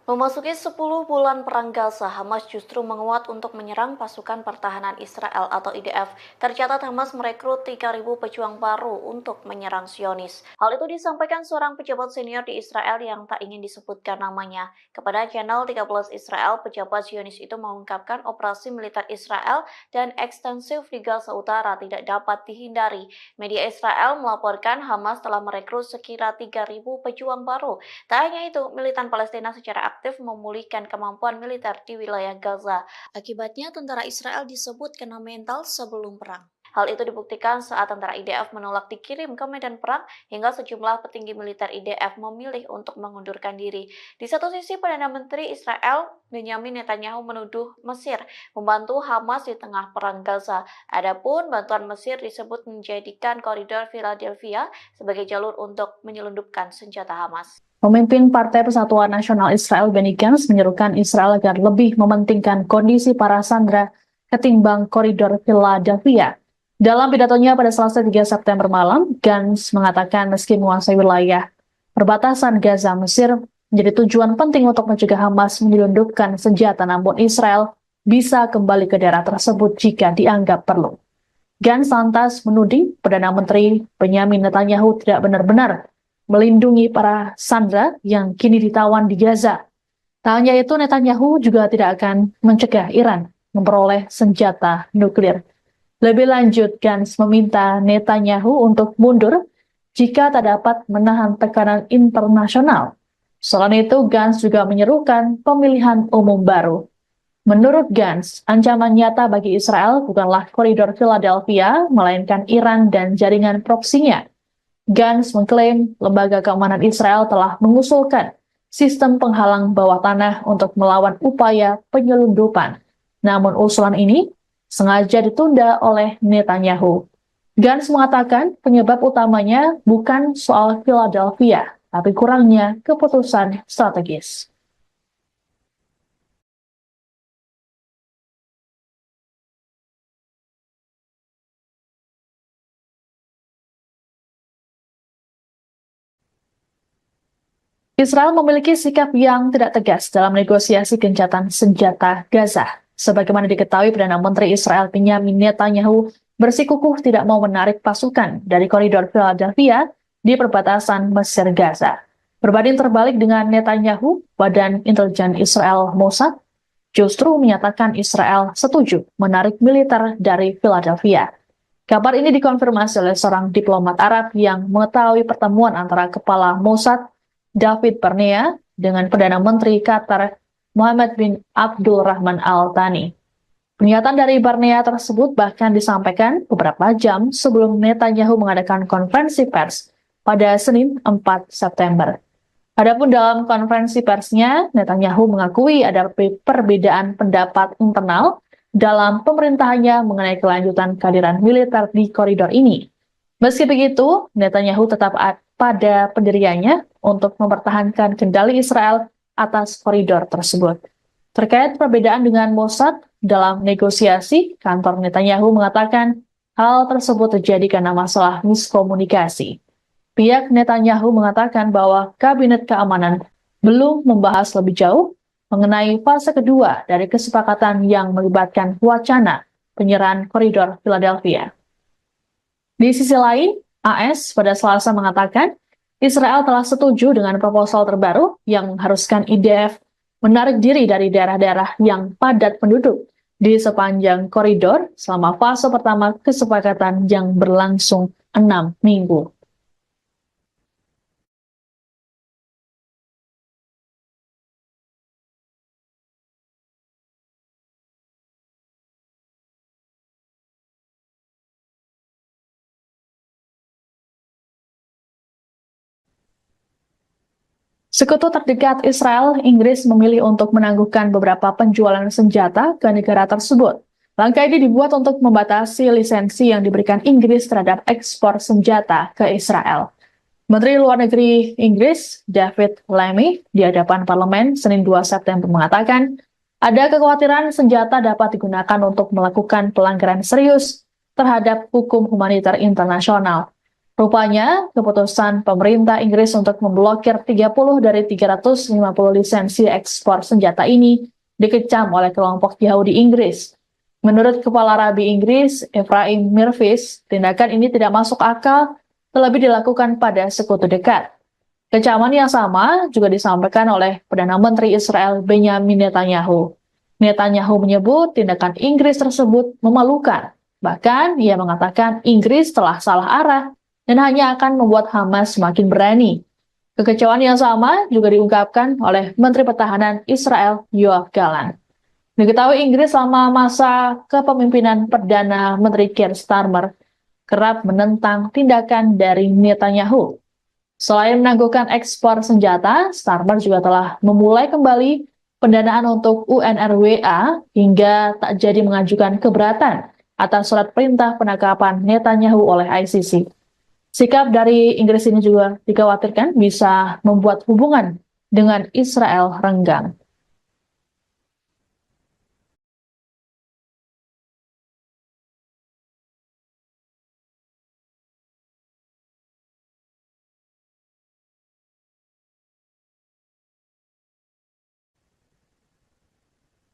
Memasuki 10 bulan perang Gaza, Hamas justru menguat untuk menyerang pasukan pertahanan Israel atau IDF. Tercatat Hamas merekrut 3.000 pejuang baru untuk menyerang Zionis. Hal itu disampaikan seorang pejabat senior di Israel yang tak ingin disebutkan namanya. Kepada channel 13 Israel, pejabat Zionis itu mengungkapkan operasi militer Israel dan ekstensif di Gaza Utara tidak dapat dihindari. Media Israel melaporkan Hamas telah merekrut sekira 3.000 pejuang baru. Tak hanya itu, militan Palestina secara aktif memulihkan kemampuan militer di wilayah Gaza. Akibatnya, tentara Israel disebut kena mental sebelum perang. Hal itu dibuktikan saat tentara IDF menolak dikirim ke medan perang hingga sejumlah petinggi militer IDF memilih untuk mengundurkan diri. Di satu sisi, Perdana Menteri Israel Benyamin Netanyahu menuduh Mesir membantu Hamas di tengah perang Gaza. Adapun bantuan Mesir disebut menjadikan koridor Philadelphia sebagai jalur untuk menyelundupkan senjata Hamas. Pemimpin Partai Persatuan Nasional Israel Benny Gantz menyerukan Israel agar lebih mementingkan kondisi para sandera ketimbang koridor Philadelphia. Dalam pidatonya pada Selasa 3 September malam, Gantz mengatakan meski menguasai wilayah perbatasan Gaza, Mesir menjadi tujuan penting untuk mencegah Hamas menyelundupkan senjata, namun Israel bisa kembali ke daerah tersebut jika dianggap perlu. Gantz lantas menuding Perdana Menteri Benyamin Netanyahu tidak benar-benar melindungi para sandera yang kini ditawan di Gaza. Tak hanya itu, Netanyahu juga tidak akan mencegah Iran memperoleh senjata nuklir. Lebih lanjut, Gantz meminta Netanyahu untuk mundur jika tak dapat menahan tekanan internasional. Selain itu, Gantz juga menyerukan pemilihan umum baru. Menurut Gantz, ancaman nyata bagi Israel bukanlah koridor Philadelphia, melainkan Iran dan jaringan proksinya. Gantz mengklaim lembaga keamanan Israel telah mengusulkan sistem penghalang bawah tanah untuk melawan upaya penyelundupan. Namun usulan ini sengaja ditunda oleh Netanyahu. Gantz mengatakan penyebab utamanya bukan soal Philadelphia, tapi kurangnya keputusan strategis. Israel memiliki sikap yang tidak tegas dalam negosiasi gencatan senjata Gaza. Sebagaimana diketahui, Perdana Menteri Israel Benjamin Netanyahu bersikukuh tidak mau menarik pasukan dari koridor Philadelphia di perbatasan Mesir Gaza. Berbanding terbalik dengan Netanyahu, Badan Intelijen Israel Mossad justru menyatakan Israel setuju menarik militer dari Philadelphia. Kabar ini dikonfirmasi oleh seorang diplomat Arab yang mengetahui pertemuan antara Kepala Mossad David Barnea dengan Perdana Menteri Qatar Mohammed bin Abdul Rahman Al Thani. Pernyataan dari Barnea tersebut bahkan disampaikan beberapa jam sebelum Netanyahu mengadakan konferensi pers pada Senin 4 September. Adapun dalam konferensi persnya, Netanyahu mengakui ada perbedaan pendapat internal dalam pemerintahannya mengenai kelanjutan kehadiran militer di koridor ini. Meski begitu, Netanyahu tetap pada pendiriannya untuk mempertahankan kendali Israel atas koridor tersebut. Terkait perbedaan dengan Mossad dalam negosiasi, kantor Netanyahu mengatakan hal tersebut terjadi karena masalah miskomunikasi. Pihak Netanyahu mengatakan bahwa Kabinet Keamanan belum membahas lebih jauh mengenai fase kedua dari kesepakatan yang melibatkan wacana penyerahan koridor Philadelphia. Di sisi lain, AS pada Selasa mengatakan Israel telah setuju dengan proposal terbaru yang mengharuskan IDF menarik diri dari daerah-daerah yang padat penduduk di sepanjang koridor selama fase pertama kesepakatan yang berlangsung 6 minggu. Sekutu terdekat Israel, Inggris memilih untuk menangguhkan beberapa penjualan senjata ke negara tersebut. Langkah ini dibuat untuk membatasi lisensi yang diberikan Inggris terhadap ekspor senjata ke Israel. Menteri Luar Negeri Inggris, David Lammy, di hadapan parlemen Senin 2 September mengatakan, ada kekhawatiran senjata dapat digunakan untuk melakukan pelanggaran serius terhadap hukum humaniter internasional. Rupanya, keputusan pemerintah Inggris untuk memblokir 30 dari 350 lisensi ekspor senjata ini dikecam oleh kelompok Yahudi Inggris. Menurut Kepala Rabi Inggris, Ephraim Mirvis, tindakan ini tidak masuk akal, terlebih dilakukan pada sekutu dekat. Kecaman yang sama juga disampaikan oleh Perdana Menteri Israel Benjamin Netanyahu. Netanyahu menyebut tindakan Inggris tersebut memalukan. Bahkan, ia mengatakan Inggris telah salah arah dan hanya akan membuat Hamas semakin berani. Kekecewaan yang sama juga diungkapkan oleh Menteri Pertahanan Israel Yoav Gallant. Diketahui Inggris selama masa kepemimpinan Perdana Menteri Keir Starmer kerap menentang tindakan dari Netanyahu. Selain menangguhkan ekspor senjata, Starmer juga telah memulai kembali pendanaan untuk UNRWA hingga tak jadi mengajukan keberatan atas surat perintah penangkapan Netanyahu oleh ICC. Sikap dari Inggris ini juga dikhawatirkan bisa membuat hubungan dengan Israel renggang.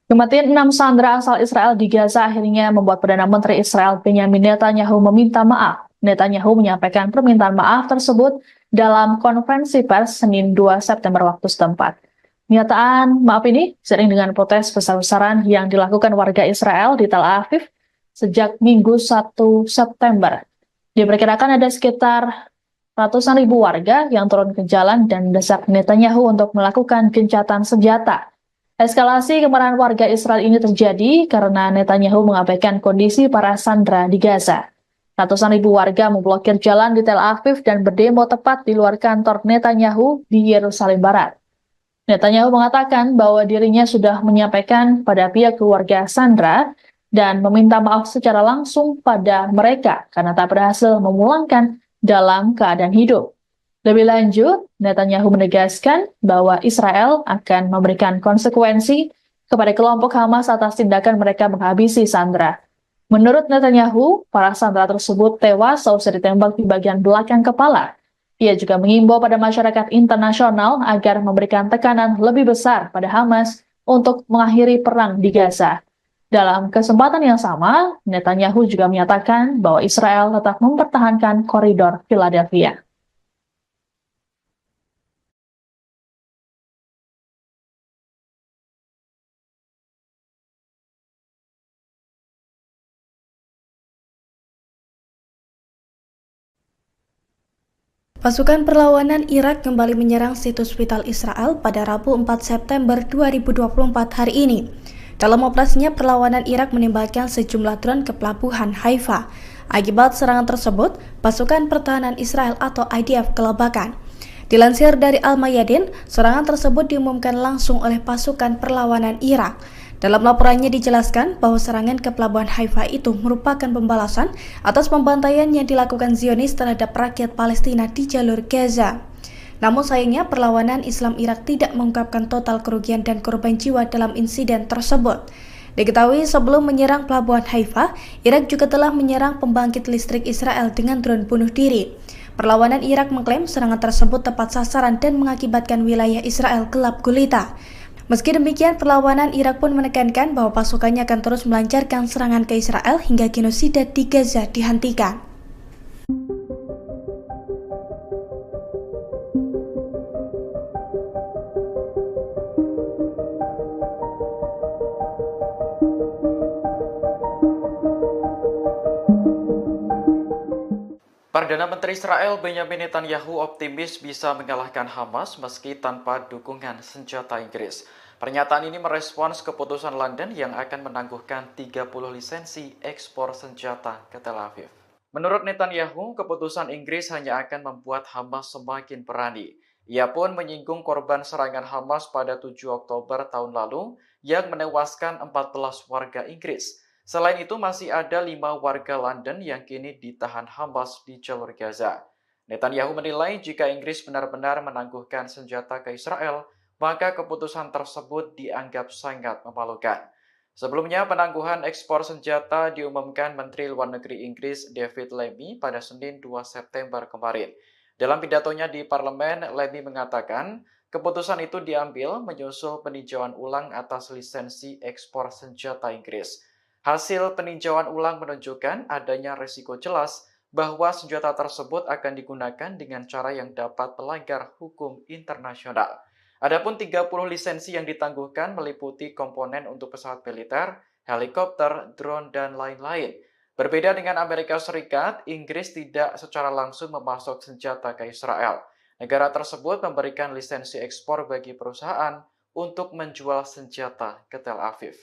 Kematian 6 sandera asal Israel di Gaza akhirnya membuat Perdana Menteri Israel Benjamin Netanyahu meminta maaf. Netanyahu menyampaikan permintaan maaf tersebut dalam konferensi pers Senin 2 September waktu setempat. Pernyataan maaf ini seiring dengan protes besar-besaran yang dilakukan warga Israel di Tel Aviv sejak Minggu 1 September. Diperkirakan ada sekitar ratusan ribu warga yang turun ke jalan dan mendesak Netanyahu untuk melakukan gencatan senjata. Eskalasi kemarahan warga Israel ini terjadi karena Netanyahu mengabaikan kondisi para sandera di Gaza. Ratusan ribu warga memblokir jalan di Tel Aviv dan berdemo tepat di luar kantor Netanyahu di Yerusalem Barat. Netanyahu mengatakan bahwa dirinya sudah menyampaikan pada pihak keluarga sandera dan meminta maaf secara langsung pada mereka karena tak berhasil memulangkan dalam keadaan hidup. Lebih lanjut, Netanyahu menegaskan bahwa Israel akan memberikan konsekuensi kepada kelompok Hamas atas tindakan mereka menghabisi sandera. Menurut Netanyahu, para sandera tersebut tewas seusai ditembak di bagian belakang kepala. Ia juga mengimbau pada masyarakat internasional agar memberikan tekanan lebih besar pada Hamas untuk mengakhiri perang di Gaza. Dalam kesempatan yang sama, Netanyahu juga menyatakan bahwa Israel tetap mempertahankan koridor Philadelphia. Pasukan perlawanan Irak kembali menyerang situs vital Israel pada Rabu 4 September 2024 hari ini. Dalam operasinya, perlawanan Irak menembakkan sejumlah drone ke pelabuhan Haifa. Akibat serangan tersebut, pasukan pertahanan Israel atau IDF kelabakan. Dilansir dari Al-Mayadin, serangan tersebut diumumkan langsung oleh pasukan perlawanan Irak. Dalam laporannya dijelaskan bahwa serangan ke pelabuhan Haifa itu merupakan pembalasan atas pembantaian yang dilakukan Zionis terhadap rakyat Palestina di jalur Gaza. Namun sayangnya perlawanan Islam Irak tidak mengungkapkan total kerugian dan korban jiwa dalam insiden tersebut. Diketahui sebelum menyerang pelabuhan Haifa, Irak juga telah menyerang pembangkit listrik Israel dengan drone bunuh diri. Perlawanan Irak mengklaim serangan tersebut tepat sasaran dan mengakibatkan wilayah Israel gelap gulita. Meski demikian, perlawanan Irak pun menekankan bahwa pasukannya akan terus melancarkan serangan ke Israel hingga genosida di Gaza dihentikan. Perdana Menteri Israel Benyamin Netanyahu optimis bisa mengalahkan Hamas meski tanpa dukungan senjata Inggris. Pernyataan ini merespons keputusan London yang akan menangguhkan 30 lisensi ekspor senjata ke Tel Aviv. Menurut Netanyahu, keputusan Inggris hanya akan membuat Hamas semakin berani. Ia pun menyinggung korban serangan Hamas pada 7 Oktober tahun lalu yang menewaskan 14 warga Inggris. Selain itu, masih ada 5 warga London yang kini ditahan Hamas di jalur Gaza. Netanyahu menilai jika Inggris benar-benar menangguhkan senjata ke Israel, maka keputusan tersebut dianggap sangat memalukan. Sebelumnya, penangguhan ekspor senjata diumumkan Menteri Luar Negeri Inggris David Lammy pada Senin 2 September kemarin. Dalam pidatonya di parlemen, Lammy mengatakan keputusan itu diambil menyusul peninjauan ulang atas lisensi ekspor senjata Inggris. Hasil peninjauan ulang menunjukkan adanya risiko jelas bahwa senjata tersebut akan digunakan dengan cara yang dapat melanggar hukum internasional. Adapun 30 lisensi yang ditangguhkan meliputi komponen untuk pesawat militer, helikopter, drone, dan lain-lain. Berbeda dengan Amerika Serikat, Inggris tidak secara langsung memasok senjata ke Israel. Negara tersebut memberikan lisensi ekspor bagi perusahaan untuk menjual senjata ke Tel Aviv.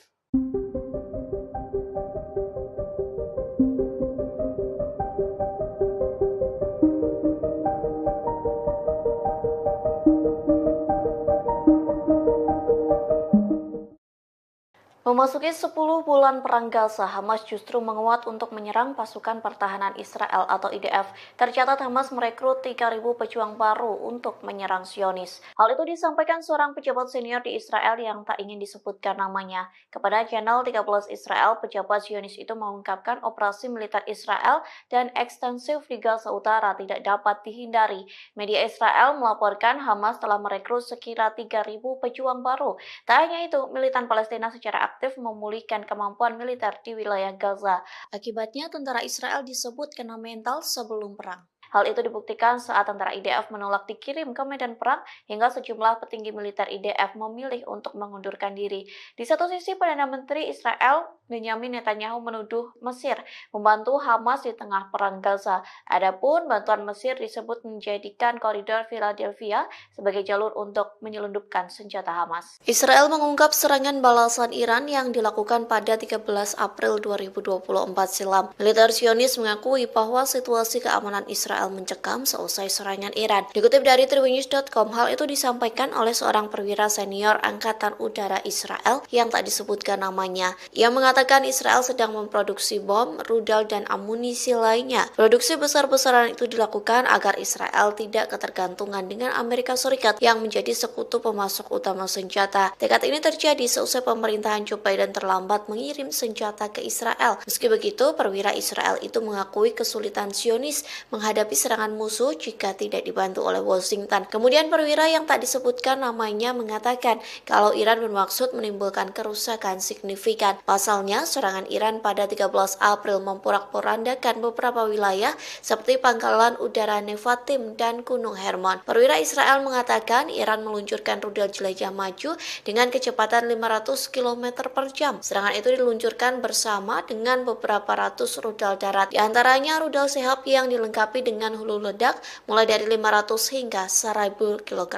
Memasuki 10 bulan perang Gaza, Hamas justru menguat untuk menyerang pasukan pertahanan Israel atau IDF. Tercatat Hamas merekrut 3.000 pejuang baru untuk menyerang Zionis. Hal itu disampaikan seorang pejabat senior di Israel yang tak ingin disebutkan namanya. Kepada channel 13 Israel, pejabat Zionis itu mengungkapkan operasi militer Israel dan ekstensif di Gaza Utara tidak dapat dihindari. Media Israel melaporkan Hamas telah merekrut sekira 3.000 pejuang baru. Tak hanya itu, militan Palestina secara aktif memulihkan kemampuan militer di wilayah Gaza. Akibatnya, tentara Israel disebut kena mental sebelum perang. Hal itu dibuktikan saat tentara IDF menolak dikirim ke medan perang hingga sejumlah petinggi militer IDF memilih untuk mengundurkan diri. Di satu sisi, Perdana Menteri Israel Benyamin Netanyahu menuduh Mesir membantu Hamas di tengah perang Gaza. Adapun bantuan Mesir disebut menjadikan koridor Philadelphia sebagai jalur untuk menyelundupkan senjata Hamas. Israel mengungkap serangan balasan Iran yang dilakukan pada 13 April 2024 silam. Militer Zionis mengakui bahwa situasi keamanan Israel mencekam seusai serangan Iran. Dikutip dari tribunnews.com, hal itu disampaikan oleh seorang perwira senior Angkatan Udara Israel yang tak disebutkan namanya. Ia mengatakan Israel sedang memproduksi bom, rudal, dan amunisi lainnya. Produksi besar-besaran itu dilakukan agar Israel tidak ketergantungan dengan Amerika Serikat yang menjadi sekutu pemasok utama senjata. Tekad ini terjadi seusai pemerintahan Joe Biden terlambat mengirim senjata ke Israel. Meski begitu, perwira Israel itu mengakui kesulitan Zionis menghadapi serangan musuh jika tidak dibantu oleh Washington. Kemudian perwira yang tak disebutkan namanya mengatakan kalau Iran bermaksud menimbulkan kerusakan signifikan. Pasalnya, serangan Iran pada 13 April memporak-porandakan beberapa wilayah seperti Pangkalan Udara Nevatim dan Gunung Hermon. Perwira Israel mengatakan Iran meluncurkan rudal jelajah maju dengan kecepatan 500 km per jam. Serangan itu diluncurkan bersama dengan beberapa ratus rudal darat. Di antaranya rudal Sehab yang dilengkapi dengan hulu ledak mulai dari 500 hingga 1000 kg.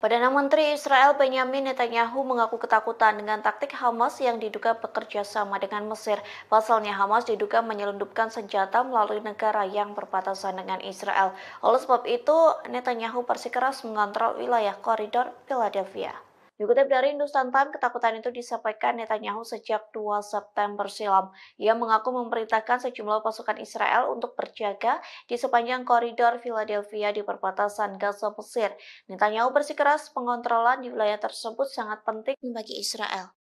Perdana Menteri Israel Benyamin Netanyahu mengaku ketakutan dengan taktik Hamas yang diduga bekerja sama dengan Mesir. Pasalnya Hamas diduga menyelundupkan senjata melalui negara yang berbatasan dengan Israel. Oleh sebab itu, Netanyahu bersikeras mengontrol wilayah koridor Philadelphia. Dikutip dari Hindustan Times, ketakutan itu disampaikan Netanyahu sejak 2 September silam. Ia mengaku memerintahkan sejumlah pasukan Israel untuk berjaga di sepanjang koridor Philadelphia di perbatasan Gaza Mesir. Netanyahu bersikeras pengontrolan di wilayah tersebut sangat penting bagi Israel.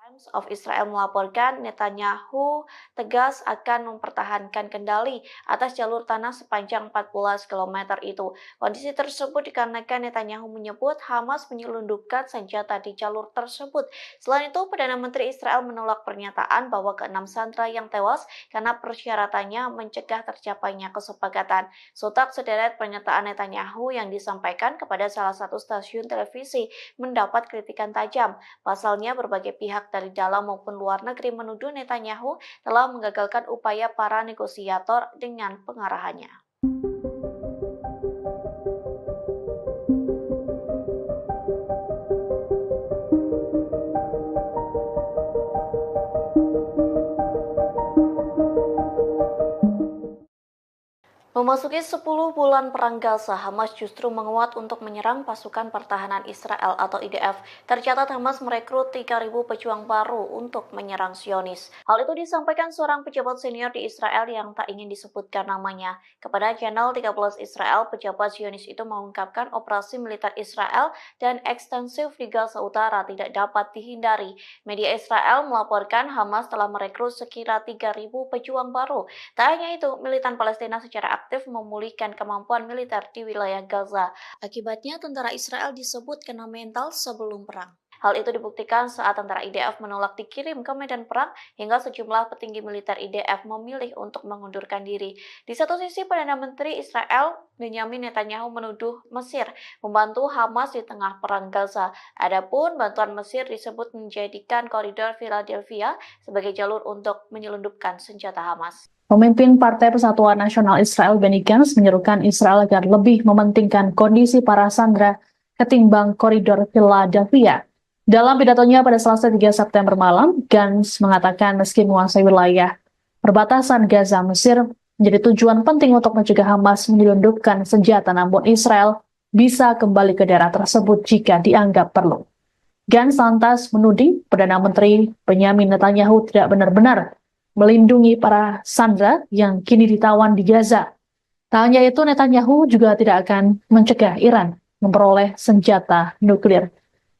Times of Israel melaporkan Netanyahu tegas akan mempertahankan kendali atas jalur tanah sepanjang 14 km itu. Kondisi tersebut dikarenakan Netanyahu menyebut Hamas menyelundupkan senjata di jalur tersebut. Selain itu, Perdana Menteri Israel menolak pernyataan bahwa ke-6 sandera yang tewas karena persyaratannya mencegah tercapainya kesepakatan. Sontak sederet pernyataan Netanyahu yang disampaikan kepada salah satu stasiun televisi mendapat kritikan tajam. Pasalnya, berbagai pihak dari dalam maupun luar negeri menuduh Netanyahu telah menggagalkan upaya para negosiator dengan pengarahannya. Memasuki 10 bulan perang Gaza, Hamas justru menguat untuk menyerang pasukan pertahanan Israel atau IDF. Tercatat Hamas merekrut 3.000 pejuang baru untuk menyerang Zionis. Hal itu disampaikan seorang pejabat senior di Israel yang tak ingin disebutkan namanya. Kepada channel 13 Israel, pejabat Zionis itu mengungkapkan operasi militer Israel dan ekstensif di Gaza Utara tidak dapat dihindari. Media Israel melaporkan Hamas telah merekrut sekira 3.000 pejuang baru. Tak hanya itu, militan Palestina secara aktif memulihkan kemampuan militer di wilayah Gaza. Akibatnya, tentara Israel disebut kena mental sebelum perang. Hal itu dibuktikan saat tentara IDF menolak dikirim ke medan perang hingga sejumlah petinggi militer IDF memilih untuk mengundurkan diri. Di satu sisi, Perdana Menteri Israel Benyamin Netanyahu menuduh Mesir membantu Hamas di tengah perang Gaza. Adapun bantuan Mesir disebut menjadikan koridor Philadelphia sebagai jalur untuk menyelundupkan senjata Hamas. Pemimpin Partai Persatuan Nasional Israel Benny Gantz menyerukan Israel agar lebih mementingkan kondisi para sandera ketimbang koridor Philadelphia. Dalam pidatonya pada Selasa 3 September malam, Gantz mengatakan meski menguasai wilayah perbatasan Gaza Mesir menjadi tujuan penting untuk mencegah Hamas menyelundupkan senjata, namun Israel bisa kembali ke daerah tersebut jika dianggap perlu. Gantz lantas menuding Perdana Menteri Benyamin Netanyahu tidak benar-benar melindungi para sandera yang kini ditawan di Gaza. Tak hanya itu, Netanyahu juga tidak akan mencegah Iran memperoleh senjata nuklir.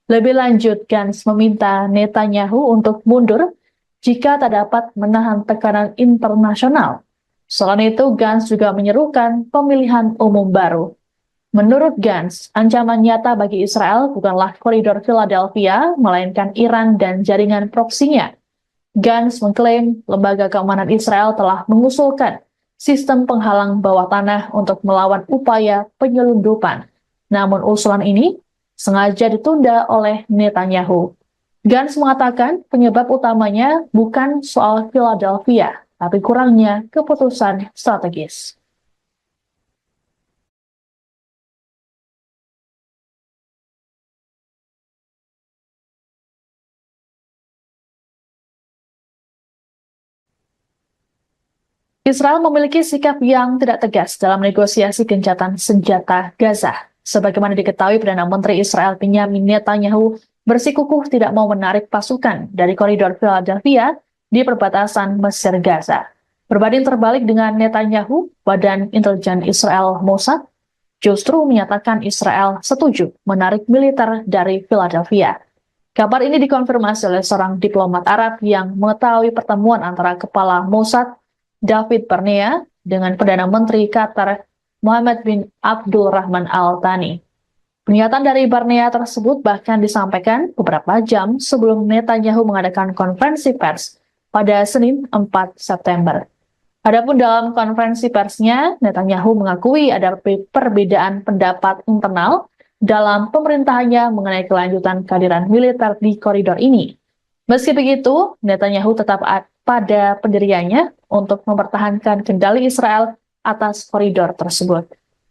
Lebih lanjut, Gantz meminta Netanyahu untuk mundur jika tak dapat menahan tekanan internasional. Selain itu, Gantz juga menyerukan pemilihan umum baru. Menurut Gantz, ancaman nyata bagi Israel bukanlah koridor Philadelphia, melainkan Iran dan jaringan proksinya. Gantz mengklaim lembaga keamanan Israel telah mengusulkan sistem penghalang bawah tanah untuk melawan upaya penyelundupan. Namun usulan ini sengaja ditunda oleh Netanyahu. Gantz mengatakan penyebab utamanya bukan soal Philadelphia, tapi kurangnya keputusan strategis. Israel memiliki sikap yang tidak tegas dalam negosiasi gencatan senjata Gaza. Sebagaimana diketahui, Perdana Menteri Israel Benyamin Netanyahu bersikukuh tidak mau menarik pasukan dari koridor Philadelphia di perbatasan Mesir-Gaza. Berbanding terbalik dengan Netanyahu, Badan Intelijen Israel Mossad justru menyatakan Israel setuju menarik militer dari Philadelphia. Kabar ini dikonfirmasi oleh seorang diplomat Arab yang mengetahui pertemuan antara Kepala Mossad David Barnea dengan Perdana Menteri Qatar Mohammed bin Abdul Rahman Al Thani. Pernyataan dari Barnea tersebut bahkan disampaikan beberapa jam sebelum Netanyahu mengadakan konferensi pers pada Senin 4 September. Adapun dalam konferensi persnya, Netanyahu mengakui ada perbedaan pendapat internal dalam pemerintahannya mengenai kelanjutan kehadiran militer di koridor ini. Meski begitu, Netanyahu tetap pada pendiriannya untuk mempertahankan kendali Israel atas koridor tersebut.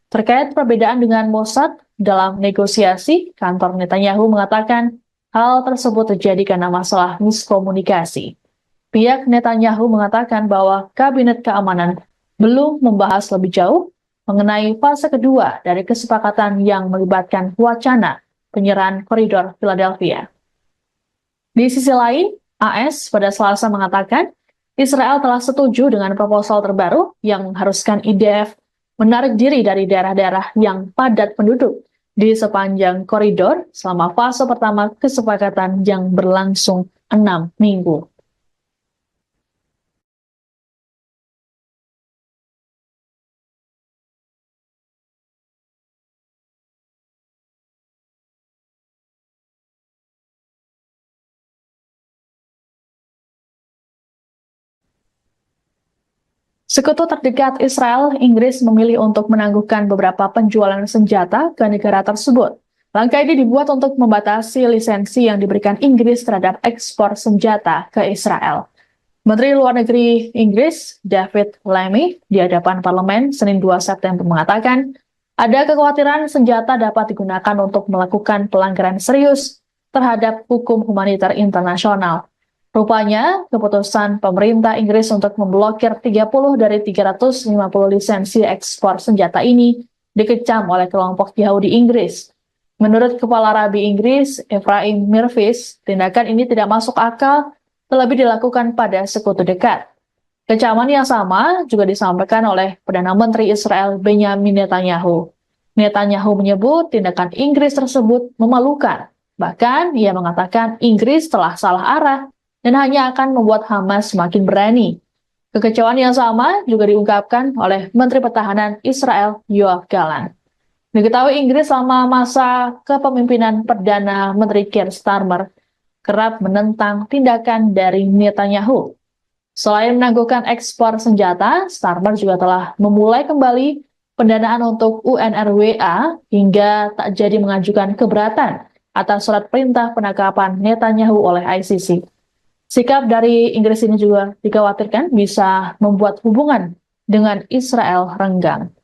Terkait perbedaan dengan Mossad dalam negosiasi, kantor Netanyahu mengatakan hal tersebut terjadi karena masalah miskomunikasi. Pihak Netanyahu mengatakan bahwa Kabinet Keamanan belum membahas lebih jauh mengenai fase kedua dari kesepakatan yang melibatkan wacana penyerahan koridor Philadelphia. Di sisi lain, AS pada Selasa mengatakan Israel telah setuju dengan proposal terbaru yang mengharuskan IDF menarik diri dari daerah-daerah yang padat penduduk di sepanjang koridor selama fase pertama kesepakatan yang berlangsung 6 minggu. Sekutu terdekat Israel, Inggris memilih untuk menangguhkan beberapa penjualan senjata ke negara tersebut. Langkah ini dibuat untuk membatasi lisensi yang diberikan Inggris terhadap ekspor senjata ke Israel. Menteri Luar Negeri Inggris, David Lammy, di hadapan parlemen Senin 2 September mengatakan, ada kekhawatiran senjata dapat digunakan untuk melakukan pelanggaran serius terhadap hukum humaniter internasional. Rupanya, keputusan pemerintah Inggris untuk memblokir 30 dari 350 lisensi ekspor senjata ini dikecam oleh kelompok Yahudi Inggris. Menurut Kepala Rabi Inggris, Ephraim Mirvis, tindakan ini tidak masuk akal, terlebih dilakukan pada sekutu dekat. Kecaman yang sama juga disampaikan oleh Perdana Menteri Israel Benyamin Netanyahu. Netanyahu menyebut tindakan Inggris tersebut memalukan. Bahkan, ia mengatakan Inggris telah salah arah dan hanya akan membuat Hamas semakin berani. Kekecewaan yang sama juga diungkapkan oleh Menteri Pertahanan Israel Yoav Gallant. Diketahui Inggris selama masa kepemimpinan Perdana Menteri Keir Starmer kerap menentang tindakan dari Netanyahu. Selain menangguhkan ekspor senjata, Starmer juga telah memulai kembali pendanaan untuk UNRWA hingga tak jadi mengajukan keberatan atas surat perintah penangkapan Netanyahu oleh ICC. Sikap dari Inggris ini juga dikhawatirkan bisa membuat hubungan dengan Israel renggang.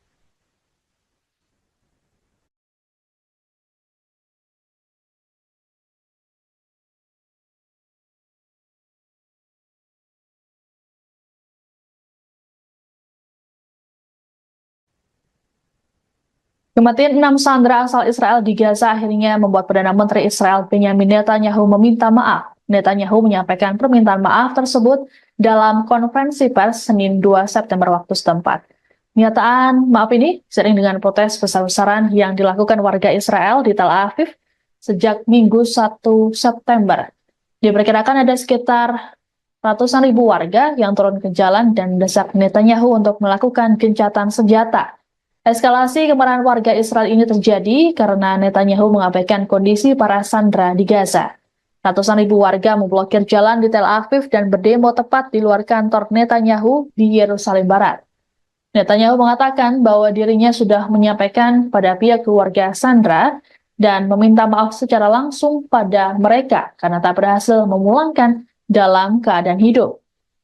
Kematian 6 sandera asal Israel di Gaza akhirnya membuat Perdana Menteri Israel Benyamin Netanyahu meminta maaf. Netanyahu menyampaikan permintaan maaf tersebut dalam konferensi pers Senin 2 September waktu setempat. Pernyataan maaf ini seiring dengan protes besar-besaran yang dilakukan warga Israel di Tel Aviv sejak Minggu 1 September. Diperkirakan ada sekitar ratusan ribu warga yang turun ke jalan dan mendesak Netanyahu untuk melakukan gencatan senjata. Eskalasi kemarahan warga Israel ini terjadi karena Netanyahu mengabaikan kondisi para sandera di Gaza. Ratusan ribu warga memblokir jalan di Tel Aviv dan berdemo tepat di luar kantor Netanyahu di Yerusalem Barat. Netanyahu mengatakan bahwa dirinya sudah menyampaikan pada pihak keluarga sandera dan meminta maaf secara langsung pada mereka karena tak berhasil memulangkan dalam keadaan hidup.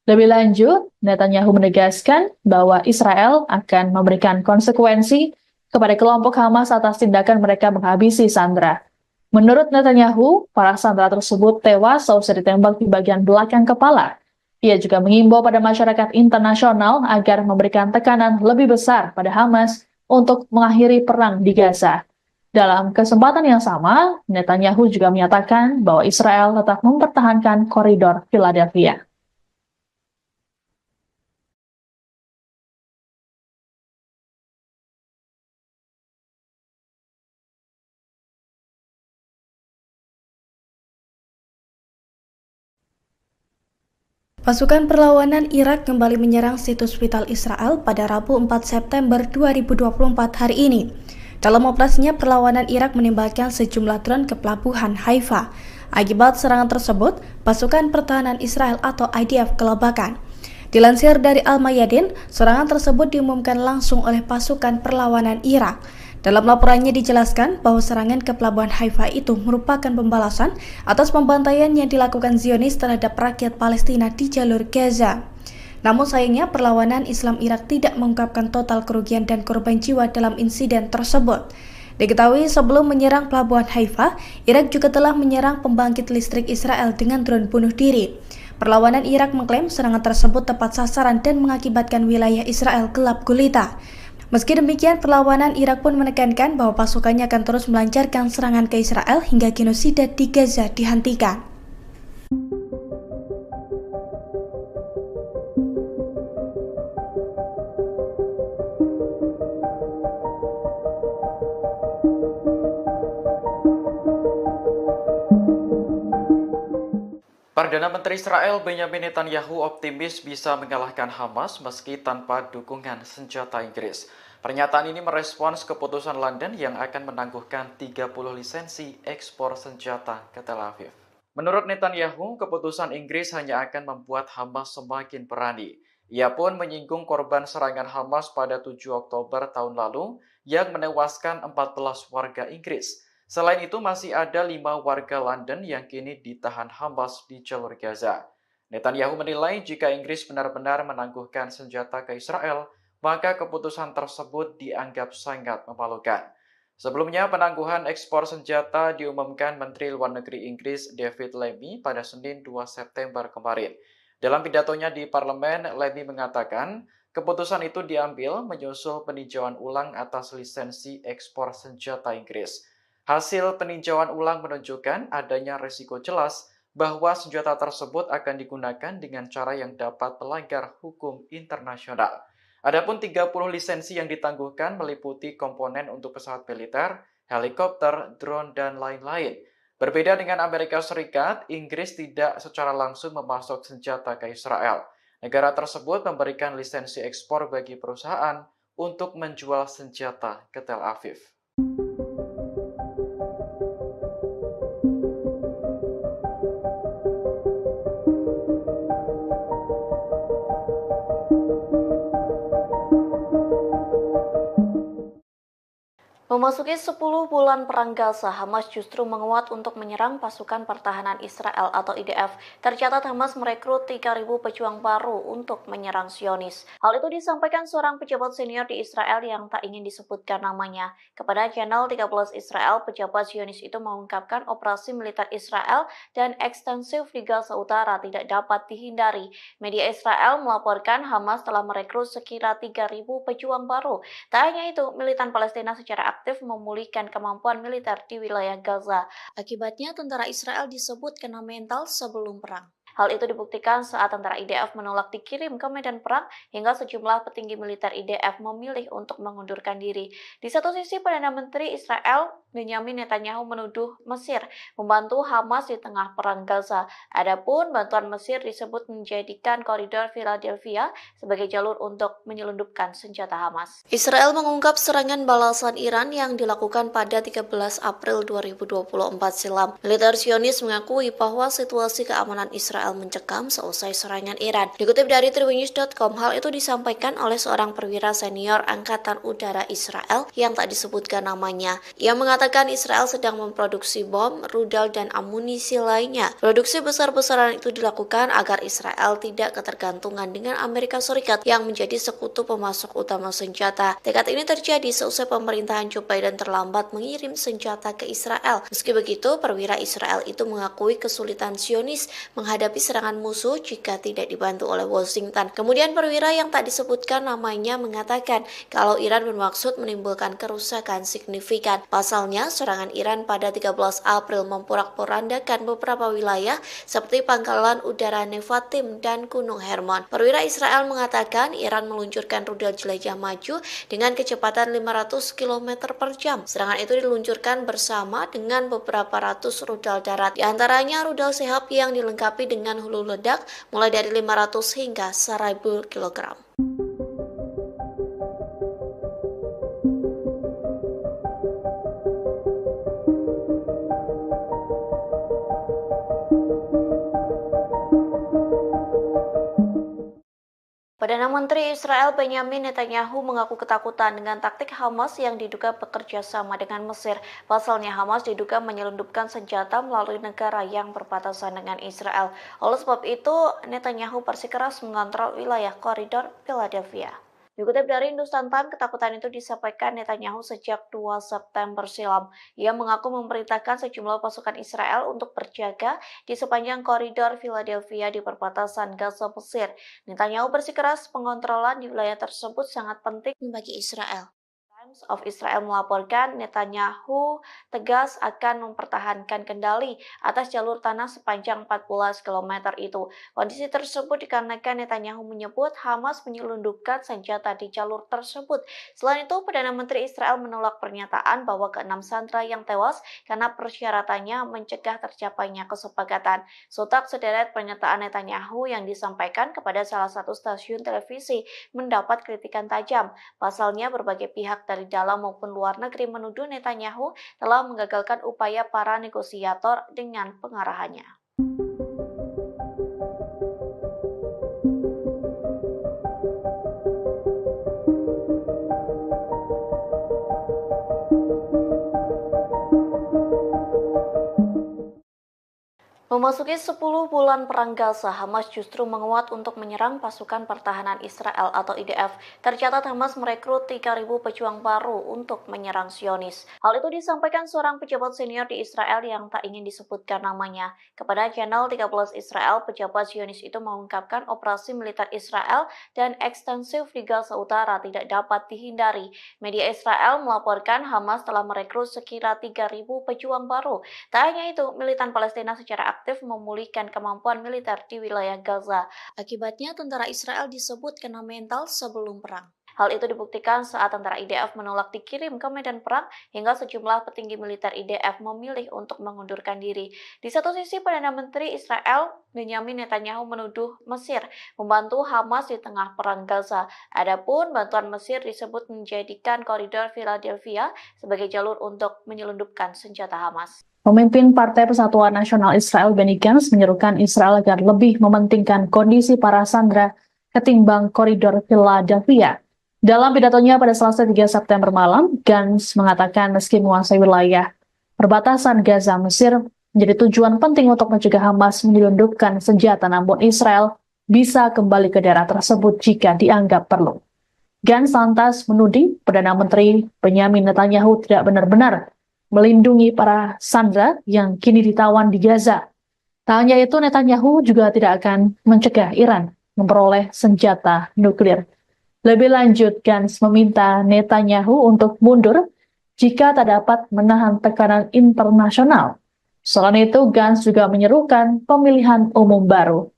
Lebih lanjut, Netanyahu menegaskan bahwa Israel akan memberikan konsekuensi kepada kelompok Hamas atas tindakan mereka menghabisi sandera. Menurut Netanyahu, para sandera tersebut tewas seusai ditembak di bagian belakang kepala. Ia juga mengimbau pada masyarakat internasional agar memberikan tekanan lebih besar pada Hamas untuk mengakhiri perang di Gaza. Dalam kesempatan yang sama, Netanyahu juga menyatakan bahwa Israel tetap mempertahankan koridor Philadelphia. Pasukan perlawanan Irak kembali menyerang situs vital Israel pada Rabu 4 September 2024 hari ini. Dalam operasinya, perlawanan Irak menembakkan sejumlah drone ke pelabuhan Haifa. Akibat serangan tersebut, pasukan pertahanan Israel atau IDF kelabakan. Dilansir dari Al-Mayadin, serangan tersebut diumumkan langsung oleh pasukan perlawanan Irak. Dalam laporannya dijelaskan bahwa serangan ke pelabuhan Haifa itu merupakan pembalasan atas pembantaian yang dilakukan Zionis terhadap rakyat Palestina di jalur Gaza. Namun sayangnya perlawanan Islam Irak tidak mengungkapkan total kerugian dan korban jiwa dalam insiden tersebut. Diketahui sebelum menyerang pelabuhan Haifa, Irak juga telah menyerang pembangkit listrik Israel dengan drone bunuh diri. Perlawanan Irak mengklaim serangan tersebut tepat sasaran dan mengakibatkan wilayah Israel gelap gulita. Meski demikian, perlawanan Irak pun menekankan bahwa pasukannya akan terus melancarkan serangan ke Israel hingga genosida di Gaza dihentikan. Perdana Menteri Israel Benyamin Netanyahu optimis bisa mengalahkan Hamas meski tanpa dukungan senjata Inggris. Pernyataan ini merespons keputusan London yang akan menangguhkan 30 lisensi ekspor senjata ke Tel Aviv. Menurut Netanyahu, keputusan Inggris hanya akan membuat Hamas semakin berani. Ia pun menyinggung korban serangan Hamas pada 7 Oktober tahun lalu yang menewaskan 14 warga Inggris. Selain itu, masih ada 5 warga London yang kini ditahan Hamas di jalur Gaza. Netanyahu menilai jika Inggris benar-benar menangguhkan senjata ke Israel, maka keputusan tersebut dianggap sangat memalukan. Sebelumnya, penangguhan ekspor senjata diumumkan Menteri Luar Negeri Inggris David Lammy pada Senin 2 September kemarin. Dalam pidatonya di parlemen, Lammy mengatakan keputusan itu diambil menyusul peninjauan ulang atas lisensi ekspor senjata Inggris. Hasil peninjauan ulang menunjukkan adanya risiko jelas bahwa senjata tersebut akan digunakan dengan cara yang dapat melanggar hukum internasional. Adapun 30 lisensi yang ditangguhkan meliputi komponen untuk pesawat militer, helikopter, drone, dan lain-lain. Berbeda dengan Amerika Serikat, Inggris tidak secara langsung memasok senjata ke Israel. Negara tersebut memberikan lisensi ekspor bagi perusahaan untuk menjual senjata ke Tel Aviv. Memasuki 10 bulan perang Gaza, Hamas justru menguat untuk menyerang pasukan pertahanan Israel atau IDF. Tercatat Hamas merekrut 3.000 pejuang baru untuk menyerang Zionis. Hal itu disampaikan seorang pejabat senior di Israel yang tak ingin disebutkan namanya. Kepada channel 13 Israel, pejabat Zionis itu mengungkapkan operasi militer Israel dan ekstensif di Gaza Utara tidak dapat dihindari. Media Israel melaporkan Hamas telah merekrut sekira 3.000 pejuang baru. Tak hanya itu, militan Palestina secara aktif memulihkan kemampuan militer di wilayah Gaza. Akibatnya, tentara Israel disebut kena mental sebelum perang. Hal itu dibuktikan saat tentara IDF menolak dikirim ke medan perang hingga sejumlah petinggi militer IDF memilih untuk mengundurkan diri. Di satu sisi, Perdana Menteri Israel Benyamin Netanyahu menuduh Mesir membantu Hamas di tengah perang Gaza. Adapun bantuan Mesir disebut menjadikan koridor Philadelphia sebagai jalur untuk menyelundupkan senjata Hamas. Israel mengungkap serangan balasan Iran yang dilakukan pada 13 April 2024 silam. Militer Zionis mengakui bahwa situasi keamanan Israel mencekam seusai serangan Iran. Dikutip dari Tribunnews.com, hal itu disampaikan oleh seorang perwira senior Angkatan Udara Israel yang tak disebutkan namanya. Ia mengatakan Israel sedang memproduksi bom, rudal, dan amunisi lainnya. Produksi besar-besaran itu dilakukan agar Israel tidak ketergantungan dengan Amerika Serikat yang menjadi sekutu pemasok utama senjata. Tekad ini terjadi seusai pemerintahan Joe Biden terlambat mengirim senjata ke Israel. Meski begitu, perwira Israel itu mengakui kesulitan Zionis menghadapi serangan musuh jika tidak dibantu oleh Washington. Kemudian perwira yang tak disebutkan namanya mengatakan kalau Iran bermaksud menimbulkan kerusakan signifikan. Pasalnya, serangan Iran pada 13 April memporak-porandakan beberapa wilayah seperti Pangkalan Udara Nevatim dan Gunung Hermon. Perwira Israel mengatakan Iran meluncurkan rudal jelajah maju dengan kecepatan 500 km per jam. Serangan itu diluncurkan bersama dengan beberapa ratus rudal darat, di antaranya rudal Sehab yang dilengkapi dengan hulu ledak mulai dari 500 hingga 1000 kg. Perdana Menteri Israel Benyamin Netanyahu mengaku ketakutan dengan taktik Hamas yang diduga bekerja sama dengan Mesir. Pasalnya Hamas diduga menyelundupkan senjata melalui negara yang berbatasan dengan Israel. Oleh sebab itu, Netanyahu bersikeras mengontrol wilayah koridor Philadelphia. Dikutip dari Hindustan Times, ketakutan itu disampaikan Netanyahu sejak 2 September silam. Ia mengaku memerintahkan sejumlah pasukan Israel untuk berjaga di sepanjang koridor Philadelphia di perbatasan Gaza Mesir. Netanyahu bersikeras pengontrolan di wilayah tersebut sangat penting bagi Israel. Times of Israel melaporkan Netanyahu tegas akan mempertahankan kendali atas jalur tanah sepanjang 14 km itu. Kondisi tersebut dikarenakan Netanyahu menyebut Hamas menyelundupkan senjata di jalur tersebut. Selain itu, Perdana Menteri Israel menolak pernyataan bahwa ke-6 sandera yang tewas karena persyaratannya mencegah tercapainya kesepakatan. Sontak sederet pernyataan Netanyahu yang disampaikan kepada salah satu stasiun televisi mendapat kritikan tajam. Pasalnya, berbagai pihak dari dalam maupun luar negeri menuduh Netanyahu telah menggagalkan upaya para negosiator dengan pengarahannya. Memasuki 10 bulan perang Gaza, Hamas justru menguat untuk menyerang pasukan pertahanan Israel atau IDF. Tercatat Hamas merekrut 3.000 pejuang baru untuk menyerang Zionis. Hal itu disampaikan seorang pejabat senior di Israel yang tak ingin disebutkan namanya. Kepada channel 13 Israel, pejabat Zionis itu mengungkapkan operasi militer Israel dan ekstensif di Gaza Utara tidak dapat dihindari. Media Israel melaporkan Hamas telah merekrut sekira 3.000 pejuang baru. Tak hanya itu, militan Palestina secara aktif memulihkan kemampuan militer di wilayah Gaza. Akibatnya, tentara Israel disebut kena mental sebelum perang. Hal itu dibuktikan saat tentara IDF menolak dikirim ke medan perang hingga sejumlah petinggi militer IDF memilih untuk mengundurkan diri. Di satu sisi, Perdana Menteri Israel Benyamin Netanyahu menuduh Mesir membantu Hamas di tengah perang Gaza. Adapun bantuan Mesir disebut menjadikan koridor Philadelphia sebagai jalur untuk menyelundupkan senjata Hamas. Pemimpin Partai Persatuan Nasional Israel Benny Gantz menyerukan Israel agar lebih mementingkan kondisi para sandera ketimbang koridor Philadelphia. Dalam pidatonya pada Selasa 3 September malam, Gantz mengatakan meski menguasai wilayah perbatasan Gaza, Mesir menjadi tujuan penting untuk mencegah Hamas menyelundupkan senjata, namun Israel bisa kembali ke daerah tersebut jika dianggap perlu. Gantz lantas menuding Perdana Menteri Benyamin Netanyahu tidak benar-benar melindungi para sandera yang kini ditawan di Gaza. Tak hanya itu, Netanyahu juga tidak akan mencegah Iran memperoleh senjata nuklir. Lebih lanjut, Gantz meminta Netanyahu untuk mundur jika tak dapat menahan tekanan internasional. Selain itu, Gantz juga menyerukan pemilihan umum baru.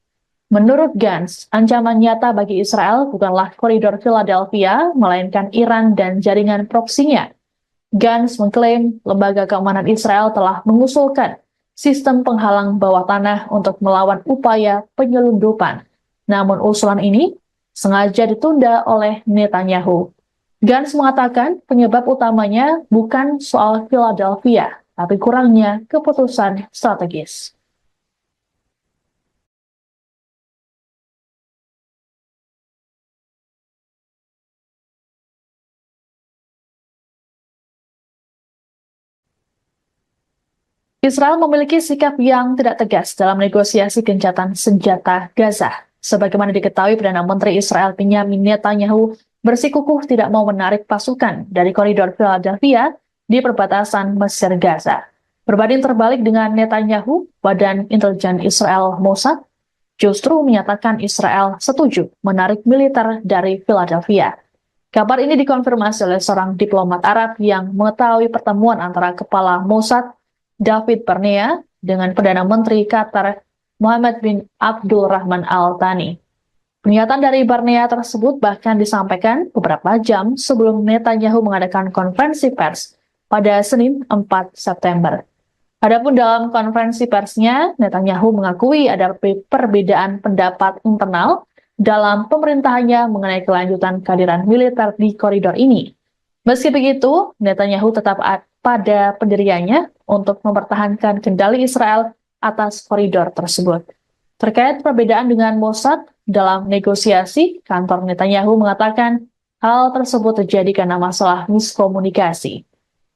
Menurut Gantz, ancaman nyata bagi Israel bukanlah koridor Philadelphia, melainkan Iran dan jaringan proksinya. Gantz mengklaim lembaga keamanan Israel telah mengusulkan sistem penghalang bawah tanah untuk melawan upaya penyelundupan. Namun usulan ini sengaja ditunda oleh Netanyahu. Gantz mengatakan penyebab utamanya bukan soal Philadelphia, tapi kurangnya keputusan strategis. Israel memiliki sikap yang tidak tegas dalam negosiasi gencatan senjata Gaza. Sebagaimana diketahui, Perdana Menteri Israel Benyamin Netanyahu bersikukuh tidak mau menarik pasukan dari koridor Philadelphia di perbatasan Mesir Gaza. Berbanding terbalik dengan Netanyahu, Badan Intelijen Israel Mossad justru menyatakan Israel setuju menarik militer dari Philadelphia. Kabar ini dikonfirmasi oleh seorang diplomat Arab yang mengetahui pertemuan antara Kepala Mossad David Barnea dengan Perdana Menteri Qatar Mohammed bin Abdul Rahman Al Thani. Pernyataan dari Barnea tersebut bahkan disampaikan beberapa jam sebelum Netanyahu mengadakan konferensi pers pada Senin 4 September. Adapun dalam konferensi persnya, Netanyahu mengakui ada perbedaan pendapat internal dalam pemerintahannya mengenai kelanjutan kehadiran militer di koridor ini. Meski begitu, Netanyahu tetap pada pendiriannya untuk mempertahankan kendali Israel atas koridor tersebut. Terkait perbedaan dengan Mossad dalam negosiasi, kantor Netanyahu mengatakan hal tersebut terjadi karena masalah miskomunikasi.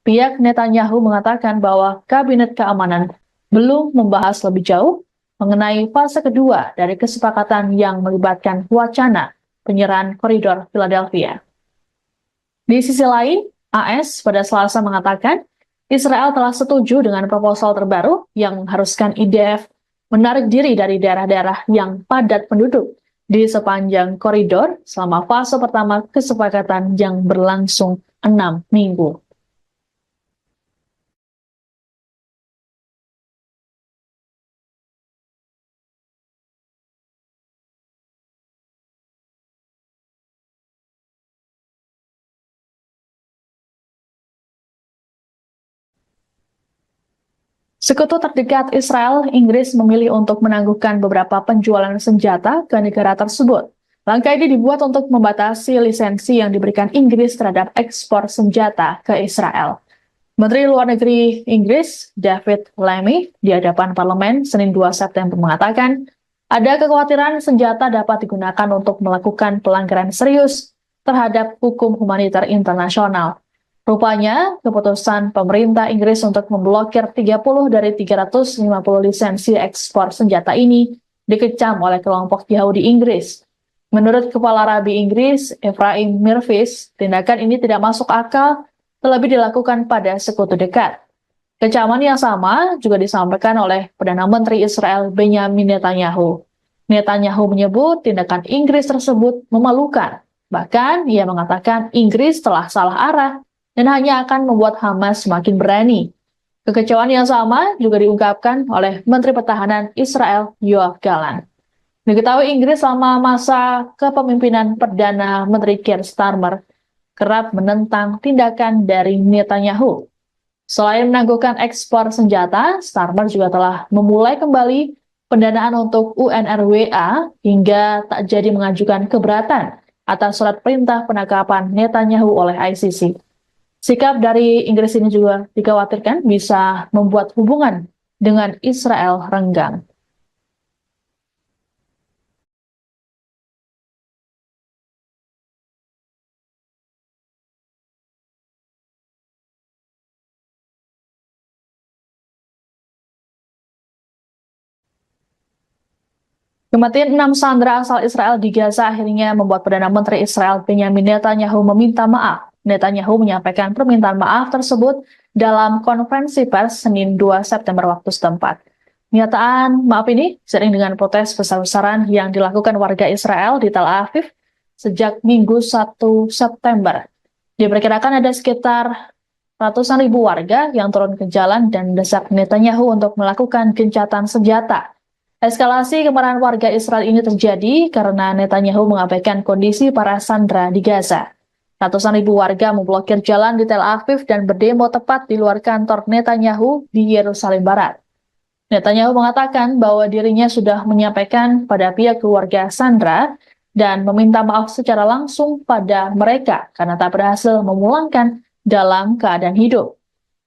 Pihak Netanyahu mengatakan bahwa Kabinet Keamanan belum membahas lebih jauh mengenai fase kedua dari kesepakatan yang melibatkan wacana penyerahan koridor Philadelphia. Di sisi lain, AS pada Selasa mengatakan Israel telah setuju dengan proposal terbaru yang mengharuskan IDF menarik diri dari daerah-daerah yang padat penduduk di sepanjang koridor selama fase pertama kesepakatan yang berlangsung 6 minggu. Sekutu terdekat Israel, Inggris memilih untuk menangguhkan beberapa penjualan senjata ke negara tersebut. Langkah ini dibuat untuk membatasi lisensi yang diberikan Inggris terhadap ekspor senjata ke Israel. Menteri Luar Negeri Inggris, David Lammy, di hadapan parlemen Senin 2 September mengatakan, ada kekhawatiran senjata dapat digunakan untuk melakukan pelanggaran serius terhadap hukum humaniter internasional. Rupanya, keputusan pemerintah Inggris untuk memblokir 30 dari 350 lisensi ekspor senjata ini dikecam oleh kelompok Yahudi Inggris. Menurut Kepala Rabi Inggris, Ephraim Mirvis, tindakan ini tidak masuk akal, terlebih dilakukan pada sekutu dekat. Kecaman yang sama juga disampaikan oleh Perdana Menteri Israel Benyamin Netanyahu. Netanyahu menyebut tindakan Inggris tersebut memalukan. Bahkan, ia mengatakan Inggris telah salah arah dan hanya akan membuat Hamas semakin berani. Kekecewaan yang sama juga diungkapkan oleh Menteri Pertahanan Israel Yoav Gallant. Diketahui Inggris selama masa kepemimpinan Perdana Menteri Keir Starmer kerap menentang tindakan dari Netanyahu. Selain menangguhkan ekspor senjata, Starmer juga telah memulai kembali pendanaan untuk UNRWA hingga tak jadi mengajukan keberatan atas surat perintah penangkapan Netanyahu oleh ICC. Sikap dari Inggris ini juga dikhawatirkan bisa membuat hubungan dengan Israel renggang. Kematian 6 sandera asal Israel di Gaza akhirnya membuat Perdana Menteri Israel Benyamin Netanyahu meminta maaf. Netanyahu menyampaikan permintaan maaf tersebut dalam konferensi pers Senin 2 September waktu setempat. Pernyataan maaf ini seiring dengan protes besar-besaran yang dilakukan warga Israel di Tel Aviv sejak Minggu 1 September. Diperkirakan ada sekitar ratusan ribu warga yang turun ke jalan dan mendesak Netanyahu untuk melakukan gencatan senjata. Eskalasi kemarahan warga Israel ini terjadi karena Netanyahu mengabaikan kondisi para sandera di Gaza. Ratusan ribu warga memblokir jalan di Tel Aviv dan berdemo tepat di luar kantor Netanyahu di Yerusalem Barat. Netanyahu mengatakan bahwa dirinya sudah menyampaikan pada pihak keluarga sandera dan meminta maaf secara langsung pada mereka karena tak berhasil memulangkan dalam keadaan hidup.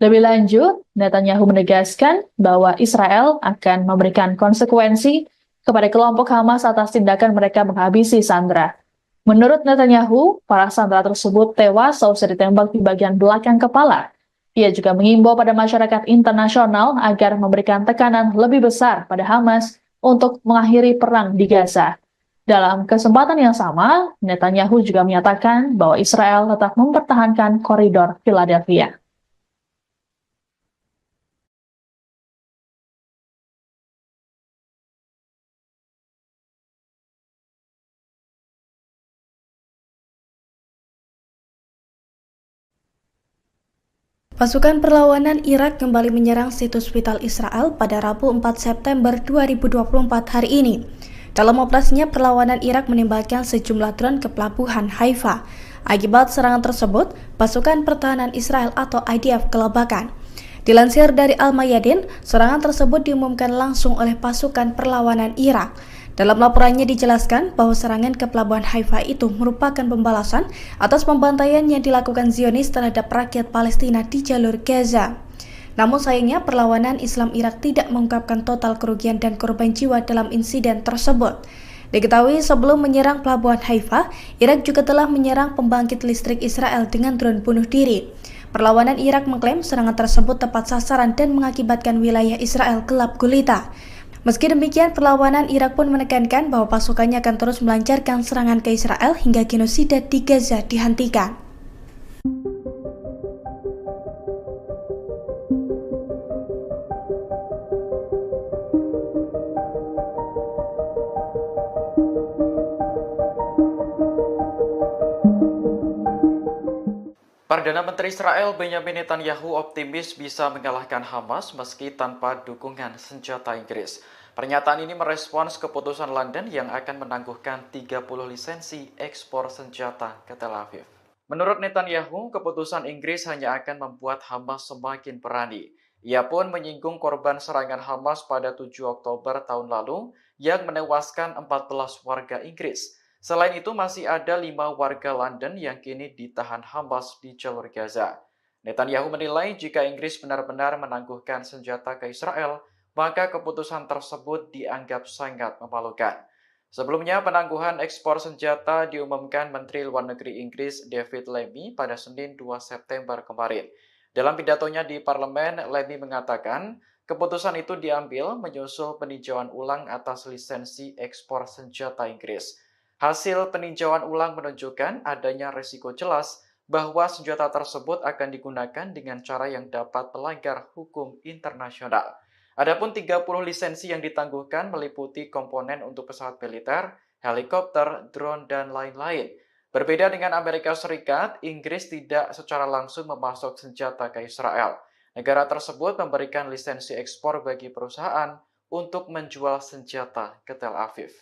Lebih lanjut, Netanyahu menegaskan bahwa Israel akan memberikan konsekuensi kepada kelompok Hamas atas tindakan mereka menghabisi sandera. Menurut Netanyahu, para sandera tersebut tewas seusai ditembak di bagian belakang kepala. Ia juga mengimbau pada masyarakat internasional agar memberikan tekanan lebih besar pada Hamas untuk mengakhiri perang di Gaza. Dalam kesempatan yang sama, Netanyahu juga menyatakan bahwa Israel tetap mempertahankan koridor Philadelphia. Pasukan perlawanan Irak kembali menyerang situs vital Israel pada Rabu 4 September 2024 hari ini. Dalam operasinya, perlawanan Irak menembakkan sejumlah drone ke pelabuhan Haifa. Akibat serangan tersebut, pasukan pertahanan Israel atau IDF kelabakan. Dilansir dari Al-Mayadin, serangan tersebut diumumkan langsung oleh pasukan perlawanan Irak. Dalam laporannya dijelaskan bahwa serangan ke pelabuhan Haifa itu merupakan pembalasan atas pembantaian yang dilakukan Zionis terhadap rakyat Palestina di jalur Gaza. Namun sayangnya perlawanan Islam Irak tidak mengungkapkan total kerugian dan korban jiwa dalam insiden tersebut. Diketahui sebelum menyerang pelabuhan Haifa, Irak juga telah menyerang pembangkit listrik Israel dengan drone bunuh diri. Perlawanan Irak mengklaim serangan tersebut tepat sasaran dan mengakibatkan wilayah Israel gelap gulita. Meski demikian, perlawanan Irak pun menekankan bahwa pasukannya akan terus melancarkan serangan ke Israel hingga genosida di Gaza dihentikan. Perdana Menteri Israel Benyamin Netanyahu optimis bisa mengalahkan Hamas meski tanpa dukungan senjata Inggris. Pernyataan ini merespons keputusan London yang akan menangguhkan 30 lisensi ekspor senjata ke Tel Aviv. Menurut Netanyahu, keputusan Inggris hanya akan membuat Hamas semakin berani. Ia pun menyinggung korban serangan Hamas pada 7 Oktober tahun lalu yang menewaskan 14 warga Inggris. Selain itu, masih ada 5 warga London yang kini ditahan Hamas di jalur Gaza. Netanyahu menilai jika Inggris benar-benar menangguhkan senjata ke Israel, maka keputusan tersebut dianggap sangat memalukan. Sebelumnya, penangguhan ekspor senjata diumumkan Menteri Luar Negeri Inggris David Lammy pada Senin 2 September kemarin. Dalam pidatonya di parlemen, Lammy mengatakan keputusan itu diambil menyusul peninjauan ulang atas lisensi ekspor senjata Inggris. Hasil peninjauan ulang menunjukkan adanya risiko jelas bahwa senjata tersebut akan digunakan dengan cara yang dapat melanggar hukum internasional. Adapun 30 lisensi yang ditangguhkan meliputi komponen untuk pesawat militer, helikopter, drone, dan lain-lain. Berbeda dengan Amerika Serikat, Inggris tidak secara langsung memasok senjata ke Israel. Negara tersebut memberikan lisensi ekspor bagi perusahaan untuk menjual senjata ke Tel Aviv.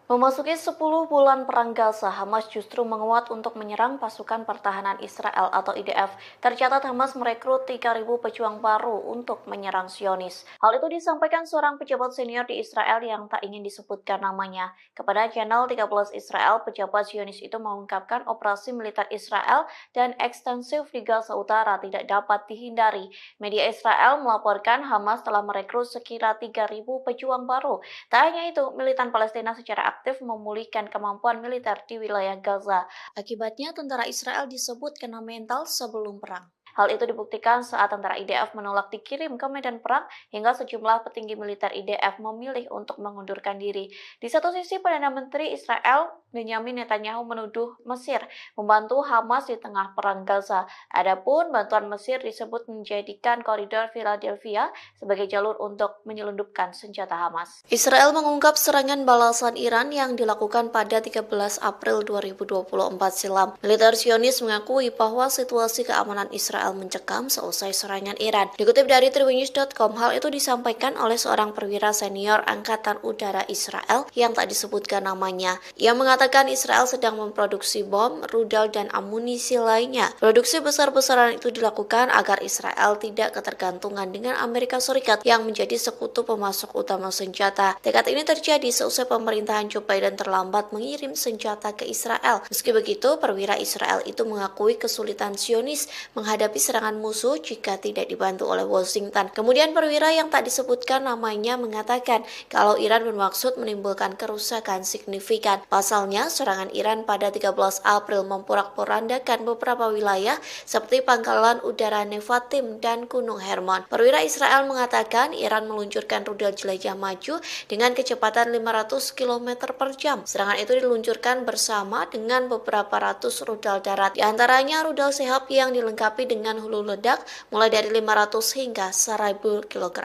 Memasuki 10 bulan perang Gaza, Hamas justru menguat untuk menyerang pasukan pertahanan Israel atau IDF. Tercatat Hamas merekrut 3.000 pejuang baru untuk menyerang Zionis. Hal itu disampaikan seorang pejabat senior di Israel yang tak ingin disebutkan namanya. Kepada channel 13 Israel, pejabat Zionis itu mengungkapkan operasi militer Israel dan ekstensif di Gaza Utara tidak dapat dihindari. Media Israel melaporkan Hamas telah merekrut sekira 3.000 pejuang baru. Tak hanya itu, militan Palestina secara aktif memulihkan kemampuan militer di wilayah Gaza. Akibatnya, tentara Israel disebut kena mental sebelum perang. Hal itu dibuktikan saat tentara IDF menolak dikirim ke medan perang hingga sejumlah petinggi militer IDF memilih untuk mengundurkan diri. Di satu sisi, Perdana Menteri Israel Benyamin Netanyahu menuduh Mesir membantu Hamas di tengah perang Gaza. Adapun bantuan Mesir disebut menjadikan koridor Philadelphia sebagai jalur untuk menyelundupkan senjata Hamas. Israel mengungkap serangan balasan Iran yang dilakukan pada 13 April 2024 silam. Militer Zionis mengakui bahwa situasi keamanan Israel mencekam seusai serangan Iran. Dikutip dari tribunnews.com, hal itu disampaikan oleh seorang perwira senior Angkatan Udara Israel yang tak disebutkan namanya. Ia mengatakan Israel sedang memproduksi bom, rudal, dan amunisi lainnya. Produksi besar-besaran itu dilakukan agar Israel tidak ketergantungan dengan Amerika Serikat yang menjadi sekutu pemasok utama senjata. Tekad ini terjadi seusai pemerintahan Joe Biden terlambat mengirim senjata ke Israel. Meski begitu, perwira Israel itu mengakui kesulitan Zionis menghadapi serangan musuh jika tidak dibantu oleh Washington. Kemudian perwira yang tak disebutkan namanya mengatakan kalau Iran bermaksud menimbulkan kerusakan signifikan. Pasalnya, serangan Iran pada 13 April memporak-porandakan beberapa wilayah seperti Pangkalan Udara Nevatim dan Gunung Hermon. Perwira Israel mengatakan Iran meluncurkan rudal jelajah maju dengan kecepatan 500 km per jam. Serangan itu diluncurkan bersama dengan beberapa ratus rudal darat. Di antaranya rudal Sehab yang dilengkapi dengan hulu ledak mulai dari 500 hingga 1000 kg.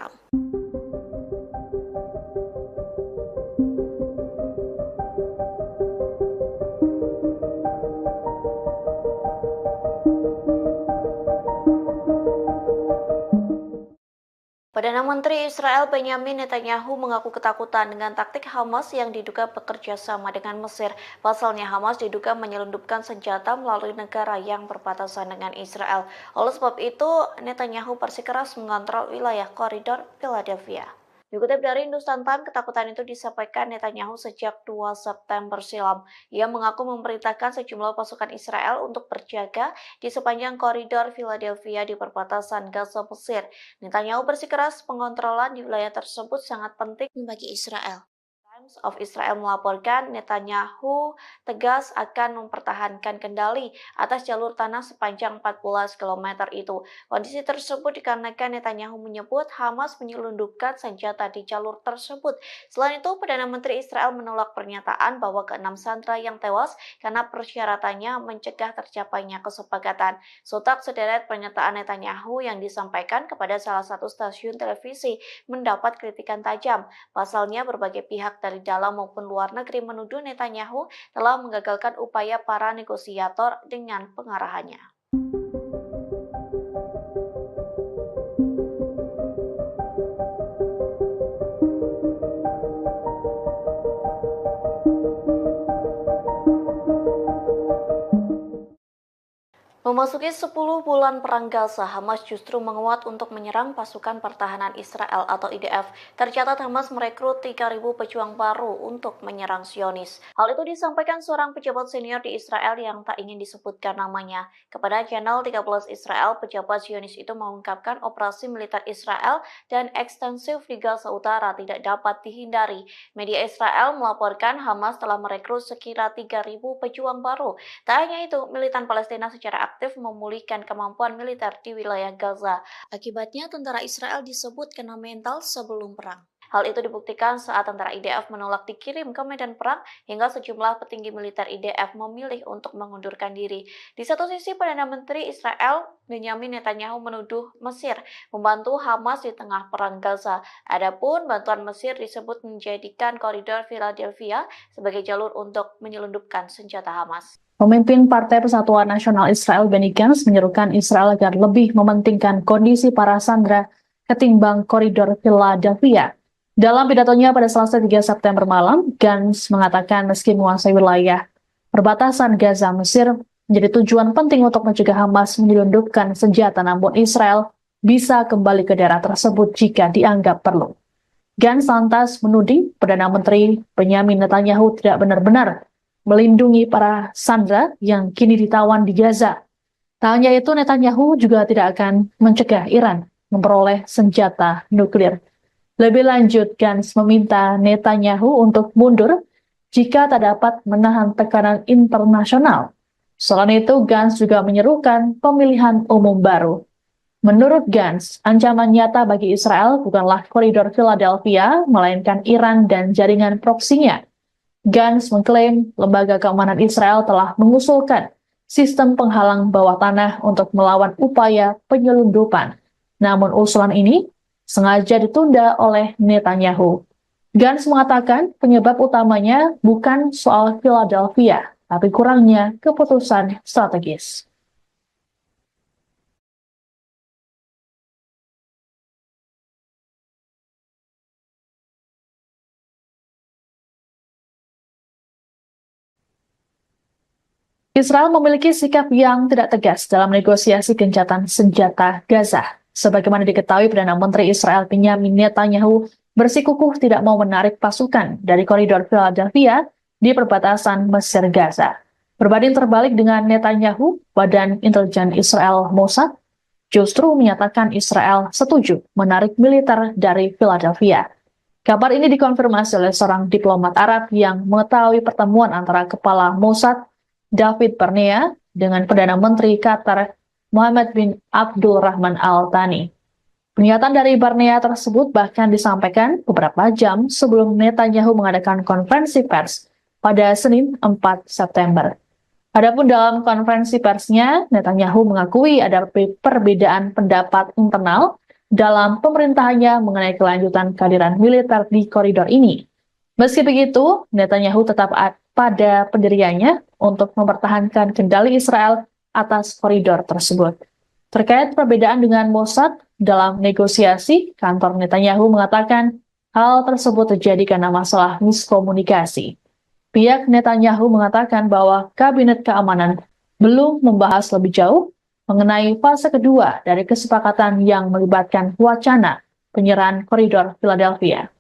Perdana Menteri Israel Benyamin Netanyahu mengaku ketakutan dengan taktik Hamas yang diduga bekerja sama dengan Mesir. Pasalnya Hamas diduga menyelundupkan senjata melalui negara yang berbatasan dengan Israel. Oleh sebab itu, Netanyahu bersikeras mengontrol wilayah koridor Philadelphia. Dikutip dari Hindustan Times, ketakutan itu disampaikan Netanyahu sejak 2 September silam. Ia mengaku memerintahkan sejumlah pasukan Israel untuk berjaga di sepanjang koridor Philadelphia di perbatasan Gaza Mesir. Netanyahu bersikeras pengontrolan di wilayah tersebut sangat penting bagi Israel. Times of Israel melaporkan Netanyahu tegas akan mempertahankan kendali atas jalur tanah sepanjang 14 km itu. Kondisi tersebut dikarenakan Netanyahu menyebut Hamas menyelundupkan senjata di jalur tersebut. Selain itu, Perdana Menteri Israel menolak pernyataan bahwa ke-6 sandera yang tewas karena persyaratannya mencegah tercapainya kesepakatan. Sontak sederet pernyataan Netanyahu yang disampaikan kepada salah satu stasiun televisi mendapat kritikan tajam. Pasalnya, berbagai pihak dari dalam maupun luar negeri menuduh Netanyahu telah menggagalkan upaya para negosiator dengan pengarahannya. Memasuki 10 bulan perang Gaza, Hamas justru menguat untuk menyerang pasukan pertahanan Israel atau IDF. Tercatat Hamas merekrut 3.000 pejuang baru untuk menyerang Zionis. Hal itu disampaikan seorang pejabat senior di Israel yang tak ingin disebutkan namanya. Kepada channel 13 Israel, pejabat Zionis itu mengungkapkan operasi militer Israel dan ekstensif di Gaza Utara tidak dapat dihindari. Media Israel melaporkan Hamas telah merekrut sekira 3.000 pejuang baru. Tak hanya itu, militan Palestina secara aktif memulihkan kemampuan militer di wilayah Gaza. Akibatnya, tentara Israel disebut kena mental sebelum perang. Hal itu dibuktikan saat tentara IDF menolak dikirim ke medan perang hingga sejumlah petinggi militer IDF memilih untuk mengundurkan diri. Di satu sisi, Perdana Menteri Israel Benyamin Netanyahu menuduh Mesir membantu Hamas di tengah perang Gaza. Adapun bantuan Mesir disebut menjadikan koridor Philadelphia sebagai jalur untuk menyelundupkan senjata Hamas. Pemimpin Partai Persatuan Nasional Israel Benny Gantz menyerukan Israel agar lebih mementingkan kondisi para sandera ketimbang koridor Philadelphia. Dalam pidatonya pada Selasa 3 September malam, Gantz mengatakan meski menguasai wilayah perbatasan Gaza Mesir menjadi tujuan penting untuk mencegah Hamas menyelundupkan senjata, namun Israel bisa kembali ke daerah tersebut jika dianggap perlu. Gantz lantas menuding Perdana Menteri Benyamin Netanyahu tidak benar-benar melindungi para sandera yang kini ditawan di Gaza. Tak hanya itu, Netanyahu juga tidak akan mencegah Iran memperoleh senjata nuklir. Lebih lanjut, Gantz meminta Netanyahu untuk mundur jika tak dapat menahan tekanan internasional. Selain itu, Gantz juga menyerukan pemilihan umum baru. Menurut Gantz, ancaman nyata bagi Israel bukanlah koridor Philadelphia, melainkan Iran dan jaringan proksinya. Gantz mengklaim lembaga keamanan Israel telah mengusulkan sistem penghalang bawah tanah untuk melawan upaya penyelundupan. Namun usulan ini sengaja ditunda oleh Netanyahu. Gantz mengatakan penyebab utamanya bukan soal Philadelphia, tapi kurangnya keputusan strategis. Israel memiliki sikap yang tidak tegas dalam negosiasi gencatan senjata Gaza. Sebagaimana diketahui, Perdana Menteri Israel Benyamin Netanyahu bersikukuh tidak mau menarik pasukan dari koridor Philadelphia di perbatasan Mesir Gaza. Berbanding terbalik dengan Netanyahu, Badan Intelijen Israel Mossad justru menyatakan Israel setuju menarik militer dari Philadelphia. Kabar ini dikonfirmasi oleh seorang diplomat Arab yang mengetahui pertemuan antara Kepala Mossad David Barnea dengan Perdana Menteri Qatar Mohammed bin Abdul Rahman Al Thani. Pernyataan dari Barnea tersebut bahkan disampaikan beberapa jam sebelum Netanyahu mengadakan konferensi pers pada Senin 4 September. Adapun dalam konferensi persnya, Netanyahu mengakui ada perbedaan pendapat internal dalam pemerintahannya mengenai kelanjutan kehadiran militer di koridor ini. Meski begitu, Netanyahu tetap pada pendiriannya untuk mempertahankan kendali Israel atas koridor tersebut. Terkait perbedaan dengan Mossad dalam negosiasi, kantor Netanyahu mengatakan hal tersebut terjadi karena masalah miskomunikasi. Pihak Netanyahu mengatakan bahwa Kabinet Keamanan belum membahas lebih jauh mengenai fase kedua dari kesepakatan yang melibatkan wacana penyerahan koridor Philadelphia.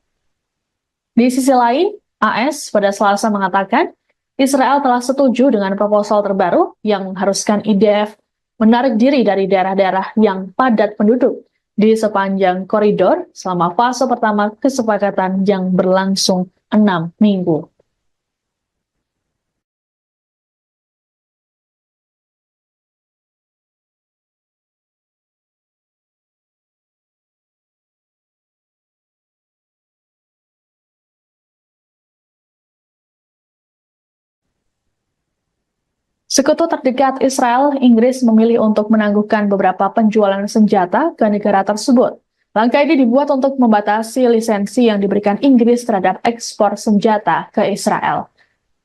Di sisi lain, AS pada Selasa mengatakan Israel telah setuju dengan proposal terbaru yang mengharuskan IDF menarik diri dari daerah-daerah yang padat penduduk di sepanjang koridor selama fase pertama kesepakatan yang berlangsung 6 minggu. Sekutu terdekat Israel, Inggris memilih untuk menangguhkan beberapa penjualan senjata ke negara tersebut. Langkah ini dibuat untuk membatasi lisensi yang diberikan Inggris terhadap ekspor senjata ke Israel.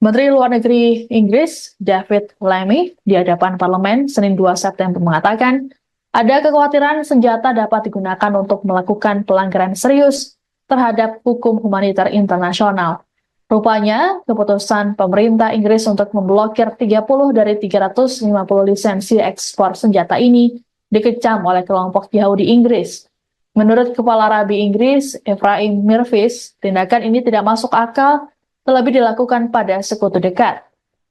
Menteri Luar Negeri Inggris, David Lammy, di hadapan parlemen Senin 2 September mengatakan, ada kekhawatiran senjata dapat digunakan untuk melakukan pelanggaran serius terhadap hukum humaniter internasional. Rupanya, keputusan pemerintah Inggris untuk memblokir 30 dari 350 lisensi ekspor senjata ini dikecam oleh kelompok Yahudi Inggris. Menurut Kepala Rabi Inggris, Ephraim Mirvis, tindakan ini tidak masuk akal, terlebih dilakukan pada sekutu dekat.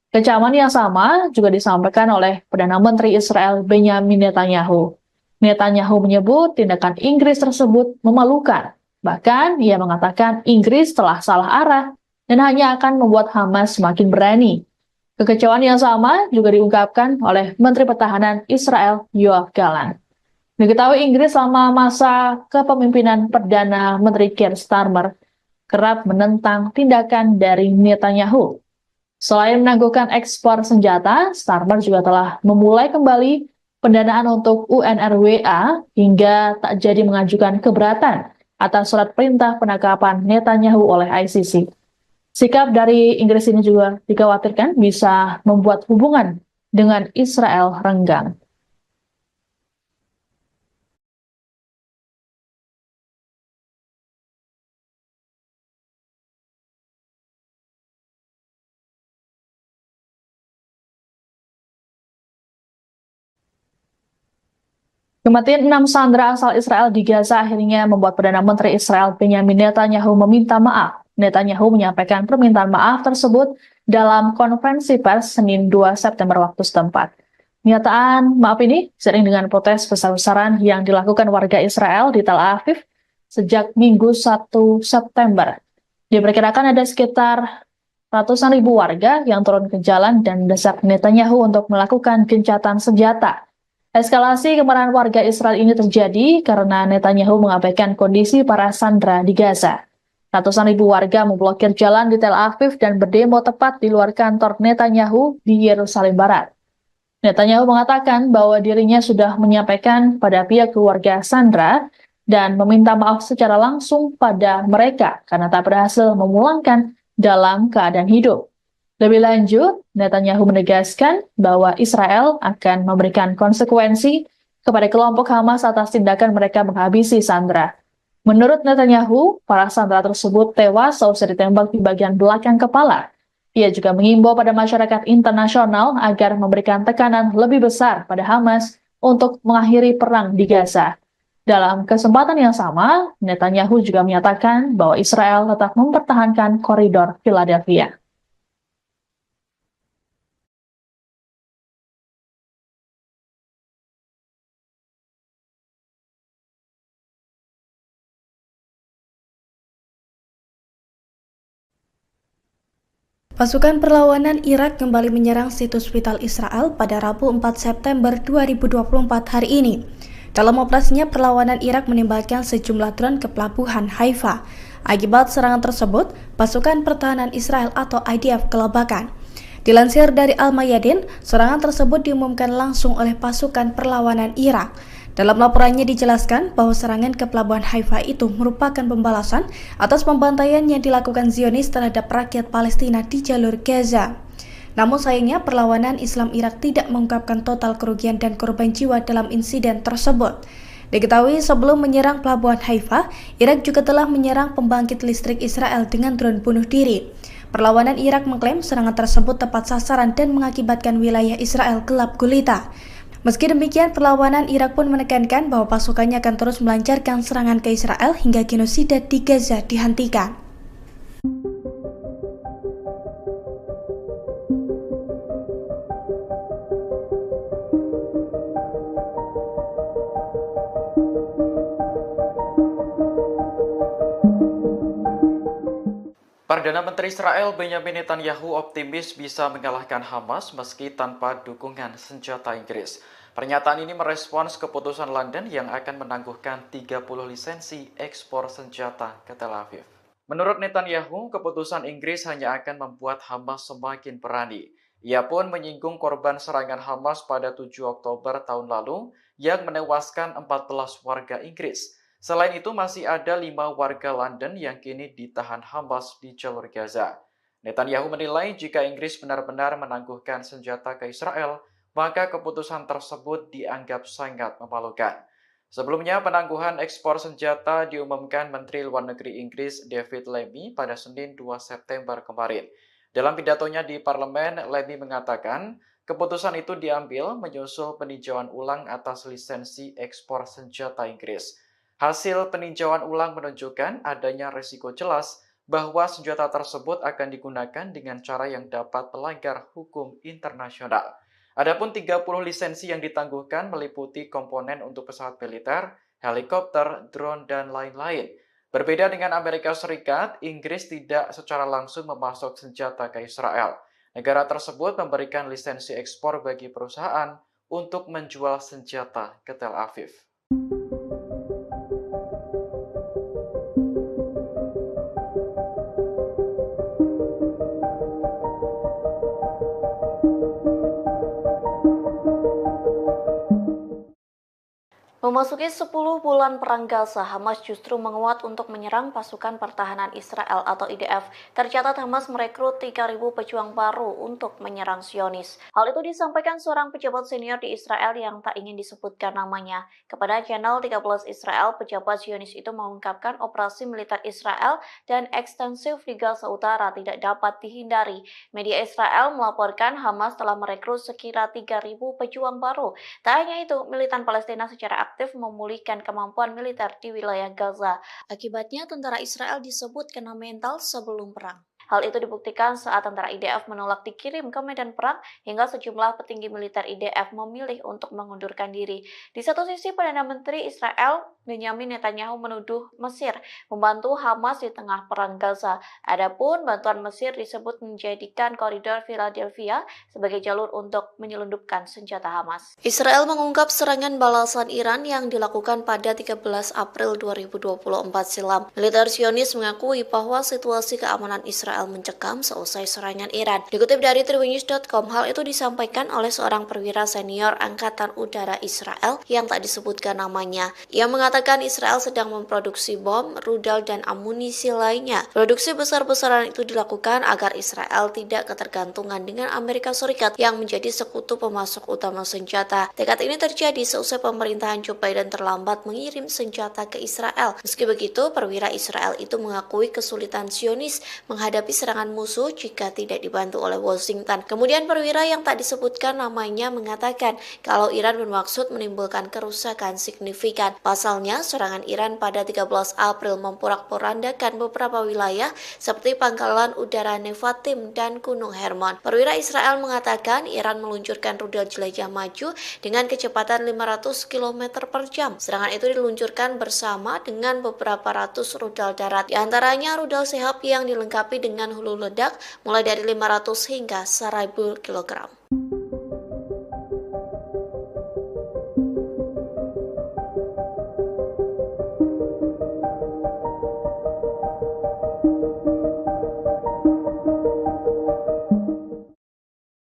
Kecaman yang sama juga disampaikan oleh Perdana Menteri Israel Benyamin Netanyahu. Netanyahu menyebut tindakan Inggris tersebut memalukan. Bahkan, ia mengatakan Inggris telah salah arah dan hanya akan membuat Hamas semakin berani. Kekecewaan yang sama juga diungkapkan oleh Menteri Pertahanan Israel Yoav Gallant. Diketahui Inggris selama masa kepemimpinan Perdana Menteri Keir Starmer kerap menentang tindakan dari Netanyahu. Selain menangguhkan ekspor senjata, Starmer juga telah memulai kembali pendanaan untuk UNRWA hingga tak jadi mengajukan keberatan atas surat perintah penangkapan Netanyahu oleh ICC. Sikap dari Inggris ini juga dikhawatirkan bisa membuat hubungan dengan Israel renggang. Kematian 6 sandera asal Israel di Gaza akhirnya membuat Perdana Menteri Israel Benyamin Netanyahu meminta maaf. Netanyahu menyampaikan permintaan maaf tersebut dalam konferensi pers Senin 2 September waktu setempat. Pernyataan maaf ini seiring dengan protes besar-besaran yang dilakukan warga Israel di Tel Aviv sejak Minggu 1 September. Diperkirakan ada sekitar ratusan ribu warga yang turun ke jalan dan mendesak Netanyahu untuk melakukan gencatan senjata. Eskalasi kemarahan warga Israel ini terjadi karena Netanyahu mengabaikan kondisi para sandera di Gaza. Ratusan ribu warga memblokir jalan di Tel Aviv dan berdemo tepat di luar kantor Netanyahu di Yerusalem Barat. Netanyahu mengatakan bahwa dirinya sudah menyampaikan pada pihak keluarga sandera dan meminta maaf secara langsung pada mereka karena tak berhasil memulangkan dalam keadaan hidup. Lebih lanjut, Netanyahu menegaskan bahwa Israel akan memberikan konsekuensi kepada kelompok Hamas atas tindakan mereka menghabisi sandera. Menurut Netanyahu, para sandera tersebut tewas seusai ditembak di bagian belakang kepala. Ia juga mengimbau pada masyarakat internasional agar memberikan tekanan lebih besar pada Hamas untuk mengakhiri perang di Gaza. Dalam kesempatan yang sama, Netanyahu juga menyatakan bahwa Israel tetap mempertahankan koridor Philadelphia. Pasukan perlawanan Irak kembali menyerang situs vital Israel pada Rabu 4 September 2024 hari ini. Dalam operasinya, perlawanan Irak menembakkan sejumlah drone ke pelabuhan Haifa. Akibat serangan tersebut, pasukan pertahanan Israel atau IDF kelabakan. Dilansir dari Al-Mayadin, serangan tersebut diumumkan langsung oleh pasukan perlawanan Irak. Dalam laporannya dijelaskan bahwa serangan ke pelabuhan Haifa itu merupakan pembalasan atas pembantaian yang dilakukan Zionis terhadap rakyat Palestina di jalur Gaza. Namun sayangnya perlawanan Islam Irak tidak mengungkapkan total kerugian dan korban jiwa dalam insiden tersebut. Diketahui sebelum menyerang pelabuhan Haifa, Irak juga telah menyerang pembangkit listrik Israel dengan drone bunuh diri. Perlawanan Irak mengklaim serangan tersebut tepat sasaran dan mengakibatkan wilayah Israel gelap gulita. Meski demikian, perlawanan Irak pun menekankan bahwa pasukannya akan terus melancarkan serangan ke Israel hingga genosida di Gaza dihentikan. Perdana Menteri Israel Benyamin Netanyahu optimis bisa mengalahkan Hamas meski tanpa dukungan senjata Inggris. Pernyataan ini merespons keputusan London yang akan menangguhkan 30 lisensi ekspor senjata ke Tel Aviv. Menurut Netanyahu, keputusan Inggris hanya akan membuat Hamas semakin berani. Ia pun menyinggung korban serangan Hamas pada 7 Oktober tahun lalu yang menewaskan 14 warga Inggris. Selain itu, masih ada 5 warga London yang kini ditahan Hamas di jalur Gaza. Netanyahu menilai jika Inggris benar-benar menangguhkan senjata ke Israel, maka keputusan tersebut dianggap sangat memalukan. Sebelumnya, penangguhan ekspor senjata diumumkan Menteri Luar Negeri Inggris David Lammy pada Senin 2 September kemarin. Dalam pidatonya di parlemen, Lammy mengatakan keputusan itu diambil menyusul peninjauan ulang atas lisensi ekspor senjata Inggris. Hasil peninjauan ulang menunjukkan adanya risiko jelas bahwa senjata tersebut akan digunakan dengan cara yang dapat melanggar hukum internasional. Adapun 30 lisensi yang ditangguhkan meliputi komponen untuk pesawat militer, helikopter, drone, dan lain-lain. Berbeda dengan Amerika Serikat, Inggris tidak secara langsung memasok senjata ke Israel. Negara tersebut memberikan lisensi ekspor bagi perusahaan untuk menjual senjata ke Tel Aviv. Memasuki 10 bulan perang Gaza, Hamas justru menguat untuk menyerang pasukan pertahanan Israel atau IDF. Tercatat Hamas merekrut 3.000 pejuang baru untuk menyerang Zionis. Hal itu disampaikan seorang pejabat senior di Israel yang tak ingin disebutkan namanya. Kepada channel 13 Israel, pejabat Zionis itu mengungkapkan operasi militer Israel dan ekstensif di Gaza Utara tidak dapat dihindari. Media Israel melaporkan Hamas telah merekrut sekira 3.000 pejuang baru. Tak hanya itu, militan Palestina secara aktif memulihkan kemampuan militer di wilayah Gaza. Akibatnya, tentara Israel disebut kena mental sebelum perang. Hal itu dibuktikan saat tentara IDF menolak dikirim ke medan perang hingga sejumlah petinggi militer IDF memilih untuk mengundurkan diri. Di satu sisi, Perdana Menteri Israel Benyamin Netanyahu menuduh Mesir membantu Hamas di tengah perang Gaza. Adapun bantuan Mesir disebut menjadikan koridor Philadelphia sebagai jalur untuk menyelundupkan senjata Hamas. Israel mengungkap serangan balasan Iran yang dilakukan pada 13 April 2024 silam. Militer Zionis mengakui bahwa situasi keamanan Israel mencekam seusai serangan Iran. Dikutip dari Tribunnews.com, hal itu disampaikan oleh seorang perwira senior Angkatan Udara Israel yang tak disebutkan namanya. Ia mengatakan Israel sedang memproduksi bom, rudal, dan amunisi lainnya. Produksi besar-besaran itu dilakukan agar Israel tidak ketergantungan dengan Amerika Serikat yang menjadi sekutu pemasok utama senjata. Tekad ini terjadi seusai pemerintahan Joe Biden terlambat mengirim senjata ke Israel. Meski begitu, perwira Israel itu mengakui kesulitan Zionis menghadapi serangan musuh jika tidak dibantu oleh Washington. Kemudian perwira yang tak disebutkan namanya mengatakan kalau Iran bermaksud menimbulkan kerusakan signifikan. Pasalnya, serangan Iran pada 13 April memporak-porandakan beberapa wilayah seperti pangkalan udara Nevatim dan Gunung Hermon. Perwira Israel mengatakan Iran meluncurkan rudal jelajah maju dengan kecepatan 500 km per jam. Serangan itu diluncurkan bersama dengan beberapa ratus rudal darat. Di antaranya rudal Sehab yang dilengkapi dengan hulu ledak mulai dari 500 hingga 1000 kg.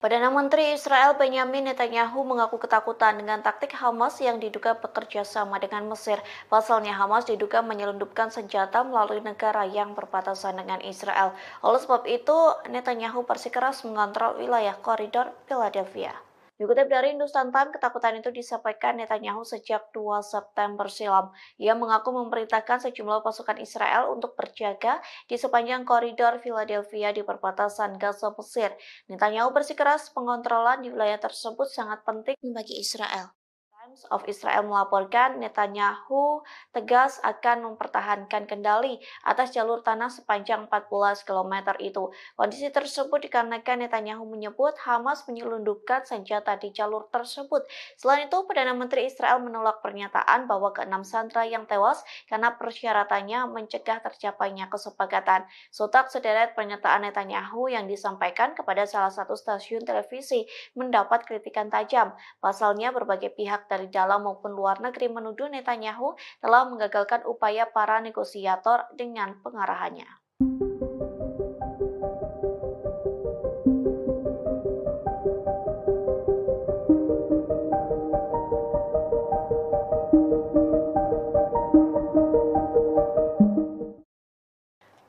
Perdana Menteri Israel Benyamin Netanyahu mengaku ketakutan dengan taktik Hamas yang diduga bekerja sama dengan Mesir. Pasalnya Hamas diduga menyelundupkan senjata melalui negara yang berbatasan dengan Israel. Oleh sebab itu, Netanyahu bersikeras mengontrol wilayah koridor Philadelphia. Dikutip dari Hindustan Times, ketakutan itu disampaikan Netanyahu sejak 2 September silam. Ia mengaku memerintahkan sejumlah pasukan Israel untuk berjaga di sepanjang koridor Philadelphia di perbatasan Gaza Mesir. Netanyahu bersikeras pengontrolan di wilayah tersebut sangat penting bagi Israel. Times of Israel melaporkan Netanyahu tegas akan mempertahankan kendali atas jalur tanah sepanjang 14 km itu. Kondisi tersebut dikarenakan Netanyahu menyebut Hamas menyelundupkan senjata di jalur tersebut. Selain itu, Perdana Menteri Israel menolak pernyataan bahwa ke-6 sandera yang tewas karena persyaratannya mencegah tercapainya kesepakatan. Sontak sederet pernyataan Netanyahu yang disampaikan kepada salah satu stasiun televisi mendapat kritikan tajam. Pasalnya, berbagai pihak dari dalam maupun luar negeri menuduh Netanyahu telah menggagalkan upaya para negosiator dengan pengarahannya.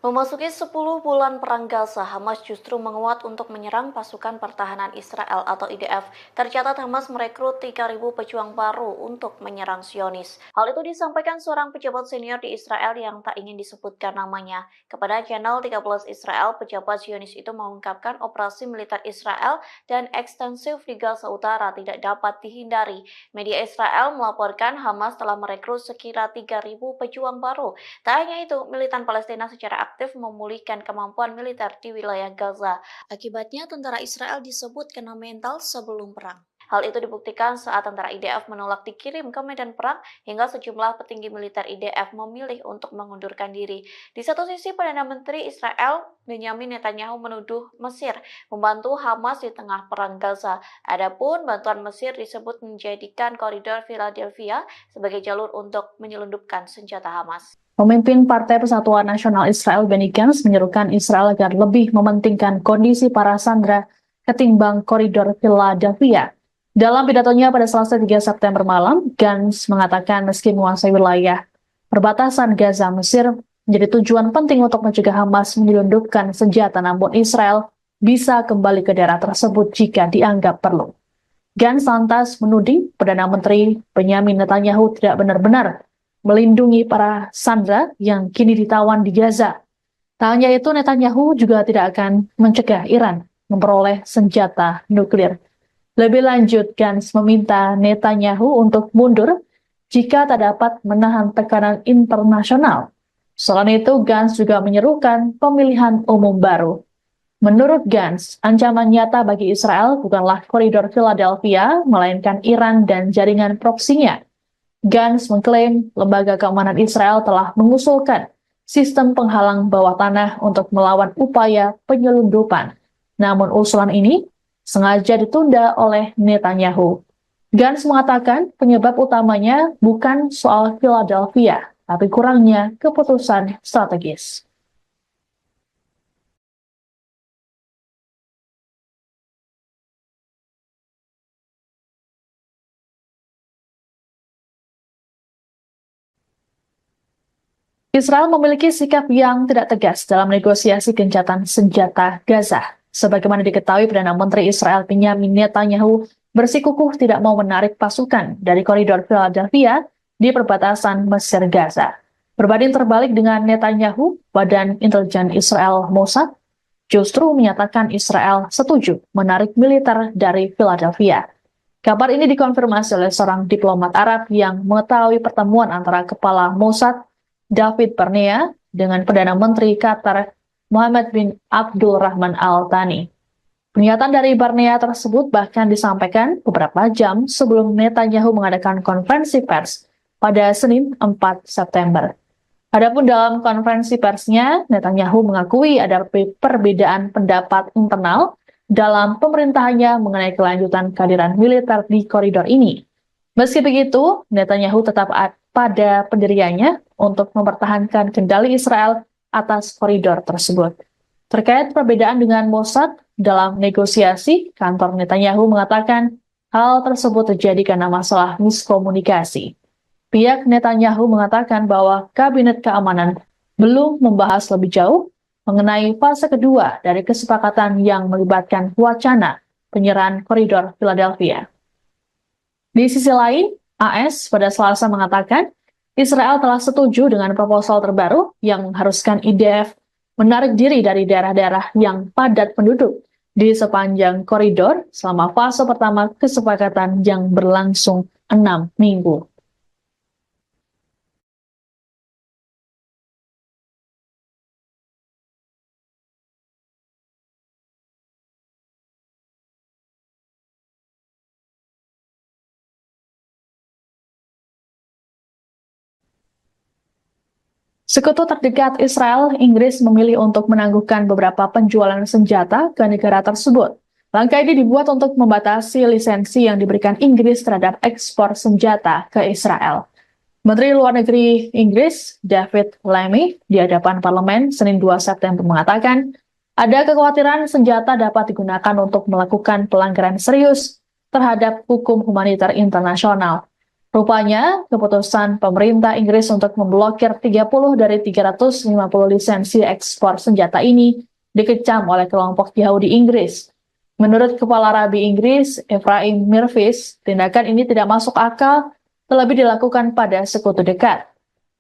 Memasuki 10 bulan perang Gaza, Hamas justru menguat untuk menyerang pasukan pertahanan Israel atau IDF. Tercatat Hamas merekrut 3.000 pejuang baru untuk menyerang Zionis. Hal itu disampaikan seorang pejabat senior di Israel yang tak ingin disebutkan namanya. Kepada channel 13 Israel, pejabat Zionis itu mengungkapkan operasi militer Israel dan ekstensif di Gaza Utara tidak dapat dihindari. Media Israel melaporkan Hamas telah merekrut sekira 3.000 pejuang baru. Tak hanya itu, militan Palestina secara aktif memulihkan kemampuan militer di wilayah Gaza. Akibatnya, tentara Israel disebut kena mental sebelum perang. Hal itu dibuktikan saat tentara IDF menolak dikirim ke medan perang hingga sejumlah petinggi militer IDF memilih untuk mengundurkan diri. Di satu sisi, Perdana Menteri Israel Benyamin Netanyahu menuduh Mesir membantu Hamas di tengah perang Gaza. Adapun bantuan Mesir disebut menjadikan koridor Philadelphia sebagai jalur untuk menyelundupkan senjata Hamas. Pemimpin Partai Persatuan Nasional Israel Benny Gantz menyerukan Israel agar lebih mementingkan kondisi para sandera ketimbang koridor Philadelphia. Dalam pidatonya pada Selasa 3 September malam, Gantz mengatakan meski menguasai wilayah perbatasan Gaza Mesir menjadi tujuan penting untuk mencegah Hamas menyelundupkan senjata, namun Israel bisa kembali ke daerah tersebut jika dianggap perlu. Gantz lantas menuding Perdana Menteri Benyamin Netanyahu tidak benar-benar melindungi para sandera yang kini ditawan di Gaza. Tak hanya itu, Netanyahu juga tidak akan mencegah Iran memperoleh senjata nuklir. Lebih lanjut, Gantz meminta Netanyahu untuk mundur jika tak dapat menahan tekanan internasional. Selain itu, Gantz juga menyerukan pemilihan umum baru. Menurut Gantz, ancaman nyata bagi Israel bukanlah koridor Philadelphia, melainkan Iran dan jaringan proksinya. Gantz mengklaim lembaga keamanan Israel telah mengusulkan sistem penghalang bawah tanah untuk melawan upaya penyelundupan. Namun usulan ini sengaja ditunda oleh Netanyahu. Gantz mengatakan penyebab utamanya bukan soal Philadelphia, tapi kurangnya keputusan strategis. Israel memiliki sikap yang tidak tegas dalam negosiasi gencatan senjata Gaza. Sebagaimana diketahui, Perdana Menteri Israel Benyamin Netanyahu bersikukuh tidak mau menarik pasukan dari koridor Philadelphia di perbatasan Mesir Gaza. Berbanding terbalik dengan Netanyahu, Badan Intelijen Israel Mossad justru menyatakan Israel setuju menarik militer dari Philadelphia. Kabar ini dikonfirmasi oleh seorang diplomat Arab yang mengetahui pertemuan antara kepala Mossad David Barnea dengan Perdana Menteri Qatar Mohammed bin Abdul Rahman Al Thani. Pernyataan dari Barnea tersebut bahkan disampaikan beberapa jam sebelum Netanyahu mengadakan konferensi pers pada Senin 4 September. Adapun dalam konferensi persnya, Netanyahu mengakui ada perbedaan pendapat internal dalam pemerintahannya mengenai kelanjutan kehadiran militer di koridor ini. Meski begitu, Netanyahu tetap pada pendiriannya untuk mempertahankan kendali Israel atas koridor tersebut. Terkait perbedaan dengan Mossad dalam negosiasi, kantor Netanyahu mengatakan hal tersebut terjadi karena masalah miskomunikasi. Pihak Netanyahu mengatakan bahwa Kabinet Keamanan belum membahas lebih jauh mengenai fase kedua dari kesepakatan yang melibatkan wacana penyerahan koridor Philadelphia. Di sisi lain, AS pada Selasa mengatakan Israel telah setuju dengan proposal terbaru yang mengharuskan IDF menarik diri dari daerah-daerah yang padat penduduk di sepanjang koridor selama fase pertama kesepakatan yang berlangsung 6 minggu. Sekutu terdekat Israel, Inggris memilih untuk menangguhkan beberapa penjualan senjata ke negara tersebut. Langkah ini dibuat untuk membatasi lisensi yang diberikan Inggris terhadap ekspor senjata ke Israel. Menteri Luar Negeri Inggris, David Lammy, di hadapan parlemen Senin 2 September mengatakan, ada kekhawatiran senjata dapat digunakan untuk melakukan pelanggaran serius terhadap hukum humaniter internasional. Rupanya, keputusan pemerintah Inggris untuk memblokir 30 dari 350 lisensi ekspor senjata ini dikecam oleh kelompok Yahudi Inggris. Menurut Kepala Rabi Inggris, Ephraim Mirvis, tindakan ini tidak masuk akal, terlebih dilakukan pada sekutu dekat.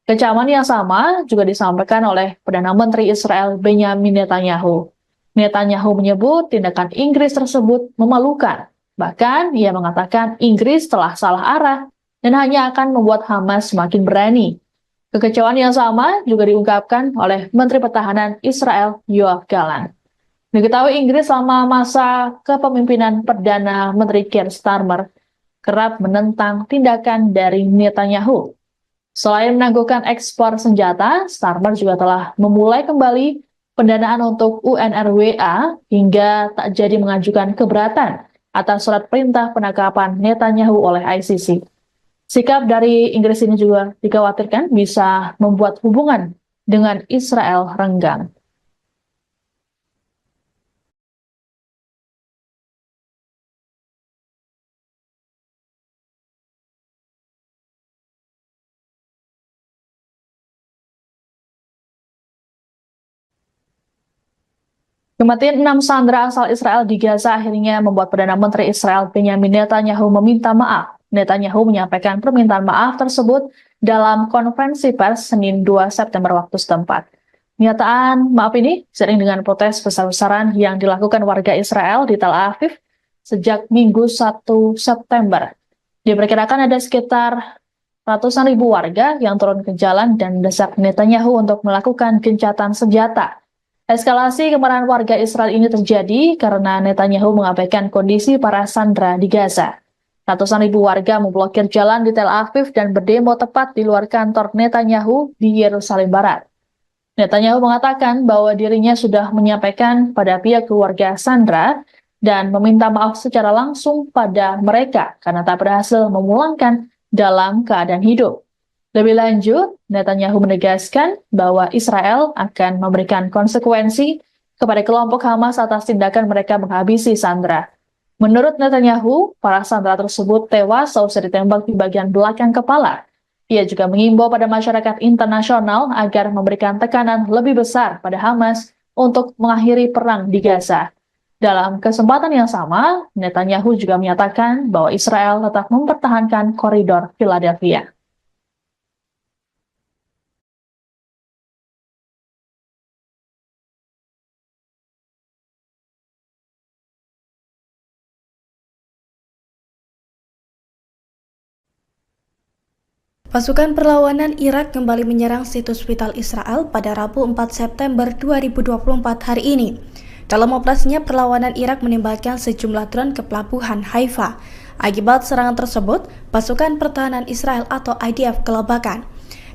Kecaman yang sama juga disampaikan oleh Perdana Menteri Israel Benyamin Netanyahu. Netanyahu menyebut tindakan Inggris tersebut memalukan. Bahkan, ia mengatakan Inggris telah salah arah dan hanya akan membuat Hamas semakin berani. Kekecewaan yang sama juga diungkapkan oleh Menteri Pertahanan Israel Yoav Gallant. Diketahui Inggris selama masa kepemimpinan Perdana Menteri Keir Starmer kerap menentang tindakan dari Netanyahu. Selain menangguhkan ekspor senjata, Starmer juga telah memulai kembali pendanaan untuk UNRWA hingga tak jadi mengajukan keberatan atas surat perintah penangkapan Netanyahu oleh ICC. Sikap dari Inggris ini juga dikhawatirkan bisa membuat hubungan dengan Israel renggang. Kematian 6 sandera asal Israel di Gaza akhirnya membuat Perdana Menteri Israel Benyamin Netanyahu meminta maaf. Netanyahu menyampaikan permintaan maaf tersebut dalam konferensi pers Senin 2 September waktu setempat. Pernyataan maaf ini seiring dengan protes besar-besaran yang dilakukan warga Israel di Tel Aviv sejak Minggu 1 September. Diperkirakan ada sekitar ratusan ribu warga yang turun ke jalan dan mendesak Netanyahu untuk melakukan gencatan senjata. Eskalasi kemarahan warga Israel ini terjadi karena Netanyahu mengabaikan kondisi para sandera di Gaza. Ratusan ribu warga memblokir jalan di Tel Aviv dan berdemo tepat di luar kantor Netanyahu di Yerusalem Barat. Netanyahu mengatakan bahwa dirinya sudah menyampaikan pada pihak keluarga sandera dan meminta maaf secara langsung pada mereka karena tak berhasil memulangkan dalam keadaan hidup. Lebih lanjut, Netanyahu menegaskan bahwa Israel akan memberikan konsekuensi kepada kelompok Hamas atas tindakan mereka menghabisi sandera. Menurut Netanyahu, para sandera tersebut tewas seusai ditembak di bagian belakang kepala. Ia juga mengimbau pada masyarakat internasional agar memberikan tekanan lebih besar pada Hamas untuk mengakhiri perang di Gaza. Dalam kesempatan yang sama, Netanyahu juga menyatakan bahwa Israel tetap mempertahankan koridor Philadelphia. Pasukan perlawanan Irak kembali menyerang situs vital Israel pada Rabu 4 September 2024 hari ini. Dalam operasinya, perlawanan Irak menembakkan sejumlah drone ke pelabuhan Haifa. Akibat serangan tersebut, pasukan pertahanan Israel atau IDF kelabakan.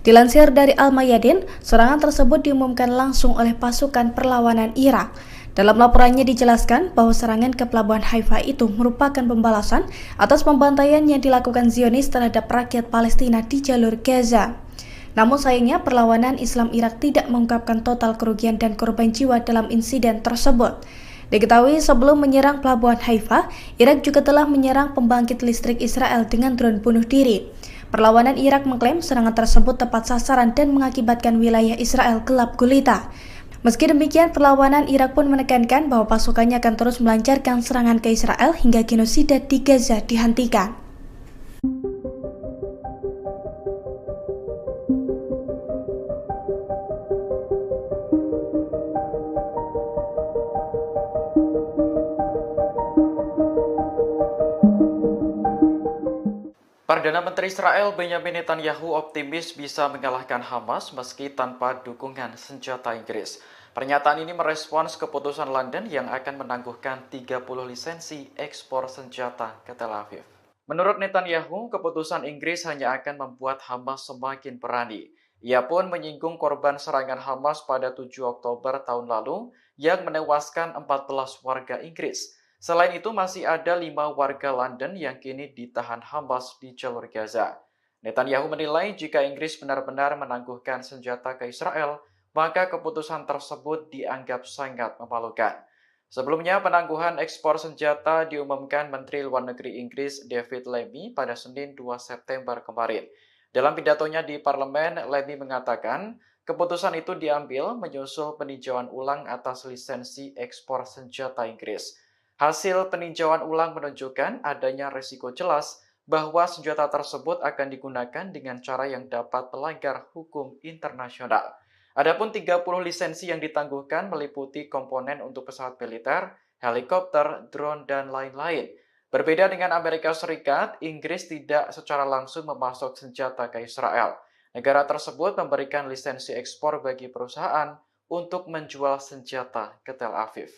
Dilansir dari Al-Mayadin, serangan tersebut diumumkan langsung oleh pasukan perlawanan Irak. Dalam laporannya dijelaskan bahwa serangan ke pelabuhan Haifa itu merupakan pembalasan atas pembantaian yang dilakukan Zionis terhadap rakyat Palestina di jalur Gaza. Namun sayangnya perlawanan Islam Irak tidak mengungkapkan total kerugian dan korban jiwa dalam insiden tersebut. Diketahui sebelum menyerang pelabuhan Haifa, Irak juga telah menyerang pembangkit listrik Israel dengan drone bunuh diri. Perlawanan Irak mengklaim serangan tersebut tepat sasaran dan mengakibatkan wilayah Israel gelap gulita. Meski demikian, perlawanan Irak pun menekankan bahwa pasukannya akan terus melancarkan serangan ke Israel hingga genosida di Gaza dihentikan. Perdana Menteri Israel Benyamin Netanyahu optimis bisa mengalahkan Hamas meski tanpa dukungan senjata Inggris. Pernyataan ini merespons keputusan London yang akan menangguhkan 30 lisensi ekspor senjata ke Tel Aviv. Menurut Netanyahu, keputusan Inggris hanya akan membuat Hamas semakin berani. Ia pun menyinggung korban serangan Hamas pada 7 Oktober tahun lalu yang menewaskan 14 warga Inggris. Selain itu, masih ada 5 warga London yang kini ditahan Hamas di jalur Gaza. Netanyahu menilai jika Inggris benar-benar menangguhkan senjata ke Israel, maka keputusan tersebut dianggap sangat memalukan. Sebelumnya, penangguhan ekspor senjata diumumkan Menteri Luar Negeri Inggris David Lammy pada Senin 2 September kemarin. Dalam pidatonya di parlemen, Lammy mengatakan keputusan itu diambil menyusul peninjauan ulang atas lisensi ekspor senjata Inggris. Hasil peninjauan ulang menunjukkan adanya risiko jelas bahwa senjata tersebut akan digunakan dengan cara yang dapat melanggar hukum internasional. Adapun 30 lisensi yang ditangguhkan meliputi komponen untuk pesawat militer, helikopter, drone, dan lain-lain. Berbeda dengan Amerika Serikat, Inggris tidak secara langsung memasok senjata ke Israel. Negara tersebut memberikan lisensi ekspor bagi perusahaan untuk menjual senjata ke Tel Aviv.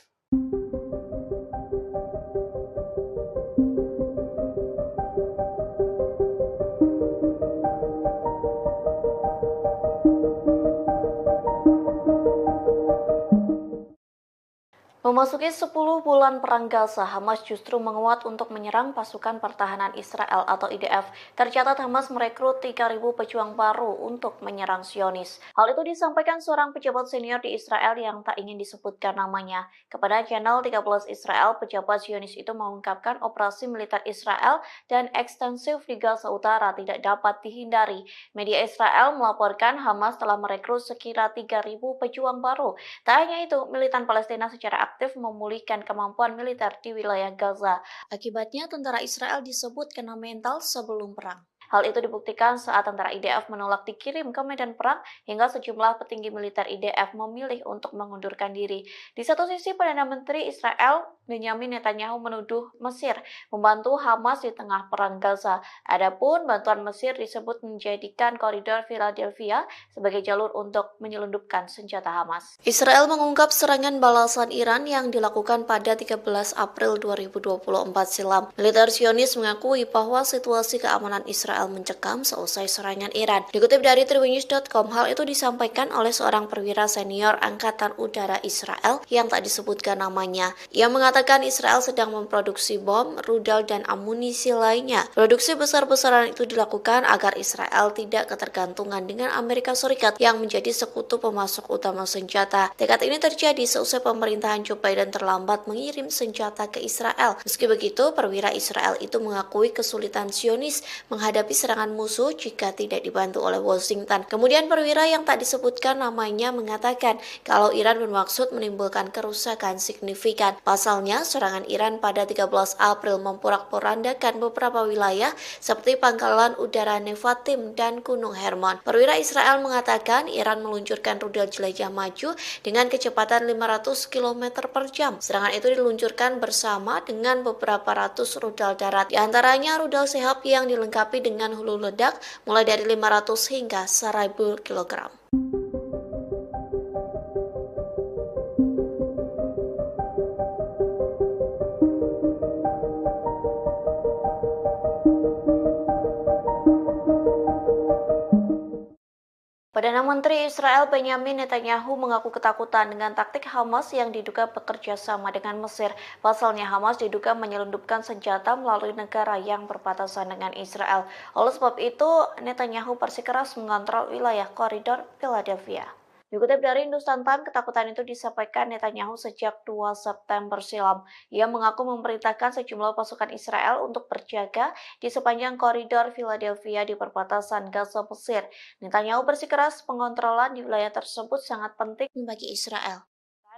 Memasuki 10 bulan perang Gaza, Hamas justru menguat untuk menyerang pasukan pertahanan Israel atau IDF. Tercatat Hamas merekrut 3.000 pejuang baru untuk menyerang Zionis. Hal itu disampaikan seorang pejabat senior di Israel yang tak ingin disebutkan namanya. Kepada channel 13 Israel, pejabat Zionis itu mengungkapkan operasi militer Israel dan ekstensif di Gaza Utara tidak dapat dihindari. Media Israel melaporkan Hamas telah merekrut sekira 3.000 pejuang baru. Tak hanya itu, militan Palestina secara aktif memulihkan kemampuan militer di wilayah Gaza. Akibatnya, tentara Israel disebut kena mental sebelum perang. Hal itu dibuktikan saat tentara IDF menolak dikirim ke medan perang hingga sejumlah petinggi militer IDF memilih untuk mengundurkan diri. Di satu sisi, Perdana Menteri Israel Benyamin Netanyahu menuduh Mesir membantu Hamas di tengah perang Gaza. Adapun bantuan Mesir disebut menjadikan koridor Philadelphia sebagai jalur untuk menyelundupkan senjata Hamas. Israel mengungkap serangan balasan Iran yang dilakukan pada 13 April 2024 silam. Militer Zionis mengakui bahwa situasi keamanan Israel mencekam seusai serangan Iran. Dikutip dari tribunnews.com, hal itu disampaikan oleh seorang perwira senior Angkatan Udara Israel yang tak disebutkan namanya. Ia mengatakan Israel sedang memproduksi bom, rudal, dan amunisi lainnya. Produksi besar-besaran itu dilakukan agar Israel tidak ketergantungan dengan Amerika Serikat yang menjadi sekutu pemasok utama senjata. Tekad ini terjadi seusai pemerintahan Joe Biden terlambat mengirim senjata ke Israel. Meski begitu, perwira Israel itu mengakui kesulitan Zionis menghadapi serangan musuh jika tidak dibantu oleh Washington. Kemudian perwira yang tak disebutkan namanya mengatakan kalau Iran bermaksud menimbulkan kerusakan signifikan. Pasalnya, serangan Iran pada 13 April memporak-porandakan beberapa wilayah seperti pangkalan udara Nevatim dan Gunung Hermon. Perwira Israel mengatakan Iran meluncurkan rudal jelajah maju dengan kecepatan 500 km per jam. Serangan itu diluncurkan bersama dengan beberapa ratus rudal darat. Di antaranya rudal Sehab yang dilengkapi dengan hulu ledak mulai dari 500 hingga 1000 kg. Perdana Menteri Israel Benyamin Netanyahu mengaku ketakutan dengan taktik Hamas yang diduga bekerja sama dengan Mesir. Pasalnya Hamas diduga menyelundupkan senjata melalui negara yang berbatasan dengan Israel. Oleh sebab itu, Netanyahu bersikeras mengontrol wilayah koridor Philadelphia. Dikutip dari Hindustan Times, ketakutan itu disampaikan Netanyahu sejak 2 September silam. Ia mengaku memerintahkan sejumlah pasukan Israel untuk berjaga di sepanjang koridor Philadelphia di perbatasan Gaza Mesir. Netanyahu bersikeras pengontrolan di wilayah tersebut sangat penting bagi Israel.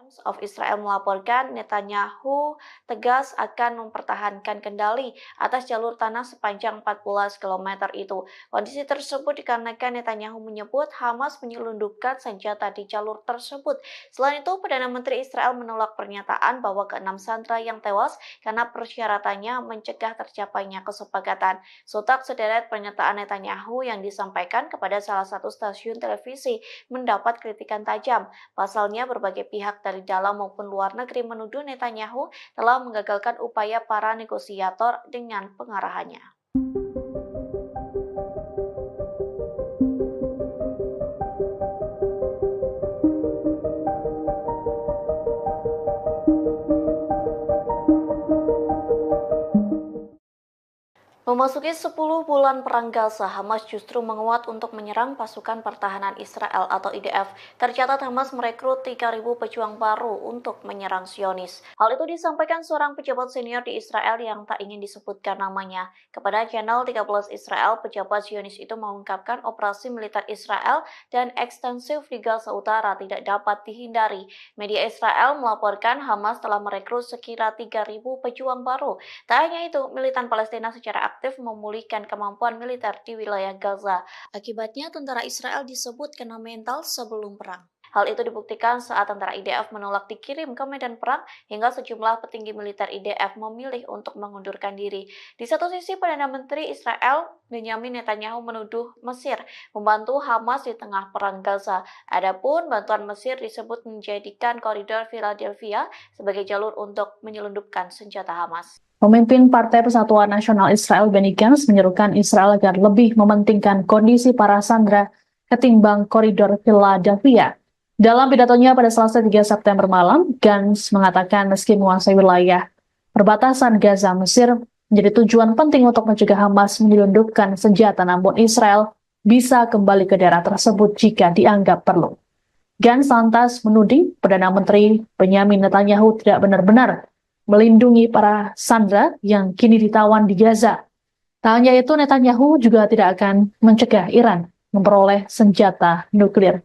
Times of Israel melaporkan Netanyahu tegas akan mempertahankan kendali atas jalur tanah sepanjang 14 km itu. Kondisi tersebut dikarenakan Netanyahu menyebut Hamas menyelundupkan senjata di jalur tersebut. Selain itu, Perdana Menteri Israel menolak pernyataan bahwa ke-6 sandera yang tewas karena persyaratannya mencegah tercapainya kesepakatan. Sontak sederet pernyataan Netanyahu yang disampaikan kepada salah satu stasiun televisi mendapat kritikan tajam. Pasalnya, berbagai pihak dari dalam maupun luar negeri menuduh Netanyahu telah menggagalkan upaya para negosiator dengan pengarahannya. Memasuki 10 bulan perang Gaza, Hamas justru menguat untuk menyerang pasukan pertahanan Israel atau IDF. Tercatat Hamas merekrut 3.000 pejuang baru untuk menyerang Zionis. Hal itu disampaikan seorang pejabat senior di Israel yang tak ingin disebutkan namanya. Kepada channel 13 Israel, pejabat Zionis itu mengungkapkan operasi militer Israel dan ekstensif di Gaza Utara tidak dapat dihindari. Media Israel melaporkan Hamas telah merekrut sekira 3.000 pejuang baru. Tak hanya itu, militan Palestina secara aktif memulihkan kemampuan militer di wilayah Gaza. Akibatnya, tentara Israel disebut kena mental sebelum perang. Hal itu dibuktikan saat tentara IDF menolak dikirim ke medan perang hingga sejumlah petinggi militer IDF memilih untuk mengundurkan diri. Di satu sisi, Perdana Menteri Israel Benyamin Netanyahu menuduh Mesir membantu Hamas di tengah perang Gaza. Adapun bantuan Mesir disebut menjadikan koridor Philadelphia sebagai jalur untuk menyelundupkan senjata Hamas. Pemimpin Partai Persatuan Nasional Israel Benny Gantz menyerukan Israel agar lebih mementingkan kondisi para sandera ketimbang koridor Philadelphia. Dalam pidatonya pada Selasa 3 September malam, Gantz mengatakan meski menguasai wilayah perbatasan Gaza, Mesir menjadi tujuan penting untuk mencegah Hamas menyelundupkan senjata, namun Israel bisa kembali ke daerah tersebut jika dianggap perlu. Gantz lantas menuding Perdana Menteri Benyamin Netanyahu tidak benar-benar melindungi para sandera yang kini ditawan di Gaza. Tak hanya itu, Netanyahu juga tidak akan mencegah Iran memperoleh senjata nuklir.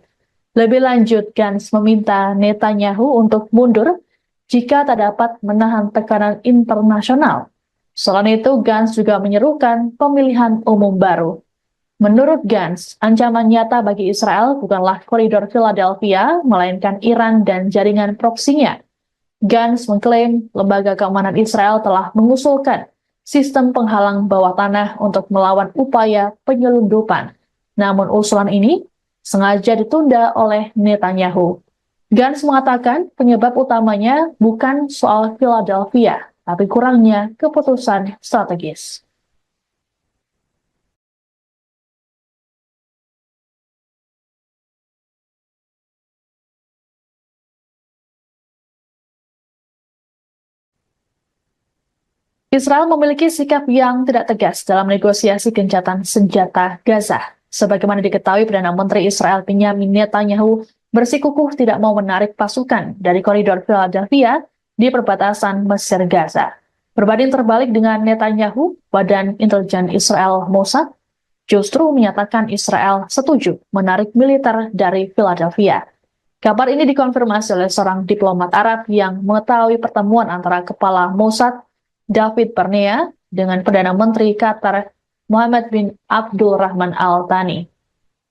Lebih lanjut, Gantz meminta Netanyahu untuk mundur jika tak dapat menahan tekanan internasional. Selain itu, Gantz juga menyerukan pemilihan umum baru. Menurut Gantz, ancaman nyata bagi Israel bukanlah koridor Philadelphia, melainkan Iran dan jaringan proksinya. Gantz mengklaim lembaga keamanan Israel telah mengusulkan sistem penghalang bawah tanah untuk melawan upaya penyelundupan. Namun usulan ini sengaja ditunda oleh Netanyahu. Gantz mengatakan penyebab utamanya bukan soal Philadelphia, tapi kurangnya keputusan strategis. Israel memiliki sikap yang tidak tegas dalam negosiasi gencatan senjata Gaza. Sebagaimana diketahui, Perdana Menteri Israel Benyamin Netanyahu bersikukuh tidak mau menarik pasukan dari koridor Philadelphia di perbatasan Mesir Gaza. Berbanding terbalik dengan Netanyahu, Badan Intelijen Israel Mossad justru menyatakan Israel setuju menarik militer dari Philadelphia. Kabar ini dikonfirmasi oleh seorang diplomat Arab yang mengetahui pertemuan antara Kepala Mossad David Barnea dengan Perdana Menteri Qatar Mohammed bin Abdul Rahman Al Thani.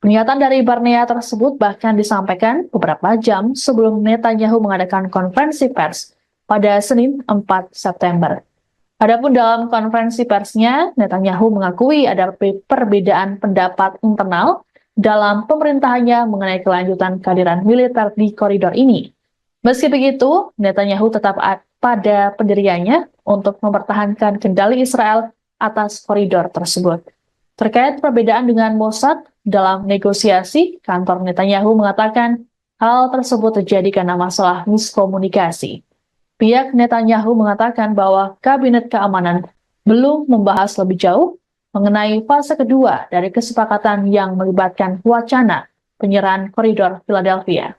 Pernyataan dari Barnea tersebut bahkan disampaikan beberapa jam sebelum Netanyahu mengadakan konferensi pers pada Senin 4 September. Adapun dalam konferensi persnya, Netanyahu mengakui ada perbedaan pendapat internal dalam pemerintahannya mengenai kelanjutan kehadiran militer di koridor ini. Meski begitu, Netanyahu tetap pada pendiriannya untuk mempertahankan kendali Israel atas koridor tersebut. Terkait perbedaan dengan Mossad dalam negosiasi, kantor Netanyahu mengatakan hal tersebut terjadi karena masalah miskomunikasi. Pihak Netanyahu mengatakan bahwa Kabinet Keamanan belum membahas lebih jauh mengenai fase kedua dari kesepakatan yang melibatkan wacana penyerahan koridor Philadelphia.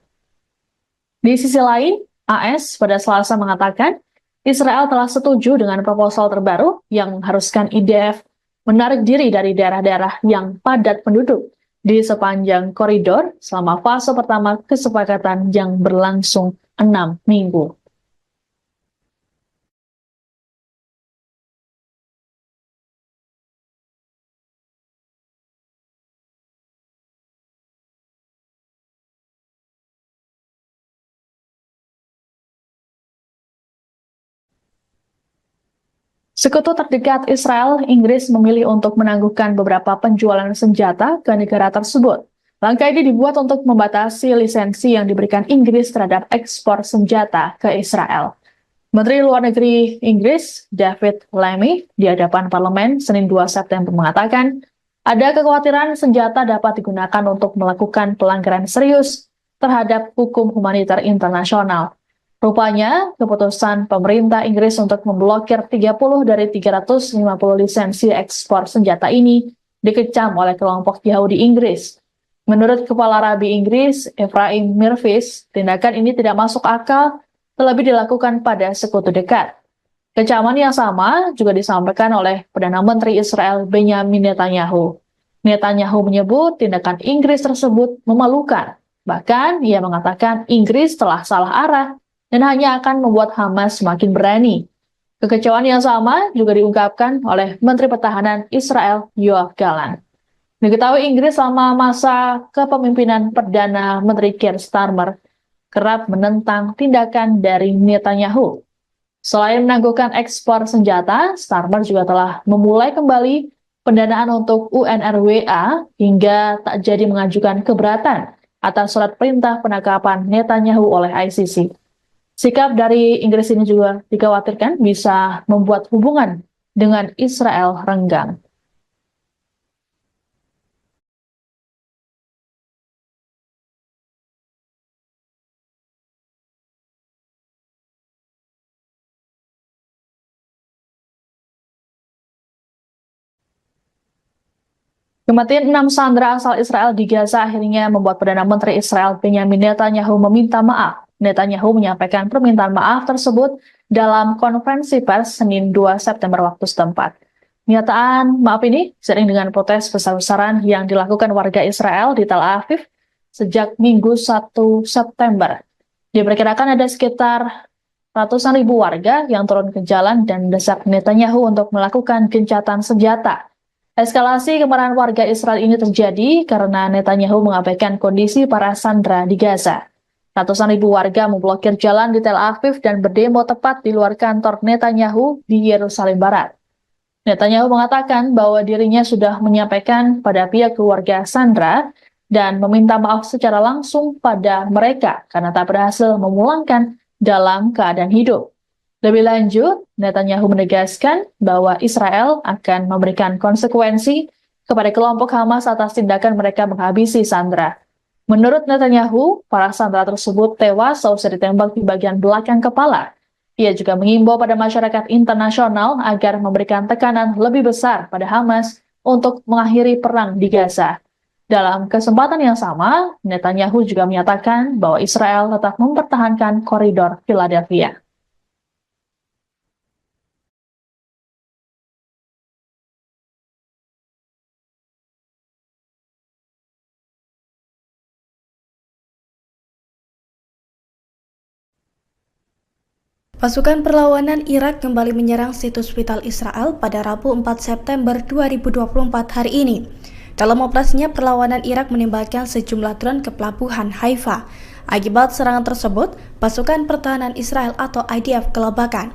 Di sisi lain, AS pada Selasa mengatakan Israel telah setuju dengan proposal terbaru yang mengharuskan IDF menarik diri dari daerah-daerah yang padat penduduk di sepanjang koridor selama fase pertama kesepakatan yang berlangsung 6 minggu. Sekutu terdekat Israel, Inggris memilih untuk menangguhkan beberapa penjualan senjata ke negara tersebut. Langkah ini dibuat untuk membatasi lisensi yang diberikan Inggris terhadap ekspor senjata ke Israel. Menteri Luar Negeri Inggris, David Lammy, di hadapan parlemen Senin 2 September mengatakan, ada kekhawatiran senjata dapat digunakan untuk melakukan pelanggaran serius terhadap hukum humaniter internasional. Rupanya, keputusan pemerintah Inggris untuk memblokir 30 dari 350 lisensi ekspor senjata ini dikecam oleh kelompok Yahudi Inggris. Menurut Kepala Rabi Inggris, Ephraim Mirvis, tindakan ini tidak masuk akal, terlebih dilakukan pada sekutu dekat. Kecaman yang sama juga disampaikan oleh Perdana Menteri Israel Benyamin Netanyahu. Netanyahu menyebut tindakan Inggris tersebut memalukan. Bahkan, ia mengatakan Inggris telah salah arah dan hanya akan membuat Hamas semakin berani. Kekecewaan yang sama juga diungkapkan oleh Menteri Pertahanan Israel Yoav Gallant. Diketahui Inggris selama masa kepemimpinan Perdana Menteri Keir Starmer kerap menentang tindakan dari Netanyahu. Selain menangguhkan ekspor senjata, Starmer juga telah memulai kembali pendanaan untuk UNRWA hingga tak jadi mengajukan keberatan atas surat perintah penangkapan Netanyahu oleh ICC. Sikap dari Inggris ini juga dikhawatirkan bisa membuat hubungan dengan Israel renggang. Kematian 6 sandera asal Israel di Gaza akhirnya membuat Perdana Menteri Israel Benyamin Netanyahu meminta maaf. Netanyahu menyampaikan permintaan maaf tersebut dalam konferensi pers Senin 2 September waktu setempat. Pernyataan maaf ini seiring dengan protes besar-besaran yang dilakukan warga Israel di Tel Aviv sejak Minggu 1 September. Diperkirakan ada sekitar ratusan ribu warga yang turun ke jalan dan mendesak Netanyahu untuk melakukan gencatan senjata. Eskalasi kemarahan warga Israel ini terjadi karena Netanyahu mengabaikan kondisi para sandera di Gaza. Ratusan ribu warga memblokir jalan di Tel Aviv dan berdemo tepat di luar kantor Netanyahu di Yerusalem Barat. Netanyahu mengatakan bahwa dirinya sudah menyampaikan pada pihak keluarga sandera dan meminta maaf secara langsung pada mereka karena tak berhasil memulangkan dalam keadaan hidup. Lebih lanjut, Netanyahu menegaskan bahwa Israel akan memberikan konsekuensi kepada kelompok Hamas atas tindakan mereka menghabisi sandera. Menurut Netanyahu, para sandera tersebut tewas seusai ditembak di bagian belakang kepala. Ia juga mengimbau pada masyarakat internasional agar memberikan tekanan lebih besar pada Hamas untuk mengakhiri perang di Gaza. Dalam kesempatan yang sama, Netanyahu juga menyatakan bahwa Israel tetap mempertahankan koridor Philadelphia. Pasukan perlawanan Irak kembali menyerang situs vital Israel pada Rabu 4 September 2024 hari ini. Dalam operasinya, perlawanan Irak menembakkan sejumlah drone ke pelabuhan Haifa. Akibat serangan tersebut, pasukan pertahanan Israel atau IDF kelabakan.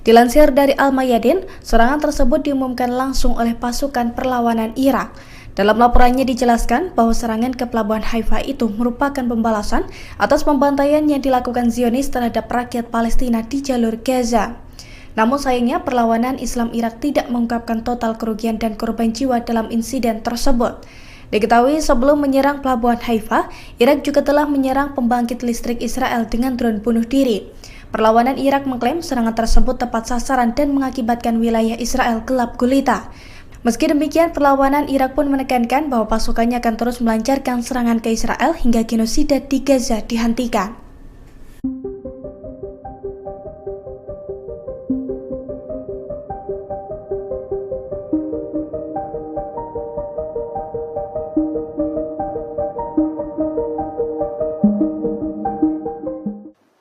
Dilansir dari Al-Mayadin, serangan tersebut diumumkan langsung oleh pasukan perlawanan Irak. Dalam laporannya dijelaskan bahwa serangan ke pelabuhan Haifa itu merupakan pembalasan atas pembantaian yang dilakukan Zionis terhadap rakyat Palestina di jalur Gaza. Namun sayangnya perlawanan Islam Irak tidak mengungkapkan total kerugian dan korban jiwa dalam insiden tersebut. Diketahui sebelum menyerang pelabuhan Haifa, Irak juga telah menyerang pembangkit listrik Israel dengan drone bunuh diri. Perlawanan Irak mengklaim serangan tersebut tepat sasaran dan mengakibatkan wilayah Israel gelap gulita. Meski demikian, perlawanan Irak pun menekankan bahwa pasukannya akan terus melancarkan serangan ke Israel hingga genosida di Gaza dihentikan.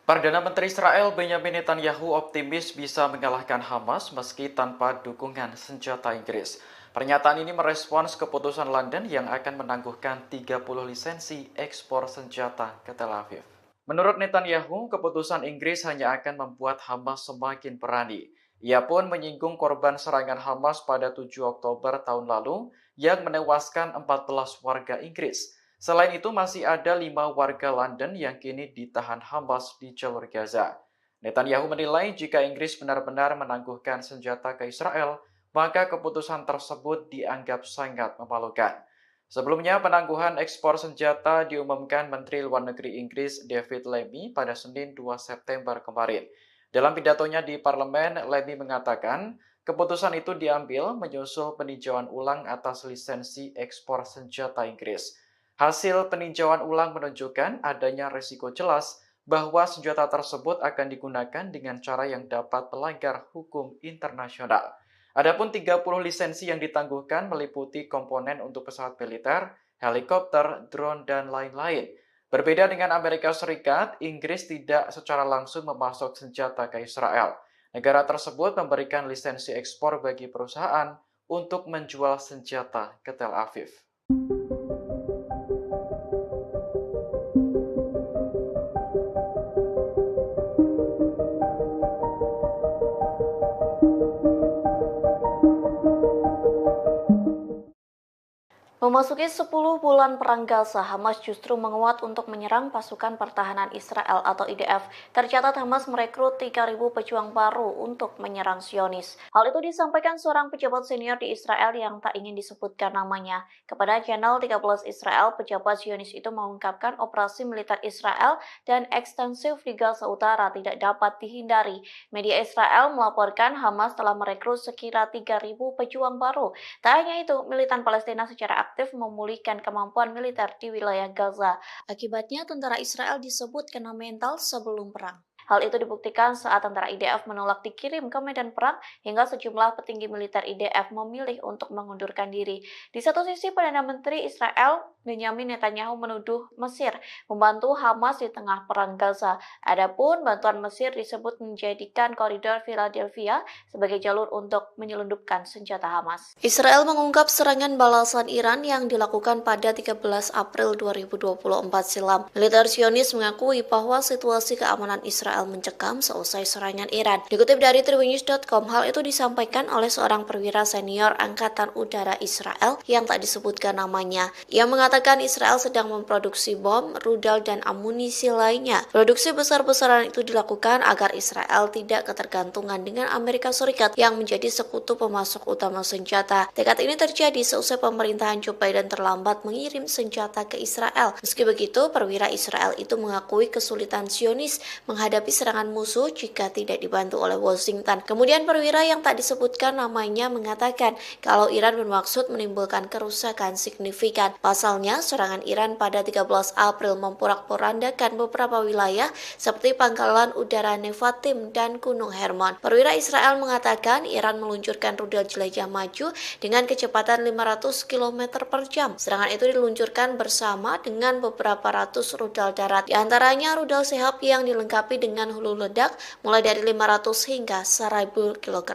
Perdana Menteri Israel Benjamin Netanyahu optimis bisa mengalahkan Hamas meski tanpa dukungan senjata Inggris. Pernyataan ini merespons keputusan London yang akan menangguhkan 30 lisensi ekspor senjata ke Tel Aviv. Menurut Netanyahu, keputusan Inggris hanya akan membuat Hamas semakin berani. Ia pun menyinggung korban serangan Hamas pada 7 Oktober tahun lalu yang menewaskan 14 warga Inggris. Selain itu, masih ada 5 warga London yang kini ditahan Hamas di jalur Gaza. Netanyahu menilai jika Inggris benar-benar menangguhkan senjata ke Israel, maka keputusan tersebut dianggap sangat memalukan. Sebelumnya, penangguhan ekspor senjata diumumkan Menteri Luar Negeri Inggris David Lammy pada Senin 2 September kemarin. Dalam pidatonya di parlemen, Lammy mengatakan keputusan itu diambil menyusul peninjauan ulang atas lisensi ekspor senjata Inggris. Hasil peninjauan ulang menunjukkan adanya risiko jelas bahwa senjata tersebut akan digunakan dengan cara yang dapat melanggar hukum internasional. Adapun 30 lisensi yang ditangguhkan meliputi komponen untuk pesawat militer, helikopter, drone, dan lain-lain. Berbeda dengan Amerika Serikat, Inggris tidak secara langsung memasok senjata ke Israel. Negara tersebut memberikan lisensi ekspor bagi perusahaan untuk menjual senjata ke Tel Aviv. Memasuki 10 bulan perang Gaza, Hamas justru menguat untuk menyerang pasukan pertahanan Israel atau IDF. Tercatat Hamas merekrut 3.000 pejuang baru untuk menyerang Zionis. Hal itu disampaikan seorang pejabat senior di Israel yang tak ingin disebutkan namanya. Kepada channel 13 Israel, pejabat Zionis itu mengungkapkan operasi militer Israel dan ekstensif di Gaza Utara tidak dapat dihindari. Media Israel melaporkan Hamas telah merekrut sekira 3.000 pejuang baru. Tak hanya itu, militan Palestina secara aktif memulihkan kemampuan militer di wilayah Gaza. Akibatnya, tentara Israel disebut kena mental sebelum perang. Hal itu dibuktikan saat tentara IDF menolak dikirim ke medan perang hingga sejumlah petinggi militer IDF memilih untuk mengundurkan diri. Di satu sisi, Perdana Menteri Israel Benyamin Netanyahu menuduh Mesir membantu Hamas di tengah perang Gaza. Adapun bantuan Mesir disebut menjadikan koridor Philadelphia sebagai jalur untuk menyelundupkan senjata Hamas. Israel mengungkap serangan balasan Iran yang dilakukan pada 13 April 2024 silam. Militer Zionis mengakui bahwa situasi keamanan Israel mencekam seusai serangan Iran. Dikutip dari tribunnews.com, hal itu disampaikan oleh seorang perwira senior Angkatan Udara Israel yang tak disebutkan namanya. Ia mengatakan Israel sedang memproduksi bom, rudal, dan amunisi lainnya. Produksi besar-besaran itu dilakukan agar Israel tidak ketergantungan dengan Amerika Serikat yang menjadi sekutu pemasok utama senjata. Tekad ini terjadi seusai pemerintahan Joe Biden terlambat mengirim senjata ke Israel. Meski begitu, perwira Israel itu mengakui kesulitan Zionis menghadapi serangan musuh jika tidak dibantu oleh Washington. Kemudian perwira yang tak disebutkan namanya mengatakan kalau Iran bermaksud menimbulkan kerusakan signifikan. Pasalnya, serangan Iran pada 13 April memporak-porandakan beberapa wilayah seperti pangkalan udara Nevatim dan Gunung Hermon. Perwira Israel mengatakan Iran meluncurkan rudal jelajah maju dengan kecepatan 500 km per jam. Serangan itu diluncurkan bersama dengan beberapa ratus rudal darat. Di antaranya rudal Sehab yang dilengkapi dengan hulu ledak mulai dari 500 hingga 1000 kg.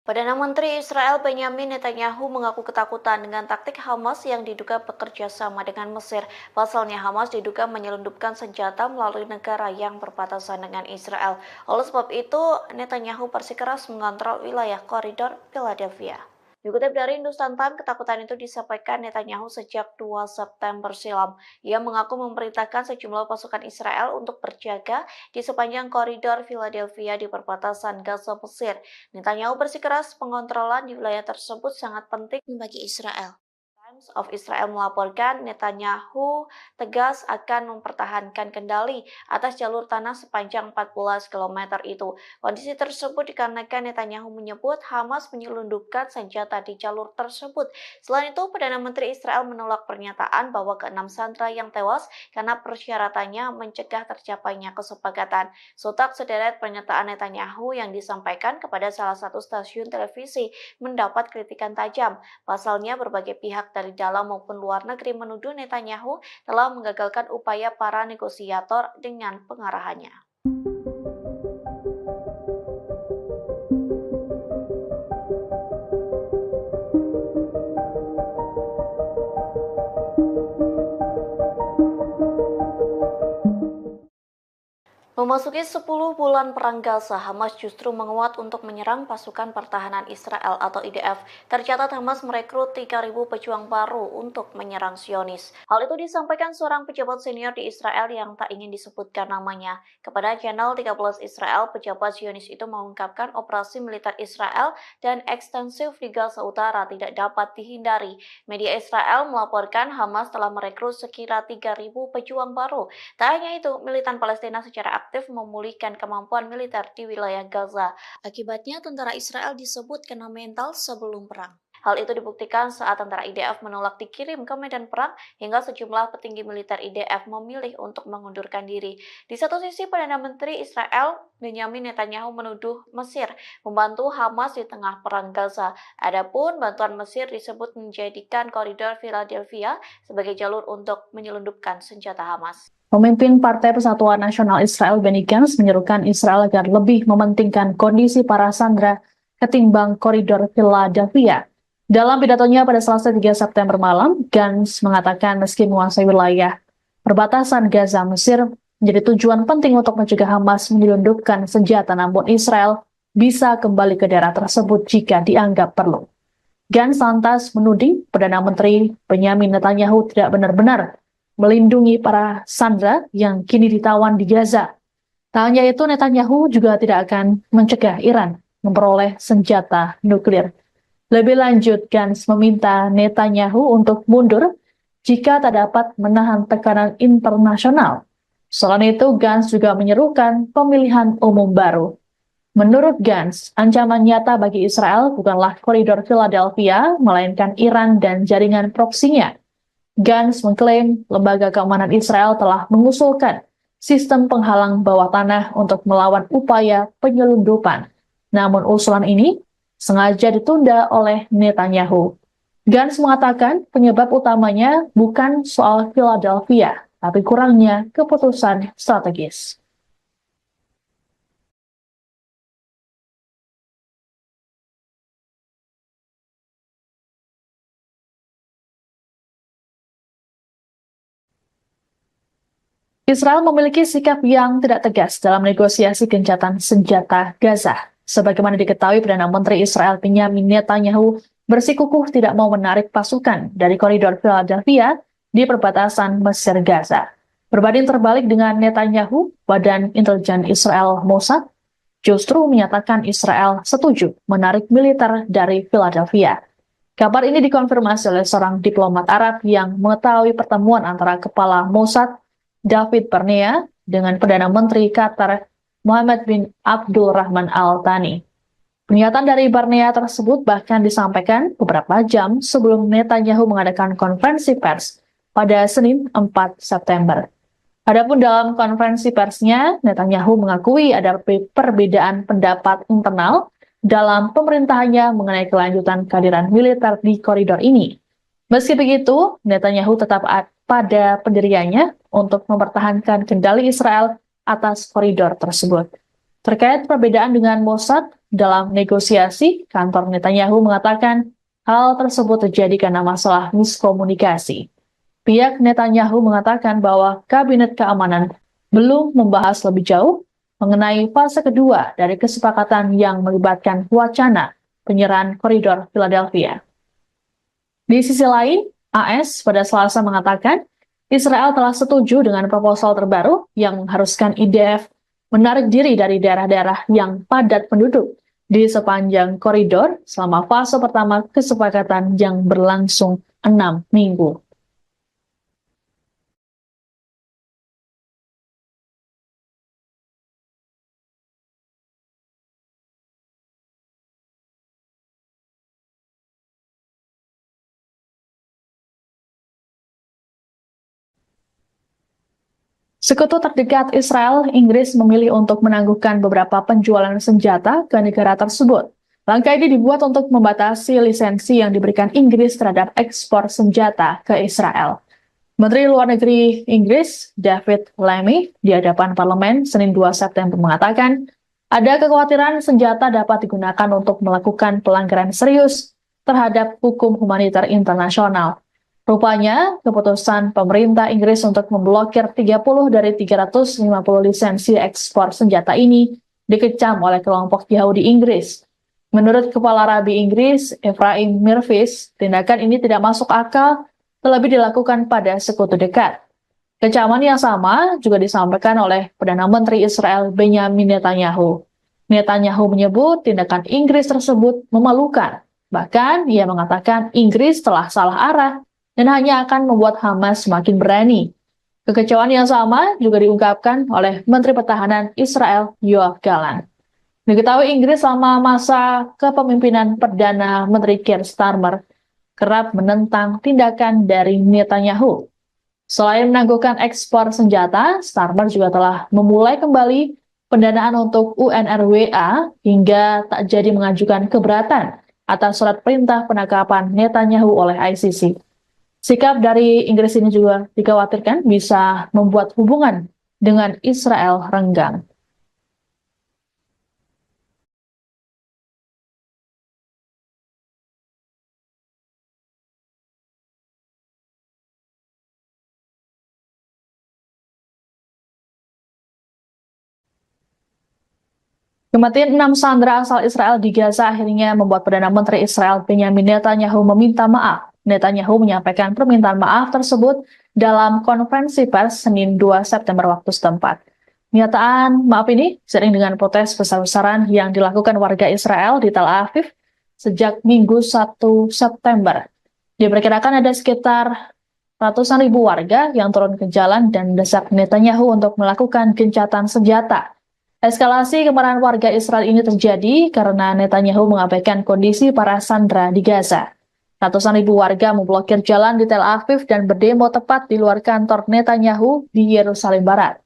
Perdana Menteri Israel Benyamin Netanyahu mengaku ketakutan dengan taktik Hamas yang diduga bekerja sama dengan Mesir. Pasalnya Hamas diduga menyelundupkan senjata melalui negara yang berbatasan dengan Israel. Oleh sebab itu, Netanyahu bersikeras mengontrol wilayah koridor Philadelphia. Dikutip dari Hindustan Times, ketakutan itu disampaikan Netanyahu sejak 2 September silam. Ia mengaku memerintahkan sejumlah pasukan Israel untuk berjaga di sepanjang koridor Philadelphia di perbatasan Gaza Mesir. Netanyahu bersikeras pengontrolan di wilayah tersebut sangat penting bagi Israel. Times of Israel melaporkan Netanyahu tegas akan mempertahankan kendali atas jalur tanah sepanjang 14 km itu. Kondisi tersebut dikarenakan Netanyahu menyebut Hamas menyelundupkan senjata di jalur tersebut. Selain itu, Perdana Menteri Israel menolak pernyataan bahwa ke-6 sandera yang tewas karena persyaratannya mencegah tercapainya kesepakatan. Sontak sederet pernyataan Netanyahu yang disampaikan kepada salah satu stasiun televisi mendapat kritikan tajam. Pasalnya, berbagai pihak dari dalam maupun luar negeri menuduh Netanyahu telah menggagalkan upaya para negosiator dengan pengarahannya. Memasuki 10 bulan perang Gaza, Hamas justru menguat untuk menyerang pasukan pertahanan Israel atau IDF. Tercatat Hamas merekrut 3.000 pejuang baru untuk menyerang Zionis. Hal itu disampaikan seorang pejabat senior di Israel yang tak ingin disebutkan namanya. Kepada channel 13 Israel, pejabat Zionis itu mengungkapkan operasi militer Israel dan ekstensif di Gaza Utara tidak dapat dihindari. Media Israel melaporkan Hamas telah merekrut sekira 3.000 pejuang baru. Tak hanya itu, militan Palestina secara aktif memulihkan kemampuan militer di wilayah Gaza. Akibatnya, tentara Israel disebut kena mental sebelum perang. Hal itu dibuktikan saat tentara IDF menolak dikirim ke medan perang hingga sejumlah petinggi militer IDF memilih untuk mengundurkan diri. Di satu sisi, Perdana Menteri Israel Benyamin Netanyahu menuduh Mesir membantu Hamas di tengah perang Gaza. Adapun bantuan Mesir disebut menjadikan koridor Philadelphia sebagai jalur untuk menyelundupkan senjata Hamas. Pemimpin Partai Persatuan Nasional Israel Benny Gantz menyerukan Israel agar lebih mementingkan kondisi para sandera ketimbang koridor Philadelphia. Dalam pidatonya pada Selasa 3 September malam, Gantz mengatakan meski menguasai wilayah perbatasan Gaza Mesir menjadi tujuan penting untuk mencegah Hamas menyelundupkan senjata, namun Israel bisa kembali ke daerah tersebut jika dianggap perlu. Gantz lantas menuding Perdana Menteri Benyamin Netanyahu tidak benar-benar melindungi para sandera yang kini ditawan di Gaza. Tak hanya itu, Netanyahu juga tidak akan mencegah Iran memperoleh senjata nuklir. Lebih lanjut, Gantz meminta Netanyahu untuk mundur jika tak dapat menahan tekanan internasional. Selain itu, Gantz juga menyerukan pemilihan umum baru. Menurut Gantz, ancaman nyata bagi Israel bukanlah koridor Philadelphia, melainkan Iran dan jaringan proksinya. Gantz mengklaim lembaga keamanan Israel telah mengusulkan sistem penghalang bawah tanah untuk melawan upaya penyelundupan. Namun usulan ini sengaja ditunda oleh Netanyahu. Gantz mengatakan penyebab utamanya bukan soal Philadelphia, tapi kurangnya keputusan strategis. Israel memiliki sikap yang tidak tegas dalam negosiasi gencatan senjata Gaza. Sebagaimana diketahui, Perdana Menteri Israel Benyamin Netanyahu bersikukuh tidak mau menarik pasukan dari koridor Philadelphia di perbatasan Mesir-Gaza. Berbanding terbalik dengan Netanyahu, Badan Intelijen Israel Mossad justru menyatakan Israel setuju menarik militer dari Philadelphia. Kabar ini dikonfirmasi oleh seorang diplomat Arab yang mengetahui pertemuan antara Kepala Mossad David Barnea dengan Perdana Menteri Qatar Mohammed bin Abdul Rahman Al Thani. Pernyataan dari Barnea tersebut bahkan disampaikan beberapa jam sebelum Netanyahu mengadakan konferensi pers pada Senin 4 September. Adapun dalam konferensi persnya, Netanyahu mengakui ada perbedaan pendapat internal dalam pemerintahannya mengenai kelanjutan kehadiran militer di koridor ini. Meski begitu, Netanyahu tetap pada pendiriannya untuk mempertahankan kendali Israel atas koridor tersebut. Terkait perbedaan dengan Mossad dalam negosiasi, kantor Netanyahu mengatakan hal tersebut terjadi karena masalah miskomunikasi. Pihak Netanyahu mengatakan bahwa Kabinet Keamanan belum membahas lebih jauh mengenai fase kedua dari kesepakatan yang melibatkan wacana penyerahan koridor Philadelphia. Di sisi lain, AS pada Selasa mengatakan Israel telah setuju dengan proposal terbaru yang mengharuskan IDF menarik diri dari daerah-daerah yang padat penduduk di sepanjang koridor selama fase pertama kesepakatan yang berlangsung 6 minggu. Sekutu terdekat Israel, Inggris memilih untuk menangguhkan beberapa penjualan senjata ke negara tersebut. Langkah ini dibuat untuk membatasi lisensi yang diberikan Inggris terhadap ekspor senjata ke Israel. Menteri Luar Negeri Inggris, David Lammy, di hadapan parlemen Senin 2 September mengatakan, ada kekhawatiran senjata dapat digunakan untuk melakukan pelanggaran serius terhadap hukum humaniter internasional. Rupanya, keputusan pemerintah Inggris untuk memblokir 30 dari 350 lisensi ekspor senjata ini dikecam oleh kelompok Yahudi Inggris. Menurut Kepala Rabi Inggris, Ephraim Mirvis, tindakan ini tidak masuk akal, terlebih dilakukan pada sekutu dekat. Kecaman yang sama juga disampaikan oleh Perdana Menteri Israel Benyamin Netanyahu. Netanyahu menyebut tindakan Inggris tersebut memalukan. Bahkan, ia mengatakan Inggris telah salah arah dan hanya akan membuat Hamas semakin berani. Kekecewaan yang sama juga diungkapkan oleh Menteri Pertahanan Israel Yoav Gallant. Diketahui Inggris selama masa kepemimpinan Perdana Menteri Keir Starmer kerap menentang tindakan dari Netanyahu. Selain menangguhkan ekspor senjata, Starmer juga telah memulai kembali pendanaan untuk UNRWA hingga tak jadi mengajukan keberatan atas surat perintah penangkapan Netanyahu oleh ICC. Sikap dari Inggris ini juga dikhawatirkan bisa membuat hubungan dengan Israel renggang. Kematian 6 sandera asal Israel di Gaza akhirnya membuat Perdana Menteri Israel Benyamin Netanyahu meminta maaf. Netanyahu menyampaikan permintaan maaf tersebut dalam konferensi pers Senin 2 September waktu setempat. Pernyataan maaf ini seiring dengan protes besar-besaran yang dilakukan warga Israel di Tel Aviv sejak Minggu 1 September. Diperkirakan ada sekitar ratusan ribu warga yang turun ke jalan dan mendesak Netanyahu untuk melakukan gencatan senjata. Eskalasi kemarahan warga Israel ini terjadi karena Netanyahu mengabaikan kondisi para sandera di Gaza. Ratusan ribu warga memblokir jalan di Tel Aviv dan berdemo tepat di luar kantor Netanyahu di Yerusalem Barat.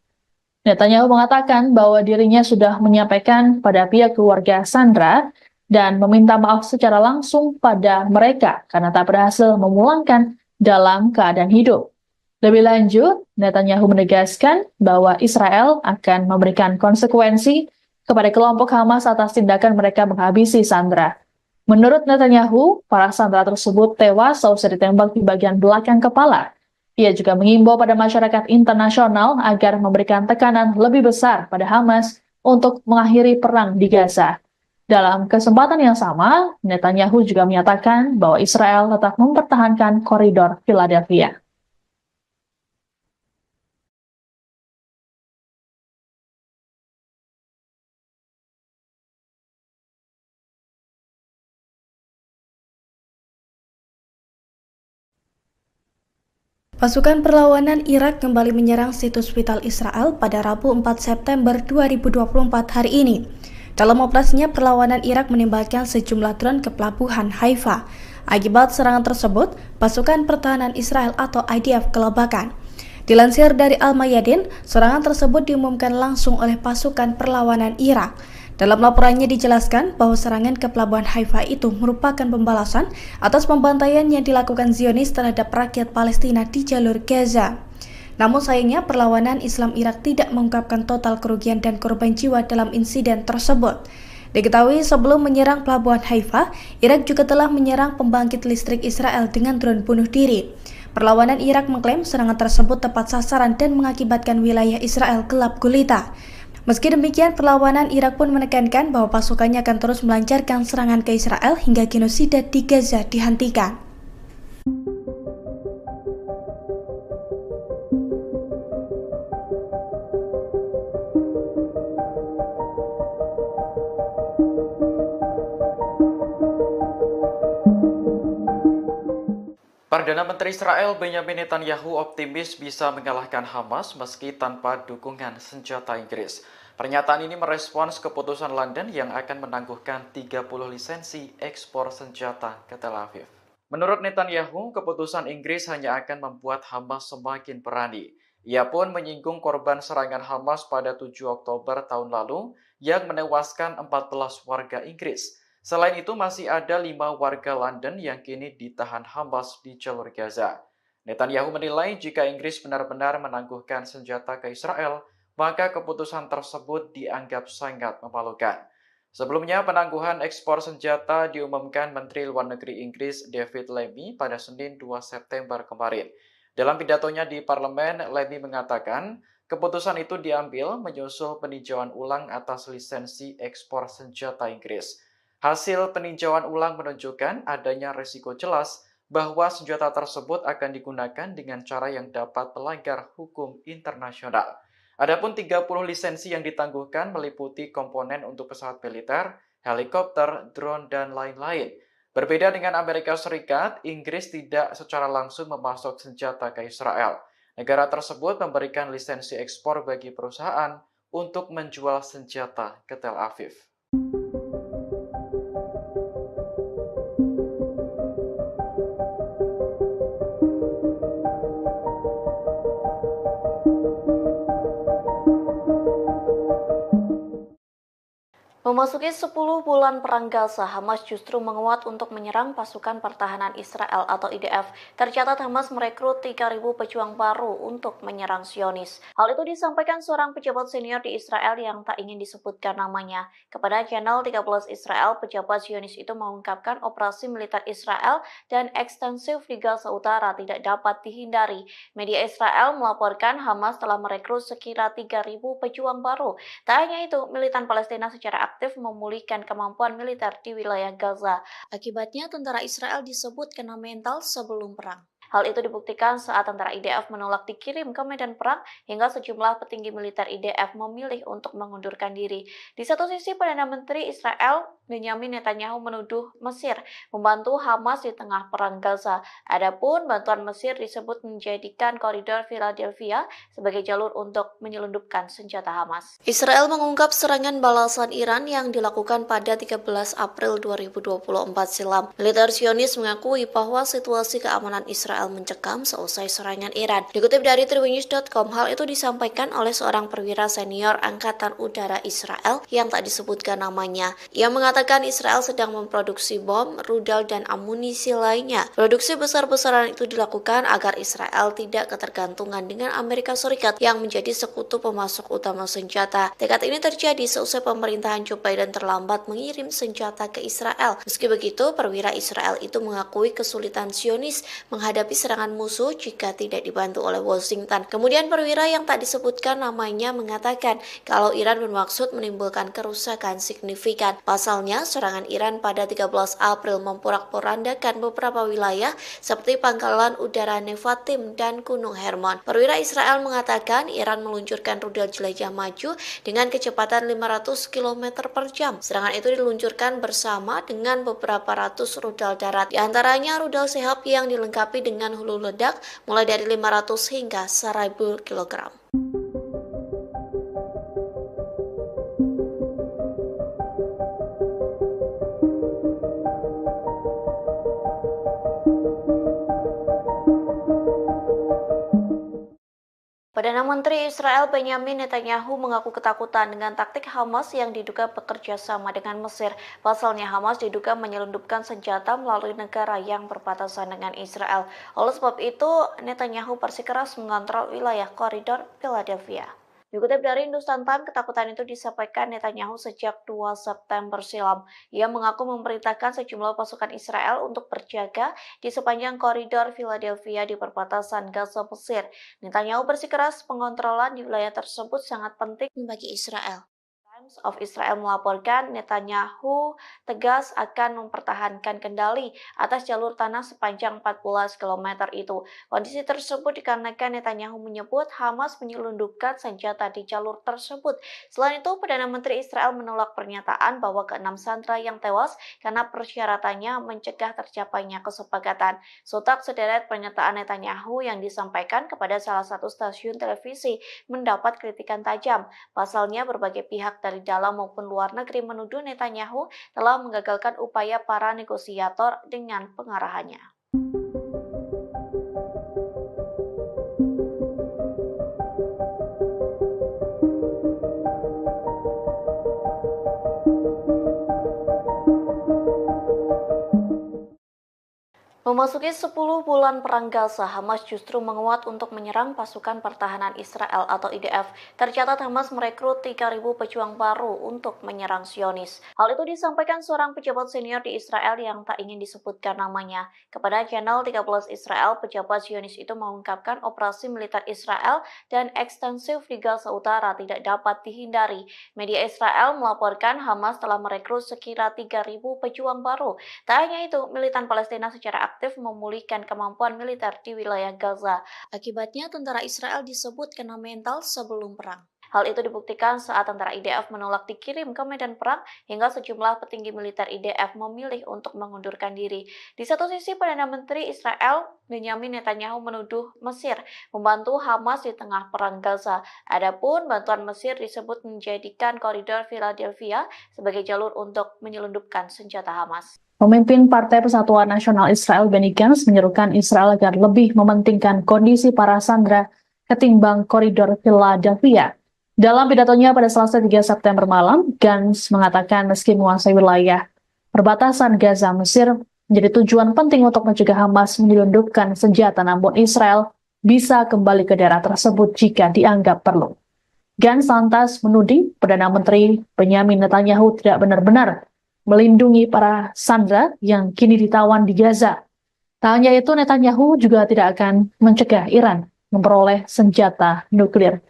Netanyahu mengatakan bahwa dirinya sudah menyampaikan pada pihak keluarga sandera dan meminta maaf secara langsung pada mereka karena tak berhasil memulangkan dalam keadaan hidup. Lebih lanjut, Netanyahu menegaskan bahwa Israel akan memberikan konsekuensi kepada kelompok Hamas atas tindakan mereka menghabisi sandera. Menurut Netanyahu, para sandera tersebut tewas seusai ditembak di bagian belakang kepala. Ia juga mengimbau pada masyarakat internasional agar memberikan tekanan lebih besar pada Hamas untuk mengakhiri perang di Gaza. Dalam kesempatan yang sama, Netanyahu juga menyatakan bahwa Israel tetap mempertahankan koridor Philadelphia. Pasukan perlawanan Irak kembali menyerang situs vital Israel pada Rabu 4 September 2024 hari ini. Dalam operasinya, perlawanan Irak menembakkan sejumlah drone ke pelabuhan Haifa. Akibat serangan tersebut, pasukan pertahanan Israel atau IDF kelabakan. Dilansir dari Al-Mayadin, serangan tersebut diumumkan langsung oleh pasukan perlawanan Irak. Dalam laporannya dijelaskan bahwa serangan ke pelabuhan Haifa itu merupakan pembalasan atas pembantaian yang dilakukan Zionis terhadap rakyat Palestina di jalur Gaza. Namun sayangnya perlawanan Islam Irak tidak mengungkapkan total kerugian dan korban jiwa dalam insiden tersebut. Diketahui sebelum menyerang pelabuhan Haifa, Irak juga telah menyerang pembangkit listrik Israel dengan drone bunuh diri. Perlawanan Irak mengklaim serangan tersebut tepat sasaran dan mengakibatkan wilayah Israel gelap gulita. Meski demikian, perlawanan Irak pun menekankan bahwa pasukannya akan terus melancarkan serangan ke Israel hingga genosida di Gaza dihentikan. Perdana Menteri Israel Benyamin Netanyahu optimis bisa mengalahkan Hamas meski tanpa dukungan senjata Inggris. Pernyataan ini merespons keputusan London yang akan menangguhkan 30 lisensi ekspor senjata ke Tel Aviv. Menurut Netanyahu, keputusan Inggris hanya akan membuat Hamas semakin berani. Ia pun menyinggung korban serangan Hamas pada 7 Oktober tahun lalu yang menewaskan 14 warga Inggris. Selain itu, masih ada 5 warga London yang kini ditahan Hamas di jalur Gaza. Netanyahu menilai jika Inggris benar-benar menangguhkan senjata ke Israel, maka keputusan tersebut dianggap sangat memalukan. Sebelumnya, penangguhan ekspor senjata diumumkan Menteri Luar Negeri Inggris David Lammy pada Senin 2 September kemarin. Dalam pidatonya di parlemen, Lammy mengatakan keputusan itu diambil menyusul peninjauan ulang atas lisensi ekspor senjata Inggris. Hasil peninjauan ulang menunjukkan adanya risiko jelas bahwa senjata tersebut akan digunakan dengan cara yang dapat melanggar hukum internasional. Adapun 30 lisensi yang ditangguhkan meliputi komponen untuk pesawat militer, helikopter, drone, dan lain-lain. Berbeda dengan Amerika Serikat, Inggris tidak secara langsung memasok senjata ke Israel. Negara tersebut memberikan lisensi ekspor bagi perusahaan untuk menjual senjata ke Tel Aviv. Memasuki 10 bulan perang Gaza, Hamas justru menguat untuk menyerang pasukan pertahanan Israel atau IDF. Tercatat Hamas merekrut 3.000 pejuang baru untuk menyerang Zionis. Hal itu disampaikan seorang pejabat senior di Israel yang tak ingin disebutkan namanya. Kepada channel 13 Israel, pejabat Zionis itu mengungkapkan operasi militer Israel dan ekstensif di Gaza Utara tidak dapat dihindari. Media Israel melaporkan Hamas telah merekrut sekira 3.000 pejuang baru. Tak hanya itu, militan Palestina secara aktif memulihkan kemampuan militer di wilayah Gaza. Akibatnya, tentara Israel disebut kena mental sebelum perang. Hal itu dibuktikan saat tentara IDF menolak dikirim ke medan perang hingga sejumlah petinggi militer IDF memilih untuk mengundurkan diri. Di satu sisi, Perdana Menteri Israel Benyamin Netanyahu menuduh Mesir membantu Hamas di tengah perang Gaza. Adapun bantuan Mesir disebut menjadikan koridor Philadelphia sebagai jalur untuk menyelundupkan senjata Hamas. Israel mengungkap serangan balasan Iran yang dilakukan pada 13 April 2024 silam. Militer Zionis mengakui bahwa situasi keamanan Israel mencekam seusai serangan Iran. Dikutip dari tribunnews.com, hal itu disampaikan oleh seorang perwira senior Angkatan Udara Israel yang tak disebutkan namanya. Ia mengatakan Israel sedang memproduksi bom, rudal, dan amunisi lainnya. Produksi besar-besaran itu dilakukan agar Israel tidak ketergantungan dengan Amerika Serikat yang menjadi sekutu pemasok utama senjata. Tekad ini terjadi seusai pemerintahan Joe Biden terlambat mengirim senjata ke Israel. Meski begitu, perwira Israel itu mengakui kesulitan Zionis menghadapi serangan musuh jika tidak dibantu oleh Washington. Kemudian perwira yang tak disebutkan namanya mengatakan kalau Iran bermaksud menimbulkan kerusakan signifikan. Pasalnya, serangan Iran pada 13 April memporak-porandakan beberapa wilayah seperti pangkalan udara Nevatim dan Gunung Hermon. Perwira Israel mengatakan Iran meluncurkan rudal jelajah maju dengan kecepatan 500 km per jam. Serangan itu diluncurkan bersama dengan beberapa ratus rudal darat. Di antaranya rudal Shehab yang dilengkapi dengan hulu ledak mulai dari 500 hingga 1000 kg. Perdana Menteri Israel Benyamin Netanyahu mengaku ketakutan dengan taktik Hamas yang diduga bekerja sama dengan Mesir. Pasalnya Hamas diduga menyelundupkan senjata melalui negara yang berbatasan dengan Israel. Oleh sebab itu, Netanyahu bersikeras mengontrol wilayah koridor Philadelphia. Dikutip dari Hindustan Times, ketakutan itu disampaikan Netanyahu sejak 2 September silam. Ia mengaku memerintahkan sejumlah pasukan Israel untuk berjaga di sepanjang koridor Philadelphia di perbatasan Gaza Mesir. Netanyahu bersikeras pengontrolan di wilayah tersebut sangat penting bagi Israel. Times of Israel melaporkan Netanyahu tegas akan mempertahankan kendali atas jalur tanah sepanjang 14 km itu. Kondisi tersebut dikarenakan Netanyahu menyebut Hamas menyelundupkan senjata di jalur tersebut. Selain itu, Perdana Menteri Israel menolak pernyataan bahwa ke-6 sandera yang tewas karena persyaratannya mencegah tercapainya kesepakatan. Sontak sederet pernyataan Netanyahu yang disampaikan kepada salah satu stasiun televisi mendapat kritikan tajam. Pasalnya, berbagai pihak dari dalam maupun luar negeri menuduh Netanyahu telah menggagalkan upaya para negosiator dengan pengarahannya. Memasuki 10 bulan perang Gaza, Hamas justru menguat untuk menyerang pasukan pertahanan Israel atau IDF. Tercatat Hamas merekrut 3.000 pejuang baru untuk menyerang Zionis. Hal itu disampaikan seorang pejabat senior di Israel yang tak ingin disebutkan namanya. Kepada channel 13 Israel, pejabat Zionis itu mengungkapkan operasi militer Israel dan ekstensif di Gaza Utara tidak dapat dihindari. Media Israel melaporkan Hamas telah merekrut sekira 3.000 pejuang baru. Tak hanya itu, militan Palestina secara aktif memulihkan kemampuan militer di wilayah Gaza. Akibatnya, tentara Israel disebut kena mental sebelum perang. Hal itu dibuktikan saat tentara IDF menolak dikirim ke medan perang hingga sejumlah petinggi militer IDF memilih untuk mengundurkan diri. Di satu sisi, Perdana Menteri Israel Benyamin Netanyahu menuduh Mesir membantu Hamas di tengah perang Gaza. Adapun bantuan Mesir disebut menjadikan koridor Philadelphia sebagai jalur untuk menyelundupkan senjata Hamas. Pemimpin Partai Persatuan Nasional Israel Benny Gantz menyerukan Israel agar lebih mementingkan kondisi para sandera ketimbang koridor Philadelphia. Dalam pidatonya pada Selasa 3 September malam, Gantz mengatakan meski menguasai wilayah perbatasan Gaza, Mesir menjadi tujuan penting untuk mencegah Hamas menyelundupkan senjata, namun Israel bisa kembali ke daerah tersebut jika dianggap perlu. Gantz lantas menuding Perdana Menteri Benyamin Netanyahu tidak benar-benar melindungi para sandera yang kini ditawan di Gaza. Tak hanya itu, Netanyahu juga tidak akan mencegah Iran memperoleh senjata nuklir.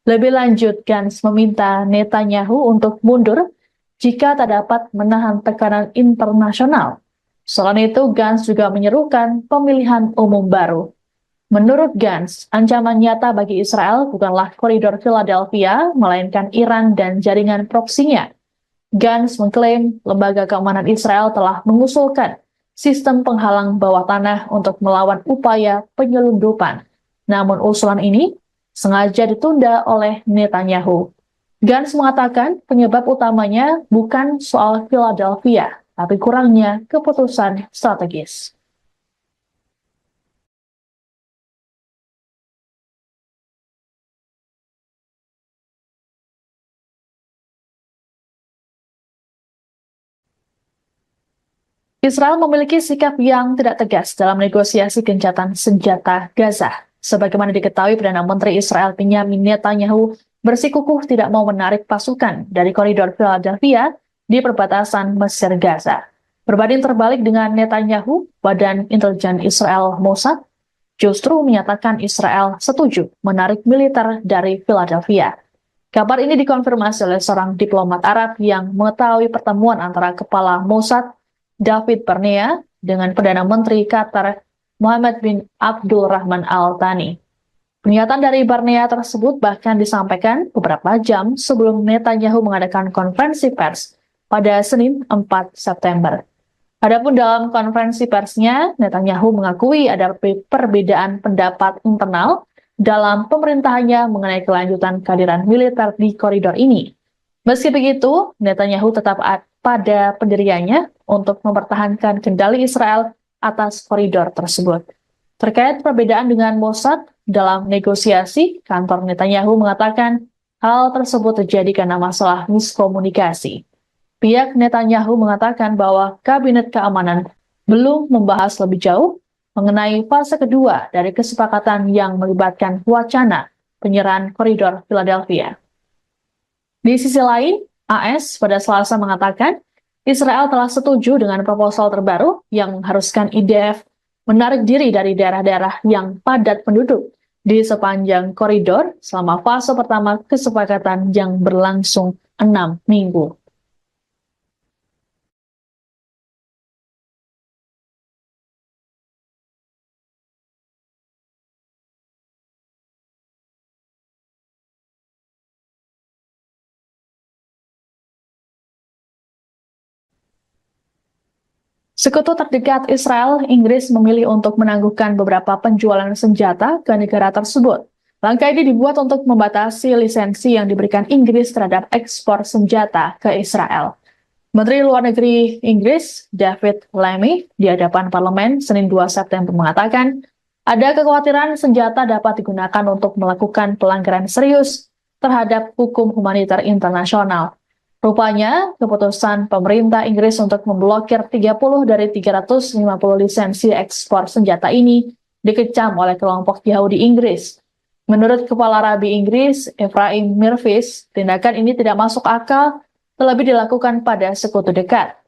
Lebih lanjut, Gantz meminta Netanyahu untuk mundur jika tak dapat menahan tekanan internasional. Selain itu, Gantz juga menyerukan pemilihan umum baru. Menurut Gantz, ancaman nyata bagi Israel bukanlah koridor Philadelphia, melainkan Iran dan jaringan proksinya. Gantz mengklaim lembaga keamanan Israel telah mengusulkan sistem penghalang bawah tanah untuk melawan upaya penyelundupan. Namun usulan ini sengaja ditunda oleh Netanyahu. Gantz mengatakan penyebab utamanya bukan soal Philadelphia, tapi kurangnya keputusan strategis. Israel memiliki sikap yang tidak tegas dalam negosiasi gencatan senjata Gaza. Sebagaimana diketahui, Perdana Menteri Israel Benjamin Netanyahu bersikukuh tidak mau menarik pasukan dari koridor Philadelphia di perbatasan Mesir Gaza. Berbanding terbalik dengan Netanyahu, Badan Intelijen Israel Mossad justru menyatakan Israel setuju menarik militer dari Philadelphia. Kabar ini dikonfirmasi oleh seorang diplomat Arab yang mengetahui pertemuan antara kepala Mossad David Barnea dengan Perdana Menteri Qatar Mohammed bin Abdul Rahman Al Thani. Pernyataan dari Barnea tersebut bahkan disampaikan beberapa jam sebelum Netanyahu mengadakan konferensi pers pada Senin 4 September. Adapun dalam konferensi persnya, Netanyahu mengakui ada perbedaan pendapat internal dalam pemerintahannya mengenai kelanjutan kehadiran militer di koridor ini. Meski begitu, Netanyahu tetap pada pendiriannya untuk mempertahankan kendali Israel atas koridor tersebut. Terkait perbedaan dengan Mossad dalam negosiasi, kantor Netanyahu mengatakan hal tersebut terjadi karena masalah miskomunikasi. Pihak Netanyahu mengatakan bahwa Kabinet Keamanan belum membahas lebih jauh mengenai fase kedua dari kesepakatan yang melibatkan wacana penyerahan koridor Philadelphia. Di sisi lain, AS pada Selasa mengatakan Israel telah setuju dengan proposal terbaru yang mengharuskan IDF menarik diri dari daerah-daerah yang padat penduduk di sepanjang koridor selama fase pertama kesepakatan yang berlangsung 6 minggu. Sekutu terdekat Israel, Inggris memilih untuk menangguhkan beberapa penjualan senjata ke negara tersebut. Langkah ini dibuat untuk membatasi lisensi yang diberikan Inggris terhadap ekspor senjata ke Israel. Menteri Luar Negeri Inggris, David Lammy, di hadapan parlemen Senin 2 September mengatakan, ada kekhawatiran senjata dapat digunakan untuk melakukan pelanggaran serius terhadap hukum humaniter internasional. Rupanya, keputusan pemerintah Inggris untuk memblokir 30 dari 350 lisensi ekspor senjata ini dikecam oleh kelompok Yahudi Inggris. Menurut Kepala Rabi Inggris, Ephraim Mirvis, tindakan ini tidak masuk akal, terlebih dilakukan pada sekutu dekat.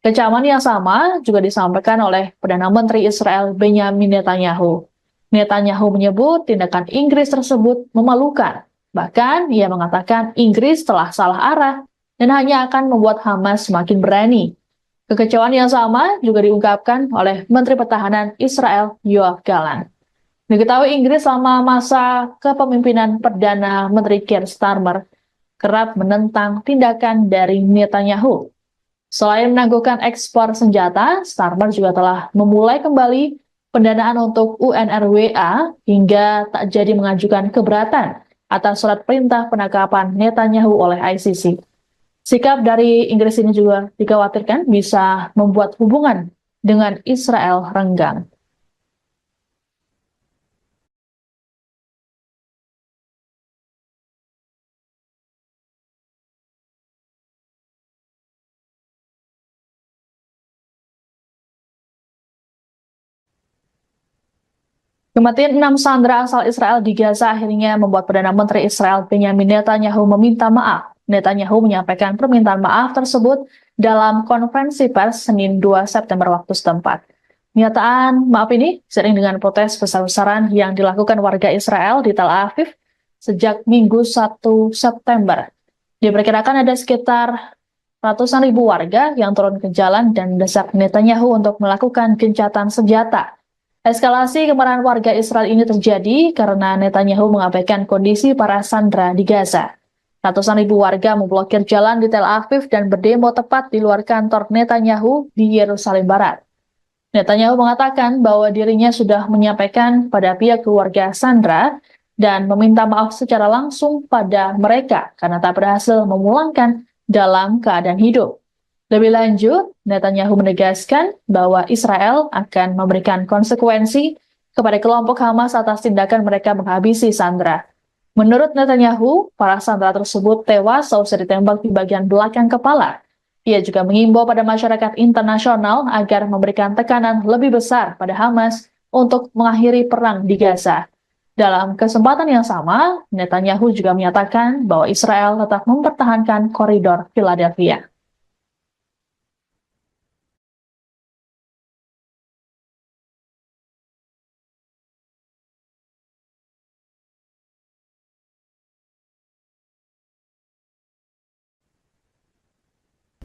Kecaman yang sama juga disampaikan oleh Perdana Menteri Israel Benjamin Netanyahu. Netanyahu menyebut tindakan Inggris tersebut memalukan. Bahkan, ia mengatakan Inggris telah salah arah dan hanya akan membuat Hamas semakin berani. Kekecewaan yang sama juga diungkapkan oleh Menteri Pertahanan Israel Yoav Gallant. Diketahui Inggris selama masa kepemimpinan Perdana Menteri Keir Starmer kerap menentang tindakan dari Netanyahu. Selain menangguhkan ekspor senjata, Starmer juga telah memulai kembali pendanaan untuk UNRWA hingga tak jadi mengajukan keberatan atas surat perintah penangkapan Netanyahu oleh ICC. Sikap dari Inggris ini juga dikhawatirkan bisa membuat hubungan dengan Israel renggang. Kematian 6 sandera asal Israel di Gaza akhirnya membuat Perdana Menteri Israel Benjamin Netanyahu meminta maaf. Netanyahu menyampaikan permintaan maaf tersebut dalam konferensi pers Senin 2 September waktu setempat. Pernyataan maaf ini seiring dengan protes besar-besaran yang dilakukan warga Israel di Tel Aviv sejak Minggu 1 September. Diperkirakan ada sekitar ratusan ribu warga yang turun ke jalan dan mendesak Netanyahu untuk melakukan gencatan senjata. Eskalasi kemarahan warga Israel ini terjadi karena Netanyahu mengabaikan kondisi para sandera di Gaza. Ratusan ribu warga memblokir jalan di Tel Aviv dan berdemo tepat di luar kantor Netanyahu di Yerusalem Barat. Netanyahu mengatakan bahwa dirinya sudah menyampaikan pada pihak keluarga sandera dan meminta maaf secara langsung pada mereka karena tak berhasil memulangkan dalam keadaan hidup. Lebih lanjut, Netanyahu menegaskan bahwa Israel akan memberikan konsekuensi kepada kelompok Hamas atas tindakan mereka menghabisi sandera. Menurut Netanyahu, para sandera tersebut tewas seusai ditembak di bagian belakang kepala. Ia juga mengimbau pada masyarakat internasional agar memberikan tekanan lebih besar pada Hamas untuk mengakhiri perang di Gaza. Dalam kesempatan yang sama, Netanyahu juga menyatakan bahwa Israel tetap mempertahankan koridor Philadelphia.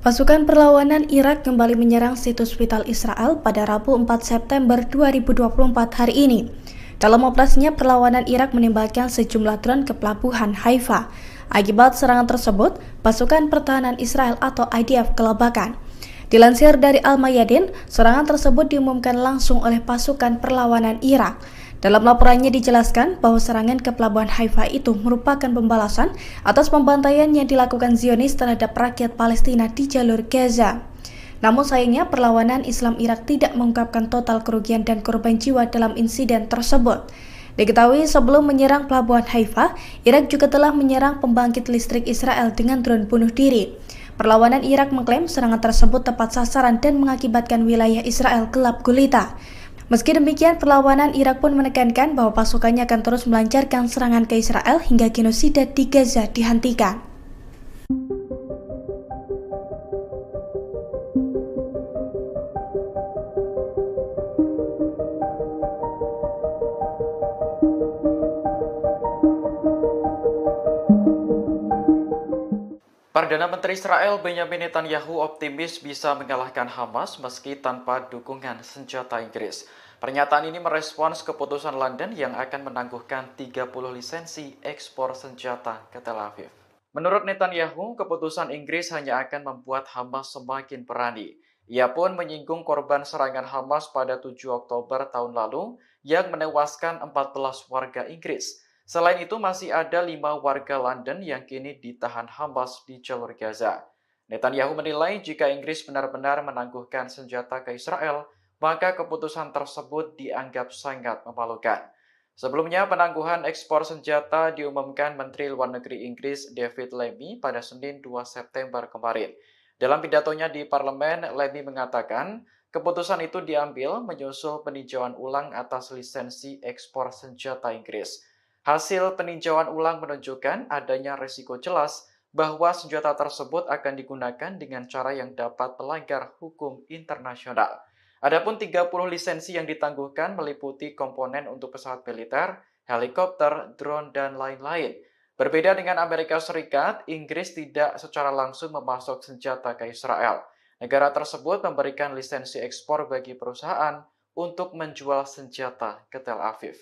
Pasukan perlawanan Irak kembali menyerang situs vital Israel pada Rabu 4 September 2024 hari ini. Dalam operasinya, perlawanan Irak menembakkan sejumlah drone ke pelabuhan Haifa. Akibat serangan tersebut, pasukan pertahanan Israel atau IDF kelabakan. Dilansir dari Al-Mayadin, serangan tersebut diumumkan langsung oleh pasukan perlawanan Irak. Dalam laporannya dijelaskan bahwa serangan ke pelabuhan Haifa itu merupakan pembalasan atas pembantaian yang dilakukan Zionis terhadap rakyat Palestina di jalur Gaza. Namun sayangnya perlawanan Islam Irak tidak mengungkapkan total kerugian dan korban jiwa dalam insiden tersebut. Diketahui sebelum menyerang pelabuhan Haifa, Irak juga telah menyerang pembangkit listrik Israel dengan drone bunuh diri. Perlawanan Irak mengklaim serangan tersebut tepat sasaran dan mengakibatkan wilayah Israel gelap gulita. Meski demikian, perlawanan Irak pun menekankan bahwa pasukannya akan terus melancarkan serangan ke Israel hingga genosida di Gaza dihentikan. Perdana Menteri Israel Benyamin Netanyahu optimis bisa mengalahkan Hamas meski tanpa dukungan senjata Inggris. Pernyataan ini merespons keputusan London yang akan menangguhkan 30 lisensi ekspor senjata ke Tel Aviv. Menurut Netanyahu, keputusan Inggris hanya akan membuat Hamas semakin berani. Ia pun menyinggung korban serangan Hamas pada 7 Oktober tahun lalu yang menewaskan 14 warga Inggris. Selain itu, masih ada 5 warga London yang kini ditahan Hamas di jalur Gaza. Netanyahu menilai jika Inggris benar-benar menangguhkan senjata ke Israel, maka keputusan tersebut dianggap sangat memalukan. Sebelumnya, penangguhan ekspor senjata diumumkan Menteri Luar Negeri Inggris David Lammy pada Senin 2 September kemarin. Dalam pidatonya di parlemen, Lammy mengatakan keputusan itu diambil menyusul peninjauan ulang atas lisensi ekspor senjata Inggris. Hasil peninjauan ulang menunjukkan adanya risiko jelas bahwa senjata tersebut akan digunakan dengan cara yang dapat melanggar hukum internasional. Adapun 30 lisensi yang ditangguhkan meliputi komponen untuk pesawat militer, helikopter, drone, dan lain-lain. Berbeda dengan Amerika Serikat, Inggris tidak secara langsung memasok senjata ke Israel. Negara tersebut memberikan lisensi ekspor bagi perusahaan untuk menjual senjata ke Tel Aviv.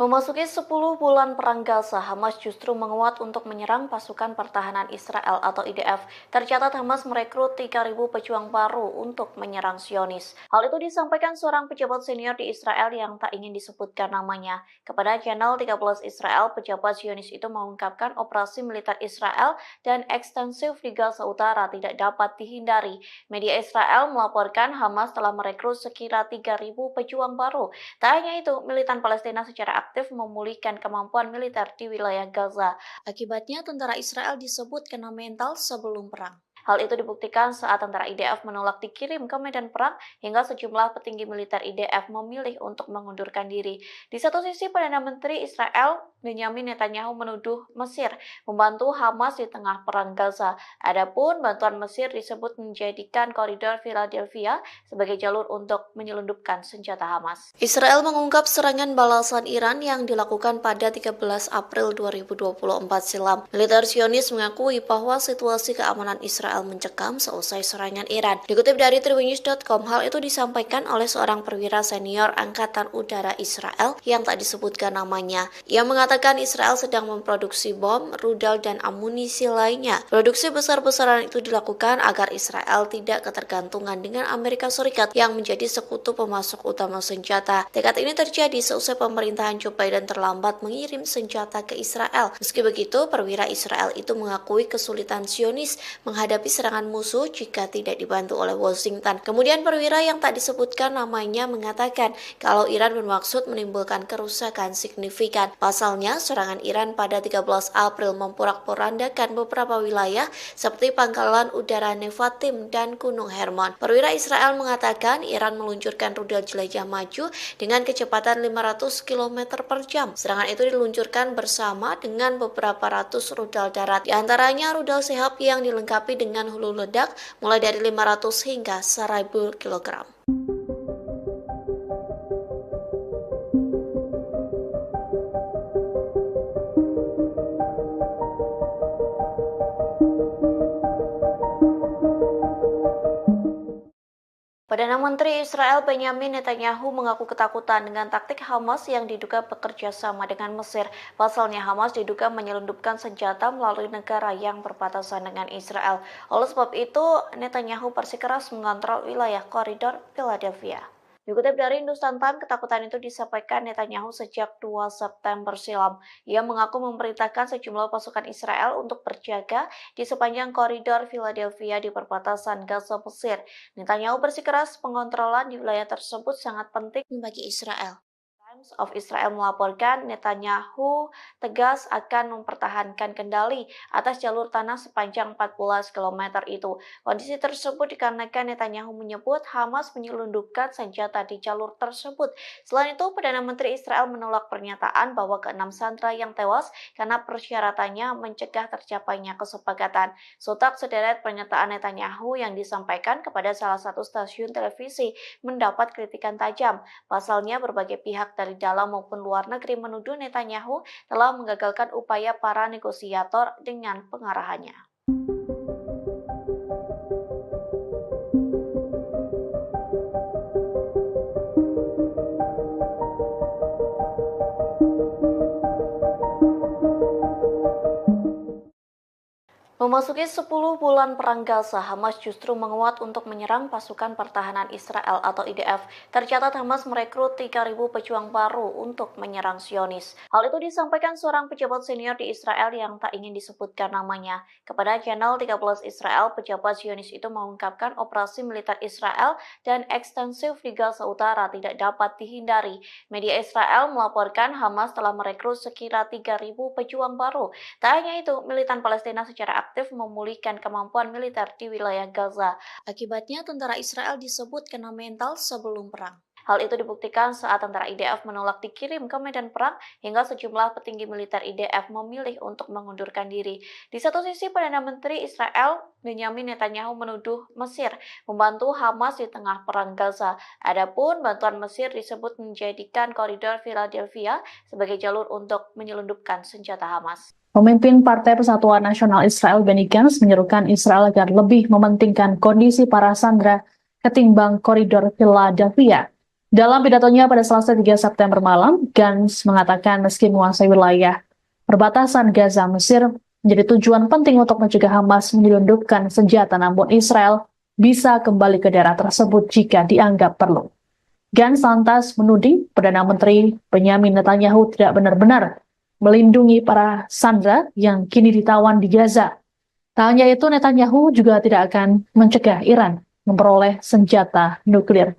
Memasuki 10 bulan perang Gaza, Hamas justru menguat untuk menyerang pasukan pertahanan Israel atau IDF. Tercatat Hamas merekrut 3.000 pejuang baru untuk menyerang Zionis. Hal itu disampaikan seorang pejabat senior di Israel yang tak ingin disebutkan namanya. Kepada channel 13 Israel, pejabat Zionis itu mengungkapkan operasi militer Israel dan ekstensif di Gaza Utara tidak dapat dihindari. Media Israel melaporkan Hamas telah merekrut sekira 3.000 pejuang baru. Tak hanya itu, militan Palestina secara aktif memulihkan kemampuan militer di wilayah Gaza. Akibatnya, tentara Israel disebut kena mental sebelum perang. Hal itu dibuktikan saat tentara IDF menolak dikirim ke medan perang hingga sejumlah petinggi militer IDF memilih untuk mengundurkan diri. Di satu sisi, Perdana Menteri Israel Benyamin Netanyahu menuduh Mesir membantu Hamas di tengah perang Gaza. Adapun bantuan Mesir disebut menjadikan koridor Philadelphia sebagai jalur untuk menyelundupkan senjata Hamas. Israel mengungkap serangan balasan Iran yang dilakukan pada 13 April 2024 silam. Militer Zionis mengakui bahwa situasi keamanan Israel mencekam seusai serangan Iran. Dikutip dari tribunnews.com, hal itu disampaikan oleh seorang perwira senior Angkatan Udara Israel yang tak disebutkan namanya. Ia mengatakan Israel sedang memproduksi bom, rudal, dan amunisi lainnya. Produksi besar-besaran itu dilakukan agar Israel tidak ketergantungan dengan Amerika Serikat yang menjadi sekutu pemasok utama senjata. Tekad ini terjadi seusai pemerintahan Joe Biden terlambat mengirim senjata ke Israel. Meski begitu, perwira Israel itu mengakui kesulitan Zionis menghadapi serangan musuh jika tidak dibantu oleh Washington. Kemudian perwira yang tak disebutkan namanya mengatakan kalau Iran bermaksud menimbulkan kerusakan signifikan. Pasalnya, serangan Iran pada 13 April memporak-porandakan beberapa wilayah seperti pangkalan udara Nevatim dan Gunung Hermon. Perwira Israel mengatakan Iran meluncurkan rudal jelajah maju dengan kecepatan 500 km per jam. Serangan itu diluncurkan bersama dengan beberapa ratus rudal darat. Di antaranya rudal Sehab yang dilengkapi dengan hulu ledak mulai dari 500 hingga 1000 kg. Perdana Menteri Israel Benyamin Netanyahu mengaku ketakutan dengan taktik Hamas yang diduga bekerja sama dengan Mesir. Pasalnya Hamas diduga menyelundupkan senjata melalui negara yang berbatasan dengan Israel. Oleh sebab itu, Netanyahu bersikeras mengontrol wilayah koridor Philadelphia. Dikutip dari Hindustan Times, ketakutan itu disampaikan Netanyahu sejak 2 September silam. Ia mengaku memerintahkan sejumlah pasukan Israel untuk berjaga di sepanjang koridor Philadelphia di perbatasan Gaza Mesir. Netanyahu bersikeras pengontrolan di wilayah tersebut sangat penting bagi Israel. Times of Israel melaporkan Netanyahu tegas akan mempertahankan kendali atas jalur tanah sepanjang 14 km itu. Kondisi tersebut dikarenakan Netanyahu menyebut Hamas menyelundupkan senjata di jalur tersebut. Selain itu, Perdana Menteri Israel menolak pernyataan bahwa ke-6 sandera yang tewas karena persyaratannya mencegah tercapainya kesepakatan. Sontak sederet pernyataan Netanyahu yang disampaikan kepada salah satu stasiun televisi mendapat kritikan tajam. Pasalnya, berbagai pihak dari dalam maupun luar negeri menuduh Netanyahu telah menggagalkan upaya para negosiator dengan pengarahannya. Memasuki 10 bulan perang Gaza, Hamas justru menguat untuk menyerang pasukan pertahanan Israel atau IDF. Tercatat Hamas merekrut 3.000 pejuang baru untuk menyerang Zionis. Hal itu disampaikan seorang pejabat senior di Israel yang tak ingin disebutkan namanya. Kepada channel 13 Israel, pejabat Zionis itu mengungkapkan operasi militer Israel dan ekstensif di Gaza Utara tidak dapat dihindari. Media Israel melaporkan Hamas telah merekrut sekira 3.000 pejuang baru. Tak hanya itu, militan Palestina secara aktif memulihkan kemampuan militer di wilayah Gaza. Akibatnya, tentara Israel disebut kena mental sebelum perang. Hal itu dibuktikan saat tentara IDF menolak dikirim ke medan perang hingga sejumlah petinggi militer IDF memilih untuk mengundurkan diri. Di satu sisi, Perdana Menteri Israel Benyamin Netanyahu menuduh Mesir membantu Hamas di tengah perang Gaza. Adapun bantuan Mesir disebut menjadikan koridor Philadelphia sebagai jalur untuk menyelundupkan senjata Hamas. Pemimpin Partai Persatuan Nasional Israel Benny Gantz menyerukan Israel agar lebih mementingkan kondisi para sandera ketimbang koridor Philadelphia. Dalam pidatonya pada Selasa 3 September malam, Gantz mengatakan meski menguasai wilayah perbatasan Gaza Mesir menjadi tujuan penting untuk mencegah Hamas menyelundupkan senjata, namun Israel bisa kembali ke daerah tersebut jika dianggap perlu. Gantz lantas menuding Perdana Menteri Benyamin Netanyahu tidak benar-benar melindungi para sandera yang kini ditawan di Gaza. Tak hanya itu, Netanyahu juga tidak akan mencegah Iran memperoleh senjata nuklir.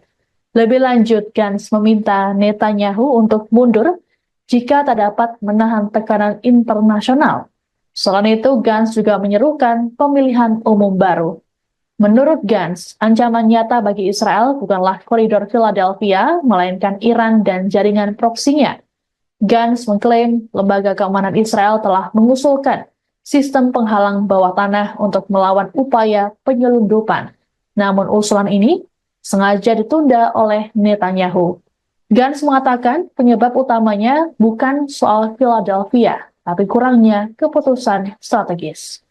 Lebih lanjut, Gantz meminta Netanyahu untuk mundur jika tak dapat menahan tekanan internasional. Selain itu, Gantz juga menyerukan pemilihan umum baru. Menurut Gantz, ancaman nyata bagi Israel bukanlah koridor Philadelphia, melainkan Iran dan jaringan proksinya. Gantz mengklaim lembaga keamanan Israel telah mengusulkan sistem penghalang bawah tanah untuk melawan upaya penyelundupan. Namun usulan ini sengaja ditunda oleh Netanyahu. Gantz mengatakan penyebab utamanya bukan soal Philadelphia, tapi kurangnya keputusan strategis.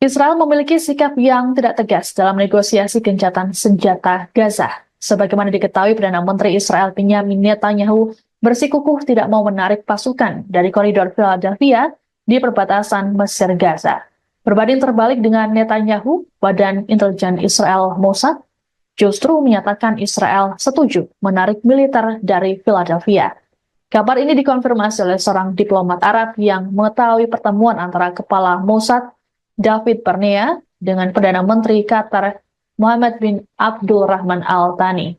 Israel memiliki sikap yang tidak tegas dalam negosiasi gencatan senjata Gaza. Sebagaimana diketahui, Perdana Menteri Israel Benyamin Netanyahu bersikukuh tidak mau menarik pasukan dari koridor Philadelphia di perbatasan Mesir-Gaza. Berbanding terbalik dengan Netanyahu, Badan Intelijen Israel Mossad justru menyatakan Israel setuju menarik militer dari Philadelphia. Kabar ini dikonfirmasi oleh seorang diplomat Arab yang mengetahui pertemuan antara Kepala Mossad David Barnea dengan Perdana Menteri Qatar Mohammed bin Abdul Rahman Al Thani.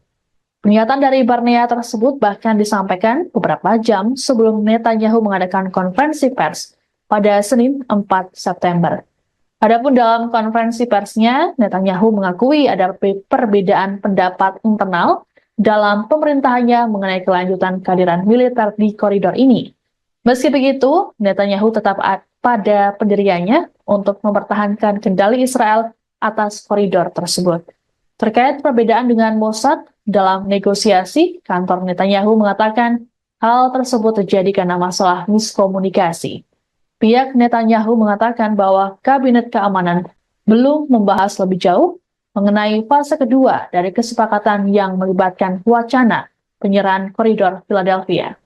Pernyataan dari Barnea tersebut bahkan disampaikan beberapa jam sebelum Netanyahu mengadakan konferensi pers pada Senin 4 September. Adapun dalam konferensi persnya, Netanyahu mengakui ada perbedaan pendapat internal dalam pemerintahannya mengenai kelanjutan kehadiran militer di koridor ini. Meski begitu, Netanyahu tetap pada pendiriannya untuk mempertahankan kendali Israel atas koridor tersebut. Terkait perbedaan dengan Mossad dalam negosiasi, kantor Netanyahu mengatakan hal tersebut terjadi karena masalah miskomunikasi. Pihak Netanyahu mengatakan bahwa Kabinet Keamanan belum membahas lebih jauh mengenai fase kedua dari kesepakatan yang melibatkan wacana penyerahan koridor Philadelphia.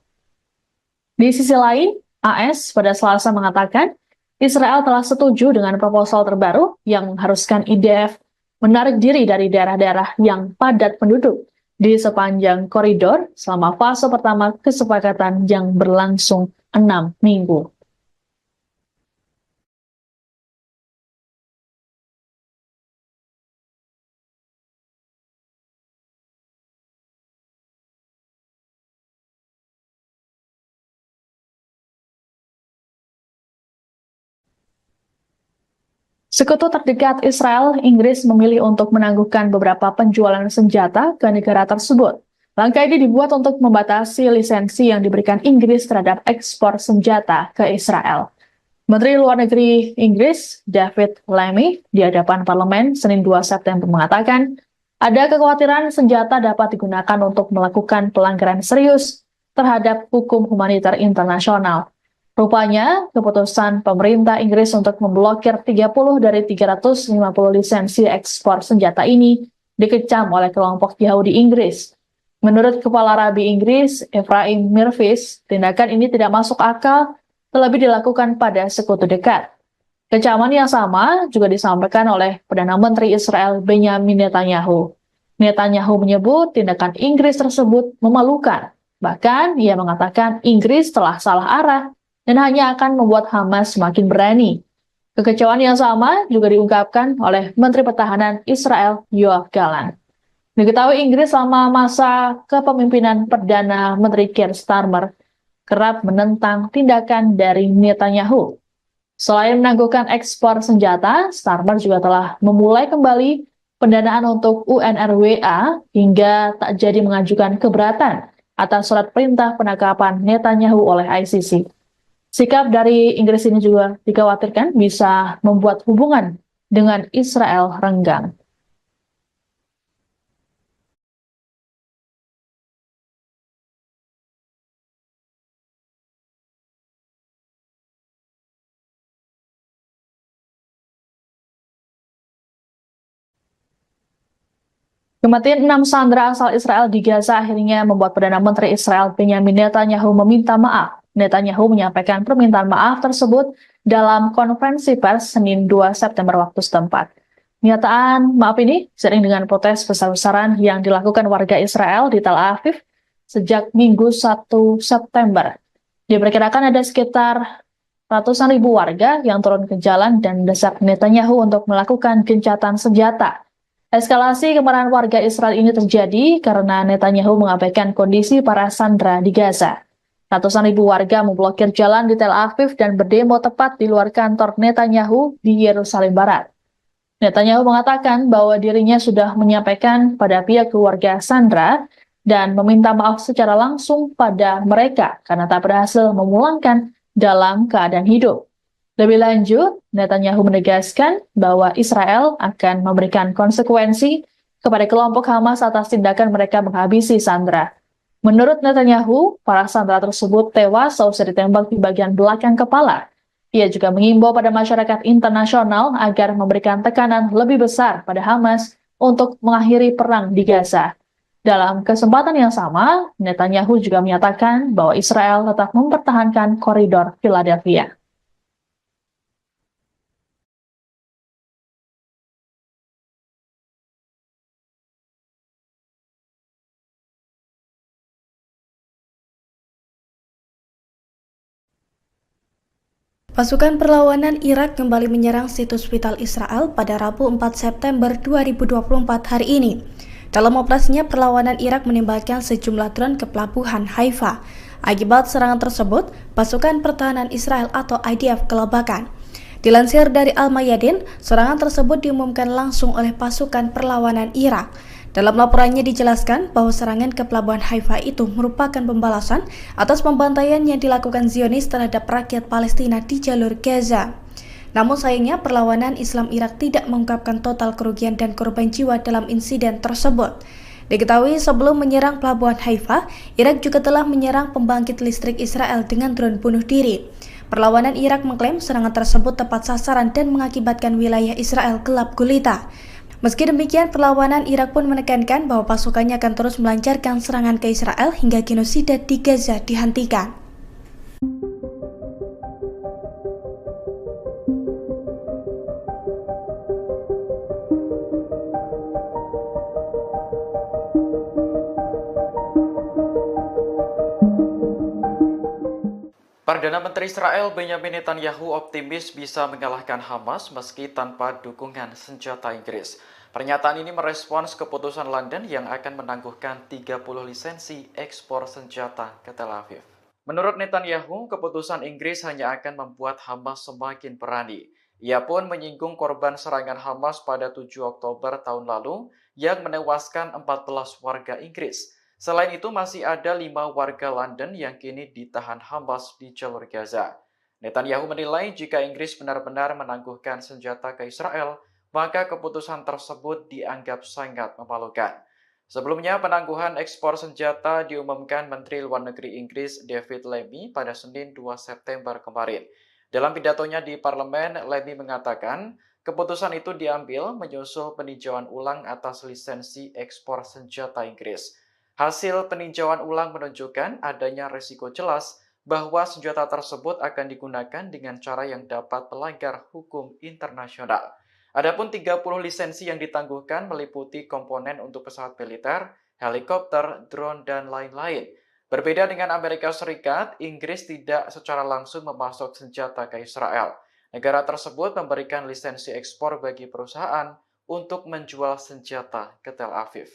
Di sisi lain, AS pada Selasa mengatakan Israel telah setuju dengan proposal terbaru yang mengharuskan IDF menarik diri dari daerah-daerah yang padat penduduk di sepanjang koridor selama fase pertama kesepakatan yang berlangsung 6 minggu. Sekutu terdekat Israel, Inggris memilih untuk menangguhkan beberapa penjualan senjata ke negara tersebut. Langkah ini dibuat untuk membatasi lisensi yang diberikan Inggris terhadap ekspor senjata ke Israel. Menteri Luar Negeri Inggris, David Lammy, di hadapan parlemen Senin 2 September mengatakan, ada kekhawatiran senjata dapat digunakan untuk melakukan pelanggaran serius terhadap hukum humaniter internasional. Rupanya, keputusan pemerintah Inggris untuk memblokir 30 dari 350 lisensi ekspor senjata ini dikecam oleh kelompok Yahudi Inggris. Menurut Kepala Rabi Inggris, Ephraim Mirvis, tindakan ini tidak masuk akal, terlebih dilakukan pada sekutu dekat. Kecaman yang sama juga disampaikan oleh Perdana Menteri Israel Benyamin Netanyahu. Netanyahu menyebut tindakan Inggris tersebut memalukan. Bahkan, ia mengatakan Inggris telah salah arah dan hanya akan membuat Hamas semakin berani. Kekecewaan yang sama juga diungkapkan oleh Menteri Pertahanan Israel Yoav Gallant. Diketahui Inggris selama masa kepemimpinan Perdana Menteri Keir Starmer kerap menentang tindakan dari Netanyahu. Selain menangguhkan ekspor senjata, Starmer juga telah memulai kembali pendanaan untuk UNRWA hingga tak jadi mengajukan keberatan atas surat perintah penangkapan Netanyahu oleh ICC. Sikap dari Inggris ini juga dikhawatirkan bisa membuat hubungan dengan Israel renggang. Kematian 6 sandera asal Israel di Gaza akhirnya membuat Perdana Menteri Israel Benyamin Netanyahu meminta maaf. Netanyahu menyampaikan permintaan maaf tersebut dalam konferensi pers Senin 2 September waktu setempat. Pernyataan maaf ini seiring dengan protes besar-besaran yang dilakukan warga Israel di Tel Aviv sejak Minggu 1 September. Diperkirakan ada sekitar ratusan ribu warga yang turun ke jalan dan mendesak Netanyahu untuk melakukan gencatan senjata. Eskalasi kemarahan warga Israel ini terjadi karena Netanyahu mengabaikan kondisi para sandera di Gaza. Ratusan ribu warga memblokir jalan di Tel Aviv dan berdemo tepat di luar kantor Netanyahu di Yerusalem Barat. Netanyahu mengatakan bahwa dirinya sudah menyampaikan pada pihak keluarga sandera dan meminta maaf secara langsung pada mereka karena tak berhasil memulangkan dalam keadaan hidup. Lebih lanjut, Netanyahu menegaskan bahwa Israel akan memberikan konsekuensi kepada kelompok Hamas atas tindakan mereka menghabisi sandera. Menurut Netanyahu, para sandera tersebut tewas seusai ditembak di bagian belakang kepala. Ia juga mengimbau pada masyarakat internasional agar memberikan tekanan lebih besar pada Hamas untuk mengakhiri perang di Gaza. Dalam kesempatan yang sama, Netanyahu juga menyatakan bahwa Israel tetap mempertahankan koridor Philadelphia. Pasukan perlawanan Irak kembali menyerang situs vital Israel pada Rabu 4 September 2024 hari ini. Dalam operasinya, perlawanan Irak menembakkan sejumlah drone ke pelabuhan Haifa. Akibat serangan tersebut, pasukan pertahanan Israel atau IDF kelabakan. Dilansir dari Al-Mayadin, serangan tersebut diumumkan langsung oleh pasukan perlawanan Irak. Dalam laporannya dijelaskan bahwa serangan ke pelabuhan Haifa itu merupakan pembalasan atas pembantaian yang dilakukan Zionis terhadap rakyat Palestina di jalur Gaza. Namun sayangnya perlawanan Islam Irak tidak mengungkapkan total kerugian dan korban jiwa dalam insiden tersebut. Diketahui sebelum menyerang pelabuhan Haifa, Irak juga telah menyerang pembangkit listrik Israel dengan drone bunuh diri. Perlawanan Irak mengklaim serangan tersebut tepat sasaran dan mengakibatkan wilayah Israel gelap gulita. Meski demikian, perlawanan Irak pun menekankan bahwa pasukannya akan terus melancarkan serangan ke Israel hingga genosida di Gaza dihentikan. Perdana Menteri Israel Benyamin Netanyahu optimis bisa mengalahkan Hamas meski tanpa dukungan senjata Inggris. Pernyataan ini merespons keputusan London yang akan menangguhkan 30 lisensi ekspor senjata ke Tel Aviv. Menurut Netanyahu, keputusan Inggris hanya akan membuat Hamas semakin berani. Ia pun menyinggung korban serangan Hamas pada 7 Oktober tahun lalu yang menewaskan 14 warga Inggris. Selain itu, masih ada 5 warga London yang kini ditahan Hamas di jalur Gaza. Netanyahu menilai jika Inggris benar-benar menangguhkan senjata ke Israel, maka keputusan tersebut dianggap sangat memalukan. Sebelumnya, penangguhan ekspor senjata diumumkan Menteri Luar Negeri Inggris David Lammy pada Senin 2 September kemarin. Dalam pidatonya di parlemen, Lammy mengatakan keputusan itu diambil menyusul peninjauan ulang atas lisensi ekspor senjata Inggris. Hasil peninjauan ulang menunjukkan adanya risiko jelas bahwa senjata tersebut akan digunakan dengan cara yang dapat melanggar hukum internasional. Adapun 30 lisensi yang ditangguhkan meliputi komponen untuk pesawat militer, helikopter, drone, dan lain-lain. Berbeda dengan Amerika Serikat, Inggris tidak secara langsung memasok senjata ke Israel. Negara tersebut memberikan lisensi ekspor bagi perusahaan untuk menjual senjata ke Tel Aviv.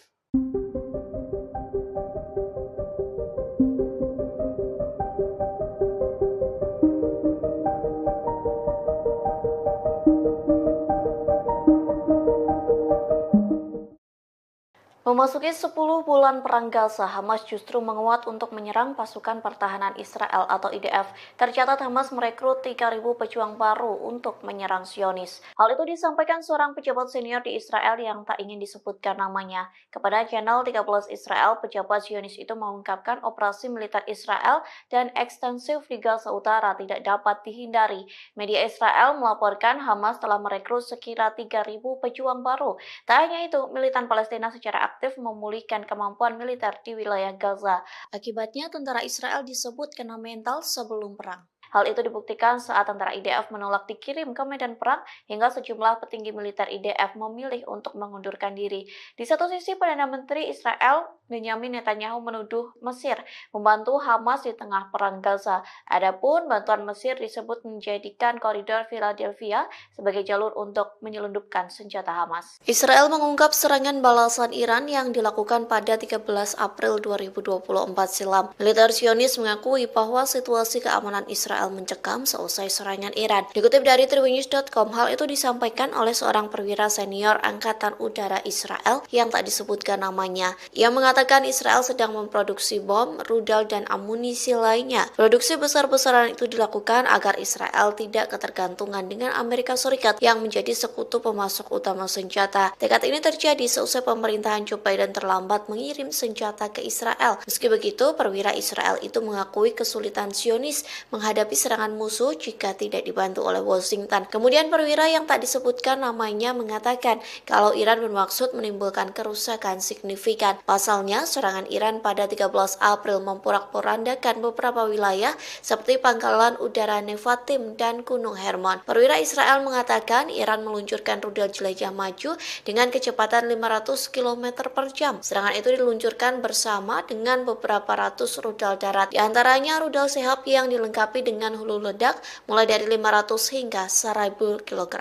Memasuki 10 bulan perang Gaza, Hamas justru menguat untuk menyerang pasukan pertahanan Israel atau IDF. Tercatat Hamas merekrut 3.000 pejuang baru untuk menyerang Zionis. Hal itu disampaikan seorang pejabat senior di Israel yang tak ingin disebutkan namanya. Kepada channel 13 Israel, pejabat Zionis itu mengungkapkan operasi militer Israel dan ekstensif di Gaza Utara tidak dapat dihindari. Media Israel melaporkan Hamas telah merekrut sekira 3.000 pejuang baru. Tak hanya itu, militan Palestina secara aktif memulihkan kemampuan militer di wilayah Gaza. Akibatnya, tentara Israel disebut kena mental sebelum perang. Hal itu dibuktikan saat tentara IDF menolak dikirim ke medan perang hingga sejumlah petinggi militer IDF memilih untuk mengundurkan diri. Di satu sisi, Perdana Menteri Israel Benyamin Netanyahu menuduh Mesir membantu Hamas di tengah perang Gaza. Adapun bantuan Mesir disebut menjadikan koridor Philadelphia sebagai jalur untuk menyelundupkan senjata Hamas. Israel mengungkap serangan balasan Iran yang dilakukan pada 13 April 2024 silam. Militer Zionis mengakui bahwa situasi keamanan Israel mencekam seusai serangan Iran. Dikutip dari tribunews.com, hal itu disampaikan oleh seorang perwira senior Angkatan Udara Israel yang tak disebutkan namanya. Ia mengatakan Israel sedang memproduksi bom, rudal, dan amunisi lainnya. Produksi besar-besaran itu dilakukan agar Israel tidak ketergantungan dengan Amerika Serikat yang menjadi sekutu pemasok utama senjata. Tekad ini terjadi seusai pemerintahan Joe Biden terlambat mengirim senjata ke Israel. Meski begitu, perwira Israel itu mengakui kesulitan Zionis menghadapi serangan musuh jika tidak dibantu oleh Washington. Kemudian perwira yang tak disebutkan namanya mengatakan kalau Iran bermaksud menimbulkan kerusakan signifikan. Pasalnya, serangan Iran pada 13 April memporak-porandakan beberapa wilayah seperti Pangkalan Udara Nevatim dan Gunung Hermon. Perwira Israel mengatakan Iran meluncurkan rudal jelajah maju dengan kecepatan 500 km per jam. Serangan itu diluncurkan bersama dengan beberapa ratus rudal darat. Di antaranya rudal Sehab yang dilengkapi dengan hulu ledak mulai dari 500 hingga 1000 kg.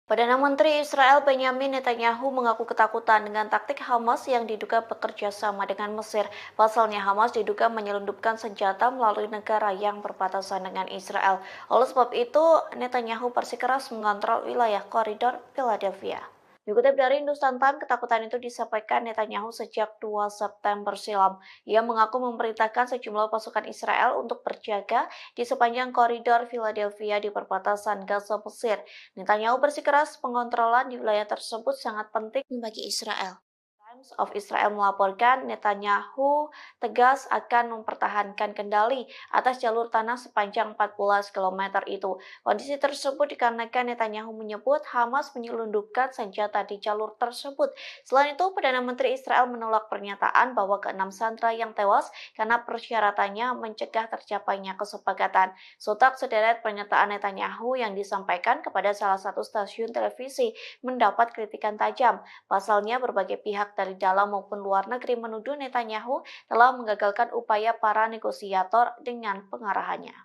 Perdana Menteri Israel Benyamin Netanyahu mengaku ketakutan dengan taktik Hamas yang diduga bekerja sama dengan Mesir. Pasalnya Hamas diduga menyelundupkan senjata melalui negara yang berbatasan dengan Israel. Oleh sebab itu, Netanyahu bersikeras mengontrol wilayah koridor Philadelphia. Dikutip dari Hindustan Times, ketakutan itu disampaikan Netanyahu sejak 2 September silam. Ia mengaku memerintahkan sejumlah pasukan Israel untuk berjaga di sepanjang koridor Philadelphia di perbatasan Gaza Mesir. Netanyahu bersikeras pengontrolan di wilayah tersebut sangat penting bagi Israel. Times of Israel melaporkan Netanyahu tegas akan mempertahankan kendali atas jalur tanah sepanjang 14 km itu. Kondisi tersebut dikarenakan Netanyahu menyebut Hamas menyelundupkan senjata di jalur tersebut. Selain itu, Perdana Menteri Israel menolak pernyataan bahwa ke-6 sandera yang tewas karena persyaratannya mencegah tercapainya kesepakatan. Sontak sederet pernyataan Netanyahu yang disampaikan kepada salah satu stasiun televisi mendapat kritikan tajam. Pasalnya, berbagai pihak dari dalam maupun luar negeri menuduh Netanyahu telah menggagalkan upaya para negosiator dengan pengarahannya.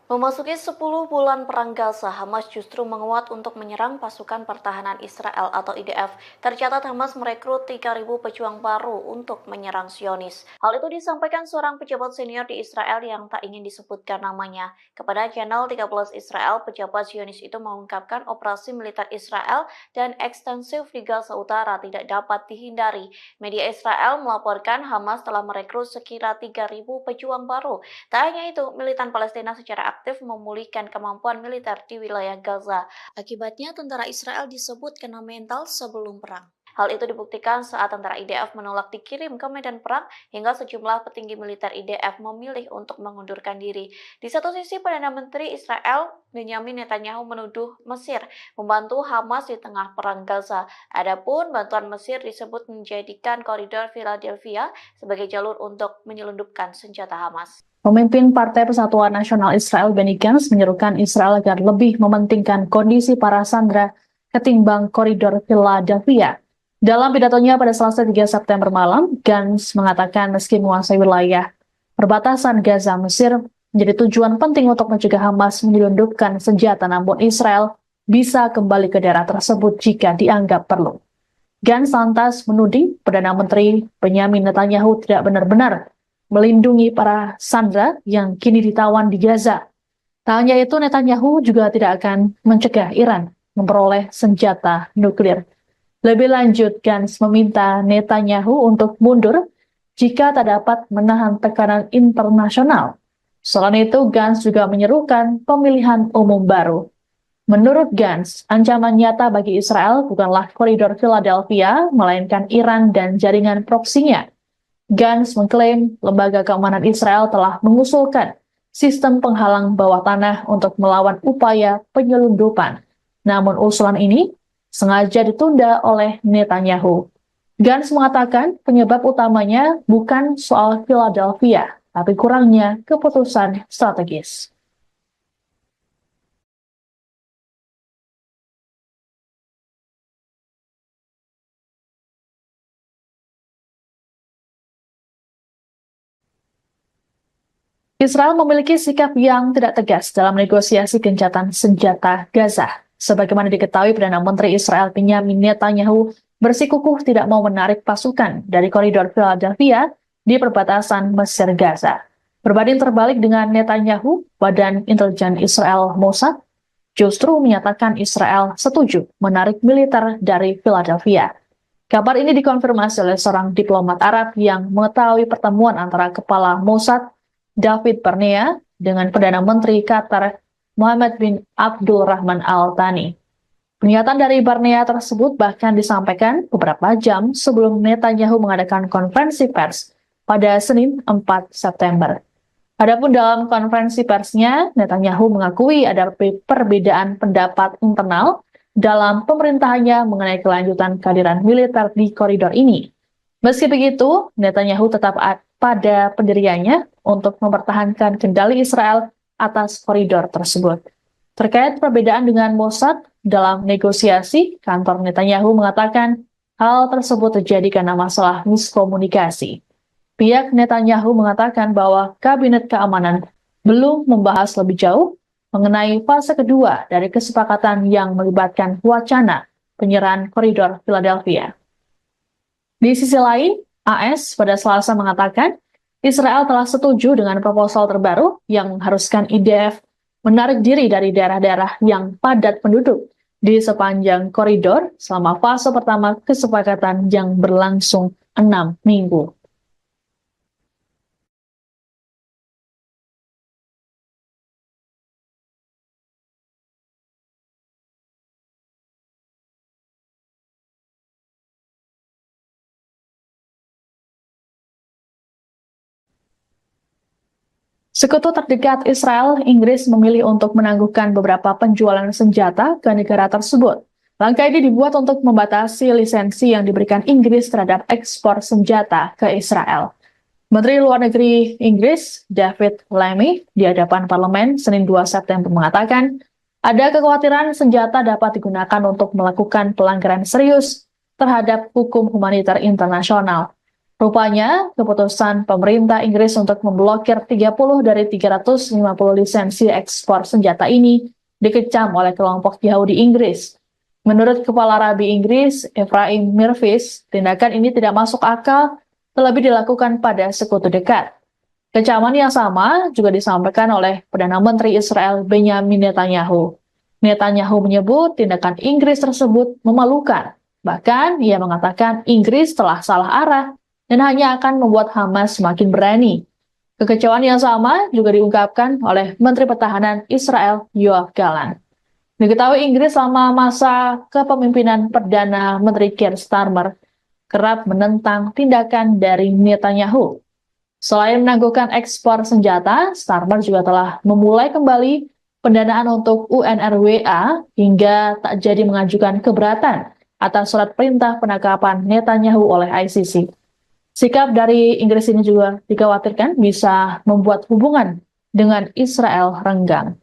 Memasuki 10 bulan perang Gaza, Hamas justru menguat untuk menyerang pasukan pertahanan Israel atau IDF. Tercatat Hamas merekrut 3.000 pejuang baru untuk menyerang Zionis. Hal itu disampaikan seorang pejabat senior di Israel yang tak ingin disebutkan namanya. Kepada channel 13 Israel, pejabat Zionis itu mengungkapkan operasi militer Israel dan ekstensif di Gaza Utara tidak dapat dihindari. Media Israel melaporkan Hamas telah merekrut sekira 3.000 pejuang baru. Tak hanya itu, militan Palestina secara aktif memulihkan kemampuan militer di wilayah Gaza. Akibatnya, tentara Israel disebut kena mental sebelum perang. Hal itu dibuktikan saat tentara IDF menolak dikirim ke medan perang hingga sejumlah petinggi militer IDF memilih untuk mengundurkan diri. Di satu sisi, Perdana Menteri Israel Benyamin Netanyahu menuduh Mesir membantu Hamas di tengah perang Gaza. Adapun bantuan Mesir disebut menjadikan koridor Philadelphia sebagai jalur untuk menyelundupkan senjata Hamas. Pemimpin Partai Persatuan Nasional Israel Benny Gantz menyerukan Israel agar lebih mementingkan kondisi para sandera ketimbang koridor Philadelphia. Dalam pidatonya pada Selasa 3 September malam, Gantz mengatakan meski menguasai wilayah perbatasan Gaza, Mesir menjadi tujuan penting untuk mencegah Hamas menyelundupkan senjata, namun Israel bisa kembali ke daerah tersebut jika dianggap perlu. Gantz lantas menuding Perdana Menteri Benyamin Netanyahu tidak benar-benar melindungi para sandera yang kini ditawan di Gaza. Tak hanya itu, Netanyahu juga tidak akan mencegah Iran memperoleh senjata nuklir. Lebih lanjut, Gantz meminta Netanyahu untuk mundur jika tak dapat menahan tekanan internasional. Selain itu, Gantz juga menyerukan pemilihan umum baru. Menurut Gantz, ancaman nyata bagi Israel bukanlah koridor Philadelphia, melainkan Iran dan jaringan proksinya. Gantz mengklaim lembaga keamanan Israel telah mengusulkan sistem penghalang bawah tanah untuk melawan upaya penyelundupan. Namun usulan ini sengaja ditunda oleh Netanyahu. Gantz mengatakan penyebab utamanya bukan soal Philadelphia, tapi kurangnya keputusan strategis. Israel memiliki sikap yang tidak tegas dalam negosiasi gencatan senjata Gaza. Sebagaimana diketahui, Perdana Menteri Israel Benyamin Netanyahu bersikukuh tidak mau menarik pasukan dari koridor Philadelphia di perbatasan Mesir Gaza. Berbanding terbalik dengan Netanyahu, Badan Intelijen Israel Mossad justru menyatakan Israel setuju menarik militer dari Philadelphia. Kabar ini dikonfirmasi oleh seorang diplomat Arab yang mengetahui pertemuan antara Kepala Mossad David Barnea dengan Perdana Menteri Qatar Mohammed bin Abdul Rahman Al Thani. Pernyataan dari Barnea tersebut bahkan disampaikan beberapa jam sebelum Netanyahu mengadakan konferensi pers pada Senin 4 September. Adapun dalam konferensi persnya, Netanyahu mengakui ada perbedaan pendapat internal dalam pemerintahannya mengenai kelanjutan kehadiran militer di koridor ini. Meski begitu, Netanyahu tetap pada pendiriannya untuk mempertahankan kendali Israel atas koridor tersebut. Terkait perbedaan dengan Mossad dalam negosiasi, kantor Netanyahu mengatakan hal tersebut terjadi karena masalah miskomunikasi. Pihak Netanyahu mengatakan bahwa Kabinet Keamanan belum membahas lebih jauh mengenai fase kedua dari kesepakatan yang melibatkan wacana penyerahan koridor Philadelphia. Di sisi lain, AS pada Selasa mengatakan Israel telah setuju dengan proposal terbaru yang mengharuskan IDF menarik diri dari daerah-daerah yang padat penduduk di sepanjang koridor selama fase pertama kesepakatan yang berlangsung 6 minggu. Sekutu terdekat Israel, Inggris memilih untuk menangguhkan beberapa penjualan senjata ke negara tersebut. Langkah ini dibuat untuk membatasi lisensi yang diberikan Inggris terhadap ekspor senjata ke Israel. Menteri Luar Negeri Inggris, David Lammy, di hadapan parlemen Senin 2 September mengatakan, ada kekhawatiran senjata dapat digunakan untuk melakukan pelanggaran serius terhadap hukum humaniter internasional. Rupanya, keputusan pemerintah Inggris untuk memblokir 30 dari 350 lisensi ekspor senjata ini dikecam oleh kelompok Yahudi Inggris. Menurut Kepala Rabi Inggris, Ephraim Mirvis, tindakan ini tidak masuk akal, terlebih dilakukan pada sekutu dekat. Kecaman yang sama juga disampaikan oleh Perdana Menteri Israel Benyamin Netanyahu. Netanyahu menyebut tindakan Inggris tersebut memalukan. Bahkan, ia mengatakan Inggris telah salah arah dan hanya akan membuat Hamas semakin berani. Kekecewaan yang sama juga diungkapkan oleh Menteri Pertahanan Israel Yoav Gallant. Diketahui Inggris selama masa kepemimpinan Perdana Menteri Keir Starmer kerap menentang tindakan dari Netanyahu. Selain menangguhkan ekspor senjata, Starmer juga telah memulai kembali pendanaan untuk UNRWA hingga tak jadi mengajukan keberatan atas surat perintah penangkapan Netanyahu oleh ICC. Sikap dari Inggris ini juga dikhawatirkan bisa membuat hubungan dengan Israel renggang.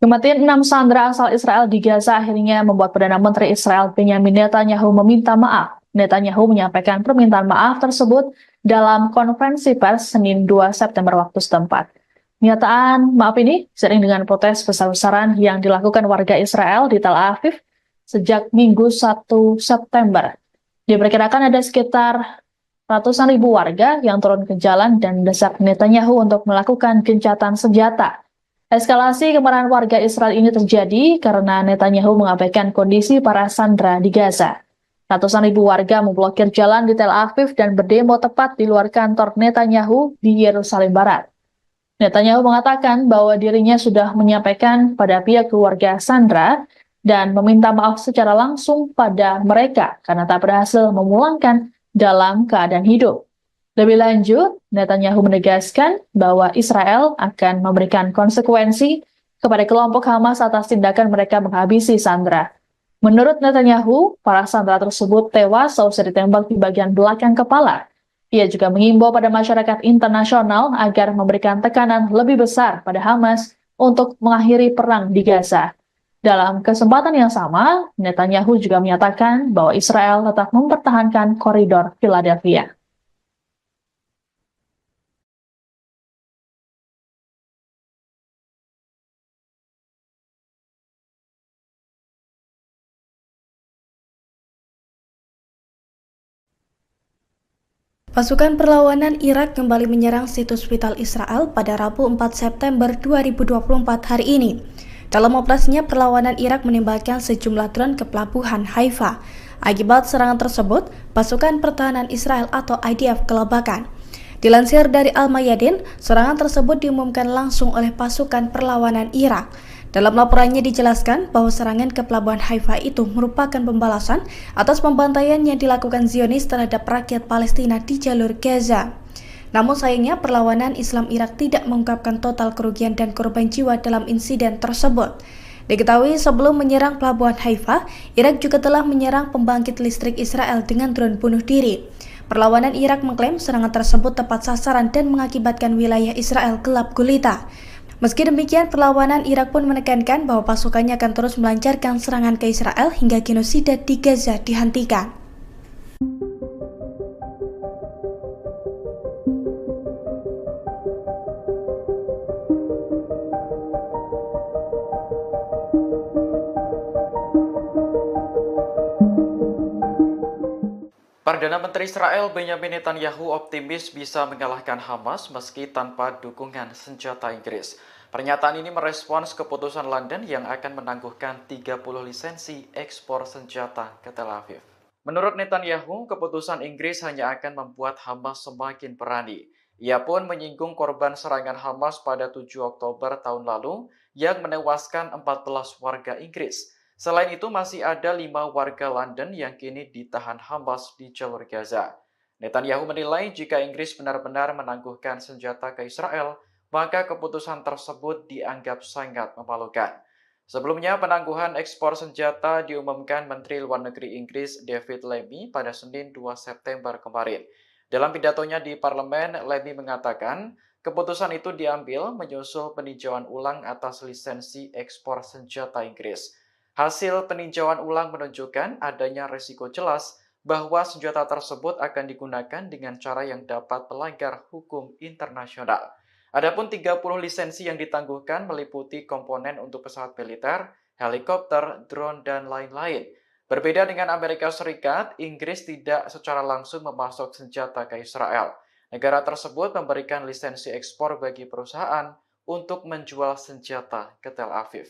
Kematian 6 sandera asal Israel di Gaza akhirnya membuat Perdana Menteri Israel Benyamin Netanyahu meminta maaf. Netanyahu menyampaikan permintaan maaf tersebut dalam konferensi pers Senin 2 September waktu setempat. Pernyataan maaf ini seiring dengan protes besar-besaran yang dilakukan warga Israel di Tel Aviv sejak Minggu 1 September. Diperkirakan ada sekitar ratusan ribu warga yang turun ke jalan dan mendesak Netanyahu untuk melakukan gencatan senjata. Eskalasi kemarahan warga Israel ini terjadi karena Netanyahu mengabaikan kondisi para sandera di Gaza. Ratusan ribu warga memblokir jalan di Tel Aviv dan berdemo tepat di luar kantor Netanyahu di Yerusalem Barat. Netanyahu mengatakan bahwa dirinya sudah menyampaikan pada pihak keluarga sandera dan meminta maaf secara langsung pada mereka karena tak berhasil memulangkan dalam keadaan hidup. Lebih lanjut, Netanyahu menegaskan bahwa Israel akan memberikan konsekuensi kepada kelompok Hamas atas tindakan mereka menghabisi sandera. Menurut Netanyahu, para sandera tersebut tewas seusai ditembak di bagian belakang kepala. Ia juga mengimbau pada masyarakat internasional agar memberikan tekanan lebih besar pada Hamas untuk mengakhiri perang di Gaza. Dalam kesempatan yang sama, Netanyahu juga menyatakan bahwa Israel tetap mempertahankan koridor Philadelphia. Pasukan perlawanan Irak kembali menyerang situs vital Israel pada Rabu 4 September 2024 hari ini. Dalam operasinya, perlawanan Irak menembakkan sejumlah drone ke pelabuhan Haifa. Akibat serangan tersebut, pasukan pertahanan Israel atau IDF kelabakan. Dilansir dari Al-Mayadin, serangan tersebut diumumkan langsung oleh pasukan perlawanan Irak. Dalam laporannya dijelaskan bahwa serangan ke pelabuhan Haifa itu merupakan pembalasan atas pembantaian yang dilakukan Zionis terhadap rakyat Palestina di jalur Gaza. Namun sayangnya perlawanan Islam Irak tidak mengungkapkan total kerugian dan korban jiwa dalam insiden tersebut. Diketahui sebelum menyerang pelabuhan Haifa, Irak juga telah menyerang pembangkit listrik Israel dengan drone bunuh diri. Perlawanan Irak mengklaim serangan tersebut tepat sasaran dan mengakibatkan wilayah Israel gelap gulita. Meski demikian, perlawanan Irak pun menekankan bahwa pasukannya akan terus melancarkan serangan ke Israel hingga genosida di Gaza dihentikan. Perdana Menteri Israel Benyamin Netanyahu optimis bisa mengalahkan Hamas meski tanpa dukungan senjata Inggris. Pernyataan ini merespons keputusan London yang akan menangguhkan 30 lisensi ekspor senjata ke Tel Aviv. Menurut Netanyahu, keputusan Inggris hanya akan membuat Hamas semakin berani. Ia pun menyinggung korban serangan Hamas pada 7 Oktober tahun lalu yang menewaskan 14 warga Inggris. Selain itu, masih ada 5 warga London yang kini ditahan Hamas di jalur Gaza. Netanyahu menilai jika Inggris benar-benar menangguhkan senjata ke Israel, maka keputusan tersebut dianggap sangat memalukan. Sebelumnya, penangguhan ekspor senjata diumumkan Menteri Luar Negeri Inggris David Lammy pada Senin 2 September kemarin. Dalam pidatonya di parlemen, Lammy mengatakan keputusan itu diambil menyusul peninjauan ulang atas lisensi ekspor senjata Inggris. Hasil peninjauan ulang menunjukkan adanya risiko jelas bahwa senjata tersebut akan digunakan dengan cara yang dapat melanggar hukum internasional. Adapun 30 lisensi yang ditangguhkan meliputi komponen untuk pesawat militer, helikopter, drone, dan lain-lain. Berbeda dengan Amerika Serikat, Inggris tidak secara langsung memasok senjata ke Israel. Negara tersebut memberikan lisensi ekspor bagi perusahaan untuk menjual senjata ke Tel Aviv.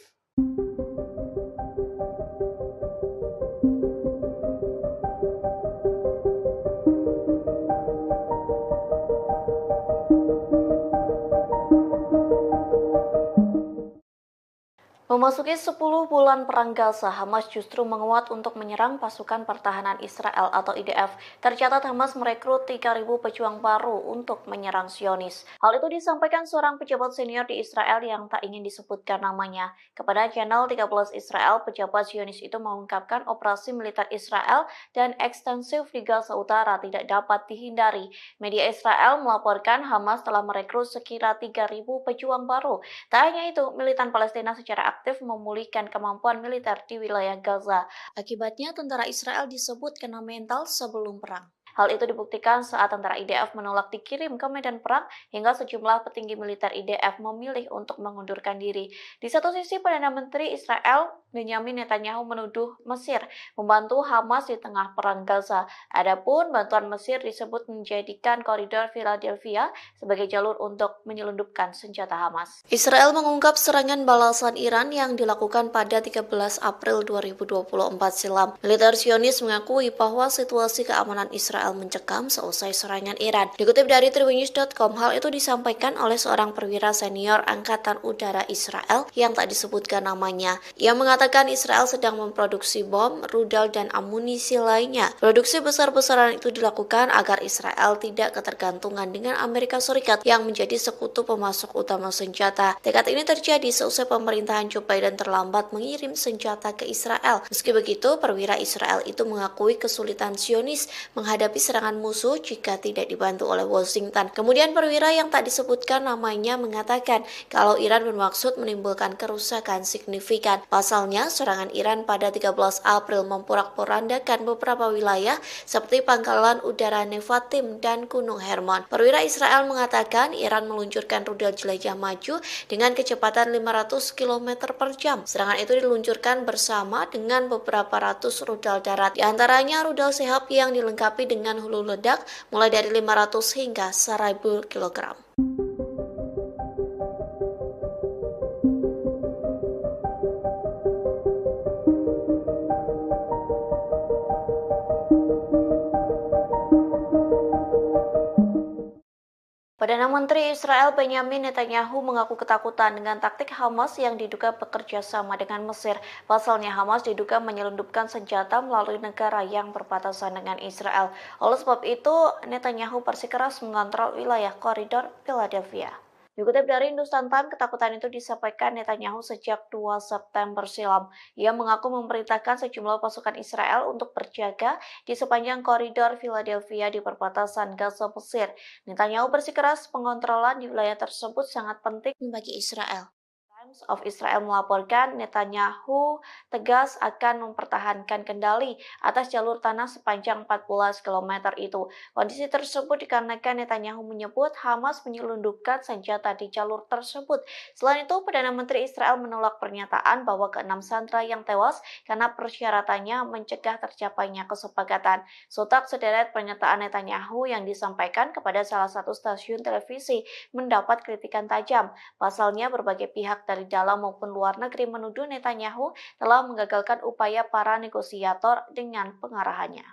Memasuki 10 bulan perang Gaza, Hamas justru menguat untuk menyerang pasukan pertahanan Israel atau IDF. Tercatat Hamas merekrut 3.000 pejuang baru untuk menyerang Zionis. Hal itu disampaikan seorang pejabat senior di Israel yang tak ingin disebutkan namanya. Kepada channel 13 Israel, pejabat Zionis itu mengungkapkan operasi militer Israel dan ekstensif di Gaza Utara tidak dapat dihindari. Media Israel melaporkan Hamas telah merekrut sekira 3.000 pejuang baru. Tak hanya itu, militan Palestina secara aktif memulihkan kemampuan militer di wilayah Gaza. Akibatnya, tentara Israel disebut kena mental sebelum perang. Hal itu dibuktikan saat tentara IDF menolak dikirim ke medan perang hingga sejumlah petinggi militer IDF memilih untuk mengundurkan diri. Di satu sisi, Perdana Menteri Israel Benyamin Netanyahu menuduh Mesir membantu Hamas di tengah perang Gaza. Adapun bantuan Mesir disebut menjadikan koridor Philadelphia sebagai jalur untuk menyelundupkan senjata Hamas. Israel mengungkap serangan balasan Iran yang dilakukan pada 13 April 2024 silam. Militer Zionis mengakui bahwa situasi keamanan Israel mencekam seusai serangan Iran. Dikutip dari tribunnews.com, hal itu disampaikan oleh seorang perwira senior Angkatan Udara Israel yang tak disebutkan namanya. Ia mengatakan Israel sedang memproduksi bom, rudal, dan amunisi lainnya. Produksi besar-besaran itu dilakukan agar Israel tidak ketergantungan dengan Amerika Serikat yang menjadi sekutu pemasok utama senjata. Tekad ini terjadi seusai pemerintahan Joe Biden terlambat mengirim senjata ke Israel. Meski begitu, perwira Israel itu mengakui kesulitan Zionis menghadapi serangan musuh jika tidak dibantu oleh Washington. Kemudian perwira yang tak disebutkan namanya mengatakan kalau Iran bermaksud menimbulkan kerusakan signifikan. Pasalnya, serangan Iran pada 13 April memporak-porandakan beberapa wilayah seperti Pangkalan Udara Nevatim dan Gunung Hermon. Perwira Israel mengatakan Iran meluncurkan rudal jelajah maju dengan kecepatan 500 km per jam. Serangan itu diluncurkan bersama dengan beberapa ratus rudal darat. Di antaranya rudal Sehab yang dilengkapi dengan hulu ledak mulai dari 500 hingga 1000 kg. Perdana Menteri Israel Benyamin Netanyahu mengaku ketakutan dengan taktik Hamas yang diduga bekerja sama dengan Mesir. Pasalnya Hamas diduga menyelundupkan senjata melalui negara yang berbatasan dengan Israel. Oleh sebab itu, Netanyahu bersikeras mengontrol wilayah koridor Philadelphia. Dikutip dari Hindustan Times, ketakutan itu disampaikan Netanyahu sejak 2 September silam. Ia mengaku memerintahkan sejumlah pasukan Israel untuk berjaga di sepanjang koridor Philadelphia di perbatasan Gaza Mesir. Netanyahu bersikeras pengontrolan di wilayah tersebut sangat penting bagi Israel. Times of Israel melaporkan Netanyahu tegas akan mempertahankan kendali atas jalur tanah sepanjang 14 km itu. Kondisi tersebut dikarenakan Netanyahu menyebut Hamas menyelundupkan senjata di jalur tersebut. Selain itu, Perdana Menteri Israel menolak pernyataan bahwa ke-6 sandera yang tewas karena persyaratannya mencegah tercapainya kesepakatan. Sontak sederet pernyataan Netanyahu yang disampaikan kepada salah satu stasiun televisi mendapat kritikan tajam. Pasalnya, berbagai pihak dari dalam maupun luar negeri menuduh Netanyahu telah menggagalkan upaya para negosiator dengan pengarahannya.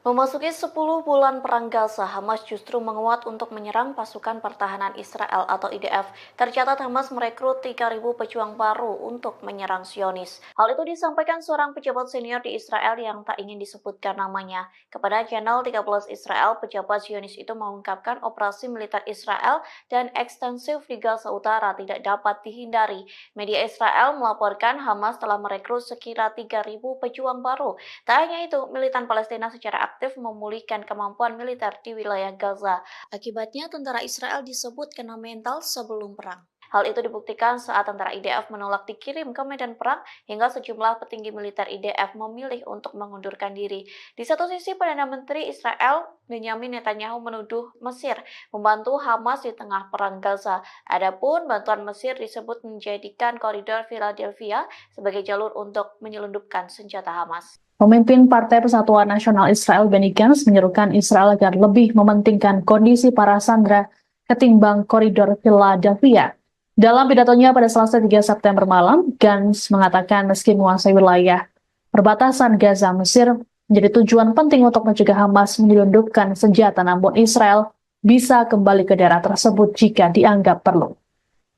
Memasuki 10 bulan perang Gaza, Hamas justru menguat untuk menyerang pasukan pertahanan Israel atau IDF. Tercatat Hamas merekrut 3.000 pejuang baru untuk menyerang Zionis. Hal itu disampaikan seorang pejabat senior di Israel yang tak ingin disebutkan namanya. Kepada channel 13 Israel, pejabat Zionis itu mengungkapkan operasi militer Israel dan ekstensif di Gaza Utara tidak dapat dihindari. Media Israel melaporkan Hamas telah merekrut sekira 3.000 pejuang baru. Tak hanya itu, militan Palestina secara aktif memulihkan kemampuan militer di wilayah Gaza. Akibatnya, tentara Israel disebut kena mental sebelum perang. Hal itu dibuktikan saat tentara IDF menolak dikirim ke medan perang hingga sejumlah petinggi militer IDF memilih untuk mengundurkan diri. Di satu sisi, Perdana Menteri Israel Benyamin Netanyahu menuduh Mesir membantu Hamas di tengah perang Gaza. Adapun bantuan Mesir disebut menjadikan koridor Philadelphia sebagai jalur untuk menyelundupkan senjata Hamas. Pemimpin Partai Persatuan Nasional Israel Benny Gantz menyerukan Israel agar lebih mementingkan kondisi para sandera ketimbang koridor Philadelphia. Dalam pidatonya pada Selasa 3 September malam, Gantz mengatakan meski menguasai wilayah perbatasan Gaza Mesir menjadi tujuan penting untuk mencegah Hamas menyelundupkan senjata, namun Israel bisa kembali ke daerah tersebut jika dianggap perlu.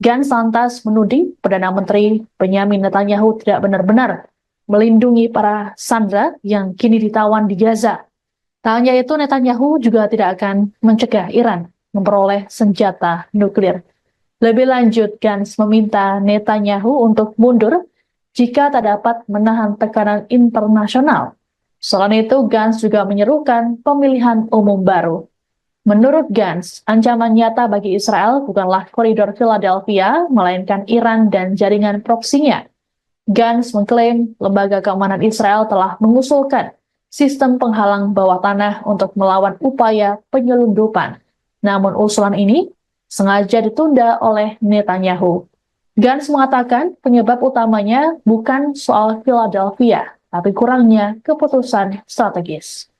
Gantz lantas menuding Perdana Menteri Benyamin Netanyahu tidak benar-benar melindungi para sandera yang kini ditawan di Gaza. Tak hanya itu, Netanyahu juga tidak akan mencegah Iran memperoleh senjata nuklir. Lebih lanjut, Gantz meminta Netanyahu untuk mundur jika tak dapat menahan tekanan internasional. Selain itu, Gantz juga menyerukan pemilihan umum baru. Menurut Gantz, ancaman nyata bagi Israel bukanlah koridor Philadelphia, melainkan Iran dan jaringan proksinya. Gantz mengklaim lembaga keamanan Israel telah mengusulkan sistem penghalang bawah tanah untuk melawan upaya penyelundupan. Namun usulan ini sengaja ditunda oleh Netanyahu. Gantz mengatakan penyebab utamanya bukan soal Philadelphia, tapi kurangnya keputusan strategis.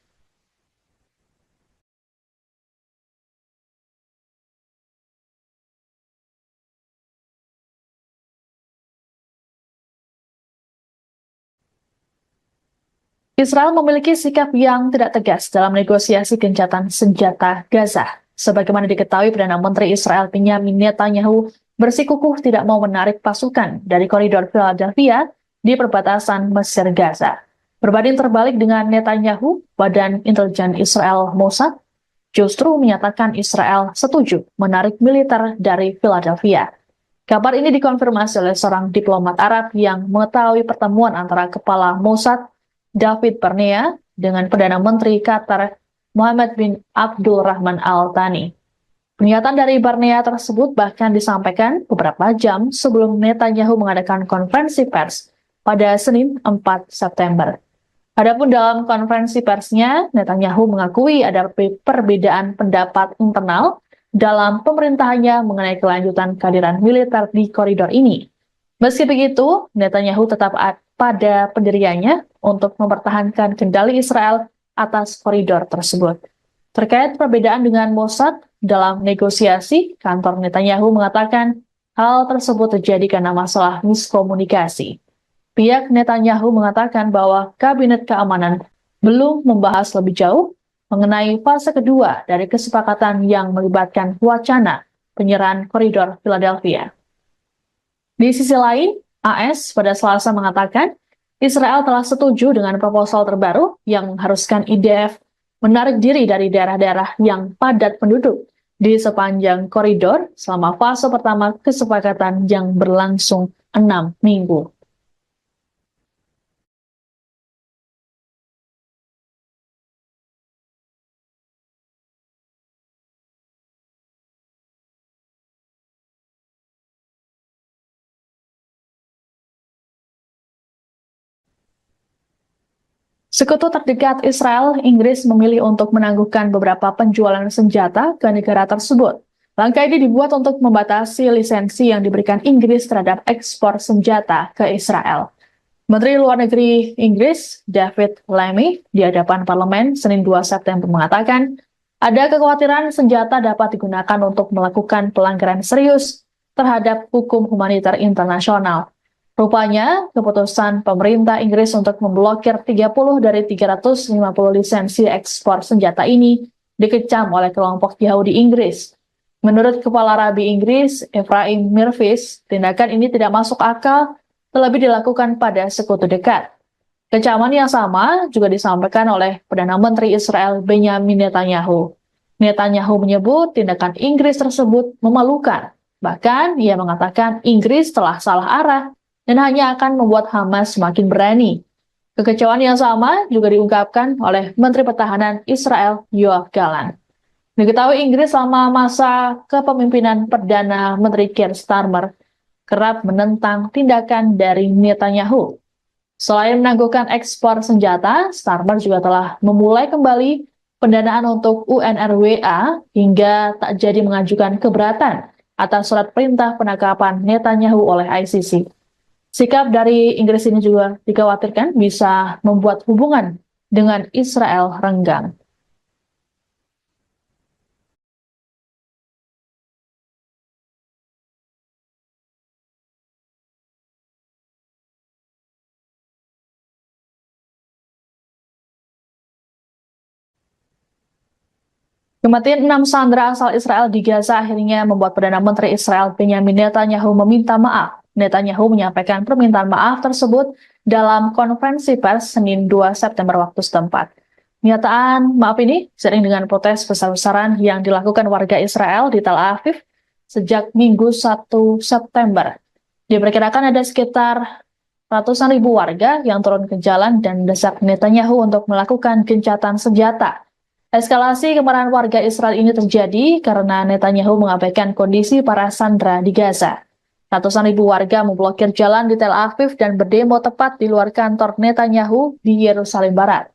Israel memiliki sikap yang tidak tegas dalam negosiasi gencatan senjata Gaza. Sebagaimana diketahui, Perdana Menteri Israel Benyamin Netanyahu bersikukuh tidak mau menarik pasukan dari koridor Philadelphia di perbatasan Mesir-Gaza. Berbanding terbalik dengan Netanyahu, Badan Intelijen Israel Mossad justru menyatakan Israel setuju menarik militer dari Philadelphia. Kabar ini dikonfirmasi oleh seorang diplomat Arab yang mengetahui pertemuan antara Kepala Mossad David Barnea dengan Perdana Menteri Qatar Mohammed bin Abdul Rahman Al Thani. Pernyataan dari Barnea tersebut bahkan disampaikan beberapa jam sebelum Netanyahu mengadakan konferensi pers pada Senin 4 September. Adapun dalam konferensi persnya, Netanyahu mengakui ada perbedaan pendapat internal dalam pemerintahannya mengenai kelanjutan kehadiran militer di koridor ini. Meski begitu, Netanyahu tetap pada pendiriannya untuk mempertahankan kendali Israel atas koridor tersebut. Terkait perbedaan dengan Mossad dalam negosiasi, kantor Netanyahu mengatakan hal tersebut terjadi karena masalah miskomunikasi. Pihak Netanyahu mengatakan bahwa Kabinet Keamanan belum membahas lebih jauh mengenai fase kedua dari kesepakatan yang melibatkan wacana penyerahan koridor Philadelphia. Di sisi lain, AS pada Selasa mengatakan Israel telah setuju dengan proposal terbaru yang mengharuskan IDF menarik diri dari daerah-daerah yang padat penduduk di sepanjang koridor selama fase pertama kesepakatan yang berlangsung 6 minggu. Sekutu terdekat Israel, Inggris memilih untuk menangguhkan beberapa penjualan senjata ke negara tersebut. Langkah ini dibuat untuk membatasi lisensi yang diberikan Inggris terhadap ekspor senjata ke Israel. Menteri Luar Negeri Inggris, David Lammy, di hadapan parlemen Senin 2 September mengatakan, ada kekhawatiran senjata dapat digunakan untuk melakukan pelanggaran serius terhadap hukum humaniter internasional. Rupanya, keputusan pemerintah Inggris untuk memblokir 30 dari 350 lisensi ekspor senjata ini dikecam oleh kelompok Yahudi Inggris. Menurut Kepala Rabi Inggris, Ephraim Mirvis, tindakan ini tidak masuk akal, terlebih dilakukan pada sekutu dekat. Kecaman yang sama juga disampaikan oleh Perdana Menteri Israel Benyamin Netanyahu. Netanyahu menyebut tindakan Inggris tersebut memalukan. Bahkan, ia mengatakan Inggris telah salah arah dan hanya akan membuat Hamas semakin berani. Kekecewaan yang sama juga diungkapkan oleh Menteri Pertahanan Israel Yoav Gallant. Diketahui Inggris selama masa kepemimpinan Perdana Menteri Keir Starmer kerap menentang tindakan dari Netanyahu. Selain menangguhkan ekspor senjata, Starmer juga telah memulai kembali pendanaan untuk UNRWA hingga tak jadi mengajukan keberatan atas surat perintah penangkapan Netanyahu oleh ICC. Sikap dari Inggris ini juga dikhawatirkan bisa membuat hubungan dengan Israel renggang. Kematian 6 sandera asal Israel di Gaza akhirnya membuat Perdana Menteri Israel Benyamin Netanyahu meminta maaf. Netanyahu menyampaikan permintaan maaf tersebut dalam konferensi pers Senin 2 September waktu setempat. Pernyataan maaf ini seiring dengan protes besar-besaran yang dilakukan warga Israel di Tel Aviv sejak Minggu 1 September. Diperkirakan ada sekitar ratusan ribu warga yang turun ke jalan dan mendesak Netanyahu untuk melakukan gencatan senjata. Eskalasi kemarahan warga Israel ini terjadi karena Netanyahu mengabaikan kondisi para sandera di Gaza. Ratusan ribu warga memblokir jalan di Tel Aviv dan berdemo tepat di luar kantor Netanyahu di Yerusalem Barat.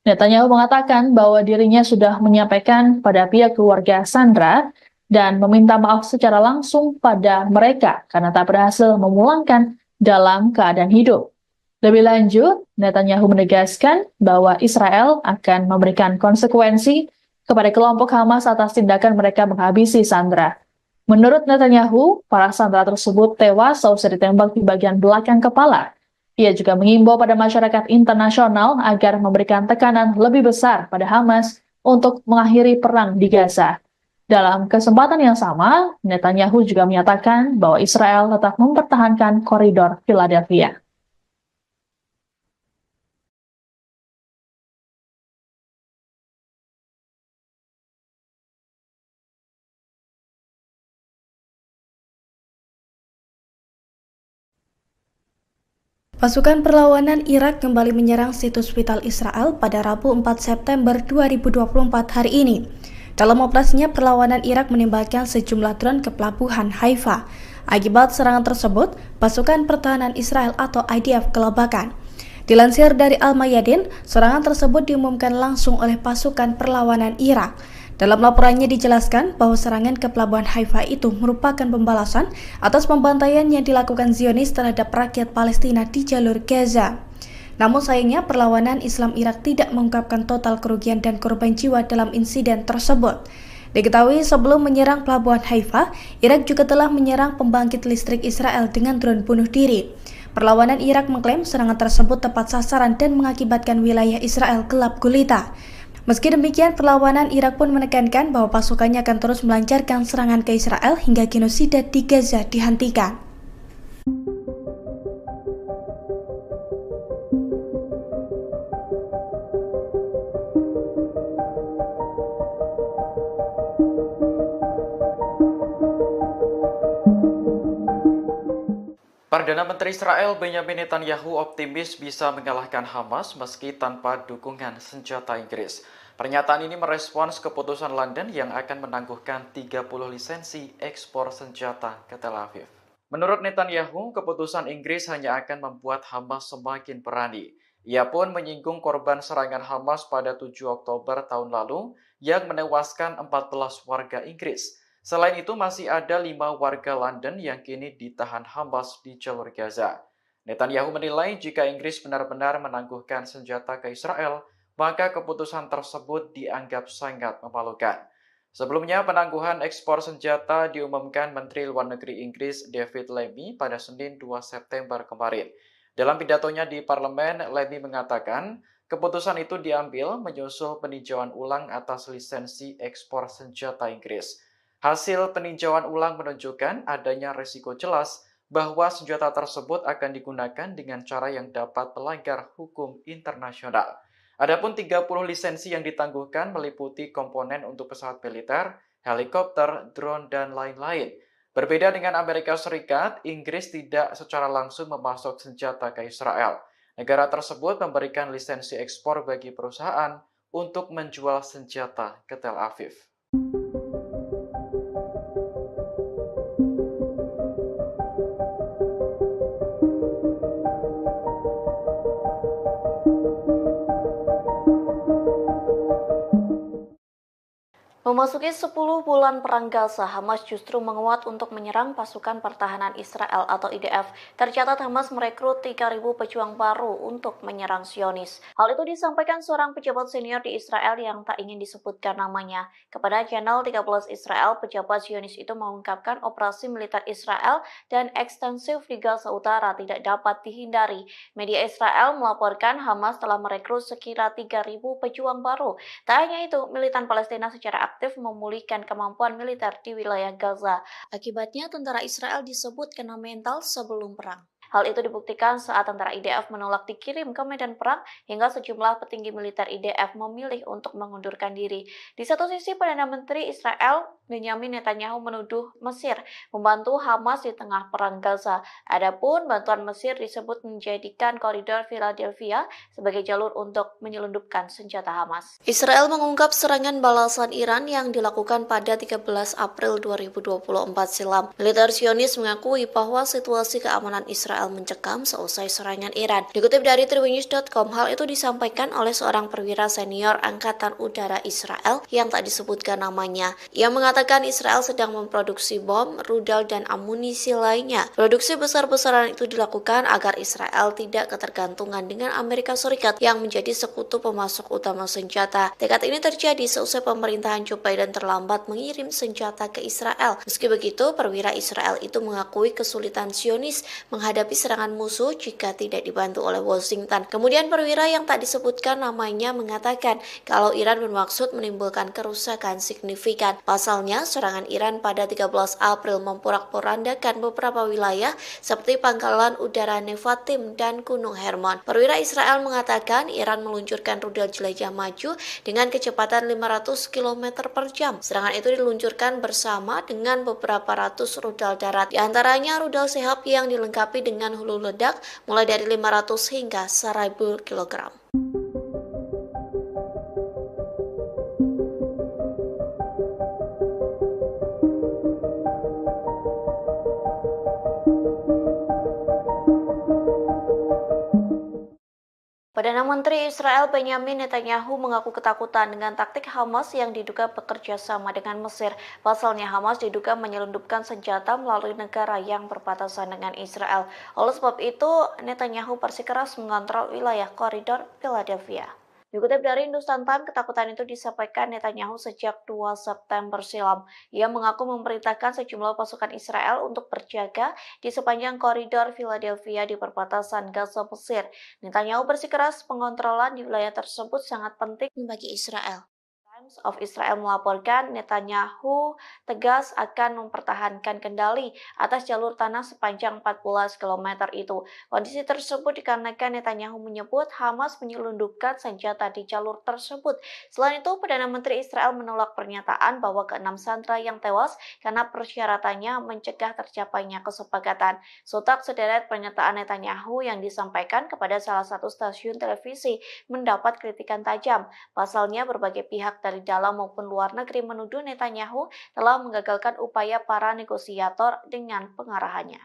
Netanyahu mengatakan bahwa dirinya sudah menyampaikan pada pihak keluarga sandera dan meminta maaf secara langsung pada mereka karena tak berhasil memulangkan dalam keadaan hidup. Lebih lanjut, Netanyahu menegaskan bahwa Israel akan memberikan konsekuensi kepada kelompok Hamas atas tindakan mereka menghabisi sandera. Menurut Netanyahu, para sandera tersebut tewas seusai ditembak di bagian belakang kepala. Ia juga mengimbau pada masyarakat internasional agar memberikan tekanan lebih besar pada Hamas untuk mengakhiri perang di Gaza. Dalam kesempatan yang sama, Netanyahu juga menyatakan bahwa Israel tetap mempertahankan koridor Philadelphia. Pasukan perlawanan Irak kembali menyerang situs vital Israel pada Rabu 4 September 2024 hari ini. Dalam operasinya, perlawanan Irak menembakkan sejumlah drone ke pelabuhan Haifa. Akibat serangan tersebut, pasukan pertahanan Israel atau IDF kelabakan. Dilansir dari Al-Mayadin, serangan tersebut diumumkan langsung oleh pasukan perlawanan Irak. Dalam laporannya dijelaskan bahwa serangan ke pelabuhan Haifa itu merupakan pembalasan atas pembantaian yang dilakukan Zionis terhadap rakyat Palestina di jalur Gaza. Namun sayangnya perlawanan Islam Irak tidak mengungkapkan total kerugian dan korban jiwa dalam insiden tersebut. Diketahui sebelum menyerang pelabuhan Haifa, Irak juga telah menyerang pembangkit listrik Israel dengan drone bunuh diri. Perlawanan Irak mengklaim serangan tersebut tepat sasaran dan mengakibatkan wilayah Israel gelap gulita. Meski demikian, perlawanan Irak pun menekankan bahwa pasukannya akan terus melancarkan serangan ke Israel hingga genosida di Gaza dihentikan. Perdana Menteri Israel Benyamin Netanyahu optimis bisa mengalahkan Hamas meski tanpa dukungan senjata Inggris. Pernyataan ini merespons keputusan London yang akan menangguhkan 30 lisensi ekspor senjata ke Tel Aviv. Menurut Netanyahu, keputusan Inggris hanya akan membuat Hamas semakin berani. Ia pun menyinggung korban serangan Hamas pada 7 Oktober tahun lalu yang menewaskan 14 warga Inggris. Selain itu, masih ada 5 warga London yang kini ditahan Hamas di jalur Gaza. Netanyahu menilai jika Inggris benar-benar menangguhkan senjata ke Israel, maka keputusan tersebut dianggap sangat memalukan. Sebelumnya, penangguhan ekspor senjata diumumkan Menteri Luar Negeri Inggris David Lammy pada Senin 2 September kemarin. Dalam pidatonya di parlemen, Lammy mengatakan keputusan itu diambil menyusul peninjauan ulang atas lisensi ekspor senjata Inggris. Hasil peninjauan ulang menunjukkan adanya risiko jelas bahwa senjata tersebut akan digunakan dengan cara yang dapat melanggar hukum internasional. Adapun 30 lisensi yang ditangguhkan meliputi komponen untuk pesawat militer, helikopter, drone, dan lain-lain. Berbeda dengan Amerika Serikat, Inggris tidak secara langsung memasok senjata ke Israel. Negara tersebut memberikan lisensi ekspor bagi perusahaan untuk menjual senjata ke Tel Aviv. Memasuki 10 bulan perang Gaza, Hamas justru menguat untuk menyerang pasukan pertahanan Israel atau IDF. Tercatat Hamas merekrut 3.000 pejuang baru untuk menyerang Zionis. Hal itu disampaikan seorang pejabat senior di Israel yang tak ingin disebutkan namanya. Kepada channel 13 Israel, pejabat Zionis itu mengungkapkan operasi militer Israel dan ekstensif di Gaza Utara tidak dapat dihindari. Media Israel melaporkan Hamas telah merekrut sekira 3.000 pejuang baru. Tak hanya itu, militan Palestina secara aktif memulihkan kemampuan militer di wilayah Gaza. Akibatnya, tentara Israel disebut kena mental sebelum perang. Hal itu dibuktikan saat tentara IDF menolak dikirim ke medan perang hingga sejumlah petinggi militer IDF memilih untuk mengundurkan diri. Di satu sisi, Perdana Menteri Israel Benyamin Netanyahu menuduh Mesir membantu Hamas di tengah perang Gaza. Adapun bantuan Mesir disebut menjadikan koridor Philadelphia sebagai jalur untuk menyelundupkan senjata Hamas. Israel mengungkap serangan balasan Iran yang dilakukan pada 13 April 2024 silam. Militer Zionis mengakui bahwa situasi keamanan Israel mencekam seusai serangan Iran. Dikutip dari Tribunnews.com, hal itu disampaikan oleh seorang perwira senior Angkatan Udara Israel yang tak disebutkan namanya. Ia mengatakan Israel sedang memproduksi bom, rudal, dan amunisi lainnya. Produksi besar-besaran itu dilakukan agar Israel tidak ketergantungan dengan Amerika Serikat yang menjadi sekutu pemasok utama senjata. Tekad ini terjadi seusai pemerintahan Joe Biden terlambat mengirim senjata ke Israel. Meski begitu, perwira Israel itu mengakui kesulitan Zionis menghadapi serangan musuh jika tidak dibantu oleh Washington. Kemudian perwira yang tak disebutkan namanya mengatakan kalau Iran bermaksud menimbulkan kerusakan signifikan. Pasalnya, serangan Iran pada 13 April memporak-porandakan beberapa wilayah seperti Pangkalan Udara Nevatim dan Gunung Hermon. Perwira Israel mengatakan Iran meluncurkan rudal jelajah maju dengan kecepatan 500 km per jam. Serangan itu diluncurkan bersama dengan beberapa ratus rudal darat, di antaranya rudal Sehab yang dilengkapi dengan hulu ledak mulai dari 500 hingga 1000 kg. Perdana Menteri Israel Benyamin Netanyahu mengaku ketakutan dengan taktik Hamas yang diduga bekerja sama dengan Mesir. Pasalnya Hamas diduga menyelundupkan senjata melalui negara yang berbatasan dengan Israel. Oleh sebab itu, Netanyahu bersikeras mengontrol wilayah koridor Philadelphia. Dikutip dari Hindustan Times, ketakutan itu disampaikan Netanyahu sejak 2 September silam. Ia mengaku memerintahkan sejumlah pasukan Israel untuk berjaga di sepanjang koridor Philadelphia di perbatasan Gaza Mesir. Netanyahu bersikeras pengontrolan di wilayah tersebut sangat penting bagi Israel. Times of Israel melaporkan Netanyahu tegas akan mempertahankan kendali atas jalur tanah sepanjang 14 km itu. Kondisi tersebut dikarenakan Netanyahu menyebut Hamas menyelundupkan senjata di jalur tersebut. Selain itu, Perdana Menteri Israel menolak pernyataan bahwa ke-6 sandera yang tewas karena persyaratannya mencegah tercapainya kesepakatan. Sontak sederet pernyataan Netanyahu yang disampaikan kepada salah satu stasiun televisi mendapat kritikan tajam. Pasalnya, berbagai pihak dari dalam maupun luar negeri menuduh Netanyahu telah menggagalkan upaya para negosiator dengan pengarahannya.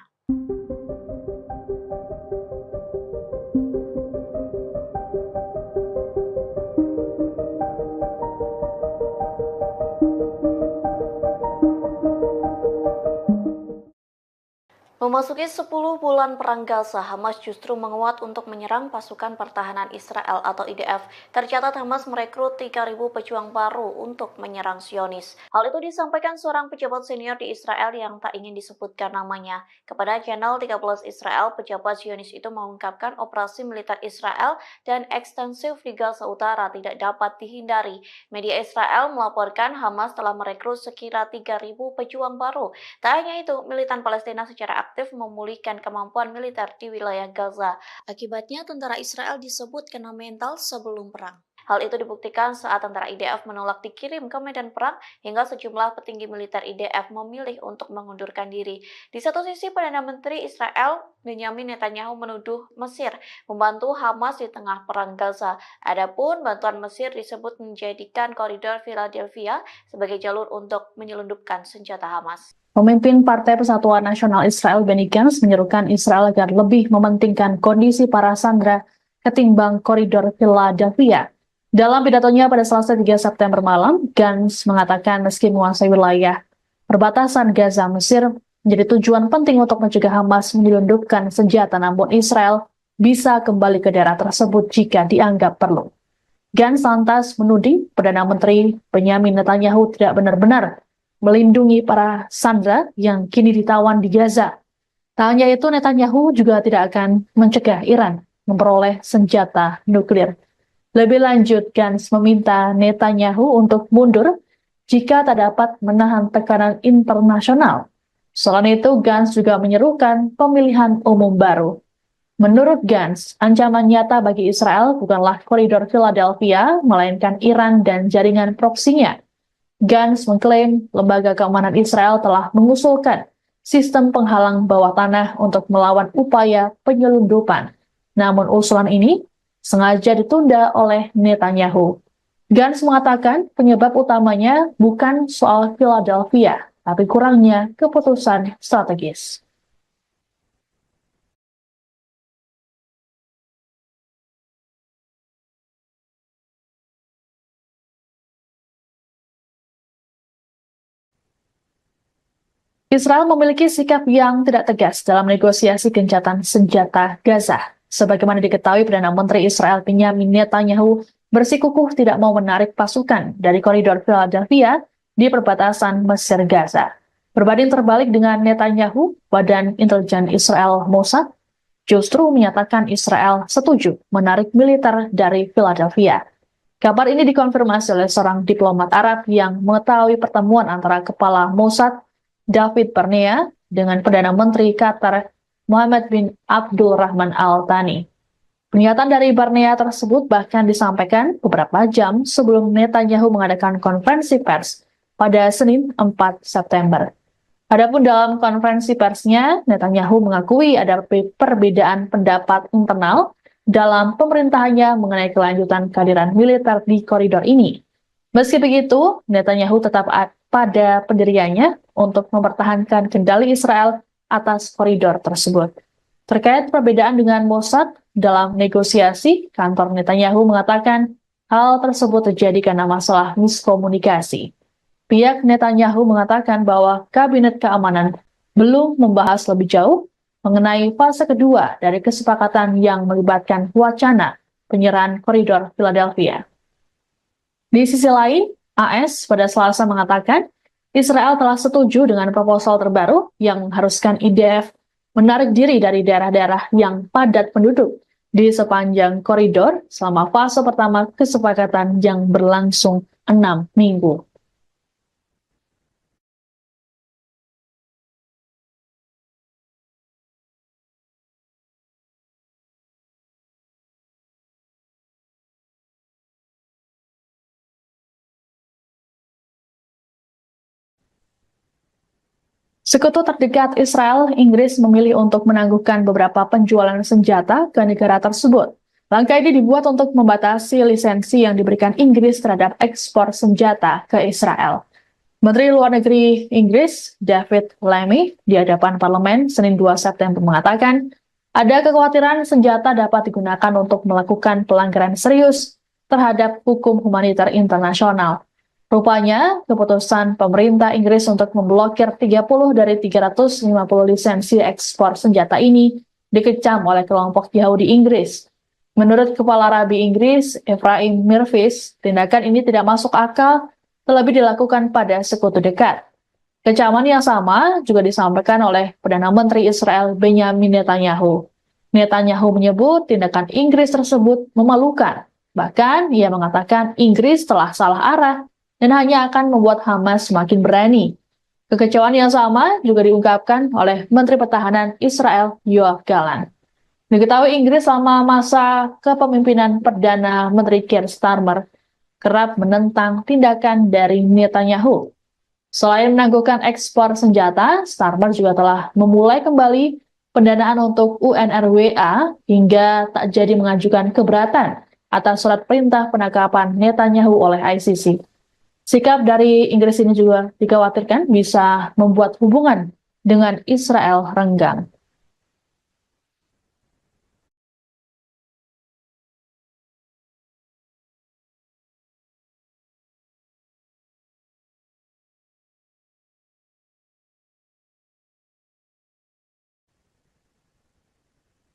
Memasuki 10 bulan perang Gaza, Hamas justru menguat untuk menyerang pasukan pertahanan Israel atau IDF. Tercatat Hamas merekrut 3.000 pejuang baru untuk menyerang Zionis. Hal itu disampaikan seorang pejabat senior di Israel yang tak ingin disebutkan namanya. Kepada channel 13 Israel, pejabat Zionis itu mengungkapkan operasi militer Israel dan ekstensif di Gaza Utara tidak dapat dihindari. Media Israel melaporkan Hamas telah merekrut sekira 3.000 pejuang baru. Tak hanya itu, militan Palestina secara aktif memulihkan kemampuan militer di wilayah Gaza. Akibatnya, tentara Israel disebut kena mental sebelum perang. Hal itu dibuktikan saat tentara IDF menolak dikirim ke medan perang hingga sejumlah petinggi militer IDF memilih untuk mengundurkan diri. Di satu sisi, Perdana Menteri Israel Benyamin Netanyahu menuduh Mesir membantu Hamas di tengah perang Gaza. Adapun bantuan Mesir disebut menjadikan koridor Philadelphia sebagai jalur untuk menyelundupkan senjata Hamas. Pemimpin Partai Persatuan Nasional Israel Benny Gantz menyerukan Israel agar lebih mementingkan kondisi para sandera ketimbang koridor Philadelphia. Dalam pidatonya pada Selasa 3 September malam, Gantz mengatakan meski menguasai wilayah perbatasan Gaza, Mesir menjadi tujuan penting untuk mencegah Hamas menyelundupkan senjata, namun Israel bisa kembali ke daerah tersebut jika dianggap perlu. Gantz lantas menuding Perdana Menteri Benyamin Netanyahu tidak benar-benar melindungi para sandera yang kini ditawan di Gaza. Tak hanya itu, Netanyahu juga tidak akan mencegah Iran memperoleh senjata nuklir. Lebih lanjut, Gantz meminta Netanyahu untuk mundur jika tak dapat menahan tekanan internasional. Selain itu, Gantz juga menyerukan pemilihan umum baru. Menurut Gantz, ancaman nyata bagi Israel bukanlah koridor Philadelphia, melainkan Iran dan jaringan proksinya. Gantz mengklaim lembaga keamanan Israel telah mengusulkan sistem penghalang bawah tanah untuk melawan upaya penyelundupan. Namun usulan ini sengaja ditunda oleh Netanyahu. Gantz mengatakan penyebab utamanya bukan soal Philadelphia, tapi kurangnya keputusan strategis. Israel memiliki sikap yang tidak tegas dalam negosiasi gencatan senjata Gaza. Sebagaimana diketahui, Perdana Menteri Israel Benyamin Netanyahu bersikukuh tidak mau menarik pasukan dari koridor Philadelphia di perbatasan Mesir Gaza. Berbanding terbalik dengan Netanyahu, Badan Intelijen Israel Mossad justru menyatakan Israel setuju menarik militer dari Philadelphia. Kabar ini dikonfirmasi oleh seorang diplomat Arab yang mengetahui pertemuan antara kepala Mossad David Barnea dengan Perdana Menteri Qatar Mohammed bin Abdul Rahman Al Thani. Pernyataan dari Barnea tersebut bahkan disampaikan beberapa jam sebelum Netanyahu mengadakan konferensi pers pada Senin 4 September. Adapun dalam konferensi persnya, Netanyahu mengakui ada perbedaan pendapat internal dalam pemerintahannya mengenai kelanjutan kehadiran militer di koridor ini. Meski begitu, Netanyahu tetap pada pendiriannya untuk mempertahankan kendali Israel atas koridor tersebut. Terkait perbedaan dengan Mossad dalam negosiasi, kantor Netanyahu mengatakan hal tersebut terjadi karena masalah miskomunikasi. Pihak Netanyahu mengatakan bahwa Kabinet Keamanan belum membahas lebih jauh mengenai fase kedua dari kesepakatan yang melibatkan wacana penyerahan koridor Philadelphia. Di sisi lain, AS pada Selasa mengatakan Israel telah setuju dengan proposal terbaru yang mengharuskan IDF menarik diri dari daerah-daerah yang padat penduduk di sepanjang koridor selama fase pertama kesepakatan yang berlangsung 6 minggu. Sekutu terdekat Israel, Inggris memilih untuk menangguhkan beberapa penjualan senjata ke negara tersebut. Langkah ini dibuat untuk membatasi lisensi yang diberikan Inggris terhadap ekspor senjata ke Israel. Menteri Luar Negeri Inggris, David Lammy, di hadapan parlemen Senin 2 September mengatakan, ada kekhawatiran senjata dapat digunakan untuk melakukan pelanggaran serius terhadap hukum humaniter internasional. Rupanya, keputusan pemerintah Inggris untuk memblokir 30 dari 350 lisensi ekspor senjata ini dikecam oleh kelompok Yahudi Inggris. Menurut Kepala Rabi Inggris, Ephraim Mirvis, tindakan ini tidak masuk akal, terlebih dilakukan pada sekutu dekat. Kecaman yang sama juga disampaikan oleh Perdana Menteri Israel Benyamin Netanyahu. Netanyahu menyebut tindakan Inggris tersebut memalukan. Bahkan, ia mengatakan Inggris telah salah arah dan hanya akan membuat Hamas semakin berani. Kekecewaan yang sama juga diungkapkan oleh Menteri Pertahanan Israel Yoav Gallant. Diketahui Inggris selama masa kepemimpinan Perdana Menteri Keir Starmer kerap menentang tindakan dari Netanyahu. Selain menangguhkan ekspor senjata, Starmer juga telah memulai kembali pendanaan untuk UNRWA hingga tak jadi mengajukan keberatan atas surat perintah penangkapan Netanyahu oleh ICC. Sikap dari Inggris ini juga dikhawatirkan bisa membuat hubungan dengan Israel renggang.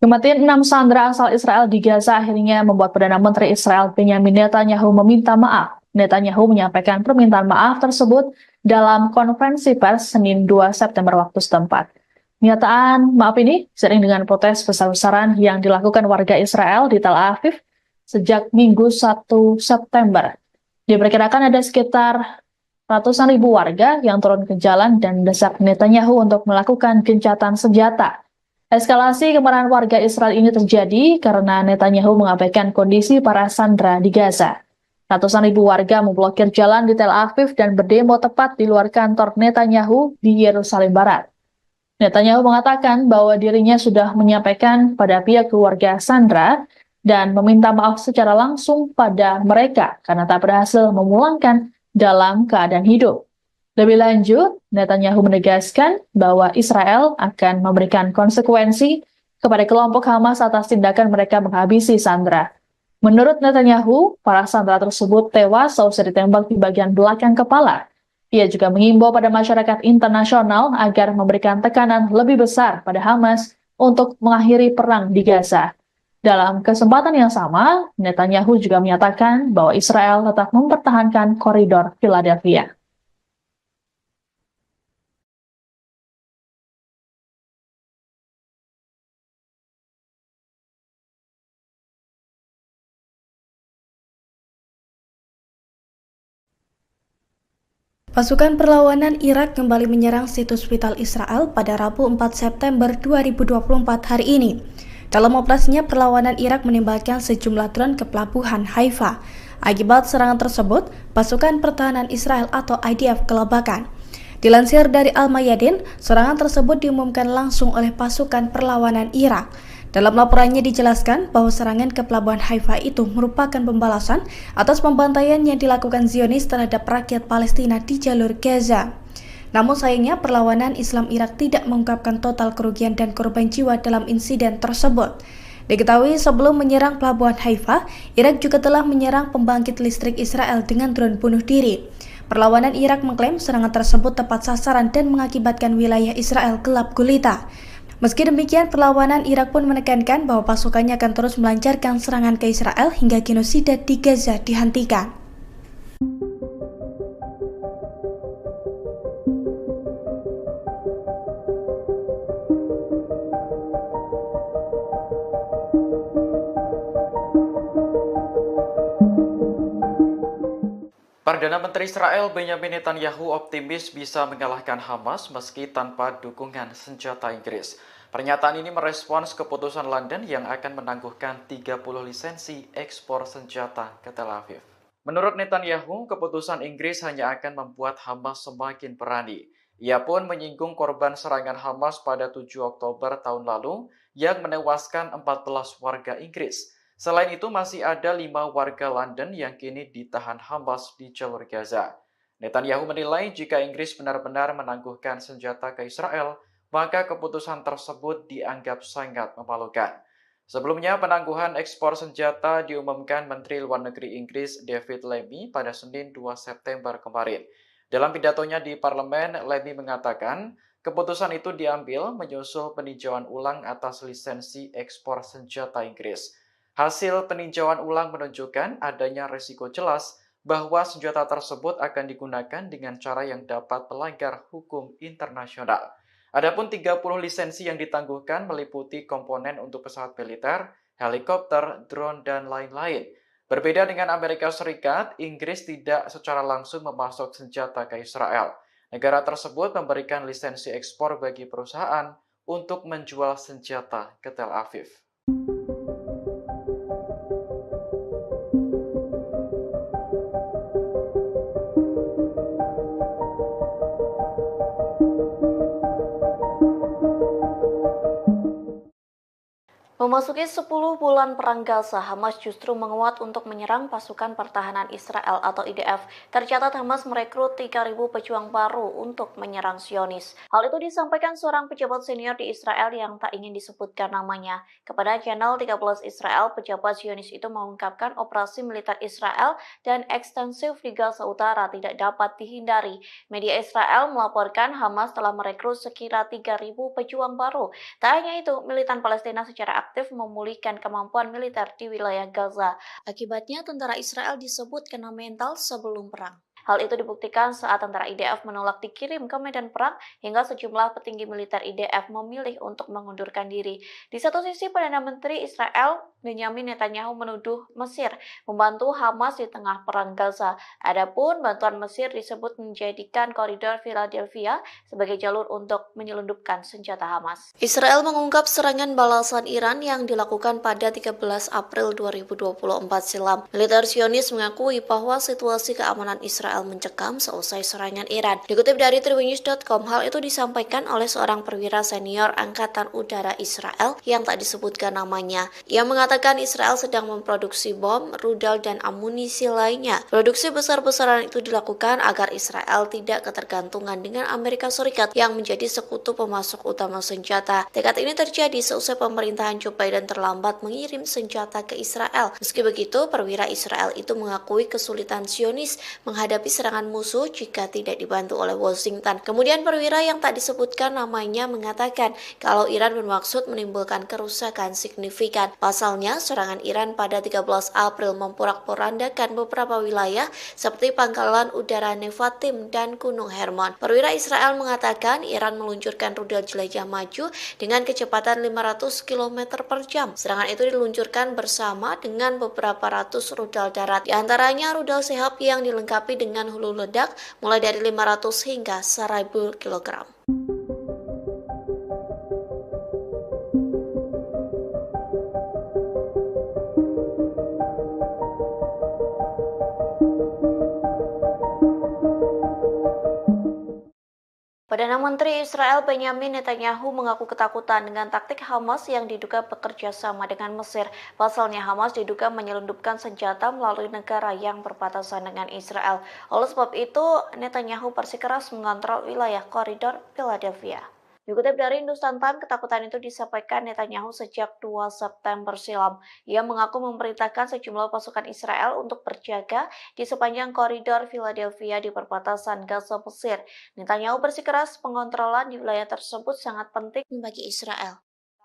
Kematian 6 sandera asal Israel di Gaza akhirnya membuat Perdana Menteri Israel Benyamin Netanyahu meminta maaf. Netanyahu menyampaikan permintaan maaf tersebut dalam konferensi pers Senin 2 September waktu setempat. Pernyataan maaf ini seiring dengan protes besar-besaran yang dilakukan warga Israel di Tel Aviv sejak Minggu 1 September. Diperkirakan ada sekitar ratusan ribu warga yang turun ke jalan dan mendesak Netanyahu untuk melakukan gencatan senjata. Eskalasi kemarahan warga Israel ini terjadi karena Netanyahu mengabaikan kondisi para sandera di Gaza. Ratusan ribu warga memblokir jalan di Tel Aviv dan berdemo tepat di luar kantor Netanyahu di Yerusalem Barat. Netanyahu mengatakan bahwa dirinya sudah menyampaikan pada pihak keluarga sandera dan meminta maaf secara langsung pada mereka karena tak berhasil memulangkan dalam keadaan hidup. Lebih lanjut, Netanyahu menegaskan bahwa Israel akan memberikan konsekuensi kepada kelompok Hamas atas tindakan mereka menghabisi sandera. Menurut Netanyahu, para sandera tersebut tewas seusai ditembak di bagian belakang kepala. Ia juga mengimbau pada masyarakat internasional agar memberikan tekanan lebih besar pada Hamas untuk mengakhiri perang di Gaza. Dalam kesempatan yang sama, Netanyahu juga menyatakan bahwa Israel tetap mempertahankan koridor Philadelphia. Pasukan perlawanan Irak kembali menyerang situs vital Israel pada Rabu 4 September 2024 hari ini. Dalam operasinya, perlawanan Irak menembakkan sejumlah drone ke pelabuhan Haifa. Akibat serangan tersebut, pasukan pertahanan Israel atau IDF kelabakan. Dilansir dari Al-Mayadin, serangan tersebut diumumkan langsung oleh pasukan perlawanan Irak. Dalam laporannya dijelaskan bahwa serangan ke pelabuhan Haifa itu merupakan pembalasan atas pembantaian yang dilakukan Zionis terhadap rakyat Palestina di jalur Gaza. Namun sayangnya perlawanan Islam Irak tidak mengungkapkan total kerugian dan korban jiwa dalam insiden tersebut. Diketahui sebelum menyerang pelabuhan Haifa, Irak juga telah menyerang pembangkit listrik Israel dengan drone bunuh diri. Perlawanan Irak mengklaim serangan tersebut tepat sasaran dan mengakibatkan wilayah Israel gelap gulita. Meski demikian, perlawanan Irak pun menekankan bahwa pasukannya akan terus melancarkan serangan ke Israel hingga genosida di Gaza dihentikan. Perdana Menteri Israel Benyamin Netanyahu optimis bisa mengalahkan Hamas meski tanpa dukungan senjata Inggris. Pernyataan ini merespons keputusan London yang akan menangguhkan 30 lisensi ekspor senjata ke Tel Aviv. Menurut Netanyahu, keputusan Inggris hanya akan membuat Hamas semakin berani. Ia pun menyinggung korban serangan Hamas pada 7 Oktober tahun lalu yang menewaskan 14 warga Inggris. Selain itu, masih ada 5 warga London yang kini ditahan Hamas di jalur Gaza. Netanyahu menilai jika Inggris benar-benar menangguhkan senjata ke Israel, maka keputusan tersebut dianggap sangat memalukan. Sebelumnya, penangguhan ekspor senjata diumumkan Menteri Luar Negeri Inggris David Lammy pada Senin 2 September kemarin. Dalam pidatonya di parlemen, Lammy mengatakan keputusan itu diambil menyusul peninjauan ulang atas lisensi ekspor senjata Inggris. Hasil peninjauan ulang menunjukkan adanya risiko jelas bahwa senjata tersebut akan digunakan dengan cara yang dapat melanggar hukum internasional. Adapun 30 lisensi yang ditangguhkan meliputi komponen untuk pesawat militer, helikopter, drone, dan lain-lain. Berbeda dengan Amerika Serikat, Inggris tidak secara langsung memasok senjata ke Israel. Negara tersebut memberikan lisensi ekspor bagi perusahaan untuk menjual senjata ke Tel Aviv. Memasuki 10 bulan perang Gaza, Hamas justru menguat untuk menyerang pasukan pertahanan Israel atau IDF. Tercatat Hamas merekrut 3.000 pejuang baru untuk menyerang Zionis. Hal itu disampaikan seorang pejabat senior di Israel yang tak ingin disebutkan namanya. Kepada channel 13 Israel, pejabat Zionis itu mengungkapkan operasi militer Israel dan ekstensif di Gaza Utara tidak dapat dihindari. Media Israel melaporkan Hamas telah merekrut sekira 3.000 pejuang baru. Tak hanya itu, militan Palestina secara aktif memulihkan kemampuan militer di wilayah Gaza. Akibatnya, tentara Israel disebut kena mental sebelum perang. Hal itu dibuktikan saat tentara IDF menolak dikirim ke medan perang hingga sejumlah petinggi militer IDF memilih untuk mengundurkan diri. Di satu sisi, Perdana Menteri Israel Benyamin Netanyahu menuduh Mesir membantu Hamas di tengah perang Gaza. Adapun bantuan Mesir disebut menjadikan koridor Philadelphia sebagai jalur untuk menyelundupkan senjata Hamas. Israel mengungkap serangan balasan Iran yang dilakukan pada 13 April 2024 silam. Militer Zionis mengakui bahwa situasi keamanan Israel mencekam seusai serangan Iran. Dikutip dari tribunnews.com, hal itu disampaikan oleh seorang perwira senior Angkatan Udara Israel yang tak disebutkan namanya. Ia mengatakan Israel sedang memproduksi bom, rudal, dan amunisi lainnya. Produksi besar-besaran itu dilakukan agar Israel tidak ketergantungan dengan Amerika Serikat yang menjadi sekutu pemasok utama senjata. Tekad ini terjadi seusai pemerintahan Joe Biden terlambat mengirim senjata ke Israel. Meski begitu, perwira Israel itu mengakui kesulitan Zionis menghadapi serangan musuh jika tidak dibantu oleh Washington. Kemudian perwira yang tak disebutkan namanya mengatakan kalau Iran bermaksud menimbulkan kerusakan signifikan. Pasalnya, serangan Iran pada 13 April memporak-porandakan beberapa wilayah seperti Pangkalan Udara Nevatim dan Gunung Hermon. Perwira Israel mengatakan Iran meluncurkan rudal jelajah maju dengan kecepatan 500 km per jam. Serangan itu diluncurkan bersama dengan beberapa ratus rudal darat. Di antaranya rudal Sehab yang dilengkapi dengan hulu ledak mulai dari 500 hingga 1000 kg. Perdana Menteri Israel Benyamin Netanyahu mengaku ketakutan dengan taktik Hamas yang diduga bekerja sama dengan Mesir. Pasalnya Hamas diduga menyelundupkan senjata melalui negara yang berbatasan dengan Israel. Oleh sebab itu, Netanyahu bersikeras mengontrol wilayah koridor Philadelphia. Dikutip dari Hindustan Times, ketakutan itu disampaikan Netanyahu sejak 2 September silam. Ia mengaku memerintahkan sejumlah pasukan Israel untuk berjaga di sepanjang koridor Philadelphia di perbatasan Gaza Mesir. Netanyahu bersikeras pengontrolan di wilayah tersebut sangat penting bagi Israel.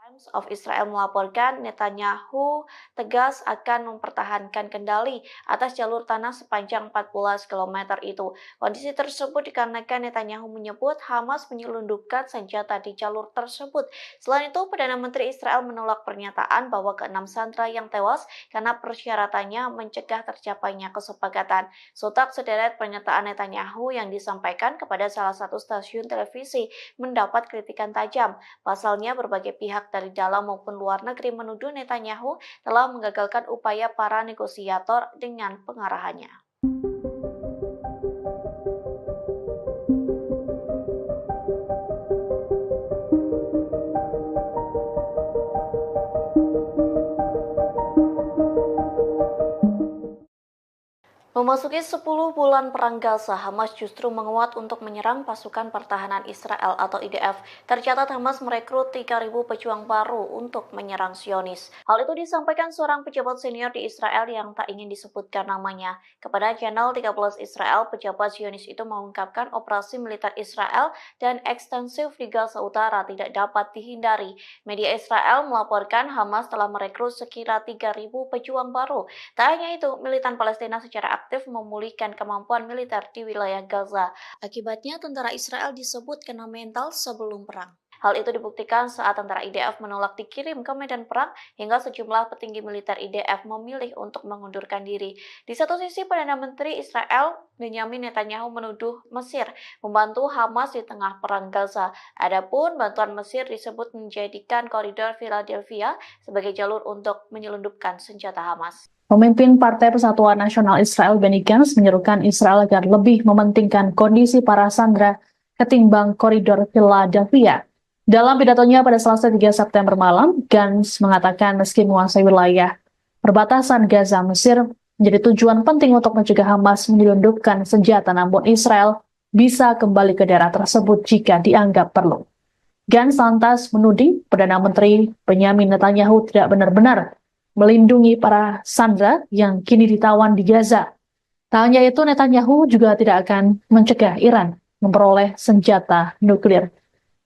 Times of Israel melaporkan Netanyahu tegas akan mempertahankan kendali atas jalur tanah sepanjang 14 km itu. Kondisi tersebut dikarenakan Netanyahu menyebut Hamas menyelundupkan senjata di jalur tersebut. Selain itu, Perdana Menteri Israel menolak pernyataan bahwa ke-6 sandera yang tewas karena persyaratannya mencegah tercapainya kesepakatan. Sontak sederet pernyataan Netanyahu yang disampaikan kepada salah satu stasiun televisi mendapat kritikan tajam. Pasalnya, berbagai pihak dari dalam maupun luar negeri menuduh Netanyahu telah menggagalkan upaya para negosiator dengan pengarahannya. Memasuki 10 bulan perang Gaza, Hamas justru menguat untuk menyerang pasukan pertahanan Israel atau IDF. Tercatat Hamas merekrut 3.000 pejuang baru untuk menyerang Zionis. Hal itu disampaikan seorang pejabat senior di Israel yang tak ingin disebutkan namanya. Kepada channel 13 Israel, pejabat Zionis itu mengungkapkan operasi militer Israel dan ekstensif di Gaza Utara tidak dapat dihindari. Media Israel melaporkan Hamas telah merekrut sekira 3.000 pejuang baru. Tak hanya itu, militan Palestina secara aktif memulihkan kemampuan militer di wilayah Gaza. Akibatnya, tentara Israel disebut kena mental sebelum perang. Hal itu dibuktikan saat tentara IDF menolak dikirim ke medan perang hingga sejumlah petinggi militer IDF memilih untuk mengundurkan diri. Di satu sisi, Perdana Menteri Israel Benyamin Netanyahu menuduh Mesir membantu Hamas di tengah perang Gaza. Adapun bantuan Mesir disebut menjadikan koridor Philadelphia sebagai jalur untuk menyelundupkan senjata Hamas. Pemimpin Partai Persatuan Nasional Israel Benny Gantz menyerukan Israel agar lebih mementingkan kondisi para sandera ketimbang koridor Philadelphia. Dalam pidatonya pada Selasa 3 September malam, Gantz mengatakan meski menguasai wilayah perbatasan Gaza Mesir menjadi tujuan penting untuk mencegah Hamas menyelundupkan senjata, namun Israel bisa kembali ke daerah tersebut jika dianggap perlu. Gantz lantas menuding Perdana Menteri Benyamin Netanyahu tidak benar-benar melindungi para sandera yang kini ditawan di Gaza. Tak hanya itu, Netanyahu juga tidak akan mencegah Iran memperoleh senjata nuklir.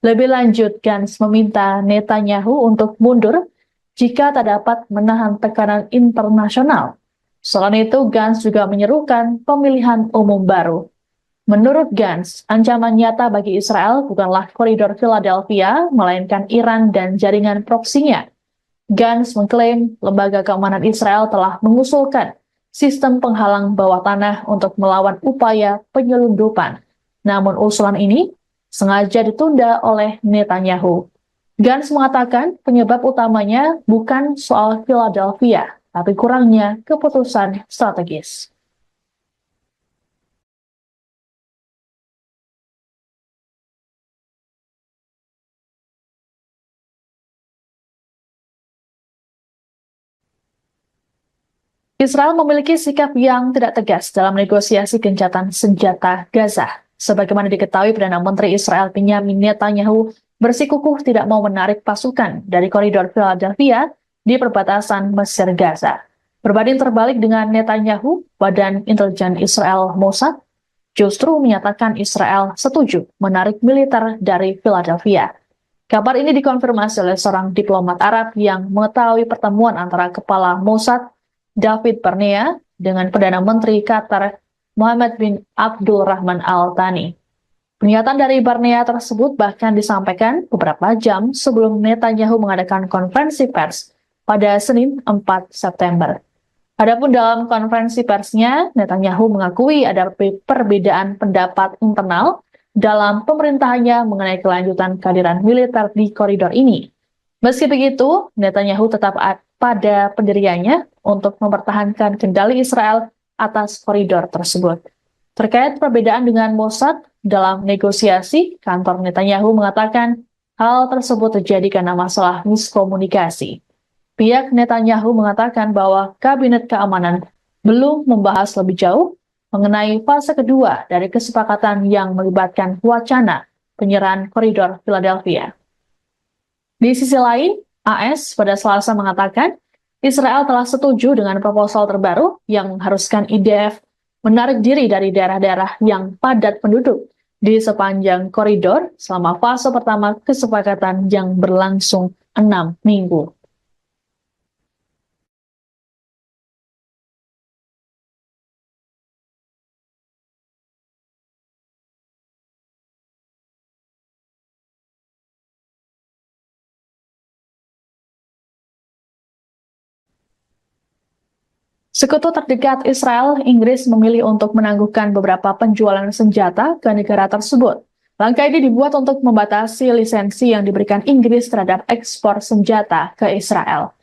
Lebih lanjut, Gantz meminta Netanyahu untuk mundur jika tak dapat menahan tekanan internasional. Selain itu, Gantz juga menyerukan pemilihan umum baru. Menurut Gantz, ancaman nyata bagi Israel bukanlah koridor Philadelphia, melainkan Iran dan jaringan proksinya. Gantz mengklaim lembaga keamanan Israel telah mengusulkan sistem penghalang bawah tanah untuk melawan upaya penyelundupan. Namun usulan ini sengaja ditunda oleh Netanyahu. Gantz mengatakan penyebab utamanya bukan soal Philadelphia, tapi kurangnya keputusan strategis. Israel memiliki sikap yang tidak tegas dalam negosiasi gencatan senjata Gaza. Sebagaimana diketahui, Perdana Menteri Israel Benyamin Netanyahu bersikukuh tidak mau menarik pasukan dari koridor Philadelphia di perbatasan Mesir Gaza. Berbanding terbalik dengan Netanyahu, Badan Intelijen Israel Mossad justru menyatakan Israel setuju menarik militer dari Philadelphia. Kabar ini dikonfirmasi oleh seorang diplomat Arab yang mengetahui pertemuan antara Kepala Mossad David Barnea dengan Perdana Menteri Qatar Mohammed bin Abdul Rahman Al Thani. Pernyataan dari Barnea tersebut bahkan disampaikan beberapa jam sebelum Netanyahu mengadakan konferensi pers pada Senin 4 September. Adapun dalam konferensi persnya, Netanyahu mengakui ada perbedaan pendapat internal dalam pemerintahannya mengenai kelanjutan kehadiran militer di koridor ini. Meski begitu, Netanyahu tetap pada pendiriannya untuk mempertahankan kendali Israel atas koridor tersebut. Terkait perbedaan dengan Mossad dalam negosiasi, kantor Netanyahu mengatakan hal tersebut terjadi karena masalah miskomunikasi. Pihak Netanyahu mengatakan bahwa Kabinet Keamanan belum membahas lebih jauh mengenai fase kedua dari kesepakatan yang melibatkan wacana penyerahan koridor Philadelphia. Di sisi lain, AS pada Selasa mengatakan Israel telah setuju dengan proposal terbaru yang mengharuskan IDF menarik diri dari daerah-daerah yang padat penduduk di sepanjang koridor selama fase pertama kesepakatan yang berlangsung 6 minggu. Sekutu terdekat Israel, Inggris memilih untuk menangguhkan beberapa penjualan senjata ke negara tersebut. Langkah ini dibuat untuk membatasi lisensi yang diberikan Inggris terhadap ekspor senjata ke Israel.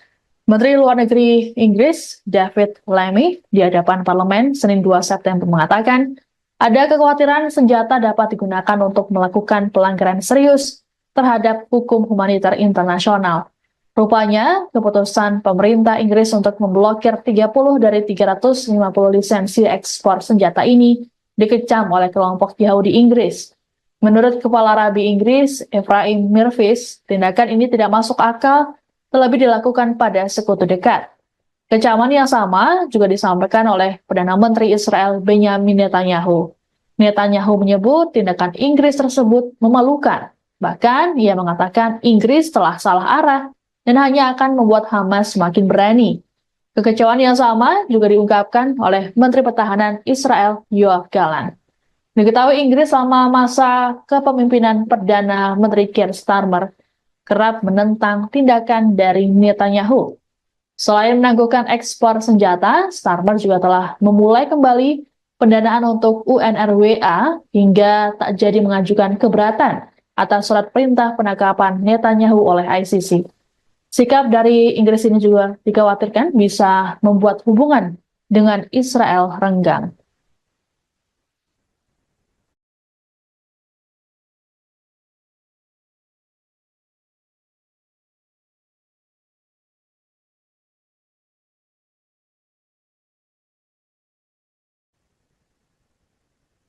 Menteri Luar Negeri Inggris, David Lammy, di hadapan parlemen Senin 2 September mengatakan, ada kekhawatiran senjata dapat digunakan untuk melakukan pelanggaran serius terhadap hukum humaniter internasional. Rupanya, keputusan pemerintah Inggris untuk memblokir 30 dari 350 lisensi ekspor senjata ini dikecam oleh kelompok Yahudi Inggris. Menurut Kepala Rabi Inggris, Ephraim Mirvis, tindakan ini tidak masuk akal, terlebih dilakukan pada sekutu dekat. Kecaman yang sama juga disampaikan oleh Perdana Menteri Israel Benyamin Netanyahu. Netanyahu menyebut tindakan Inggris tersebut memalukan. Bahkan, ia mengatakan Inggris telah salah arah dan hanya akan membuat Hamas semakin berani. Kekecewaan yang sama juga diungkapkan oleh Menteri Pertahanan Israel Yoav Gallant. Diketahui Inggris selama masa kepemimpinan Perdana Menteri Keir Starmer kerap menentang tindakan dari Netanyahu. Selain menangguhkan ekspor senjata, Starmer juga telah memulai kembali pendanaan untuk UNRWA hingga tak jadi mengajukan keberatan atas surat perintah penangkapan Netanyahu oleh ICC. Sikap dari Inggris ini juga dikhawatirkan bisa membuat hubungan dengan Israel renggang.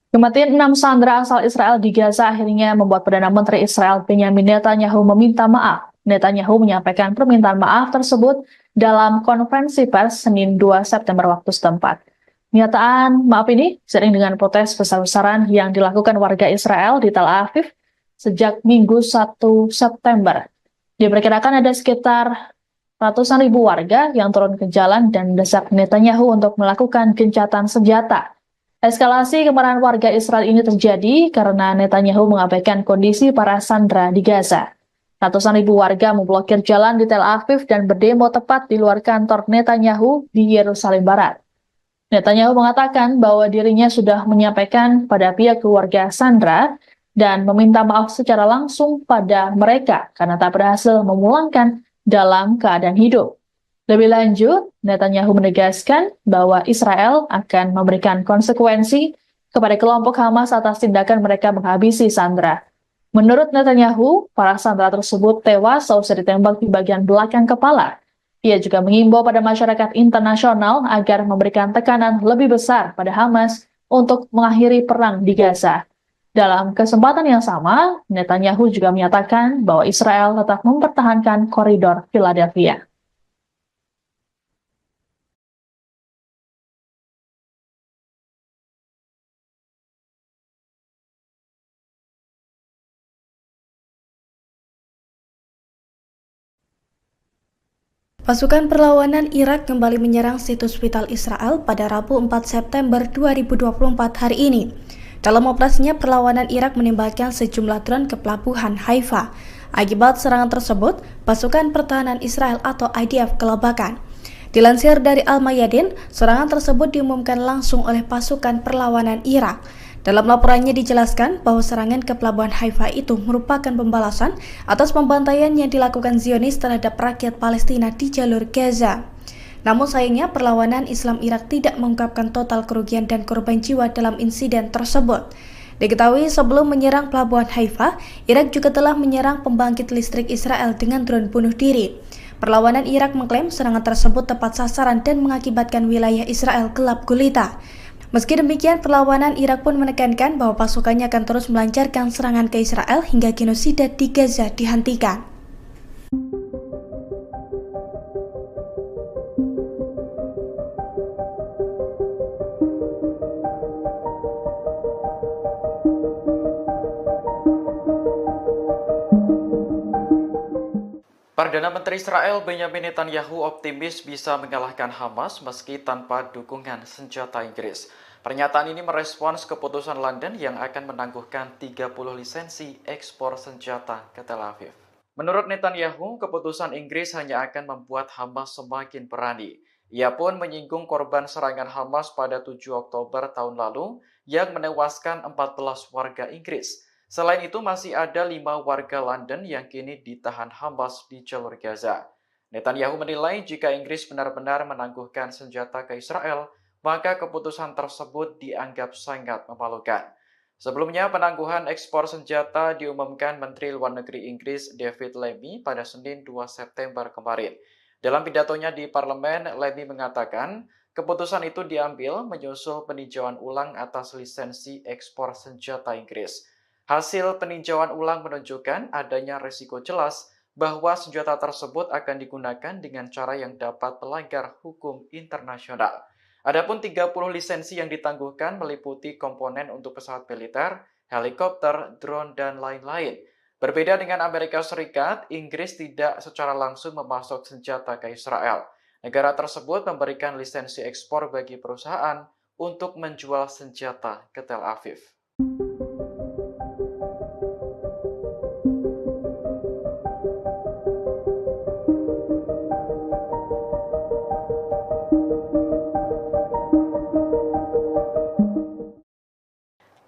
Kematian 6 sandera asal Israel di Gaza akhirnya membuat Perdana Menteri Israel Benyamin Netanyahu meminta maaf. Netanyahu menyampaikan permintaan maaf tersebut dalam konferensi pers Senin 2 September waktu setempat. Pernyataan maaf ini sering dengan protes besar-besaran yang dilakukan warga Israel di Tel Aviv sejak Minggu 1 September. Diperkirakan ada sekitar ratusan ribu warga yang turun ke jalan dan mendesak Netanyahu untuk melakukan gencatan senjata. Eskalasi kemarahan warga Israel ini terjadi karena Netanyahu mengabaikan kondisi para sandera di Gaza. Ratusan ribu warga memblokir jalan di Tel Aviv dan berdemo tepat di luar kantor Netanyahu di Yerusalem Barat. Netanyahu mengatakan bahwa dirinya sudah menyampaikan pada pihak keluarga sandera dan meminta maaf secara langsung pada mereka karena tak berhasil memulangkan dalam keadaan hidup. Lebih lanjut, Netanyahu menegaskan bahwa Israel akan memberikan konsekuensi kepada kelompok Hamas atas tindakan mereka menghabisi sandera. Menurut Netanyahu, para sandera tersebut tewas seusai ditembak di bagian belakang kepala. Ia juga mengimbau pada masyarakat internasional agar memberikan tekanan lebih besar pada Hamas untuk mengakhiri perang di Gaza. Dalam kesempatan yang sama, Netanyahu juga menyatakan bahwa Israel tetap mempertahankan koridor Philadelphia. Pasukan perlawanan Irak kembali menyerang situs vital Israel pada Rabu 4 September 2024 hari ini. Dalam operasinya, perlawanan Irak menembakkan sejumlah drone ke pelabuhan Haifa. Akibat serangan tersebut, pasukan pertahanan Israel atau IDF kelabakan. Dilansir dari Al-Mayadin, serangan tersebut diumumkan langsung oleh pasukan perlawanan Irak. Dalam laporannya dijelaskan bahwa serangan ke pelabuhan Haifa itu merupakan pembalasan atas pembantaian yang dilakukan Zionis terhadap rakyat Palestina di jalur Gaza. Namun sayangnya perlawanan Islam Irak tidak mengungkapkan total kerugian dan korban jiwa dalam insiden tersebut. Diketahui sebelum menyerang pelabuhan Haifa, Irak juga telah menyerang pembangkit listrik Israel dengan drone bunuh diri. Perlawanan Irak mengklaim serangan tersebut tepat sasaran dan mengakibatkan wilayah Israel gelap gulita. Meski demikian, perlawanan Irak pun menekankan bahwa pasukannya akan terus melancarkan serangan ke Israel hingga genosida di Gaza dihentikan. Perdana Menteri Israel Benyamin Netanyahu optimis bisa mengalahkan Hamas meski tanpa dukungan senjata Inggris. Pernyataan ini merespons keputusan London yang akan menangguhkan 30 lisensi ekspor senjata ke Tel Aviv. Menurut Netanyahu, keputusan Inggris hanya akan membuat Hamas semakin berani. Ia pun menyinggung korban serangan Hamas pada 7 Oktober tahun lalu yang menewaskan 14 warga Inggris. Selain itu, masih ada 5 warga London yang kini ditahan Hamas di jalur Gaza. Netanyahu menilai jika Inggris benar-benar menangguhkan senjata ke Israel, maka keputusan tersebut dianggap sangat memalukan. Sebelumnya, penangguhan ekspor senjata diumumkan Menteri Luar Negeri Inggris David Lammy pada Senin 2 September kemarin. Dalam pidatonya di parlemen, Lammy mengatakan keputusan itu diambil menyusul peninjauan ulang atas lisensi ekspor senjata Inggris. Hasil peninjauan ulang menunjukkan adanya risiko jelas bahwa senjata tersebut akan digunakan dengan cara yang dapat melanggar hukum internasional. Adapun 30 lisensi yang ditangguhkan meliputi komponen untuk pesawat militer, helikopter, drone, dan lain-lain. Berbeda dengan Amerika Serikat, Inggris tidak secara langsung memasok senjata ke Israel. Negara tersebut memberikan lisensi ekspor bagi perusahaan untuk menjual senjata ke Tel Aviv.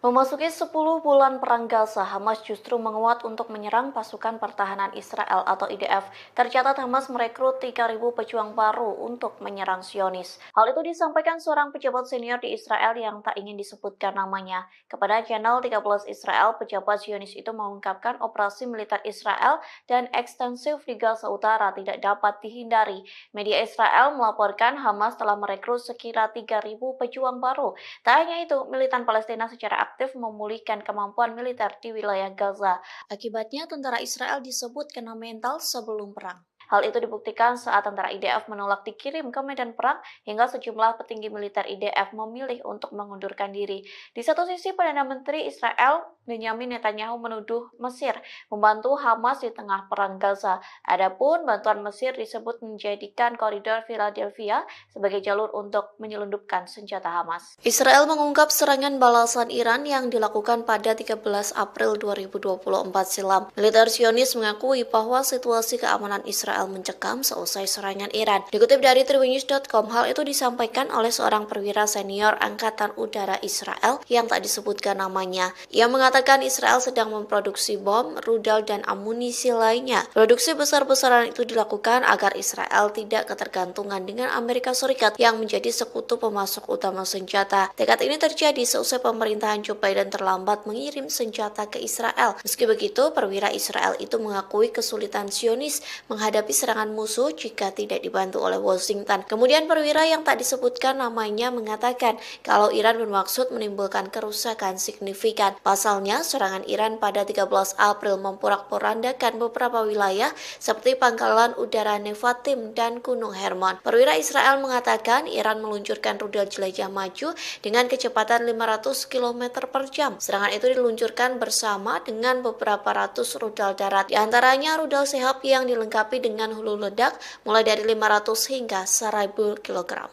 Memasuki 10 bulan perang Gaza, Hamas justru menguat untuk menyerang pasukan pertahanan Israel atau IDF. Tercatat Hamas merekrut 3.000 pejuang baru untuk menyerang Zionis. Hal itu disampaikan seorang pejabat senior di Israel yang tak ingin disebutkan namanya. Kepada channel 13 Israel, pejabat Zionis itu mengungkapkan operasi militer Israel dan ekstensif di Gaza Utara tidak dapat dihindari. Media Israel melaporkan Hamas telah merekrut sekira 3.000 pejuang baru. Tak hanya itu, militan Palestina secara aktif memulihkan kemampuan militer di wilayah Gaza. Akibatnya, tentara Israel disebut kena mental sebelum perang. Hal itu dibuktikan saat tentara IDF menolak dikirim ke medan perang hingga sejumlah petinggi militer IDF memilih untuk mengundurkan diri. Di satu sisi, Perdana Menteri Israel Benyamin Netanyahu menuduh Mesir membantu Hamas di tengah perang Gaza. Adapun bantuan Mesir disebut menjadikan koridor Philadelphia sebagai jalur untuk menyelundupkan senjata Hamas. Israel mengungkap serangan balasan Iran yang dilakukan pada 13 April 2024 silam. Militer Zionis mengakui bahwa situasi keamanan Israel mencekam seusai serangan Iran. Dikutip dari Tribunnews.com, hal itu disampaikan oleh seorang perwira senior Angkatan Udara Israel yang tak disebutkan namanya. Ia mengatakan Israel sedang memproduksi bom, rudal, dan amunisi lainnya. Produksi besar-besaran itu dilakukan agar Israel tidak ketergantungan dengan Amerika Serikat yang menjadi sekutu pemasok utama senjata. Tekad ini terjadi seusai pemerintahan Joe Biden terlambat mengirim senjata ke Israel. Meski begitu, perwira Israel itu mengakui kesulitan Zionis menghadapi serangan musuh jika tidak dibantu oleh Washington. Kemudian perwira yang tak disebutkan namanya mengatakan kalau Iran bermaksud menimbulkan kerusakan signifikan. Pasalnya, serangan Iran pada 13 April memporak-porandakan beberapa wilayah seperti pangkalan udara Nevatim dan Gunung Hermon. Perwira Israel mengatakan Iran meluncurkan rudal jelajah maju dengan kecepatan 500 km per jam. Serangan itu diluncurkan bersama dengan beberapa ratus rudal darat, di antaranya rudal Sehab yang dilengkapi dengan hulu ledak mulai dari 500 hingga 1000 kg.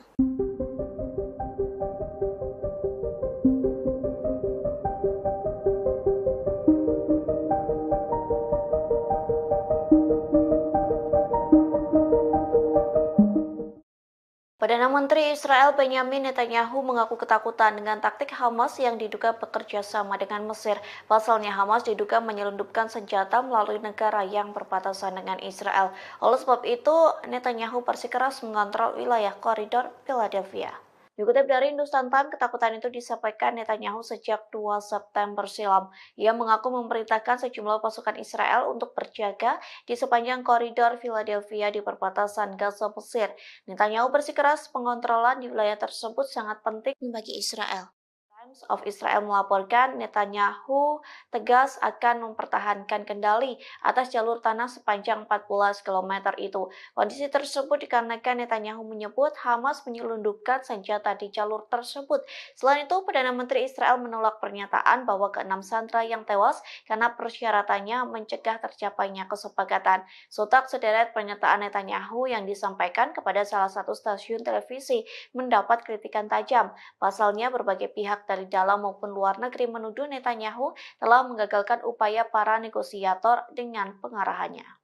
Perdana Menteri Israel Benyamin Netanyahu mengaku ketakutan dengan taktik Hamas yang diduga bekerja sama dengan Mesir. Pasalnya Hamas diduga menyelundupkan senjata melalui negara yang berbatasan dengan Israel. Oleh sebab itu, Netanyahu bersikeras mengontrol wilayah koridor Philadelphia. Dikutip dari Hindustan Times, ketakutan itu disampaikan Netanyahu sejak 2 September silam. Ia mengaku memerintahkan sejumlah pasukan Israel untuk berjaga di sepanjang koridor Philadelphia di perbatasan Gaza Mesir. Netanyahu bersikeras pengontrolan di wilayah tersebut sangat penting bagi Israel. Times of Israel melaporkan Netanyahu tegas akan mempertahankan kendali atas jalur tanah sepanjang 14 km itu. Kondisi tersebut dikarenakan Netanyahu menyebut Hamas menyelundupkan senjata di jalur tersebut. Selain itu, Perdana Menteri Israel menolak pernyataan bahwa ke-6 sandera yang tewas karena persyaratannya mencegah tercapainya kesepakatan. Sontak sederet pernyataan Netanyahu yang disampaikan kepada salah satu stasiun televisi mendapat kritikan tajam. Pasalnya, berbagai pihak dari dalam maupun luar negeri menuduh Netanyahu telah menggagalkan upaya para negosiator dengan pengarahannya.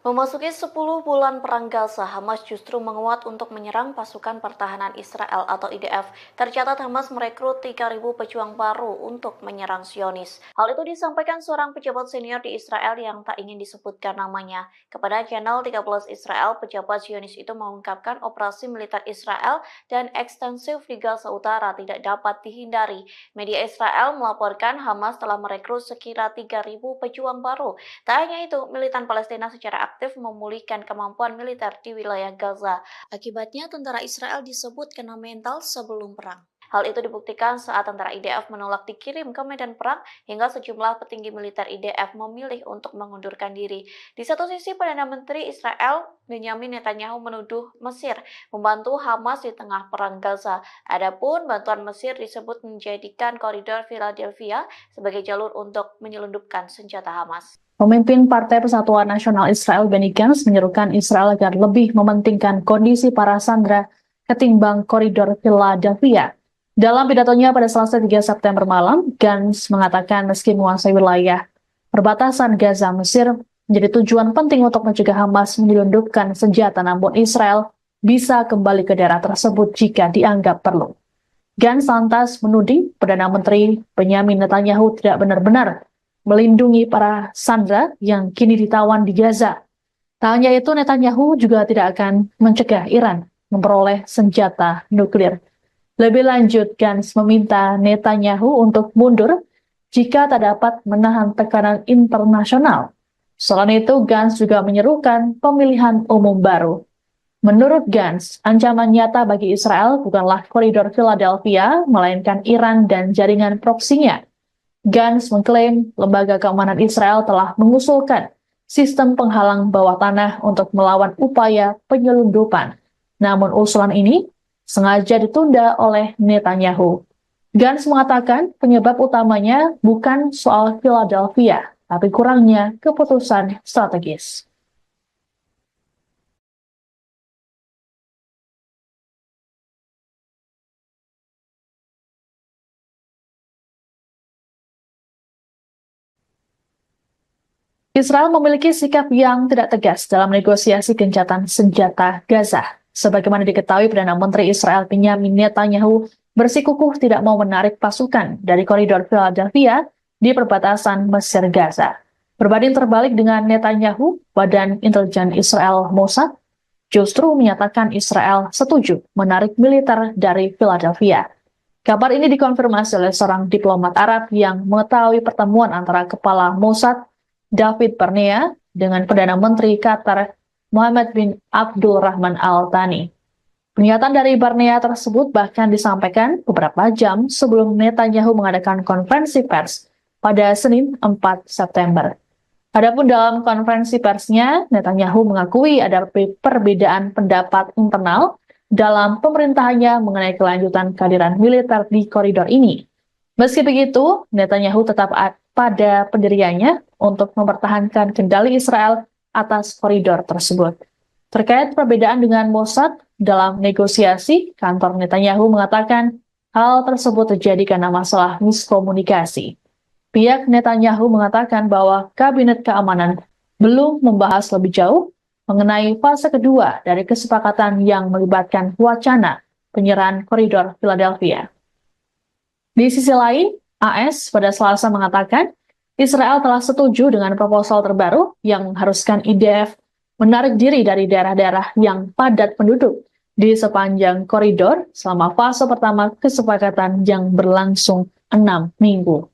Memasuki 10 bulan perang Gaza, Hamas justru menguat untuk menyerang pasukan pertahanan Israel atau IDF. Tercatat Hamas merekrut 3.000 pejuang baru untuk menyerang Zionis. Hal itu disampaikan seorang pejabat senior di Israel yang tak ingin disebutkan namanya. Kepada channel 13 Israel, pejabat Zionis itu mengungkapkan operasi militer Israel dan ekstensif di Gaza Utara tidak dapat dihindari. Media Israel melaporkan Hamas telah merekrut sekira 3.000 pejuang baru. Tak hanya itu, militan Palestina secara aktif memulihkan kemampuan militer di wilayah Gaza. Akibatnya, tentara Israel disebut kena mental sebelum perang. Hal itu dibuktikan saat tentara IDF menolak dikirim ke medan perang hingga sejumlah petinggi militer IDF memilih untuk mengundurkan diri. Di satu sisi, Perdana Menteri Israel Benyamin Netanyahu menuduh Mesir membantu Hamas di tengah perang Gaza. Adapun bantuan Mesir disebut menjadikan koridor Philadelphia sebagai jalur untuk menyelundupkan senjata Hamas. Pemimpin Partai Persatuan Nasional Israel Benny Gantz menyerukan Israel agar lebih mementingkan kondisi para sandera ketimbang koridor Philadelphia. Dalam pidatonya pada Selasa 3 September malam, Gantz mengatakan meski menguasai wilayah perbatasan Gaza, Mesir menjadi tujuan penting untuk mencegah Hamas menyelundupkan senjata, namun Israel bisa kembali ke daerah tersebut jika dianggap perlu. Gantz lantas menuding Perdana Menteri Benyamin Netanyahu tidak benar-benar melindungi para sandera yang kini ditawan di Gaza. Tak hanya itu, Netanyahu juga tidak akan mencegah Iran memperoleh senjata nuklir. Lebih lanjut, Gantz meminta Netanyahu untuk mundur jika tak dapat menahan tekanan internasional. Selain itu, Gantz juga menyerukan pemilihan umum baru. Menurut Gantz, ancaman nyata bagi Israel bukanlah koridor Philadelphia, melainkan Iran dan jaringan proksinya. Gantz mengklaim lembaga keamanan Israel telah mengusulkan sistem penghalang bawah tanah untuk melawan upaya penyelundupan. Namun usulan ini sengaja ditunda oleh Netanyahu. Gantz mengatakan penyebab utamanya bukan soal Philadelphia, tapi kurangnya keputusan strategis. Israel memiliki sikap yang tidak tegas dalam negosiasi gencatan senjata Gaza. Sebagaimana diketahui, Perdana Menteri Israel Benjamin Netanyahu bersikukuh tidak mau menarik pasukan dari koridor Philadelphia di perbatasan Mesir Gaza. Berbanding terbalik dengan Netanyahu, Badan Intelijen Israel Mossad justru menyatakan Israel setuju menarik militer dari Philadelphia. Kabar ini dikonfirmasi oleh seorang diplomat Arab yang mengetahui pertemuan antara kepala Mossad David Barnea dengan Perdana Menteri Qatar Mohammed bin Abdul Rahman Al Thani. Pernyataan dari Barnea tersebut bahkan disampaikan beberapa jam sebelum Netanyahu mengadakan konferensi pers pada Senin 4 September. Adapun dalam konferensi persnya, Netanyahu mengakui ada perbedaan pendapat internal dalam pemerintahannya mengenai kelanjutan kehadiran militer di koridor ini. Meski begitu, Netanyahu tetap pada pendiriannya untuk mempertahankan kendali Israel atas koridor tersebut. Terkait perbedaan dengan Mossad dalam negosiasi, kantor Netanyahu mengatakan hal tersebut terjadi karena masalah miskomunikasi. Pihak Netanyahu mengatakan bahwa Kabinet Keamanan belum membahas lebih jauh mengenai fase kedua dari kesepakatan yang melibatkan wacana penyerahan koridor Philadelphia. Di sisi lain, AS pada Selasa mengatakan Israel telah setuju dengan proposal terbaru yang mengharuskan IDF menarik diri dari daerah-daerah yang padat penduduk di sepanjang koridor selama fase pertama kesepakatan yang berlangsung 6 minggu.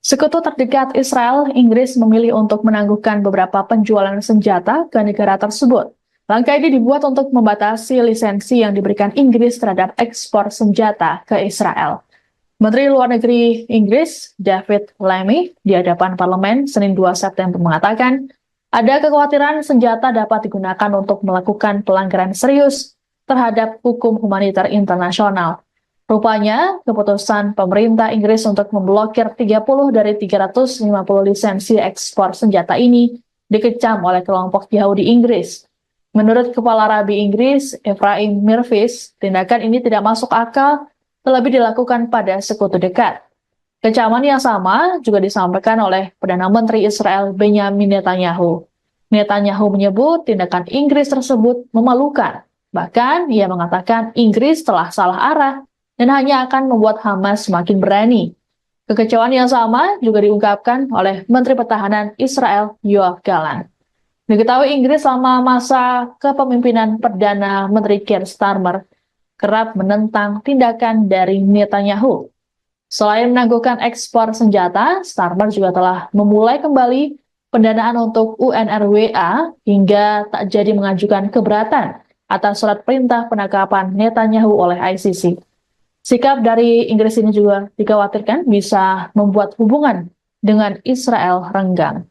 Sekutu terdekat Israel, Inggris memilih untuk menangguhkan beberapa penjualan senjata ke negara tersebut. Langkah ini dibuat untuk membatasi lisensi yang diberikan Inggris terhadap ekspor senjata ke Israel. Menteri Luar Negeri Inggris, David Lammy, di hadapan parlemen Senin 2 September mengatakan, ada kekhawatiran senjata dapat digunakan untuk melakukan pelanggaran serius terhadap hukum humaniter internasional. Rupanya, keputusan pemerintah Inggris untuk memblokir 30 dari 350 lisensi ekspor senjata ini dikecam oleh kelompok Yahudi Inggris. Menurut Kepala Rabi Inggris, Ephraim Mirvis, tindakan ini tidak masuk akal, terlebih dilakukan pada sekutu dekat. Kecaman yang sama juga disampaikan oleh Perdana Menteri Israel Benjamin Netanyahu. Netanyahu menyebut tindakan Inggris tersebut memalukan. Bahkan, ia mengatakan Inggris telah salah arah dan hanya akan membuat Hamas semakin berani. Kekecewaan yang sama juga diungkapkan oleh Menteri Pertahanan Israel Yoav Gallant. Diketahui Inggris selama masa kepemimpinan Perdana Menteri Keir Starmer kerap menentang tindakan dari Netanyahu. Selain menangguhkan ekspor senjata, Starmer juga telah memulai kembali pendanaan untuk UNRWA hingga tak jadi mengajukan keberatan atas surat perintah penangkapan Netanyahu oleh ICC. Sikap dari Inggris ini juga dikhawatirkan bisa membuat hubungan dengan Israel renggang.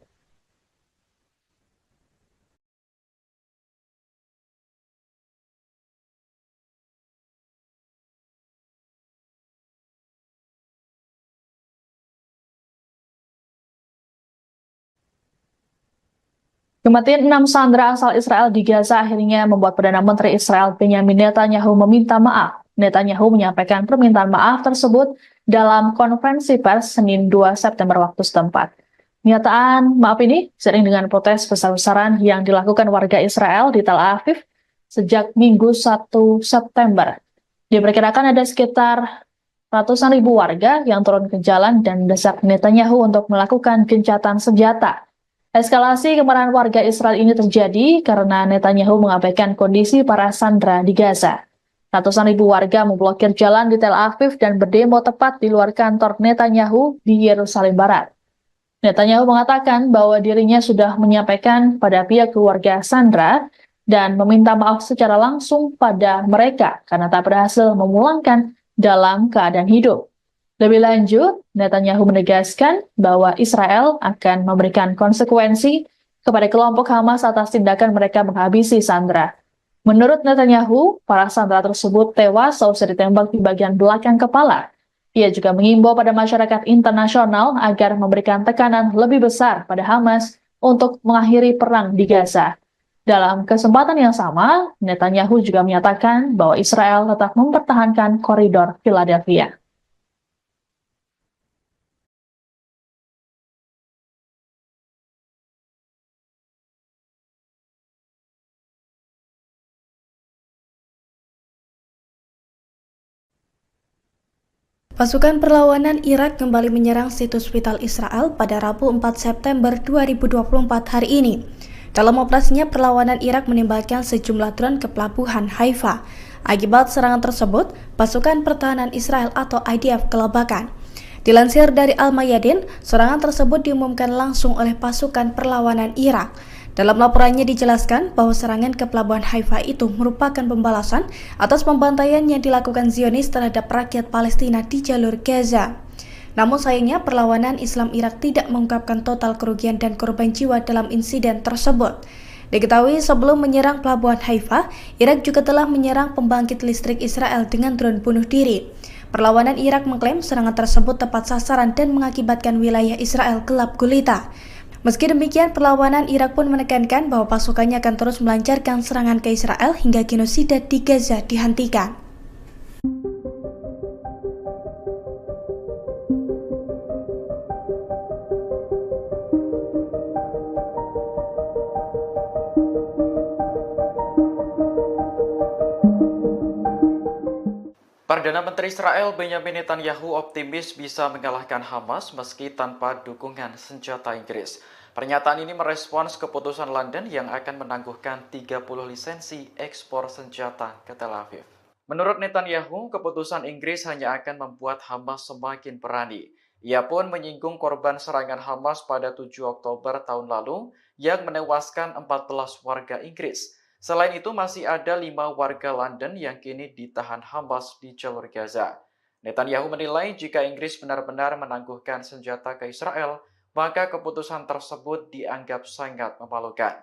Kematian 6 sandera asal Israel di Gaza akhirnya membuat Perdana Menteri Israel Benjamin Netanyahu meminta maaf. Netanyahu menyampaikan permintaan maaf tersebut dalam konferensi pers Senin 2 September waktu setempat. Pernyataan maaf ini seiring dengan protes besar-besaran yang dilakukan warga Israel di Tel Aviv sejak Minggu 1 September. Diperkirakan ada sekitar ratusan ribu warga yang turun ke jalan dan mendesak Netanyahu untuk melakukan gencatan senjata. Eskalasi kemarahan warga Israel ini terjadi karena Netanyahu mengabaikan kondisi para sandera di Gaza. Ratusan ribu warga memblokir jalan di Tel Aviv dan berdemo tepat di luar kantor Netanyahu di Yerusalem Barat. Netanyahu mengatakan bahwa dirinya sudah menyampaikan pada pihak keluarga sandera dan meminta maaf secara langsung pada mereka karena tak berhasil memulangkan dalam keadaan hidup. Lebih lanjut, Netanyahu menegaskan bahwa Israel akan memberikan konsekuensi kepada kelompok Hamas atas tindakan mereka menghabisi sandera. Menurut Netanyahu, para sandera tersebut tewas seusai ditembak di bagian belakang kepala. Ia juga mengimbau pada masyarakat internasional agar memberikan tekanan lebih besar pada Hamas untuk mengakhiri perang di Gaza. Dalam kesempatan yang sama, Netanyahu juga menyatakan bahwa Israel tetap mempertahankan koridor Philadelphia. Pasukan perlawanan Irak kembali menyerang situs vital Israel pada Rabu 4 September 2024 hari ini. Dalam operasinya, perlawanan Irak menembakkan sejumlah drone ke pelabuhan Haifa. Akibat serangan tersebut, pasukan pertahanan Israel atau IDF kelabakan. Dilansir dari Al-Mayadin, serangan tersebut diumumkan langsung oleh pasukan perlawanan Irak. Dalam laporannya dijelaskan bahwa serangan ke pelabuhan Haifa itu merupakan pembalasan atas pembantaian yang dilakukan Zionis terhadap rakyat Palestina di jalur Gaza. Namun sayangnya perlawanan Islam Irak tidak mengungkapkan total kerugian dan korban jiwa dalam insiden tersebut. Diketahui sebelum menyerang pelabuhan Haifa, Irak juga telah menyerang pembangkit listrik Israel dengan drone bunuh diri. Perlawanan Irak mengklaim serangan tersebut tepat sasaran dan mengakibatkan wilayah Israel gelap gulita. Meski demikian, perlawanan Irak pun menekankan bahwa pasukannya akan terus melancarkan serangan ke Israel hingga genosida di Gaza dihentikan. Perdana Menteri Israel Benyamin Netanyahu optimis bisa mengalahkan Hamas meski tanpa dukungan senjata Inggris. Pernyataan ini merespons keputusan London yang akan menangguhkan 30 lisensi ekspor senjata ke Tel Aviv. Menurut Netanyahu, keputusan Inggris hanya akan membuat Hamas semakin berani. Ia pun menyinggung korban serangan Hamas pada 7 Oktober tahun lalu yang menewaskan 14 warga Inggris. Selain itu, masih ada 5 warga London yang kini ditahan Hamas di jalur Gaza. Netanyahu menilai jika Inggris benar-benar menangguhkan senjata ke Israel, maka keputusan tersebut dianggap sangat memalukan.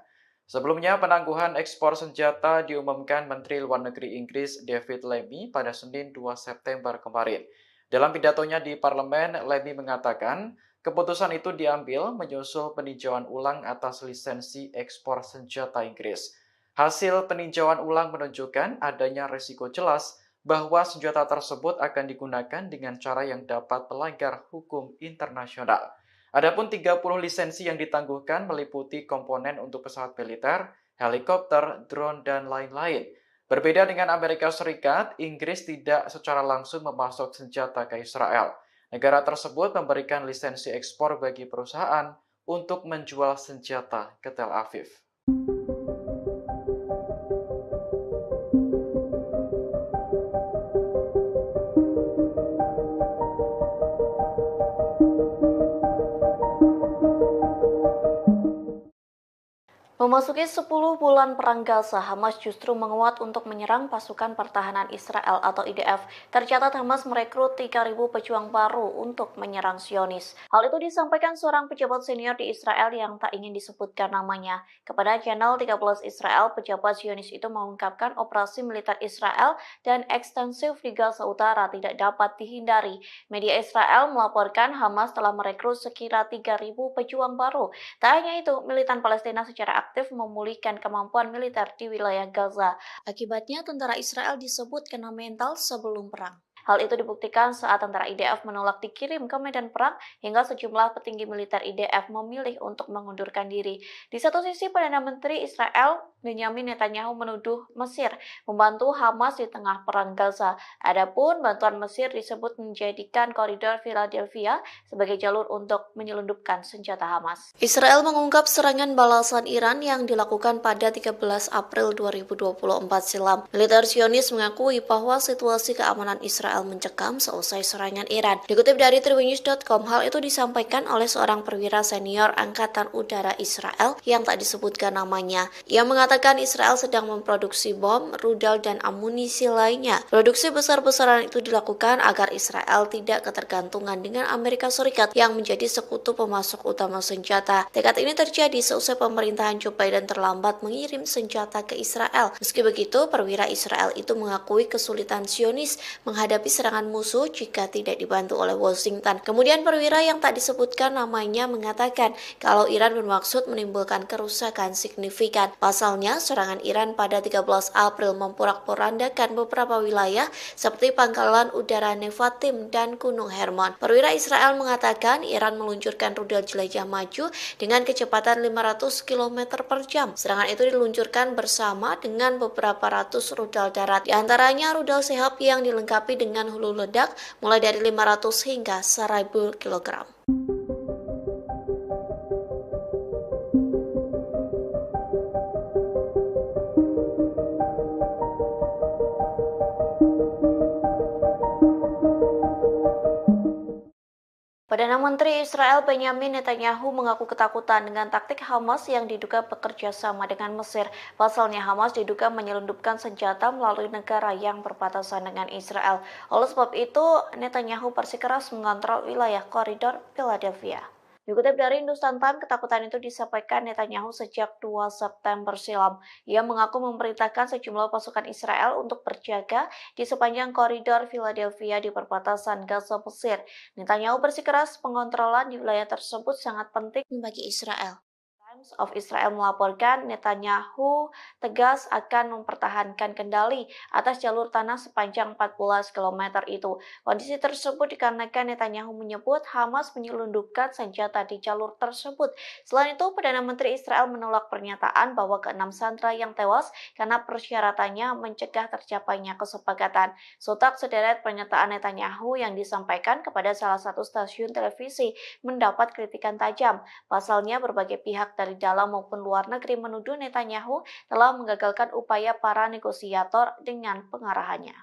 Sebelumnya, penangguhan ekspor senjata diumumkan Menteri Luar Negeri Inggris David Lammy pada Senin 2 September kemarin. Dalam pidatonya di parlemen, Lammy mengatakan keputusan itu diambil menyusul peninjauan ulang atas lisensi ekspor senjata Inggris. Hasil peninjauan ulang menunjukkan adanya risiko jelas bahwa senjata tersebut akan digunakan dengan cara yang dapat melanggar hukum internasional. Adapun 30 lisensi yang ditangguhkan meliputi komponen untuk pesawat militer, helikopter, drone, dan lain-lain. Berbeda dengan Amerika Serikat, Inggris tidak secara langsung memasok senjata ke Israel. Negara tersebut memberikan lisensi ekspor bagi perusahaan untuk menjual senjata ke Tel Aviv. Memasuki 10 bulan perang Gaza, Hamas justru menguat untuk menyerang pasukan pertahanan Israel atau IDF. Tercatat Hamas merekrut 3.000 pejuang baru untuk menyerang Zionis. Hal itu disampaikan seorang pejabat senior di Israel yang tak ingin disebutkan namanya. Kepada channel 13 Israel, pejabat Zionis itu mengungkapkan operasi militer Israel dan ekstensif di Gaza Utara tidak dapat dihindari. Media Israel melaporkan Hamas telah merekrut sekira 3.000 pejuang baru. Tak hanya itu, militan Palestina secara aktif memulihkan kemampuan militer di wilayah Gaza. Akibatnya, tentara Israel disebut kena mental sebelum perang. Hal itu dibuktikan saat tentara IDF menolak dikirim ke medan perang hingga sejumlah petinggi militer IDF memilih untuk mengundurkan diri. Di satu sisi, Perdana Menteri Israel Benyamin Netanyahu menuduh Mesir membantu Hamas di tengah perang Gaza. Adapun bantuan Mesir disebut menjadikan koridor Philadelphia sebagai jalur untuk menyelundupkan senjata Hamas. Israel mengungkap serangan balasan Iran yang dilakukan pada 13 April 2024 silam. Militer Zionis mengakui bahwa situasi keamanan Israel mencekam seusai serangan Iran. Dikutip dari tribunnews.com, hal itu disampaikan oleh seorang perwira senior Angkatan Udara Israel yang tak disebutkan namanya. Ia mengatakan Israel sedang memproduksi bom, rudal, dan amunisi lainnya. Produksi besar-besaran itu dilakukan agar Israel tidak ketergantungan dengan Amerika Serikat yang menjadi sekutu pemasok utama senjata. Tekad ini terjadi seusai pemerintahan Joe Biden terlambat mengirim senjata ke Israel. Meski begitu, perwira Israel itu mengakui kesulitan Zionis menghadapi serangan musuh jika tidak dibantu oleh Washington. Kemudian perwira yang tak disebutkan namanya mengatakan kalau Iran bermaksud menimbulkan kerusakan signifikan. Pasalnya, serangan Iran pada 13 April memporak-porandakan beberapa wilayah seperti Pangkalan Udara Nevatim dan Gunung Hermon. Perwira Israel mengatakan Iran meluncurkan rudal jelajah maju dengan kecepatan 500 km per jam. Serangan itu diluncurkan bersama dengan beberapa ratus rudal darat. Di antaranya rudal Sehab yang dilengkapi dengan hulu ledak mulai dari 500 hingga 1000 kg. Perdana Menteri Israel Benyamin Netanyahu mengaku ketakutan dengan taktik Hamas yang diduga bekerja sama dengan Mesir. Pasalnya Hamas diduga menyelundupkan senjata melalui negara yang berbatasan dengan Israel. Oleh sebab itu, Netanyahu bersikeras mengontrol wilayah koridor Philadelphia. Dikutip dari Hindustan Times, ketakutan itu disampaikan Netanyahu sejak 2 September silam. Ia mengaku memerintahkan sejumlah pasukan Israel untuk berjaga di sepanjang koridor Philadelphia di perbatasan Gaza Mesir. Netanyahu bersikeras pengontrolan di wilayah tersebut sangat penting bagi Israel. Times of Israel melaporkan Netanyahu tegas akan mempertahankan kendali atas jalur tanah sepanjang 14 km itu. Kondisi tersebut dikarenakan Netanyahu menyebut Hamas menyelundupkan senjata di jalur tersebut. Selain itu, Perdana Menteri Israel menolak pernyataan bahwa ke-6 sandera yang tewas karena persyaratannya mencegah tercapainya kesepakatan. Sontak sederet pernyataan Netanyahu yang disampaikan kepada salah satu stasiun televisi mendapat kritikan tajam. Pasalnya, berbagai pihak dari dalam maupun luar negeri menuduh Netanyahu telah menggagalkan upaya para negosiator dengan pengarahannya.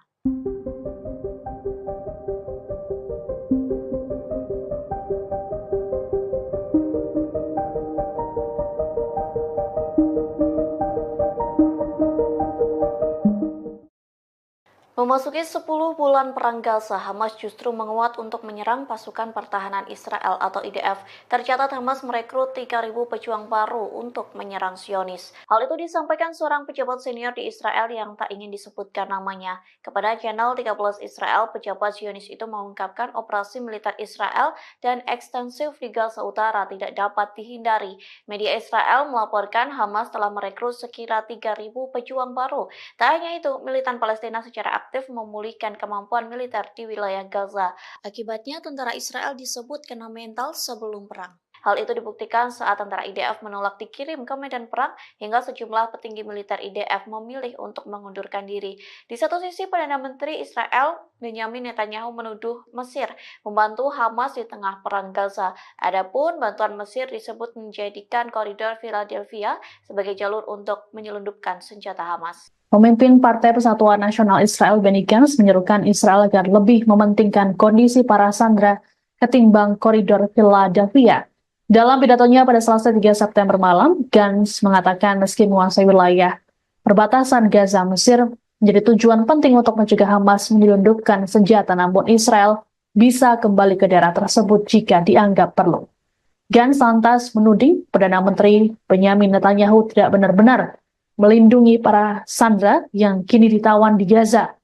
Memasuki 10 bulan perang Gaza, Hamas justru menguat untuk menyerang pasukan pertahanan Israel atau IDF. Tercatat Hamas merekrut 3.000 pejuang baru untuk menyerang Zionis. Hal itu disampaikan seorang pejabat senior di Israel yang tak ingin disebutkan namanya. Kepada channel 13 Israel, pejabat Zionis itu mengungkapkan operasi militer Israel dan ekstensif di Gaza Utara tidak dapat dihindari. Media Israel melaporkan Hamas telah merekrut sekira 3.000 pejuang baru. Tak hanya itu, militan Palestina secara aktif memulihkan kemampuan militer di wilayah Gaza. Akibatnya, tentara Israel disebut kena mental sebelum perang. Hal itu dibuktikan saat tentara IDF menolak dikirim ke medan perang hingga sejumlah petinggi militer IDF memilih untuk mengundurkan diri. Di satu sisi, Perdana Menteri Israel Benyamin Netanyahu menuduh Mesir membantu Hamas di tengah perang Gaza. Adapun bantuan Mesir disebut menjadikan koridor Philadelphia sebagai jalur untuk menyelundupkan senjata Hamas. Pemimpin Partai Persatuan Nasional Israel Benny Gantz menyerukan Israel agar lebih mementingkan kondisi para sandera ketimbang koridor Philadelphia. Dalam pidatonya pada Selasa 3 September malam, Gantz mengatakan meski menguasai wilayah perbatasan Gaza, Mesir menjadi tujuan penting untuk mencegah Hamas menyelundupkan senjata, namun Israel bisa kembali ke daerah tersebut jika dianggap perlu. Gantz lantas menuding Perdana Menteri Benyamin Netanyahu tidak benar-benar melindungi para sandera yang kini ditawan di Gaza.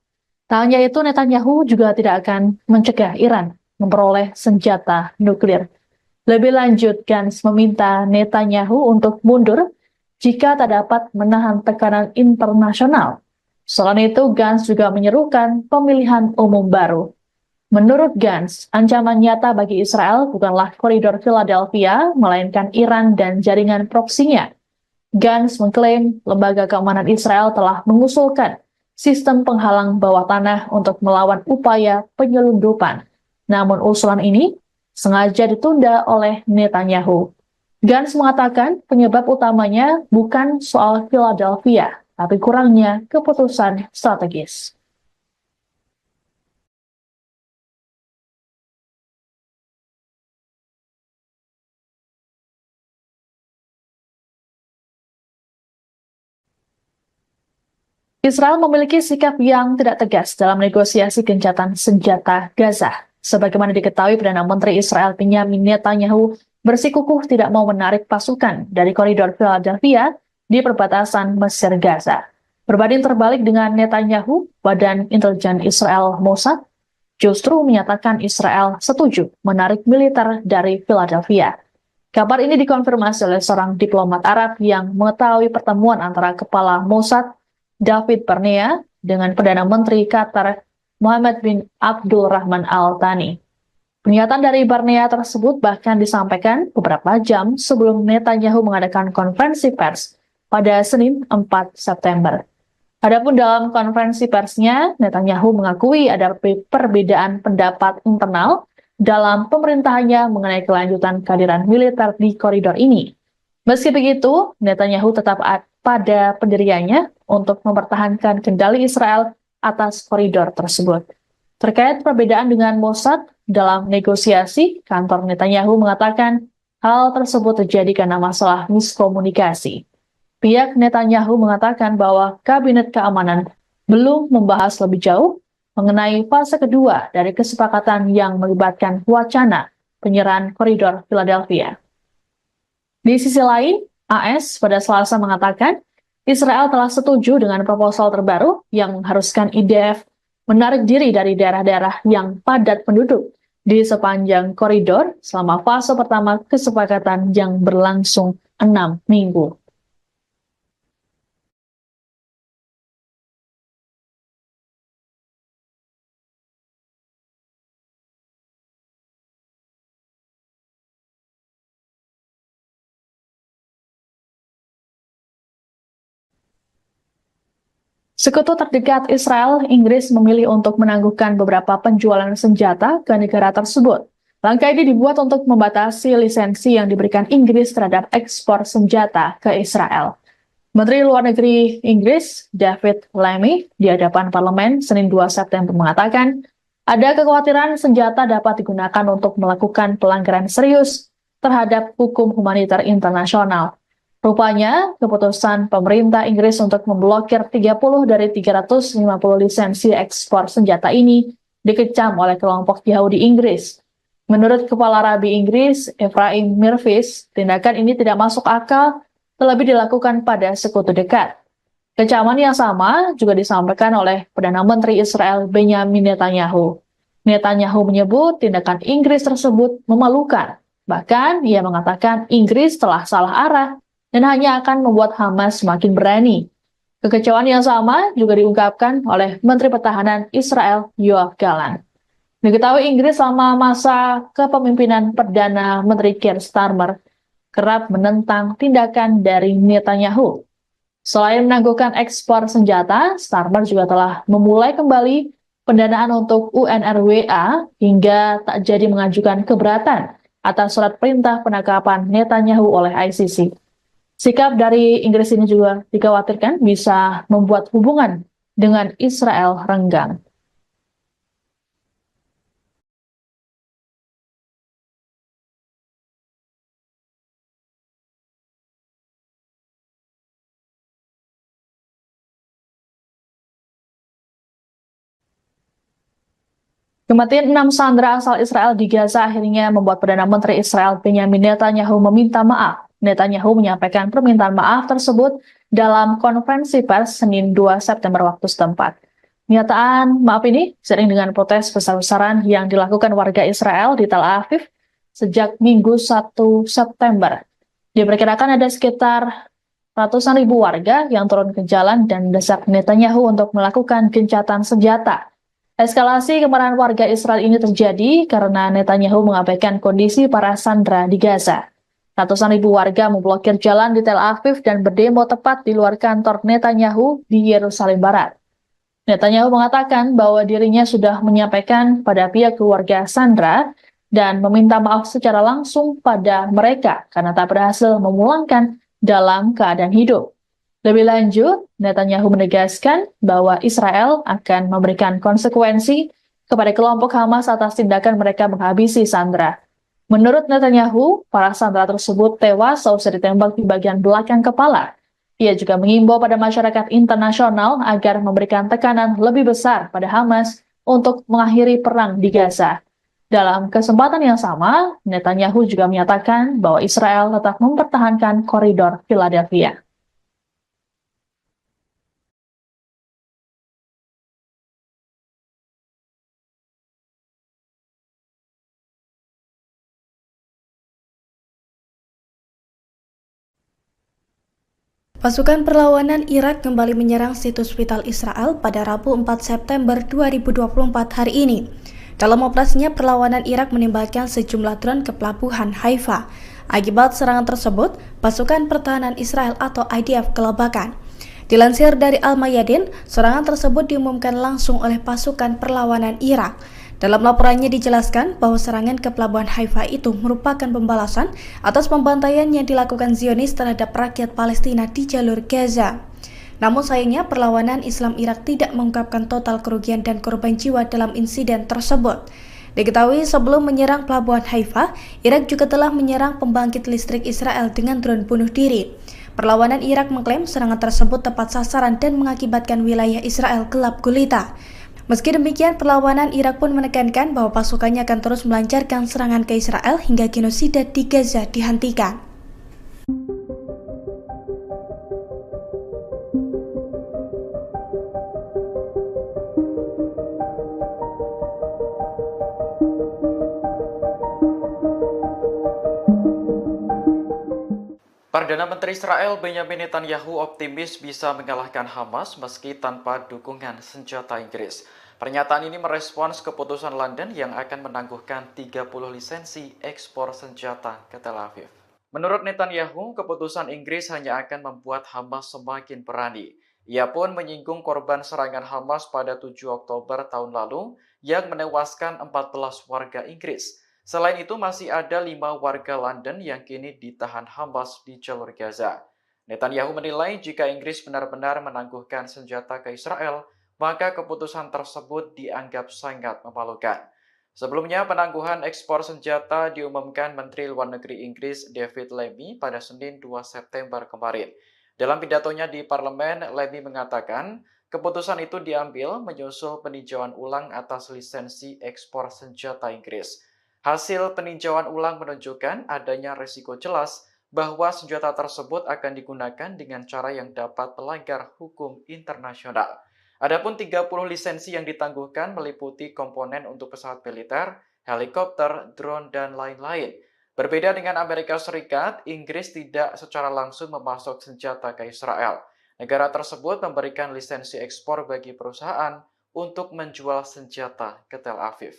Tak hanya itu, Netanyahu juga tidak akan mencegah Iran memperoleh senjata nuklir. Lebih lanjut, Gantz meminta Netanyahu untuk mundur jika tak dapat menahan tekanan internasional. Selain itu, Gantz juga menyerukan pemilihan umum baru. Menurut Gantz, ancaman nyata bagi Israel bukanlah koridor Philadelphia, melainkan Iran dan jaringan proksinya. Gantz mengklaim lembaga keamanan Israel telah mengusulkan sistem penghalang bawah tanah untuk melawan upaya penyelundupan. Namun usulan ini sengaja ditunda oleh Netanyahu. Gantz mengatakan penyebab utamanya bukan soal Philadelphia, tapi kurangnya keputusan strategis. Israel memiliki sikap yang tidak tegas dalam negosiasi gencatan senjata Gaza. Sebagaimana diketahui, Perdana Menteri Israel Benyamin Netanyahu bersikukuh tidak mau menarik pasukan dari koridor Philadelphia di perbatasan Mesir Gaza. Berbanding terbalik dengan Netanyahu, Badan Intelijen Israel Mossad justru menyatakan Israel setuju menarik militer dari Philadelphia. Kabar ini dikonfirmasi oleh seorang diplomat Arab yang mengetahui pertemuan antara Kepala Mossad David Barnea dengan Perdana Menteri Qatar Mohammed bin Abdul Rahman Al Thani. Pernyataan dari Barnea tersebut bahkan disampaikan beberapa jam sebelum Netanyahu mengadakan konferensi pers pada Senin 4 September. Adapun dalam konferensi persnya, Netanyahu mengakui ada perbedaan pendapat internal dalam pemerintahannya mengenai kelanjutan kehadiran militer di koridor ini. Meski begitu, Netanyahu tetap pada pendiriannya untuk mempertahankan kendali Israel atas koridor tersebut. Terkait perbedaan dengan Mossad dalam negosiasi, kantor Netanyahu mengatakan hal tersebut terjadi karena masalah miskomunikasi. Pihak Netanyahu mengatakan bahwa Kabinet Keamanan belum membahas lebih jauh mengenai fase kedua dari kesepakatan yang melibatkan wacana penyerahan koridor Philadelphia. Di sisi lain, AS pada Selasa mengatakan Israel telah setuju dengan proposal terbaru yang mengharuskan IDF menarik diri dari daerah-daerah yang padat penduduk di sepanjang koridor selama fase pertama kesepakatan yang berlangsung 6 minggu. Sekutu terdekat Israel, Inggris memilih untuk menangguhkan beberapa penjualan senjata ke negara tersebut. Langkah ini dibuat untuk membatasi lisensi yang diberikan Inggris terhadap ekspor senjata ke Israel. Menteri Luar Negeri Inggris, David Lammy, di hadapan parlemen Senin 2 September mengatakan, ada kekhawatiran senjata dapat digunakan untuk melakukan pelanggaran serius terhadap hukum humaniter internasional. Rupanya, keputusan pemerintah Inggris untuk memblokir 30 dari 350 lisensi ekspor senjata ini dikecam oleh kelompok Yahudi Inggris. Menurut Kepala Rabi Inggris, Ephraim Mirvis, tindakan ini tidak masuk akal, terlebih dilakukan pada sekutu dekat. Kecaman yang sama juga disampaikan oleh Perdana Menteri Israel Benyamin Netanyahu. Netanyahu menyebut tindakan Inggris tersebut memalukan. Bahkan, ia mengatakan Inggris telah salah arah dan hanya akan membuat Hamas semakin berani. Kekecewaan yang sama juga diungkapkan oleh Menteri Pertahanan Israel Yoav Gallant. Diketahui Inggris selama masa kepemimpinan Perdana Menteri Keir Starmer kerap menentang tindakan dari Netanyahu. Selain menangguhkan ekspor senjata, Starmer juga telah memulai kembali pendanaan untuk UNRWA hingga tak jadi mengajukan keberatan atas surat perintah penangkapan Netanyahu oleh ICC. Sikap dari Inggris ini juga dikhawatirkan bisa membuat hubungan dengan Israel renggang. Kematian 6 sandera asal Israel di Gaza akhirnya membuat Perdana Menteri Israel Benyamin Netanyahu meminta maaf. Netanyahu menyampaikan permintaan maaf tersebut dalam konferensi pers Senin 2 September waktu setempat. Pernyataan maaf ini sering dengan protes besar-besaran yang dilakukan warga Israel di Tel Aviv sejak Minggu 1 September. Diperkirakan ada sekitar ratusan ribu warga yang turun ke jalan dan mendesak Netanyahu untuk melakukan gencatan senjata. Eskalasi kemarahan warga Israel ini terjadi karena Netanyahu mengabaikan kondisi para sandera di Gaza. Ratusan ribu warga memblokir jalan di Tel Aviv dan berdemo tepat di luar kantor Netanyahu di Yerusalem Barat. Netanyahu mengatakan bahwa dirinya sudah menyampaikan pada pihak keluarga sandera dan meminta maaf secara langsung pada mereka karena tak berhasil memulangkan dalam keadaan hidup. Lebih lanjut, Netanyahu menegaskan bahwa Israel akan memberikan konsekuensi kepada kelompok Hamas atas tindakan mereka menghabisi sandera. Menurut Netanyahu, para sandera tersebut tewas seusai ditembak di bagian belakang kepala. Ia juga mengimbau pada masyarakat internasional agar memberikan tekanan lebih besar pada Hamas untuk mengakhiri perang di Gaza. Dalam kesempatan yang sama, Netanyahu juga menyatakan bahwa Israel tetap mempertahankan koridor Philadelphia. Pasukan perlawanan Irak kembali menyerang situs vital Israel pada Rabu 4 September 2024 hari ini. Dalam operasinya, perlawanan Irak menembakkan sejumlah drone ke pelabuhan Haifa. Akibat serangan tersebut, pasukan pertahanan Israel atau IDF kelabakan. Dilansir dari Al-Mayadin, serangan tersebut diumumkan langsung oleh pasukan perlawanan Irak. Dalam laporannya dijelaskan bahwa serangan ke pelabuhan Haifa itu merupakan pembalasan atas pembantaian yang dilakukan Zionis terhadap rakyat Palestina di jalur Gaza. Namun sayangnya perlawanan Islam Irak tidak mengungkapkan total kerugian dan korban jiwa dalam insiden tersebut. Diketahui sebelum menyerang pelabuhan Haifa, Irak juga telah menyerang pembangkit listrik Israel dengan drone bunuh diri. Perlawanan Irak mengklaim serangan tersebut tepat sasaran dan mengakibatkan wilayah Israel gelap gulita. Meski demikian, perlawanan Irak pun menekankan bahwa pasukannya akan terus melancarkan serangan ke Israel hingga genosida di Gaza dihentikan. Perdana Menteri Israel Benjamin Netanyahu optimis bisa mengalahkan Hamas meski tanpa dukungan senjata Inggris. Pernyataan ini merespons keputusan London yang akan menangguhkan 30 lisensi ekspor senjata ke Tel Aviv. Menurut Netanyahu, keputusan Inggris hanya akan membuat Hamas semakin berani. Ia pun menyinggung korban serangan Hamas pada 7 Oktober tahun lalu yang menewaskan 14 warga Inggris. Selain itu, masih ada 5 warga London yang kini ditahan Hamas di jalur Gaza. Netanyahu menilai jika Inggris benar-benar menangguhkan senjata ke Israel, maka keputusan tersebut dianggap sangat memalukan. Sebelumnya, penangguhan ekspor senjata diumumkan Menteri Luar Negeri Inggris David Lammy pada Senin 2 September kemarin. Dalam pidatonya di parlemen, Lammy mengatakan keputusan itu diambil menyusul peninjauan ulang atas lisensi ekspor senjata Inggris. Hasil peninjauan ulang menunjukkan adanya risiko jelas bahwa senjata tersebut akan digunakan dengan cara yang dapat melanggar hukum internasional. Adapun 30 lisensi yang ditangguhkan meliputi komponen untuk pesawat militer, helikopter, drone, dan lain-lain. Berbeda dengan Amerika Serikat, Inggris tidak secara langsung memasok senjata ke Israel. Negara tersebut memberikan lisensi ekspor bagi perusahaan untuk menjual senjata ke Tel Aviv.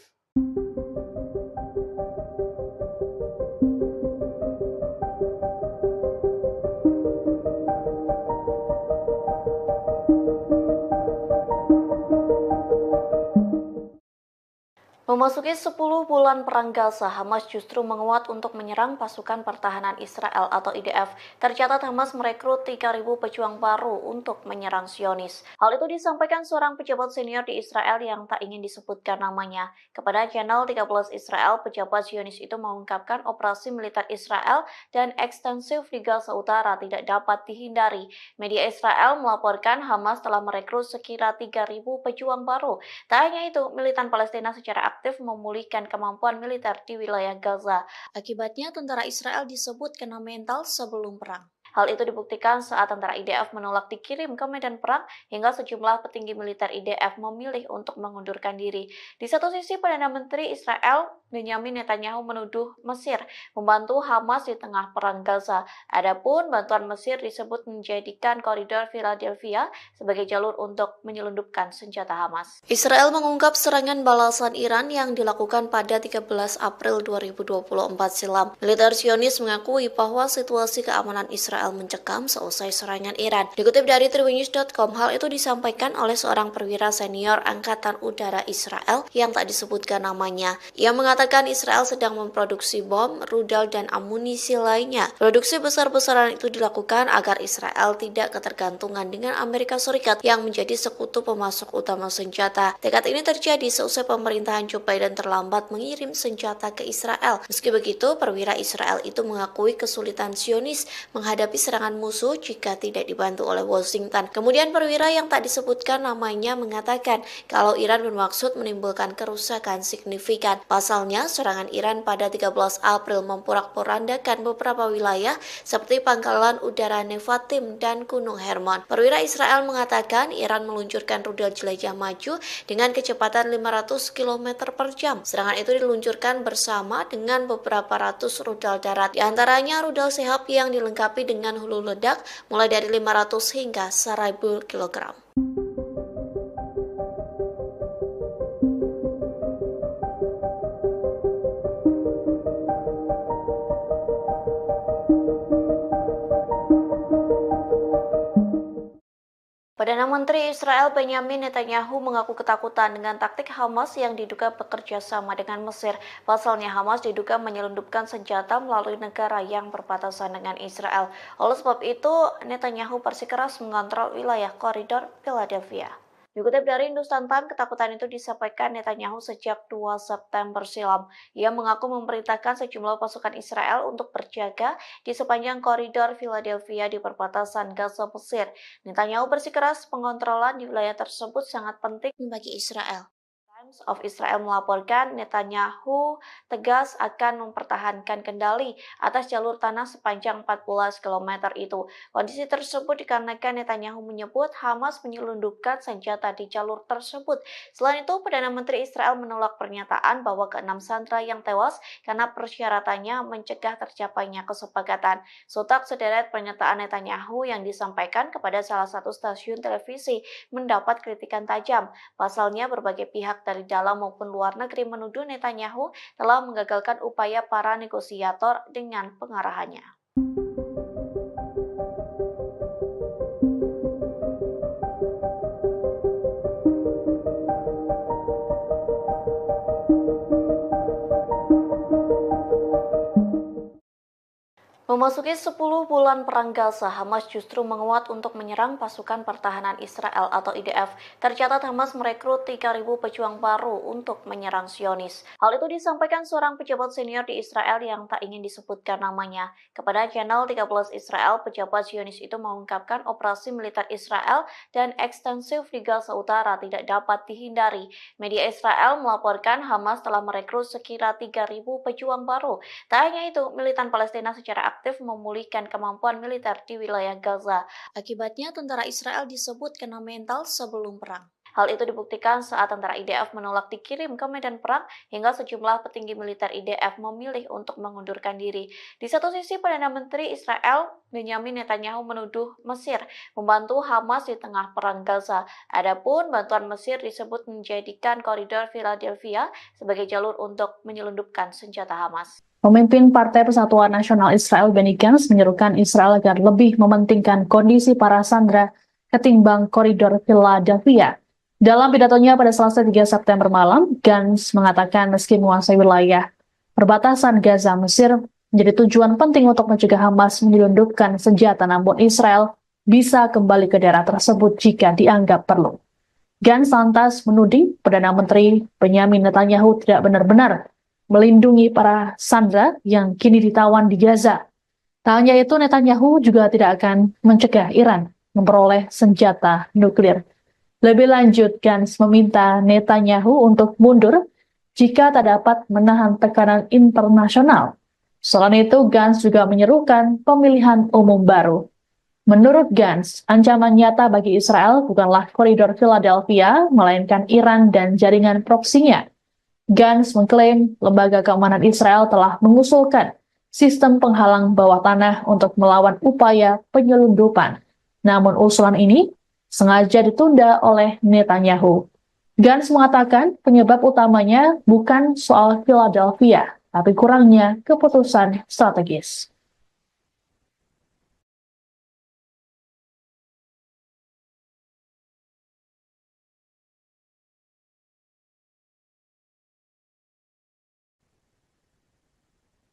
Memasuki 10 bulan perang Gaza, Hamas justru menguat untuk menyerang pasukan pertahanan Israel atau IDF. Tercatat Hamas merekrut 3.000 pejuang baru untuk menyerang Zionis. Hal itu disampaikan seorang pejabat senior di Israel yang tak ingin disebutkan namanya. Kepada channel 13 Israel, pejabat Zionis itu mengungkapkan operasi militer Israel dan ekstensif di Gaza Utara tidak dapat dihindari. Media Israel melaporkan Hamas telah merekrut sekira 3.000 pejuang baru. Tak hanya itu, militan Palestina secara aktif memulihkan kemampuan militer di wilayah Gaza. Akibatnya, tentara Israel disebut kena mental sebelum perang. Hal itu dibuktikan saat tentara IDF menolak dikirim ke medan perang hingga sejumlah petinggi militer IDF memilih untuk mengundurkan diri. Di satu sisi, Perdana Menteri Israel Benyamin Netanyahu menuduh Mesir membantu Hamas di tengah perang Gaza. Adapun bantuan Mesir disebut menjadikan koridor Philadelphia sebagai jalur untuk menyelundupkan senjata Hamas. Israel mengungkap serangan balasan Iran yang dilakukan pada 13 April 2024 silam. Militer Zionis mengakui bahwa situasi keamanan Israel mencekam seusai serangan Iran. Dikutip dari Tribunnews.com, hal itu disampaikan oleh seorang perwira senior Angkatan Udara Israel yang tak disebutkan namanya. Ia mengatakan Israel sedang memproduksi bom, rudal, dan amunisi lainnya. Produksi besar-besaran itu dilakukan agar Israel tidak ketergantungan dengan Amerika Serikat yang menjadi sekutu pemasok utama senjata. Tekad ini terjadi seusai pemerintahan Joe Biden terlambat mengirim senjata ke Israel. Meski begitu, perwira Israel itu mengakui kesulitan Zionis menghadapi serangan musuh jika tidak dibantu oleh Washington. Kemudian perwira yang tak disebutkan namanya mengatakan kalau Iran bermaksud menimbulkan kerusakan signifikan. Pasalnya, serangan Iran pada 13 April memporak-porandakan beberapa wilayah seperti pangkalan udara Nevatim dan Gunung Hermon. Perwira Israel mengatakan Iran meluncurkan rudal jelajah maju dengan kecepatan 500 km per jam. Serangan itu diluncurkan bersama dengan beberapa ratus rudal darat. Di antaranya rudal Sehab yang dilengkapi dengan hulu ledak mulai dari 500 hingga 1000 kg. Perdana Menteri Israel Benyamin Netanyahu mengaku ketakutan dengan taktik Hamas yang diduga bekerja sama dengan Mesir. Pasalnya Hamas diduga menyelundupkan senjata melalui negara yang berbatasan dengan Israel. Oleh sebab itu, Netanyahu bersikeras mengontrol wilayah koridor Philadelphia. Dikutip dari Hindustan Times, ketakutan itu disampaikan Netanyahu sejak 2 September silam. Ia mengaku memerintahkan sejumlah pasukan Israel untuk berjaga di sepanjang koridor Philadelphia di perbatasan Gaza Mesir. Netanyahu bersikeras pengontrolan di wilayah tersebut sangat penting bagi Israel. Times of Israel melaporkan Netanyahu tegas akan mempertahankan kendali atas jalur tanah sepanjang 14 km itu. Kondisi tersebut dikarenakan Netanyahu menyebut Hamas menyelundupkan senjata di jalur tersebut. Selain itu, Perdana Menteri Israel menolak pernyataan bahwa ke-6 sandera yang tewas karena persyaratannya mencegah tercapainya kesepakatan. Sontak sederet pernyataan Netanyahu yang disampaikan kepada salah satu stasiun televisi mendapat kritikan tajam. Pasalnya, berbagai pihak dari dalam maupun luar negeri menuduh Netanyahu telah menggagalkan upaya para negosiator dengan pengarahannya. Memasuki 10 bulan perang Gaza, Hamas justru menguat untuk menyerang pasukan pertahanan Israel atau IDF. Tercatat Hamas merekrut 3.000 pejuang baru untuk menyerang Zionis. Hal itu disampaikan seorang pejabat senior di Israel yang tak ingin disebutkan namanya. Kepada channel 13 Israel, pejabat Zionis itu mengungkapkan operasi militer Israel dan ekstensif di Gaza Utara tidak dapat dihindari. Media Israel melaporkan Hamas telah merekrut sekira 3.000 pejuang baru. Tak hanya itu, militan Palestina secara aktif memulihkan kemampuan militer di wilayah Gaza. Akibatnya, tentara Israel disebut kena mental sebelum perang. Hal itu dibuktikan saat tentara IDF menolak dikirim ke medan perang hingga sejumlah petinggi militer IDF memilih untuk mengundurkan diri. Di satu sisi, Perdana Menteri Israel Benyamin Netanyahu menuduh Mesir membantu Hamas di tengah perang Gaza. Adapun bantuan Mesir disebut menjadikan koridor Philadelphia sebagai jalur untuk menyelundupkan senjata Hamas. Pemimpin Partai Persatuan Nasional Israel Benny Gantz menyerukan Israel agar lebih mementingkan kondisi para sandera ketimbang koridor Philadelphia. Dalam pidatonya pada Selasa 3 September malam, Gantz mengatakan meski menguasai wilayah perbatasan Gaza, Mesir menjadi tujuan penting untuk mencegah Hamas menyelundupkan senjata, namun Israel bisa kembali ke daerah tersebut jika dianggap perlu. Gantz lantas menuding Perdana Menteri Benyamin Netanyahu tidak benar-benar melindungi para sandera yang kini ditawan di Gaza. Tak hanya itu, Netanyahu juga tidak akan mencegah Iran memperoleh senjata nuklir. Lebih lanjut, Gantz meminta Netanyahu untuk mundur jika tak dapat menahan tekanan internasional. Selain itu, Gantz juga menyerukan pemilihan umum baru. Menurut Gantz, ancaman nyata bagi Israel bukanlah koridor Philadelphia, melainkan Iran dan jaringan proksinya. Gantz mengklaim lembaga keamanan Israel telah mengusulkan sistem penghalang bawah tanah untuk melawan upaya penyelundupan. Namun usulan ini sengaja ditunda oleh Netanyahu. Gantz mengatakan penyebab utamanya bukan soal Philadelphia, tapi kurangnya keputusan strategis.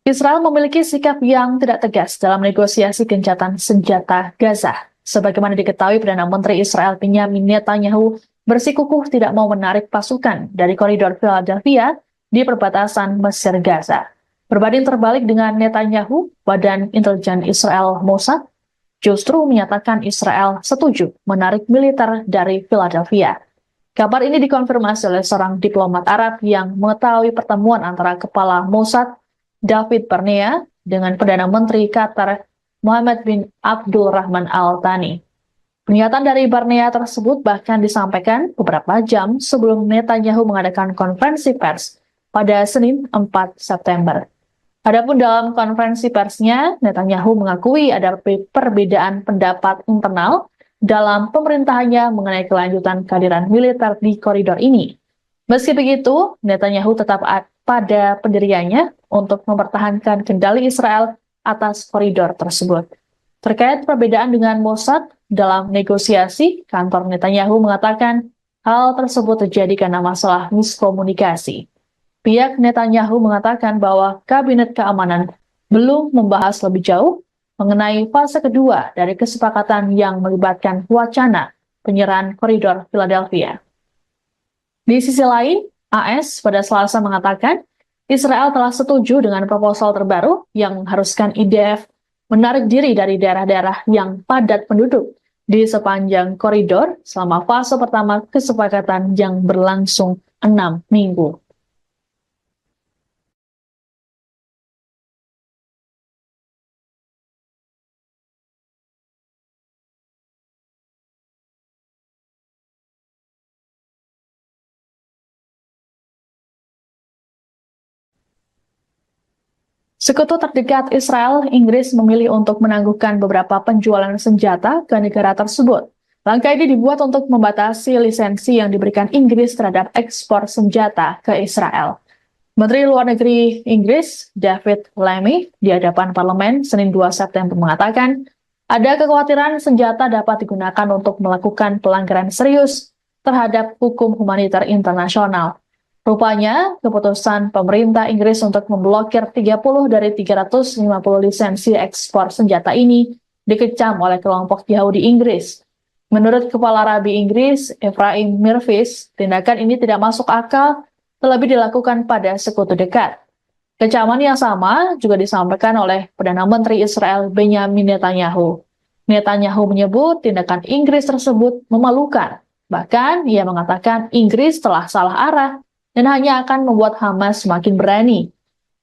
Israel memiliki sikap yang tidak tegas dalam negosiasi gencatan senjata Gaza. Sebagaimana diketahui, Perdana Menteri Israel Benyamin Netanyahu bersikukuh tidak mau menarik pasukan dari koridor Philadelphia di perbatasan Mesir Gaza. Berbanding terbalik dengan Netanyahu, Badan Intelijen Israel Mossad justru menyatakan Israel setuju menarik militer dari Philadelphia. Kabar ini dikonfirmasi oleh seorang diplomat Arab yang mengetahui pertemuan antara Kepala Mossad David Barnea dengan Perdana Menteri Qatar Mohammed bin Abdul Rahman Al Thani. Pernyataan dari Barnea tersebut bahkan disampaikan beberapa jam sebelum Netanyahu mengadakan konferensi pers pada Senin 4 September. Adapun dalam konferensi persnya, Netanyahu mengakui ada perbedaan pendapat internal dalam pemerintahannya mengenai kelanjutan kehadiran militer di koridor ini. Meski begitu, Netanyahu tetap pada pendiriannya untuk mempertahankan kendali Israel atas koridor tersebut. Terkait perbedaan dengan Mossad dalam negosiasi, kantor Netanyahu mengatakan hal tersebut terjadi karena masalah miskomunikasi. Pihak Netanyahu mengatakan bahwa Kabinet Keamanan belum membahas lebih jauh mengenai fase kedua dari kesepakatan yang melibatkan wacana penyerahan koridor Philadelphia. Di sisi lain, AS pada Selasa mengatakan Israel telah setuju dengan proposal terbaru yang mengharuskan IDF menarik diri dari daerah-daerah yang padat penduduk di sepanjang koridor selama fase pertama kesepakatan yang berlangsung 6 minggu. Sekutu terdekat Israel, Inggris memilih untuk menangguhkan beberapa penjualan senjata ke negara tersebut. Langkah ini dibuat untuk membatasi lisensi yang diberikan Inggris terhadap ekspor senjata ke Israel. Menteri Luar Negeri Inggris, David Lammy, di hadapan parlemen Senin 2 September mengatakan, ada kekhawatiran senjata dapat digunakan untuk melakukan pelanggaran serius terhadap hukum humaniter internasional. Rupanya, keputusan pemerintah Inggris untuk memblokir 30 dari 350 lisensi ekspor senjata ini dikecam oleh kelompok Yahudi Inggris. Menurut Kepala Rabi Inggris, Ephraim Mirvis, tindakan ini tidak masuk akal, terlebih dilakukan pada sekutu dekat. Kecaman yang sama juga disampaikan oleh Perdana Menteri Israel Benyamin Netanyahu. Netanyahu menyebut tindakan Inggris tersebut memalukan. Bahkan, ia mengatakan Inggris telah salah arah dan hanya akan membuat Hamas semakin berani.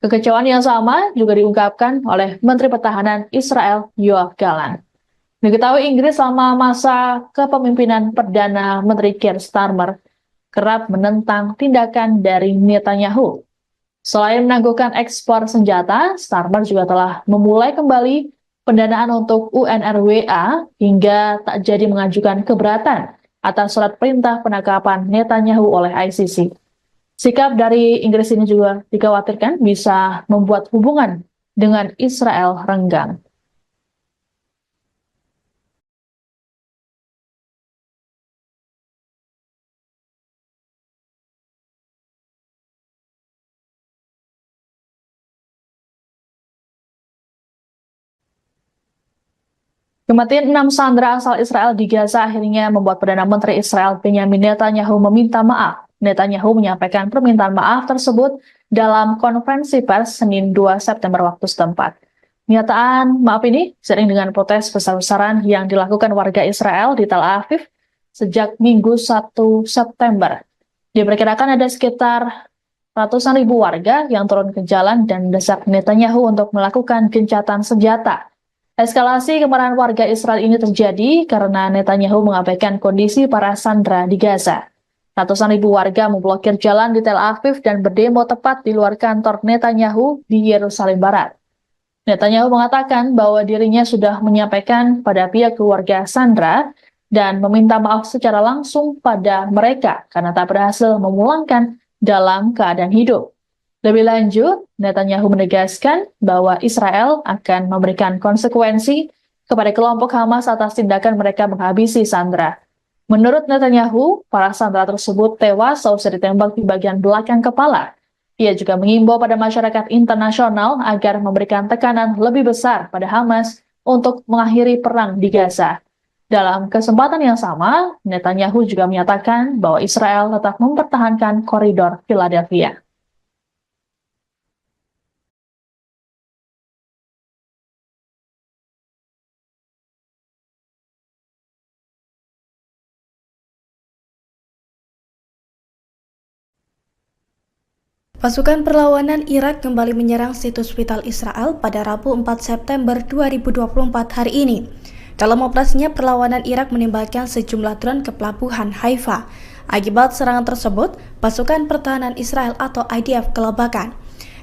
Kekecewaan yang sama juga diungkapkan oleh Menteri Pertahanan Israel Yoav Gallant. Diketahui Inggris selama masa kepemimpinan Perdana Menteri Keir Starmer kerap menentang tindakan dari Netanyahu. Selain menangguhkan ekspor senjata, Starmer juga telah memulai kembali pendanaan untuk UNRWA hingga tak jadi mengajukan keberatan atas surat perintah penangkapan Netanyahu oleh ICC. Sikap dari Inggris ini juga dikhawatirkan bisa membuat hubungan dengan Israel renggang. Kematian 6 sandera asal Israel di Gaza akhirnya membuat Perdana Menteri Israel Benyamin Netanyahu meminta maaf. Netanyahu menyampaikan permintaan maaf tersebut dalam konferensi pers Senin 2 September waktu setempat. Pernyataan maaf ini seiring dengan protes besar-besaran yang dilakukan warga Israel di Tel Aviv sejak Minggu 1 September. Diperkirakan ada sekitar ratusan ribu warga yang turun ke jalan dan mendesak Netanyahu untuk melakukan gencatan senjata. Eskalasi kemarahan warga Israel ini terjadi karena Netanyahu mengabaikan kondisi para sandera di Gaza. Ratusan ribu warga memblokir jalan di Tel Aviv dan berdemo tepat di luar kantor Netanyahu di Yerusalem Barat. Netanyahu mengatakan bahwa dirinya sudah menyampaikan pada pihak keluarga sandera dan meminta maaf secara langsung pada mereka karena tak berhasil memulangkan dalam keadaan hidup. Lebih lanjut, Netanyahu menegaskan bahwa Israel akan memberikan konsekuensi kepada kelompok Hamas atas tindakan mereka menghabisi sandera. Menurut Netanyahu, para sandera tersebut tewas seusai ditembak di bagian belakang kepala. Ia juga mengimbau pada masyarakat internasional agar memberikan tekanan lebih besar pada Hamas untuk mengakhiri perang di Gaza. Dalam kesempatan yang sama, Netanyahu juga menyatakan bahwa Israel tetap mempertahankan koridor Philadelphia. Pasukan perlawanan Irak kembali menyerang situs vital Israel pada Rabu 4 September 2024 hari ini. Dalam operasinya, perlawanan Irak menembakkan sejumlah drone ke pelabuhan Haifa. Akibat serangan tersebut, pasukan pertahanan Israel atau IDF kelabakan.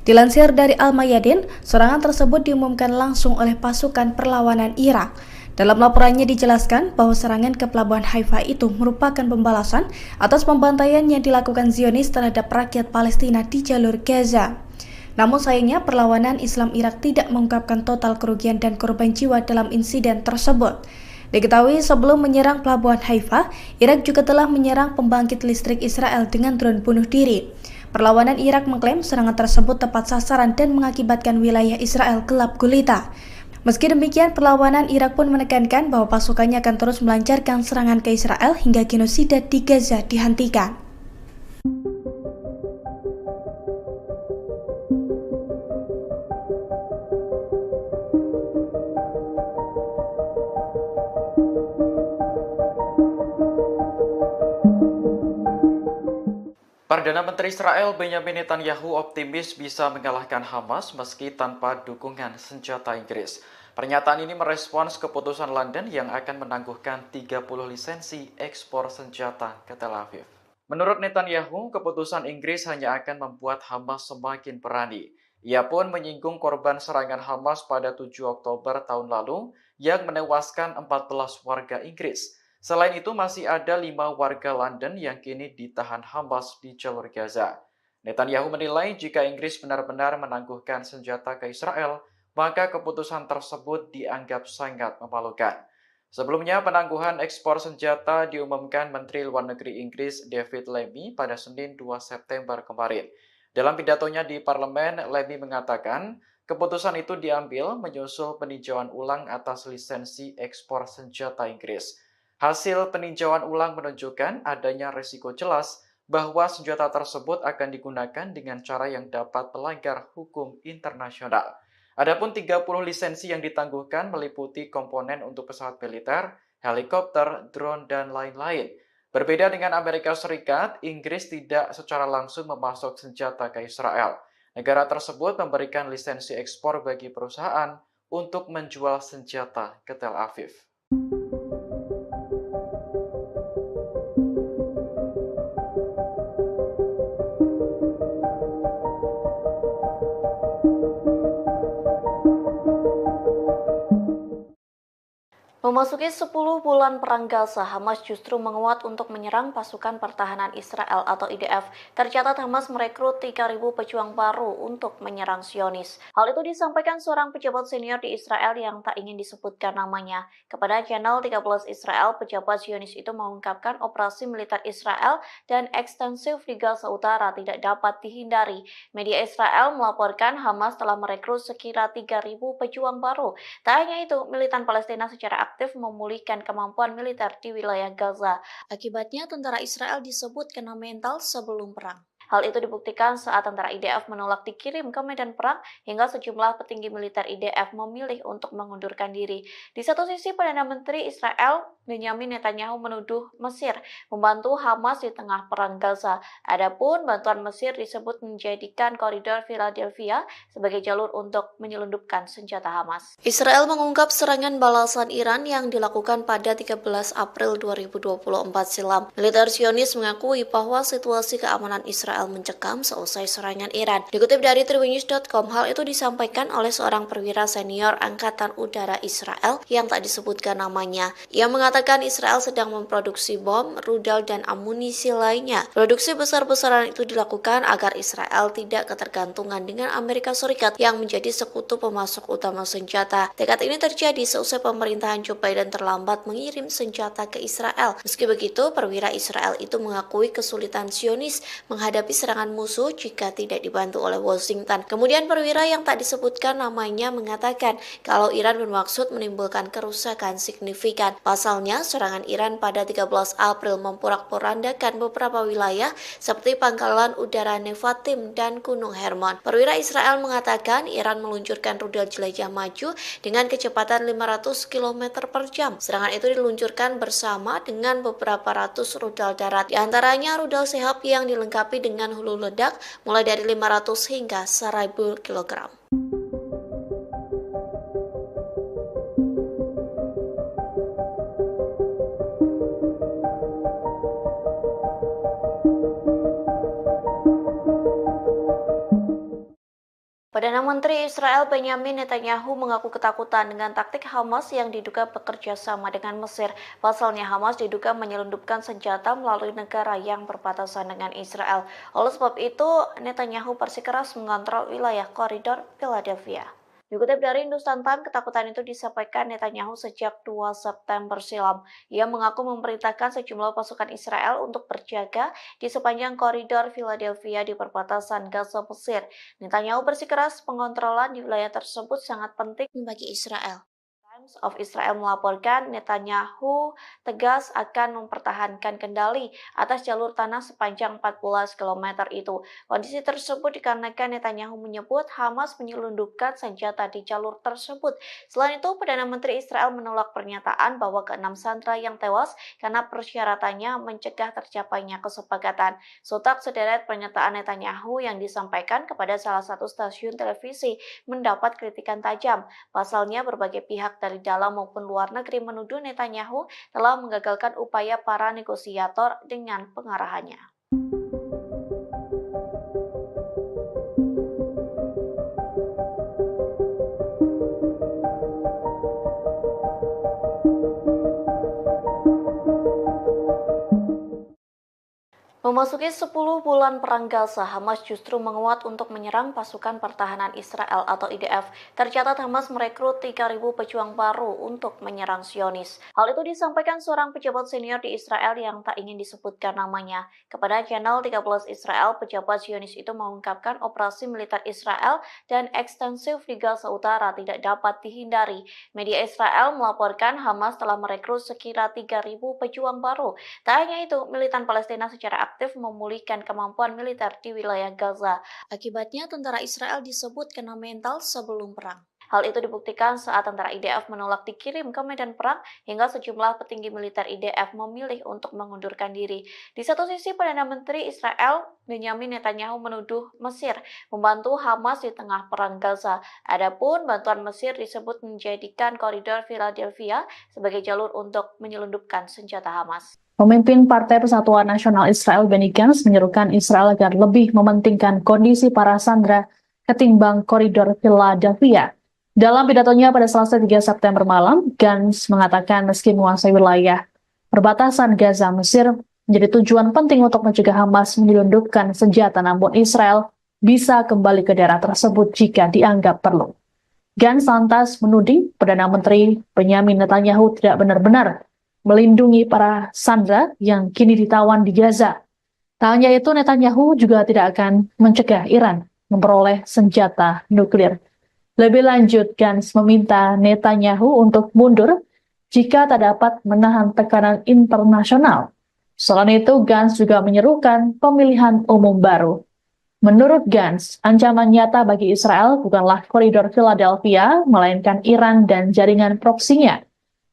Dilansir dari Al-Mayadin, serangan tersebut diumumkan langsung oleh pasukan perlawanan Irak. Dalam laporannya dijelaskan bahwa serangan ke pelabuhan Haifa itu merupakan pembalasan atas pembantaian yang dilakukan Zionis terhadap rakyat Palestina di jalur Gaza. Namun sayangnya perlawanan Islam Irak tidak mengungkapkan total kerugian dan korban jiwa dalam insiden tersebut. Diketahui sebelum menyerang pelabuhan Haifa, Irak juga telah menyerang pembangkit listrik Israel dengan drone bunuh diri. Perlawanan Irak mengklaim serangan tersebut tepat sasaran dan mengakibatkan wilayah Israel gelap gulita. Meski demikian, perlawanan Irak pun menekankan bahwa pasukannya akan terus melancarkan serangan ke Israel hingga genosida di Gaza dihentikan. Perdana Menteri Israel Benyamin Netanyahu optimis bisa mengalahkan Hamas meski tanpa dukungan senjata Inggris. Pernyataan ini merespons keputusan London yang akan menangguhkan 30 lisensi ekspor senjata ke Tel Aviv. Menurut Netanyahu, keputusan Inggris hanya akan membuat Hamas semakin berani. Ia pun menyinggung korban serangan Hamas pada 7 Oktober tahun lalu yang menewaskan 14 warga Inggris. Selain itu, masih ada 5 warga London yang kini ditahan Hamas di jalur Gaza. Netanyahu menilai jika Inggris benar-benar menangguhkan senjata ke Israel, maka keputusan tersebut dianggap sangat memalukan. Sebelumnya, penangguhan ekspor senjata diumumkan Menteri Luar Negeri Inggris David Lammy pada Senin 2 September kemarin. Dalam pidatonya di parlemen, Lammy mengatakan keputusan itu diambil menyusul peninjauan ulang atas lisensi ekspor senjata Inggris. Hasil peninjauan ulang menunjukkan adanya risiko jelas bahwa senjata tersebut akan digunakan dengan cara yang dapat melanggar hukum internasional. Adapun 30 lisensi yang ditangguhkan meliputi komponen untuk pesawat militer, helikopter, drone, dan lain-lain. Berbeda dengan Amerika Serikat, Inggris tidak secara langsung memasok senjata ke Israel. Negara tersebut memberikan lisensi ekspor bagi perusahaan untuk menjual senjata ke Tel Aviv. Memasuki 10 bulan perang Gaza, Hamas justru menguat untuk menyerang pasukan pertahanan Israel atau IDF. Tercatat Hamas merekrut 3.000 pejuang baru untuk menyerang Zionis. Hal itu disampaikan seorang pejabat senior di Israel yang tak ingin disebutkan namanya. Kepada channel 13 Israel, pejabat Zionis itu mengungkapkan operasi militer Israel dan ekstensif di Gaza Utara tidak dapat dihindari. Media Israel melaporkan Hamas telah merekrut sekira 3.000 pejuang baru. Tak hanya itu, militan Palestina secara aktif memulihkan kemampuan militer di wilayah Gaza. Akibatnya, tentara Israel disebut kena mental sebelum perang. Hal itu dibuktikan saat tentara IDF menolak dikirim ke medan perang hingga sejumlah petinggi militer IDF memilih untuk mengundurkan diri. Di satu sisi, Perdana Menteri Israel Benyamin Netanyahu menuduh Mesir membantu Hamas di tengah perang Gaza. Adapun bantuan Mesir disebut menjadikan koridor Philadelphia sebagai jalur untuk menyelundupkan senjata Hamas. Israel mengungkap serangan balasan Iran yang dilakukan pada 13 April 2024 silam. Militer Zionis mengakui bahwa situasi keamanan Israel mencekam seusai serangan Iran. Dikutip dari tribunnews.com, hal itu disampaikan oleh seorang perwira senior Angkatan Udara Israel yang tak disebutkan namanya. Ia mengatakan Israel sedang memproduksi bom, rudal, dan amunisi lainnya. Produksi besar-besaran itu dilakukan agar Israel tidak ketergantungan dengan Amerika Serikat yang menjadi sekutu pemasok utama senjata. Tekad ini terjadi seusai pemerintahan Joe Biden terlambat mengirim senjata ke Israel. Meski begitu, perwira Israel itu mengakui kesulitan Zionis menghadapi serangan musuh jika tidak dibantu oleh Washington. Kemudian perwira yang tak disebutkan namanya mengatakan kalau Iran bermaksud menimbulkan kerusakan signifikan. Pasalnya, serangan Iran pada 13 April memporak-porandakan beberapa wilayah seperti pangkalan udara Nevatim dan Gunung Hermon. Perwira Israel mengatakan Iran meluncurkan rudal jelajah maju dengan kecepatan 500 km per jam. Serangan itu diluncurkan bersama dengan beberapa ratus rudal darat. Di antaranya rudal Sehab yang dilengkapi dengan hulu ledak mulai dari 500 hingga 1000 kg. Perdana Menteri Israel Benyamin Netanyahu mengaku ketakutan dengan taktik Hamas yang diduga bekerja sama dengan Mesir. Pasalnya Hamas diduga menyelundupkan senjata melalui negara yang berbatasan dengan Israel. Oleh sebab itu, Netanyahu bersikeras mengontrol wilayah koridor Philadelphia. Dikutip dari Hindustan Times, ketakutan itu disampaikan Netanyahu sejak 2 September silam. Ia mengaku memerintahkan sejumlah pasukan Israel untuk berjaga di sepanjang koridor Philadelphia di perbatasan Gaza Mesir. Netanyahu bersikeras pengontrolan di wilayah tersebut sangat penting bagi Israel. Times of Israel melaporkan Netanyahu tegas akan mempertahankan kendali atas jalur tanah sepanjang 14 km itu. Kondisi tersebut dikarenakan Netanyahu menyebut Hamas menyelundupkan senjata di jalur tersebut. Selain itu, Perdana Menteri Israel menolak pernyataan bahwa ke-6 sandera yang tewas karena persyaratannya mencegah tercapainya kesepakatan. Sontak sederet pernyataan Netanyahu yang disampaikan kepada salah satu stasiun televisi mendapat kritikan tajam. Pasalnya, berbagai pihak dari dalam maupun luar negeri menuduh Netanyahu telah menggagalkan upaya para negosiator dengan pengarahannya. Memasuki 10 bulan perang Gaza, Hamas justru menguat untuk menyerang pasukan pertahanan Israel atau IDF. Tercatat Hamas merekrut 3.000 pejuang baru untuk menyerang Zionis. Hal itu disampaikan seorang pejabat senior di Israel yang tak ingin disebutkan namanya. Kepada channel 13 Israel, pejabat Zionis itu mengungkapkan operasi militer Israel dan ekstensif di Gaza Utara tidak dapat dihindari. Media Israel melaporkan Hamas telah merekrut sekira 3.000 pejuang baru. Tak hanya itu, militan Palestina secara aktif memulihkan kemampuan militer di wilayah Gaza. Akibatnya, tentara Israel disebut kena mental sebelum perang. Hal itu dibuktikan saat tentara IDF menolak dikirim ke medan perang hingga sejumlah petinggi militer IDF memilih untuk mengundurkan diri. Di satu sisi, Perdana Menteri Israel Benyamin Netanyahu menuduh Mesir membantu Hamas di tengah perang Gaza. Adapun bantuan Mesir disebut menjadikan koridor Philadelphia sebagai jalur untuk menyelundupkan senjata Hamas. Pemimpin Partai Persatuan Nasional Israel Benny Gantz menyerukan Israel agar lebih mementingkan kondisi para sandera ketimbang koridor Philadelphia. Dalam pidatonya pada Selasa 3 September malam, Gantz mengatakan meski menguasai wilayah perbatasan Gaza, Mesir menjadi tujuan penting untuk mencegah Hamas menyelundupkan senjata, namun Israel bisa kembali ke daerah tersebut jika dianggap perlu. Gantz lantas menuding Perdana Menteri Benyamin Netanyahu tidak benar-benar melindungi para sandera yang kini ditawan di Gaza. Tak hanya itu, Netanyahu juga tidak akan mencegah Iran memperoleh senjata nuklir. Lebih lanjut, Gantz meminta Netanyahu untuk mundur jika tak dapat menahan tekanan internasional. Selain itu, Gantz juga menyerukan pemilihan umum baru. Menurut Gantz, ancaman nyata bagi Israel bukanlah koridor Philadelphia, melainkan Iran dan jaringan proksinya.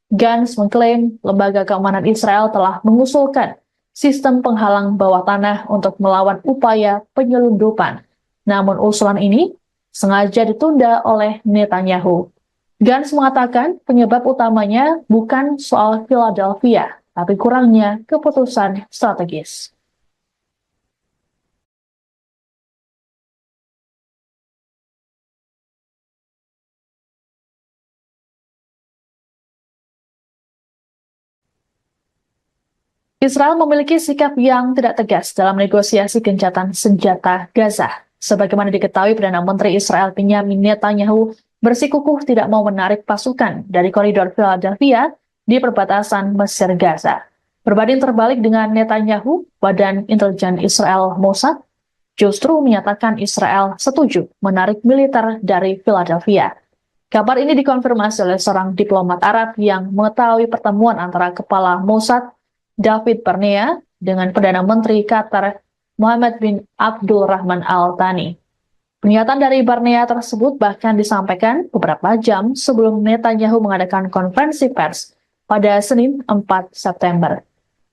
Gantz mengklaim lembaga keamanan Israel telah mengusulkan sistem penghalang bawah tanah untuk melawan upaya penyelundupan. Namun usulan ini sengaja ditunda oleh Netanyahu. Gantz mengatakan penyebab utamanya bukan soal Philadelphia, tapi kurangnya keputusan strategis. Israel memiliki sikap yang tidak tegas dalam negosiasi gencatan senjata Gaza. Sebagaimana diketahui, Perdana Menteri Israel Benjamin Netanyahu bersikukuh tidak mau menarik pasukan dari koridor Philadelphia di perbatasan Mesir Gaza. Berbanding terbalik dengan Netanyahu, Badan Intelijen Israel Mossad justru menyatakan Israel setuju menarik militer dari Philadelphia. Kabar ini dikonfirmasi oleh seorang diplomat Arab yang mengetahui pertemuan antara Kepala Mossad David Barnea dengan Perdana Menteri Qatar Mohammed bin Abdul Rahman Al Thani. Pernyataan dari Barnea tersebut bahkan disampaikan beberapa jam sebelum Netanyahu mengadakan konferensi pers pada Senin 4 September.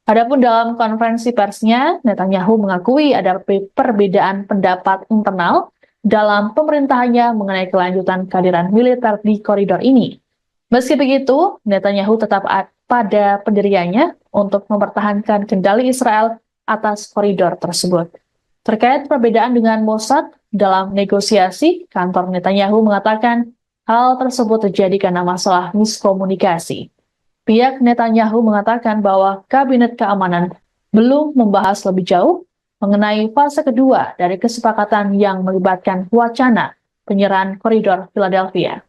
Adapun dalam konferensi persnya, Netanyahu mengakui ada perbedaan pendapat internal dalam pemerintahannya mengenai kelanjutan kehadiran militer di koridor ini. Meski begitu, Netanyahu tetap pada pendiriannya untuk mempertahankan kendali Israel atas koridor tersebut. Terkait perbedaan dengan Mossad dalam negosiasi, kantor Netanyahu mengatakan hal tersebut terjadi karena masalah miskomunikasi. Pihak Netanyahu mengatakan bahwa Kabinet Keamanan belum membahas lebih jauh mengenai fase kedua dari kesepakatan yang melibatkan wacana penyerahan koridor Philadelphia.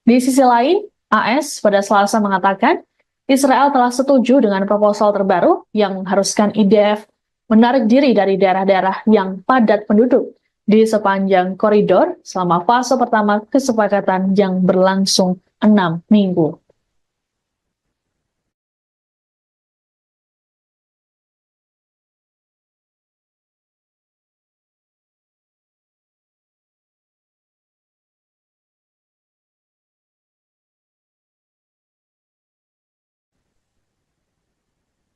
Di sisi lain, AS pada Selasa mengatakan Israel telah setuju dengan proposal terbaru yang mengharuskan IDF menarik diri dari daerah-daerah yang padat penduduk di sepanjang koridor selama fase pertama kesepakatan yang berlangsung 6 minggu.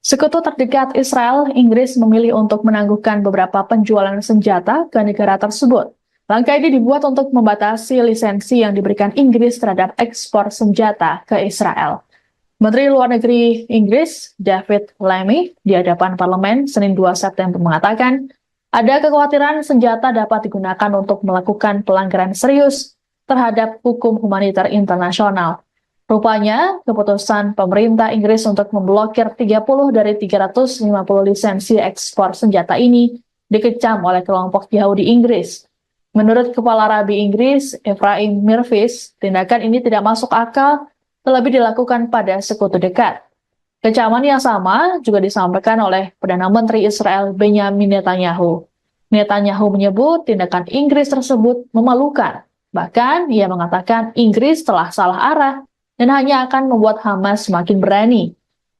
Sekutu terdekat Israel, Inggris memilih untuk menangguhkan beberapa penjualan senjata ke negara tersebut. Langkah ini dibuat untuk membatasi lisensi yang diberikan Inggris terhadap ekspor senjata ke Israel. Menteri Luar Negeri Inggris, David Lammy, di hadapan parlemen Senin 2 September mengatakan, ada kekhawatiran senjata dapat digunakan untuk melakukan pelanggaran serius terhadap hukum humaniter internasional. Rupanya, keputusan pemerintah Inggris untuk memblokir 30 dari 350 lisensi ekspor senjata ini dikecam oleh kelompok Yahudi Inggris. Menurut Kepala Rabi Inggris, Ephraim Mirvis, tindakan ini tidak masuk akal, terlebih dilakukan pada sekutu dekat. Kecaman yang sama juga disampaikan oleh Perdana Menteri Israel Benjamin Netanyahu. Netanyahu menyebut tindakan Inggris tersebut memalukan. Bahkan, ia mengatakan Inggris telah salah arah dan hanya akan membuat Hamas semakin berani.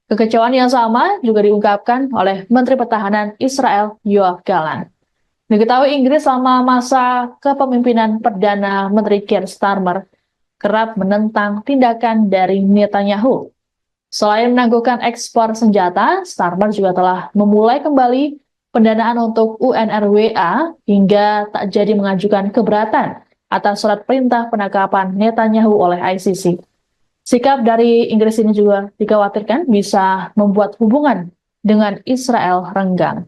Kekecewaan yang sama juga diungkapkan oleh Menteri Pertahanan Israel Yoav Gallant. Diketahui Inggris selama masa kepemimpinan Perdana Menteri Keir Starmer kerap menentang tindakan dari Netanyahu. Selain menangguhkan ekspor senjata, Starmer juga telah memulai kembali pendanaan untuk UNRWA hingga tak jadi mengajukan keberatan atas surat perintah penangkapan Netanyahu oleh ICC. Sikap dari Inggris ini juga dikhawatirkan bisa membuat hubungan dengan Israel renggang.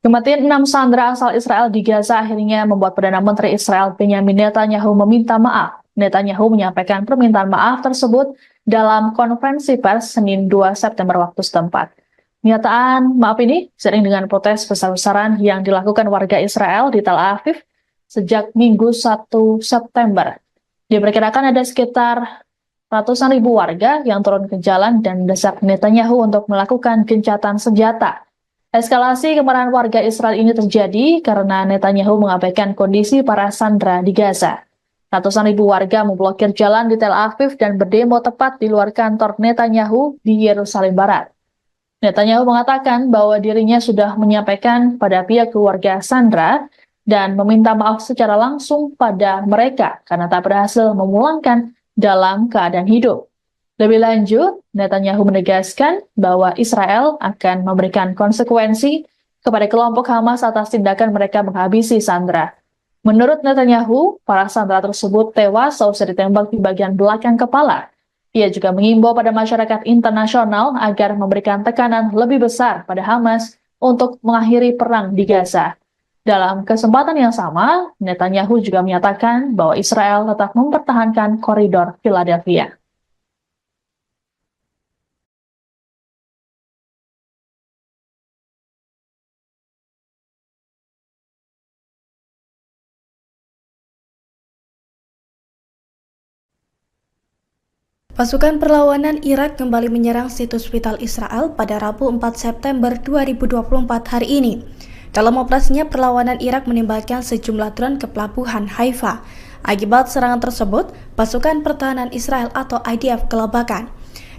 Kematian 6 sandera asal Israel di Gaza akhirnya membuat Perdana Menteri Israel Benjamin Netanyahu meminta maaf. Netanyahu menyampaikan permintaan maaf tersebut dalam konferensi pers Senin 2 September waktu setempat. Pernyataan maaf ini seiring dengan protes besar-besaran yang dilakukan warga Israel di Tel Aviv sejak Minggu 1 September. Diperkirakan ada sekitar ratusan ribu warga yang turun ke jalan dan mendesak Netanyahu untuk melakukan gencatan senjata. Eskalasi kemarahan warga Israel ini terjadi karena Netanyahu mengabaikan kondisi para sandera di Gaza. Ratusan ribu warga memblokir jalan di Tel Aviv dan berdemo tepat di luar kantor Netanyahu di Yerusalem Barat. Netanyahu mengatakan bahwa dirinya sudah menyampaikan pada pihak keluarga Sandra dan meminta maaf secara langsung pada mereka karena tak berhasil memulangkan dalam keadaan hidup. Lebih lanjut, Netanyahu menegaskan bahwa Israel akan memberikan konsekuensi kepada kelompok Hamas atas tindakan mereka menghabisi Sandra. Menurut Netanyahu, para sandera tersebut tewas seusai ditembak di bagian belakang kepala. Ia juga mengimbau pada masyarakat internasional agar memberikan tekanan lebih besar pada Hamas untuk mengakhiri perang di Gaza. Dalam kesempatan yang sama, Netanyahu juga menyatakan bahwa Israel tetap mempertahankan koridor Philadelphia. Pasukan perlawanan Irak kembali menyerang situs vital Israel pada Rabu 4 September 2024 hari ini. Dalam operasinya, perlawanan Irak menembakkan sejumlah drone ke pelabuhan Haifa. Akibat serangan tersebut, pasukan pertahanan Israel atau IDF kelabakan.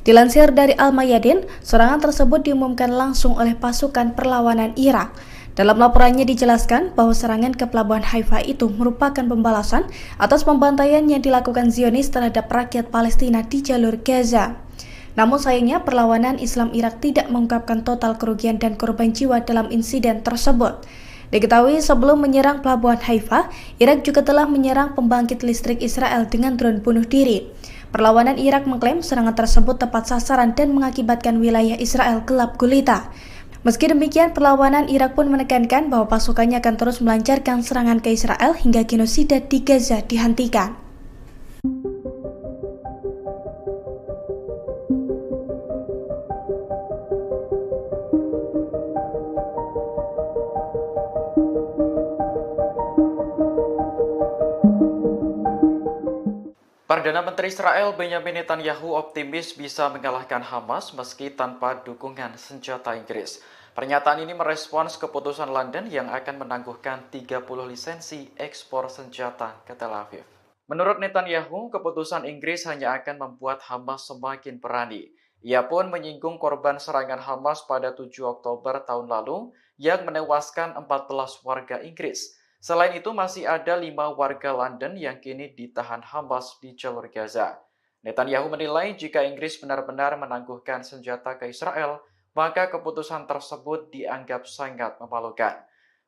Dilansir dari Al-Mayadin, serangan tersebut diumumkan langsung oleh pasukan perlawanan Irak. Dalam laporannya dijelaskan bahwa serangan ke pelabuhan Haifa itu merupakan pembalasan atas pembantaian yang dilakukan Zionis terhadap rakyat Palestina di jalur Gaza. Namun sayangnya perlawanan Islam Irak tidak mengungkapkan total kerugian dan korban jiwa dalam insiden tersebut. Diketahui sebelum menyerang pelabuhan Haifa, Irak juga telah menyerang pembangkit listrik Israel dengan drone bunuh diri. Perlawanan Irak mengklaim serangan tersebut tepat sasaran dan mengakibatkan wilayah Israel gelap gulita. Meski demikian, perlawanan Irak pun menekankan bahwa pasukannya akan terus melancarkan serangan ke Israel hingga genosida di Gaza dihentikan. Perdana Menteri Israel Benyamin Netanyahu optimis bisa mengalahkan Hamas meski tanpa dukungan senjata Inggris. Pernyataan ini merespons keputusan London yang akan menangguhkan 30 lisensi ekspor senjata ke Tel Aviv. Menurut Netanyahu, keputusan Inggris hanya akan membuat Hamas semakin berani. Ia pun menyinggung korban serangan Hamas pada 7 Oktober tahun lalu yang menewaskan 14 warga Inggris. Selain itu, masih ada 5 warga London yang kini ditahan Hamas di jalur Gaza. Netanyahu menilai jika Inggris benar-benar menangguhkan senjata ke Israel, maka keputusan tersebut dianggap sangat memalukan.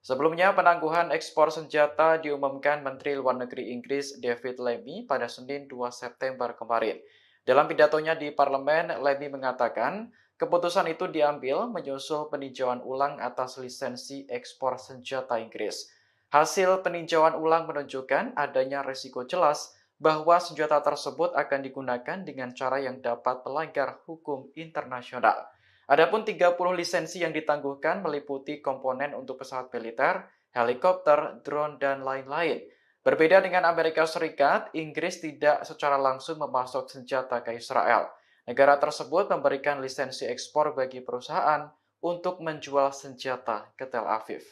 Sebelumnya, penangguhan ekspor senjata diumumkan Menteri Luar Negeri Inggris David Lammy pada Senin 2 September kemarin. Dalam pidatonya di parlemen, Lammy mengatakan keputusan itu diambil menyusul peninjauan ulang atas lisensi ekspor senjata Inggris. Hasil peninjauan ulang menunjukkan adanya risiko jelas bahwa senjata tersebut akan digunakan dengan cara yang dapat melanggar hukum internasional. Adapun 30 lisensi yang ditangguhkan meliputi komponen untuk pesawat militer, helikopter, drone, dan lain-lain. Berbeda dengan Amerika Serikat, Inggris tidak secara langsung memasok senjata ke Israel. Negara tersebut memberikan lisensi ekspor bagi perusahaan untuk menjual senjata ke Tel Aviv.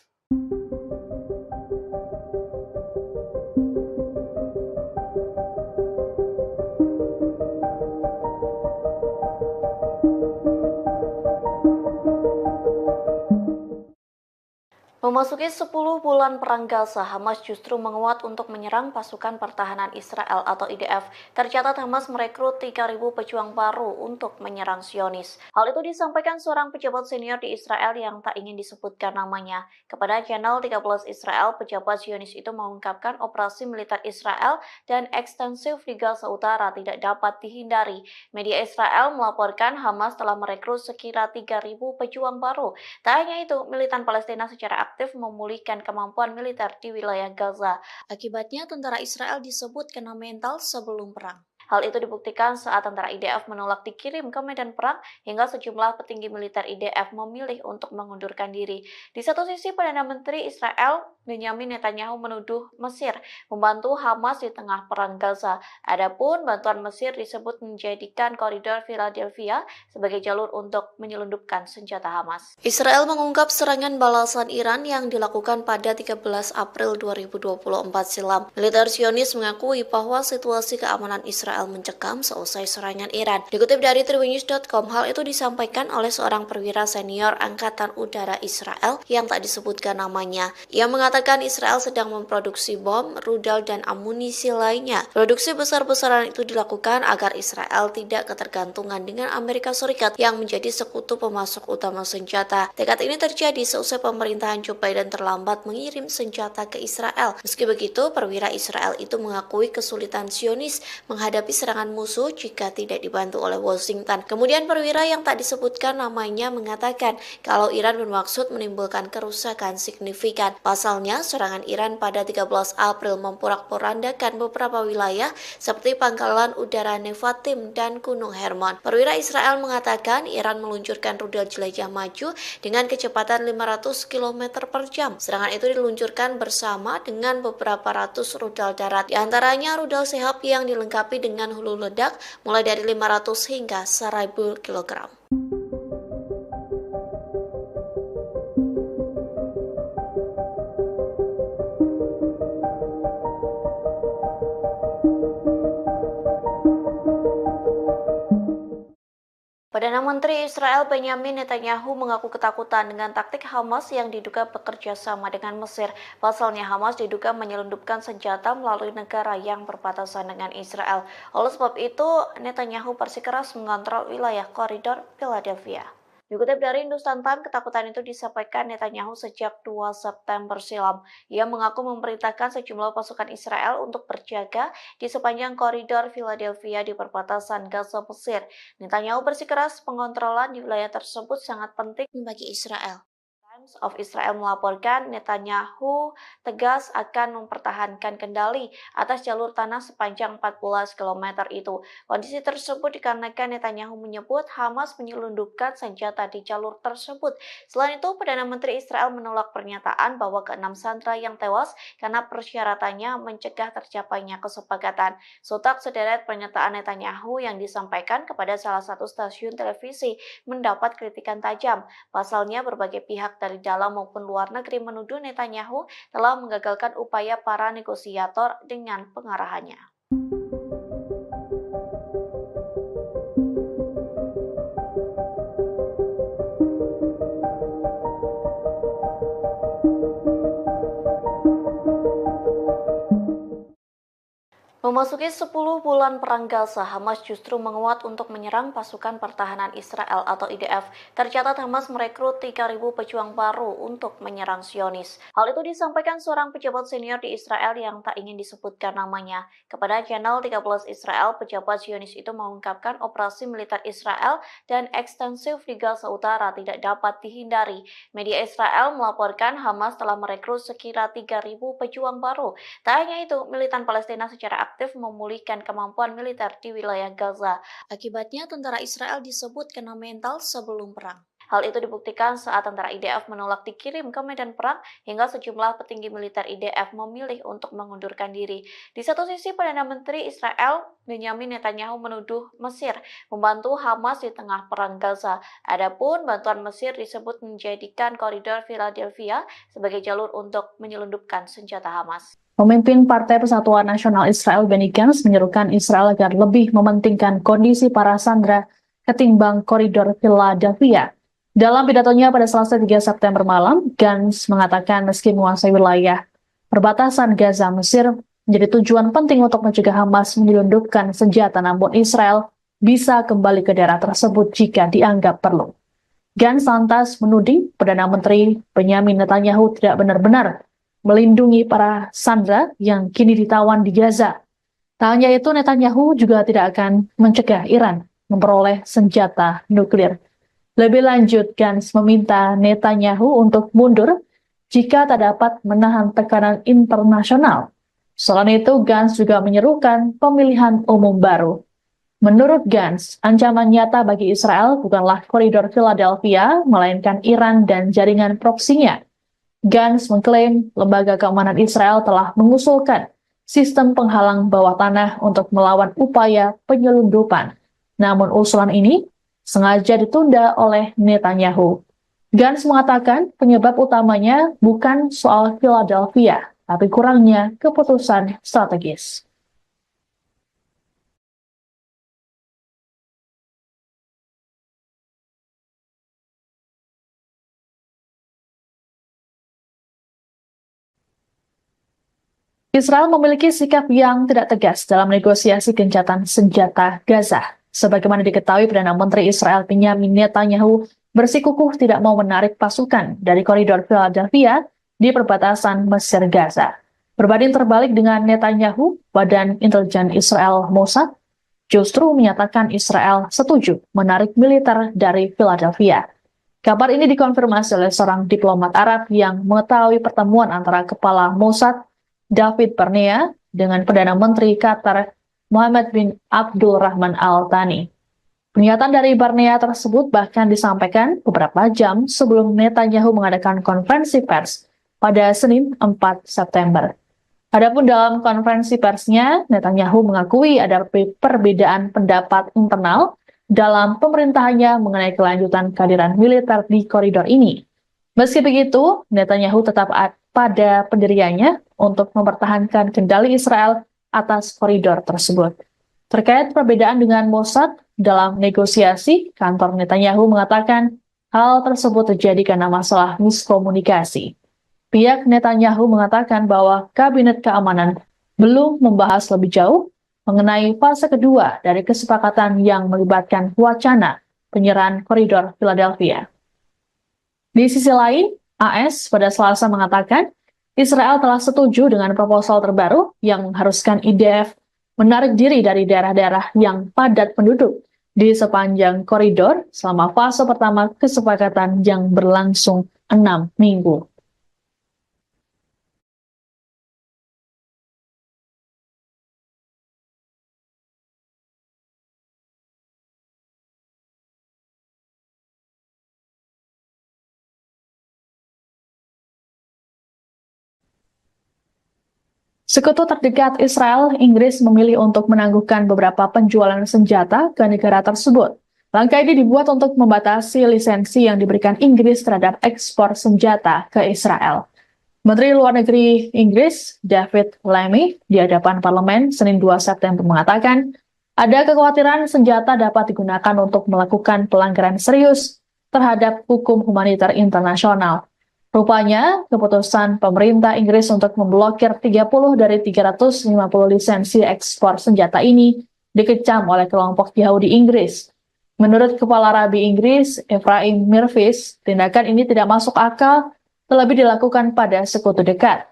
Memasuki 10 bulan perang Gaza, Hamas justru menguat untuk menyerang pasukan pertahanan Israel atau IDF. Tercatat Hamas merekrut 3.000 pejuang baru untuk menyerang Zionis. Hal itu disampaikan seorang pejabat senior di Israel yang tak ingin disebutkan namanya. Kepada channel 13 Israel, pejabat Zionis itu mengungkapkan operasi militer Israel dan ekstensif di Gaza Utara tidak dapat dihindari. Media Israel melaporkan Hamas telah merekrut sekira 3.000 pejuang baru. Tak hanya itu, militan Palestina secara aktif memulihkan kemampuan militer di wilayah Gaza. Akibatnya, tentara Israel disebut kena mental sebelum perang. Hal itu dibuktikan saat tentara IDF menolak dikirim ke medan perang hingga sejumlah petinggi militer IDF memilih untuk mengundurkan diri. Di satu sisi, Perdana Menteri Israel Benyamin Netanyahu menuduh Mesir membantu Hamas di tengah perang Gaza. Adapun bantuan Mesir disebut menjadikan koridor Philadelphia sebagai jalur untuk menyelundupkan senjata Hamas. Israel mengungkap serangan balasan Iran yang dilakukan pada 13 April 2024 silam. Militer Zionis mengakui bahwa situasi keamanan Israel mencekam seusai serangan Iran. Dikutip dari tribunnews.com, hal itu disampaikan oleh seorang perwira senior Angkatan Udara Israel yang tak disebutkan namanya. Ia mengatakan Israel sedang memproduksi bom, rudal, dan amunisi lainnya. Produksi besar-besaran itu dilakukan agar Israel tidak ketergantungan dengan Amerika Serikat yang menjadi sekutu pemasok utama senjata. Tekad ini terjadi seusai pemerintahan Joe Biden terlambat mengirim senjata ke Israel. Meski begitu, perwira Israel itu mengakui kesulitan Zionis menghadapi serangan musuh jika tidak dibantu oleh Washington. Kemudian perwira yang tak disebutkan namanya mengatakan kalau Iran bermaksud menimbulkan kerusakan signifikan. Pasalnya, serangan Iran pada 13 April memporak-porandakan beberapa wilayah seperti pangkalan udara Nevatim dan Gunung Hermon. Perwira Israel mengatakan Iran meluncurkan rudal jelajah maju dengan kecepatan 500 km per jam. Serangan itu diluncurkan bersama dengan beberapa ratus rudal darat. Di antaranya rudal Sehab yang dilengkapi dengan hulu ledak mulai dari 500 hingga 1000 kg. Perdana Menteri Israel Benyamin Netanyahu mengaku ketakutan dengan taktik Hamas yang diduga bekerja sama dengan Mesir. Pasalnya Hamas diduga menyelundupkan senjata melalui negara yang berbatasan dengan Israel. Oleh sebab itu, Netanyahu bersikeras mengontrol wilayah koridor Philadelphia. Dikutip dari Hindustan Times, ketakutan itu disampaikan Netanyahu sejak 2 September silam. Ia mengaku memerintahkan sejumlah pasukan Israel untuk berjaga di sepanjang koridor Philadelphia di perbatasan Gaza Mesir. Netanyahu bersikeras pengontrolan di wilayah tersebut sangat penting bagi Israel. Times of Israel melaporkan Netanyahu tegas akan mempertahankan kendali atas jalur tanah sepanjang 14 km itu. Kondisi tersebut dikarenakan Netanyahu menyebut Hamas menyelundupkan senjata di jalur tersebut. Selain itu, Perdana Menteri Israel menolak pernyataan bahwa ke-6 sandera yang tewas karena persyaratannya mencegah tercapainya kesepakatan. Sontak sederet pernyataan Netanyahu yang disampaikan kepada salah satu stasiun televisi mendapat kritikan tajam. Pasalnya, berbagai pihak dari dalam maupun luar negeri menuduh Netanyahu telah menggagalkan upaya para negosiator dengan pengarahannya. Memasuki 10 bulan perang Gaza, Hamas justru menguat untuk menyerang pasukan pertahanan Israel atau IDF. Tercatat Hamas merekrut 3.000 pejuang baru untuk menyerang Zionis. Hal itu disampaikan seorang pejabat senior di Israel yang tak ingin disebutkan namanya. Kepada channel 13 Israel, pejabat Zionis itu mengungkapkan operasi militer Israel dan ekstensif di Gaza Utara tidak dapat dihindari. Media Israel melaporkan Hamas telah merekrut sekira 3.000 pejuang baru. Tak hanya itu, militan Palestina secara aktif memulihkan kemampuan militer di wilayah Gaza. Akibatnya, tentara Israel disebut kena mental sebelum perang. Hal itu dibuktikan saat tentara IDF menolak dikirim ke medan perang hingga sejumlah petinggi militer IDF memilih untuk mengundurkan diri. Di satu sisi, Perdana Menteri Israel Benyamin Netanyahu menuduh Mesir membantu Hamas di tengah perang Gaza. Adapun bantuan Mesir disebut menjadikan koridor Philadelphia sebagai jalur untuk menyelundupkan senjata Hamas. Pemimpin Partai Persatuan Nasional Israel Benny Gantz menyerukan Israel agar lebih mementingkan kondisi para sandera ketimbang koridor Philadelphia. Dalam pidatonya pada Selasa 3 September malam, Gantz mengatakan meski menguasai wilayah perbatasan Gaza Mesir menjadi tujuan penting untuk mencegah Hamas menyelundupkan senjata, namun Israel bisa kembali ke daerah tersebut jika dianggap perlu. Gantz lantas menuding Perdana Menteri Benyamin Netanyahu tidak benar-benar melindungi para sandera yang kini ditawan di Gaza. Tak hanya itu, Netanyahu juga tidak akan mencegah Iran memperoleh senjata nuklir. Lebih lanjut, Gantz meminta Netanyahu untuk mundur jika tak dapat menahan tekanan internasional. Selain itu, Gantz juga menyerukan pemilihan umum baru. Menurut Gantz, ancaman nyata bagi Israel bukanlah koridor Philadelphia, melainkan Iran dan jaringan proksinya. Gantz mengklaim lembaga keamanan Israel telah mengusulkan sistem penghalang bawah tanah untuk melawan upaya penyelundupan. Namun usulan ini sengaja ditunda oleh Netanyahu. Gantz mengatakan penyebab utamanya bukan soal Philadelphia, tapi kurangnya keputusan strategis. Israel memiliki sikap yang tidak tegas dalam negosiasi gencatan senjata Gaza. Sebagaimana diketahui, Perdana Menteri Israel Benyamin Netanyahu bersikukuh tidak mau menarik pasukan dari koridor Philadelphia di perbatasan Mesir-Gaza. Berbanding terbalik dengan Netanyahu, Badan Intelijen Israel Mossad justru menyatakan Israel setuju menarik militer dari Philadelphia. Kabar ini dikonfirmasi oleh seorang diplomat Arab yang mengetahui pertemuan antara Kepala Mossad David Barnea dengan Perdana Menteri Qatar Mohammed bin Abdul Rahman Al Thani. Pernyataan dari Barnea tersebut bahkan disampaikan beberapa jam sebelum Netanyahu mengadakan konferensi pers pada Senin 4 September. Adapun dalam konferensi persnya, Netanyahu mengakui ada perbedaan pendapat internal dalam pemerintahannya mengenai kelanjutan kehadiran militer di koridor ini. Meski begitu, Netanyahu tetap pada pendiriannya untuk mempertahankan kendali Israel atas koridor tersebut. Terkait perbedaan dengan Mossad dalam negosiasi, kantor Netanyahu mengatakan hal tersebut terjadi karena masalah miskomunikasi. Pihak Netanyahu mengatakan bahwa Kabinet Keamanan belum membahas lebih jauh mengenai fase kedua dari kesepakatan yang melibatkan wacana penyerahan koridor Philadelphia. Di sisi lain, AS pada Selasa mengatakan Israel telah setuju dengan proposal terbaru yang mengharuskan IDF menarik diri dari daerah-daerah yang padat penduduk di sepanjang koridor selama fase pertama kesepakatan yang berlangsung 6 minggu. Sekutu terdekat Israel, Inggris memilih untuk menangguhkan beberapa penjualan senjata ke negara tersebut. Langkah ini dibuat untuk membatasi lisensi yang diberikan Inggris terhadap ekspor senjata ke Israel. Menteri Luar Negeri Inggris, David Lammy, di hadapan parlemen Senin 2 September mengatakan, ada kekhawatiran senjata dapat digunakan untuk melakukan pelanggaran serius terhadap hukum humaniter internasional. Rupanya, keputusan pemerintah Inggris untuk memblokir 30 dari 350 lisensi ekspor senjata ini dikecam oleh kelompok Yahudi Inggris. Menurut Kepala Rabi Inggris, Ephraim Mirvis, tindakan ini tidak masuk akal, terlebih dilakukan pada sekutu dekat.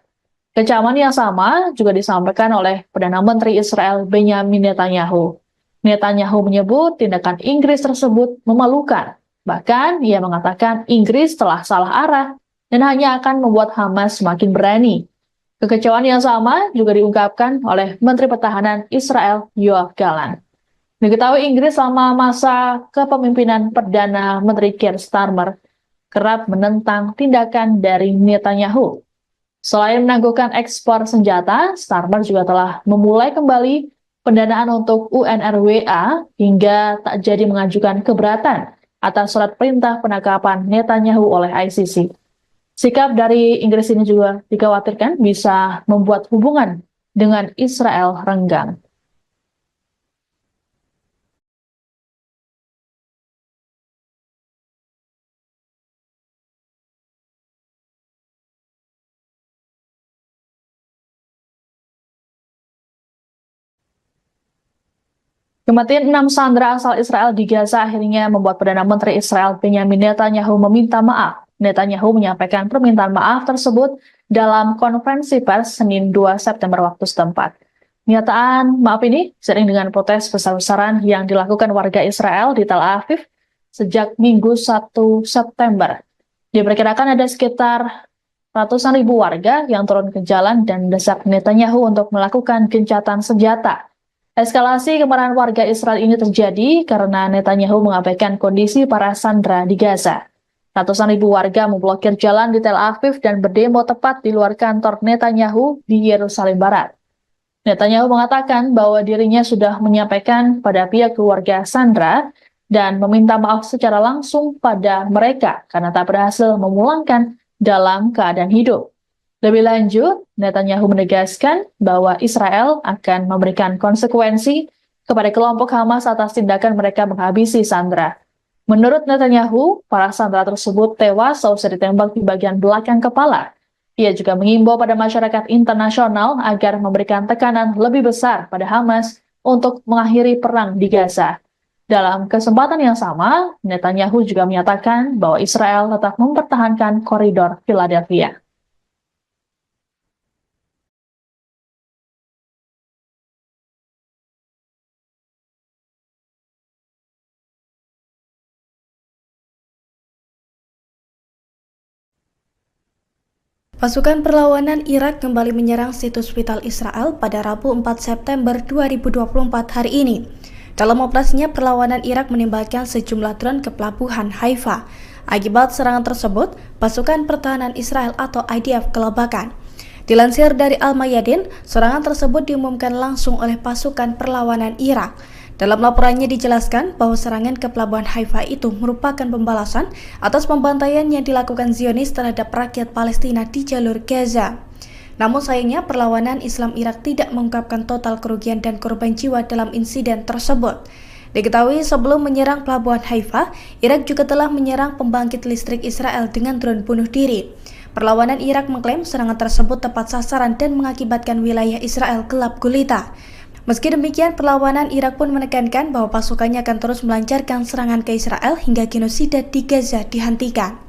Kecaman yang sama juga disampaikan oleh Perdana Menteri Israel Benyamin Netanyahu. Netanyahu menyebut tindakan Inggris tersebut memalukan. Bahkan, ia mengatakan Inggris telah salah arah dan hanya akan membuat Hamas semakin berani. Kekecewaan yang sama juga diungkapkan oleh Menteri Pertahanan Israel Yoav Gallant. Diketahui Inggris selama masa kepemimpinan Perdana Menteri Keir Starmer kerap menentang tindakan dari Netanyahu. Selain menangguhkan ekspor senjata, Starmer juga telah memulai kembali pendanaan untuk UNRWA hingga tak jadi mengajukan keberatan atas surat perintah penangkapan Netanyahu oleh ICC. Sikap dari Inggris ini juga dikhawatirkan bisa membuat hubungan dengan Israel renggang. Kematian 6 sandera asal Israel di Gaza akhirnya membuat Perdana Menteri Israel Benyamin Netanyahu meminta maaf. Netanyahu menyampaikan permintaan maaf tersebut dalam konferensi pers Senin 2 September waktu setempat. Pernyataan maaf ini seiring dengan protes besar-besaran yang dilakukan warga Israel di Tel Aviv sejak Minggu 1 September. Diperkirakan ada sekitar ratusan ribu warga yang turun ke jalan dan mendesak Netanyahu untuk melakukan gencatan senjata. Eskalasi kemarahan warga Israel ini terjadi karena Netanyahu mengabaikan kondisi para sandera di Gaza. Ratusan ribu warga memblokir jalan di Tel Aviv dan berdemo tepat di luar kantor Netanyahu di Yerusalem Barat. Netanyahu mengatakan bahwa dirinya sudah menyampaikan pada pihak keluarga sandera dan meminta maaf secara langsung pada mereka karena tak berhasil memulangkan dalam keadaan hidup. Lebih lanjut, Netanyahu menegaskan bahwa Israel akan memberikan konsekuensi kepada kelompok Hamas atas tindakan mereka menghabisi sandera. Menurut Netanyahu, para sandera tersebut tewas seusai ditembak di bagian belakang kepala. Ia juga mengimbau pada masyarakat internasional agar memberikan tekanan lebih besar pada Hamas untuk mengakhiri perang di Gaza. Dalam kesempatan yang sama, Netanyahu juga menyatakan bahwa Israel tetap mempertahankan koridor Philadelphia. Pasukan perlawanan Irak kembali menyerang situs vital Israel pada Rabu 4 September 2024 hari ini. Dalam operasinya, perlawanan Irak menembakkan sejumlah drone ke pelabuhan Haifa. Akibat serangan tersebut, pasukan pertahanan Israel atau IDF kelabakan. Dilansir dari Al-Mayadin, serangan tersebut diumumkan langsung oleh pasukan perlawanan Irak. Dalam laporannya dijelaskan bahwa serangan ke pelabuhan Haifa itu merupakan pembalasan atas pembantaian yang dilakukan Zionis terhadap rakyat Palestina di jalur Gaza. Namun sayangnya perlawanan Islam Irak tidak mengungkapkan total kerugian dan korban jiwa dalam insiden tersebut. Diketahui sebelum menyerang pelabuhan Haifa, Irak juga telah menyerang pembangkit listrik Israel dengan drone bunuh diri. Perlawanan Irak mengklaim serangan tersebut tepat sasaran dan mengakibatkan wilayah Israel gelap gulita. Meski demikian, perlawanan Irak pun menekankan bahwa pasukannya akan terus melancarkan serangan ke Israel hingga genosida di Gaza dihentikan.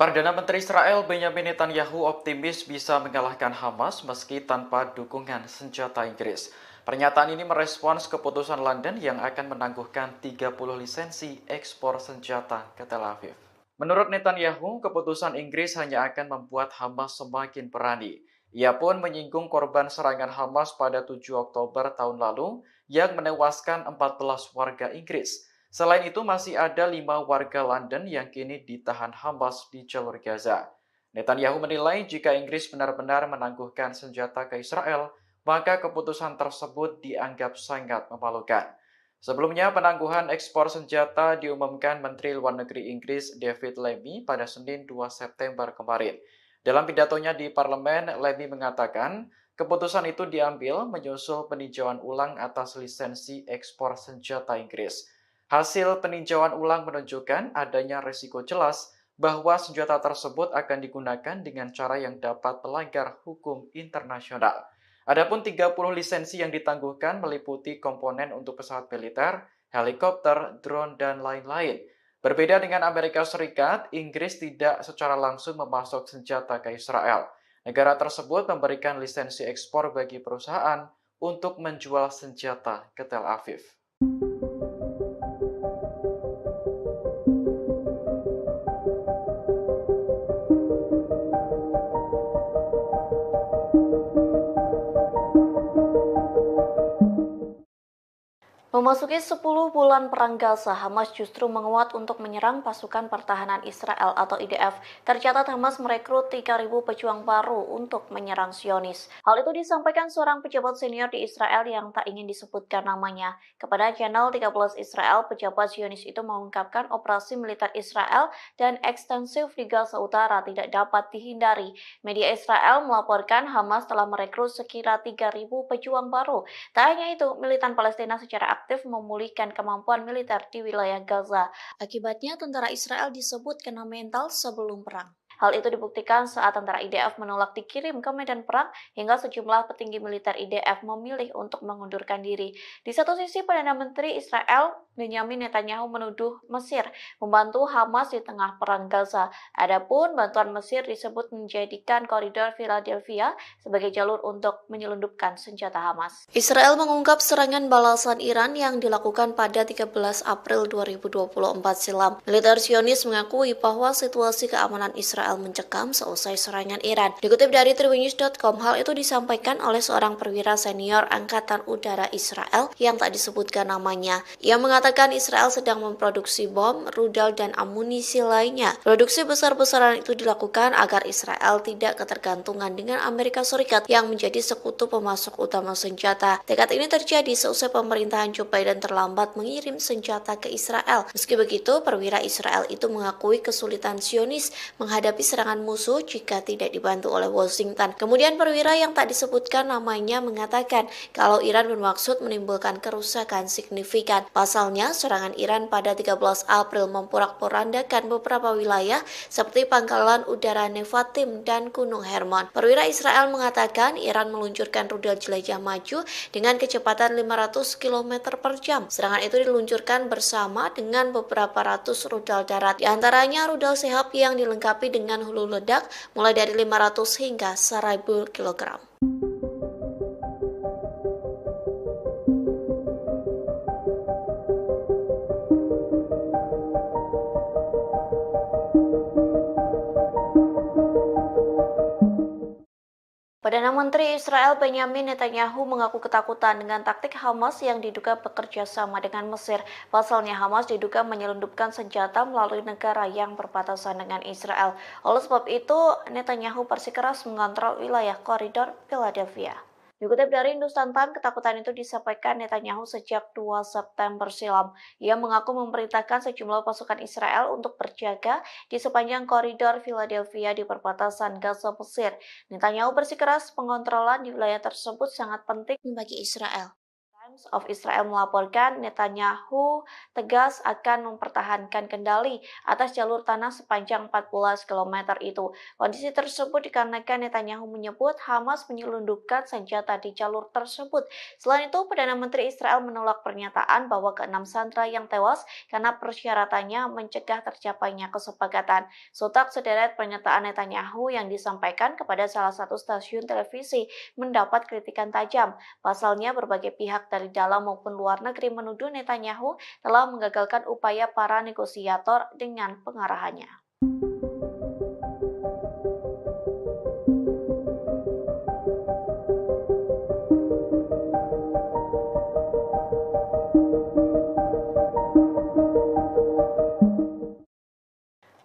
Perdana Menteri Israel Benyamin Netanyahu optimis bisa mengalahkan Hamas meski tanpa dukungan senjata Inggris. Pernyataan ini merespons keputusan London yang akan menangguhkan 30 lisensi ekspor senjata ke Tel Aviv. Menurut Netanyahu, keputusan Inggris hanya akan membuat Hamas semakin berani. Ia pun menyinggung korban serangan Hamas pada 7 Oktober tahun lalu yang menewaskan 14 warga Inggris. Selain itu, masih ada 5 warga London yang kini ditahan Hamas di jalur Gaza. Netanyahu menilai jika Inggris benar-benar menangguhkan senjata ke Israel, maka keputusan tersebut dianggap sangat memalukan. Sebelumnya, penangguhan ekspor senjata diumumkan Menteri Luar Negeri Inggris David Lammy pada Senin 2 September kemarin. Dalam pidatonya di parlemen, Lammy mengatakan keputusan itu diambil menyusul peninjauan ulang atas lisensi ekspor senjata Inggris. Hasil peninjauan ulang menunjukkan adanya risiko jelas bahwa senjata tersebut akan digunakan dengan cara yang dapat melanggar hukum internasional. Adapun 30 lisensi yang ditangguhkan meliputi komponen untuk pesawat militer, helikopter, drone, dan lain-lain. Berbeda dengan Amerika Serikat, Inggris tidak secara langsung memasok senjata ke Israel. Negara tersebut memberikan lisensi ekspor bagi perusahaan untuk menjual senjata ke Tel Aviv. Memasuki 10 bulan perang Gaza, Hamas justru menguat untuk menyerang pasukan pertahanan Israel atau IDF. Tercatat Hamas merekrut 3.000 pejuang baru untuk menyerang Zionis. Hal itu disampaikan seorang pejabat senior di Israel yang tak ingin disebutkan namanya. Kepada channel 13 Israel, pejabat Zionis itu mengungkapkan operasi militer Israel dan ekstensif di Gaza Utara tidak dapat dihindari. Media Israel melaporkan Hamas telah merekrut sekira 3.000 pejuang baru. Tak hanya itu, militan Palestina secara aktif memulihkan kemampuan militer di wilayah Gaza. Akibatnya, tentara Israel disebut kena mental sebelum perang. Hal itu dibuktikan saat tentara IDF menolak dikirim ke medan perang hingga sejumlah petinggi militer IDF memilih untuk mengundurkan diri. Di satu sisi, Perdana Menteri Israel Benyamin Netanyahu menuduh Mesir membantu Hamas di tengah perang Gaza. Adapun bantuan Mesir disebut menjadikan koridor Philadelphia sebagai jalur untuk menyelundupkan senjata Hamas. Israel mengungkap serangan balasan Iran yang dilakukan pada 13 April 2024 silam. Militer Zionis mengakui bahwa situasi keamanan Israel mencekam seusai serangan Iran. Dikutip dari Tribunnews.com, hal itu disampaikan oleh seorang perwira senior Angkatan Udara Israel yang tak disebutkan namanya. Ia mengatakan Israel sedang memproduksi bom, rudal, dan amunisi lainnya. Produksi besar-besaran itu dilakukan agar Israel tidak ketergantungan dengan Amerika Serikat yang menjadi sekutu pemasok utama senjata. Tekad ini terjadi seusai pemerintahan Joe Biden terlambat mengirim senjata ke Israel. Meski begitu, perwira Israel itu mengakui kesulitan Zionis menghadapi serangan musuh jika tidak dibantu oleh Washington. Kemudian perwira yang tak disebutkan namanya mengatakan kalau Iran bermaksud menimbulkan kerusakan signifikan. Pasalnya, serangan Iran pada 13 April memporak-porandakan beberapa wilayah seperti pangkalan udara Nevatim dan Gunung Hermon. Perwira Israel mengatakan Iran meluncurkan rudal jelajah maju dengan kecepatan 500 km per jam. Serangan itu diluncurkan bersama dengan beberapa ratus rudal darat. Di antaranya rudal Shahab yang dilengkapi dengan hulu ledak mulai dari 500 hingga 1000 kg. Perdana Menteri Israel Benyamin Netanyahu mengaku ketakutan dengan taktik Hamas yang diduga bekerja sama dengan Mesir. Pasalnya Hamas diduga menyelundupkan senjata melalui negara yang berbatasan dengan Israel. Oleh sebab itu, Netanyahu bersikeras mengontrol wilayah koridor Philadelphia. Dikutip dari Hindustan Times, ketakutan itu disampaikan Netanyahu sejak 2 September silam. Ia mengaku memerintahkan sejumlah pasukan Israel untuk berjaga di sepanjang koridor Philadelphia di perbatasan Gaza Mesir. Netanyahu bersikeras pengontrolan di wilayah tersebut sangat penting bagi Israel. Times of Israel melaporkan Netanyahu tegas akan mempertahankan kendali atas jalur tanah sepanjang 14 km itu. Kondisi tersebut dikarenakan Netanyahu menyebut Hamas menyelundupkan senjata di jalur tersebut. Selain itu, Perdana Menteri Israel menolak pernyataan bahwa ke-6 sandera yang tewas karena persyaratannya mencegah tercapainya kesepakatan. Sontak sederet pernyataan Netanyahu yang disampaikan kepada salah satu stasiun televisi mendapat kritikan tajam. Pasalnya, berbagai pihak dari dalam maupun luar negeri menuduh Netanyahu telah menggagalkan upaya para negosiator dengan pengarahannya.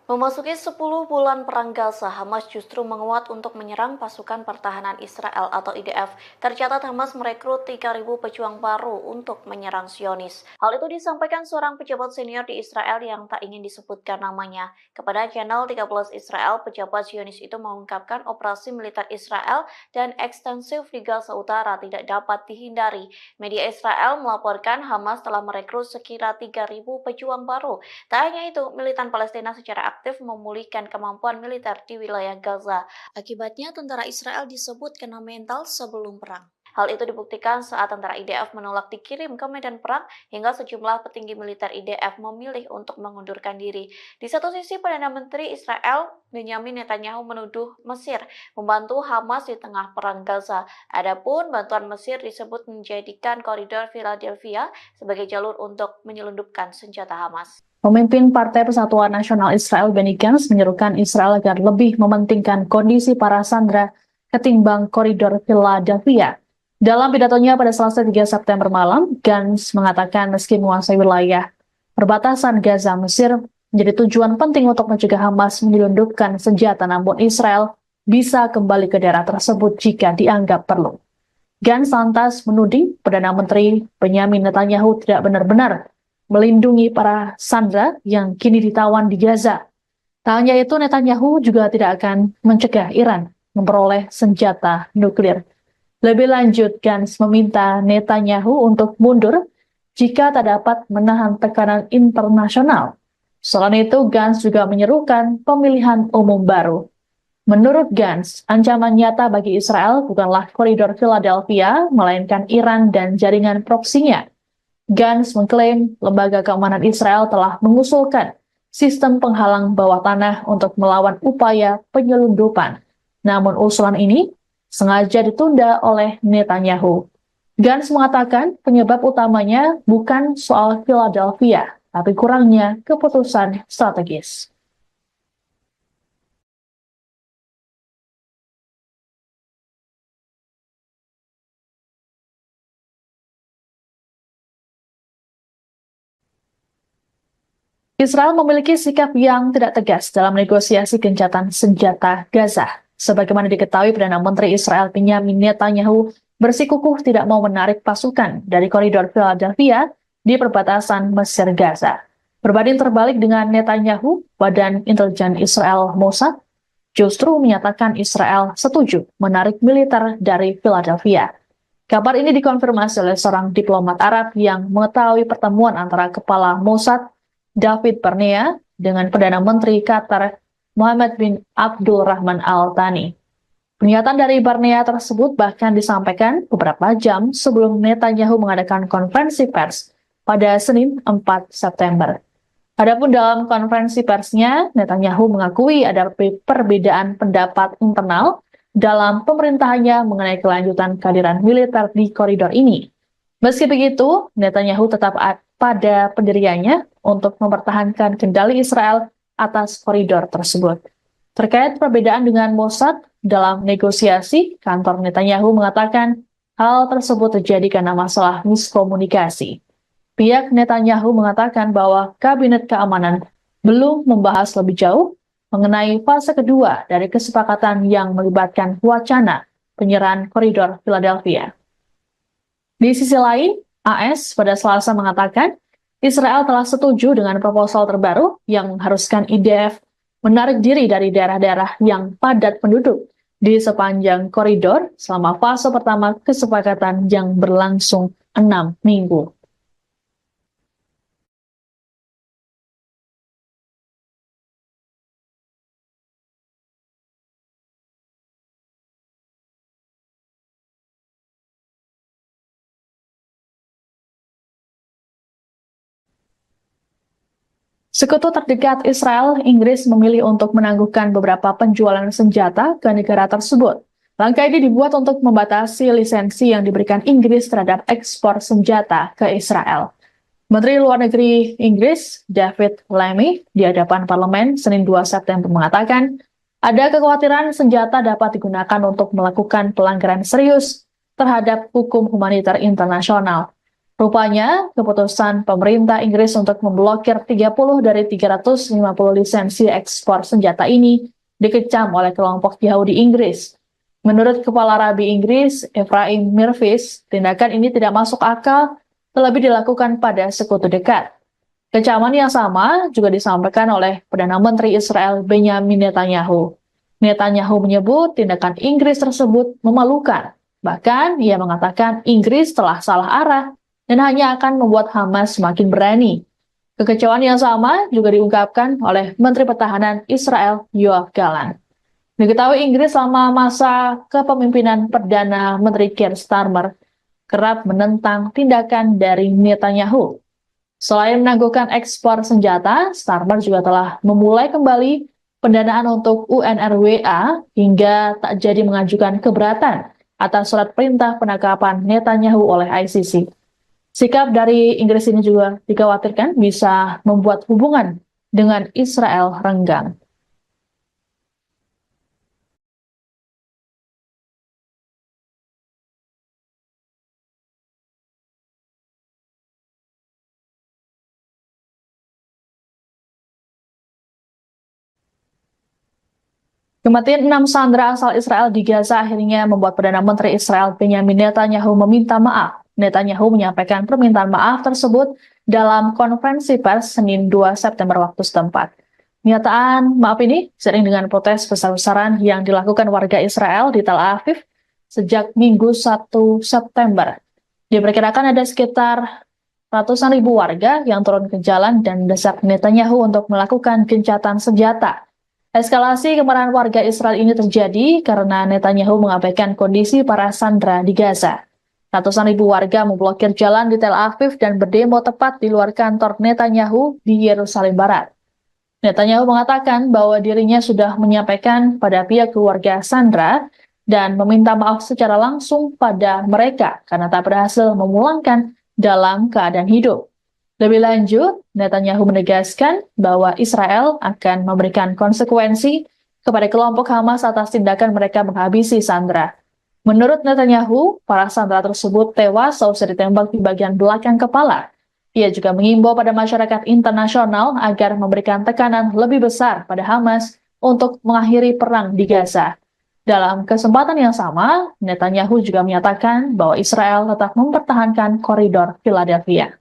Memasuki 10 bulan perang Gaza, Hamas justru menguat untuk menyerang pasukan pertahanan Israel atau IDF. Tercatat Hamas merekrut 3.000 pejuang baru untuk menyerang Zionis. Hal itu disampaikan seorang pejabat senior di Israel yang tak ingin disebutkan namanya. Kepada channel 13 Israel, pejabat Zionis itu mengungkapkan operasi militer Israel dan ekstensif di Gaza Utara tidak dapat dihindari. Media Israel melaporkan Hamas telah merekrut sekira 3.000 pejuang baru. Tak hanya itu, militan Palestina secara aktif memulihkan kemampuan militer di wilayah Gaza. Akibatnya, tentara Israel disebut kena mental sebelum perang. Hal itu dibuktikan saat tentara IDF menolak dikirim ke medan perang hingga sejumlah petinggi militer IDF memilih untuk mengundurkan diri. Di satu sisi, Perdana Menteri Israel Benyamin Netanyahu menuduh Mesir membantu Hamas di tengah perang Gaza. Adapun bantuan Mesir disebut menjadikan koridor Philadelphia sebagai jalur untuk menyelundupkan senjata Hamas. Pemimpin Partai Persatuan Nasional Israel Benny Gantz menyerukan Israel agar lebih mementingkan kondisi para sandera ketimbang koridor Philadelphia. Dalam pidatonya pada Selasa 3 September malam, Gantz mengatakan meski menguasai wilayah perbatasan Gaza, Mesir menjadi tujuan penting untuk mencegah Hamas menyelundupkan senjata, namun Israel bisa kembali ke daerah tersebut jika dianggap perlu. Gantz lantas menuding Perdana Menteri Benyamin Netanyahu tidak benar-benar melindungi para sandera yang kini ditawan di Gaza. Tak hanya itu, Netanyahu juga tidak akan mencegah Iran memperoleh senjata nuklir. Lebih lanjut, Gantz meminta Netanyahu untuk mundur jika tak dapat menahan tekanan internasional. Selain itu, Gantz juga menyerukan pemilihan umum baru. Menurut Gantz, ancaman nyata bagi Israel bukanlah koridor Philadelphia, melainkan Iran dan jaringan proksinya. Gantz mengklaim lembaga keamanan Israel telah mengusulkan sistem penghalang bawah tanah untuk melawan upaya penyelundupan. Namun usulan ini sengaja ditunda oleh Netanyahu. Gantz mengatakan penyebab utamanya bukan soal Philadelphia, tapi kurangnya keputusan strategis. Israel memiliki sikap yang tidak tegas dalam negosiasi gencatan senjata Gaza. Sebagaimana diketahui, Perdana Menteri Israel Benyamin Netanyahu bersikukuh tidak mau menarik pasukan dari koridor Philadelphia di perbatasan Mesir-Gaza. Berbanding terbalik dengan Netanyahu, Badan Intelijen Israel Mossad justru menyatakan Israel setuju menarik militer dari Philadelphia. Kabar ini dikonfirmasi oleh seorang diplomat Arab yang mengetahui pertemuan antara Kepala Mossad David Barnea dengan Perdana Menteri Qatar Mohammed bin Abdul Rahman Al Thani. Pernyataan dari Barnea tersebut bahkan disampaikan beberapa jam sebelum Netanyahu mengadakan konferensi pers pada Senin 4 September. Adapun dalam konferensi persnya, Netanyahu mengakui ada perbedaan pendapat internal dalam pemerintahannya mengenai kelanjutan kehadiran militer di koridor ini. Meski begitu, Netanyahu tetap pada pendiriannya untuk mempertahankan kendali Israel atas koridor tersebut. Terkait perbedaan dengan Mossad dalam negosiasi, kantor Netanyahu mengatakan hal tersebut terjadi karena masalah miskomunikasi. Pihak Netanyahu mengatakan bahwa Kabinet Keamanan belum membahas lebih jauh mengenai fase kedua dari kesepakatan yang melibatkan wacana penyerahan koridor Philadelphia. Di sisi lain, AS pada Selasa mengatakan Israel telah setuju dengan proposal terbaru yang mengharuskan IDF menarik diri dari daerah-daerah yang padat penduduk di sepanjang koridor selama fase pertama kesepakatan yang berlangsung 6 minggu. Sekutu terdekat Israel, Inggris memilih untuk menangguhkan beberapa penjualan senjata ke negara tersebut. Langkah ini dibuat untuk membatasi lisensi yang diberikan Inggris terhadap ekspor senjata ke Israel. Menteri Luar Negeri Inggris, David Lammy, di hadapan parlemen Senin 2 September mengatakan, ada kekhawatiran senjata dapat digunakan untuk melakukan pelanggaran serius terhadap hukum humaniter internasional. Rupanya, keputusan pemerintah Inggris untuk memblokir 30 dari 350 lisensi ekspor senjata ini dikecam oleh kelompok Yahudi Inggris. Menurut Kepala Rabi Inggris, Ephraim Mirvis, tindakan ini tidak masuk akal, terlebih dilakukan pada sekutu dekat. Kecaman yang sama juga disampaikan oleh Perdana Menteri Israel Benyamin Netanyahu. Netanyahu menyebut tindakan Inggris tersebut memalukan. Bahkan, ia mengatakan Inggris telah salah arah dan hanya akan membuat Hamas semakin berani. Kekecewaan yang sama juga diungkapkan oleh Menteri Pertahanan Israel Yoav Gallant. Diketahui Inggris selama masa kepemimpinan Perdana Menteri Keir Starmer kerap menentang tindakan dari Netanyahu. Selain menangguhkan ekspor senjata, Starmer juga telah memulai kembali pendanaan untuk UNRWA hingga tak jadi mengajukan keberatan atas surat perintah penangkapan Netanyahu oleh ICC. Sikap dari Inggris ini juga dikhawatirkan bisa membuat hubungan dengan Israel renggang. Kematian 6 sandera asal Israel di Gaza akhirnya membuat Perdana Menteri Israel Benyamin Netanyahu meminta maaf. Netanyahu menyampaikan permintaan maaf tersebut dalam konferensi pers Senin 2 September waktu setempat. Pernyataan maaf ini seiring dengan protes besar-besaran yang dilakukan warga Israel di Tel Aviv sejak Minggu 1 September. Diperkirakan ada sekitar ratusan ribu warga yang turun ke jalan dan mendesak Netanyahu untuk melakukan gencatan senjata. Eskalasi kemarahan warga Israel ini terjadi karena Netanyahu mengabaikan kondisi para sandera di Gaza. Ratusan ribu warga memblokir jalan di Tel Aviv dan berdemo tepat di luar kantor Netanyahu di Yerusalem Barat. Netanyahu mengatakan bahwa dirinya sudah menyampaikan pada pihak keluarga sandera dan meminta maaf secara langsung pada mereka karena tak berhasil memulangkan dalam keadaan hidup. Lebih lanjut, Netanyahu menegaskan bahwa Israel akan memberikan konsekuensi kepada kelompok Hamas atas tindakan mereka menghabisi sandera. Menurut Netanyahu, para sandera tersebut tewas seusai ditembak di bagian belakang kepala. Ia juga mengimbau pada masyarakat internasional agar memberikan tekanan lebih besar pada Hamas untuk mengakhiri perang di Gaza. Dalam kesempatan yang sama, Netanyahu juga menyatakan bahwa Israel tetap mempertahankan koridor Philadelphia.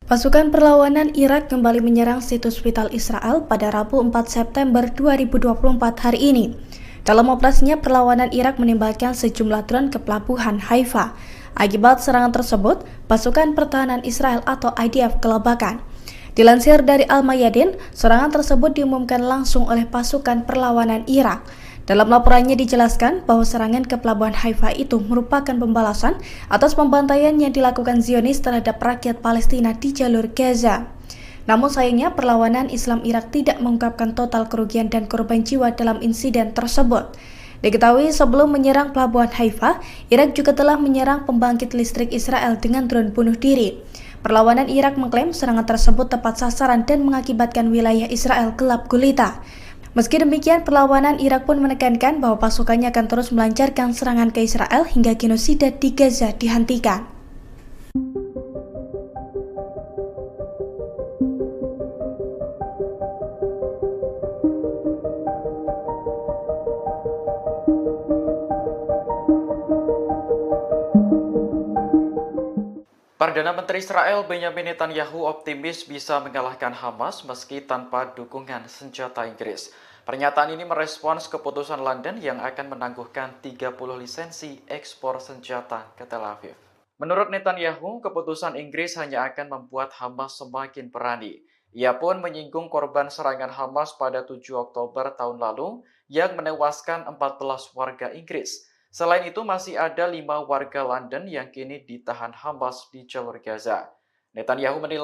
Pasukan perlawanan Irak kembali menyerang situs vital Israel pada Rabu 4 September 2024 hari ini. Dalam operasinya, perlawanan Irak menembakkan sejumlah drone ke pelabuhan Haifa. Akibat serangan tersebut, pasukan pertahanan Israel atau IDF kelabakan. Dilansir dari Al-Mayadin, serangan tersebut diumumkan langsung oleh pasukan perlawanan Irak. Dalam laporannya dijelaskan bahwa serangan ke pelabuhan Haifa itu merupakan pembalasan atas pembantaian yang dilakukan Zionis terhadap rakyat Palestina di jalur Gaza. Namun sayangnya perlawanan Islam Irak tidak mengungkapkan total kerugian dan korban jiwa dalam insiden tersebut. Diketahui sebelum menyerang pelabuhan Haifa, Irak juga telah menyerang pembangkit listrik Israel dengan drone bunuh diri. Perlawanan Irak mengklaim serangan tersebut tepat sasaran dan mengakibatkan wilayah Israel gelap gulita. Meski demikian, perlawanan Irak pun menekankan bahwa pasukannya akan terus melancarkan serangan ke Israel hingga genosida di Gaza dihentikan. Perdana Menteri Israel Benyamin Netanyahu optimis bisa mengalahkan Hamas meski tanpa dukungan senjata Inggris. Pernyataan ini merespons keputusan London yang akan menangguhkan 30 lisensi ekspor senjata ke Tel Aviv. Menurut Netanyahu, keputusan Inggris hanya akan membuat Hamas semakin berani. Ia pun menyinggung korban serangan Hamas pada 7 Oktober tahun lalu yang menewaskan 14 warga Inggris. Selain itu, masih ada 5 warga London yang kini ditahan Hamas di jalur Gaza. Netanyahu menilai